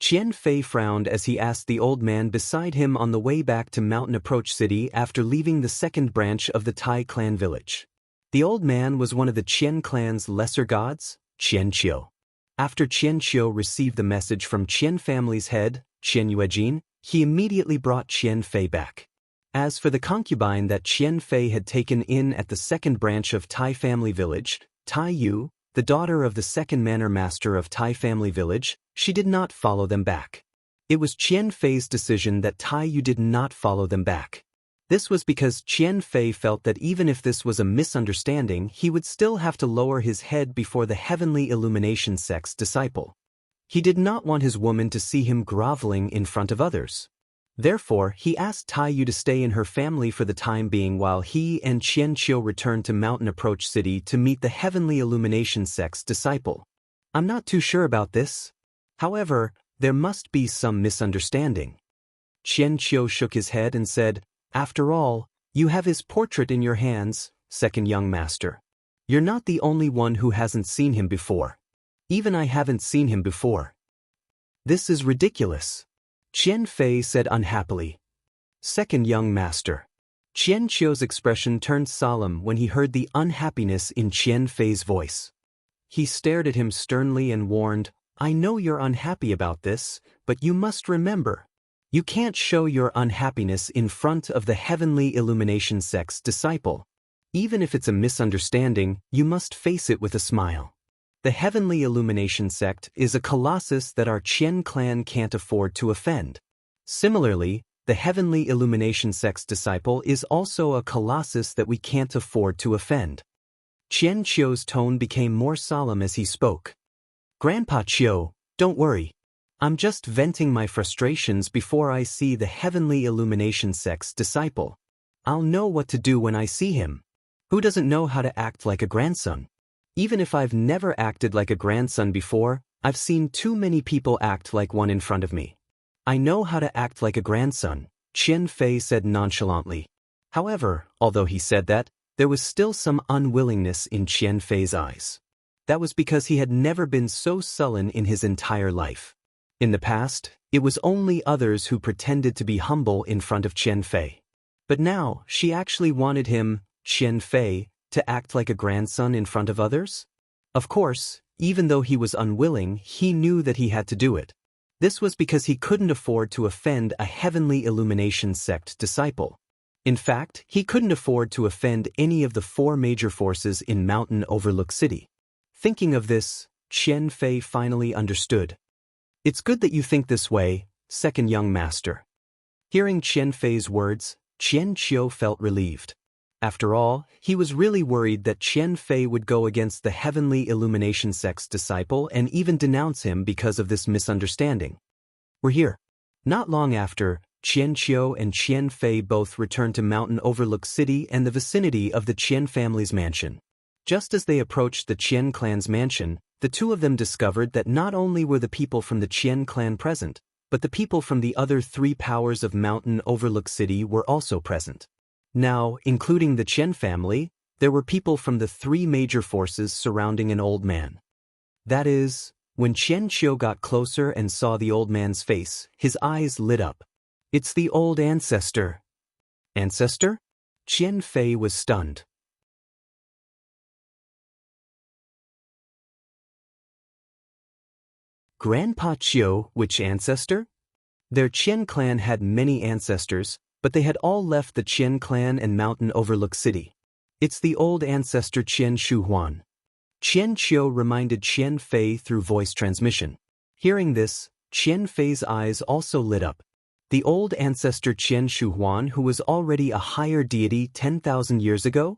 Qian Fei frowned as he asked the old man beside him on the way back to Mountain Approach City after leaving the second branch of the Tai clan village. The old man was one of the Qian clan's lesser gods, Xianxia. After Xianxia received the message from Qian family's head, Qian Yuejin, he immediately brought Xianfei back. As for the concubine that Xianfei had taken in at the second branch of Tai family village, Tai Yu, the daughter of the second manor master of Tai family village, she did not follow them back. It was Qianfei's decision that Tai Yu did not follow them back. This was because Qianfei felt that even if this was a misunderstanding, he would still have to lower his head before the heavenly illumination sect's disciple. He did not want his woman to see him groveling in front of others. Therefore, he asked Tai Yu to stay in her family for the time being while he and Xianxia returned to Mountain Approach City to meet the heavenly illumination sect's disciple. I'm not too sure about this. However, there must be some misunderstanding. Xianxia shook his head and said, "After all, you have his portrait in your hands, second young master. You're not the only one who hasn't seen him before. Even I haven't seen him before." "This is ridiculous," Qianfei said unhappily. "Second young master." Qianxia's expression turned solemn when he heard the unhappiness in Qianfei's voice. He stared at him sternly and warned, "I know you're unhappy about this, but you must remember. You can't show your unhappiness in front of the heavenly illumination sect's disciple. Even if it's a misunderstanding, you must face it with a smile. The heavenly illumination sect is a colossus that our Qian clan can't afford to offend. Similarly, the heavenly illumination sect's disciple is also a colossus that we can't afford to offend." Qianxio's tone became more solemn as he spoke. "Grandpa Qiu, don't worry. I'm just venting my frustrations before I see the heavenly illumination sect's disciple. I'll know what to do when I see him. Who doesn't know how to act like a grandson? Even if I've never acted like a grandson before, I've seen too many people act like one in front of me. I know how to act like a grandson," Qianfei said nonchalantly. However, although he said that, there was still some unwillingness in Qianfei's eyes. That was because he had never been so sullen in his entire life. In the past, it was only others who pretended to be humble in front of Qianfei. But now, she actually wanted him, Qianfei, to act like a grandson in front of others? Of course, even though he was unwilling, he knew that he had to do it. This was because he couldn't afford to offend a heavenly illumination sect disciple. In fact, he couldn't afford to offend any of the 4 major forces in Mountain Overlook City. Thinking of this, Qianfei finally understood. "It's good that you think this way, second young master." Hearing Qianfei's words, Qianxiu felt relieved. After all, he was really worried that Qianfei would go against the heavenly illumination sect's disciple and even denounce him because of this misunderstanding. "We're here." Not long after, Qianxiu and Qianfei both returned to Mountain Overlook City and the vicinity of the Qian family's mansion. Just as they approached the Qian clan's mansion, the two of them discovered that not only were the people from the Qian clan present, but the people from the other 3 powers of Mountain Overlook City were also present. Now, including the Qian family, there were people from the 3 major forces surrounding an old man. That is, when Qianxiu got closer and saw the old man's face, his eyes lit up. "It's the old ancestor." "Ancestor?" Qianfei was stunned. Grandpa Qiu, which ancestor? Their Qian clan had many ancestors, but they had all left the Qian clan and Mountain Overlook City. "It's the old ancestor Qian Shuhuan." Qianxiu reminded Qianfei through voice transmission. Hearing this, Qianfei's eyes also lit up. The old ancestor Qian Shuhuan who was already a higher deity 10,000 years ago?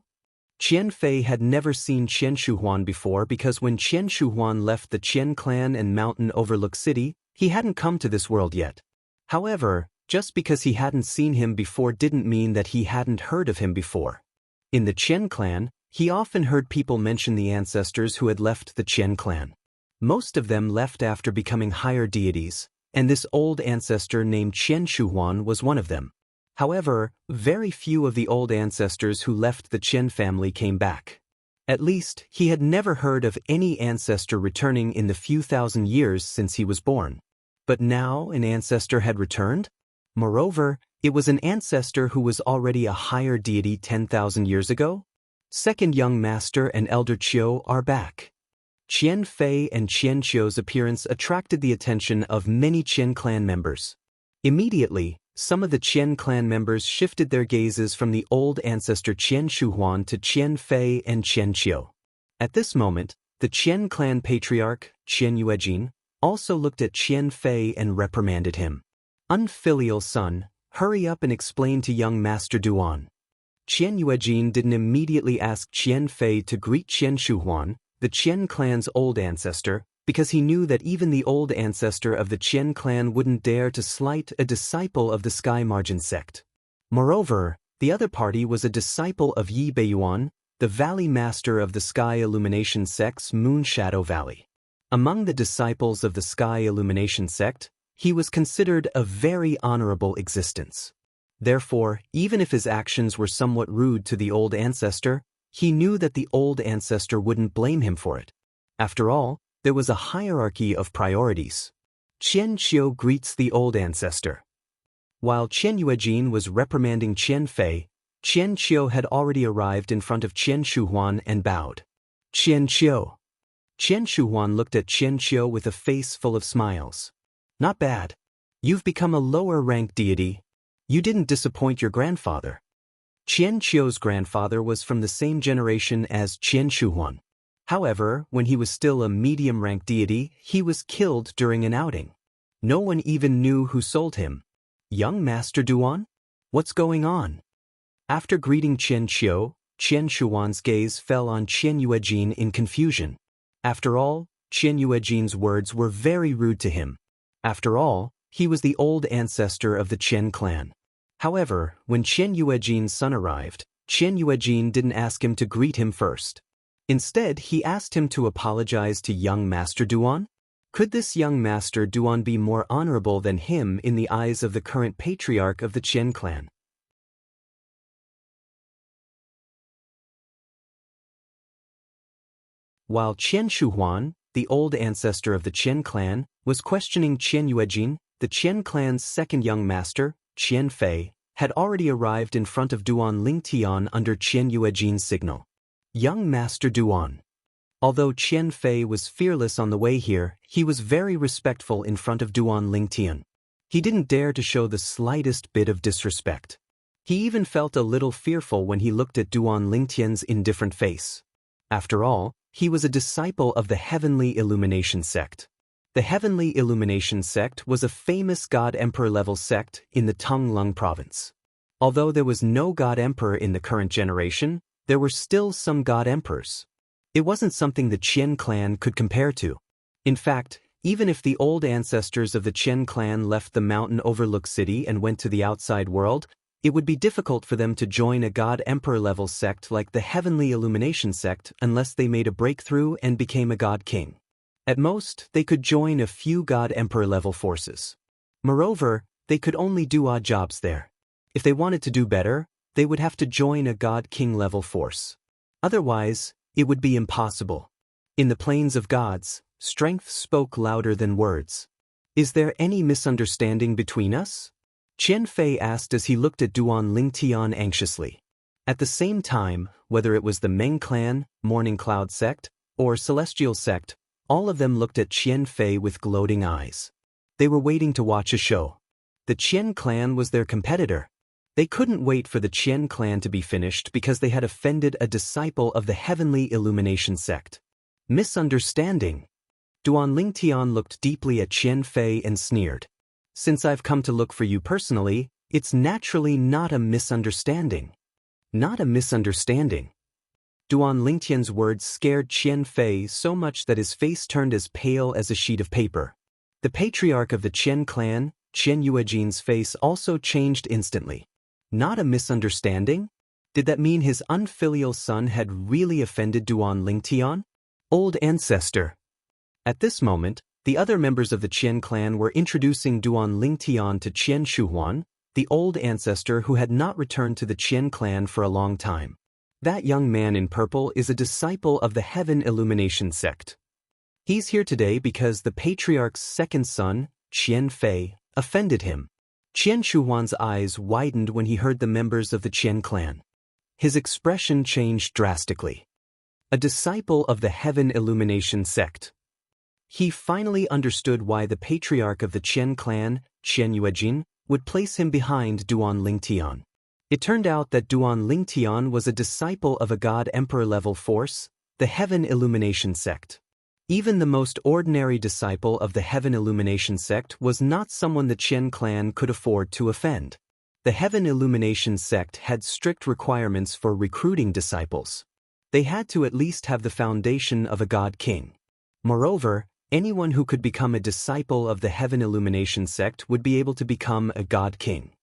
Qianfei had never seen Qian Shuhuan before because when Qian Shuhuan left the Qian clan and Mountain Overlook City, he hadn't come to this world yet. However, just because he hadn't seen him before didn't mean that he hadn't heard of him before. In the Qian clan, he often heard people mention the ancestors who had left the Qian clan. Most of them left after becoming higher deities, and this old ancestor named Qian Shuhuan was one of them. However, very few of the old ancestors who left the Qian family came back. At least, he had never heard of any ancestor returning in the few thousand years since he was born. But now an ancestor had returned? Moreover, it was an ancestor who was already a higher deity 10,000 years ago? Second young master and elder Qiu are back. Qianfei and Qianxiu's appearance attracted the attention of many Qian clan members. Immediately, some of the Qian clan members shifted their gazes from the old ancestor Qian Shuhuan to Qian Fei and Qian Qiu. At this moment, the Qian clan patriarch, Qian Yuejin, also looked at Qian Fei and reprimanded him. "Unfilial son, hurry up and explain to young Master Duan." Qian Yuejin didn't immediately ask Qian Fei to greet Qian Shuhuan, the Qian clan's old ancestor, because he knew that even the old ancestor of the Qian clan wouldn't dare to slight a disciple of the Sky Margin sect. Moreover, the other party was a disciple of Yi Beiyuan, the valley master of the Sky Illumination sect's Moon Shadow Valley. Among the disciples of the Sky Illumination sect, he was considered a very honorable existence. Therefore, even if his actions were somewhat rude to the old ancestor, he knew that the old ancestor wouldn't blame him for it. After all, there was a hierarchy of priorities. Qian Qiu greets the old ancestor. While Qian Yuejin was reprimanding Qian Fei, Qian Qiu had already arrived in front of Qian Shuhuan and bowed. "Qian Qiu." Qian Shuhuan looked at Qian Qiu with a face full of smiles. "Not bad. You've become a lower-ranked deity. You didn't disappoint your grandfather." Qian Qiu's grandfather was from the same generation as Qian Shuhuan. However, when he was still a medium-ranked deity, he was killed during an outing. No one even knew who sold him. "Young Master Duan? What's going on?" After greeting Qian Qiu, Qian Shuhuan's gaze fell on Qian Yuejin in confusion. After all, Qian Yuejin's words were very rude to him. After all, he was the old ancestor of the Qian clan. However, when Qian Yuejin's son arrived, Qian Yuejin didn't ask him to greet him first. Instead, he asked him to apologize to young Master Duan. Could this young Master Duan be more honorable than him in the eyes of the current patriarch of the Qian clan? While Qian Shuhuan, the old ancestor of the Qian clan, was questioning Qian Yuejin, the Qian clan's second young master, Qian Fei, had already arrived in front of Duan Lingtian under Qian Yuejin's signal. "Young Master Duan." Although Qian Fei was fearless on the way here, he was very respectful in front of Duan Lingtian. He didn't dare to show the slightest bit of disrespect. He even felt a little fearful when he looked at Duan Lingtian's indifferent face. After all, he was a disciple of the Heavenly Illumination sect. The Heavenly Illumination sect was a famous God Emperor level sect in the Tonglung province. Although there was no God Emperor in the current generation, there were still some God Emperors. It wasn't something the Qian clan could compare to. In fact, even if the old ancestors of the Qian clan left the mountain overlooked city and went to the outside world, it would be difficult for them to join a God Emperor level sect like the Heavenly Illumination sect unless they made a breakthrough and became a God King. At most, they could join a few God Emperor level forces. Moreover, they could only do odd jobs there. If they wanted to do better, they would have to join a God King level force. Otherwise, it would be impossible. In the plains of gods, strength spoke louder than words. "Is there any misunderstanding between us?" Qian Fei asked as he looked at Duan Lingtian anxiously. At the same time, whether it was the Meng clan, Morning Cloud sect, or Celestial sect, all of them looked at Qian Fei with gloating eyes. They were waiting to watch a show. The Qian clan was their competitor. They couldn't wait for the Qian clan to be finished because they had offended a disciple of the Heavenly Illumination sect. Misunderstanding. Duan Lingtian looked deeply at Qian Fei and sneered. "Since I've come to look for you personally, it's naturally not a misunderstanding." Not a misunderstanding. Duan Lingtian's words scared Qian Fei so much that his face turned as pale as a sheet of paper. The patriarch of the Qian clan, Qian Yuejin's face also changed instantly. Not a misunderstanding? Did that mean his unfilial son had really offended Duan Lingtian? Old ancestor. At this moment, the other members of the Qian clan were introducing Duan Lingtian to Qian Shuhuan, the old ancestor who had not returned to the Qian clan for a long time. That young man in purple is a disciple of the Heaven Illumination sect. He's here today because the patriarch's second son, Qian Fei, offended him. Qian Shuhuan's eyes widened when he heard the members of the Qian clan. His expression changed drastically. A disciple of the Heaven Illumination sect. He finally understood why the patriarch of the Qian clan, Qian Yuejin, would place him behind Duan Lingtian. It turned out that Duan Lingtian was a disciple of a God-Emperor level force, the Heaven Illumination sect. Even the most ordinary disciple of the Heaven Illumination sect was not someone the Qian clan could afford to offend. The Heaven Illumination sect had strict requirements for recruiting disciples. They had to at least have the foundation of a God King. Moreover, anyone who could become a disciple of the Heaven Illumination sect would be able to become a God King.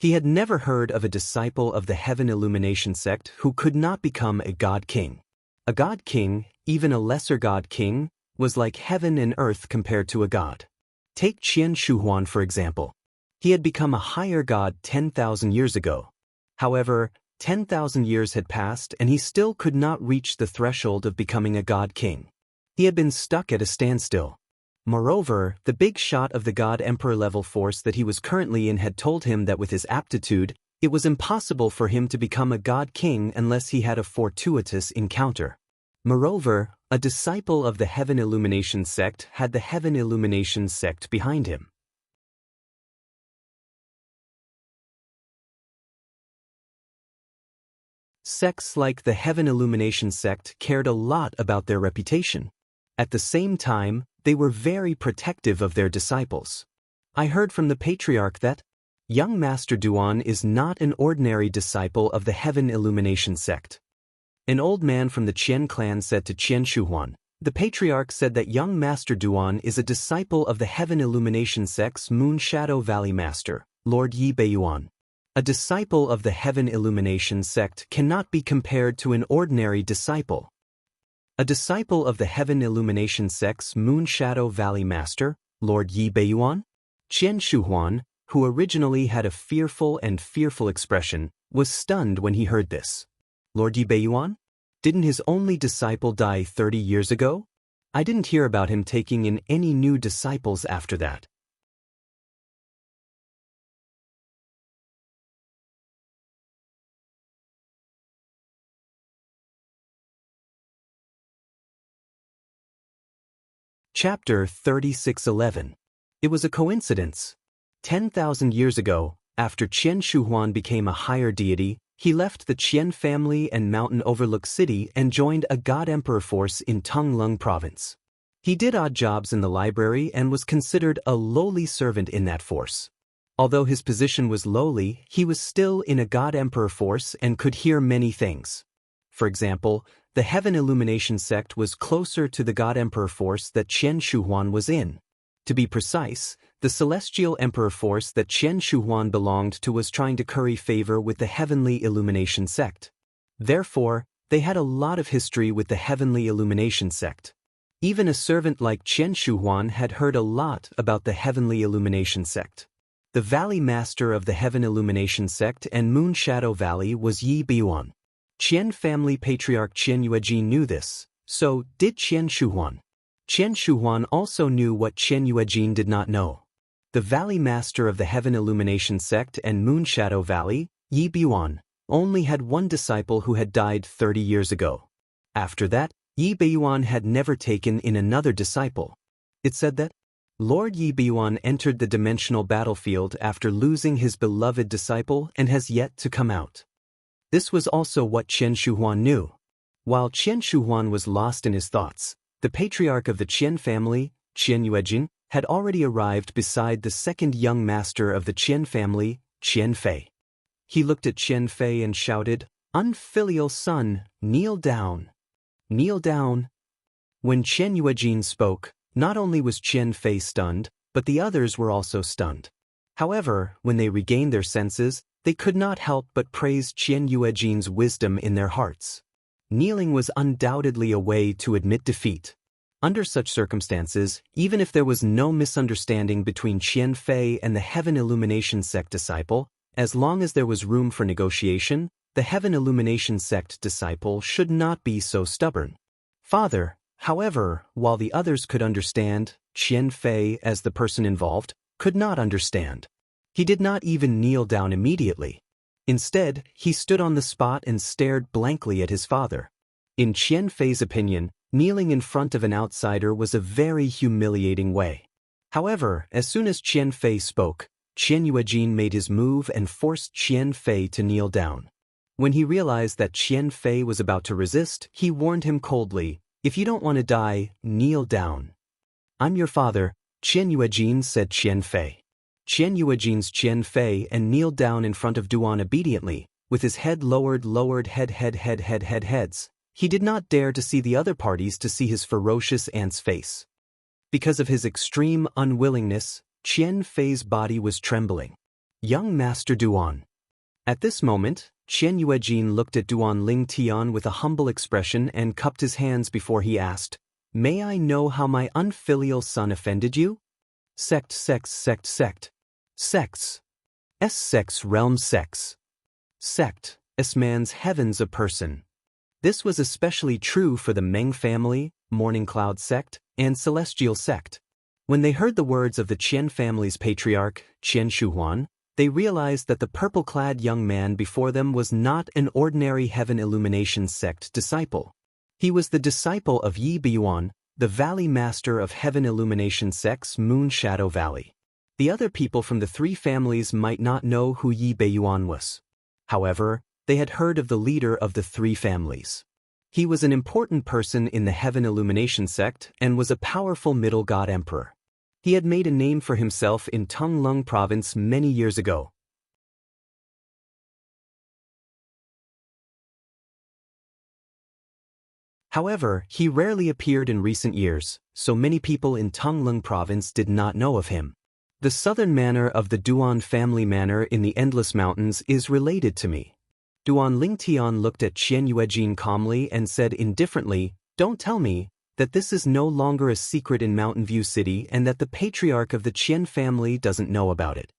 He had never heard of a disciple of the Heaven Illumination sect who could not become a God King. A God King, even a lesser God King, was like heaven and earth compared to a god. Take Qian Shuhuan for example. He had become a higher god 10,000 years ago. However, 10,000 years had passed and he still could not reach the threshold of becoming a God King. He had been stuck at a standstill. Moreover, the big shot of the God Emperor level force that he was currently in had told him that with his aptitude, it was impossible for him to become a God King unless he had a fortuitous encounter. Moreover, a disciple of the Heaven Illumination sect had the Heaven Illumination sect behind him. Sects like the Heaven Illumination sect cared a lot about their reputation. At the same time, they were very protective of their disciples. I heard from the Patriarch that young Master Duan is not an ordinary disciple of the Heaven Illumination sect. An old man from the Qian clan said to Qian Shuhuan, the Patriarch said that young Master Duan is a disciple of the Heaven Illumination sect's Moon Shadow Valley Master, Lord Yi Beiyuan. A disciple of the Heaven Illumination sect cannot be compared to an ordinary disciple. A disciple of the Heaven Illumination sect's Moon Shadow Valley Master, Lord Yi Beiyuan? Qian Shuhuan, who originally had a fearful expression, was stunned when he heard this. Lord Yi Beiyuan? Didn't his only disciple die 30 years ago? I didn't hear about him taking in any new disciples after that. Chapter 3611. It was a coincidence. 10,000 years ago, after Qian Shuhuan became a higher deity, he left the Qian family and Mountain Overlook City and joined a God-Emperor force in Tonglung Province. He did odd jobs in the library and was considered a lowly servant in that force. Although his position was lowly, he was still in a God-Emperor force and could hear many things. For example, the Heaven Illumination sect was closer to the God-Emperor force that Qian Shuhuan was in. To be precise, the Celestial Emperor force that Qian Shuhuan belonged to was trying to curry favor with the Heavenly Illumination sect. Therefore, they had a lot of history with the Heavenly Illumination sect. Even a servant like Qian Shuhuan had heard a lot about the Heavenly Illumination sect. The Valley Master of the Heaven Illumination sect and Moon Shadow Valley was Yi Beiyuan. Qian family patriarch Qian Yuejin knew this, so did Qian Shuhuan. Qian Shuhuan also knew what Qian Yuejin did not know. The Valley Master of the Heaven Illumination sect and Moon Shadow Valley, Yi Beiyuan, only had one disciple who had died 30 years ago. After that, Yi Beiyuan had never taken in another disciple. It said that Lord Yi Beiyuan entered the dimensional battlefield after losing his beloved disciple and has yet to come out. This was also what Qian Shuhuan knew. While Qian Shuhuan was lost in his thoughts, the patriarch of the Qian family, Qian Yuejin, had already arrived beside the second young master of the Qian family, Qian Fei. He looked at Qian Fei and shouted, "Unfilial son, kneel down. Kneel down." When Qian Yuejin spoke, not only was Qian Fei stunned, but the others were also stunned. However, when they regained their senses, they could not help but praise Qian Yuejin's wisdom in their hearts. Kneeling was undoubtedly a way to admit defeat. Under such circumstances, even if there was no misunderstanding between Qian Fei and the Heaven Illumination sect disciple, as long as there was room for negotiation, the Heaven Illumination sect disciple should not be so stubborn. Father, however, while the others could understand, Qian Fei, as the person involved, could not understand. He did not even kneel down immediately. Instead, he stood on the spot and stared blankly at his father. In Qian Fei's opinion, kneeling in front of an outsider was a very humiliating way. However, as soon as Qian Fei spoke, Qian Yuejin made his move and forced Qian Fei to kneel down. When he realized that Qian Fei was about to resist, he warned him coldly, "If you don't want to die, kneel down." "I'm your father," Qian Yuejin said Qian Fei. Qian Yuejin's Qian Fei and kneeled down in front of Duan obediently, with his head lowered heads. He did not dare to see the other parties to see his ferocious aunt's face. Because of his extreme unwillingness, Qian Fei's body was trembling. Young Master Duan. At this moment, Qian Yuejin looked at Duan Ling Tian with a humble expression and cupped his hands before he asked, "May I know how my unfilial son offended you?" Sect. Sects. Sects realm sects. Sect, man's heavens a person. This was especially true for the Meng family, Morning Cloud sect, and Celestial sect. When they heard the words of the Qian family's patriarch, Qian Shuhuan, they realized that the purple-clad young man before them was not an ordinary Heaven Illumination sect disciple. He was the disciple of Yi Beiyuan, the Valley Master of Heaven Illumination sect's Moon Shadow Valley. The other people from the three families might not know who Yi Beiyuan was. However, they had heard of the leader of the three families. He was an important person in the Heaven Illumination sect and was a powerful middle god emperor. He had made a name for himself in Tonglung province many years ago. However, he rarely appeared in recent years, so many people in Tonglung province did not know of him. The southern manor of the Duan family manor in the Endless Mountains is related to me. Duan Ling Tian looked at Qian Yuejin calmly and said indifferently, "Don't tell me that this is no longer a secret in Mountain View City and that the patriarch of the Qian family doesn't know about it."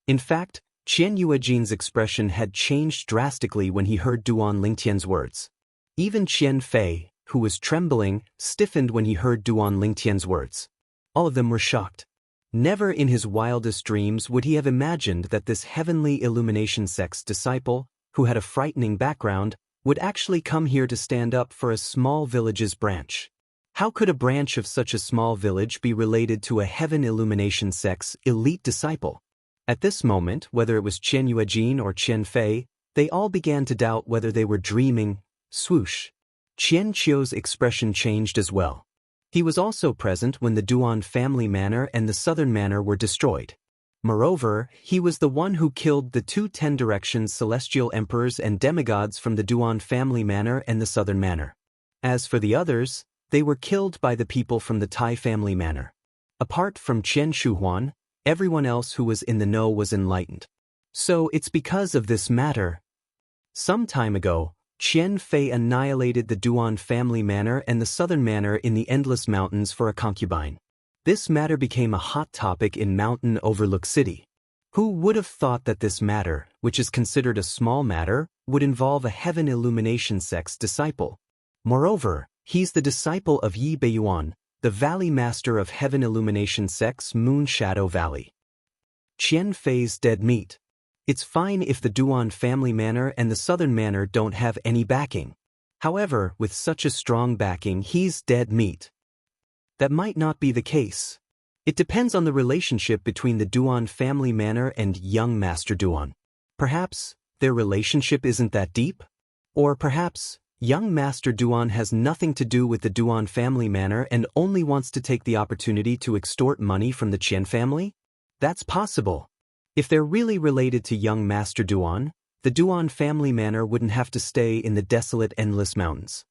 In fact, Qian Yuejin's expression had changed drastically when he heard Duan Ling Tian's words. Even Qian Fei, who was trembling, stiffened when he heard Duan Ling Tian's words. All of them were shocked. Never in his wildest dreams would he have imagined that this Heavenly Illumination sect's disciple, who had a frightening background, would actually come here to stand up for a small village's branch. How could a branch of such a small village be related to a Heaven Illumination sect's elite disciple? At this moment, whether it was Qian Yuejin or Qian Fei, they all began to doubt whether they were dreaming. Swoosh. Qian Qiu's expression changed as well. He was also present when the Duan family manor and the southern manor were destroyed. Moreover, he was the one who killed the two 10 Directions celestial emperors and demigods from the Duan family manor and the southern manor. As for the others, they were killed by the people from the Tai family manor. Apart from Qian Shuhuan, everyone else who was in the know was enlightened. So it's because of this matter. Some time ago, Qian Fei annihilated the Duan family manor and the southern manor in the Endless Mountains for a concubine. This matter became a hot topic in Mountain Overlook City. Who would have thought that this matter, which is considered a small matter, would involve a Heaven Illumination sect's disciple? Moreover, he's the disciple of Yi Beiyuan, the Valley Master of Heaven Illumination sect's Moon Shadow Valley. Qian Fei's dead meat. It's fine if the Duan family manor and the southern manor don't have any backing. However, with such a strong backing, he's dead meat. That might not be the case. It depends on the relationship between the Duan family manor and young Master Duan. Perhaps their relationship isn't that deep? Or perhaps young Master Duan has nothing to do with the Duan family manor and only wants to take the opportunity to extort money from the Qian family? That's possible. If they're really related to young Master Duan, the Duan family manor wouldn't have to stay in the desolate Endless Mountains.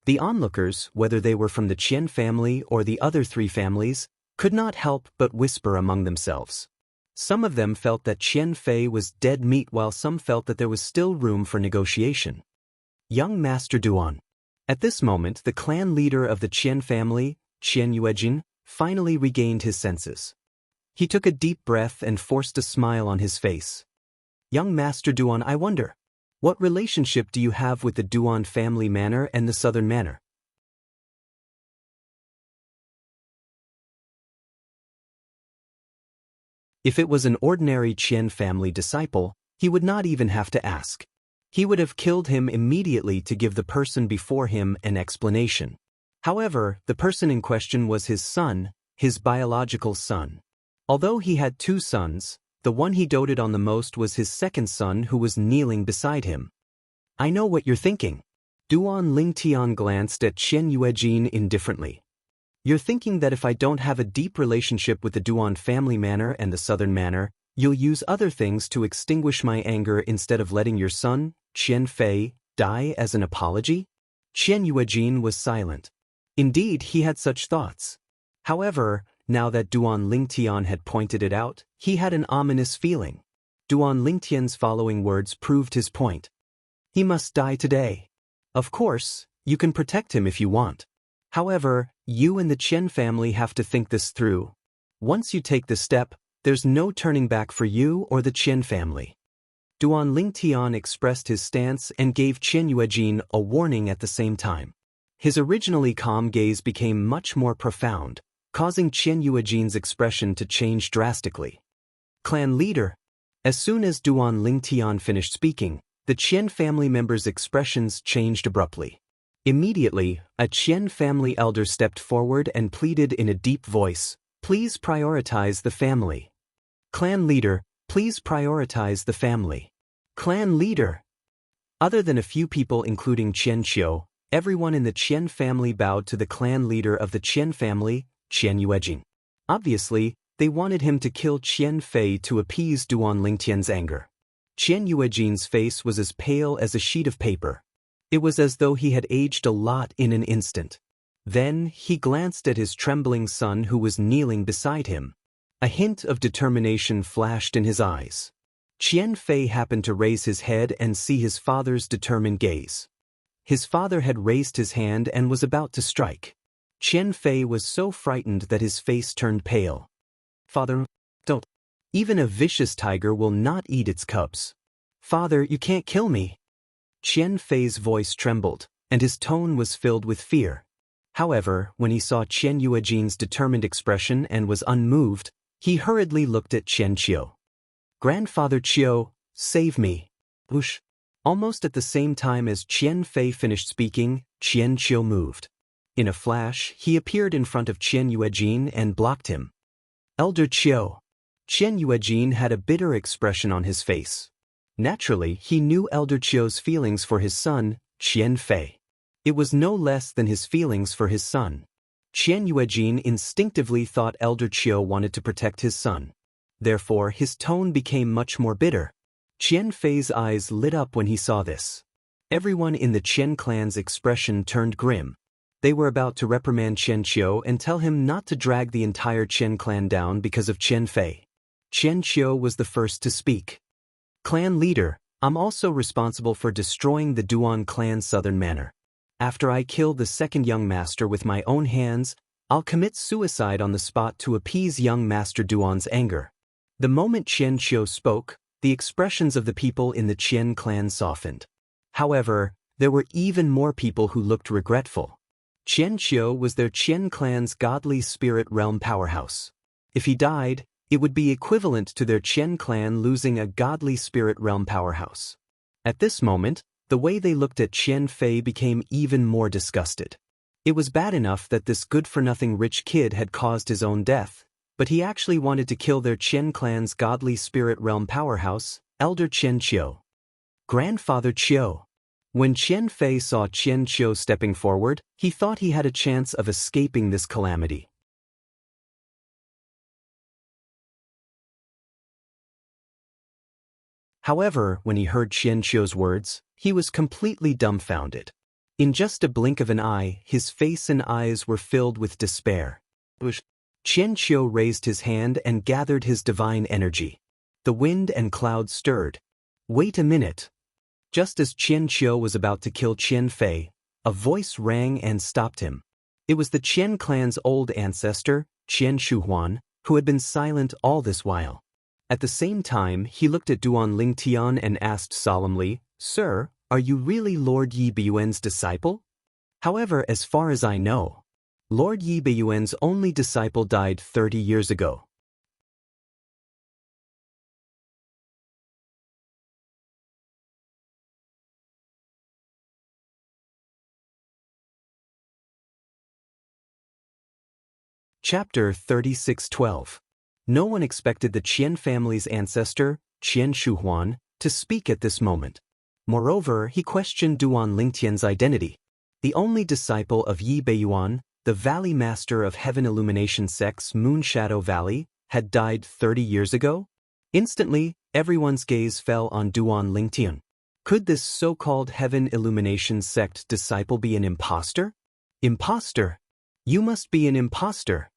The onlookers, whether they were from the Qian family or the other three families, could not help but whisper among themselves. Some of them felt that Qian Fei was dead meat while some felt that there was still room for negotiation. Young Master Duan. At this moment, the clan leader of the Qian family, Qian Yuejin, finally regained his senses. He took a deep breath and forced a smile on his face. Young Master Duan, I wonder, what relationship do you have with the Duan family manor and the southern manor? If it was an ordinary Qian family disciple, he would not even have to ask. He would have killed him immediately to give the person before him an explanation. However, the person in question was his son, his biological son. Although he had two sons, the one he doted on the most was his second son who was kneeling beside him. I know what you're thinking. Duan Lingtian glanced at Chen Yuejin indifferently. You're thinking that if I don't have a deep relationship with the Duan family manor and the southern manor, you'll use other things to extinguish my anger instead of letting your son, Qian Fei, die as an apology? Chen Yuejin was silent. Indeed, he had such thoughts. However, now that Duan Lingtian had pointed it out, he had an ominous feeling. Duan Lingtian's following words proved his point. He must die today. Of course, you can protect him if you want. However, you and the Chen family have to think this through. Once you take this step, there's no turning back for you or the Chen family. Duan Lingtian expressed his stance and gave Chen Yuejin a warning at the same time. His originally calm gaze became much more profound, causing Chen Yuejin's expression to change drastically. Clan leader. As soon as Duan Lingtian finished speaking, the Chen family members' expressions changed abruptly. Immediately, a Chen family elder stepped forward and pleaded in a deep voice, "Please prioritize the family." Clan leader, please prioritize the family. Clan leader. Other than a few people including Chen Qiu, everyone in the Chen family bowed to the clan leader of the Chen family, Chen Yuejin. Obviously, they wanted him to kill Qian Fei to appease Duan Lingtian's anger. Chen Yuejin's face was as pale as a sheet of paper. It was as though he had aged a lot in an instant. Then, he glanced at his trembling son who was kneeling beside him. A hint of determination flashed in his eyes. Qian Fei happened to raise his head and see his father's determined gaze. His father had raised his hand and was about to strike. Qian Fei was so frightened that his face turned pale. Father, don't. Even a vicious tiger will not eat its cubs. Father, you can't kill me. Qian Fei's voice trembled, and his tone was filled with fear. However, when he saw Chen Yuejin's determined expression and was unmoved, he hurriedly looked at Chen Qiu. Grandfather Qiu, save me. Whoosh. Almost at the same time as Qian Fei finished speaking, Chen Qiu moved. In a flash, he appeared in front of Chen Yuejin and blocked him. Elder Qiu. Chen Yuejin had a bitter expression on his face. Naturally, he knew Elder Qiu's feelings for his son, Qian Fei. It was no less than his feelings for his son. Chen Yuejin instinctively thought Elder Qiu wanted to protect his son. Therefore, his tone became much more bitter. Qian Fei's eyes lit up when he saw this. Everyone in the Chen clan's expression turned grim. They were about to reprimand Chen Qiu and tell him not to drag the entire Chen clan down because of Chen Fei. Chen Qiu was the first to speak. Clan leader, I'm also responsible for destroying the Duan clan's southern manor. After I kill the second young master with my own hands, I'll commit suicide on the spot to appease young Master Duan's anger. The moment Chen Qiu spoke, the expressions of the people in the Chen clan softened. However, there were even more people who looked regretful. Chen Qiu was their Chen clan's godly spirit realm powerhouse. If he died, it would be equivalent to their Chen clan losing a godly spirit realm powerhouse. At this moment, the way they looked at Qian Fei became even more disgusted. It was bad enough that this good-for-nothing rich kid had caused his own death, but he actually wanted to kill their Chen clan's godly spirit realm powerhouse, Elder Chen Qiu. Grandfather Qiu. When Qian Fei saw Chen Qiu stepping forward, he thought he had a chance of escaping this calamity. However, when he heard Chen Qiu's words, he was completely dumbfounded. In just a blink of an eye, his face and eyes were filled with despair. Chen Qiu raised his hand and gathered his divine energy. The wind and clouds stirred. Wait a minute. Just as Chen Qiu was about to kill Qian Fei, a voice rang and stopped him. It was the Chen clan's old ancestor, Chen Shuhuan, who had been silent all this while. At the same time, he looked at Duan Lingtian and asked solemnly, "Sir, are you really Lord Yi Beiyuan's disciple?" However, as far as I know, Lord Yi Beiyuan's only disciple died 30 years ago. Chapter 36:12. No one expected the Qian family's ancestor, Qian Shuhuan, to speak at this moment. Moreover, he questioned Duan Lingtian's identity. The only disciple of Yi Beiyuan, the Valley Master of Heaven Illumination sect's Moon Shadow Valley, had died 30 years ago? Instantly, everyone's gaze fell on Duan Lingtian. Could this so-called Heaven Illumination sect disciple be an impostor? Impostor? You must be an impostor.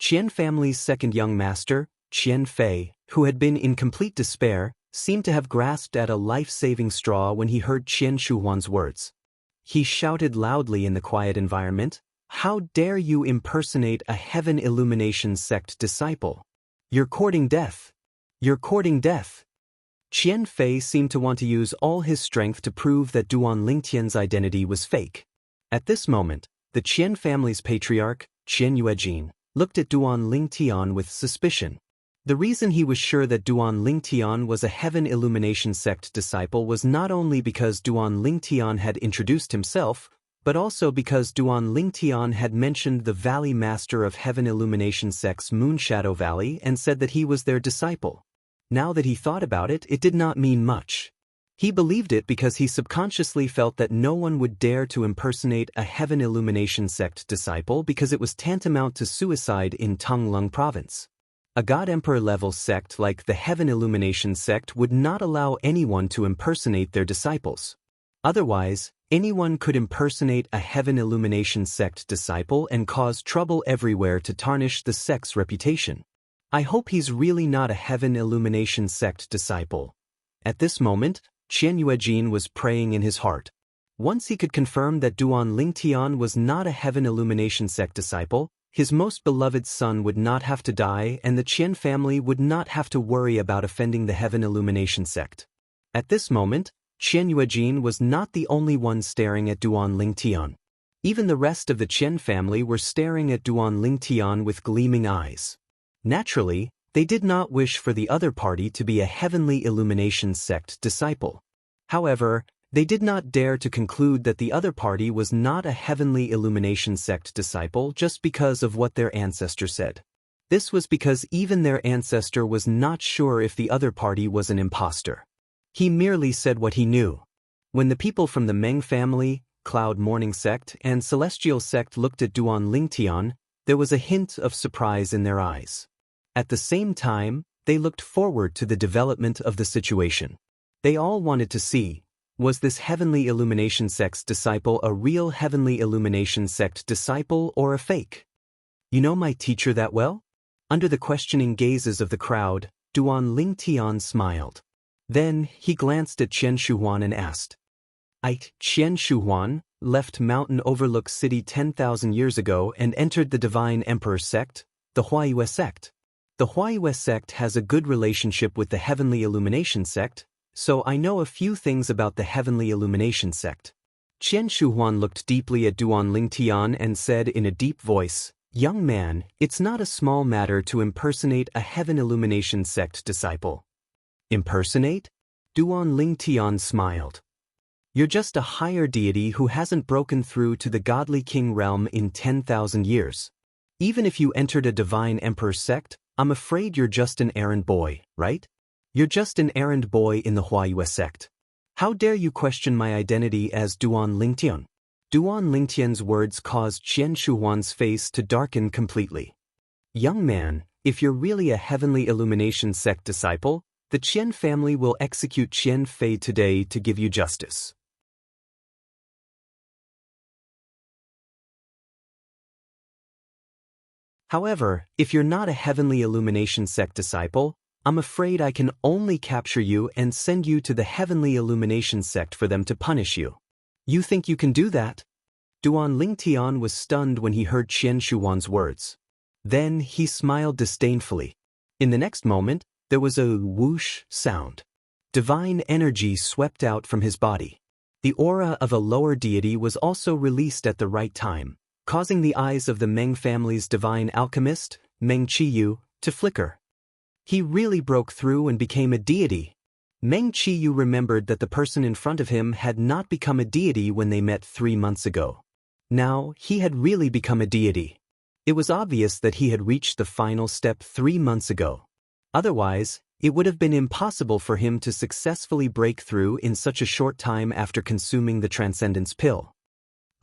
Qian family's second young master, Qian Fei, who had been in complete despair, seemed to have grasped at a life-saving straw when he heard Qian Shuhuan's words. He shouted loudly in the quiet environment, "How dare you impersonate a Heaven Illumination sect disciple? You're courting death. You're courting death." Qian Fei seemed to want to use all his strength to prove that Duan Lingtian's identity was fake. At this moment, the Qian family's patriarch, Qian Yuejin, looked at Duan Lingtian with suspicion. The reason he was sure that Duan Lingtian was a Heaven Illumination sect disciple was not only because Duan Lingtian had introduced himself, but also because Duan Lingtian had mentioned the Valley Master of Heaven Illumination sect's Moon Shadow Valley and said that he was their disciple. Now that he thought about it, it did not mean much. He believed it because he subconsciously felt that no one would dare to impersonate a Heaven Illumination sect disciple because it was tantamount to suicide in Tonglung province. A God Emperor level sect like the Heaven Illumination sect would not allow anyone to impersonate their disciples. Otherwise, anyone could impersonate a Heaven Illumination sect disciple and cause trouble everywhere to tarnish the sect's reputation. I hope he's really not a Heaven Illumination sect disciple. At this moment, Qian Yuejin was praying in his heart. Once he could confirm that Duan Lingtian was not a Heaven Illumination sect disciple, his most beloved son would not have to die and the Qian family would not have to worry about offending the Heaven Illumination sect. At this moment, Qian Yuejin was not the only one staring at Duan Lingtian. Even the rest of the Qian family were staring at Duan Lingtian with gleaming eyes. Naturally, they did not wish for the other party to be a Heavenly Illumination sect disciple. However, they did not dare to conclude that the other party was not a Heavenly Illumination sect disciple just because of what their ancestor said. This was because even their ancestor was not sure if the other party was an impostor. He merely said what he knew. When the people from the Meng family, Cloud Morning sect, and Celestial sect looked at Duan Lingtian, there was a hint of surprise in their eyes. At the same time, they looked forward to the development of the situation. They all wanted to see, was this Heavenly Illumination sect's disciple a real Heavenly Illumination sect disciple or a fake? You know my teacher that well? Under the questioning gazes of the crowd, Duan Lingtian smiled. Then, he glanced at Qian Shuhuan and asked, Qian Shuhuan left Mountain Overlook City 10,000 years ago and entered the Divine Emperor sect, the Huayue sect. The Huayue sect has a good relationship with the Heavenly Illumination sect, so I know a few things about the Heavenly Illumination sect. Qian Shuhuan looked deeply at Duan Lingtian and said in a deep voice, "Young man, it's not a small matter to impersonate a Heaven Illumination sect disciple." Impersonate? Duan Lingtian smiled. You're just a higher deity who hasn't broken through to the Godly King realm in 10,000 years. Even if you entered a Divine Emperor sect, I'm afraid you're just an errand boy, right? You're just an errand boy in the Huayue sect. How dare you question my identity as Duan Lingtian? Duan Lingtian's words caused Qian Shuhuan's face to darken completely. Young man, if you're really a Heavenly Illumination sect disciple, the Qian family will execute Qian Fei today to give you justice. However, if you're not a Heavenly Illumination sect disciple, I'm afraid I can only capture you and send you to the Heavenly Illumination sect for them to punish you. You think you can do that? Duan Lingtian was stunned when he heard Qian Shuhuan's words. Then he smiled disdainfully. In the next moment, there was a whoosh sound. Divine energy swept out from his body. The aura of a lower deity was also released at the right time, causing the eyes of the Meng family's divine alchemist, Meng Qiyu, to flicker. He really broke through and became a deity. Meng Qiyu remembered that the person in front of him had not become a deity when they met 3 months ago. Now, he had really become a deity. It was obvious that he had reached the final step 3 months ago. Otherwise, it would have been impossible for him to successfully break through in such a short time after consuming the Transcendence pill.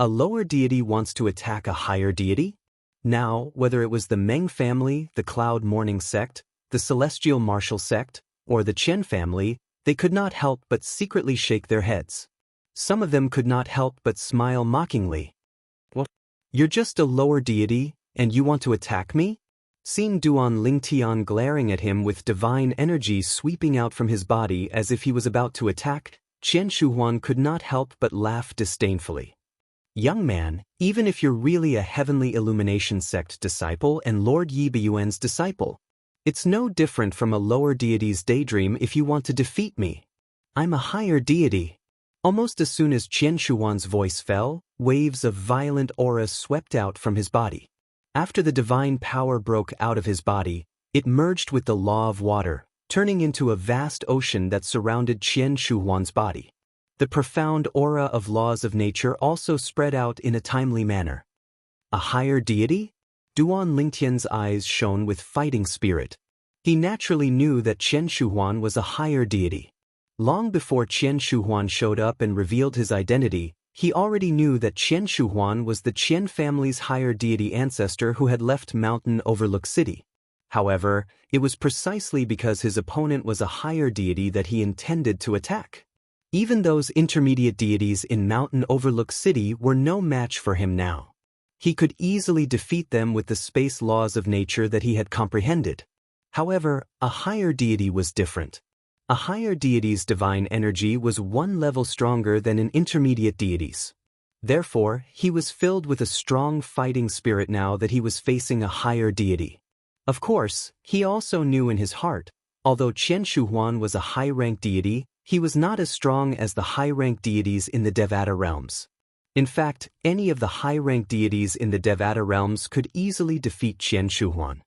A lower deity wants to attack a higher deity? Now, whether it was the Meng family, the Cloud Mourning sect, the Celestial Martial sect, or the Chen family, they could not help but secretly shake their heads. Some of them could not help but smile mockingly. What? You're just a lower deity, and you want to attack me? Seeing Duan Lingtian glaring at him with divine energy sweeping out from his body as if he was about to attack, Qian Shuhuan could not help but laugh disdainfully. Young man, even if you're really a Heavenly Illumination sect disciple and Lord Yi Biyuan's disciple, it's no different from a lower deity's daydream if you want to defeat me. I'm a higher deity. Almost as soon as Qian Shuhuan's voice fell, waves of violent aura swept out from his body. After the divine power broke out of his body, it merged with the law of water, turning into a vast ocean that surrounded Qian Shuhuan's body. The profound aura of laws of nature also spread out in a timely manner. A higher deity? Duan Lingtian's eyes shone with fighting spirit. He naturally knew that Qian Shuhuan was a higher deity. Long before Qian Shuhuan showed up and revealed his identity, he already knew that Qian Shuhuan was the Qian family's higher deity ancestor who had left Mountain Overlook City. However, it was precisely because his opponent was a higher deity that he intended to attack. Even those intermediate deities in Mountain Overlook City were no match for him now. He could easily defeat them with the space laws of nature that he had comprehended. However, a higher deity was different. A higher deity's divine energy was 1 level stronger than an intermediate deity's. Therefore, he was filled with a strong fighting spirit now that he was facing a higher deity. Of course, he also knew in his heart, although Qian Shuhuan was a high-ranked deity, he was not as strong as the high-ranked deities in the Devata realms. In fact, any of the high-ranked deities in the Devata realms could easily defeat Qian Shuhuan.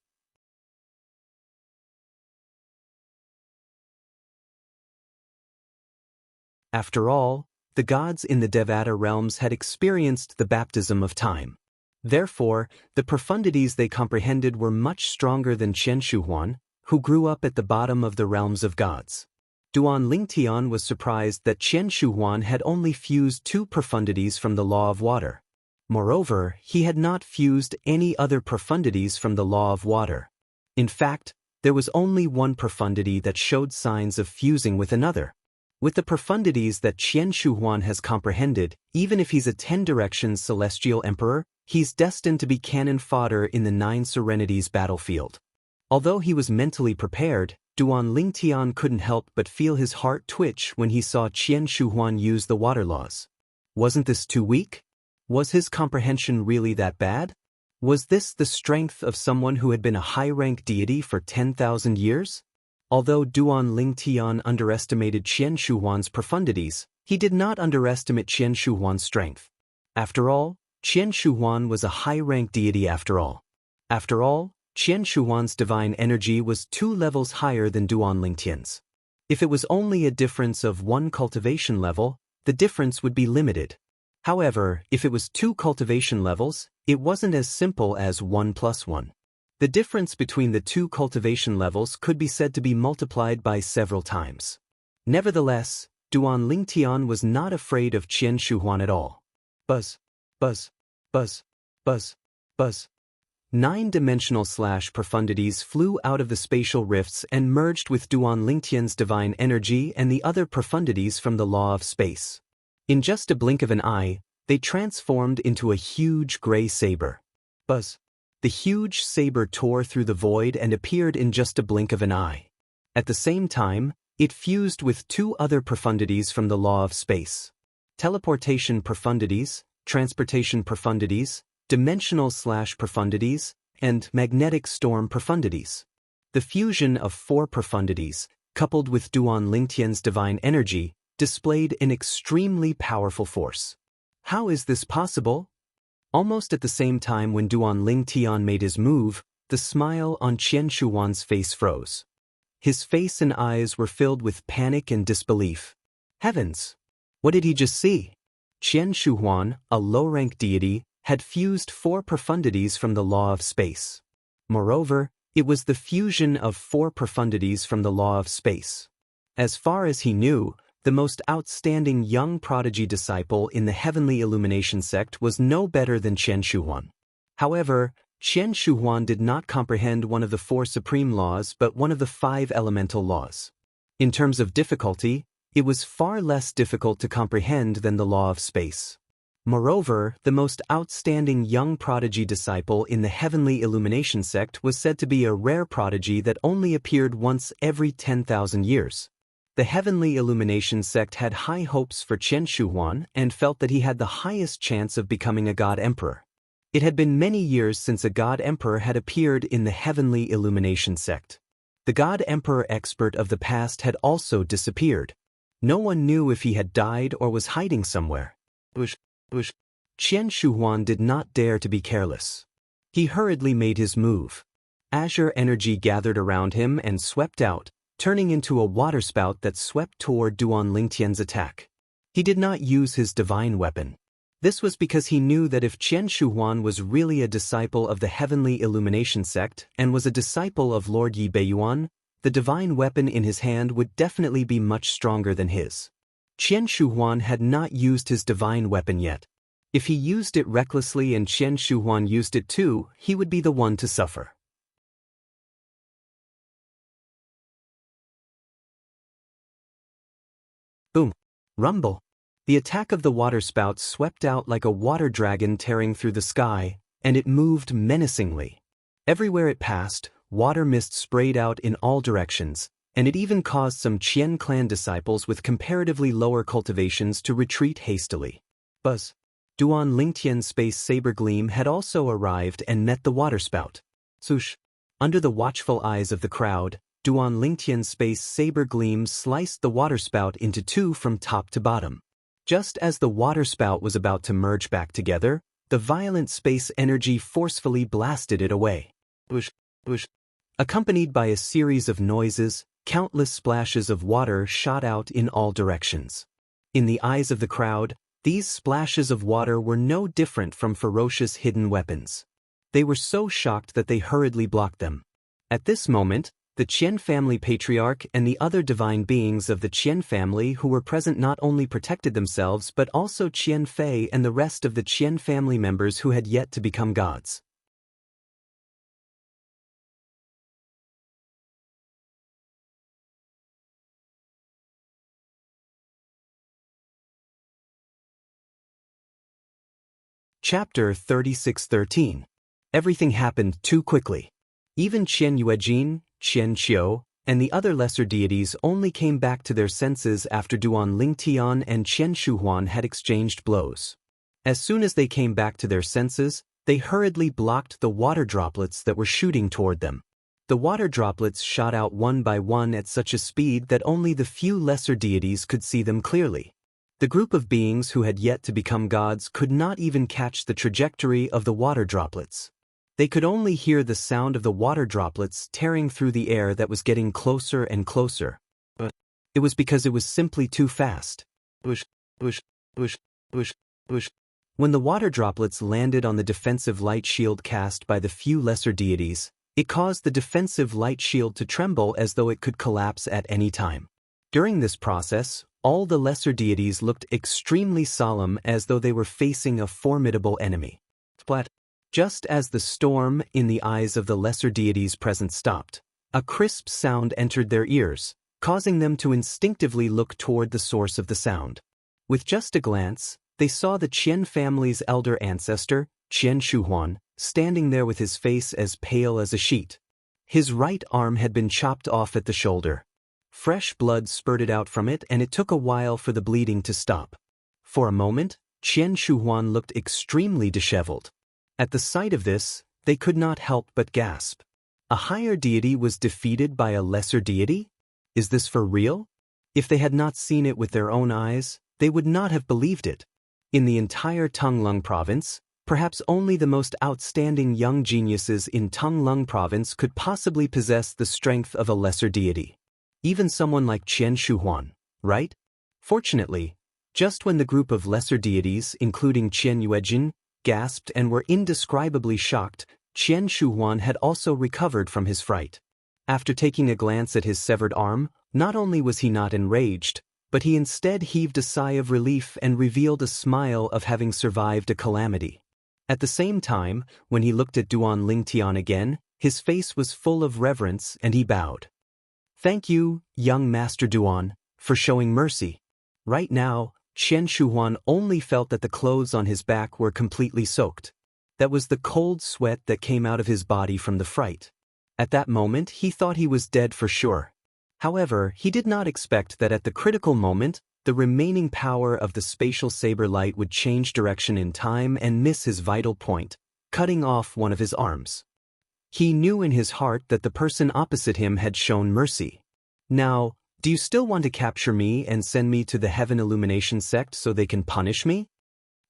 After all, the gods in the Devata realms had experienced the baptism of time. Therefore, the profundities they comprehended were much stronger than Qian Shuhuan, who grew up at the bottom of the realms of gods. Duan Lingtian was surprised that Qian Shuhuan had only fused 2 profundities from the law of water. Moreover, he had not fused any other profundities from the law of water. In fact, there was only one profundity that showed signs of fusing with another. With the profundities that Qian Shuhuan has comprehended, even if he's a 10 Directions Celestial Emperor, he's destined to be cannon fodder in the 9 Serenities battlefield. Although he was mentally prepared, Duan Lingtian couldn't help but feel his heart twitch when he saw Qian Shuhuan use the water laws. Wasn't this too weak? Was his comprehension really that bad? Was this the strength of someone who had been a high-ranked deity for 10,000 years? Although Duan Lingtian underestimated Qian Shuhuan's profundities, he did not underestimate Qian Shuhuan's strength. After all, Qian Shuhuan was a high-ranked deity after all. After all, Qian Shuhuan's divine energy was 2 levels higher than Duan Lingtian's. If it was only a difference of 1 cultivation level, the difference would be limited. However, if it was 2 cultivation levels, it wasn't as simple as 1 plus 1. The difference between the 2 cultivation levels could be said to be multiplied by several times. Nevertheless, Duan Lingtian was not afraid of Qian Shuhuan at all. Buzz, buzz, buzz, buzz, buzz. 9-dimensional profundities flew out of the spatial rifts and merged with Duan Lingtian's divine energy and the other profundities from the law of space. In just a blink of an eye, they transformed into a huge gray saber. Buzz. The huge saber tore through the void and appeared in just a blink of an eye. At the same time, it fused with 2 other profundities from the law of space. Teleportation profundities, transportation profundities, dimensional profundities, and magnetic storm profundities. The fusion of 4 profundities, coupled with Duan Lingtian's divine energy, displayed an extremely powerful force. How is this possible? Almost at the same time when Duan Lingtian made his move, the smile on Qian Shuhuan's face froze. His face and eyes were filled with panic and disbelief. Heavens! What did he just see? Qian Shuhuan, a low-ranked deity, had fused 4 profundities from the law of space. Moreover, it was the fusion of 4 profundities from the law of space. As far as he knew, the most outstanding young prodigy disciple in the Heavenly Illumination sect was no better than Qian Shuhuan. However, Qian Shuhuan did not comprehend one of the 4 supreme laws but one of the 5 elemental laws. In terms of difficulty, it was far less difficult to comprehend than the law of space. Moreover, the most outstanding young prodigy disciple in the Heavenly Illumination sect was said to be a rare prodigy that only appeared once every 10,000 years. The Heavenly Illumination sect had high hopes for Qian Shuhuan and felt that he had the highest chance of becoming a God Emperor. It had been many years since a God Emperor had appeared in the Heavenly Illumination sect. The God Emperor expert of the past had also disappeared. No one knew if he had died or was hiding somewhere. Qian Shuhuan did not dare to be careless. He hurriedly made his move. Azure energy gathered around him and swept out, turning into a waterspout that swept toward Duan Lingtian's attack. He did not use his divine weapon. This was because he knew that if Qian Shuhuan was really a disciple of the Heavenly Illumination sect and was a disciple of Lord Yi Beiyuan, the divine weapon in his hand would definitely be much stronger than his. Qian Shuhuan had not used his divine weapon yet. If he used it recklessly and Qian Shuhuan used it too, he would be the one to suffer. Boom! Rumble! The attack of the waterspout swept out like a water dragon tearing through the sky, and it moved menacingly. Everywhere it passed, water mist sprayed out in all directions, and it even caused some Qian clan disciples with comparatively lower cultivations to retreat hastily. Buzz! Duan Lingtian's space saber gleam had also arrived and met the waterspout. Swoosh! Under the watchful eyes of the crowd, Duan Lingtian's space saber gleam sliced the waterspout into 2 from top to bottom. Just as the waterspout was about to merge back together, the violent space energy forcefully blasted it away. Whoosh, whoosh. Accompanied by a series of noises, countless splashes of water shot out in all directions. In the eyes of the crowd, these splashes of water were no different from ferocious hidden weapons. They were so shocked that they hurriedly blocked them. At this moment, the Qian family patriarch and the other divine beings of the Qian family who were present not only protected themselves but also Qian Fei and the rest of the Qian family members who had yet to become gods. Chapter 36:13. Everything happened too quickly. Even Qian Yuejin, Qian Qiu, and the other lesser deities only came back to their senses after Duan Lingtian and Qian Shuhuan had exchanged blows. As soon as they came back to their senses, they hurriedly blocked the water droplets that were shooting toward them. The water droplets shot out one by one at such a speed that only the few lesser deities could see them clearly. The group of beings who had yet to become gods could not even catch the trajectory of the water droplets. They could only hear the sound of the water droplets tearing through the air that was getting closer and closer. But it was because it was simply too fast. Whoosh, whoosh, whoosh, whoosh, whoosh. When the water droplets landed on the defensive light shield cast by the few lesser deities, it caused the defensive light shield to tremble as though it could collapse at any time. During this process, all the lesser deities looked extremely solemn as though they were facing a formidable enemy. Splat! Just as the storm in the eyes of the lesser deities present stopped, a crisp sound entered their ears, causing them to instinctively look toward the source of the sound. With just a glance, they saw the Qian family's elder ancestor, Qian Shuhuan, standing there with his face as pale as a sheet. His right arm had been chopped off at the shoulder. Fresh blood spurted out from it and it took a while for the bleeding to stop. For a moment, Qian Shuhuan looked extremely disheveled. At the sight of this, they could not help but gasp. A higher deity was defeated by a lesser deity? Is this for real? If they had not seen it with their own eyes, they would not have believed it. In the entire Tonglung province, perhaps only the most outstanding young geniuses in Tonglung province could possibly possess the strength of a lesser deity. Even someone like Qian Shuhuan, right? Fortunately, just when the group of lesser deities, including Qian Yuejin, gasped and were indescribably shocked. Qian Shuhuan had also recovered from his fright. After taking a glance at his severed arm, not only was he not enraged, but he instead heaved a sigh of relief and revealed a smile of having survived a calamity. At the same time, when he looked at Duan Lingtian again, his face was full of reverence and he bowed. "Thank you, young Master Duan, for showing mercy." Right now, Qian Shuhuan only felt that the clothes on his back were completely soaked. That was the cold sweat that came out of his body from the fright. At that moment, he thought he was dead for sure. However, he did not expect that at the critical moment, the remaining power of the spatial saber light would change direction in time and miss his vital point, cutting off one of his arms. He knew in his heart that the person opposite him had shown mercy. "Now, do you still want to capture me and send me to the Heaven Illumination sect so they can punish me?"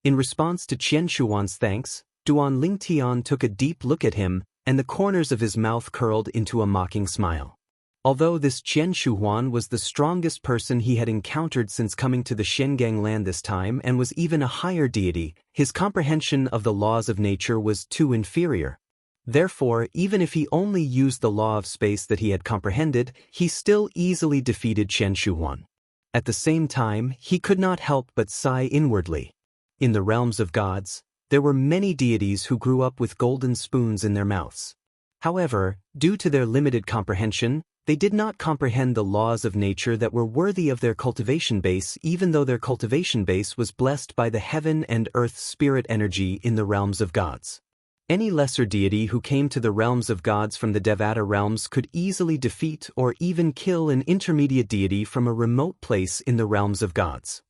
In response to Qian Shuhuan's thanks, Duan Lingtian took a deep look at him, and the corners of his mouth curled into a mocking smile. Although this Qian Shuhuan was the strongest person he had encountered since coming to the Shengang land this time and was even a higher deity, his comprehension of the laws of nature was too inferior. Therefore, even if he only used the law of space that he had comprehended, he still easily defeated Qian Shuhuan. At the same time, he could not help but sigh inwardly. In the realms of gods, there were many deities who grew up with golden spoons in their mouths. However, due to their limited comprehension, they did not comprehend the laws of nature that were worthy of their cultivation base, even though their cultivation base was blessed by the heaven and earth spirit energy in the realms of gods. Any lesser deity who came to the realms of gods from the Devata realms could easily defeat or even kill an intermediate deity from a remote place in the realms of gods.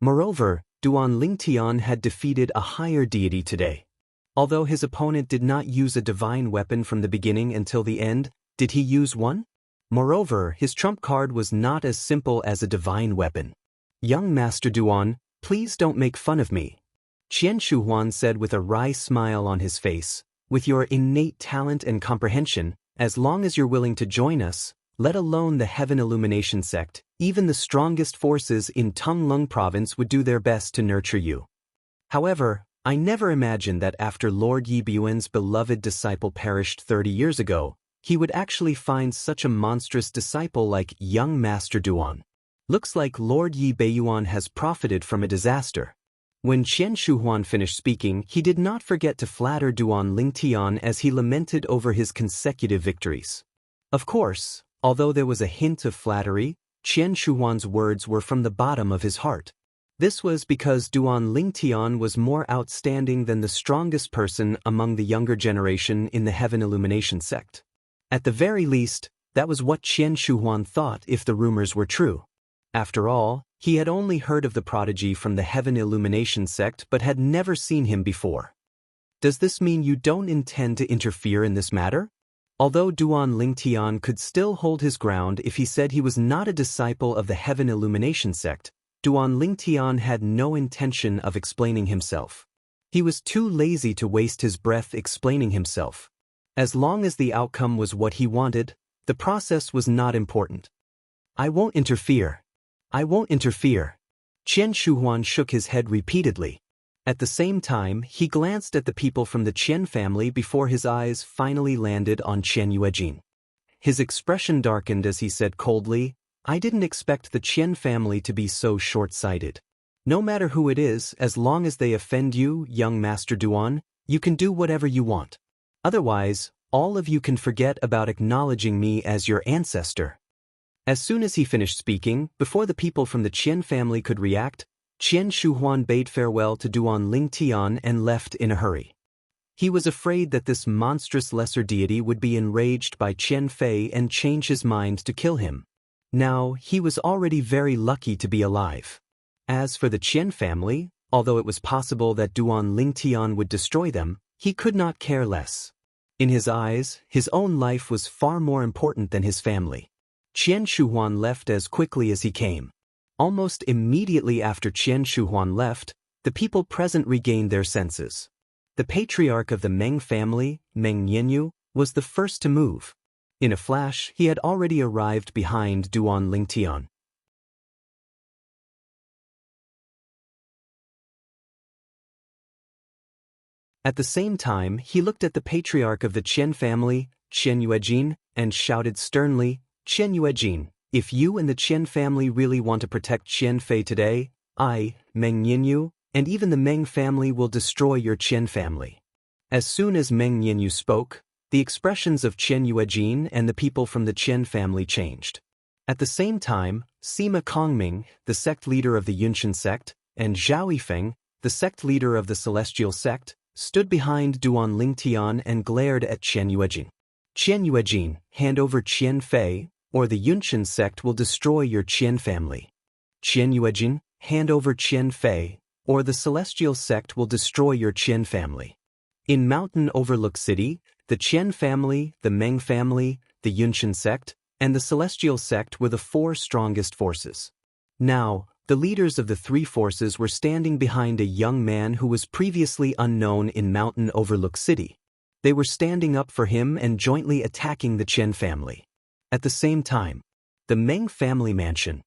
Moreover, Duan Lingtian had defeated a higher deity today. Although his opponent did not use a divine weapon from the beginning until the end, did he use one? Moreover, his trump card was not as simple as a divine weapon. "Young Master Duan, please don't make fun of me," Qian Shuhuan said with a wry smile on his face. "With your innate talent and comprehension, as long as you're willing to join us, let alone the Heaven Illumination sect, even the strongest forces in Tonglung province would do their best to nurture you. However, I never imagined that after Lord Yi Biyuan's beloved disciple perished 30 years ago, he would actually find such a monstrous disciple like young Master Duan. Looks like Lord Yi Biyuan has profited from a disaster." When Qian Shuhuan finished speaking, he did not forget to flatter Duan Lingtian as he lamented over his consecutive victories. Of course, although there was a hint of flattery, Qian Shuhuan's words were from the bottom of his heart. This was because Duan Lingtian was more outstanding than the strongest person among the younger generation in the Heaven Illumination sect. At the very least, that was what Qian Shuhuan thought if the rumors were true. After all, he had only heard of the prodigy from the Heaven Illumination sect but had never seen him before. "Does this mean you don't intend to interfere in this matter?" Although Duan Lingtian could still hold his ground if he said he was not a disciple of the Heaven Illumination sect, Duan Lingtian had no intention of explaining himself. He was too lazy to waste his breath explaining himself. As long as the outcome was what he wanted, the process was not important. "I won't interfere. I won't interfere." Qian Shuhuan shook his head repeatedly. At the same time, he glanced at the people from the Qian family before his eyes finally landed on Qian Yuejin. His expression darkened as he said coldly, "I didn't expect the Qian family to be so short-sighted. No matter who it is, as long as they offend you, young Master Duan, you can do whatever you want. Otherwise, all of you can forget about acknowledging me as your ancestor." As soon as he finished speaking, before the people from the Qian family could react, Qian Shuhuan bade farewell to Duan Lingtian and left in a hurry. He was afraid that this monstrous lesser deity would be enraged by Qian Fei and change his mind to kill him. Now, he was already very lucky to be alive. As for the Qian family, although it was possible that Duan Lingtian would destroy them, he could not care less. In his eyes, his own life was far more important than his family. Qian Shuhuan left as quickly as he came. Almost immediately after Qian Shuhuan left, the people present regained their senses. The patriarch of the Meng family, Meng Nianyu, was the first to move. In a flash, he had already arrived behind Duan Lingtian. At the same time, he looked at the patriarch of the Qian family, Qian Yuejin, and shouted sternly, "Qian Yuejin, if you and the Qian family really want to protect Qian Fei today, I, Meng Yanyu, and even the Meng family will destroy your Qian family." As soon as Meng Yanyu spoke, the expressions of Qian Yuejin and the people from the Qian family changed. At the same time, Sima Kongming, the sect leader of the Yunxian sect, and Zhao Yifeng, the sect leader of the Celestial sect, stood behind Duan Lingtian and glared at Qian Yuejin. "Qian Yuejin, hand over Qian Fei, or the Yunxian sect will destroy your Qian family. Qian Yuejin, hand over Qian Fei, or the Celestial sect will destroy your Qian family." In Mountain Overlook City, the Qian family, the Meng family, the Yunxian sect, and the Celestial sect were the four strongest forces. Now, the leaders of the three forces were standing behind a young man who was previously unknown in Mountain Overlook City. They were standing up for him and jointly attacking the Qian family. At the same time, the Meng family mansion.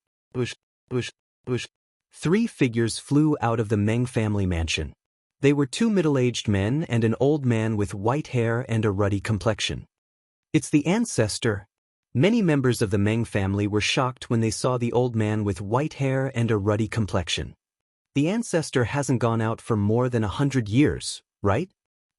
Three figures flew out of the Meng family mansion. They were two middle-aged men and an old man with white hair and a ruddy complexion. "It's the ancestor." Many members of the Meng family were shocked when they saw the old man with white hair and a ruddy complexion. The ancestor hasn't gone out for more than 100 years, right?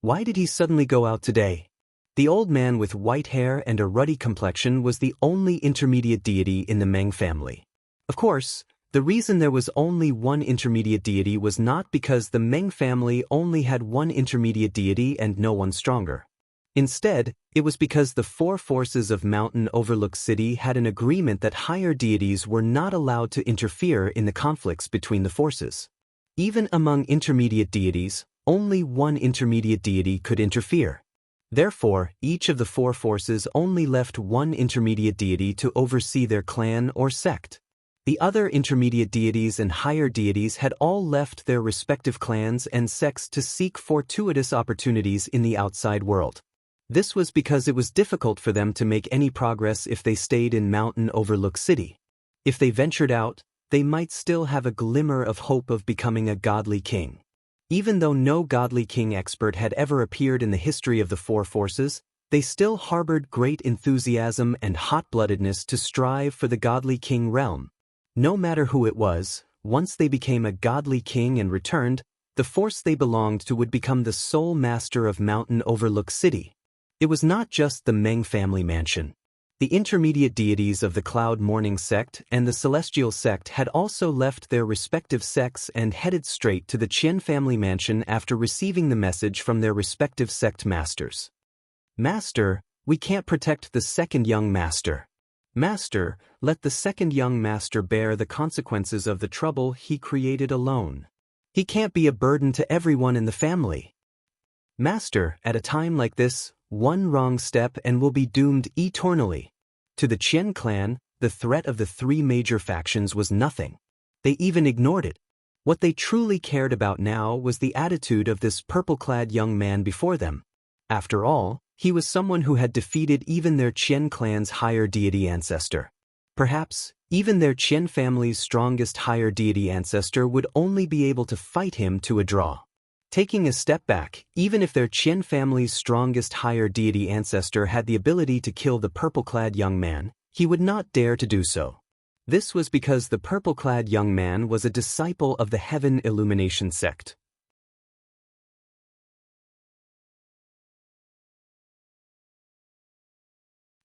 Why did he suddenly go out today? The old man with white hair and a ruddy complexion was the only intermediate deity in the Meng family. Of course, the reason there was only one intermediate deity was not because the Meng family only had one intermediate deity and no one stronger. Instead, it was because the four forces of Mountain Overlook City had an agreement that higher deities were not allowed to interfere in the conflicts between the forces. Even among intermediate deities, only one intermediate deity could interfere. Therefore, each of the four forces only left one intermediate deity to oversee their clan or sect. The other intermediate deities and higher deities had all left their respective clans and sects to seek fortuitous opportunities in the outside world. This was because it was difficult for them to make any progress if they stayed in Mountain Overlook City. If they ventured out, they might still have a glimmer of hope of becoming a godly king. Even though no godly king expert had ever appeared in the history of the four forces, they still harbored great enthusiasm and hot-bloodedness to strive for the godly king realm. No matter who it was, once they became a godly king and returned, the force they belonged to would become the sole master of Mountain Overlook City. It was not just the Meng family mansion. The intermediate deities of the Cloud Morning sect and the Celestial sect had also left their respective sects and headed straight to the Qian family mansion after receiving the message from their respective sect masters. "Master, we can't protect the second young master. Master, let the second young master bear the consequences of the trouble he created alone. He can't be a burden to everyone in the family. Master, at a time like this, one wrong step and will be doomed eternally." To the Qian clan, the threat of the three major factions was nothing. They even ignored it. What they truly cared about now was the attitude of this purple-clad young man before them. After all, he was someone who had defeated even their Qian clan's higher deity ancestor. Perhaps, even their Qian family's strongest higher deity ancestor would only be able to fight him to a draw. Taking a step back, even if their Qian family's strongest higher deity ancestor had the ability to kill the purple-clad young man, he would not dare to do so. This was because the purple-clad young man was a disciple of the Heaven Illumination sect.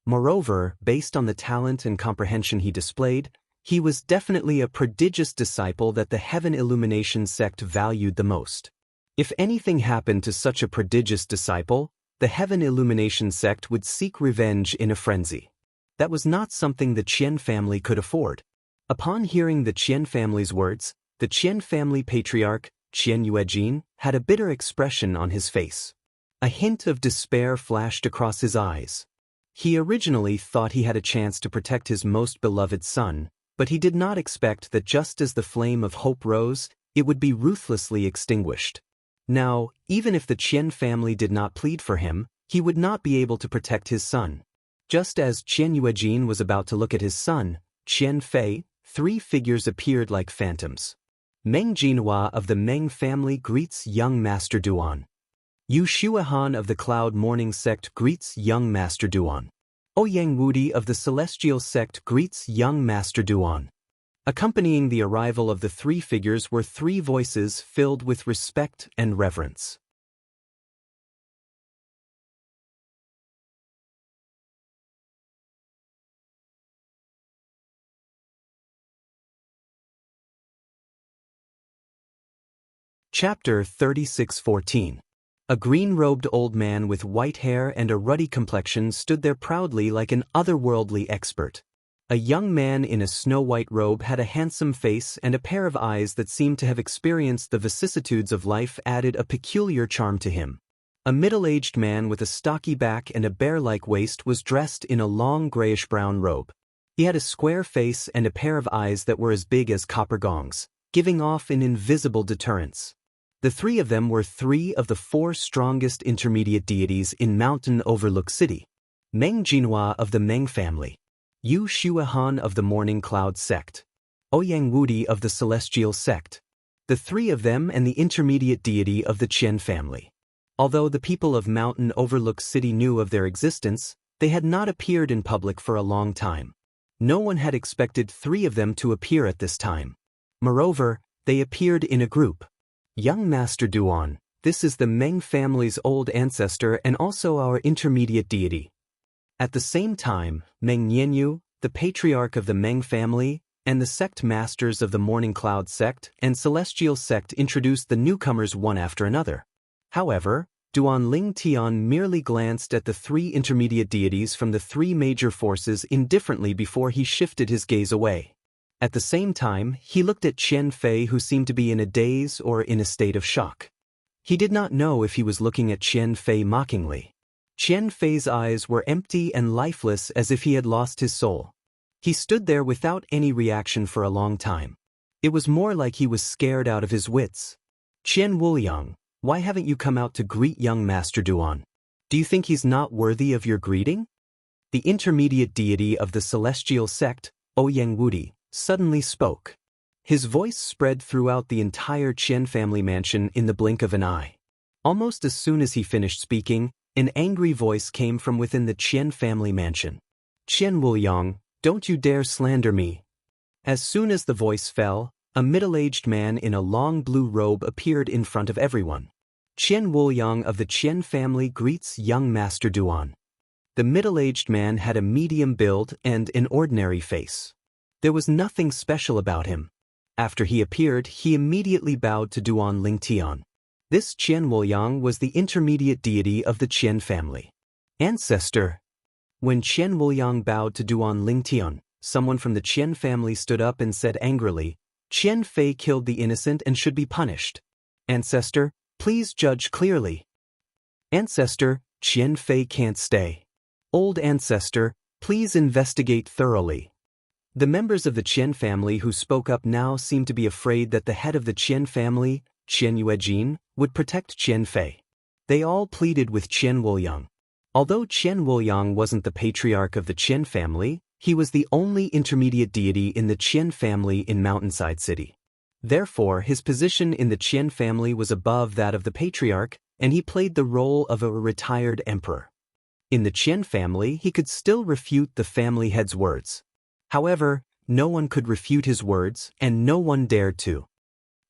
Moreover, based on the talent and comprehension he displayed, he was definitely a prodigious disciple that the Heaven Illumination sect valued the most. If anything happened to such a prodigious disciple, the Heaven Illumination sect would seek revenge in a frenzy. That was not something the Qian family could afford. Upon hearing the Qian family's words, the Qian family patriarch, Qian Yuejin, had a bitter expression on his face. A hint of despair flashed across his eyes. He originally thought he had a chance to protect his most beloved son, but he did not expect that just as the flame of hope rose, it would be ruthlessly extinguished. Now, even if the Qian family did not plead for him, he would not be able to protect his son. Just as Qian Yuejin was about to look at his son, Qian Fei, three figures appeared like phantoms. Meng Jinhua of the Meng family greets young Master Duan. Yu Shuahan of the Cloud Morning Sect greets young Master Duan. Ouyang Wudi of the Celestial Sect greets young Master Duan. Accompanying the arrival of the three figures were three voices filled with respect and reverence. Chapter 36:14. A green-robed old man with white hair and a ruddy complexion stood there proudly like an otherworldly expert. A young man in a snow-white robe had a handsome face and a pair of eyes that seemed to have experienced the vicissitudes of life added a peculiar charm to him. A middle-aged man with a stocky back and a bear-like waist was dressed in a long grayish-brown robe. He had a square face and a pair of eyes that were as big as copper gongs, giving off an invisible deterrence. The three of them were three of the four strongest intermediate deities in Mountain Overlook City. Meng Jinhua of the Meng family. Yu Shuahan of the Morning Cloud Sect. Ouyang Wudi of the Celestial Sect. The three of them and the intermediate deity of the Qian family. Although the people of Mountain Overlook City knew of their existence, they had not appeared in public for a long time. No one had expected three of them to appear at this time. Moreover, they appeared in a group. Young Master Duan, this is the Meng family's old ancestor and also our intermediate deity. At the same time, Meng Nianyu, the patriarch of the Meng family, and the sect masters of the Morning Cloud Sect and Celestial Sect introduced the newcomers one after another. However, Duan Ling Tian merely glanced at the three intermediate deities from the three major forces indifferently before he shifted his gaze away. At the same time, he looked at Qian Fei, who seemed to be in a daze or in a state of shock. He did not know if he was looking at Qian Fei mockingly. Qian Fei's eyes were empty and lifeless as if he had lost his soul. He stood there without any reaction for a long time. It was more like he was scared out of his wits. Qian Wuliang, why haven't you come out to greet young Master Duan? Do you think he's not worthy of your greeting? The intermediate deity of the Celestial Sect, Ouyang Wudi, suddenly spoke. His voice spread throughout the entire Qian family mansion in the blink of an eye. Almost as soon as he finished speaking, an angry voice came from within the Qian family mansion. Qian Wuliang, don't you dare slander me. As soon as the voice fell, a middle-aged man in a long blue robe appeared in front of everyone. Qian Wuliang of the Qian family greets young Master Duan. The middle-aged man had a medium build and an ordinary face. There was nothing special about him. After he appeared, he immediately bowed to Duan Ling Tian. This Qian Wuliang was the intermediate deity of the Qian family. Ancestor. When Qian Wuliang bowed to Duan Ling Tian, someone from the Qian family stood up and said angrily, Qian Fei killed the innocent and should be punished. Ancestor, please judge clearly. Ancestor, Qian Fei can't stay. Old ancestor, please investigate thoroughly. The members of the Qian family who spoke up now seemed to be afraid that the head of the Qian family, Qian Yuejin, would protect Qian Fei. They all pleaded with Qian Wuliang. Although Qian Wuliang wasn't the patriarch of the Qian family, he was the only intermediate deity in the Qian family in Mountainside City. Therefore, his position in the Qian family was above that of the patriarch, and he played the role of a retired emperor. In the Qian family, he could still refute the family head's words. However, no one could refute his words, and no one dared to.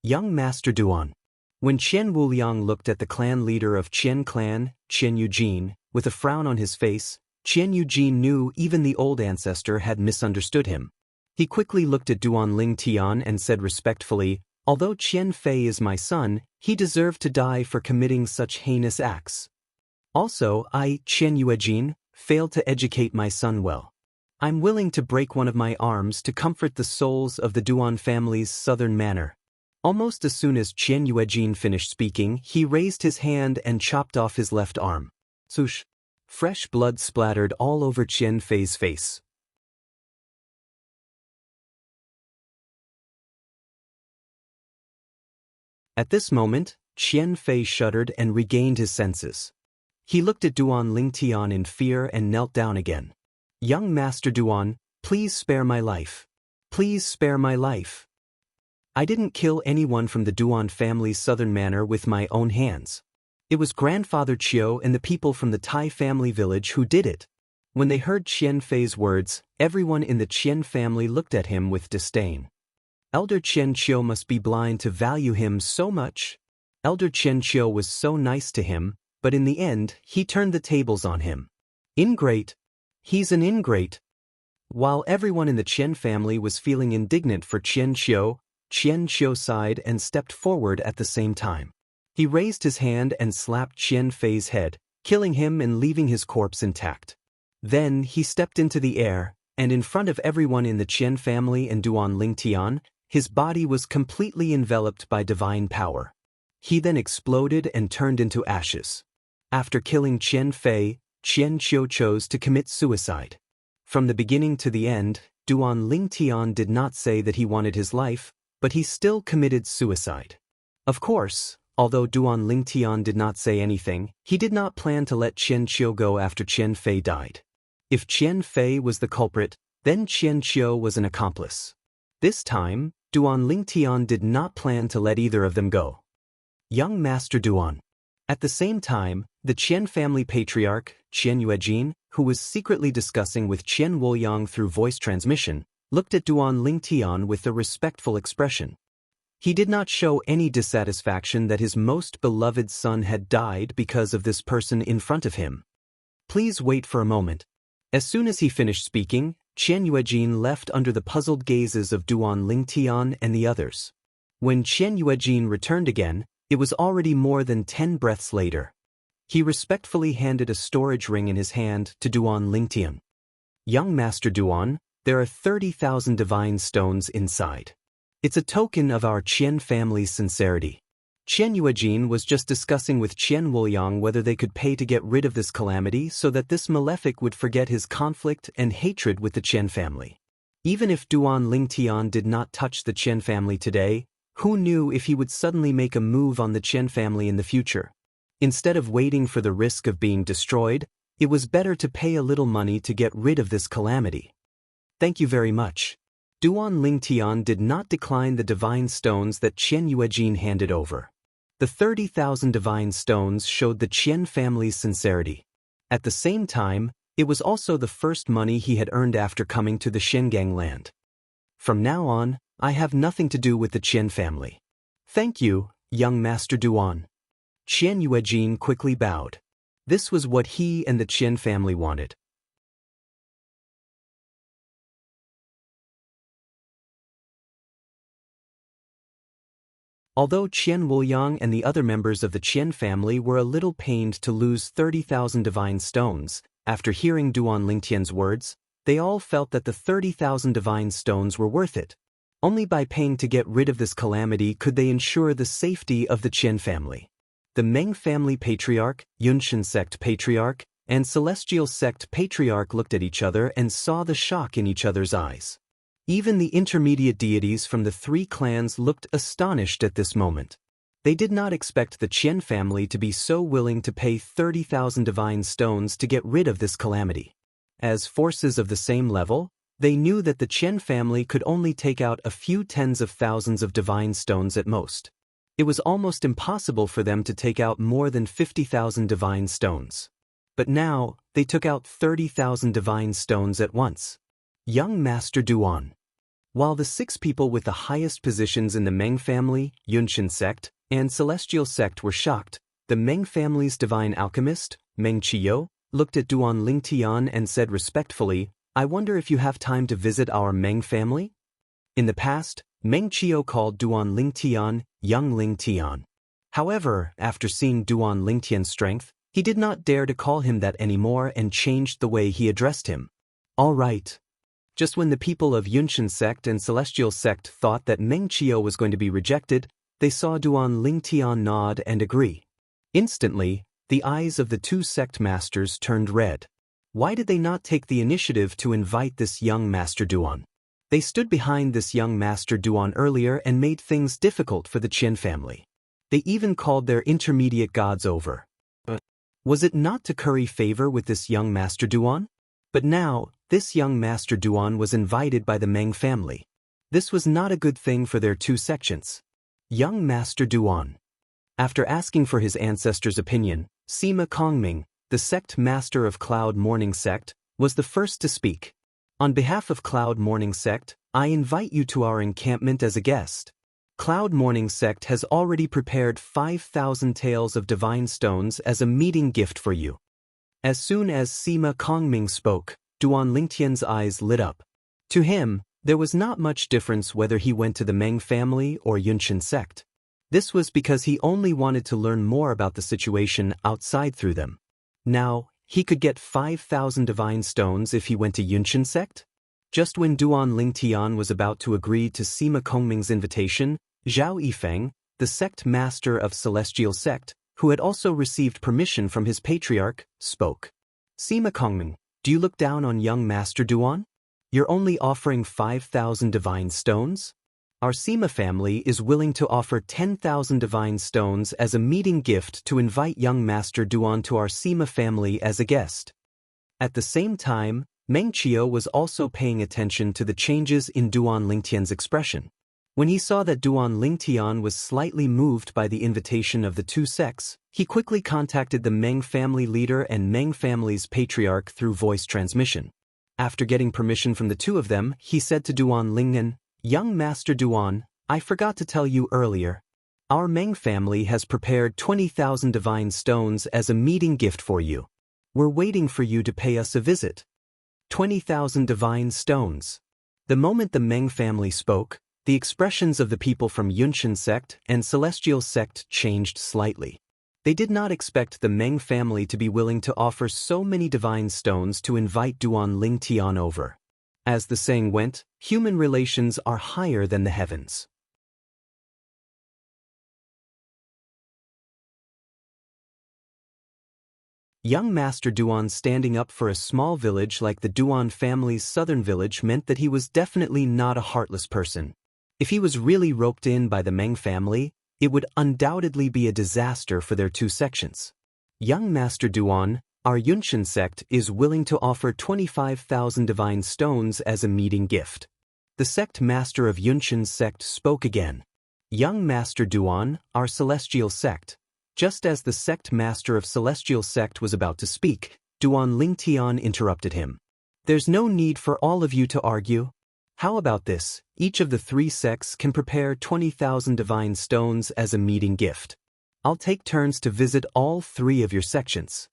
Young Master Duan. When Qian Wuliang looked at the clan leader of Qian clan, Qian Yujin, with a frown on his face, Qian Yujin knew even the old ancestor had misunderstood him. He quickly looked at Duan Ling Tian and said respectfully, although Qian Fei is my son, he deserved to die for committing such heinous acts. Also, I, Qian Yuejin, failed to educate my son well. I'm willing to break one of my arms to comfort the souls of the Duan family's southern manor. Almost as soon as Qian Yuejin finished speaking, he raised his hand and chopped off his left arm. Swoosh! Fresh blood splattered all over Qian Fei's face. At this moment, Qian Fei shuddered and regained his senses. He looked at Duan Ling Tian in fear and knelt down again. Young Master Duan, please spare my life. Please spare my life. I didn't kill anyone from the Duan family's southern manor with my own hands. It was Grandfather Chiu and the people from the Tai family village who did it. When they heard Qian Fei's words, everyone in the Qian family looked at him with disdain. Elder Qian Chiu must be blind to value him so much. Elder Qian Chiu was so nice to him, but in the end, he turned the tables on him. Ingrate. He's an ingrate. While everyone in the Qian family was feeling indignant for Qian Chiu sighed and stepped forward at the same time. He raised his hand and slapped Qian Fei's head, killing him and leaving his corpse intact. Then he stepped into the air, and in front of everyone in the Qian family and Duan Lingtian, his body was completely enveloped by divine power. He then exploded and turned into ashes. After killing Qian Fei, Qian Chiu chose to commit suicide. From the beginning to the end, Duan Lingtian did not say that he wanted his life, but he still committed suicide. Of course, although Duan Lingtian did not say anything, he did not plan to let Qian Chiu go after Qian Fei died. If Qian Fei was the culprit, then Qian Chiu was an accomplice. This time, Duan Lingtian did not plan to let either of them go. Young Master Duan. At the same time, the Qian family patriarch, Qian Yuejin, who was secretly discussing with Qian Wuliang through voice transmission, looked at Duan Lingtian with a respectful expression. He did not show any dissatisfaction that his most beloved son had died because of this person in front of him. Please wait for a moment. As soon as he finished speaking, Qian Yuejin left under the puzzled gazes of Duan Lingtian and the others. When Qian Yuejin returned again, it was already more than 10 breaths later. He respectfully handed a storage ring in his hand to Duan Lingtian. Young Master Duan, there are 30,000 divine stones inside. It's a token of our Qian family's sincerity. Qian Yuejin was just discussing with Qian Wuliang whether they could pay to get rid of this calamity so that this malefic would forget his conflict and hatred with the Qian family. Even if Duan Lingtian did not touch the Qian family today, who knew if he would suddenly make a move on the Qian family in the future? Instead of waiting for the risk of being destroyed, it was better to pay a little money to get rid of this calamity. Thank you very much. Duan Lingtian did not decline the divine stones that Qian Yuejin handed over. The 30,000 divine stones showed the Qian family's sincerity. At the same time, it was also the first money he had earned after coming to the Shengang land. From now on, I have nothing to do with the Qian family. Thank you, young Master Duan. Qian Yuejin quickly bowed. This was what he and the Qian family wanted. Although Qian Wuliang and the other members of the Qian family were a little pained to lose 30,000 divine stones, after hearing Duan Lingtian's words, they all felt that the 30,000 divine stones were worth it. Only by paying to get rid of this calamity could they ensure the safety of the Qian family. The Meng family patriarch, Yunshan sect patriarch, and Celestial sect patriarch looked at each other and saw the shock in each other's eyes. Even the intermediate deities from the 3 clans looked astonished at this moment. They did not expect the Qian family to be so willing to pay 30,000 divine stones to get rid of this calamity. As forces of the same level, they knew that the Qian family could only take out a few tens of thousands of divine stones at most. It was almost impossible for them to take out more than 50,000 divine stones. But now, they took out 30,000 divine stones at once. Young Master Duan. While the 6 people with the highest positions in the Meng family, Yunshan sect, and Celestial sect were shocked, the Meng family's divine alchemist, Meng Qiu, looked at Duan Lingtian and said respectfully, I wonder if you have time to visit our Meng family? In the past, Meng Qiu called Duan Lingtian, Young Lingtian. However, after seeing Duan Lingtian's strength, he did not dare to call him that anymore and changed the way he addressed him. All right. Just when the people of Yunshan sect and Celestial sect thought that Meng Qiu was going to be rejected, they saw Duan Lingtian nod and agree. Instantly, the eyes of the 2 sect masters turned red. Why did they not take the initiative to invite this young Master Duan? They stood behind this young Master Duan earlier and made things difficult for the Qian family. They even called their intermediate gods over. Was it not to curry favor with this young Master Duan? But now, this young Master Duan was invited by the Meng family. This was not a good thing for their 2 sections. Young Master Duan. After asking for his ancestors' opinion, Sima Kongming, the sect master of Cloud Morning Sect, was the first to speak. On behalf of Cloud Morning Sect, I invite you to our encampment as a guest. Cloud Morning Sect has already prepared 5,000 taels of divine stones as a meeting gift for you. As soon as Sima Kongming spoke, Duan Lingtian's eyes lit up. To him, there was not much difference whether he went to the Meng family or Yunshan sect. This was because he only wanted to learn more about the situation outside through them. Now, he could get 5,000 divine stones if he went to Yunshan sect? Just when Duan Lingtian was about to agree to Sima Kongming's invitation, Zhao Yifeng, the sect master of Celestial Sect, who had also received permission from his patriarch, spoke. Sima Kongming, do you look down on young Master Duan? You're only offering 5,000 divine stones? Our Sima family is willing to offer 10,000 divine stones as a meeting gift to invite young Master Duan to our Sima family as a guest. At the same time, Meng Qiu was also paying attention to the changes in Duan Lingtian's expression. When he saw that Duan Lingtian was slightly moved by the invitation of the two sects, he quickly contacted the Meng family leader and Meng family's patriarch through voice transmission. After getting permission from the two of them, he said to Duan Lingnan, "Young Master Duan, I forgot to tell you earlier. Our Meng family has prepared 20,000 divine stones as a meeting gift for you. We're waiting for you to pay us a visit." 20,000 divine stones. The moment the Meng family spoke, the expressions of the people from Yunshan sect and Celestial sect changed slightly. They did not expect the Meng family to be willing to offer so many divine stones to invite Duan Lingtian over. As the saying went, human relations are higher than the heavens. Young Master Duan standing up for a small village like the Duan family's southern village meant that he was definitely not a heartless person. If he was really roped in by the Meng family, it would undoubtedly be a disaster for their two sections. Young Master Duan, our Yunshan sect is willing to offer 25,000 divine stones as a meeting gift. The sect master of Yunshan sect spoke again. Young Master Duan, our Celestial sect. Just as the sect master of Celestial sect was about to speak, Duan Lingtian interrupted him. There's no need for all of you to argue. How about this? Each of the three sects can prepare 20,000 divine stones as a meeting gift. I'll take turns to visit all three of your sections.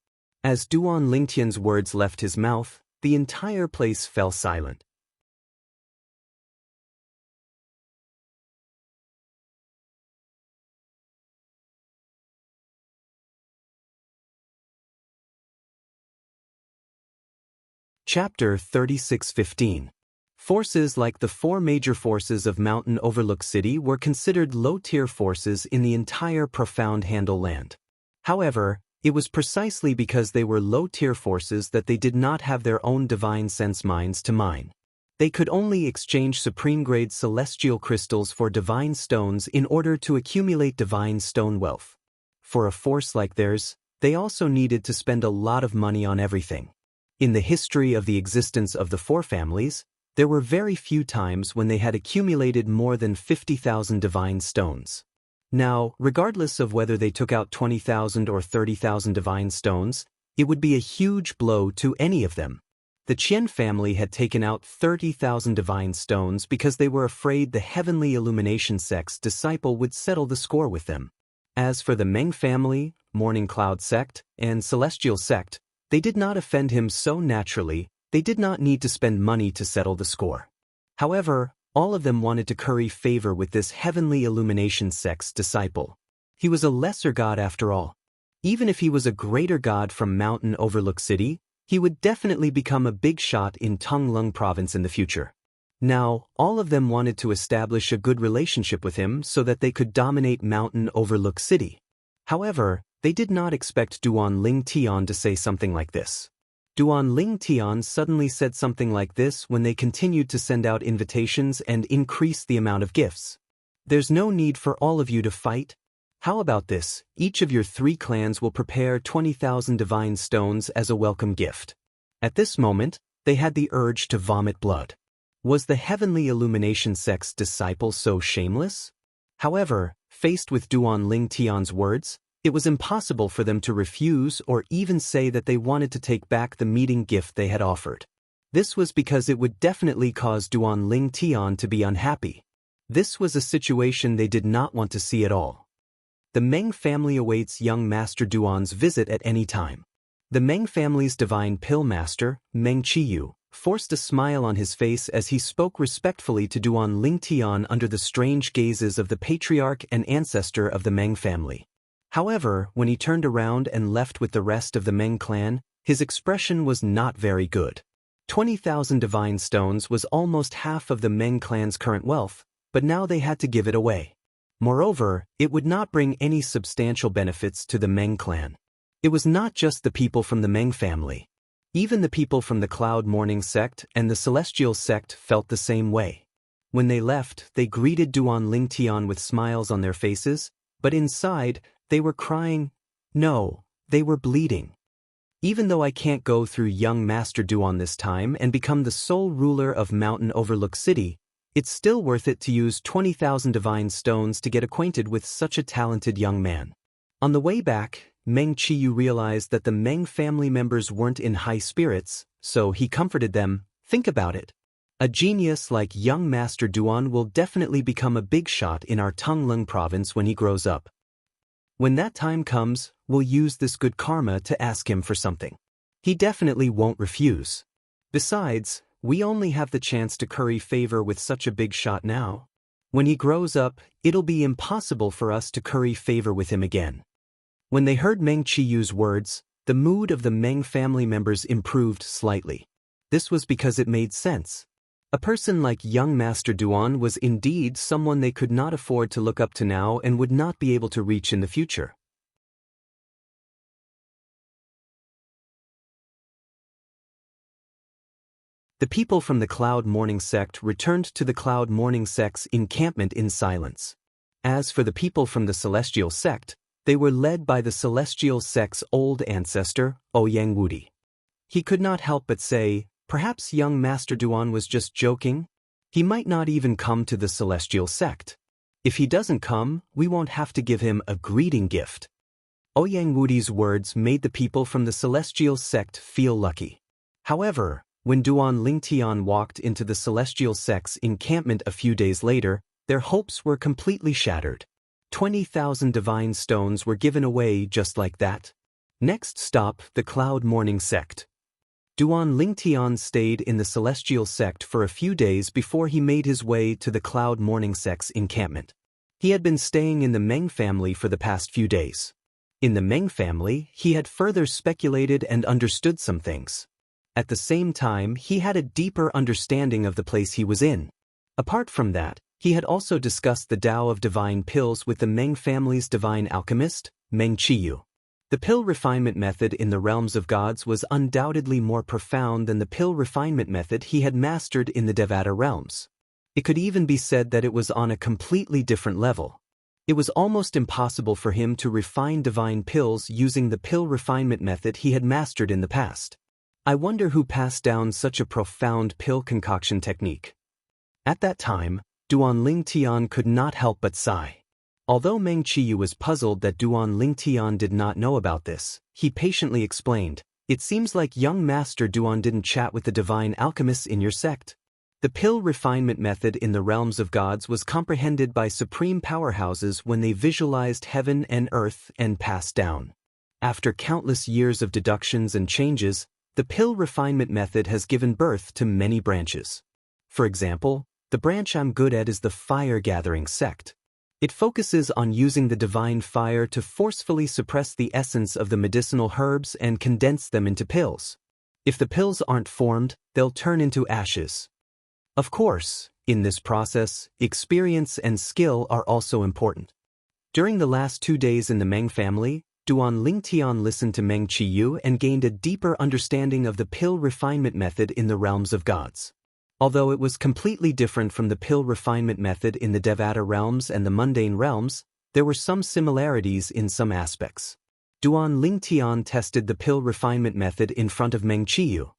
As Duan Lingtian's words left his mouth, the entire place fell silent. Chapter 36:15. Forces like the four major forces of Mountain Overlook City were considered low-tier forces in the entire Profound Handle land. However, it was precisely because they were low-tier forces that they did not have their own divine sense mines to mine. They could only exchange supreme-grade celestial crystals for divine stones in order to accumulate divine stone wealth. For a force like theirs, they also needed to spend a lot of money on everything. In the history of the existence of the four families, there were very few times when they had accumulated more than 50,000 divine stones. Now, regardless of whether they took out 20,000 or 30,000 divine stones, it would be a huge blow to any of them. The Qian family had taken out 30,000 divine stones because they were afraid the Heavenly Illumination sect's disciple would settle the score with them. As for the Meng family, Morning Cloud sect, and Celestial sect, they did not offend him so naturally, they did not need to spend money to settle the score. However, all of them wanted to curry favor with this Heavenly Illumination sect's disciple. He was a lesser god after all. Even if he was a greater god from Mountain Overlook City, he would definitely become a big shot in Tonglung province in the future. Now, all of them wanted to establish a good relationship with him so that they could dominate Mountain Overlook City. However, they did not expect Duan Lingtian to say something like this. Duan Lingtian suddenly said something like this when they continued to send out invitations and increase the amount of gifts. There's no need for all of you to fight. How about this? Each of your three clans will prepare 20,000 divine stones as a welcome gift. At this moment, they had the urge to vomit blood. Was the Heavenly Illumination sect's disciple so shameless? However, Faced with Duan Ling Tian's words, it was impossible for them to refuse or even say that they wanted to take back the meeting gift they had offered. This was because it would definitely cause Duan Ling Tian to be unhappy. This was a situation they did not want to see at all. The Meng family awaits young Master Duan's visit at any time. The Meng family's divine pill master, Meng Qiyu, forced a smile on his face as he spoke respectfully to Duan Ling Tian under the strange gazes of the patriarch and ancestor of the Meng family. However, when he turned around and left with the rest of the Meng clan, his expression was not very good. 20,000 divine stones was almost half of the Meng clan's current wealth, but now they had to give it away. Moreover, it would not bring any substantial benefits to the Meng clan. It was not just the people from the Meng family. Even the people from the Cloud Morning sect and the Celestial sect felt the same way. When they left, they greeted Duan Ling Tian with smiles on their faces, but inside, they were crying. No, they were bleeding. Even though I can't go through young Master Duan this time and become the sole ruler of Mountain Overlook City, it's still worth it to use 20,000 divine stones to get acquainted with such a talented young man. On the way back, Meng Qiyu realized that the Meng family members weren't in high spirits, so he comforted them. Think about it. A genius like young Master Duan will definitely become a big shot in our Tongleng province when he grows up. When that time comes, we'll use this good karma to ask him for something. He definitely won't refuse. Besides, we only have the chance to curry favor with such a big shot now. When he grows up, it'll be impossible for us to curry favor with him again. When they heard Meng Qiyu's words, the mood of the Meng family members improved slightly. This was because it made sense. A person like young Master Duan was indeed someone they could not afford to look up to now and would not be able to reach in the future. The people from the Cloud Morning sect returned to the Cloud Morning sect's encampment in silence. As for the people from the Celestial sect, they were led by the Celestial sect's old ancestor, Ouyang Wudi. He could not help but say, perhaps young Master Duan was just joking? He might not even come to the Celestial sect. If he doesn't come, we won't have to give him a greeting gift. Ouyang Wudi's words made the people from the Celestial sect feel lucky. However, when Duan Ling Tian walked into the Celestial sect's encampment a few days later, their hopes were completely shattered. 20,000 divine stones were given away just like that. Next stop, the Cloud Morning sect. Duan Ling Tian stayed in the Celestial sect for a few days before he made his way to the Cloud Morning sect's encampment. He had been staying in the Meng family for the past few days. In the Meng family, he had further speculated and understood some things. At the same time, he had a deeper understanding of the place he was in. Apart from that, he had also discussed the Tao of divine pills with the Meng family's divine alchemist, Meng Qiyu. The pill refinement method in the realms of gods was undoubtedly more profound than the pill refinement method he had mastered in the Devata realms. It could even be said that it was on a completely different level. It was almost impossible for him to refine divine pills using the pill refinement method he had mastered in the past. I wonder who passed down such a profound pill concoction technique. At that time, Duan Ling Tian could not help but sigh. Although Meng Qiyu was puzzled that Duan Ling Tian did not know about this, he patiently explained, "It seems like young Master Duan didn't chat with the divine alchemists in your sect." The pill refinement method in the realms of gods was comprehended by supreme powerhouses when they visualized heaven and earth and passed down. After countless years of deductions and changes, the pill refinement method has given birth to many branches. For example, the branch I'm good at is the fire-gathering sect. It focuses on using the divine fire to forcefully suppress the essence of the medicinal herbs and condense them into pills. If the pills aren't formed, they'll turn into ashes. Of course, in this process, experience and skill are also important. During the last 2 days in the Meng family, Duan Ling Tian listened to Meng Qiyu and gained a deeper understanding of the pill refinement method in the realms of gods. Although it was completely different from the pill refinement method in the Devata realms and the mundane realms, there were some similarities in some aspects. Duan Ling Tian tested the pill refinement method in front of Meng Qiyu.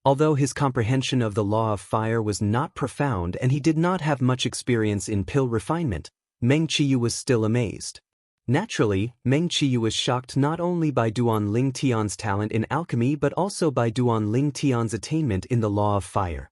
Although his comprehension of the law of fire was not profound and he did not have much experience in pill refinement, Meng Qiyu was still amazed. Naturally, Meng Qiyu was shocked not only by Duan Ling Tian's talent in alchemy but also by Duan Ling Tian's attainment in the law of fire.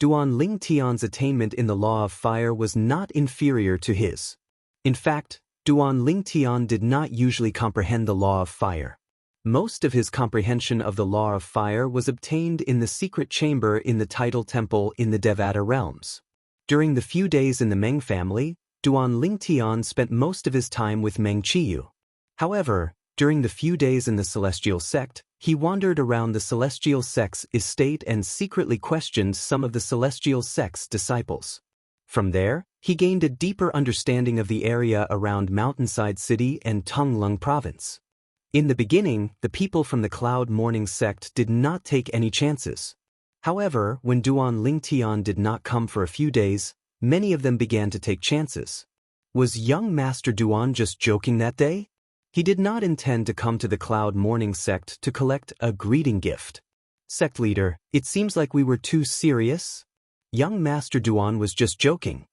Duan Ling Tian's attainment in the law of fire was not inferior to his. In fact, Duan Ling Tian did not usually comprehend the law of fire. Most of his comprehension of the law of fire was obtained in the secret chamber in the Tidal Temple in the Devata realms. During the few days in the Meng family, Duan Ling Tian spent most of his time with Meng Qiyu. However, during the few days in the Celestial Sect, he wandered around the Celestial Sect's estate and secretly questioned some of the Celestial Sect's disciples. From there, he gained a deeper understanding of the area around Mountainside City and Tonglung Province. In the beginning, the people from the Cloud Morning Sect did not take any chances. However, when Duan Ling Tian did not come for a few days, many of them began to take chances. Was young Master Duan just joking that day? He did not intend to come to the Cloud Morning Sect to collect a greeting gift. Sect leader, it seems like we were too serious. Young Master Duan was just joking.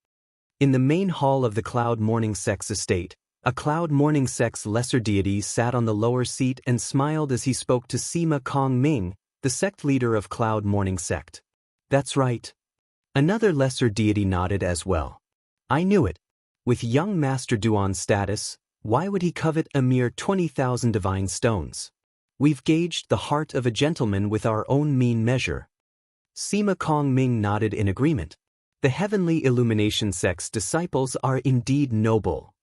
In the main hall of the Cloud Morning Sect's estate, a Cloud Morning Sect's lesser deity sat on the lower seat and smiled as he spoke to Sima Kong Ming, the sect leader of Cloud Morning Sect. That's right. Another lesser deity nodded as well. I knew it. With young Master Duan's status, why would he covet a mere 20,000 divine stones? We've gauged the heart of a gentleman with our own mean measure. Sima Kong Ming nodded in agreement. The Heavenly Illumination Sect's disciples are indeed noble.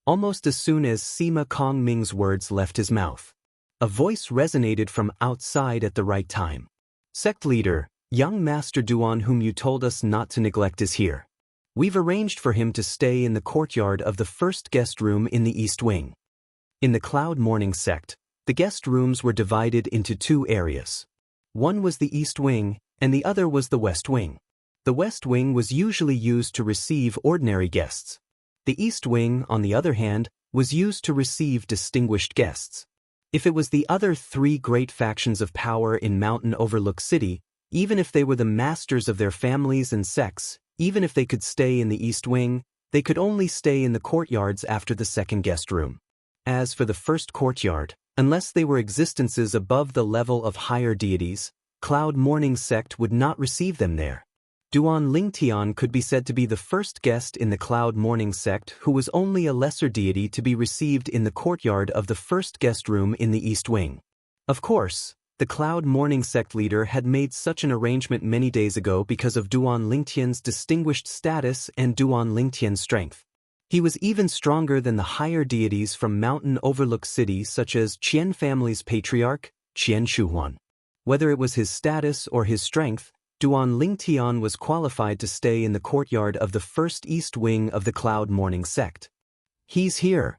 Almost as soon as Sima Kong Ming's words left his mouth, a voice resonated from outside at the right time. Sect leader, young Master Duan whom you told us not to neglect is here. We've arranged for him to stay in the courtyard of the first guest room in the East Wing. In the Cloud Morning Sect, the guest rooms were divided into two areas. One was the East Wing, and the other was the West Wing. The West Wing was usually used to receive ordinary guests. The East Wing, on the other hand, was used to receive distinguished guests. If it was the other three great factions of power in Mountain Overlook City, even if they were the masters of their families and sects, even if they could stay in the East Wing, they could only stay in the courtyards after the second guest room. As for the first courtyard, unless they were existences above the level of higher deities, Cloud Morning Sect would not receive them there. Duan Ling Tian could be said to be the first guest in the Cloud Morning Sect who was only a lesser deity to be received in the courtyard of the first guest room in the East Wing. Of course, the Cloud Morning Sect leader had made such an arrangement many days ago because of Duan Lingtian's distinguished status and Duan Lingtian's strength. He was even stronger than the higher deities from Mountain Overlook City such as Qian family's patriarch, Qian Shuhuan. Whether it was his status or his strength, Duan Ling Tian was qualified to stay in the courtyard of the first East Wing of the Cloud Morning Sect. He's here.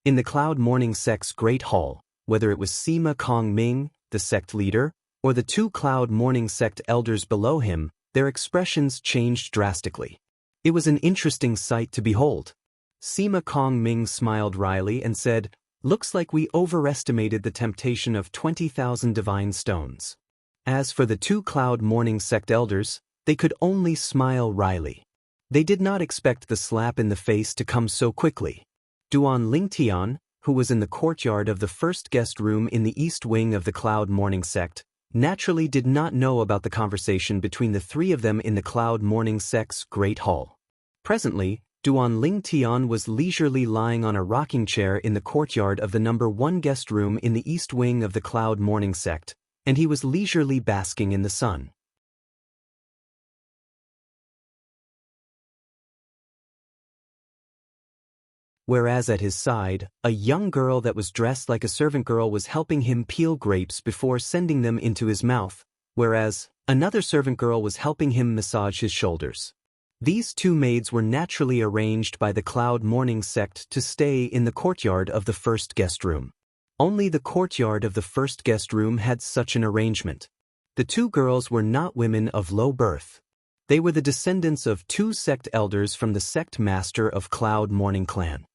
In the Cloud Morning Sect's Great Hall, whether it was Sima Kong Ming, the sect leader, or the two Cloud Morning Sect elders below him, their expressions changed drastically. It was an interesting sight to behold. Sima Kong Ming smiled wryly and said, "Looks like we overestimated the temptation of 20,000 divine stones." As for the two Cloud Morning Sect elders, they could only smile wryly. They did not expect the slap in the face to come so quickly. Duan Ling Tian, who was in the courtyard of the first guest room in the East Wing of the Cloud Morning Sect, naturally did not know about the conversation between the three of them in the Cloud Morning Sect's Great Hall. Presently, Duan Ling Tian was leisurely lying on a rocking chair in the courtyard of the number 1 guest room in the East Wing of the Cloud Morning Sect, and he was leisurely basking in the sun. Whereas at his side, a young girl that was dressed like a servant girl was helping him peel grapes before sending them into his mouth, whereas another servant girl was helping him massage his shoulders. These two maids were naturally arranged by the Cloud Morning Sect to stay in the courtyard of the first guest room. Only the courtyard of the first guest room had such an arrangement. The two girls were not women of low birth. They were the descendants of two sect elders from the sect master of Cloud Morning Clan.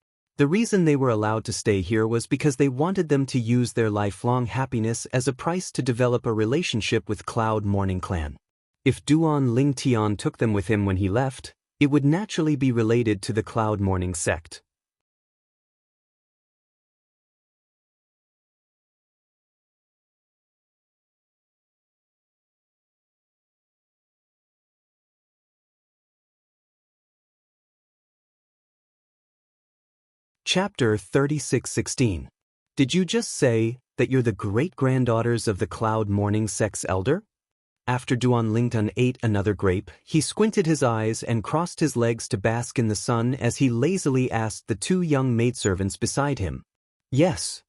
The reason they were allowed to stay here was because they wanted them to use their lifelong happiness as a price to develop a relationship with Cloud Morning Clan. If Duan Lingtian took them with him when he left, it would naturally be related to the Cloud Morning sect. Chapter 36:16. Did you just say that you're the great-granddaughters of the Cloud Morning sect's elder? After Duan Lingtian ate another grape, he squinted his eyes and crossed his legs to bask in the sun as he lazily asked the two young maidservants beside him. Yes.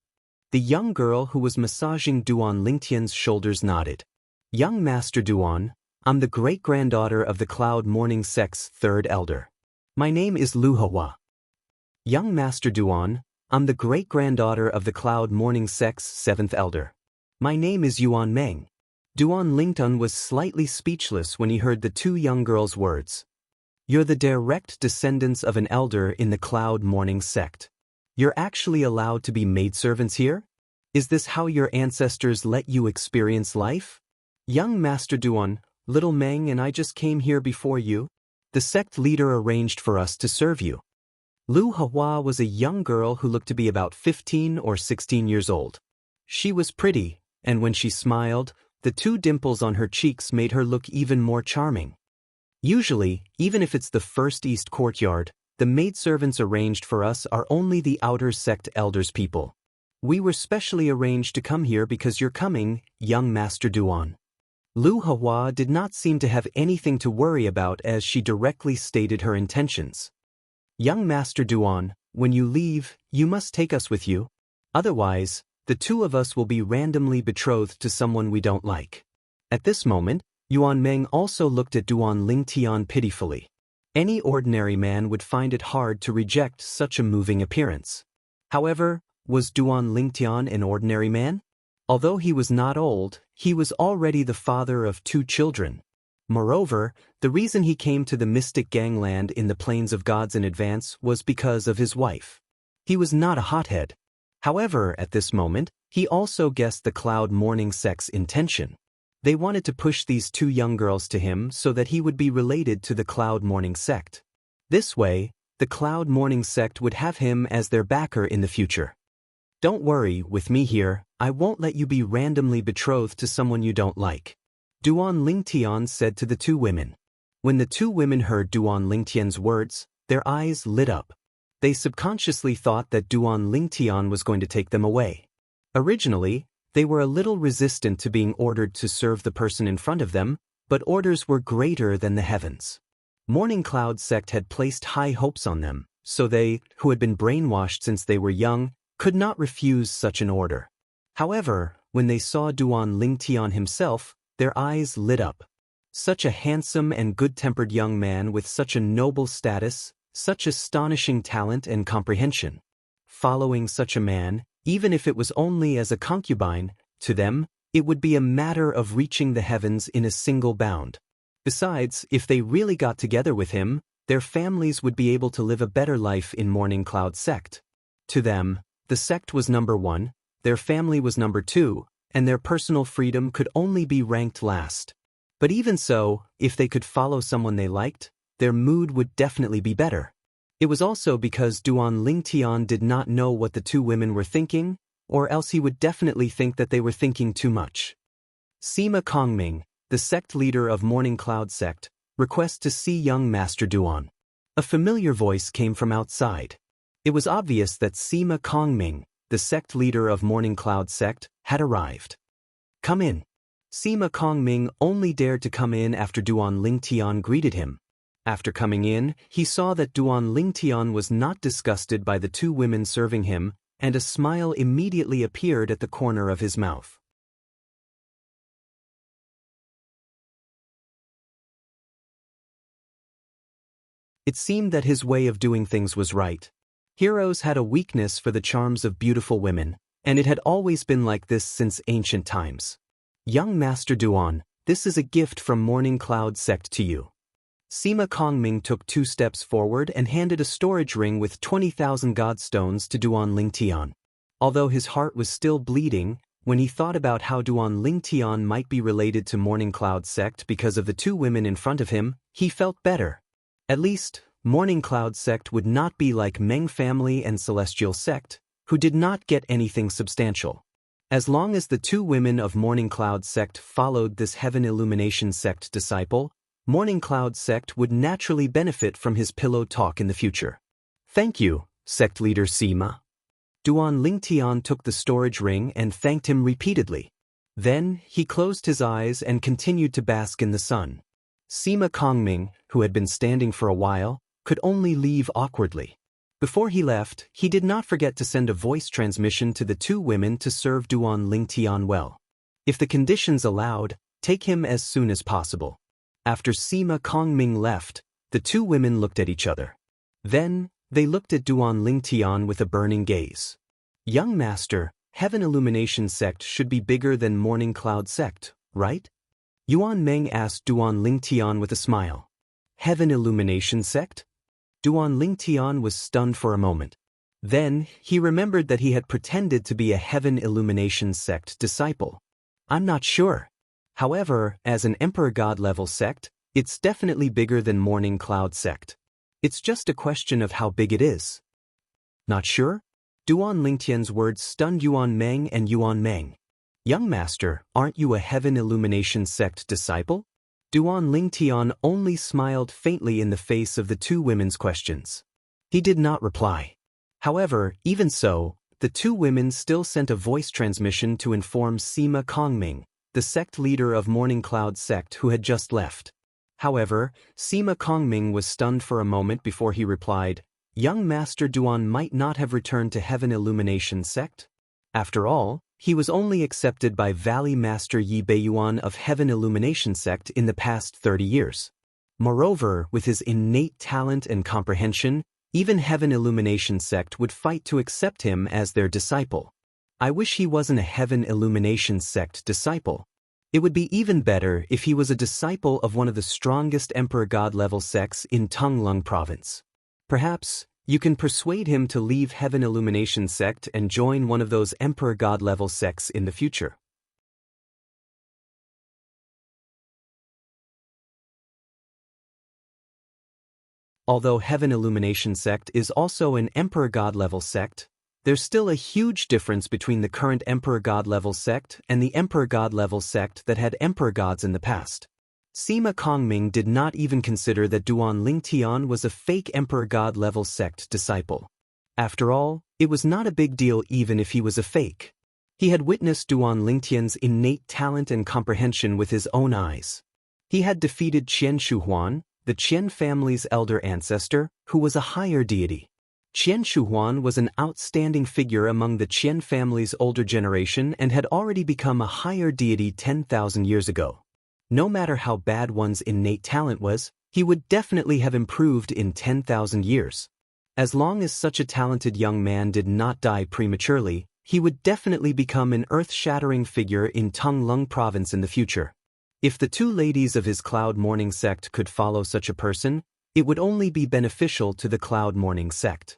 The young girl who was massaging Duan Lingtian's shoulders nodded. Young Master Duan, I'm the great-granddaughter of the Cloud Morning sect's third elder. My name is Lu Hua. Young Master Duan, I'm the great-granddaughter of the Cloud Morning sect's seventh elder. My name is Yuan Meng. Duan Lingtian was slightly speechless when he heard the two young girls' words. You're the direct descendants of an elder in the Cloud Morning sect. You're actually allowed to be maidservants here? Is this how your ancestors let you experience life? Young Master Duan, little Meng and I just came here before you. The sect leader arranged for us to serve you. Lu Hua was a young girl who looked to be about 15 or 16 years old. She was pretty, and when she smiled, the two dimples on her cheeks made her look even more charming. Usually, even if it's the first East Courtyard, the maidservants arranged for us are only the outer sect elders people. We were specially arranged to come here because you're coming, young Master Duan. Lu Hua did not seem to have anything to worry about as she directly stated her intentions. Young Master Duan, when you leave, you must take us with you. Otherwise, the two of us will be randomly betrothed to someone we don't like. At this moment, Yuan Meng also looked at Duan Lingtian pitifully. Any ordinary man would find it hard to reject such a moving appearance. However, was Duan Lingtian an ordinary man? Although he was not old, he was already the father of two children. Moreover, the reason he came to the mystic gangland in the Plains of Gods in advance was because of his wife. He was not a hothead. However, at this moment, he also guessed the Cloud Morning sect's intention. They wanted to push these two young girls to him so that he would be related to the Cloud Morning sect. This way, the Cloud Morning sect would have him as their backer in the future. Don't worry, with me here, I won't let you be randomly betrothed to someone you don't like. Duan Lingtian said to the two women. When the two women heard Duan Lingtian's words, their eyes lit up. They subconsciously thought that Duan Lingtian was going to take them away. Originally, they were a little resistant to being ordered to serve the person in front of them, but orders were greater than the heavens. Morning Cloud sect had placed high hopes on them, so they, who had been brainwashed since they were young, could not refuse such an order. However, when they saw Duan Lingtian himself, their eyes lit up. Such a handsome and good-tempered young man with such a noble status, such astonishing talent and comprehension. Following such a man, even if it was only as a concubine, to them, it would be a matter of reaching the heavens in a single bound. Besides, if they really got together with him, their families would be able to live a better life in Morning Cloud sect. To them, the sect was number one, their family was number two, and their personal freedom could only be ranked last. But even so, if they could follow someone they liked, their mood would definitely be better. It was also because Duan Lingtian did not know what the two women were thinking, or else he would definitely think that they were thinking too much. Sima Kongming, the sect leader of Morning Cloud sect, requests to see young Master Duan. A familiar voice came from outside. It was obvious that Sima Kongming, the sect leader of Morning Cloud sect, had arrived. Come in. Sima Kongming only dared to come in after Duan Lingtian greeted him. After coming in, he saw that Duan Lingtian was not disgusted by the two women serving him, and a smile immediately appeared at the corner of his mouth. It seemed that his way of doing things was right. Heroes had a weakness for the charms of beautiful women, and it had always been like this since ancient times. Young Master Duan, this is a gift from Morning Cloud sect to you. Sima Kongming took 2 steps forward and handed a storage ring with 20,000 godstones to Duan Lingtian. Although his heart was still bleeding, when he thought about how Duan Lingtian might be related to Morning Cloud sect because of the 2 women in front of him, he felt better. At least, Morning Cloud sect would not be like Meng family and Celestial sect, who did not get anything substantial. As long as the 2 women of Morning Cloud sect followed this Heaven Illumination sect disciple, Morning Cloud sect would naturally benefit from his pillow talk in the future. Thank you, sect leader Sima. Duan Lingtian took the storage ring and thanked him repeatedly. Then, he closed his eyes and continued to bask in the sun. Sima Kongming, who had been standing for a while, could only leave awkwardly. Before he left, he did not forget to send a voice transmission to the 2 women to serve Duan Lingtian well. If the conditions allowed, take him as soon as possible. After Sima Kongming left, the 2 women looked at each other. Then, they looked at Duan Lingtian with a burning gaze. Young master, Heaven Illumination sect should be bigger than Morning Cloud sect, right? Yuan Meng asked Duan Lingtian with a smile. Heaven Illumination sect? Duan Lingtian was stunned for a moment. Then, he remembered that he had pretended to be a Heaven Illumination sect disciple. I'm not sure. However, as an Emperor God level sect, it's definitely bigger than Morning Cloud sect. It's just a question of how big it is. Not sure? Duan Lingtian's words stunned Yuan Meng and Yuan Meng. Young master, aren't you a Heaven Illumination sect disciple? Duan Lingtian only smiled faintly in the face of the 2 women's questions. He did not reply. However, even so, the 2 women still sent a voice transmission to inform Sima Kongming, the sect leader of Morning Cloud sect who had just left. However, Sima Kongming was stunned for a moment before he replied, Young Master Duan might not have returned to Heaven Illumination sect. After all, he was only accepted by Valley Master Yi Beiyuan of Heaven Illumination sect in the past 30 years. Moreover, with his innate talent and comprehension, even Heaven Illumination sect would fight to accept him as their disciple. I wish he wasn't a Heaven Illumination sect disciple. It would be even better if he was a disciple of one of the strongest Emperor God level sects in Tonglung province. Perhaps, you can persuade him to leave Heaven Illumination sect and join one of those Emperor God level sects in the future. Although Heaven Illumination sect is also an Emperor God level sect, there's still a huge difference between the current Emperor God level sect and the Emperor God level sect that had Emperor Gods in the past. Sima Kongming did not even consider that Duan Lingtian was a fake Emperor God level sect disciple. After all, it was not a big deal even if he was a fake. He had witnessed Duan Lingtian's innate talent and comprehension with his own eyes. He had defeated Qian Shuhuan, the Qian family's elder ancestor, who was a higher deity. Qian Shuhuan was an outstanding figure among the Qian family's older generation and had already become a higher deity 10,000 years ago. No matter how bad one's innate talent was, he would definitely have improved in 10,000 years. As long as such a talented young man did not die prematurely, he would definitely become an earth-shattering figure in Tonglung province in the future. If the 2 ladies of his Cloud Morning sect could follow such a person, it would only be beneficial to the Cloud Morning sect.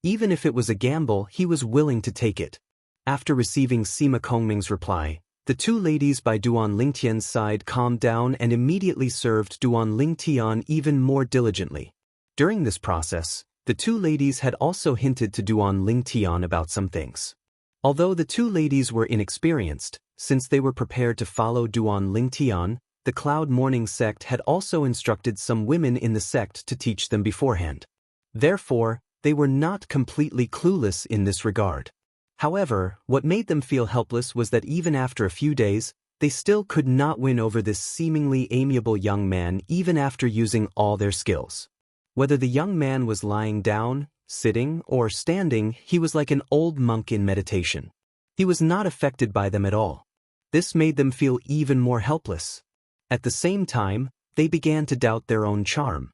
Even if it was a gamble, he was willing to take it. After receiving Sima Kongming's reply, the 2 ladies by Duan Lingtian's side calmed down and immediately served Duan Lingtian even more diligently. During this process, the 2 ladies had also hinted to Duan Lingtian about some things. Although the 2 ladies were inexperienced, since they were prepared to follow Duan Lingtian, the Cloud Morning sect had also instructed some women in the sect to teach them beforehand. Therefore, they were not completely clueless in this regard. However, what made them feel helpless was that even after a few days, they still could not win over this seemingly amiable young man even after using all their skills. Whether the young man was lying down, sitting, or standing, he was like an old monk in meditation. He was not affected by them at all. This made them feel even more helpless. At the same time, they began to doubt their own charm.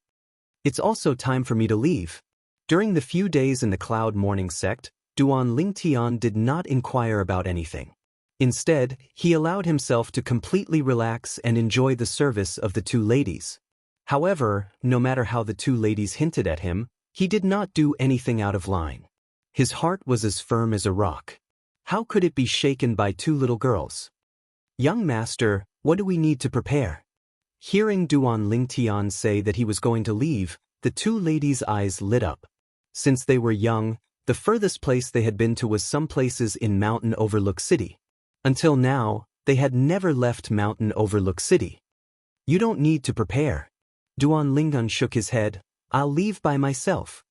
It's also time for me to leave. During the few days in the Cloud Morning sect, Duan Lingtian did not inquire about anything. Instead, he allowed himself to completely relax and enjoy the service of the 2 ladies. However, no matter how the two ladies hinted at him, he did not do anything out of line. His heart was as firm as a rock. How could it be shaken by two little girls? Young master, what do we need to prepare? Hearing Duan Lingtian say that he was going to leave, the two ladies' eyes lit up. Since they were young, the furthest place they had been to was some places in Mountain Overlook City. Until now, they had never left Mountain Overlook City. You don't need to prepare. Duan Lingtian shook his head. I'll leave by myself.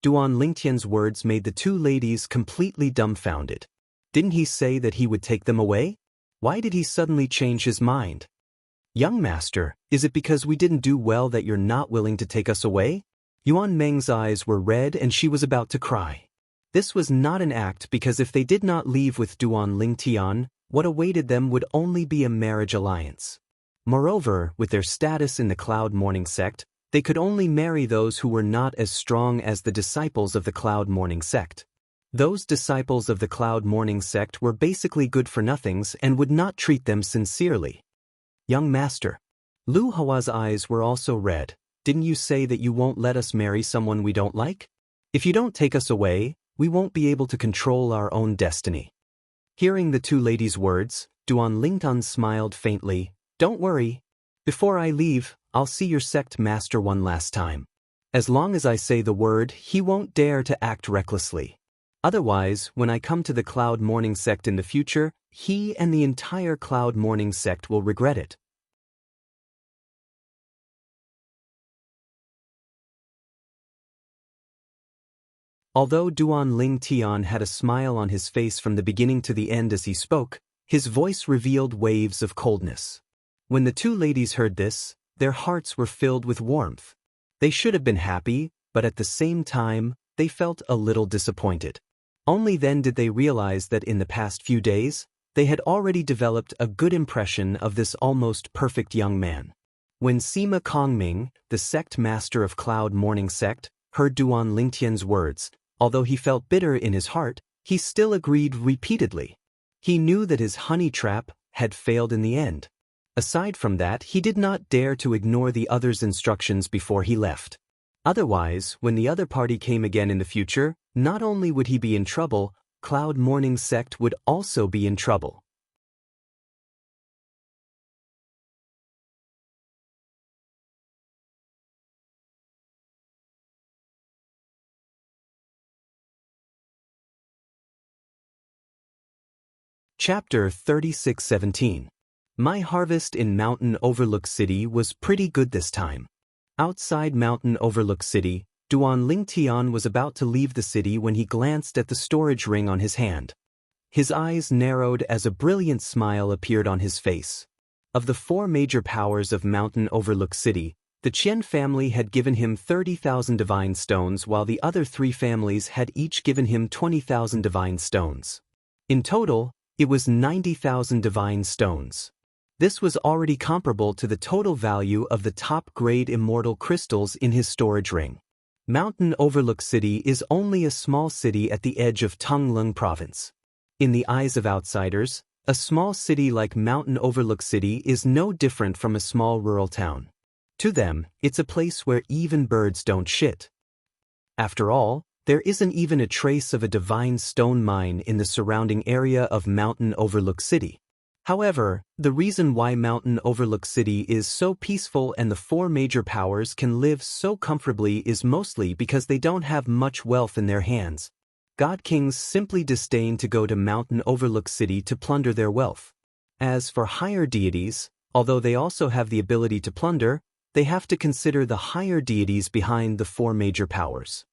Duan Lingtian's words made the two ladies completely dumbfounded. Didn't he say that he would take them away? Why did he suddenly change his mind? Young master, is it because we didn't do well that you're not willing to take us away? Yuan Meng's eyes were red and she was about to cry. This was not an act because if they did not leave with Duan Lingtian, what awaited them would only be a marriage alliance. Moreover, with their status in the Cloud Morning sect, they could only marry those who were not as strong as the disciples of the Cloud Morning sect. Those disciples of the Cloud Morning sect were basically good-for-nothings and would not treat them sincerely. Young master. Lu Hawa's eyes were also red. Didn't you say that you won't let us marry someone we don't like? If you don't take us away, we won't be able to control our own destiny. Hearing the two ladies' words, Duan Lingtian smiled faintly. Don't worry. Before I leave, I'll see your sect master one last time. As long as I say the word, he won't dare to act recklessly. Otherwise, when I come to the Cloud Morning sect in the future, he and the entire Cloud Morning sect will regret it. Although Duan Lingtian had a smile on his face from the beginning to the end as he spoke, his voice revealed waves of coldness. When the two ladies heard this, their hearts were filled with warmth. They should have been happy, but at the same time, they felt a little disappointed. Only then did they realize that in the past few days, they had already developed a good impression of this almost perfect young man. When Sima Kongming, the sect master of Cloud Morning sect, heard Duan Lingtian's words, although he felt bitter in his heart, he still agreed repeatedly. He knew that his honey trap had failed in the end. Aside from that, he did not dare to ignore the others' instructions before he left. Otherwise, when the other party came again in the future, not only would he be in trouble, Cloud Morning sect would also be in trouble. Chapter 36:17. My harvest in Mountain Overlook City was pretty good this time. Outside Mountain Overlook City, Duan Lingtian was about to leave the city when he glanced at the storage ring on his hand. His eyes narrowed as a brilliant smile appeared on his face. Of the four major powers of Mountain Overlook City, the Qian family had given him 30,000 divine stones while the other three families had each given him 20,000 divine stones. In total, it was 90,000 divine stones. This was already comparable to the total value of the top-grade immortal crystals in his storage ring. Mountain Overlook City is only a small city at the edge of Tonglung Province. In the eyes of outsiders, a small city like Mountain Overlook City is no different from a small rural town. To them, it's a place where even birds don't shit. After all, there isn't even a trace of a divine stone mine in the surrounding area of Mountain Overlook City. However, the reason why Mountain Overlook City is so peaceful and the four major powers can live so comfortably is mostly because they don't have much wealth in their hands. God Kings simply disdain to go to Mountain Overlook City to plunder their wealth. As for higher deities, although they also have the ability to plunder, they have to consider the higher deities behind the four major powers.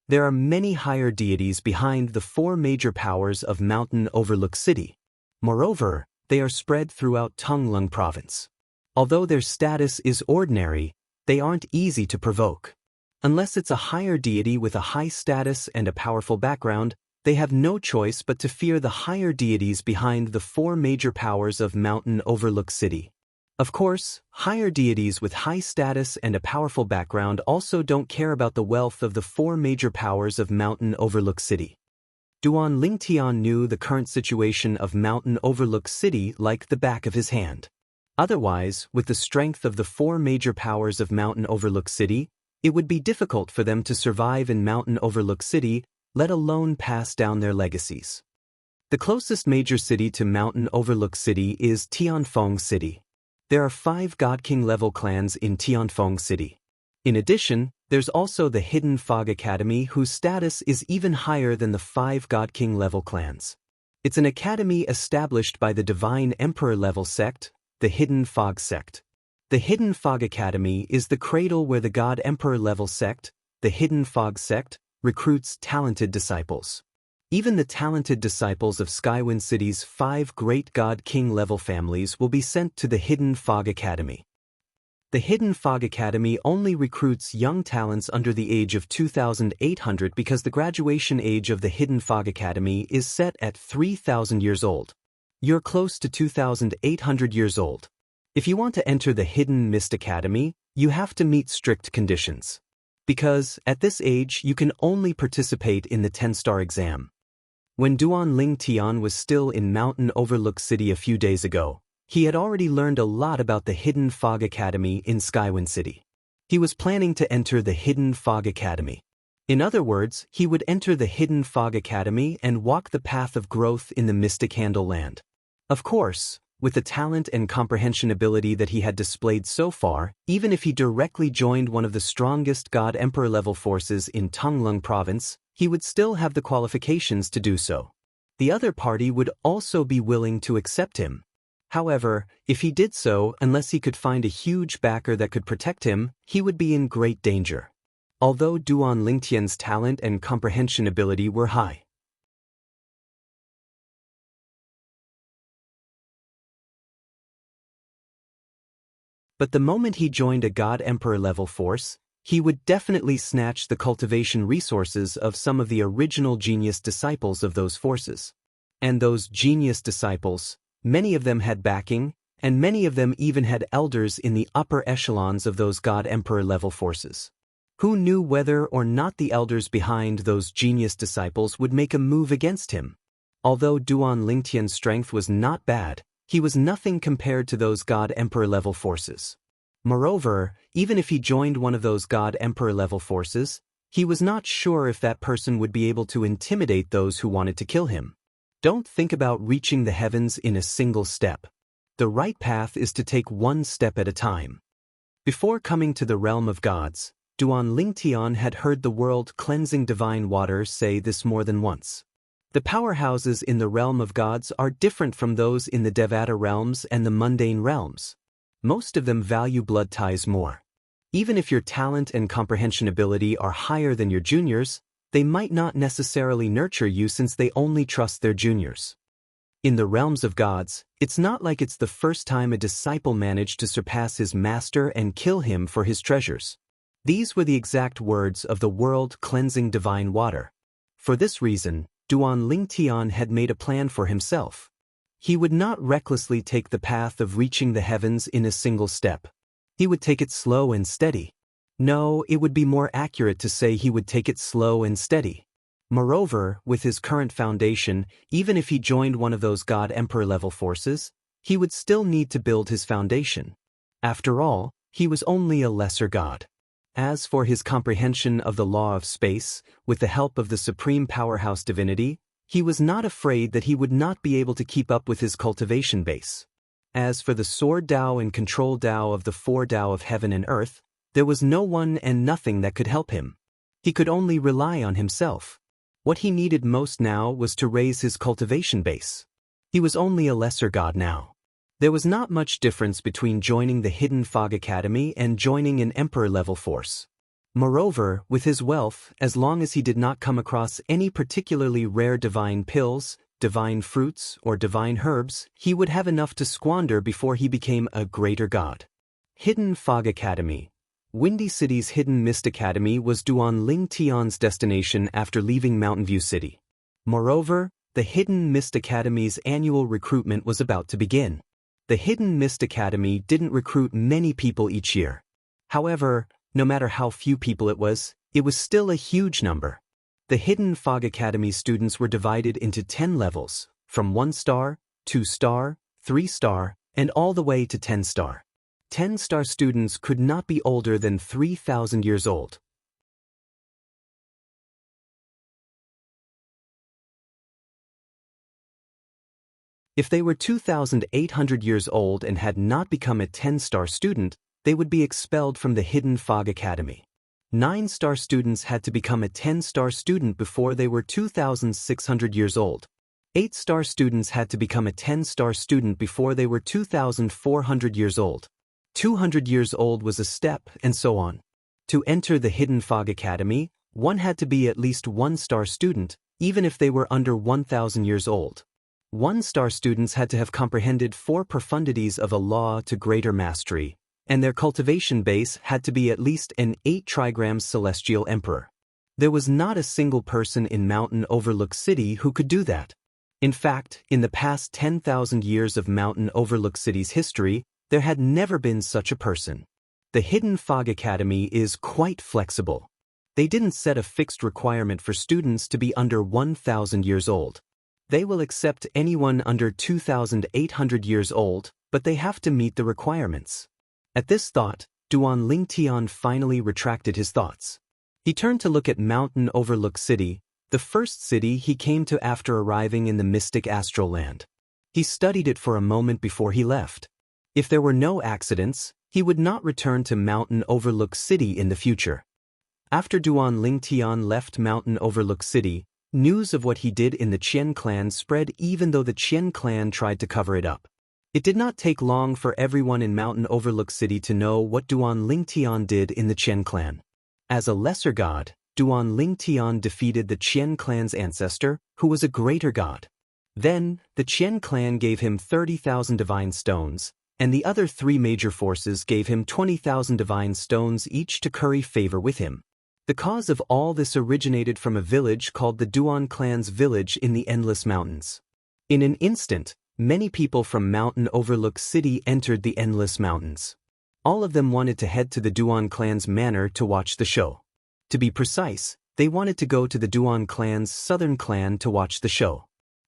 There are many higher deities behind the four major powers of Mountain Overlook City. Moreover, they are spread throughout Tonglung Province. Although their status is ordinary, they aren't easy to provoke. Unless it's a higher deity with a high status and a powerful background, they have no choice but to fear the higher deities behind the four major powers of Mountain Overlook City. Of course, higher deities with high status and a powerful background also don't care about the wealth of the four major powers of Mountain Overlook City. Duan Lingtian knew the current situation of Mountain Overlook City like the back of his hand. Otherwise, with the strength of the four major powers of Mountain Overlook City, it would be difficult for them to survive in Mountain Overlook City, let alone pass down their legacies. The closest major city to Mountain Overlook City is Tianfeng City. There are 5 God King level clans in Tianfeng City. In addition, there's also the Hidden Fog Academy, whose status is even higher than the 5 God King level clans. It's an academy established by the Divine Emperor level sect, the Hidden Fog sect. The Hidden Fog Academy is the cradle where the God Emperor level sect, the Hidden Fog sect, recruits talented disciples. Even the talented disciples of Skywind City's 5 great God King level families will be sent to the Hidden Fog Academy. The Hidden Fog Academy only recruits young talents under the age of 2,800 because the graduation age of the Hidden Fog Academy is set at 3,000 years old. You're close to 2,800 years old. If you want to enter the Hidden Mist Academy, you have to meet strict conditions. Because, at this age, you can only participate in the 10-star exam. When Duan Ling Tian was still in Mountain Overlook City a few days ago, he had already learned a lot about the Hidden Fog Academy in Skywind City. He was planning to enter the Hidden Fog Academy. In other words, he would enter the Hidden Fog Academy and walk the path of growth in the Mystic Handle Land. Of course, with the talent and comprehension ability that he had displayed so far, even if he directly joined one of the strongest God Emperor level forces in Tonglung Province, he would still have the qualifications to do so. The other party would also be willing to accept him. However, if he did so, unless he could find a huge backer that could protect him, he would be in great danger. Although Duan Lingtian's talent and comprehension ability were high, but the moment he joined a God Emperor level force, he would definitely snatch the cultivation resources of some of the original genius disciples of those forces. And those genius disciples, many of them had backing, and many of them even had elders in the upper echelons of those God Emperor level forces. Who knew whether or not the elders behind those genius disciples would make a move against him? Although Duan Lingtian's strength was not bad, he was nothing compared to those God Emperor level forces. Moreover, even if he joined one of those God Emperor level forces, he was not sure if that person would be able to intimidate those who wanted to kill him. Don't think about reaching the heavens in a single step. The right path is to take one step at a time. Before coming to the realm of gods, Duan Lingtian had heard the world-cleansing divine water say this more than once. The powerhouses in the realm of gods are different from those in the Devata realms and the mundane realms. Most of them value blood ties more. Even if your talent and comprehension ability are higher than your juniors, they might not necessarily nurture you since they only trust their juniors. In the realms of gods, it's not like it's the first time a disciple managed to surpass his master and kill him for his treasures. These were the exact words of the world-cleansing divine water. For this reason, Duan Lingtian had made a plan for himself. He would not recklessly take the path of reaching the heavens in a single step. He would take it slow and steady. No, it would be more accurate to say he would take it slow and steady. Moreover, with his current foundation, even if he joined one of those God Emperor level forces, he would still need to build his foundation. After all, he was only a lesser god. As for his comprehension of the law of space, with the help of the supreme powerhouse divinity, he was not afraid that he would not be able to keep up with his cultivation base. As for the sword Dao and control Dao of the 4 Dao of heaven and earth, there was no one and nothing that could help him. He could only rely on himself. What he needed most now was to raise his cultivation base. He was only a lesser god now. There was not much difference between joining the Hidden Fog Academy and joining an Emperor-level force. Moreover, with his wealth, as long as he did not come across any particularly rare divine pills, divine fruits, or divine herbs, he would have enough to squander before he became a greater god. Hidden Fog Academy. Windy City's Hidden Mist Academy was Duan Lingtian's destination after leaving Mountain View City. Moreover, the Hidden Mist Academy's annual recruitment was about to begin. The Hidden Mist Academy didn't recruit many people each year. However, no matter how few people it was still a huge number. The Hidden Fog Academy students were divided into 10 levels, from 1 star, 2 star, 3 star, and all the way to 10-star. 10-star students could not be older than 3,000 years old. If they were 2,800 years old and had not become a 10-star student, they would be expelled from the Hidden Fog Academy. 9-star students had to become a 10-star student before they were 2,600 years old. 8-star students had to become a 10-star student before they were 2,400 years old. 200 years old was a step, and so on. To enter the Hidden Fog Academy, one had to be at least 1-star student, even if they were under 1,000 years old. 1-star students had to have comprehended 4 profundities of a law to greater mastery, and their cultivation base had to be at least an 8 trigrams celestial emperor. There was not a single person in Mountain Overlook City who could do that. In fact, in the past 10,000 years of Mountain Overlook City's history, there had never been such a person. The Hidden Fog Academy is quite flexible. They didn't set a fixed requirement for students to be under 1,000 years old. They will accept anyone under 2,800 years old, but they have to meet the requirements. At this thought, Duan Lingtian finally retracted his thoughts. He turned to look at Mountain Overlook City, the first city he came to after arriving in the mystic astral land. He studied it for a moment before he left. If there were no accidents, he would not return to Mountain Overlook City in the future. After Duan Lingtian left Mountain Overlook City, news of what he did in the Qian clan spread even though the Qian clan tried to cover it up. It did not take long for everyone in Mountain Overlook City to know what Duan Lingtian did in the Qian clan. As a lesser god, Duan Lingtian defeated the Qian clan's ancestor, who was a greater god. Then, the Qian clan gave him 30,000 divine stones, and the other 3 major forces gave him 20,000 divine stones each to curry favor with him. The cause of all this originated from a village called the Duan clan's village in the Endless Mountains. In an instant, many people from Mountain Overlook City entered the Endless Mountains. All of them wanted to head to the Duan clan's manor to watch the show. To be precise, they wanted to go to the Duan clan's southern clan to watch the show.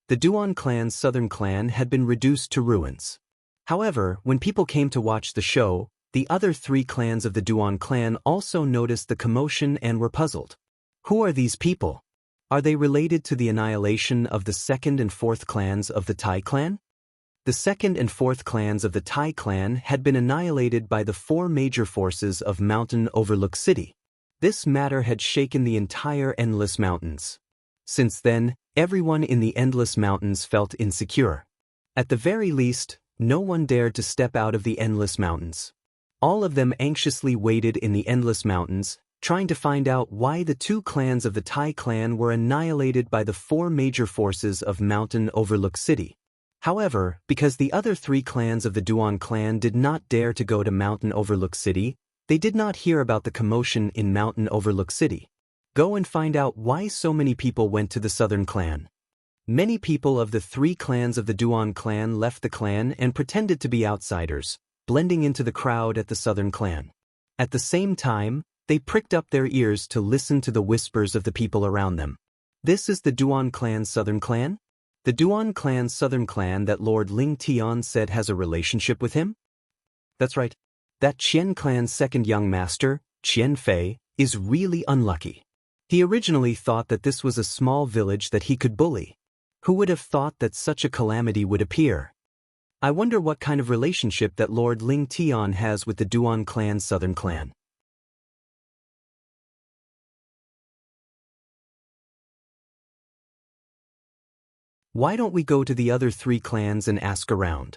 The Duan clan's southern clan had been reduced to ruins. However, when people came to watch the show, the other 3 clans of the Duan clan also noticed the commotion and were puzzled. Who are these people? Are they related to the annihilation of the 2nd and 4th clans of the Tai clan? The 2nd and 4th clans of the Tai clan had been annihilated by the 4 major forces of Mountain Overlook City. This matter had shaken the entire Endless Mountains. Since then, everyone in the Endless Mountains felt insecure. At the very least, no one dared to step out of the Endless Mountains. All of them anxiously waited in the Endless Mountains, trying to find out why the 2 clans of the Tai clan were annihilated by the 4 major forces of Mountain Overlook City. However, because the other 3 clans of the Duan clan did not dare to go to Mountain Overlook City, they did not hear about the commotion in Mountain Overlook City. Go and find out why so many people went to the Southern clan. Many people of the 3 clans of the Duan clan left the clan and pretended to be outsiders, blending into the crowd at the Southern clan. At the same time, they pricked up their ears to listen to the whispers of the people around them. This is the Duan clan's Southern clan? The Duan clan's Southern clan that Lord Ling Tian said has a relationship with him? That's right. That Qian clan's second young master, Qian Fei, is really unlucky. He originally thought that this was a small village that he could bully. Who would have thought that such a calamity would appear? I wonder what kind of relationship that Lord Ling Tian has with the Duan clan's Southern clan. Why don't we go to the other 3 clans and ask around?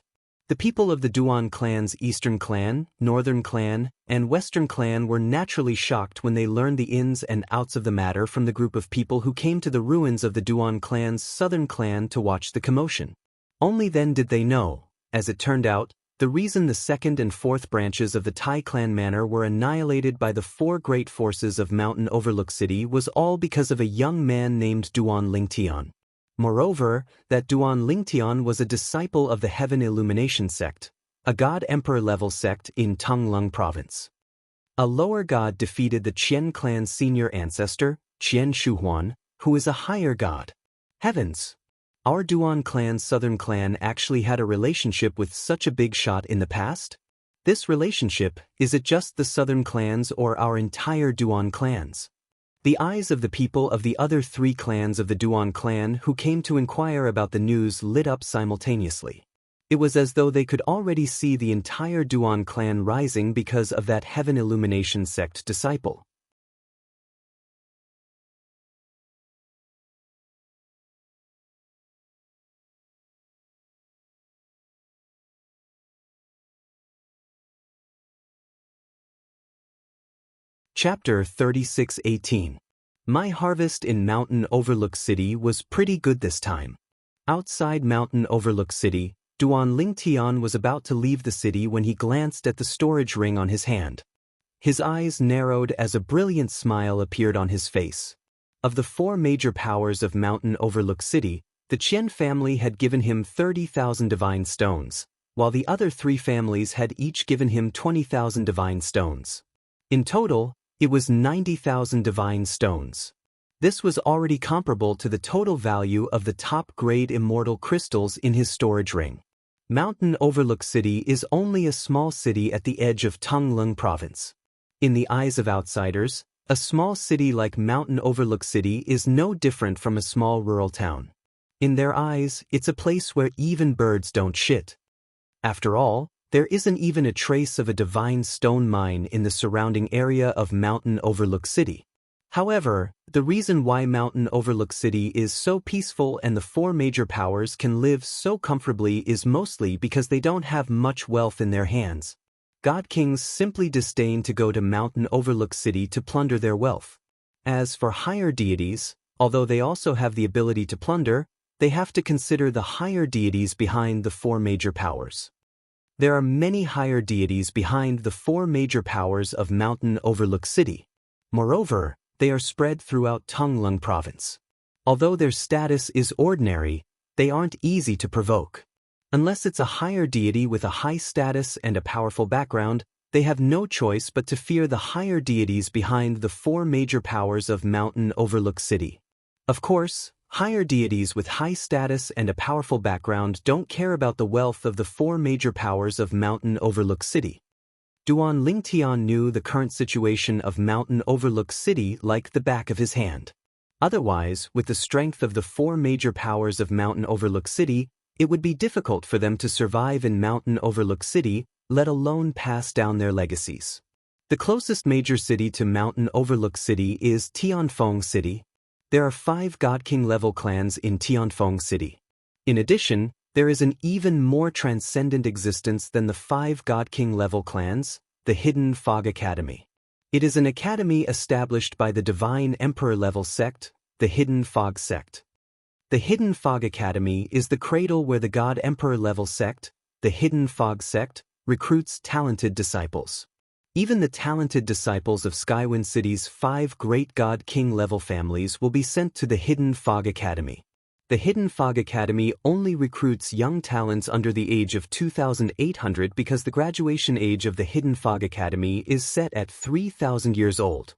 The people of the Duan clan's Eastern clan, Northern clan, and Western clan were naturally shocked when they learned the ins and outs of the matter from the group of people who came to the ruins of the Duan clan's Southern clan to watch the commotion. Only then did they know, as it turned out, the reason the 2nd and 4th branches of the Tai clan manor were annihilated by the 4 great forces of Mountain Overlook City was all because of a young man named Duan Lingtian. Moreover, that Duan Lingtian was a disciple of the Heaven Illumination sect, a god-emperor level sect in Tonglung province. A lower god defeated the Qian clan's senior ancestor, Qian Shuhuan, who is a higher god. Heavens! our Duan clan's southern clan actually had a relationship with such a big shot in the past? This relationship, is it just the southern clans or our entire Duan clans? The eyes of the people of the other 3 clans of the Duan clan who came to inquire about the news lit up simultaneously. It was as though they could already see the entire Duan clan rising because of that heaven illumination sect disciple. Chapter 36:18. My harvest in Mountain Overlook City was pretty good this time. Outside Mountain Overlook City, Duan Lingtian was about to leave the city when he glanced at the storage ring on his hand. His eyes narrowed as a brilliant smile appeared on his face. Of the 4 major powers of Mountain Overlook City, the Qian family had given him 30,000 divine stones, while the other 3 families had each given him 20,000 divine stones. In total, it was 90,000 divine stones. This was already comparable to the total value of the top-grade immortal crystals in his storage ring. Mountain Overlook City is only a small city at the edge of Tonglung Province. In the eyes of outsiders, a small city like Mountain Overlook City is no different from a small rural town. In their eyes, it's a place where even birds don't shit. After all, there isn't even a trace of a divine stone mine in the surrounding area of Mountain Overlook City. However, the reason why Mountain Overlook City is so peaceful and the 4 major powers can live so comfortably is mostly because they don't have much wealth in their hands. God kings simply disdain to go to Mountain Overlook City to plunder their wealth. As for higher deities, although they also have the ability to plunder, they have to consider the higher deities behind the 4 major powers. There are many higher deities behind the 4 major powers of Mountain Overlook City. Moreover, they are spread throughout Tonglung Province. Although their status is ordinary, they aren't easy to provoke. Unless it's a higher deity with a high status and a powerful background, they have no choice but to fear the higher deities behind the 4 major powers of Mountain Overlook City. Of course, higher deities with high status and a powerful background don't care about the wealth of the 4 major powers of Mountain Overlook City. Duan Lingtian knew the current situation of Mountain Overlook City like the back of his hand. Otherwise, with the strength of the 4 major powers of Mountain Overlook City, it would be difficult for them to survive in Mountain Overlook City, let alone pass down their legacies. The closest major city to Mountain Overlook City is Tianfeng City. There are 5 God King level clans in Tianfeng City. In addition, there is an even more transcendent existence than the 5 God King level clans, the Hidden Fog Academy. It is an academy established by the Divine Emperor level sect, the Hidden Fog sect. The Hidden Fog Academy is the cradle where the God Emperor level sect, the Hidden Fog sect, recruits talented disciples. Even the talented disciples of Skywind City's 5 great God King level families will be sent to the Hidden Fog Academy. The Hidden Fog Academy only recruits young talents under the age of 2,800 because the graduation age of the Hidden Fog Academy is set at 3,000 years old.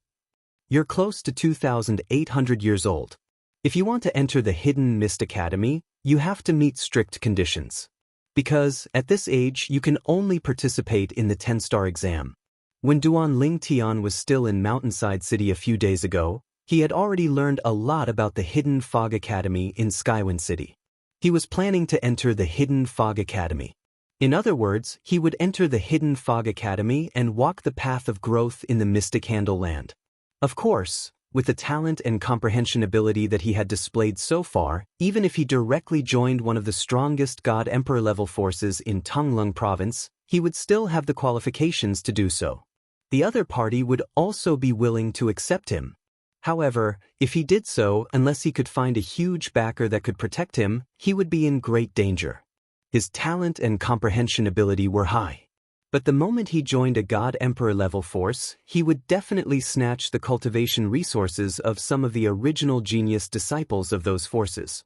You're close to 2,800 years old. If you want to enter the Hidden Mist Academy, you have to meet strict conditions. Because, at this age, you can only participate in the 10-star exam. When Duan Lingtian was still in Mountainside City a few days ago, he had already learned a lot about the Hidden Fog Academy in Skywind City. He was planning to enter the Hidden Fog Academy. In other words, he would enter the Hidden Fog Academy and walk the path of growth in the Mystic Handle Land. Of course, with the talent and comprehension ability that he had displayed so far, even if he directly joined one of the strongest God Emperor level forces in Tonglung Province, he would still have the qualifications to do so. The other party would also be willing to accept him. However, if he did so, unless he could find a huge backer that could protect him, he would be in great danger. His talent and comprehension ability were high. But the moment he joined a God Emperor level force, he would definitely snatch the cultivation resources of some of the original genius disciples of those forces.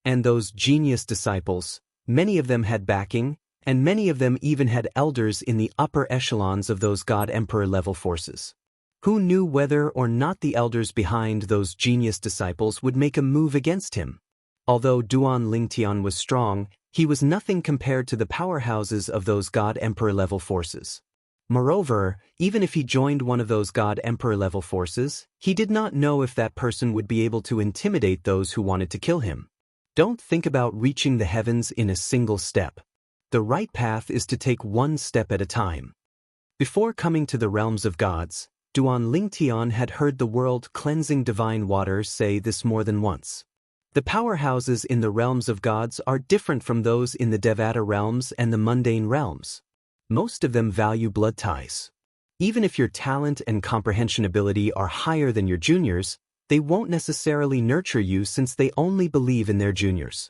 And those genius disciples, many of them had backing, and many of them even had elders in the upper echelons of those God Emperor level forces. Who knew whether or not the elders behind those genius disciples would make a move against him? Although Duan Lingtian was strong, he was nothing compared to the powerhouses of those God-Emperor level forces. Moreover, even if he joined one of those God-Emperor level forces, he did not know if that person would be able to intimidate those who wanted to kill him. Don't think about reaching the heavens in a single step. The right path is to take one step at a time. Before coming to the realms of gods, Duan Lingtian had heard the world-cleansing divine water say this more than once. The powerhouses in the realms of gods are different from those in the Devata realms and the mundane realms. Most of them value blood ties. Even if your talent and comprehension ability are higher than your juniors, they won't necessarily nurture you since they only believe in their juniors.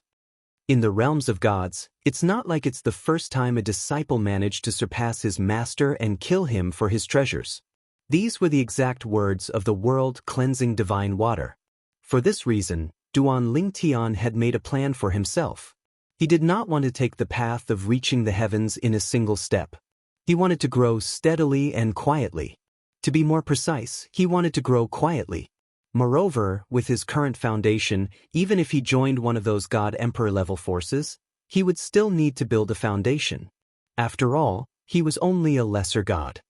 In the realms of gods, it's not like it's the first time a disciple managed to surpass his master and kill him for his treasures. These were the exact words of the world-cleansing divine water. For this reason, Duan Lingtian had made a plan for himself. He did not want to take the path of reaching the heavens in a single step. He wanted to grow steadily and quietly. To be more precise, he wanted to grow quietly. Moreover, with his current foundation, even if he joined one of those God-Emperor level forces, he would still need to build a foundation. After all, he was only a lesser god.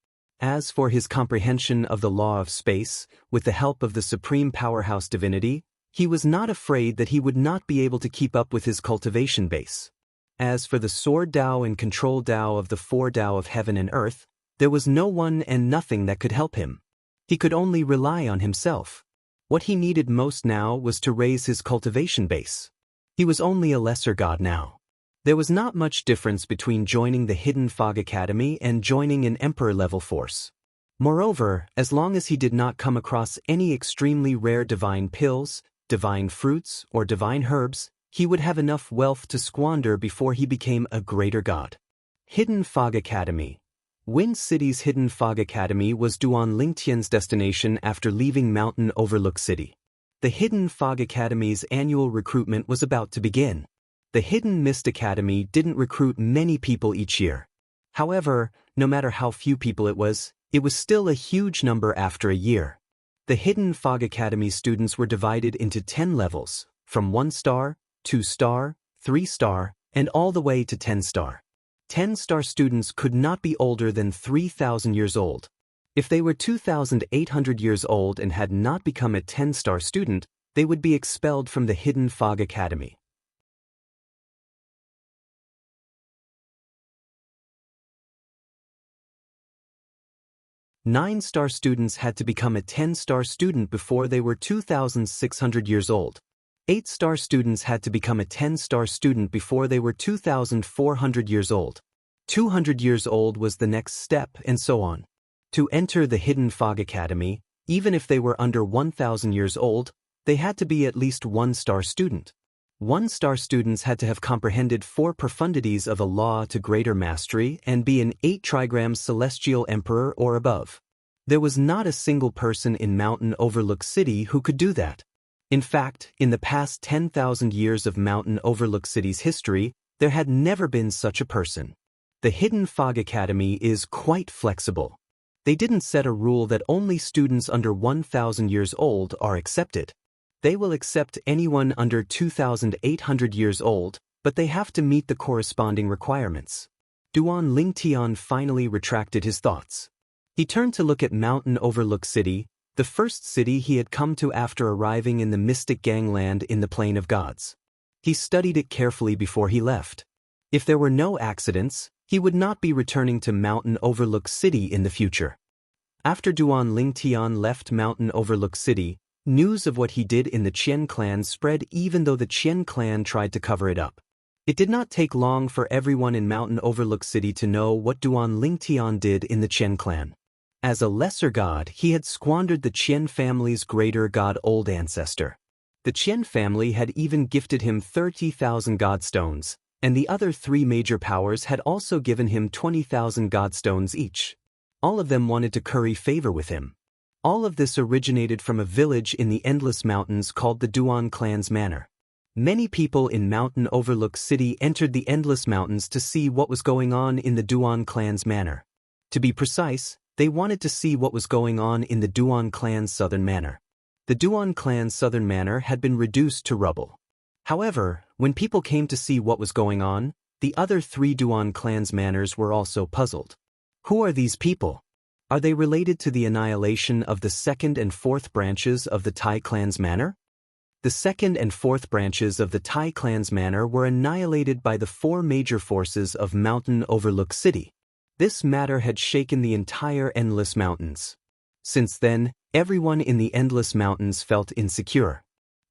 As for his comprehension of the law of space, with the help of the supreme powerhouse divinity, he was not afraid that he would not be able to keep up with his cultivation base. As for the sword Tao and control Tao of the four Tao of heaven and earth, there was no one and nothing that could help him. He could only rely on himself. What he needed most now was to raise his cultivation base. He was only a lesser god now. There was not much difference between joining the Hidden Fog Academy and joining an Emperor-level force. Moreover, as long as he did not come across any extremely rare divine pills, divine fruits, or divine herbs, he would have enough wealth to squander before he became a greater god. Hidden Fog Academy. Wind City's Hidden Fog Academy was Duan Lingtian's destination after leaving Mountain Overlook City. The Hidden Fog Academy's annual recruitment was about to begin. The Hidden Mist Academy didn't recruit many people each year. However, no matter how few people it was still a huge number after a year. The Hidden Fog Academy students were divided into 10 levels, from 1-star, 2-star, 3-star, and all the way to 10-star. 10-star students could not be older than 3,000 years old. If they were 2,800 years old and had not become a 10-star student, they would be expelled from the Hidden Fog Academy. Nine-star students had to become a 10-star student before they were 2,600 years old. 8-star students had to become a 10-star student before they were 2,400 years old. 200 years old was the next step, and so on. To enter the Hidden Fog Academy, even if they were under 1,000 years old, they had to be at least 1-star student. 1-star students had to have comprehended 4 profundities of a law to greater mastery and be an 8 trigram celestial emperor or above. There was not a single person in Mountain Overlook City who could do that. In fact, in the past 10,000 years of Mountain Overlook City's history, there had never been such a person. The Hidden Fog Academy is quite flexible. They didn't set a rule that only students under 1,000 years old are accepted. They will accept anyone under 2,800 years old, but they have to meet the corresponding requirements. Duan Lingtian finally retracted his thoughts. He turned to look at Mountain Overlook City, the first city he had come to after arriving in the mystic gangland in the Plain of Gods. He studied it carefully before he left. If there were no accidents, he would not be returning to Mountain Overlook City in the future. After Duan Lingtian left Mountain Overlook City, news of what he did in the Qian clan spread even though the Qian clan tried to cover it up. It did not take long for everyone in Mountain Overlook City to know what Duan Lingtian did in the Qian clan. As a lesser god, he had squandered the Qian family's greater god old ancestor. The Qian family had even gifted him 30,000 godstones, and the other 3 major powers had also given him 20,000 godstones each. All of them wanted to curry favor with him. All of this originated from a village in the Endless Mountains called the Duan Clan's Manor. Many people in Mountain Overlook City entered the Endless Mountains to see what was going on in the Duan Clan's Manor. To be precise, They wanted to see what was going on in the Duan clan's southern manor. The Duan clan's southern manor had been reduced to rubble. However, when people came to see what was going on, the other 3 Duan clan's manors were also puzzled. Who are these people? Are they related to the annihilation of the second and fourth branches of the Tai clan's manor? The second and fourth branches of the Tai clan's manor were annihilated by the 4 major forces of Mountain Overlook City. This matter had shaken the entire Endless Mountains. Since then, everyone in the Endless Mountains felt insecure.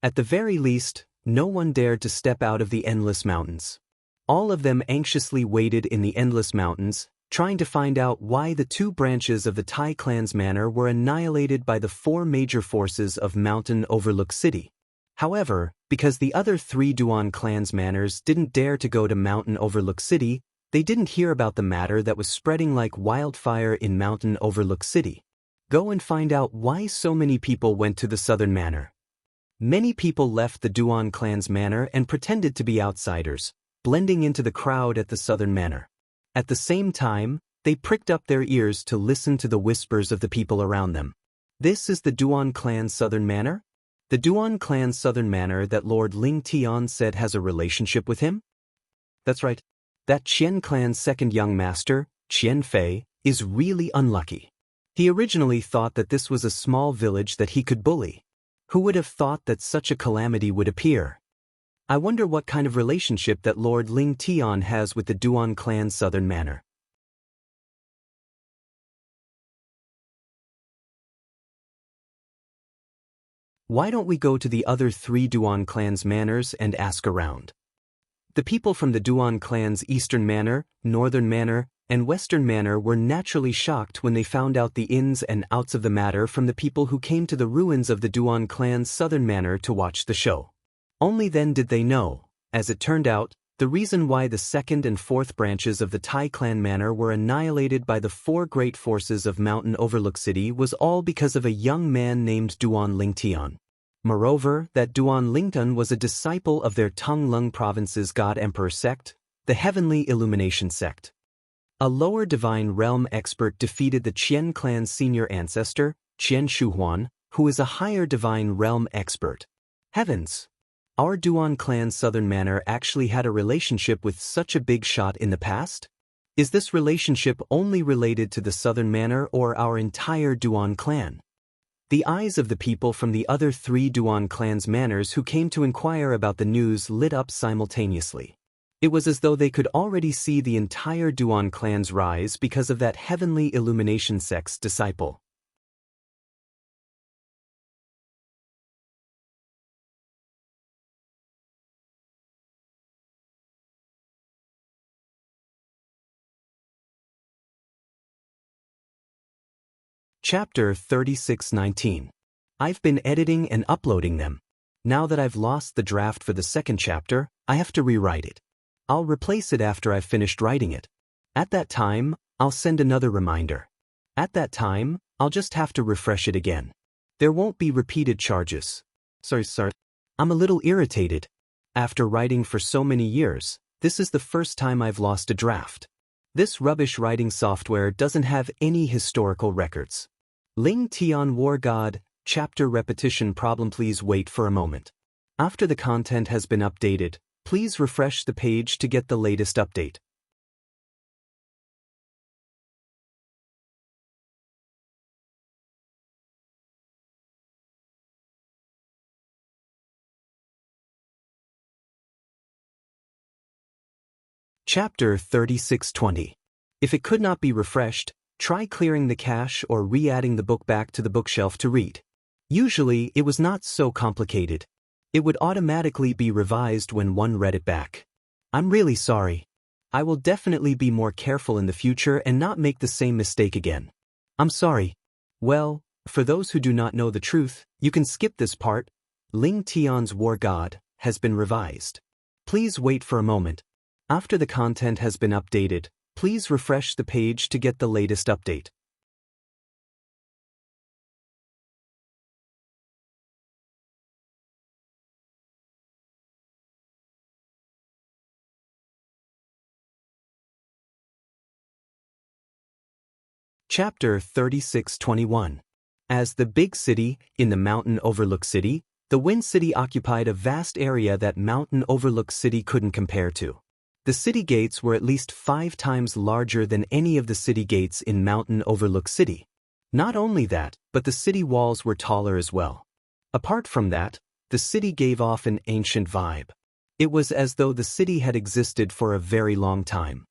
At the very least, no one dared to step out of the Endless Mountains. All of them anxiously waited in the Endless Mountains, trying to find out why the 2 branches of the Tai clan's manor were annihilated by the 4 major forces of Mountain Overlook City. However, because the other 3 Duan clan's manors didn't dare to go to Mountain Overlook City, they didn't hear about the matter that was spreading like wildfire in Mountain Overlook City. Go and find out why so many people went to the southern manor. Many people left the Duan clan's manor and pretended to be outsiders, blending into the crowd at the southern manor. At the same time, they pricked up their ears to listen to the whispers of the people around them. This is the Duan clan's southern manor? The Duan clan's southern manor that Lord Ling Tian said has a relationship with him? That's right. That Qian clan's second young master, Qian Fei, is really unlucky. He originally thought that this was a small village that he could bully. Who would have thought that such a calamity would appear? I wonder what kind of relationship that Lord Ling Tian has with the Duan clan's southern manor. Why don't we go to the other 3 Duan clan's manors and ask around? The people from the Duan clan's eastern manor, northern manor, and western manor were naturally shocked when they found out the ins and outs of the matter from the people who came to the ruins of the Duan clan's southern manor to watch the show. Only then did they know, as it turned out, the reason why the second and fourth branches of the Tai clan manor were annihilated by the 4 great forces of Mountain Overlook City was all because of a young man named Duan Lingtian. Moreover, that Duan Lingtian was a disciple of their Tonglung province's God Emperor sect, the Heavenly Illumination sect. A lower divine realm expert defeated the Qian clan's senior ancestor, Qian Shuhuan, who is a higher divine realm expert. Heavens! Our Duan clan's southern manor actually had a relationship with such a big shot in the past? Is this relationship only related to the southern manor or our entire Duan clan? The eyes of the people from the other 3 Duan clan's manors who came to inquire about the news lit up simultaneously. It was as though they could already see the entire Duan clan's rise because of that Heavenly Illumination sect's disciple. Chapter 36:19. I've been editing and uploading them. Now that I've lost the draft for the second chapter, I have to rewrite it. I'll replace it after I've finished writing it. At that time, I'll send another reminder. At that time, I'll just have to refresh it again. There won't be repeated charges. Sorry. I'm a little irritated. After writing for so many years, this is the first time I've lost a draft. This rubbish writing software doesn't have any historical records. Ling Tian War God, chapter repetition problem. Please wait for a moment. After the content has been updated, please refresh the page to get the latest update. Chapter 36:20. If it could not be refreshed, try clearing the cache or re-adding the book back to the bookshelf to read. Usually, it was not so complicated. It would automatically be revised when one read it back. I'm really sorry. I will definitely be more careful in the future and not make the same mistake again. I'm sorry. Well, for those who do not know the truth, you can skip this part. Ling Tian's War God has been revised. Please wait for a moment. After the content has been updated, please refresh the page to get the latest update. Chapter 36:21. As the big city, in the mountain overlook city, the Wind City occupied a vast area that mountain overlook city couldn't compare to. The city gates were at least 5 times larger than any of the city gates in mountain overlook city. Not only that, but the city walls were taller as well. Apart from that, the city gave off an ancient vibe. It was as though the city had existed for a very long time.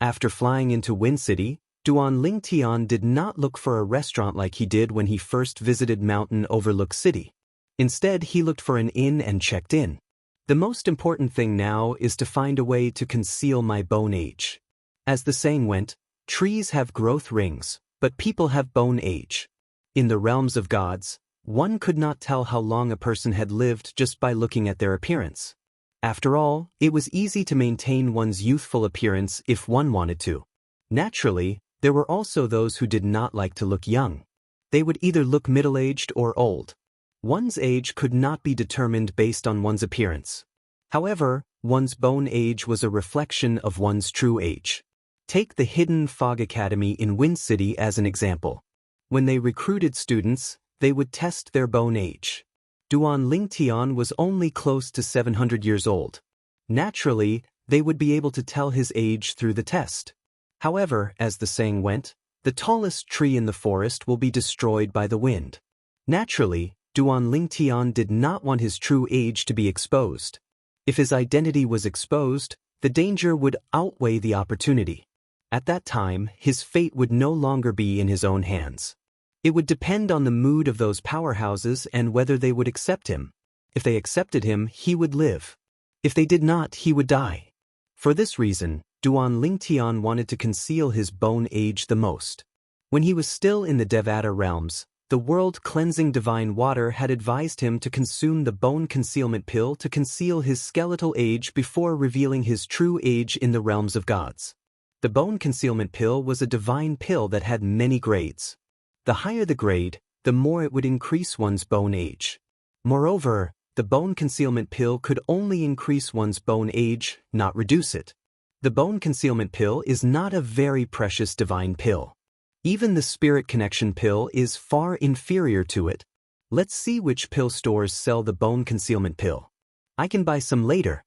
After flying into Wind City, Duan Lingtian did not look for a restaurant like he did when he first visited Mountain Overlook City. Instead, he looked for an inn and checked in. The most important thing now is to find a way to conceal my bone age. As the saying went, trees have growth rings, but people have bone age. In the realms of gods, one could not tell how long a person had lived just by looking at their appearance. After all, it was easy to maintain one's youthful appearance if one wanted to. Naturally, there were also those who did not like to look young. They would either look middle-aged or old. One's age could not be determined based on one's appearance. However, one's bone age was a reflection of one's true age. Take the Hidden Fog Academy in Wind City as an example. When they recruited students, they would test their bone age. Duan Lingtian was only close to 700 years old. Naturally, they would be able to tell his age through the test. However, as the saying went, the tallest tree in the forest will be destroyed by the wind. Naturally, Duan Lingtian did not want his true age to be exposed. If his identity was exposed, the danger would outweigh the opportunity. At that time, his fate would no longer be in his own hands. It would depend on the mood of those powerhouses and whether they would accept him. If they accepted him, he would live. If they did not, he would die. For this reason, Duan Lingtian wanted to conceal his bone age the most. When he was still in the Devata realms, the world-cleansing divine water had advised him to consume the bone concealment pill to conceal his skeletal age before revealing his true age in the realms of gods. The bone concealment pill was a divine pill that had many grades. The higher the grade, the more it would increase one's bone age. Moreover, the bone concealment pill could only increase one's bone age, not reduce it. The bone concealment pill is not a very precious divine pill. Even the spirit connection pill is far inferior to it. Let's see which pill stores sell the bone concealment pill. I can buy some later.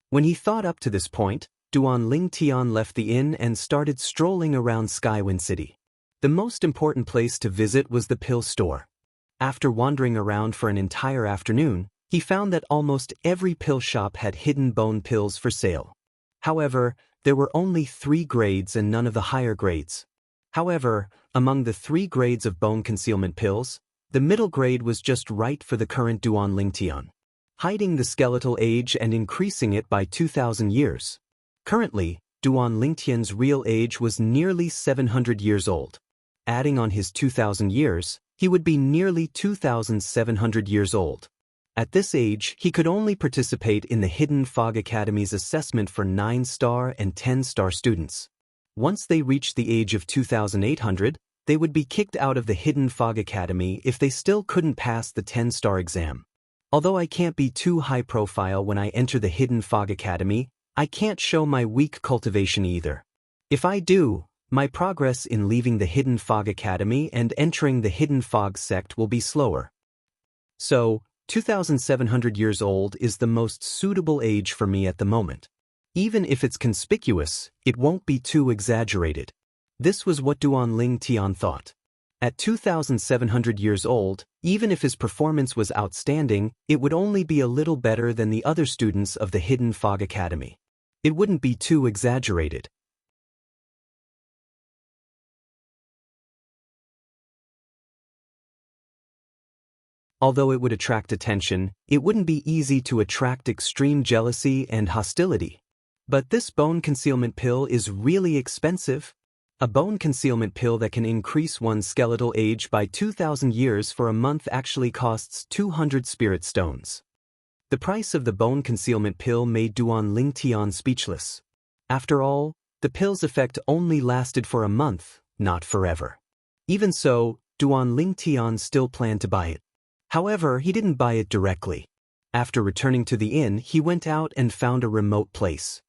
When he thought up to this point, Duan Lingtian left the inn and started strolling around Skywind City. The most important place to visit was the pill store. After wandering around for an entire afternoon, he found that almost every pill shop had hidden bone pills for sale. However, there were only 3 grades and none of the higher grades. However, among the 3 grades of bone concealment pills, the middle grade was just right for the current Duan Lingtian, hiding the skeletal age and increasing it by 2,000 years. Currently, Duan Lingtian's real age was nearly 700 years old. Adding on his 2,000 years, he would be nearly 2,700 years old. At this age, he could only participate in the Hidden Fog Academy's assessment for 9-star and 10-star students. Once they reached the age of 2,800, they would be kicked out of the Hidden Fog Academy if they still couldn't pass the 10-star exam. Although I can't be too high profile when I enter the Hidden Fog Academy, I can't show my weak cultivation either. If I do, my progress in leaving the Hidden Fog Academy and entering the Hidden Fog sect will be slower. So, 2,700 years old is the most suitable age for me at the moment. Even if it's conspicuous, it won't be too exaggerated. This was what Duan Lingtian thought. At 2,700 years old, even if his performance was outstanding, it would only be a little better than the other students of the Hidden Fog Academy. It wouldn't be too exaggerated. Although it would attract attention, it wouldn't be easy to attract extreme jealousy and hostility. But this bone concealment pill is really expensive. A bone concealment pill that can increase one's skeletal age by 2,000 years for a month actually costs 200 spirit stones. The price of the bone concealment pill made Duan Lingtian speechless. After all, the pill's effect only lasted for a month, not forever. Even so, Duan Lingtian still planned to buy it. However, he didn't buy it directly. After returning to the inn, he went out and found a remote place.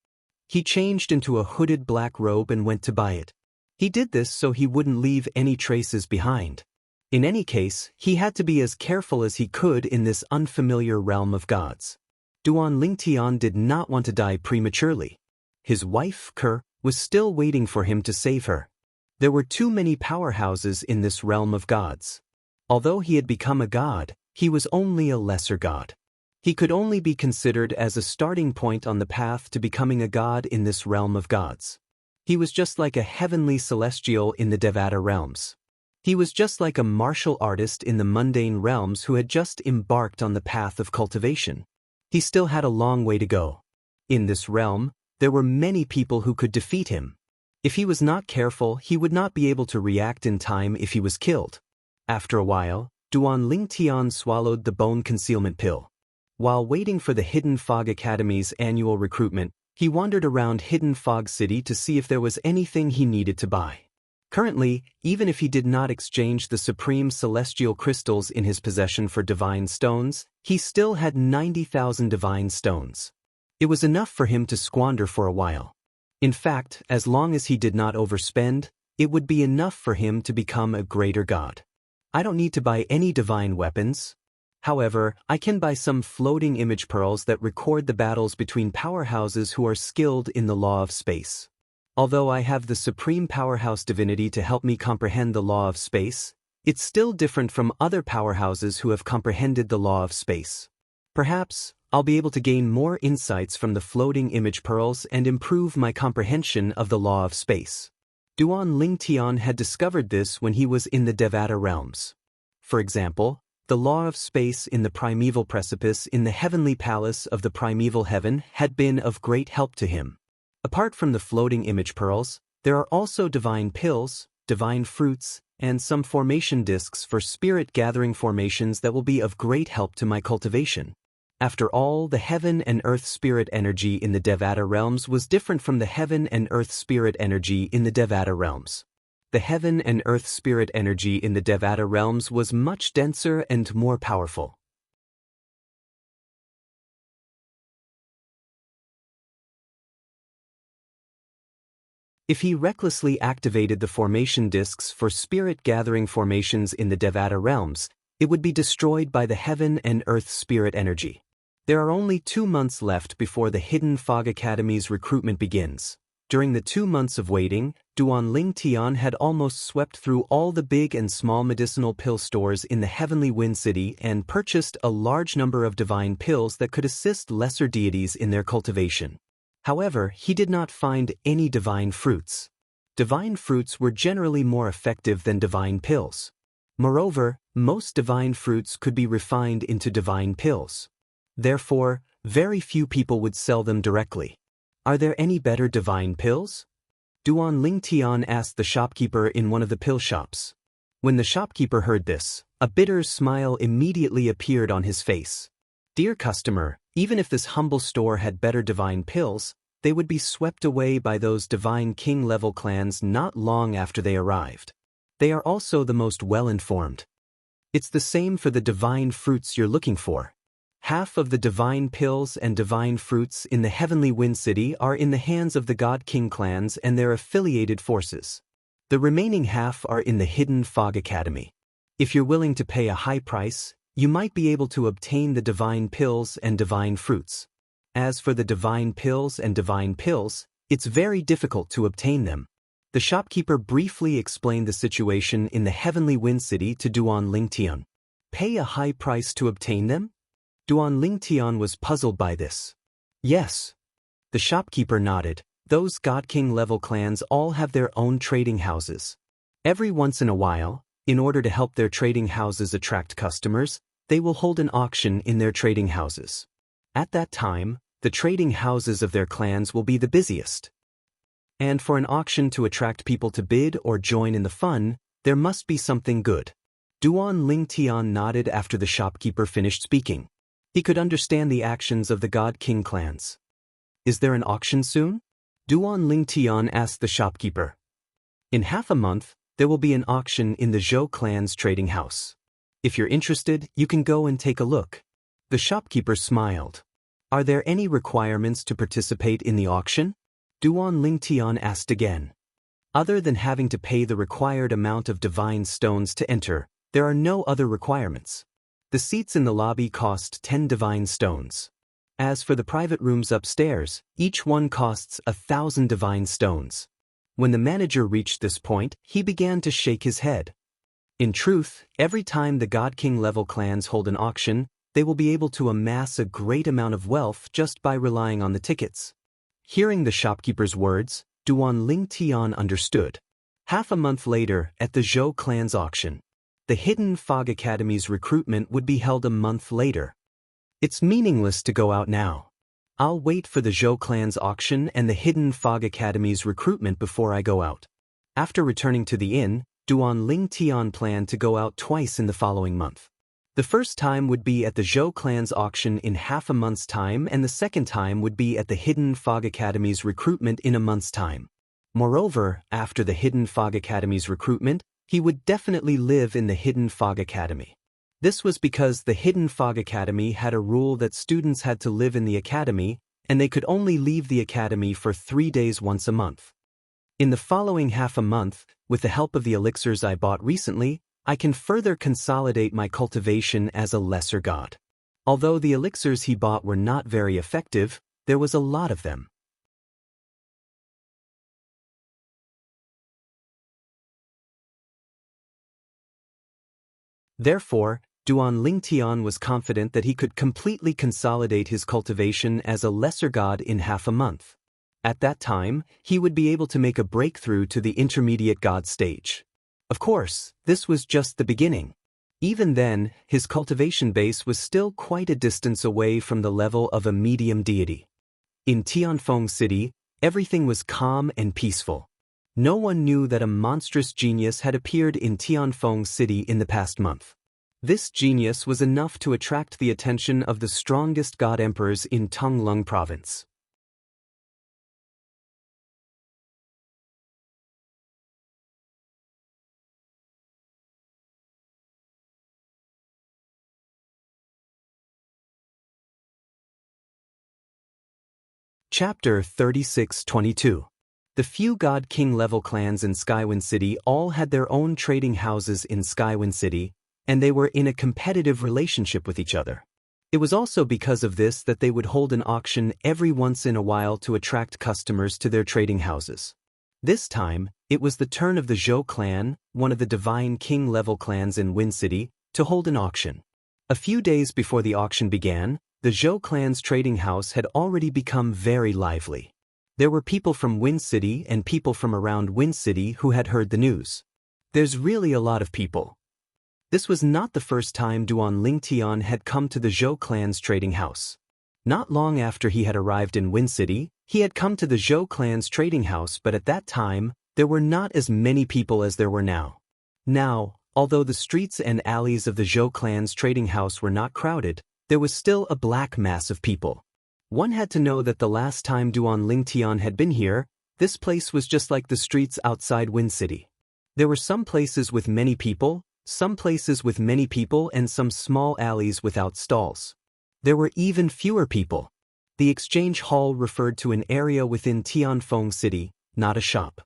He changed into a hooded black robe and went to buy it. He did this so he wouldn't leave any traces behind. In any case, he had to be as careful as he could in this unfamiliar realm of gods. Duan Lingtian did not want to die prematurely. His wife, Ke, was still waiting for him to save her. There were too many powerhouses in this realm of gods. Although he had become a god, he was only a lesser god. He could only be considered as a starting point on the path to becoming a god in this realm of gods. He was just like a heavenly celestial in the Devata realms. He was just like a martial artist in the mundane realms who had just embarked on the path of cultivation. He still had a long way to go. In this realm, there were many people who could defeat him. If he was not careful, he would not be able to react in time if he was killed. After a while, Duan Lingtian swallowed the bone concealment pill. While waiting for the Hidden Fog Academy's annual recruitment, he wandered around Hidden Fog City to see if there was anything he needed to buy. Currently, even if he did not exchange the supreme celestial crystals in his possession for divine stones, he still had 90,000 divine stones. It was enough for him to squander for a while. In fact, as long as he did not overspend, it would be enough for him to become a greater god. I don't need to buy any divine weapons. However, I can buy some floating image pearls that record the battles between powerhouses who are skilled in the law of space. Although I have the supreme powerhouse divinity to help me comprehend the law of space, it's still different from other powerhouses who have comprehended the law of space. Perhaps, I'll be able to gain more insights from the floating image pearls and improve my comprehension of the law of space. Duan Lingtian had discovered this when he was in the Devata realms. For example, the law of space in the primeval precipice in the heavenly palace of the primeval heaven had been of great help to him. Apart from the floating image pearls, there are also divine pills, divine fruits, and some formation discs for spirit-gathering formations that will be of great help to my cultivation. After all, the heaven and earth spirit energy in the Devata realms was different from the heaven and earth spirit energy in the Devata realms. The heaven and earth spirit energy in the Devata realms was much denser and more powerful. If he recklessly activated the formation discs for spirit-gathering formations in the Devata realms, it would be destroyed by the heaven and earth spirit energy. There are only 2 months left before the Hidden Fog Academy's recruitment begins. During the 2 months of waiting, Duan Lingtian had almost swept through all the big and small medicinal pill stores in the Heavenly Wind City and purchased a large number of divine pills that could assist lesser deities in their cultivation. However, he did not find any divine fruits. Divine fruits were generally more effective than divine pills. Moreover, most divine fruits could be refined into divine pills. Therefore, very few people would sell them directly. Are there any better divine pills? Duan Lingtian asked the shopkeeper in one of the pill shops. When the shopkeeper heard this, a bitter smile immediately appeared on his face. Dear customer, even if this humble store had better divine pills, they would be swept away by those divine king-level clans not long after they arrived. They are also the most well-informed. It's the same for the divine fruits you're looking for. Half of the divine pills and divine fruits in the Heavenly Wind City are in the hands of the God King clans and their affiliated forces. The remaining half are in the Hidden Fog Academy. If you're willing to pay a high price, you might be able to obtain the divine pills and divine fruits. As for the divine pills and divine pills, it's very difficult to obtain them. The shopkeeper briefly explained the situation in the Heavenly Wind City to Duan Lingtian. Pay a high price to obtain them? Duan Lingtian was puzzled by this. Yes. The shopkeeper nodded. Those God King level clans all have their own trading houses. Every once in a while, in order to help their trading houses attract customers, they will hold an auction in their trading houses. At that time, the trading houses of their clans will be the busiest. And for an auction to attract people to bid or join in the fun, there must be something good. Duan Lingtian nodded after the shopkeeper finished speaking. He could understand the actions of the God King clans. Is there an auction soon? Duan Lingtian asked the shopkeeper. In half a month, there will be an auction in the Zhou clan's trading house. If you're interested, you can go and take a look. The shopkeeper smiled. Are there any requirements to participate in the auction? Duan Lingtian asked again. Other than having to pay the required amount of divine stones to enter, there are no other requirements. The seats in the lobby cost 10 divine stones. As for the private rooms upstairs, each one costs 1,000 divine stones. When the manager reached this point, he began to shake his head. In truth, every time the God King level clans hold an auction, they will be able to amass a great amount of wealth just by relying on the tickets. Hearing the shopkeeper's words, Duan Ling Tian understood. Half a month later, at the Zhou clan's auction, the Hidden Fog Academy's recruitment would be held a month later. It's meaningless to go out now. I'll wait for the Zhou clan's auction and the Hidden Fog Academy's recruitment before I go out. After returning to the inn, Duan Ling Tian planned to go out twice in the following month. The first time would be at the Zhou clan's auction in half a month's time, and the second time would be at the Hidden Fog Academy's recruitment in a month's time. Moreover, after the Hidden Fog Academy's recruitment, he would definitely live in the Hidden Fog Academy. This was because the Hidden Fog Academy had a rule that students had to live in the academy, and they could only leave the academy for 3 days once a month. In the following half a month, with the help of the elixirs I bought recently, I can further consolidate my cultivation as a lesser god. Although the elixirs he bought were not very effective, there was a lot of them. Therefore, Duan Ling Tian was confident that he could completely consolidate his cultivation as a lesser god in half a month. At that time, he would be able to make a breakthrough to the intermediate god stage. Of course, this was just the beginning. Even then, his cultivation base was still quite a distance away from the level of a medium deity. In Tianfeng City, everything was calm and peaceful. No one knew that a monstrous genius had appeared in Tianfeng City in the past month. This genius was enough to attract the attention of the strongest god emperors in Tonglung province. Chapter 36-22. The few God King level clans in Skywind City all had their own trading houses in Skywind City, and they were in a competitive relationship with each other. It was also because of this that they would hold an auction every once in a while to attract customers to their trading houses. This time, it was the turn of the Zhou clan, one of the Divine King level clans in Wind City, to hold an auction. A few days before the auction began, the Zhou clan's trading house had already become very lively. There were people from Wind City and people from around Wind City who had heard the news. There's really a lot of people. This was not the first time Duan Ling Tian had come to the Zhou clan's trading house. Not long after he had arrived in Wind City, he had come to the Zhou clan's trading house, but at that time, there were not as many people as there were now. Now, although the streets and alleys of the Zhou clan's trading house were not crowded, there was still a black mass of people. One had to know that the last time Duan Ling Tian had been here, this place was just like the streets outside Wind City. There were some places with many people, some places with many people, and some small alleys without stalls. There were even fewer people. The exchange hall referred to an area within Tianfeng City, not a shop.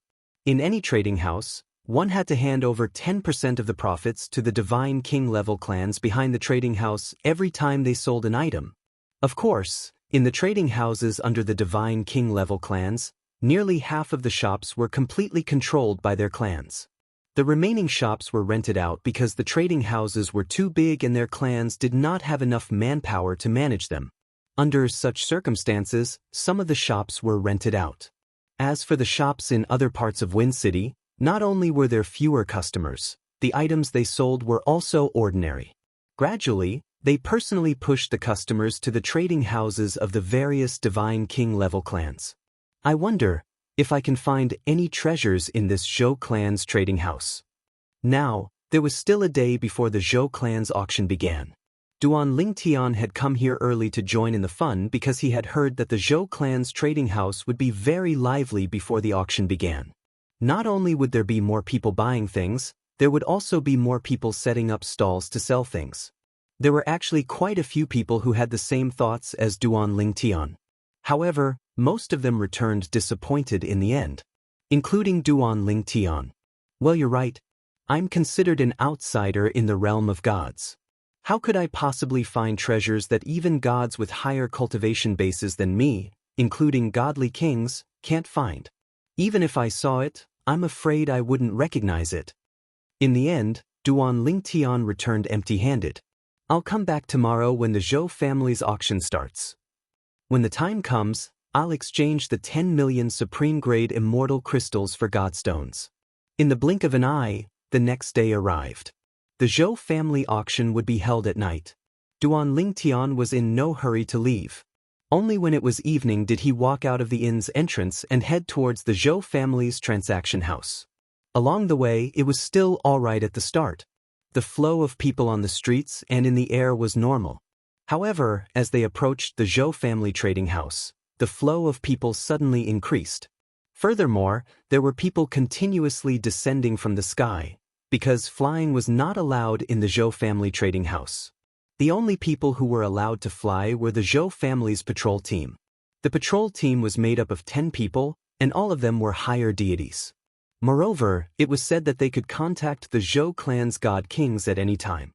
In any trading house, one had to hand over 10% of the profits to the Divine King level clans behind the trading house every time they sold an item. Of course, in the trading houses under the Divine King level clans, nearly half of the shops were completely controlled by their clans. The remaining shops were rented out because the trading houses were too big and their clans did not have enough manpower to manage them. Under such circumstances, some of the shops were rented out. As for the shops in other parts of Wind City, not only were there fewer customers, the items they sold were also ordinary. Gradually, they personally pushed the customers to the trading houses of the various Divine King level clans. I wonder if I can find any treasures in this Zhou clan's trading house. Now, there was still a day before the Zhou clan's auction began. Duan Ling Tian had come here early to join in the fun because he had heard that the Zhou clan's trading house would be very lively before the auction began. Not only would there be more people buying things, there would also be more people setting up stalls to sell things. There were actually quite a few people who had the same thoughts as Duan Ling Tian. However, most of them returned disappointed in the end. including Duan Ling Tian. Well, you're right. I'm considered an outsider in the realm of gods. How could I possibly find treasures that even gods with higher cultivation bases than me, including godly kings, can't find? Even if I saw it, I'm afraid I wouldn't recognize it. In the end, Duan Ling Tian returned empty-handed. I'll come back tomorrow when the Zhou family's auction starts. When the time comes, I'll exchange the 10 million supreme-grade immortal crystals for godstones. In the blink of an eye, the next day arrived. The Zhou family auction would be held at night. Duan Ling Tian was in no hurry to leave. Only when it was evening did he walk out of the inn's entrance and head towards the Zhou family's transaction house. Along the way, it was still all right at the start. The flow of people on the streets and in the air was normal. However, as they approached the Zhou family trading house, the flow of people suddenly increased. Furthermore, there were people continuously descending from the sky, because flying was not allowed in the Zhou family trading house. The only people who were allowed to fly were the Zhou family's patrol team. The patrol team was made up of 10 people, and all of them were higher deities. Moreover, it was said that they could contact the Zhou clan's god kings at any time.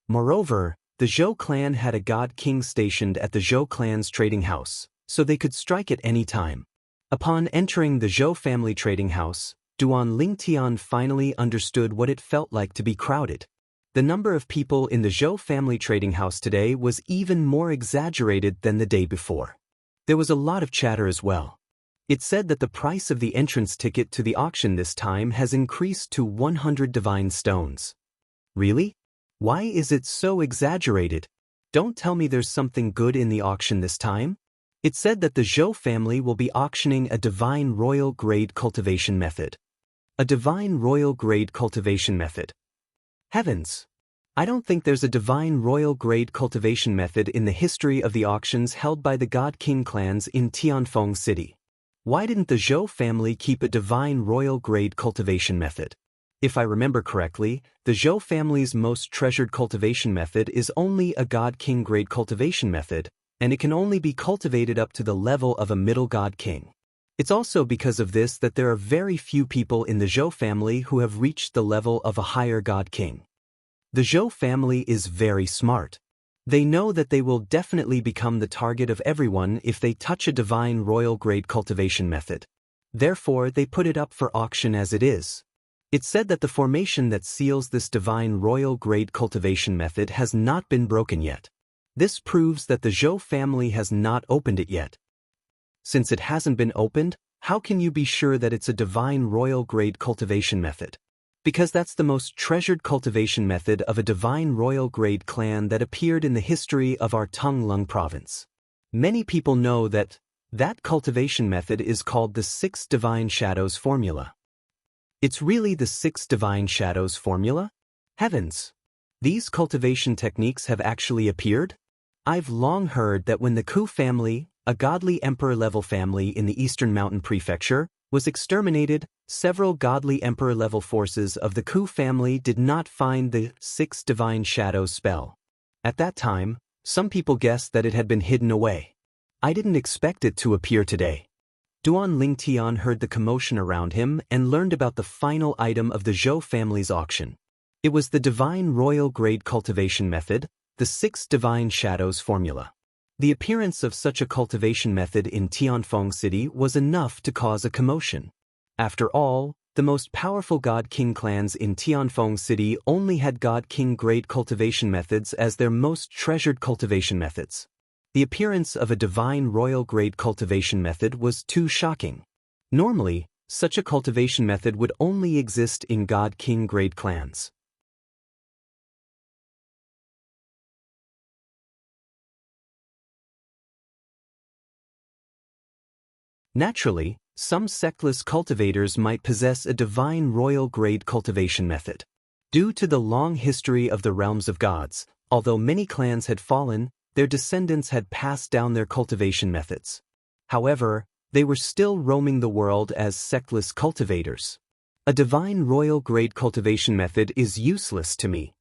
Moreover, the Zhou clan had a god king stationed at the Zhou clan's trading house, so they could strike at any time. Upon entering the Zhou family trading house, Duan Ling Tian finally understood what it felt like to be crowded. The number of people in the Zhou family trading house today was even more exaggerated than the day before. There was a lot of chatter as well. It said that the price of the entrance ticket to the auction this time has increased to 100 divine stones. Really? Why is it so exaggerated? Don't tell me there's something good in the auction this time? It said that the Zhou family will be auctioning a divine royal grade cultivation method. A divine royal grade cultivation method. Heavens! I don't think there's a divine royal grade cultivation method in the history of the auctions held by the God King clans in Tianfeng City. Why didn't the Zhou family keep a divine royal grade cultivation method? If I remember correctly, the Zhou family's most treasured cultivation method is only a God King grade cultivation method, and it can only be cultivated up to the level of a middle God King. It's also because of this that there are very few people in the Zhou family who have reached the level of a higher God King. The Zhou family is very smart. They know that they will definitely become the target of everyone if they touch a divine royal grade cultivation method. Therefore, they put it up for auction as it is. It's said that the formation that seals this divine royal grade cultivation method has not been broken yet. This proves that the Zhou family has not opened it yet. Since it hasn't been opened, how can you be sure that it's a divine royal grade cultivation method? Because that's the most treasured cultivation method of a divine royal grade clan that appeared in the history of our Tonglung province. Many people know that cultivation method is called the 6 Divine Shadows formula. It's really the 6 Divine Shadows formula? Heavens! These cultivation techniques have actually appeared? I've long heard that when the Ku family, a godly emperor-level family in the Eastern Mountain Prefecture, was exterminated, several godly emperor-level forces of the Ku family did not find the 6 Divine Shadows spell. At that time, some people guessed that it had been hidden away. I didn't expect it to appear today. Duan Ling Tian heard the commotion around him and learned about the final item of the Zhou family's auction. It was the divine royal grade cultivation method, the 6 Divine Shadows formula. The appearance of such a cultivation method in Tianfeng City was enough to cause a commotion. After all, the most powerful God King clans in Tianfeng City only had God King grade cultivation methods as their most treasured cultivation methods. The appearance of a divine royal grade cultivation method was too shocking. Normally, such a cultivation method would only exist in God King grade clans. Naturally, some sectless cultivators might possess a divine royal grade cultivation method. Due to the long history of the realms of gods, although many clans had fallen, their descendants had passed down their cultivation methods. However, they were still roaming the world as sectless cultivators. A divine royal grade cultivation method is useless to me.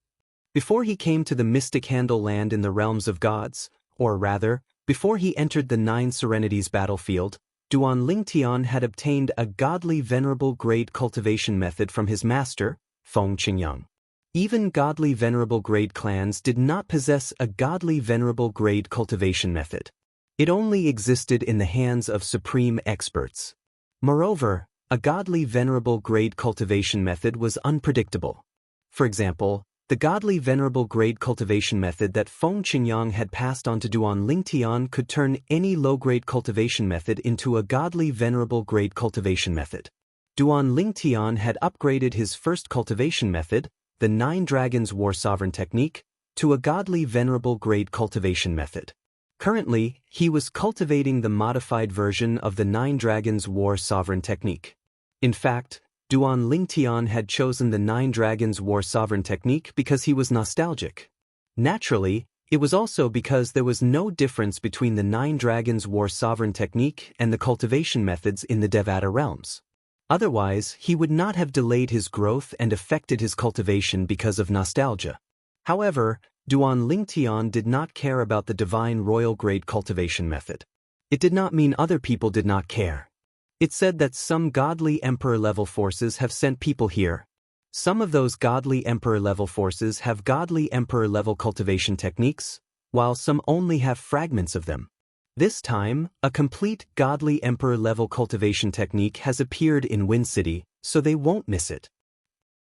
Before he came to the mystic handle land in the realms of gods, or rather, before he entered the Nine Serenities battlefield, Duan Lingtian had obtained a godly venerable grade cultivation method from his master, Feng Qingyang. Even godly venerable grade clans did not possess a godly venerable grade cultivation method. It only existed in the hands of supreme experts. Moreover, a godly venerable grade cultivation method was unpredictable. For example, the godly venerable grade cultivation method that Feng Qingyang had passed on to Duan Lingtian could turn any low-grade cultivation method into a godly venerable grade cultivation method. Duan Lingtian had upgraded his first cultivation method, the Nine Dragons War Sovereign Technique, to a godly venerable grade cultivation method. Currently, he was cultivating the modified version of the Nine Dragons War Sovereign Technique. In fact, Duan Lingtian had chosen the Nine Dragons War Sovereign Technique because he was nostalgic. Naturally, it was also because there was no difference between the Nine Dragons War Sovereign Technique and the cultivation methods in the Devata realms. Otherwise, he would not have delayed his growth and affected his cultivation because of nostalgia. However, Duan Lingtian did not care about the Divine Royal Grade cultivation method. It did not mean other people did not care. It said that some godly emperor-level forces have sent people here. Some of those godly emperor-level forces have godly emperor-level cultivation techniques, while some only have fragments of them. This time, a complete godly emperor-level cultivation technique has appeared in Wind City, so they won't miss it.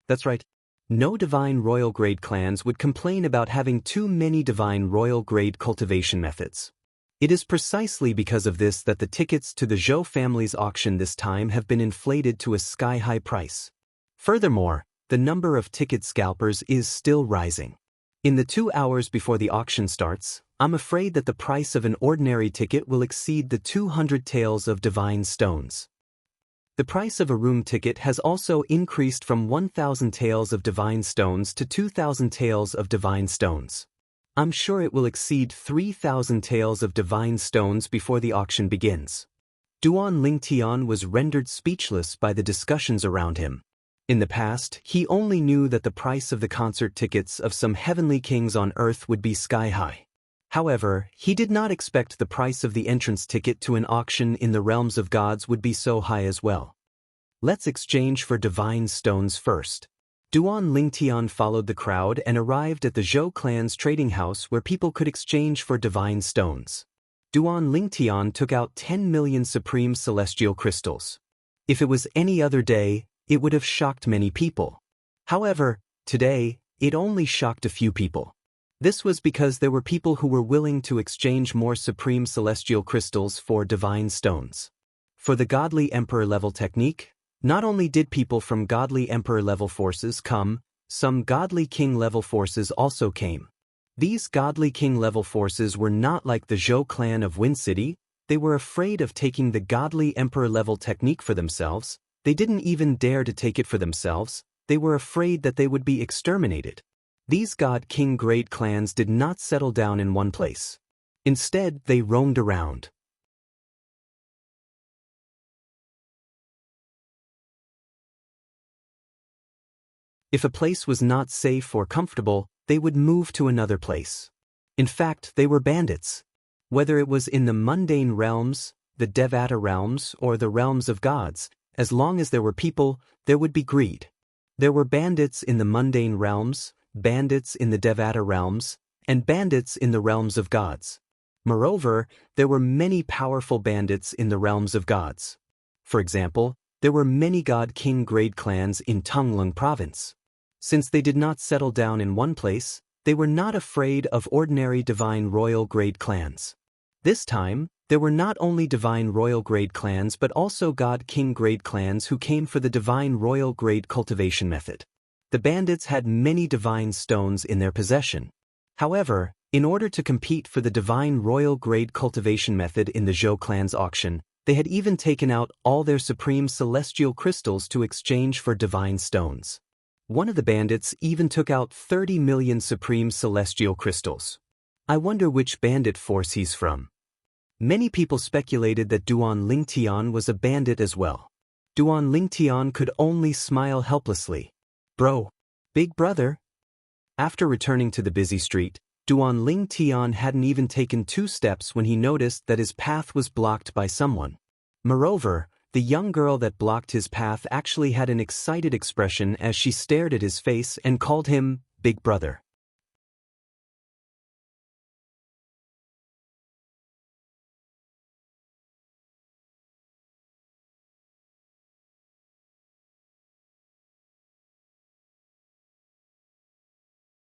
That's right. No Divine Royal Grade clans would complain about having too many Divine Royal Grade cultivation methods. It is precisely because of this that the tickets to the Zhou family's auction this time have been inflated to a sky-high price. Furthermore, the number of ticket scalpers is still rising. In the 2 hours before the auction starts, I'm afraid that the price of an ordinary ticket will exceed the 200 taels of divine stones. The price of a room ticket has also increased from 1,000 taels of divine stones to 2,000 taels of divine stones. I'm sure it will exceed 3,000 taels of divine stones before the auction begins. Duan Lingtian was rendered speechless by the discussions around him. In the past, he only knew that the price of the concert tickets of some heavenly kings on earth would be sky-high. However, he did not expect the price of the entrance ticket to an auction in the realms of gods would be so high as well. Let's exchange for divine stones first. Duan Lingtian followed the crowd and arrived at the Zhou clan's trading house where people could exchange for divine stones. Duan Lingtian took out 10 million supreme celestial crystals. If it was any other day, it would have shocked many people. However, today, it only shocked a few people. This was because there were people who were willing to exchange more supreme celestial crystals for divine stones. For the godly emperor-level technique, not only did people from godly emperor-level forces come, some godly king-level forces also came. These godly king-level forces were not like the Zhou clan of Wind City. They were afraid of taking the godly emperor-level technique for themselves. They didn't even dare to take it for themselves. They were afraid that they would be exterminated. These god-king grade clans did not settle down in one place. Instead, they roamed around. If a place was not safe or comfortable, they would move to another place. In fact, they were bandits. Whether it was in the mundane realms, the Devata realms, or the realms of gods, as long as there were people, there would be greed. There were bandits in the mundane realms, bandits in the Devata realms, and bandits in the realms of gods. Moreover, there were many powerful bandits in the realms of gods. For example, there were many god-king grade clans in Tonglong province. Since they did not settle down in one place, they were not afraid of ordinary divine royal grade clans. This time, there were not only divine royal grade clans but also god-king grade clans who came for the divine royal grade cultivation method. The bandits had many divine stones in their possession. However, in order to compete for the divine royal grade cultivation method in the Zhou clan's auction, they had even taken out all their supreme celestial crystals to exchange for divine stones. One of the bandits even took out 30 million supreme celestial crystals. I wonder which bandit force he's from. Many people speculated that Duan Lingtian was a bandit as well. Duan Lingtian could only smile helplessly. Bro. Big brother. After returning to the busy street, Duan Ling Tian hadn't even taken 2 steps when he noticed that his path was blocked by someone. Moreover, the young girl that blocked his path actually had an excited expression as she stared at his face and called him Big Brother.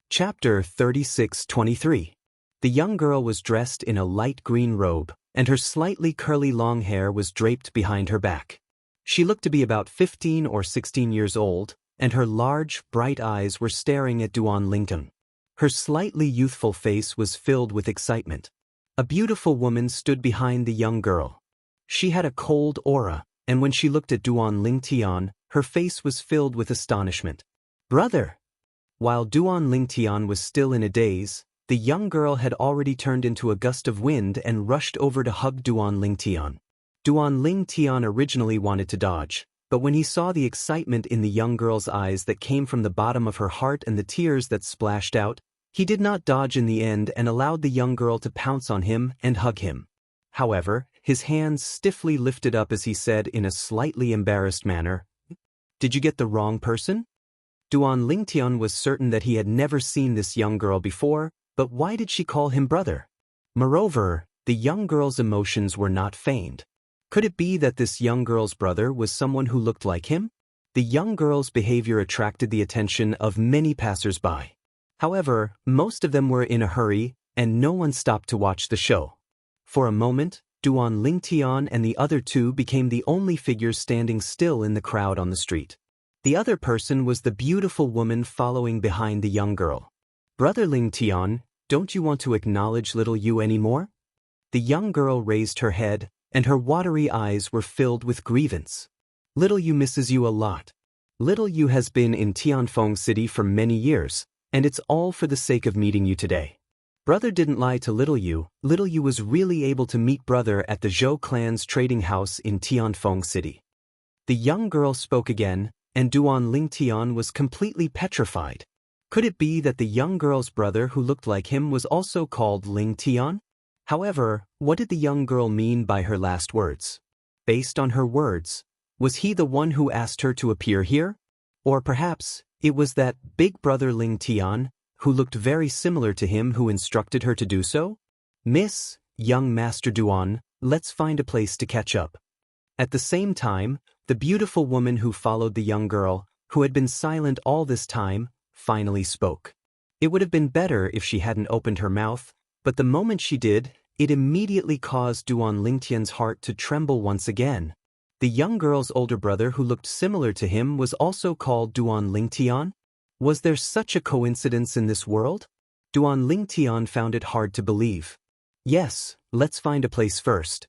Chapter 36-23. The young girl was dressed in a light green robe, and her slightly curly long hair was draped behind her back. She looked to be about 15 or 16 years old, and her large, bright eyes were staring at Duan Lingtian. Her slightly youthful face was filled with excitement. A beautiful woman stood behind the young girl. She had a cold aura, and when she looked at Duan Lingtian, her face was filled with astonishment. "Brother!" While Duan Lingtian was still in a daze, the young girl had already turned into a gust of wind and rushed over to hug Duan Lingtian. Duan Lingtian originally wanted to dodge, but when he saw the excitement in the young girl's eyes that came from the bottom of her heart and the tears that splashed out, he did not dodge in the end and allowed the young girl to pounce on him and hug him. However, his hands stiffly lifted up as he said in a slightly embarrassed manner, "Did you get the wrong person?" Duan Lingtian was certain that he had never seen this young girl before, but why did she call him brother? Moreover, the young girl's emotions were not feigned. Could it be that this young girl's brother was someone who looked like him? The young girl's behavior attracted the attention of many passers-by. However, most of them were in a hurry, and no one stopped to watch the show. For a moment, Duan Lingtian and the other 2 became the only figures standing still in the crowd on the street. The other person was the beautiful woman following behind the young girl. "Brother Lingtian, don't you want to acknowledge little you anymore?" The young girl raised her head, and her watery eyes were filled with grievance. "Little you misses you a lot. Little you has been in Tianfeng City for many years, and it's all for the sake of meeting you today. Brother didn't lie to little you was really able to meet brother at the Zhou clan's trading house in Tianfeng City." The young girl spoke again, and Duan Lingtian was completely petrified. Could it be that the young girl's brother who looked like him was also called Lingtian? However, what did the young girl mean by her last words? Based on her words, was he the one who asked her to appear here? Or perhaps it was that big brother Lingtian, who looked very similar to him, who instructed her to do so? "Miss, young Master Duan, let's find a place to catch up." At the same time, the beautiful woman who followed the young girl, who had been silent all this time, finally spoke. It would have been better if she hadn't opened her mouth, but the moment she did, it immediately caused Duan Lingtian's heart to tremble once again. The young girl's older brother who looked similar to him was also called Duan Lingtian? Was there such a coincidence in this world? Duan Lingtian found it hard to believe. "Yes, let's find a place first."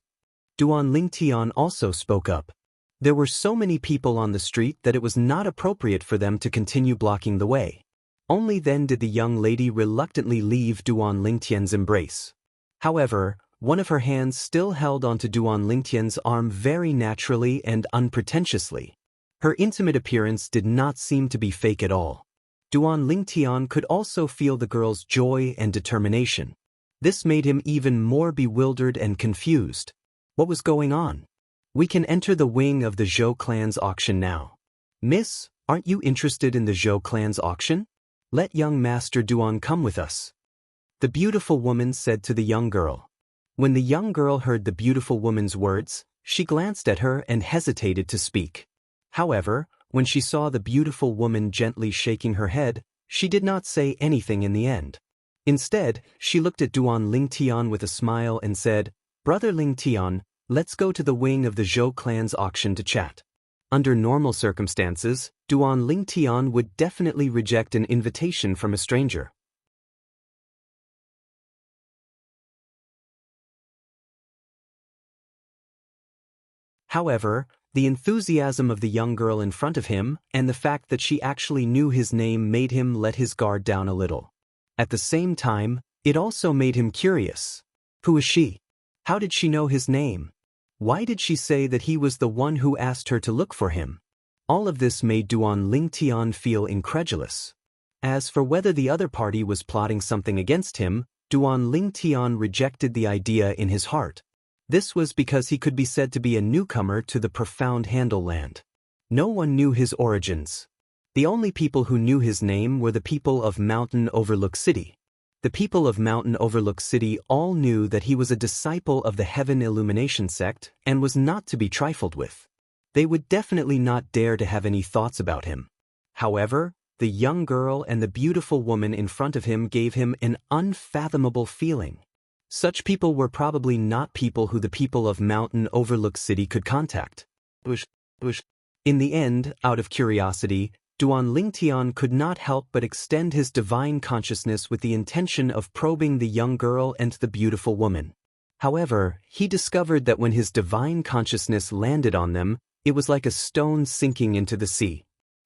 Duan Lingtian also spoke up. There were so many people on the street that it was not appropriate for them to continue blocking the way. Only then did the young lady reluctantly leave Duan Lingtian's embrace. However, one of her hands still held onto Duan Lingtian's arm very naturally and unpretentiously. Her intimate appearance did not seem to be fake at all. Duan Lingtian could also feel the girl's joy and determination. This made him even more bewildered and confused. What was going on? "We can enter the wing of the Zhou clan's auction now." "Miss, aren't you interested in the Zhou clan's auction? Let young Master Duan come with us," the beautiful woman said to the young girl. When the young girl heard the beautiful woman's words, she glanced at her and hesitated to speak. However, when she saw the beautiful woman gently shaking her head, she did not say anything in the end. Instead, she looked at Duan Lingtian with a smile and said, "Brother Lingtian, let's go to the wing of the Zhou clan's auction to chat." Under normal circumstances, Duan Lingtian would definitely reject an invitation from a stranger. However, the enthusiasm of the young girl in front of him and the fact that she actually knew his name made him let his guard down a little. At the same time, it also made him curious. Who is she? How did she know his name? Why did she say that he was the one who asked her to look for him? All of this made Duan Lingtian feel incredulous. As for whether the other party was plotting something against him, Duan Lingtian rejected the idea in his heart. This was because he could be said to be a newcomer to the profound Handle land. No one knew his origins. The only people who knew his name were the people of Mountain Overlook City. The people of Mountain Overlook City all knew that he was a disciple of the Heaven Illumination sect and was not to be trifled with. They would definitely not dare to have any thoughts about him. However, the young girl and the beautiful woman in front of him gave him an unfathomable feeling. Such people were probably not people who the people of Mountain Overlook City could contact. In the end, out of curiosity, Duan Lingtian could not help but extend his divine consciousness with the intention of probing the young girl and the beautiful woman. However, he discovered that when his divine consciousness landed on them, it was like a stone sinking into the sea.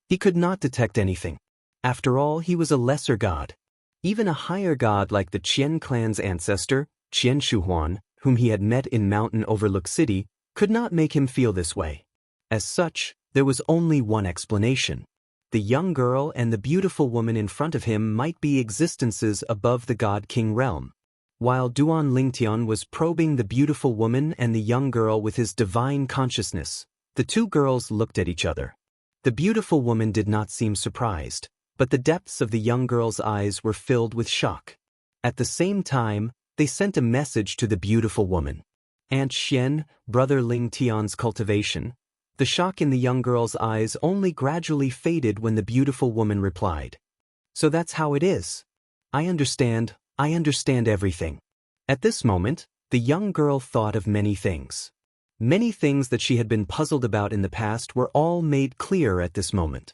He could not detect anything. After all, he was a lesser god. Even a higher god like the Qian clan's ancestor, Qian Shuhuan, whom he had met in Mountain Overlook City, could not make him feel this way. As such, there was only one explanation. The young girl and the beautiful woman in front of him might be existences above the God-King realm. While Duan Lingtian was probing the beautiful woman and the young girl with his divine consciousness, the two girls looked at each other. The beautiful woman did not seem surprised, but the depths of the young girl's eyes were filled with shock. At the same time, they sent a message to the beautiful woman. Aunt Xian, Brother Lingtian's cultivation. The shock in the young girl's eyes only gradually faded when the beautiful woman replied. So that's how it is. I understand everything. At this moment, the young girl thought of many things. Many things that she had been puzzled about in the past were all made clear at this moment.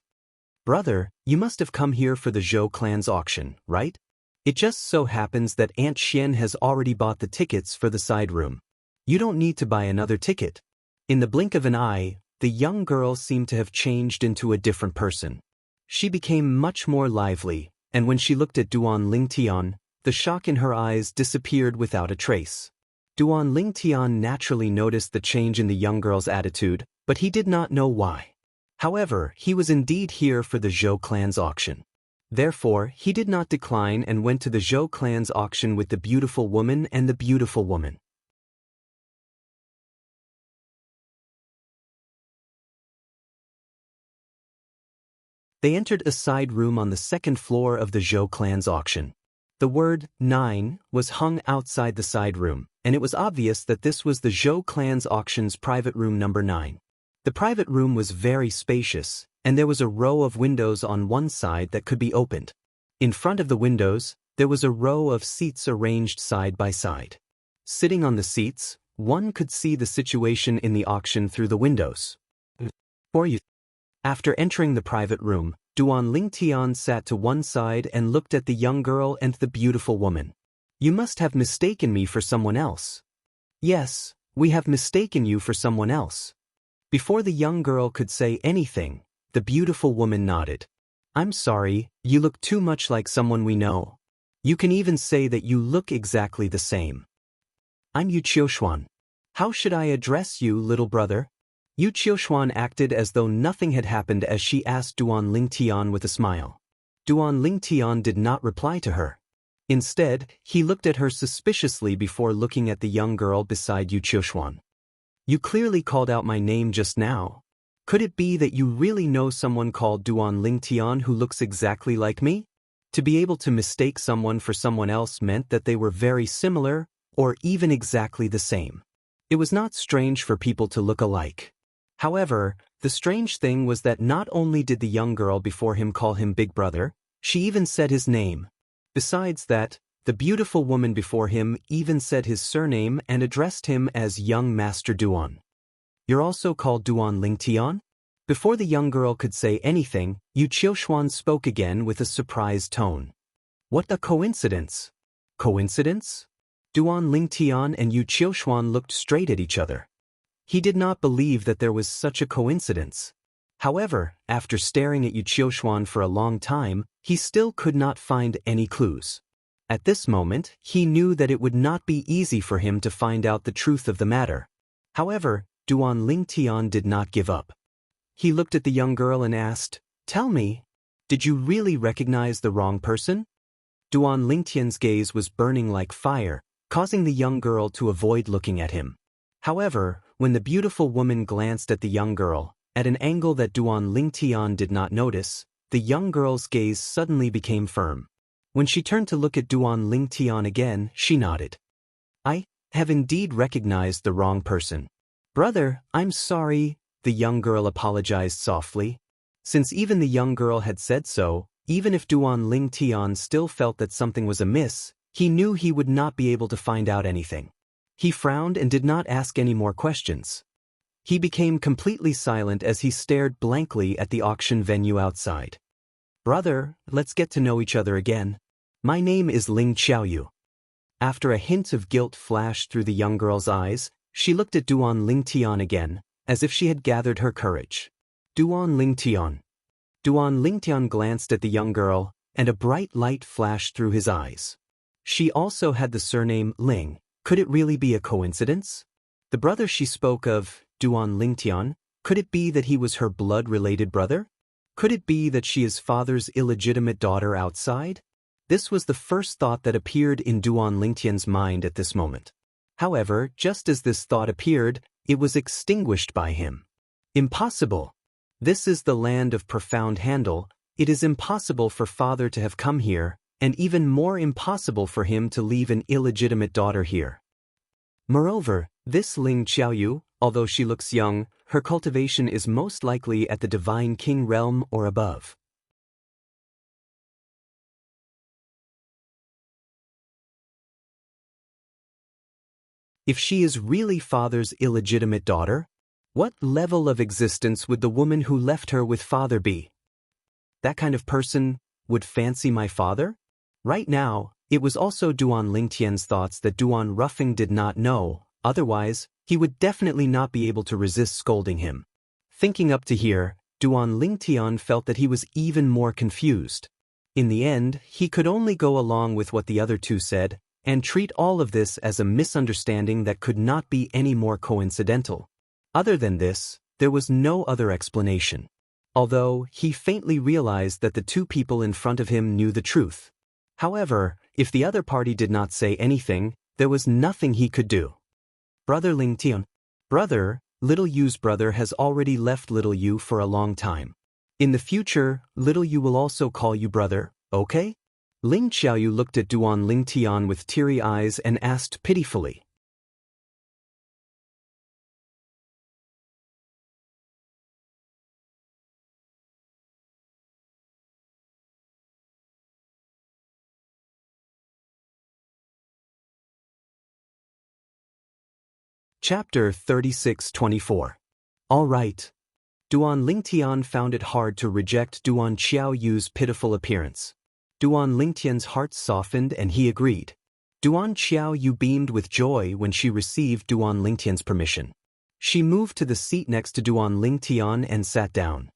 Brother, you must have come here for the Zhou clan's auction, right? It just so happens that Aunt Xian has already bought the tickets for the side room. You don't need to buy another ticket. In the blink of an eye, the young girl seemed to have changed into a different person. She became much more lively, and when she looked at Duan Lingtian, the shock in her eyes disappeared without a trace. Duan Lingtian naturally noticed the change in the young girl's attitude, but he did not know why. However, he was indeed here for the Zhou clan's auction. Therefore, he did not decline and went to the Zhou clan's auction with the beautiful woman and the beautiful woman. They entered a side room on the second floor of the Zhou clan's auction. The word 9 was hung outside the side room, and it was obvious that this was the Zhou clan's auction's private room number 9. The private room was very spacious, and there was a row of windows on one side that could be opened. In front of the windows, there was a row of seats arranged side by side. Sitting on the seats, one could see the situation in the auction through the windows. After entering the private room, Duan Lingtian sat to one side and looked at the young girl and the beautiful woman. You must have mistaken me for someone else. Yes, we have mistaken you for someone else. Before the young girl could say anything, the beautiful woman nodded. I'm sorry, you look too much like someone we know. You can even say that you look exactly the same. I'm Yu Qiushuan. How should I address you, little brother? Yu Qiushuan acted as though nothing had happened as she asked Duan Lingtian with a smile. Duan Lingtian did not reply to her. Instead, he looked at her suspiciously before looking at the young girl beside Yu Qiushuan. You clearly called out my name just now. Could it be that you really know someone called Duan Lingtian who looks exactly like me? To be able to mistake someone for someone else meant that they were very similar, or even exactly the same. It was not strange for people to look alike. However, the strange thing was that not only did the young girl before him call him Big Brother, she even said his name. Besides that, the beautiful woman before him even said his surname and addressed him as Young Master Duan. You're also called Duan Lingtian? Before the young girl could say anything, Yu Qiushuan spoke again with a surprised tone. What a coincidence! Coincidence? Duan Lingtian and Yu Qiushuan looked straight at each other. He did not believe that there was such a coincidence. However, after staring at Yu Qiushuan for a long time, he still could not find any clues. At this moment, he knew that it would not be easy for him to find out the truth of the matter. However, Duan Lingtian did not give up. He looked at the young girl and asked, Tell me, Did you really recognize the wrong person? Duan Lingtian's gaze was burning like fire, causing the young girl to avoid looking at him. However, when the beautiful woman glanced at the young girl, at an angle that Duan Lingtian did not notice, the young girl's gaze suddenly became firm. When she turned to look at Duan Lingtian again, she nodded. I have indeed recognized the wrong person. Brother, I'm sorry, the young girl apologized softly. Since even the young girl had said so, even if Duan Lingtian still felt that something was amiss, he knew he would not be able to find out anything. He frowned and did not ask any more questions. He became completely silent as he stared blankly at the auction venue outside. Brother, let's get to know each other again. My name is Ling Xiaoyu. After a hint of guilt flashed through the young girl's eyes, she looked at Duan Lingtian again, as if she had gathered her courage. Duan Lingtian. Duan Lingtian glanced at the young girl, and a bright light flashed through his eyes. She also had the surname Ling. Could it really be a coincidence? The brother she spoke of, Duan Lingtian, could it be that he was her blood-related brother? Could it be that she is father's illegitimate daughter outside? This was the first thought that appeared in Duan Lingtian's mind at this moment. However, just as this thought appeared, it was extinguished by him. Impossible! This is the land of profound handle. It is impossible for father to have come here, and even more impossible for him to leave an illegitimate daughter here. Moreover, this Ling Xiaoyu, although she looks young, her cultivation is most likely at the Divine King realm or above. If she is really father's illegitimate daughter, what level of existence would the woman who left her with father be? That kind of person would fancy my father? Right now, it was also Duan Lingtian's thoughts that Duan Ruffing did not know, otherwise, he would definitely not be able to resist scolding him. Thinking up to here, Duan Lingtian felt that he was even more confused. In the end, he could only go along with what the other two said, and treat all of this as a misunderstanding that could not be any more coincidental. Other than this, there was no other explanation. Although, he faintly realized that the two people in front of him knew the truth. However, if the other party did not say anything, there was nothing he could do. Brother Lingtian. Brother, Little Yu's brother has already left Little Yu for a long time. In the future, Little Yu will also call you brother, okay? Ling Xiaoyu looked at Duan Lingtian with teary eyes and asked pitifully. Chapter 36-24. All right. Duan Lingtian found it hard to reject Duan Xiaoyu's pitiful appearance. Duan Lingtian's heart softened and he agreed. Duan Xiaoyu beamed with joy when she received Duan Lingtian's permission. She moved to the seat next to Duan Lingtian and sat down.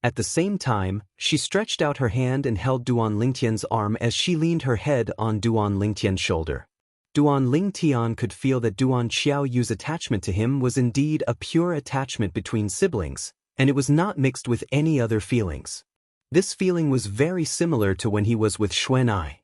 At the same time, she stretched out her hand and held Duan Lingtian's arm as she leaned her head on Duan Lingtian's shoulder. Duan Lingtian could feel that Duan Xiaoyu's attachment to him was indeed a pure attachment between siblings, and it was not mixed with any other feelings. This feeling was very similar to when he was with Xuan'ai.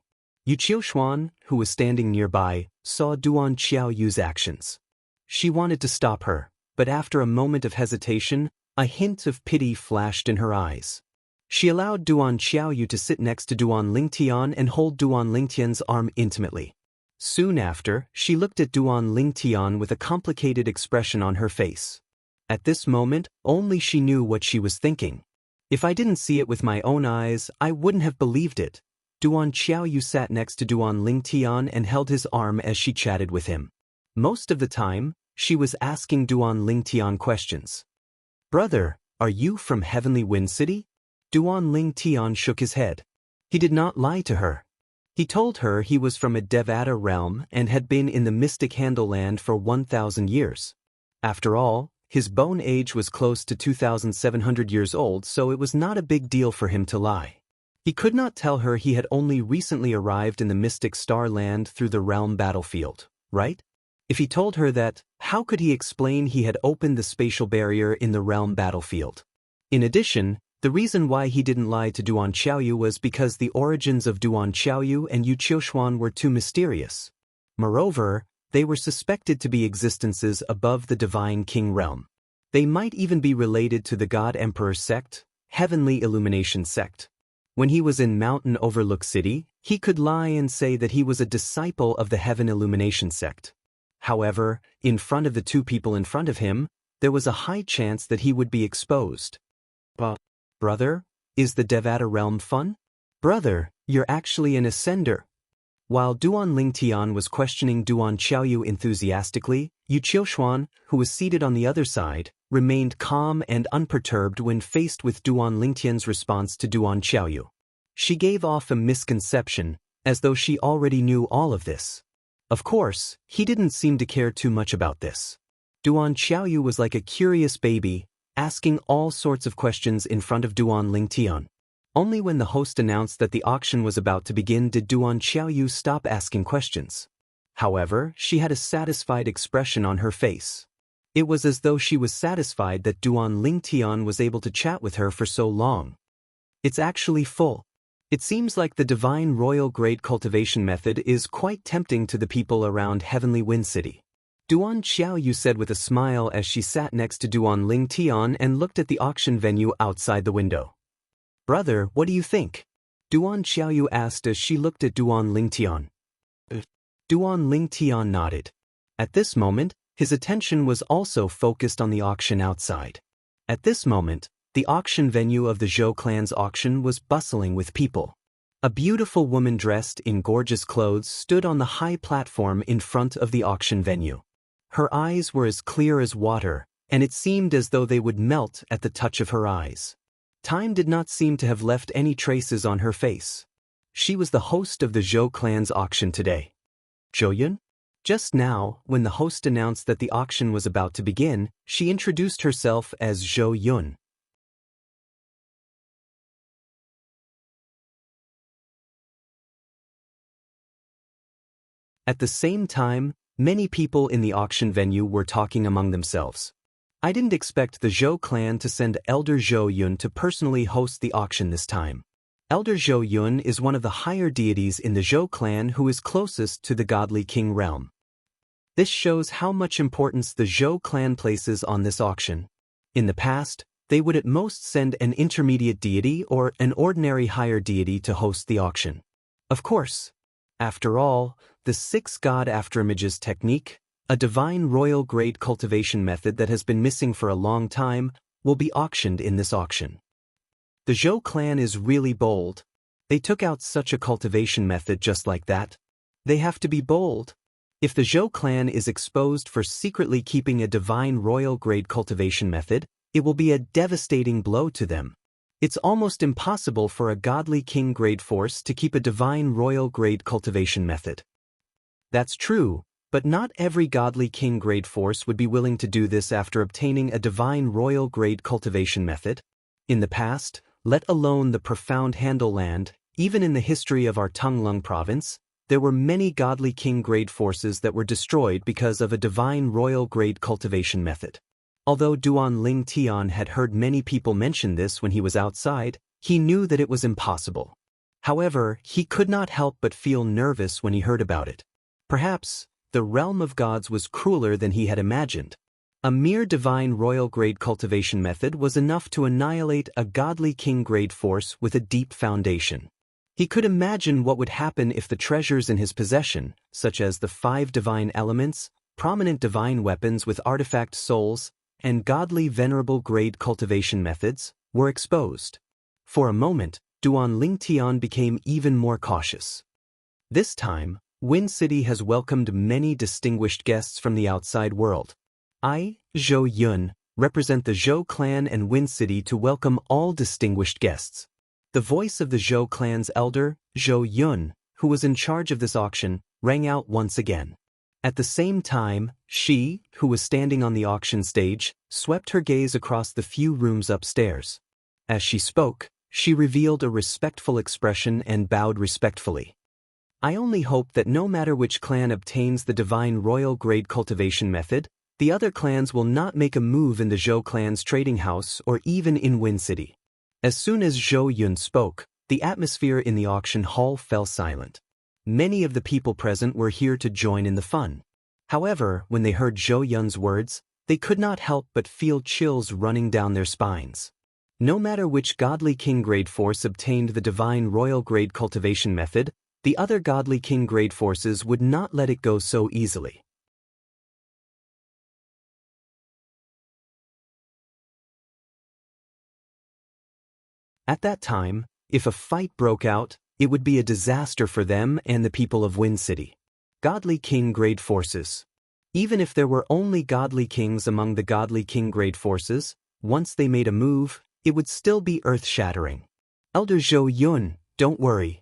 Yu Qiuxuan, who was standing nearby, saw Duan Xiaoyu's actions. She wanted to stop her, but after a moment of hesitation, a hint of pity flashed in her eyes. She allowed Duan Xiaoyu to sit next to Duan Lingtian and hold Duan Lingtian's arm intimately. Soon after, she looked at Duan Lingtian with a complicated expression on her face. At this moment, only she knew what she was thinking. If I didn't see it with my own eyes, I wouldn't have believed it. Duan Xiaoyu sat next to Duan Lingtian and held his arm as she chatted with him. Most of the time, she was asking Duan Lingtian questions. Brother, are you from Heavenly Wind City? Duan Lingtian shook his head. He did not lie to her. He told her he was from a Devata realm and had been in the mystic Handle land for 1,000 years. After all, his bone age was close to 2,700 years old, so it was not a big deal for him to lie. He could not tell her he had only recently arrived in the mystic star land through the realm battlefield, right? If he told her that, how could he explain he had opened the spatial barrier in the realm battlefield? In addition, The reason why he didn't lie to Duan Xiaoyu was because the origins of Duan Xiaoyu and Yu Qiushuan were too mysterious. Moreover, they were suspected to be existences above the divine king realm. They might even be related to the God Emperor sect, Heavenly Illumination sect. When he was in Mountain Overlook City, he could lie and say that he was a disciple of the Heaven Illumination sect. However, in front of the two people in front of him, there was a high chance that he would be exposed. Brother, is the Devata realm fun? Brother, you're actually an ascender. While Duan Lingtian was questioning Duan Xiaoyu enthusiastically, Yu Qiushuan, who was seated on the other side, remained calm and unperturbed when faced with Duan Lingtian's response to Duan Xiaoyu. She gave off a misconception, as though she already knew all of this. Of course, he didn't seem to care too much about this. Duan Xiaoyu was like a curious baby, asking all sorts of questions in front of Duan Lingtian. Only when the host announced that the auction was about to begin did Duan Xiaoyu stop asking questions. However, she had a satisfied expression on her face. It was as though she was satisfied that Duan Lingtian was able to chat with her for so long. It's actually full. It seems like the divine royal grade cultivation method is quite tempting to the people around Heavenly Wind City. Duan Xiaoyu said with a smile as she sat next to Duan Lingtian and looked at the auction venue outside the window. Brother, what do you think? Duan Xiaoyu asked as she looked at Duan Lingtian. Duan Lingtian nodded. At this moment, his attention was also focused on the auction outside. At this moment, the auction venue of the Zhou clan's auction was bustling with people. A beautiful woman dressed in gorgeous clothes stood on the high platform in front of the auction venue. Her eyes were as clear as water, and it seemed as though they would melt at the touch of her eyes. Time did not seem to have left any traces on her face. She was the host of the Zhou clan's auction today. Zhou Yun? Just now, when the host announced that the auction was about to begin, she introduced herself as Zhou Yun. At the same time, many people in the auction venue were talking among themselves. I didn't expect the Zhou clan to send Elder Zhou Yun to personally host the auction this time. Elder Zhou Yun is one of the higher deities in the Zhou clan who is closest to the godly king realm. This shows how much importance the Zhou clan places on this auction. In the past, they would at most send an intermediate deity or an ordinary higher deity to host the auction. Of course, after all, the 6 god afterimages technique, a divine royal grade cultivation method that has been missing for a long time, will be auctioned in this auction. The Zhou clan is really bold. They took out such a cultivation method just like that. They have to be bold. If the Zhou clan is exposed for secretly keeping a divine royal grade cultivation method, it will be a devastating blow to them. It's almost impossible for a godly king grade force to keep a divine royal grade cultivation method. That's true. But not every godly king grade force would be willing to do this after obtaining a divine royal grade cultivation method. In the past, let alone the profound Handle land, even in the history of our Tunglung province, there were many godly king grade forces that were destroyed because of a divine royal grade cultivation method. Although Duan Lingtian had heard many people mention this when he was outside, he knew that it was impossible. However, he could not help but feel nervous when he heard about it. Perhaps, the realm of gods was crueler than he had imagined. A mere divine royal grade cultivation method was enough to annihilate a godly king grade force with a deep foundation. He could imagine what would happen if the treasures in his possession, such as the 5 divine elements, prominent divine weapons with artifact souls, and godly venerable grade cultivation methods, were exposed. For a moment, Duan Lingtian became even more cautious. This time, Wind City has welcomed many distinguished guests from the outside world. I, Zhou Yun, represent the Zhou clan and Wind City to welcome all distinguished guests. The voice of the Zhou clan's elder, Zhou Yun, who was in charge of this auction, rang out once again. At the same time, she, who was standing on the auction stage, swept her gaze across the few rooms upstairs. As she spoke, she revealed a respectful expression and bowed respectfully. I only hope that no matter which clan obtains the divine royal grade cultivation method, the other clans will not make a move in the Zhou clan's trading house or even in Wind City. As soon as Zhou Yun spoke, the atmosphere in the auction hall fell silent. Many of the people present were here to join in the fun. However, when they heard Zhou Yun's words, they could not help but feel chills running down their spines. No matter which godly king grade force obtained the divine royal grade cultivation method, the other godly king grade forces would not let it go so easily. At that time, if a fight broke out, it would be a disaster for them and the people of Wind City. Godly king grade forces. Even if there were only godly kings among the godly king grade forces, once they made a move, it would still be earth-shattering. Elder Zhou Yun, don't worry.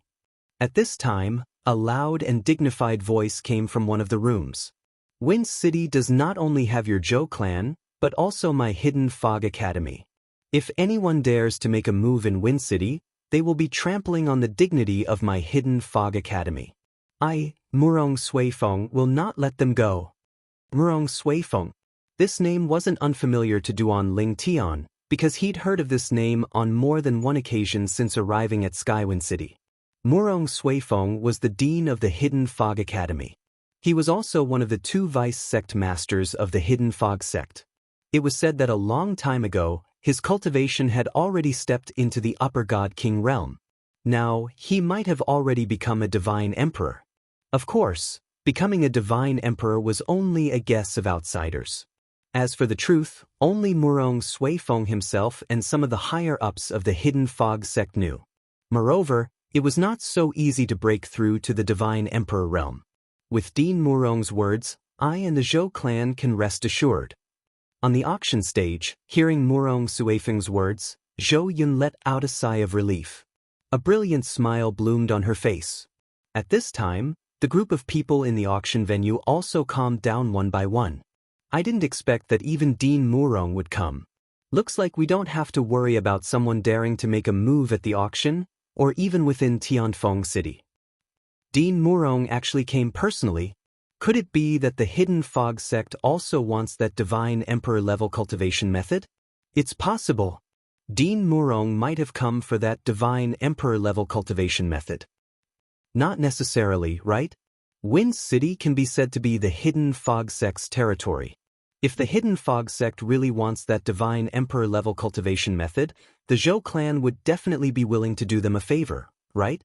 At this time, a loud and dignified voice came from one of the rooms. Wind City does not only have your Zhou clan, but also my hidden Fog Academy. If anyone dares to make a move in Wind City, they will be trampling on the dignity of my hidden Fog Academy. I, Murong Suifeng, will not let them go. Murong Suifeng. This name wasn't unfamiliar to Duan Ling Tian, because he'd heard of this name on more than one occasion since arriving at Skywind City. Murong Suifeng was the dean of the Hidden Fog Academy. He was also one of the 2 vice sect masters of the Hidden Fog sect. It was said that a long time ago, his cultivation had already stepped into the upper god king realm. Now, he might have already become a divine emperor. Of course, becoming a divine emperor was only a guess of outsiders. As for the truth, only Murong Suifeng himself and some of the higher-ups of the Hidden Fog sect knew. Moreover, it was not so easy to break through to the divine emperor realm. With Dean Murong's words, I and the Zhou clan can rest assured. On the auction stage, hearing Murong Suifeng's words, Zhou Yun let out a sigh of relief. A brilliant smile bloomed on her face. At this time, the group of people in the auction venue also calmed down one by one. I didn't expect that even Dean Murong would come. Looks like we don't have to worry about someone daring to make a move at the auction, or even within Tianfeng City. Dean Murong actually came personally. Could it be that the Hidden Fog sect also wants that divine emperor-level cultivation method? It's possible. Dean Murong might have come for that divine emperor-level cultivation method. Not necessarily, right? Wind City can be said to be the Hidden Fog sect's territory. If the Hidden Fog sect really wants that divine emperor-level cultivation method, the Zhou clan would definitely be willing to do them a favor, right?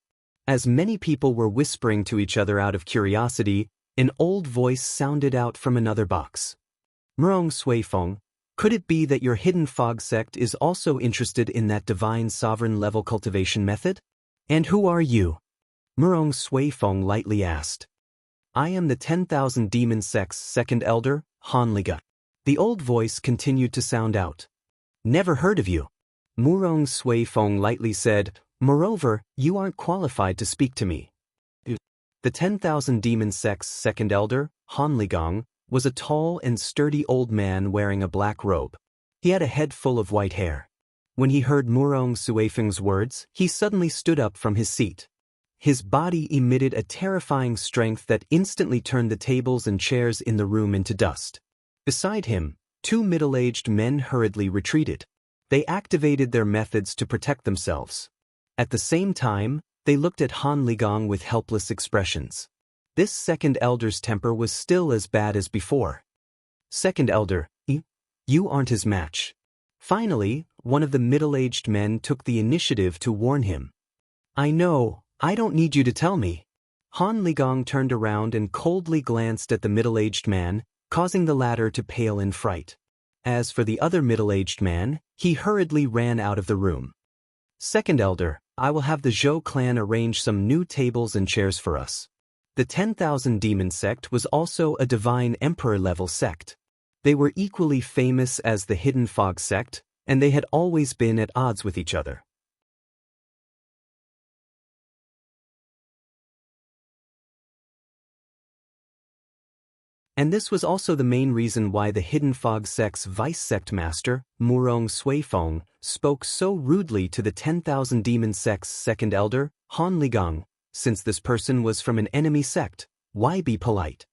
As many people were whispering to each other out of curiosity, an old voice sounded out from another box. Murong Suifeng, could it be that your Hidden Fog sect is also interested in that divine sovereign-level cultivation method? And who are you? Murong Suifeng lightly asked. I am the 10,000 Demon Sect's second elder, Han Liga. The old voice continued to sound out. Never heard of you. Murong Suifeng lightly said, moreover, you aren't qualified to speak to me. The 10,000 Demon Sect's second elder, Han Ligong, was a tall and sturdy old man wearing a black robe. He had a head full of white hair. When he heard Murong Suifeng's words, he suddenly stood up from his seat. His body emitted a terrifying strength that instantly turned the tables and chairs in the room into dust. Beside him, 2 middle-aged men hurriedly retreated. They activated their methods to protect themselves. At the same time, they looked at Han Ligong with helpless expressions. This second elder's temper was still as bad as before. Second elder, you aren't his match. Finally, one of the middle-aged men took the initiative to warn him. I know, I don't need you to tell me. Han Ligong turned around and coldly glanced at the middle-aged man, causing the latter to pale in fright. As for the other middle-aged man, he hurriedly ran out of the room. Second elder, I will have the Zhou clan arrange some new tables and chairs for us. The 10,000 Demon sect was also a divine emperor-level sect. They were equally famous as the Hidden Fog sect, and they had always been at odds with each other. And this was also the main reason why the Hidden Fog sect's vice sect master, Murong Suifeng, spoke so rudely to the 10,000 Demon sect's second elder, Han Ligong. Since this person was from an enemy sect, why be polite?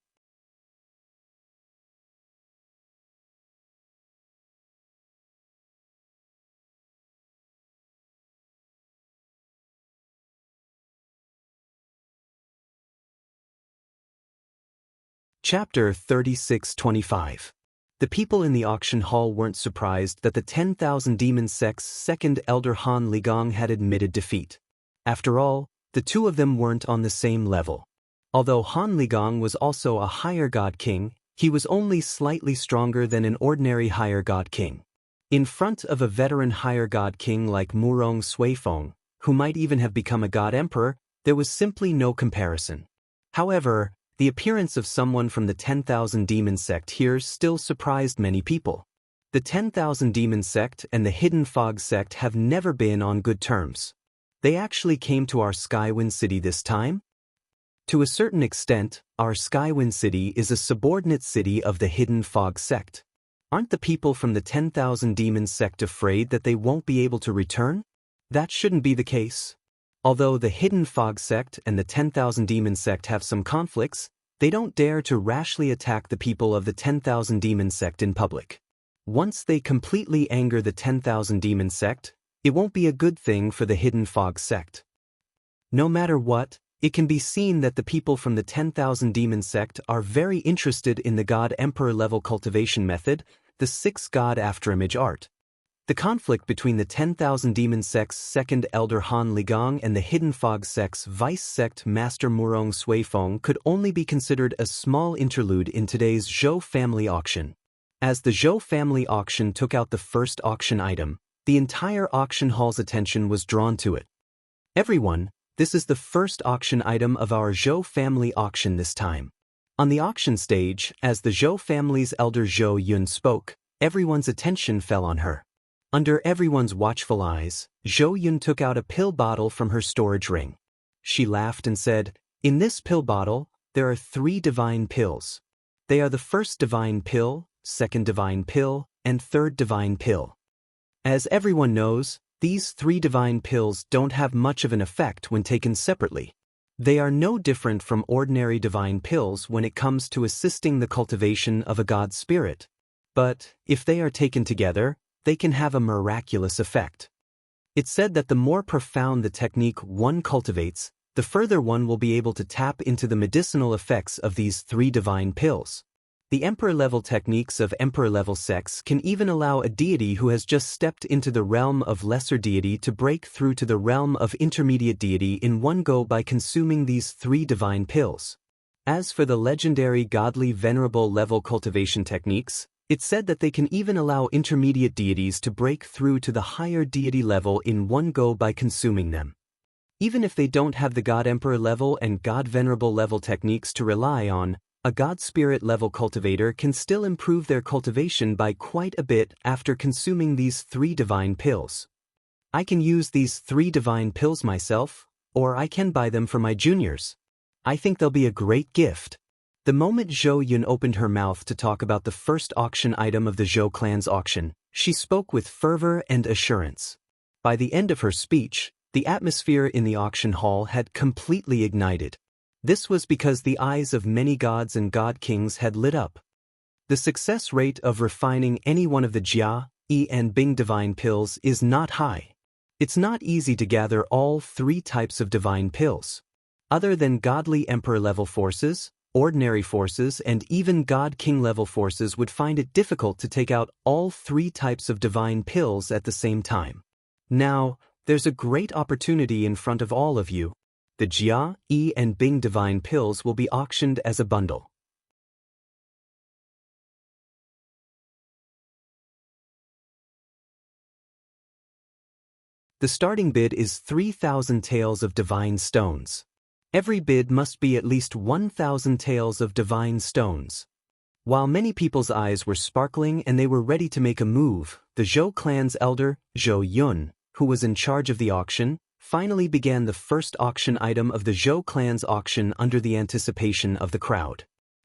Chapter 3625. The people in the auction hall weren't surprised that the 10,000 demon sect's second elder Han Ligong had admitted defeat. After all, the two of them weren't on the same level. Although Han Ligong was also a higher god king, he was only slightly stronger than an ordinary higher god king. In front of a veteran higher god king like Murong Suifeng, who might even have become a god emperor, there was simply no comparison. However, the appearance of someone from the 10,000 demon sect here still surprised many people. The 10,000 demon sect and the Hidden Fog sect have never been on good terms. They actually came to our Skywind City this time? To a certain extent, our Skywind City is a subordinate city of the Hidden Fog sect. Aren't the people from the 10,000 demon sect afraid that they won't be able to return? That shouldn't be the case. Although the Hidden Fog sect and the 10,000 demon sect have some conflicts, they don't dare to rashly attack the people of the 10,000 demon sect in public. Once they completely anger the 10,000 demon sect, it won't be a good thing for the Hidden Fog sect. No matter what, it can be seen that the people from the 10,000 demon sect are very interested in the God Emperor level cultivation method, the 6 God afterimage art. The conflict between the 10,000 demon sect's second elder Han Ligong and the Hidden Fog sect's vice sect master Murong Suifeng could only be considered a small interlude in today's Zhou family auction. As the Zhou family auction took out the first auction item, the entire auction hall's attention was drawn to it. Everyone, this is the first auction item of our Zhou family auction this time. On the auction stage, as the Zhou family's elder Zhou Yun spoke, everyone's attention fell on her. Under everyone's watchful eyes, Zhou Yun took out a pill bottle from her storage ring. She laughed and said, "In this pill bottle, there are 3 divine pills. They are the first divine pill, second divine pill, and third divine pill. As everyone knows, these 3 divine pills don't have much of an effect when taken separately. They are no different from ordinary divine pills when it comes to assisting the cultivation of a god spirit. But, if they are taken together, they can have a miraculous effect. It's said that the more profound the technique one cultivates, the further one will be able to tap into the medicinal effects of these 3 divine pills. The emperor-level techniques of emperor-level sects can even allow a deity who has just stepped into the realm of lesser deity to break through to the realm of intermediate deity in one go by consuming these 3 divine pills. As for the legendary godly venerable level cultivation techniques, it's said that they can even allow intermediate deities to break through to the higher deity level in one go by consuming them. Even if they don't have the God Emperor level and God Venerable level techniques to rely on, a God Spirit level cultivator can still improve their cultivation by quite a bit after consuming these 3 divine pills. I can use these 3 divine pills myself, or I can buy them for my juniors. I think they'll be a great gift." The moment Zhou Yun opened her mouth to talk about the first auction item of the Zhou clan's auction, she spoke with fervor and assurance. By the end of her speech, the atmosphere in the auction hall had completely ignited. This was because the eyes of many gods and god kings had lit up. The success rate of refining any one of the Jia, Yi and Bing divine pills is not high. It's not easy to gather all 3 types of divine pills. Other than godly emperor-level forces, ordinary forces and even God King level forces would find it difficult to take out all 3 types of divine pills at the same time. Now, there's a great opportunity in front of all of you. The Jia, Yi and Bing divine pills will be auctioned as a bundle. The starting bid is 3,000 taels of divine stones. Every bid must be at least 1,000 taels of divine stones. While many people's eyes were sparkling and they were ready to make a move, the Zhou clan's elder, Zhou Yun, who was in charge of the auction, finally began the first auction item of the Zhou clan's auction under the anticipation of the crowd.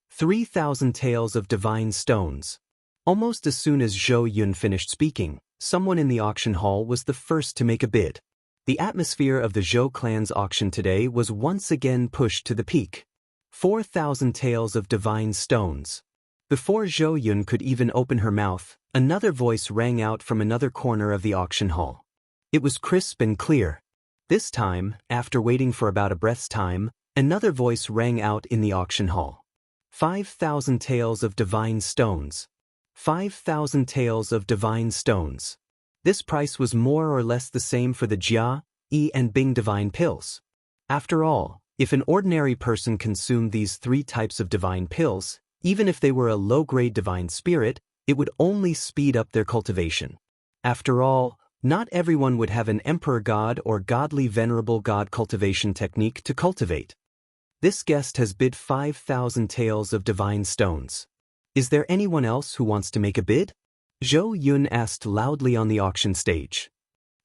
3,000 taels of divine stones. Almost as soon as Zhou Yun finished speaking, someone in the auction hall was the first to make a bid. The atmosphere of the Zhou clan's auction today was once again pushed to the peak. 4,000 taels of divine stones. Before Zhou Yun could even open her mouth, another voice rang out from another corner of the auction hall. It was crisp and clear. This time, after waiting for about a breath's time, another voice rang out in the auction hall. 5,000 taels of divine stones. 5,000 taels of divine stones. This price was more or less the same for the Jia, Yi and Bing divine pills. After all, if an ordinary person consumed these 3 types of divine pills, even if they were a low-grade divine spirit, it would only speed up their cultivation. After all, not everyone would have an emperor god or godly venerable god cultivation technique to cultivate. This guest has bid 5,000 taels of divine stones. Is there anyone else who wants to make a bid? Zhou Yun asked loudly on the auction stage.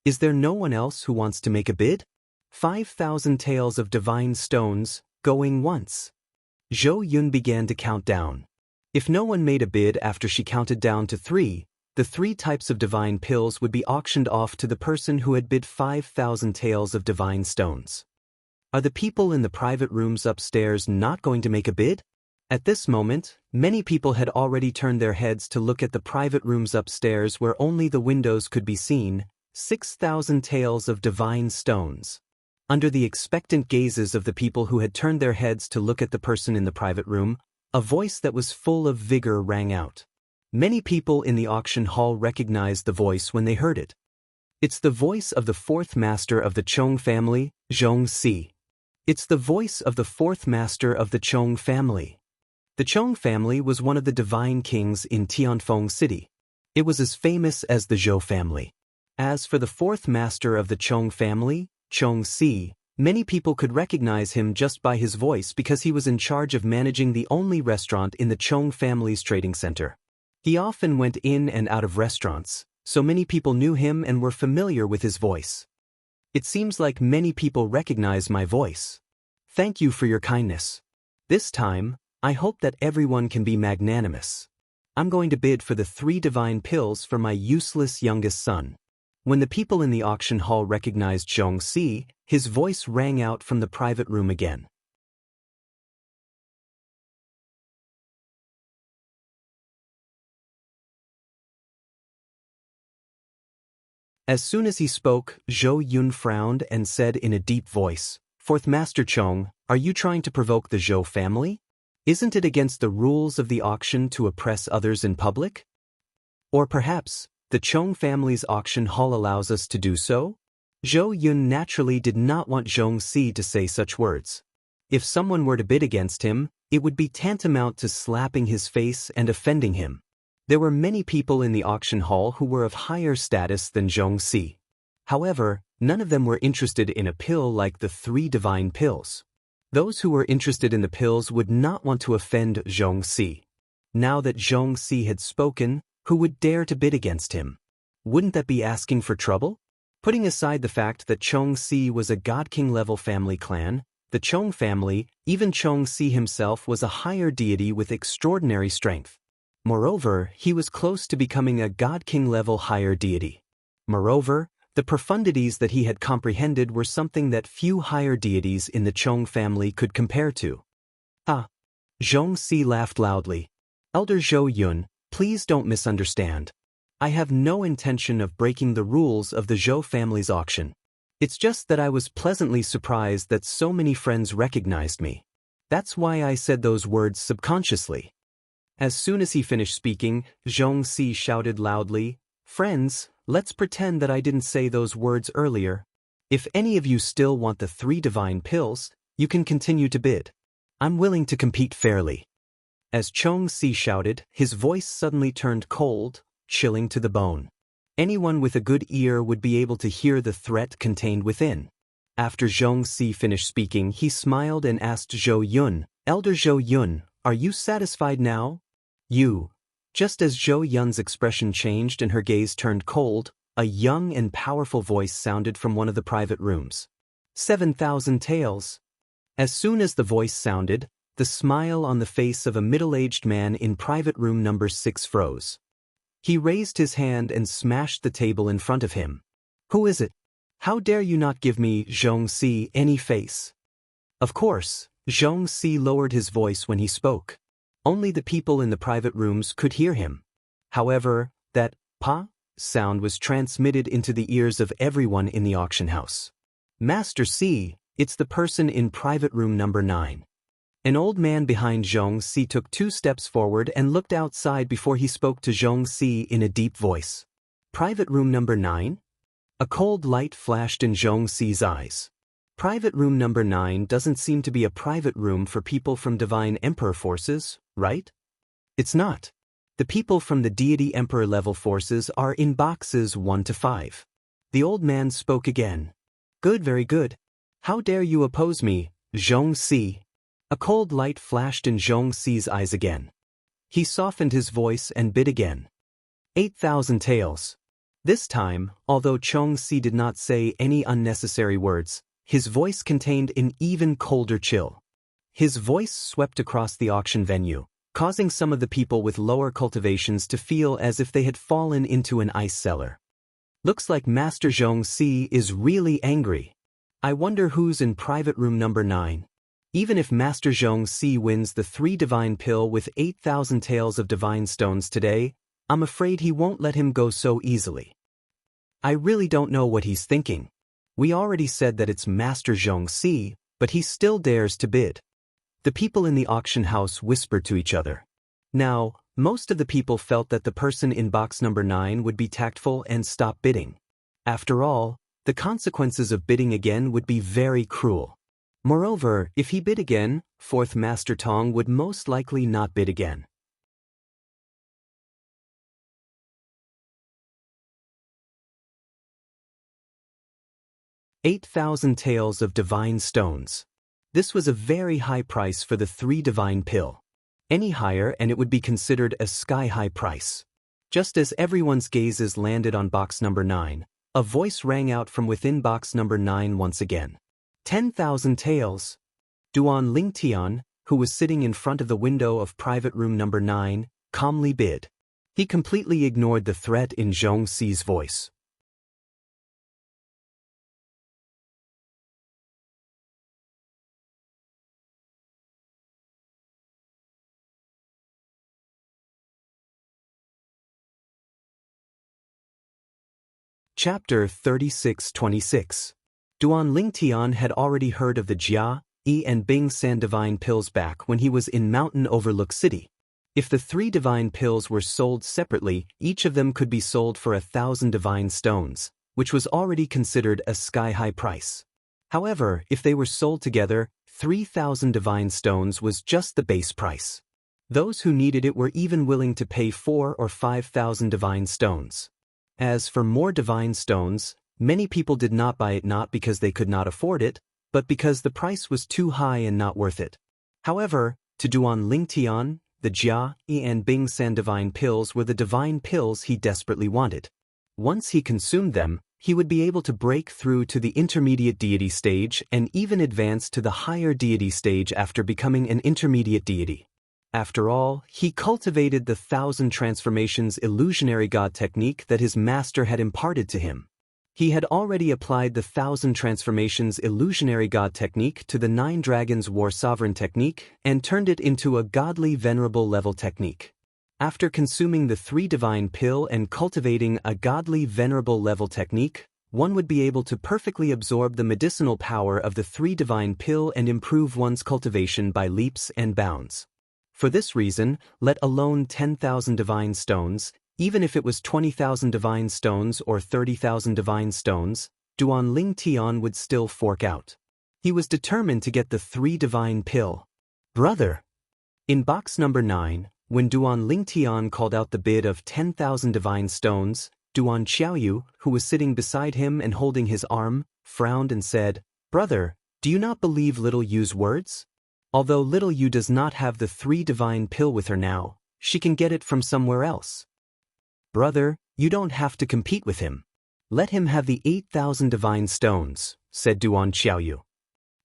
Is there no one else who wants to make a bid? 5,000 taels of divine stones, going once. Zhou Yun began to count down. If no one made a bid after she counted down to 3, the 3 types of divine pills would be auctioned off to the person who had bid 5,000 taels of divine stones. Are the people in the private rooms upstairs not going to make a bid? At this moment, many people had already turned their heads to look at the private rooms upstairs where only the windows could be seen. 6,000 taels of divine stones. Under the expectant gazes of the people who had turned their heads to look at the person in the private room, a voice that was full of vigor rang out. Many people in the auction hall recognized the voice when they heard it. It's the voice of the 4th master of the Chong family, Xianxia. It's the voice of the 4th master of the Chong family. The Chong family was one of the divine kings in Tianfeng City. It was as famous as the Zhou family. As for the 4th master of the Chong family, Xianxia, many people could recognize him just by his voice because he was in charge of managing the only restaurant in the Chong family's trading center. He often went in and out of restaurants, so many people knew him and were familiar with his voice. It seems like many people recognize my voice. Thank you for your kindness. This time, I hope that everyone can be magnanimous. I'm going to bid for the 3 divine pills for my useless youngest son. When the people in the auction hall recognized Xianxia, his voice rang out from the private room again. As soon as he spoke, Zhou Yun frowned and said in a deep voice, 4th Master Chong, are you trying to provoke the Zhou family? Isn't it against the rules of the auction to oppress others in public? Or perhaps, the Chong family's auction hall allows us to do so? Zhou Yun naturally did not want Xianxia to say such words. If someone were to bid against him, it would be tantamount to slapping his face and offending him. There were many people in the auction hall who were of higher status than Xianxia. However, none of them were interested in a pill like the 3 divine pills. Those who were interested in the pills would not want to offend Xianxia. Now that Xianxia had spoken, who would dare to bid against him? Wouldn't that be asking for trouble? Putting aside the fact that Xianxia was a God King level family clan, the Chong family, even Xianxia himself was a higher deity with extraordinary strength. Moreover, he was close to becoming a God King level higher deity. Moreover, the profundities that he had comprehended were something that few higher deities in the Chong family could compare to. Ah! Xianxia laughed loudly. Elder Zhou Yun, please don't misunderstand. I have no intention of breaking the rules of the Zhou family's auction. It's just that I was pleasantly surprised that so many friends recognized me. That's why I said those words subconsciously. As soon as he finished speaking, Xianxia shouted loudly, Friends, let's pretend that I didn't say those words earlier. If any of you still want the 3 divine pills, you can continue to bid. I'm willing to compete fairly. As Xianxia shouted, his voice suddenly turned cold, chilling to the bone. Anyone with a good ear would be able to hear the threat contained within. After Xianxia finished speaking, he smiled and asked Zhou Yun, Elder Zhou Yun, are you satisfied now? Just as Zhou Yun's expression changed and her gaze turned cold, a young and powerful voice sounded from one of the private rooms. 7,000 taels. As soon as the voice sounded, the smile on the face of a middle-aged man in private room number 6 froze. He raised his hand and smashed the table in front of him. Who is it? How dare you not give me, Xianxia, any face? Of course, Xianxia lowered his voice when he spoke. Only the people in the private rooms could hear him. However, that pa sound was transmitted into the ears of everyone in the auction house. Master C, it's the person in private room number 9. An old man behind Xianxia took 2 steps forward and looked outside before he spoke to Xianxia in a deep voice. Private room number 9? A cold light flashed in Xianxia's eyes. Private room number 9 doesn't seem to be a private room for people from Divine Emperor forces, right? It's not. The people from the Deity Emperor level forces are in boxes 1 to 5. The old man spoke again. Good, very good. How dare you oppose me, Xianxia? A cold light flashed in Xianxia's eyes again. He softened his voice and bid again. 8,000 taels. This time, although Xianxia did not say any unnecessary words, his voice contained an even colder chill. His voice swept across the auction venue, causing some of the people with lower cultivations to feel as if they had fallen into an ice cellar. Looks like Master Xianxia is really angry. I wonder who's in private room number 9. Even if Master Xianxia wins the 3 divine pill with 8,000 taels of divine stones today, I'm afraid he won't let him go so easily. I really don't know what he's thinking. We already said that it's Master Xianxia, but he still dares to bid. The people in the auction house whispered to each other. Now, most of the people felt that the person in box number 9 would be tactful and stop bidding. After all, the consequences of bidding again would be very cruel. Moreover, if he bid again, 4th Master Tong would most likely not bid again. $8,000 taels of divine stones. This was a very high price for the 3 divine pill. Any higher and it would be considered a sky-high price. Just as everyone's gazes landed on box number 9, a voice rang out from within box number 9 once again. 10,000 taels. Duan Lingtian, who was sitting in front of the window of private room number 9, calmly bid. He completely ignored the threat in Xianxia's voice. Chapter 36-26. Duan Lingtian had already heard of the Jia, Yi and Bing San divine pills back when he was in Mountain Overlook City. If the 3 divine pills were sold separately, each of them could be sold for 1,000 divine stones, which was already considered a sky-high price. However, if they were sold together, 3,000 divine stones was just the base price. Those who needed it were even willing to pay 4,000 or 5,000 divine stones. As for more divine stones, many people did not buy it not because they could not afford it, but because the price was too high and not worth it. However, to Duan Lingtian, the Jia, Yi and Bing San divine pills were the divine pills he desperately wanted. Once he consumed them, he would be able to break through to the intermediate deity stage and even advance to the higher deity stage after becoming an intermediate deity. After all, he cultivated the 1,000 transformations illusionary god technique that his master had imparted to him. He had already applied the 1,000 transformations illusionary god technique to the 9 dragons war sovereign technique and turned it into a godly venerable level technique. After consuming the 3 divine pill and cultivating a godly venerable level technique, one would be able to perfectly absorb the medicinal power of the 3 divine pill and improve one's cultivation by leaps and bounds. For this reason, let alone 10,000 divine stones, even if it was 20,000 divine stones or 30,000 divine stones, Duan Lingtian would still fork out. He was determined to get the 3 divine pill. Brother! In box number 9, when Duan Lingtian called out the bid of 10,000 divine stones, Duan Xiaoyu, who was sitting beside him and holding his arm, frowned and said, Brother, do you not believe little Yu's words? Although little Yu does not have the 3 divine pill with her now, she can get it from somewhere else. Brother, you don't have to compete with him. Let him have the 8,000 divine stones, said Duan Xiaoyu.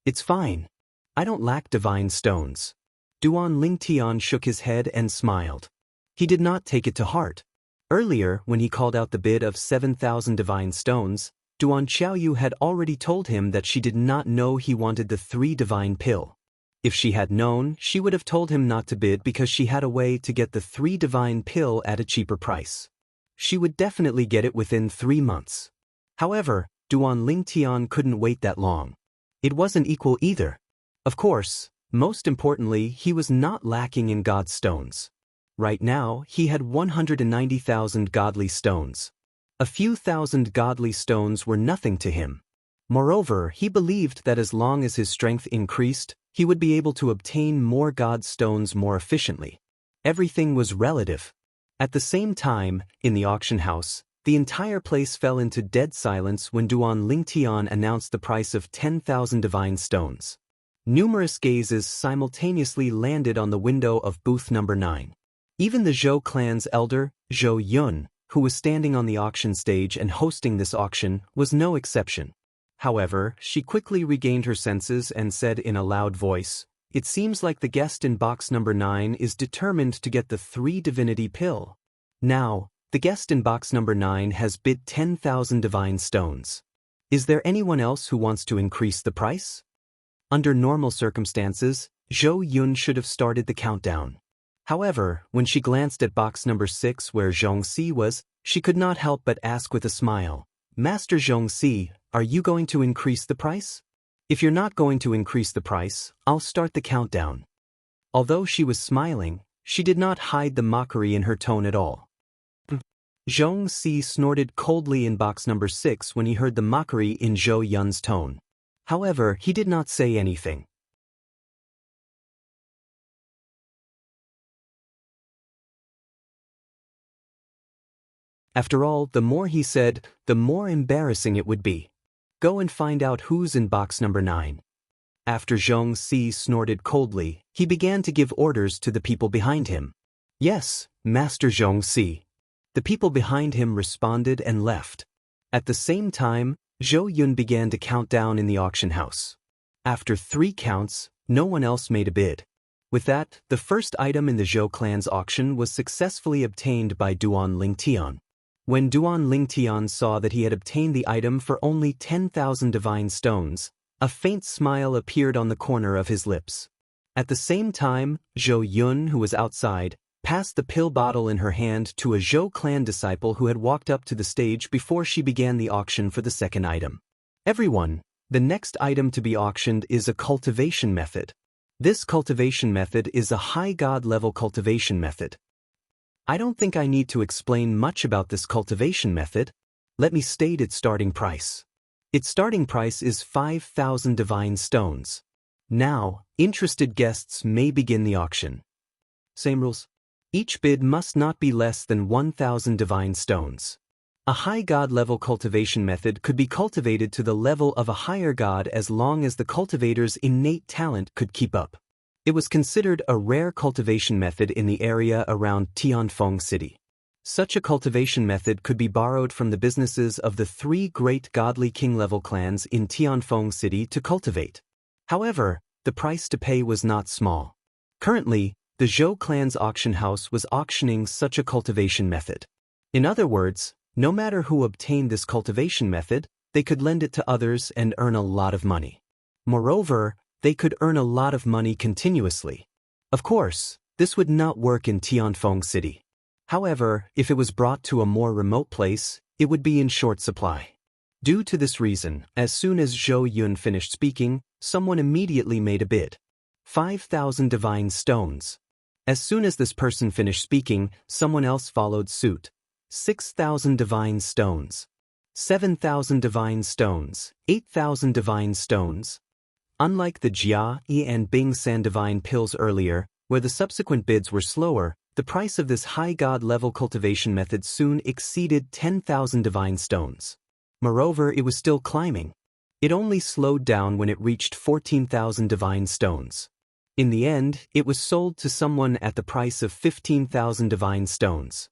It's fine. I don't lack divine stones. Duan Lingtian shook his head and smiled. He did not take it to heart. Earlier, when he called out the bid of 7,000 divine stones, Duan Xiaoyu had already told him that she did not know he wanted the 3 divine pill. If she had known, she would have told him not to bid because she had a way to get the 3 divine pill at a cheaper price. She would definitely get it within 3 months. However, Duan Lingtian couldn't wait that long. It wasn't equal either. Of course, Most importantly, he was not lacking in god stones. Right now, he had 190,000 godly stones. A few thousand godly stones were nothing to him. Moreover, he believed that as long as his strength increased, he would be able to obtain more god stones more efficiently. Everything was relative. At the same time, in the auction house, the entire place fell into dead silence when Duan Lingtian announced the price of 10,000 divine stones. Numerous gazes simultaneously landed on the window of booth number 9. Even the Zhou clan's elder, Zhou Yun, who was standing on the auction stage and hosting this auction, was no exception. However, she quickly regained her senses and said in a loud voice, "It seems like the guest in box number 9 is determined to get the 3 divinity pill. Now, the guest in box number 9 has bid 10,000 divine stones. Is there anyone else who wants to increase the price?" Under normal circumstances, Zhou Yun should have started the countdown. However, when she glanced at box number 6 where Xianxia was, she could not help but ask with a smile, "Master Xianxia, are you going to increase the price? If you're not going to increase the price, I'll start the countdown." Although she was smiling, she did not hide the mockery in her tone at all. Xianxia snorted coldly in box number 6 when he heard the mockery in Zhou Yun's tone. However, he did not say anything. After all, the more he said, the more embarrassing it would be. Go and find out who's in box number 9. After Xianxia snorted coldly, he began to give orders to the people behind him. "Yes, Master Xianxia." The people behind him responded and left. At the same time, Zhou Yun began to count down in the auction house. After 3 counts, no one else made a bid. With that, the first item in the Zhou clan's auction was successfully obtained by Duan Lingtian. When Duan Lingtian saw that he had obtained the item for only 10,000 divine stones, a faint smile appeared on the corner of his lips. At the same time, Zhou Yun, who was outside, passed the pill bottle in her hand to a Zhou clan disciple who had walked up to the stage before she began the auction for the second item. "Everyone, the next item to be auctioned is a cultivation method. This cultivation method is a high god level cultivation method. I don't think I need to explain much about this cultivation method. Let me state its starting price. Its starting price is 5,000 divine stones. Now, interested guests may begin the auction. Same rules. Each bid must not be less than 1,000 divine stones. A high god level cultivation method could be cultivated to the level of a higher god as long as the cultivator's innate talent could keep up. It was considered a rare cultivation method in the area around Tianfeng City. Such a cultivation method could be borrowed from the businesses of the 3 great godly king-level clans in Tianfeng City to cultivate. However, the price to pay was not small. Currently, the Zhou clan's auction house was auctioning such a cultivation method. In other words, no matter who obtained this cultivation method, they could lend it to others and earn a lot of money. Moreover, they could earn a lot of money continuously. Of course, this would not work in Tianfeng City. However, if it was brought to a more remote place, it would be in short supply. Due to this reason, as soon as Zhou Yun finished speaking, someone immediately made a bid. 5,000 divine stones. As soon as this person finished speaking, someone else followed suit. 6,000 divine stones. 7,000 divine stones. 8,000 divine stones. Unlike the Jia, Yi and Bing San divine pills earlier, where the subsequent bids were slower, the price of this high god level cultivation method soon exceeded 10,000 divine stones. Moreover, it was still climbing. It only slowed down when it reached 14,000 divine stones. In the end, it was sold to someone at the price of 15,000 divine stones.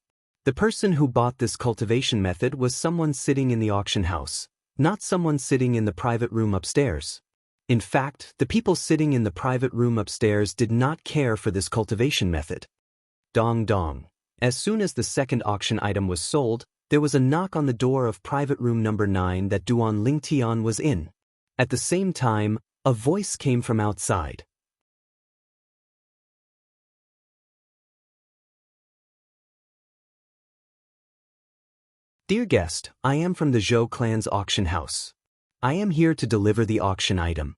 The person who bought this cultivation method was someone sitting in the auction house, not someone sitting in the private room upstairs. In fact, the people sitting in the private room upstairs did not care for this cultivation method. Dong dong. As soon as the second auction item was sold, there was a knock on the door of private room number 9 that Duan Lingtian was in. At the same time, a voice came from outside. "Dear guest, I am from the Zhou clan's auction house. I am here to deliver the auction item."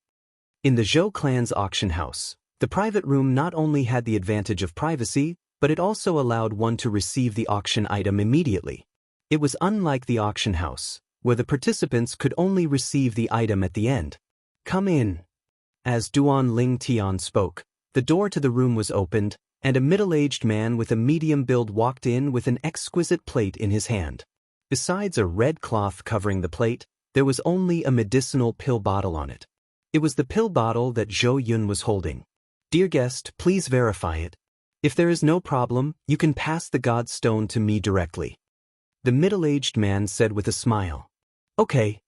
In the Zhou clan's auction house, The private room not only had the advantage of privacy, but it also allowed one to receive the auction item immediately. It was unlike the auction house, where the participants could only receive the item at the end. "Come in." As Duan Ling Tian spoke, the door to the room was opened, and a middle-aged man with a medium build walked in with an exquisite plate in his hand. Besides a red cloth covering the plate, there was only a medicinal pill bottle on it. It was the pill bottle that Zhou Yun was holding. "Dear guest, please verify it. If there is no problem, you can pass the God Stone to me directly," the middle-aged man said with a smile. "Okay."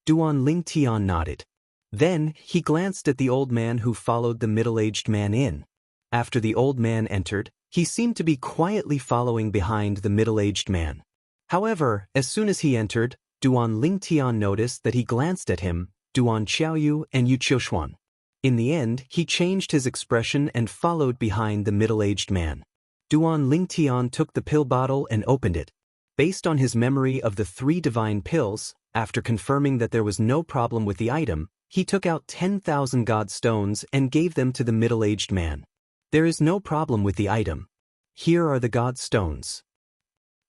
Duan Ling Tian nodded. Then, he glanced at the old man who followed the middle-aged man in. After the old man entered, he seemed to be quietly following behind the middle-aged man. However, as soon as he entered, Duan Ling Tian noticed that he glanced at him, Duan Xiaoyu and Yu Qiushuan. In the end, he changed his expression and followed behind the middle-aged man. Duan Ling Tian took the pill bottle and opened it. Based on his memory of the 3 divine pills, after confirming that there was no problem with the item, he took out 10,000 God Stones and gave them to the middle-aged man. "There is no problem with the item. Here are the God Stones."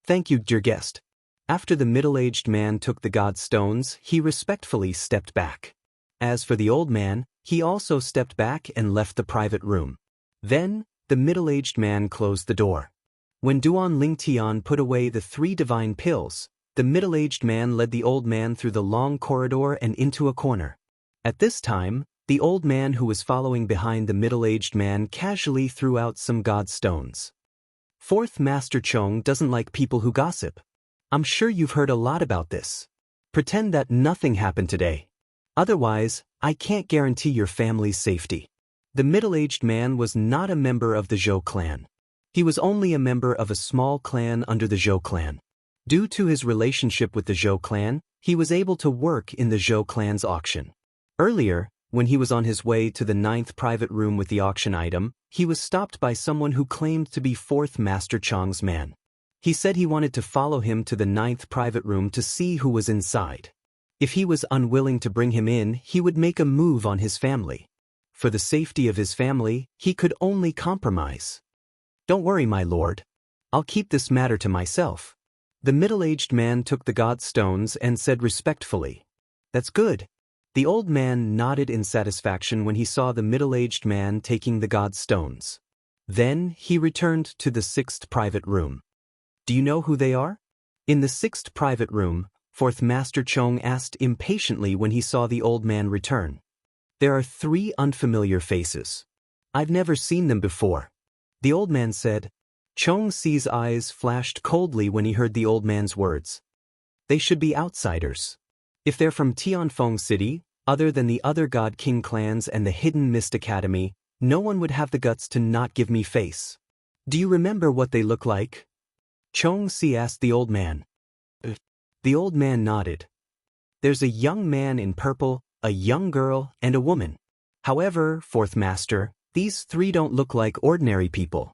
"Thank you, dear guest." After the middle-aged man took the God Stones, he respectfully stepped back. As for the old man, he also stepped back and left the private room. Then, the middle-aged man closed the door. When Duan Ling Tian put away the 3 divine pills, the middle-aged man led the old man through the long corridor and into a corner. At this time, the old man who was following behind the middle-aged man casually threw out some God Stones. "Fourth Master Chong doesn't like people who gossip. I'm sure you've heard a lot about this. Pretend that nothing happened today. Otherwise, I can't guarantee your family's safety." The middle-aged man was not a member of the Zhou clan. He was only a member of a small clan under the Zhou clan. Due to his relationship with the Zhou clan, he was able to work in the Zhou clan's auction. Earlier, when he was on his way to the 9th private room with the auction item, he was stopped by someone who claimed to be 4th Master Chong's man. He said he wanted to follow him to the 9th private room to see who was inside. If he was unwilling to bring him in, he would make a move on his family. For the safety of his family, he could only compromise. "Don't worry, my lord. I'll keep this matter to myself." The middle-aged man took the God Stones and said respectfully, "That's good." The old man nodded in satisfaction when he saw the middle-aged man taking the God Stones. Then, he returned to the 6th private room. "Do you know who they are?" In the 6th private room, 4th Master Chong asked impatiently when he saw the old man return. "There are 3 unfamiliar faces. I've never seen them before," the old man said. Chong Si's eyes flashed coldly when he heard the old man's words. "They should be outsiders. If they're from Tianfeng City, other than the other God King clans and the Hidden Mist Academy, no one would have the guts to not give me face. Do you remember what they look like?" Chong Si asked the old man. The old man nodded. "There's a young man in purple, a young girl, and a woman. However, 4th Master, these 3 don't look like ordinary people.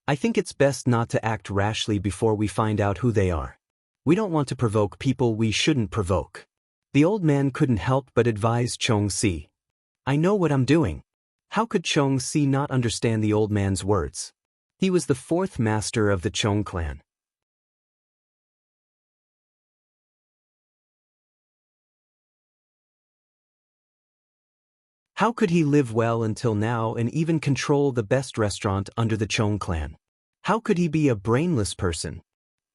I think it's best not to act rashly before we find out who they are. We don't want to provoke people we shouldn't provoke." The old man couldn't help but advise Chong Si. "I know what I'm doing." How could Chong Si not understand the old man's words? He was the 4th master of the Chong clan. How could he live well until now and even control the best restaurant under the Chong clan? How could he be a brainless person?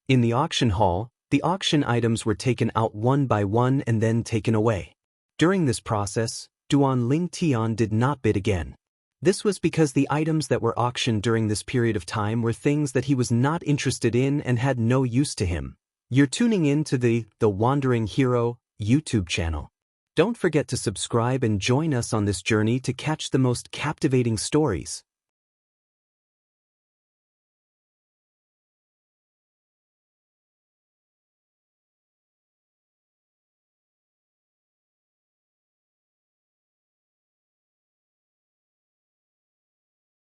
In the auction hall, the auction items were taken out one by one and then taken away. During this process, Duan Ling Tian did not bid again. This was because the items that were auctioned during this period of time were things that he was not interested in and had no use to him. You're tuning in to the Wandering Hero YouTube channel. Don't forget to subscribe and join us on this journey to catch the most captivating stories.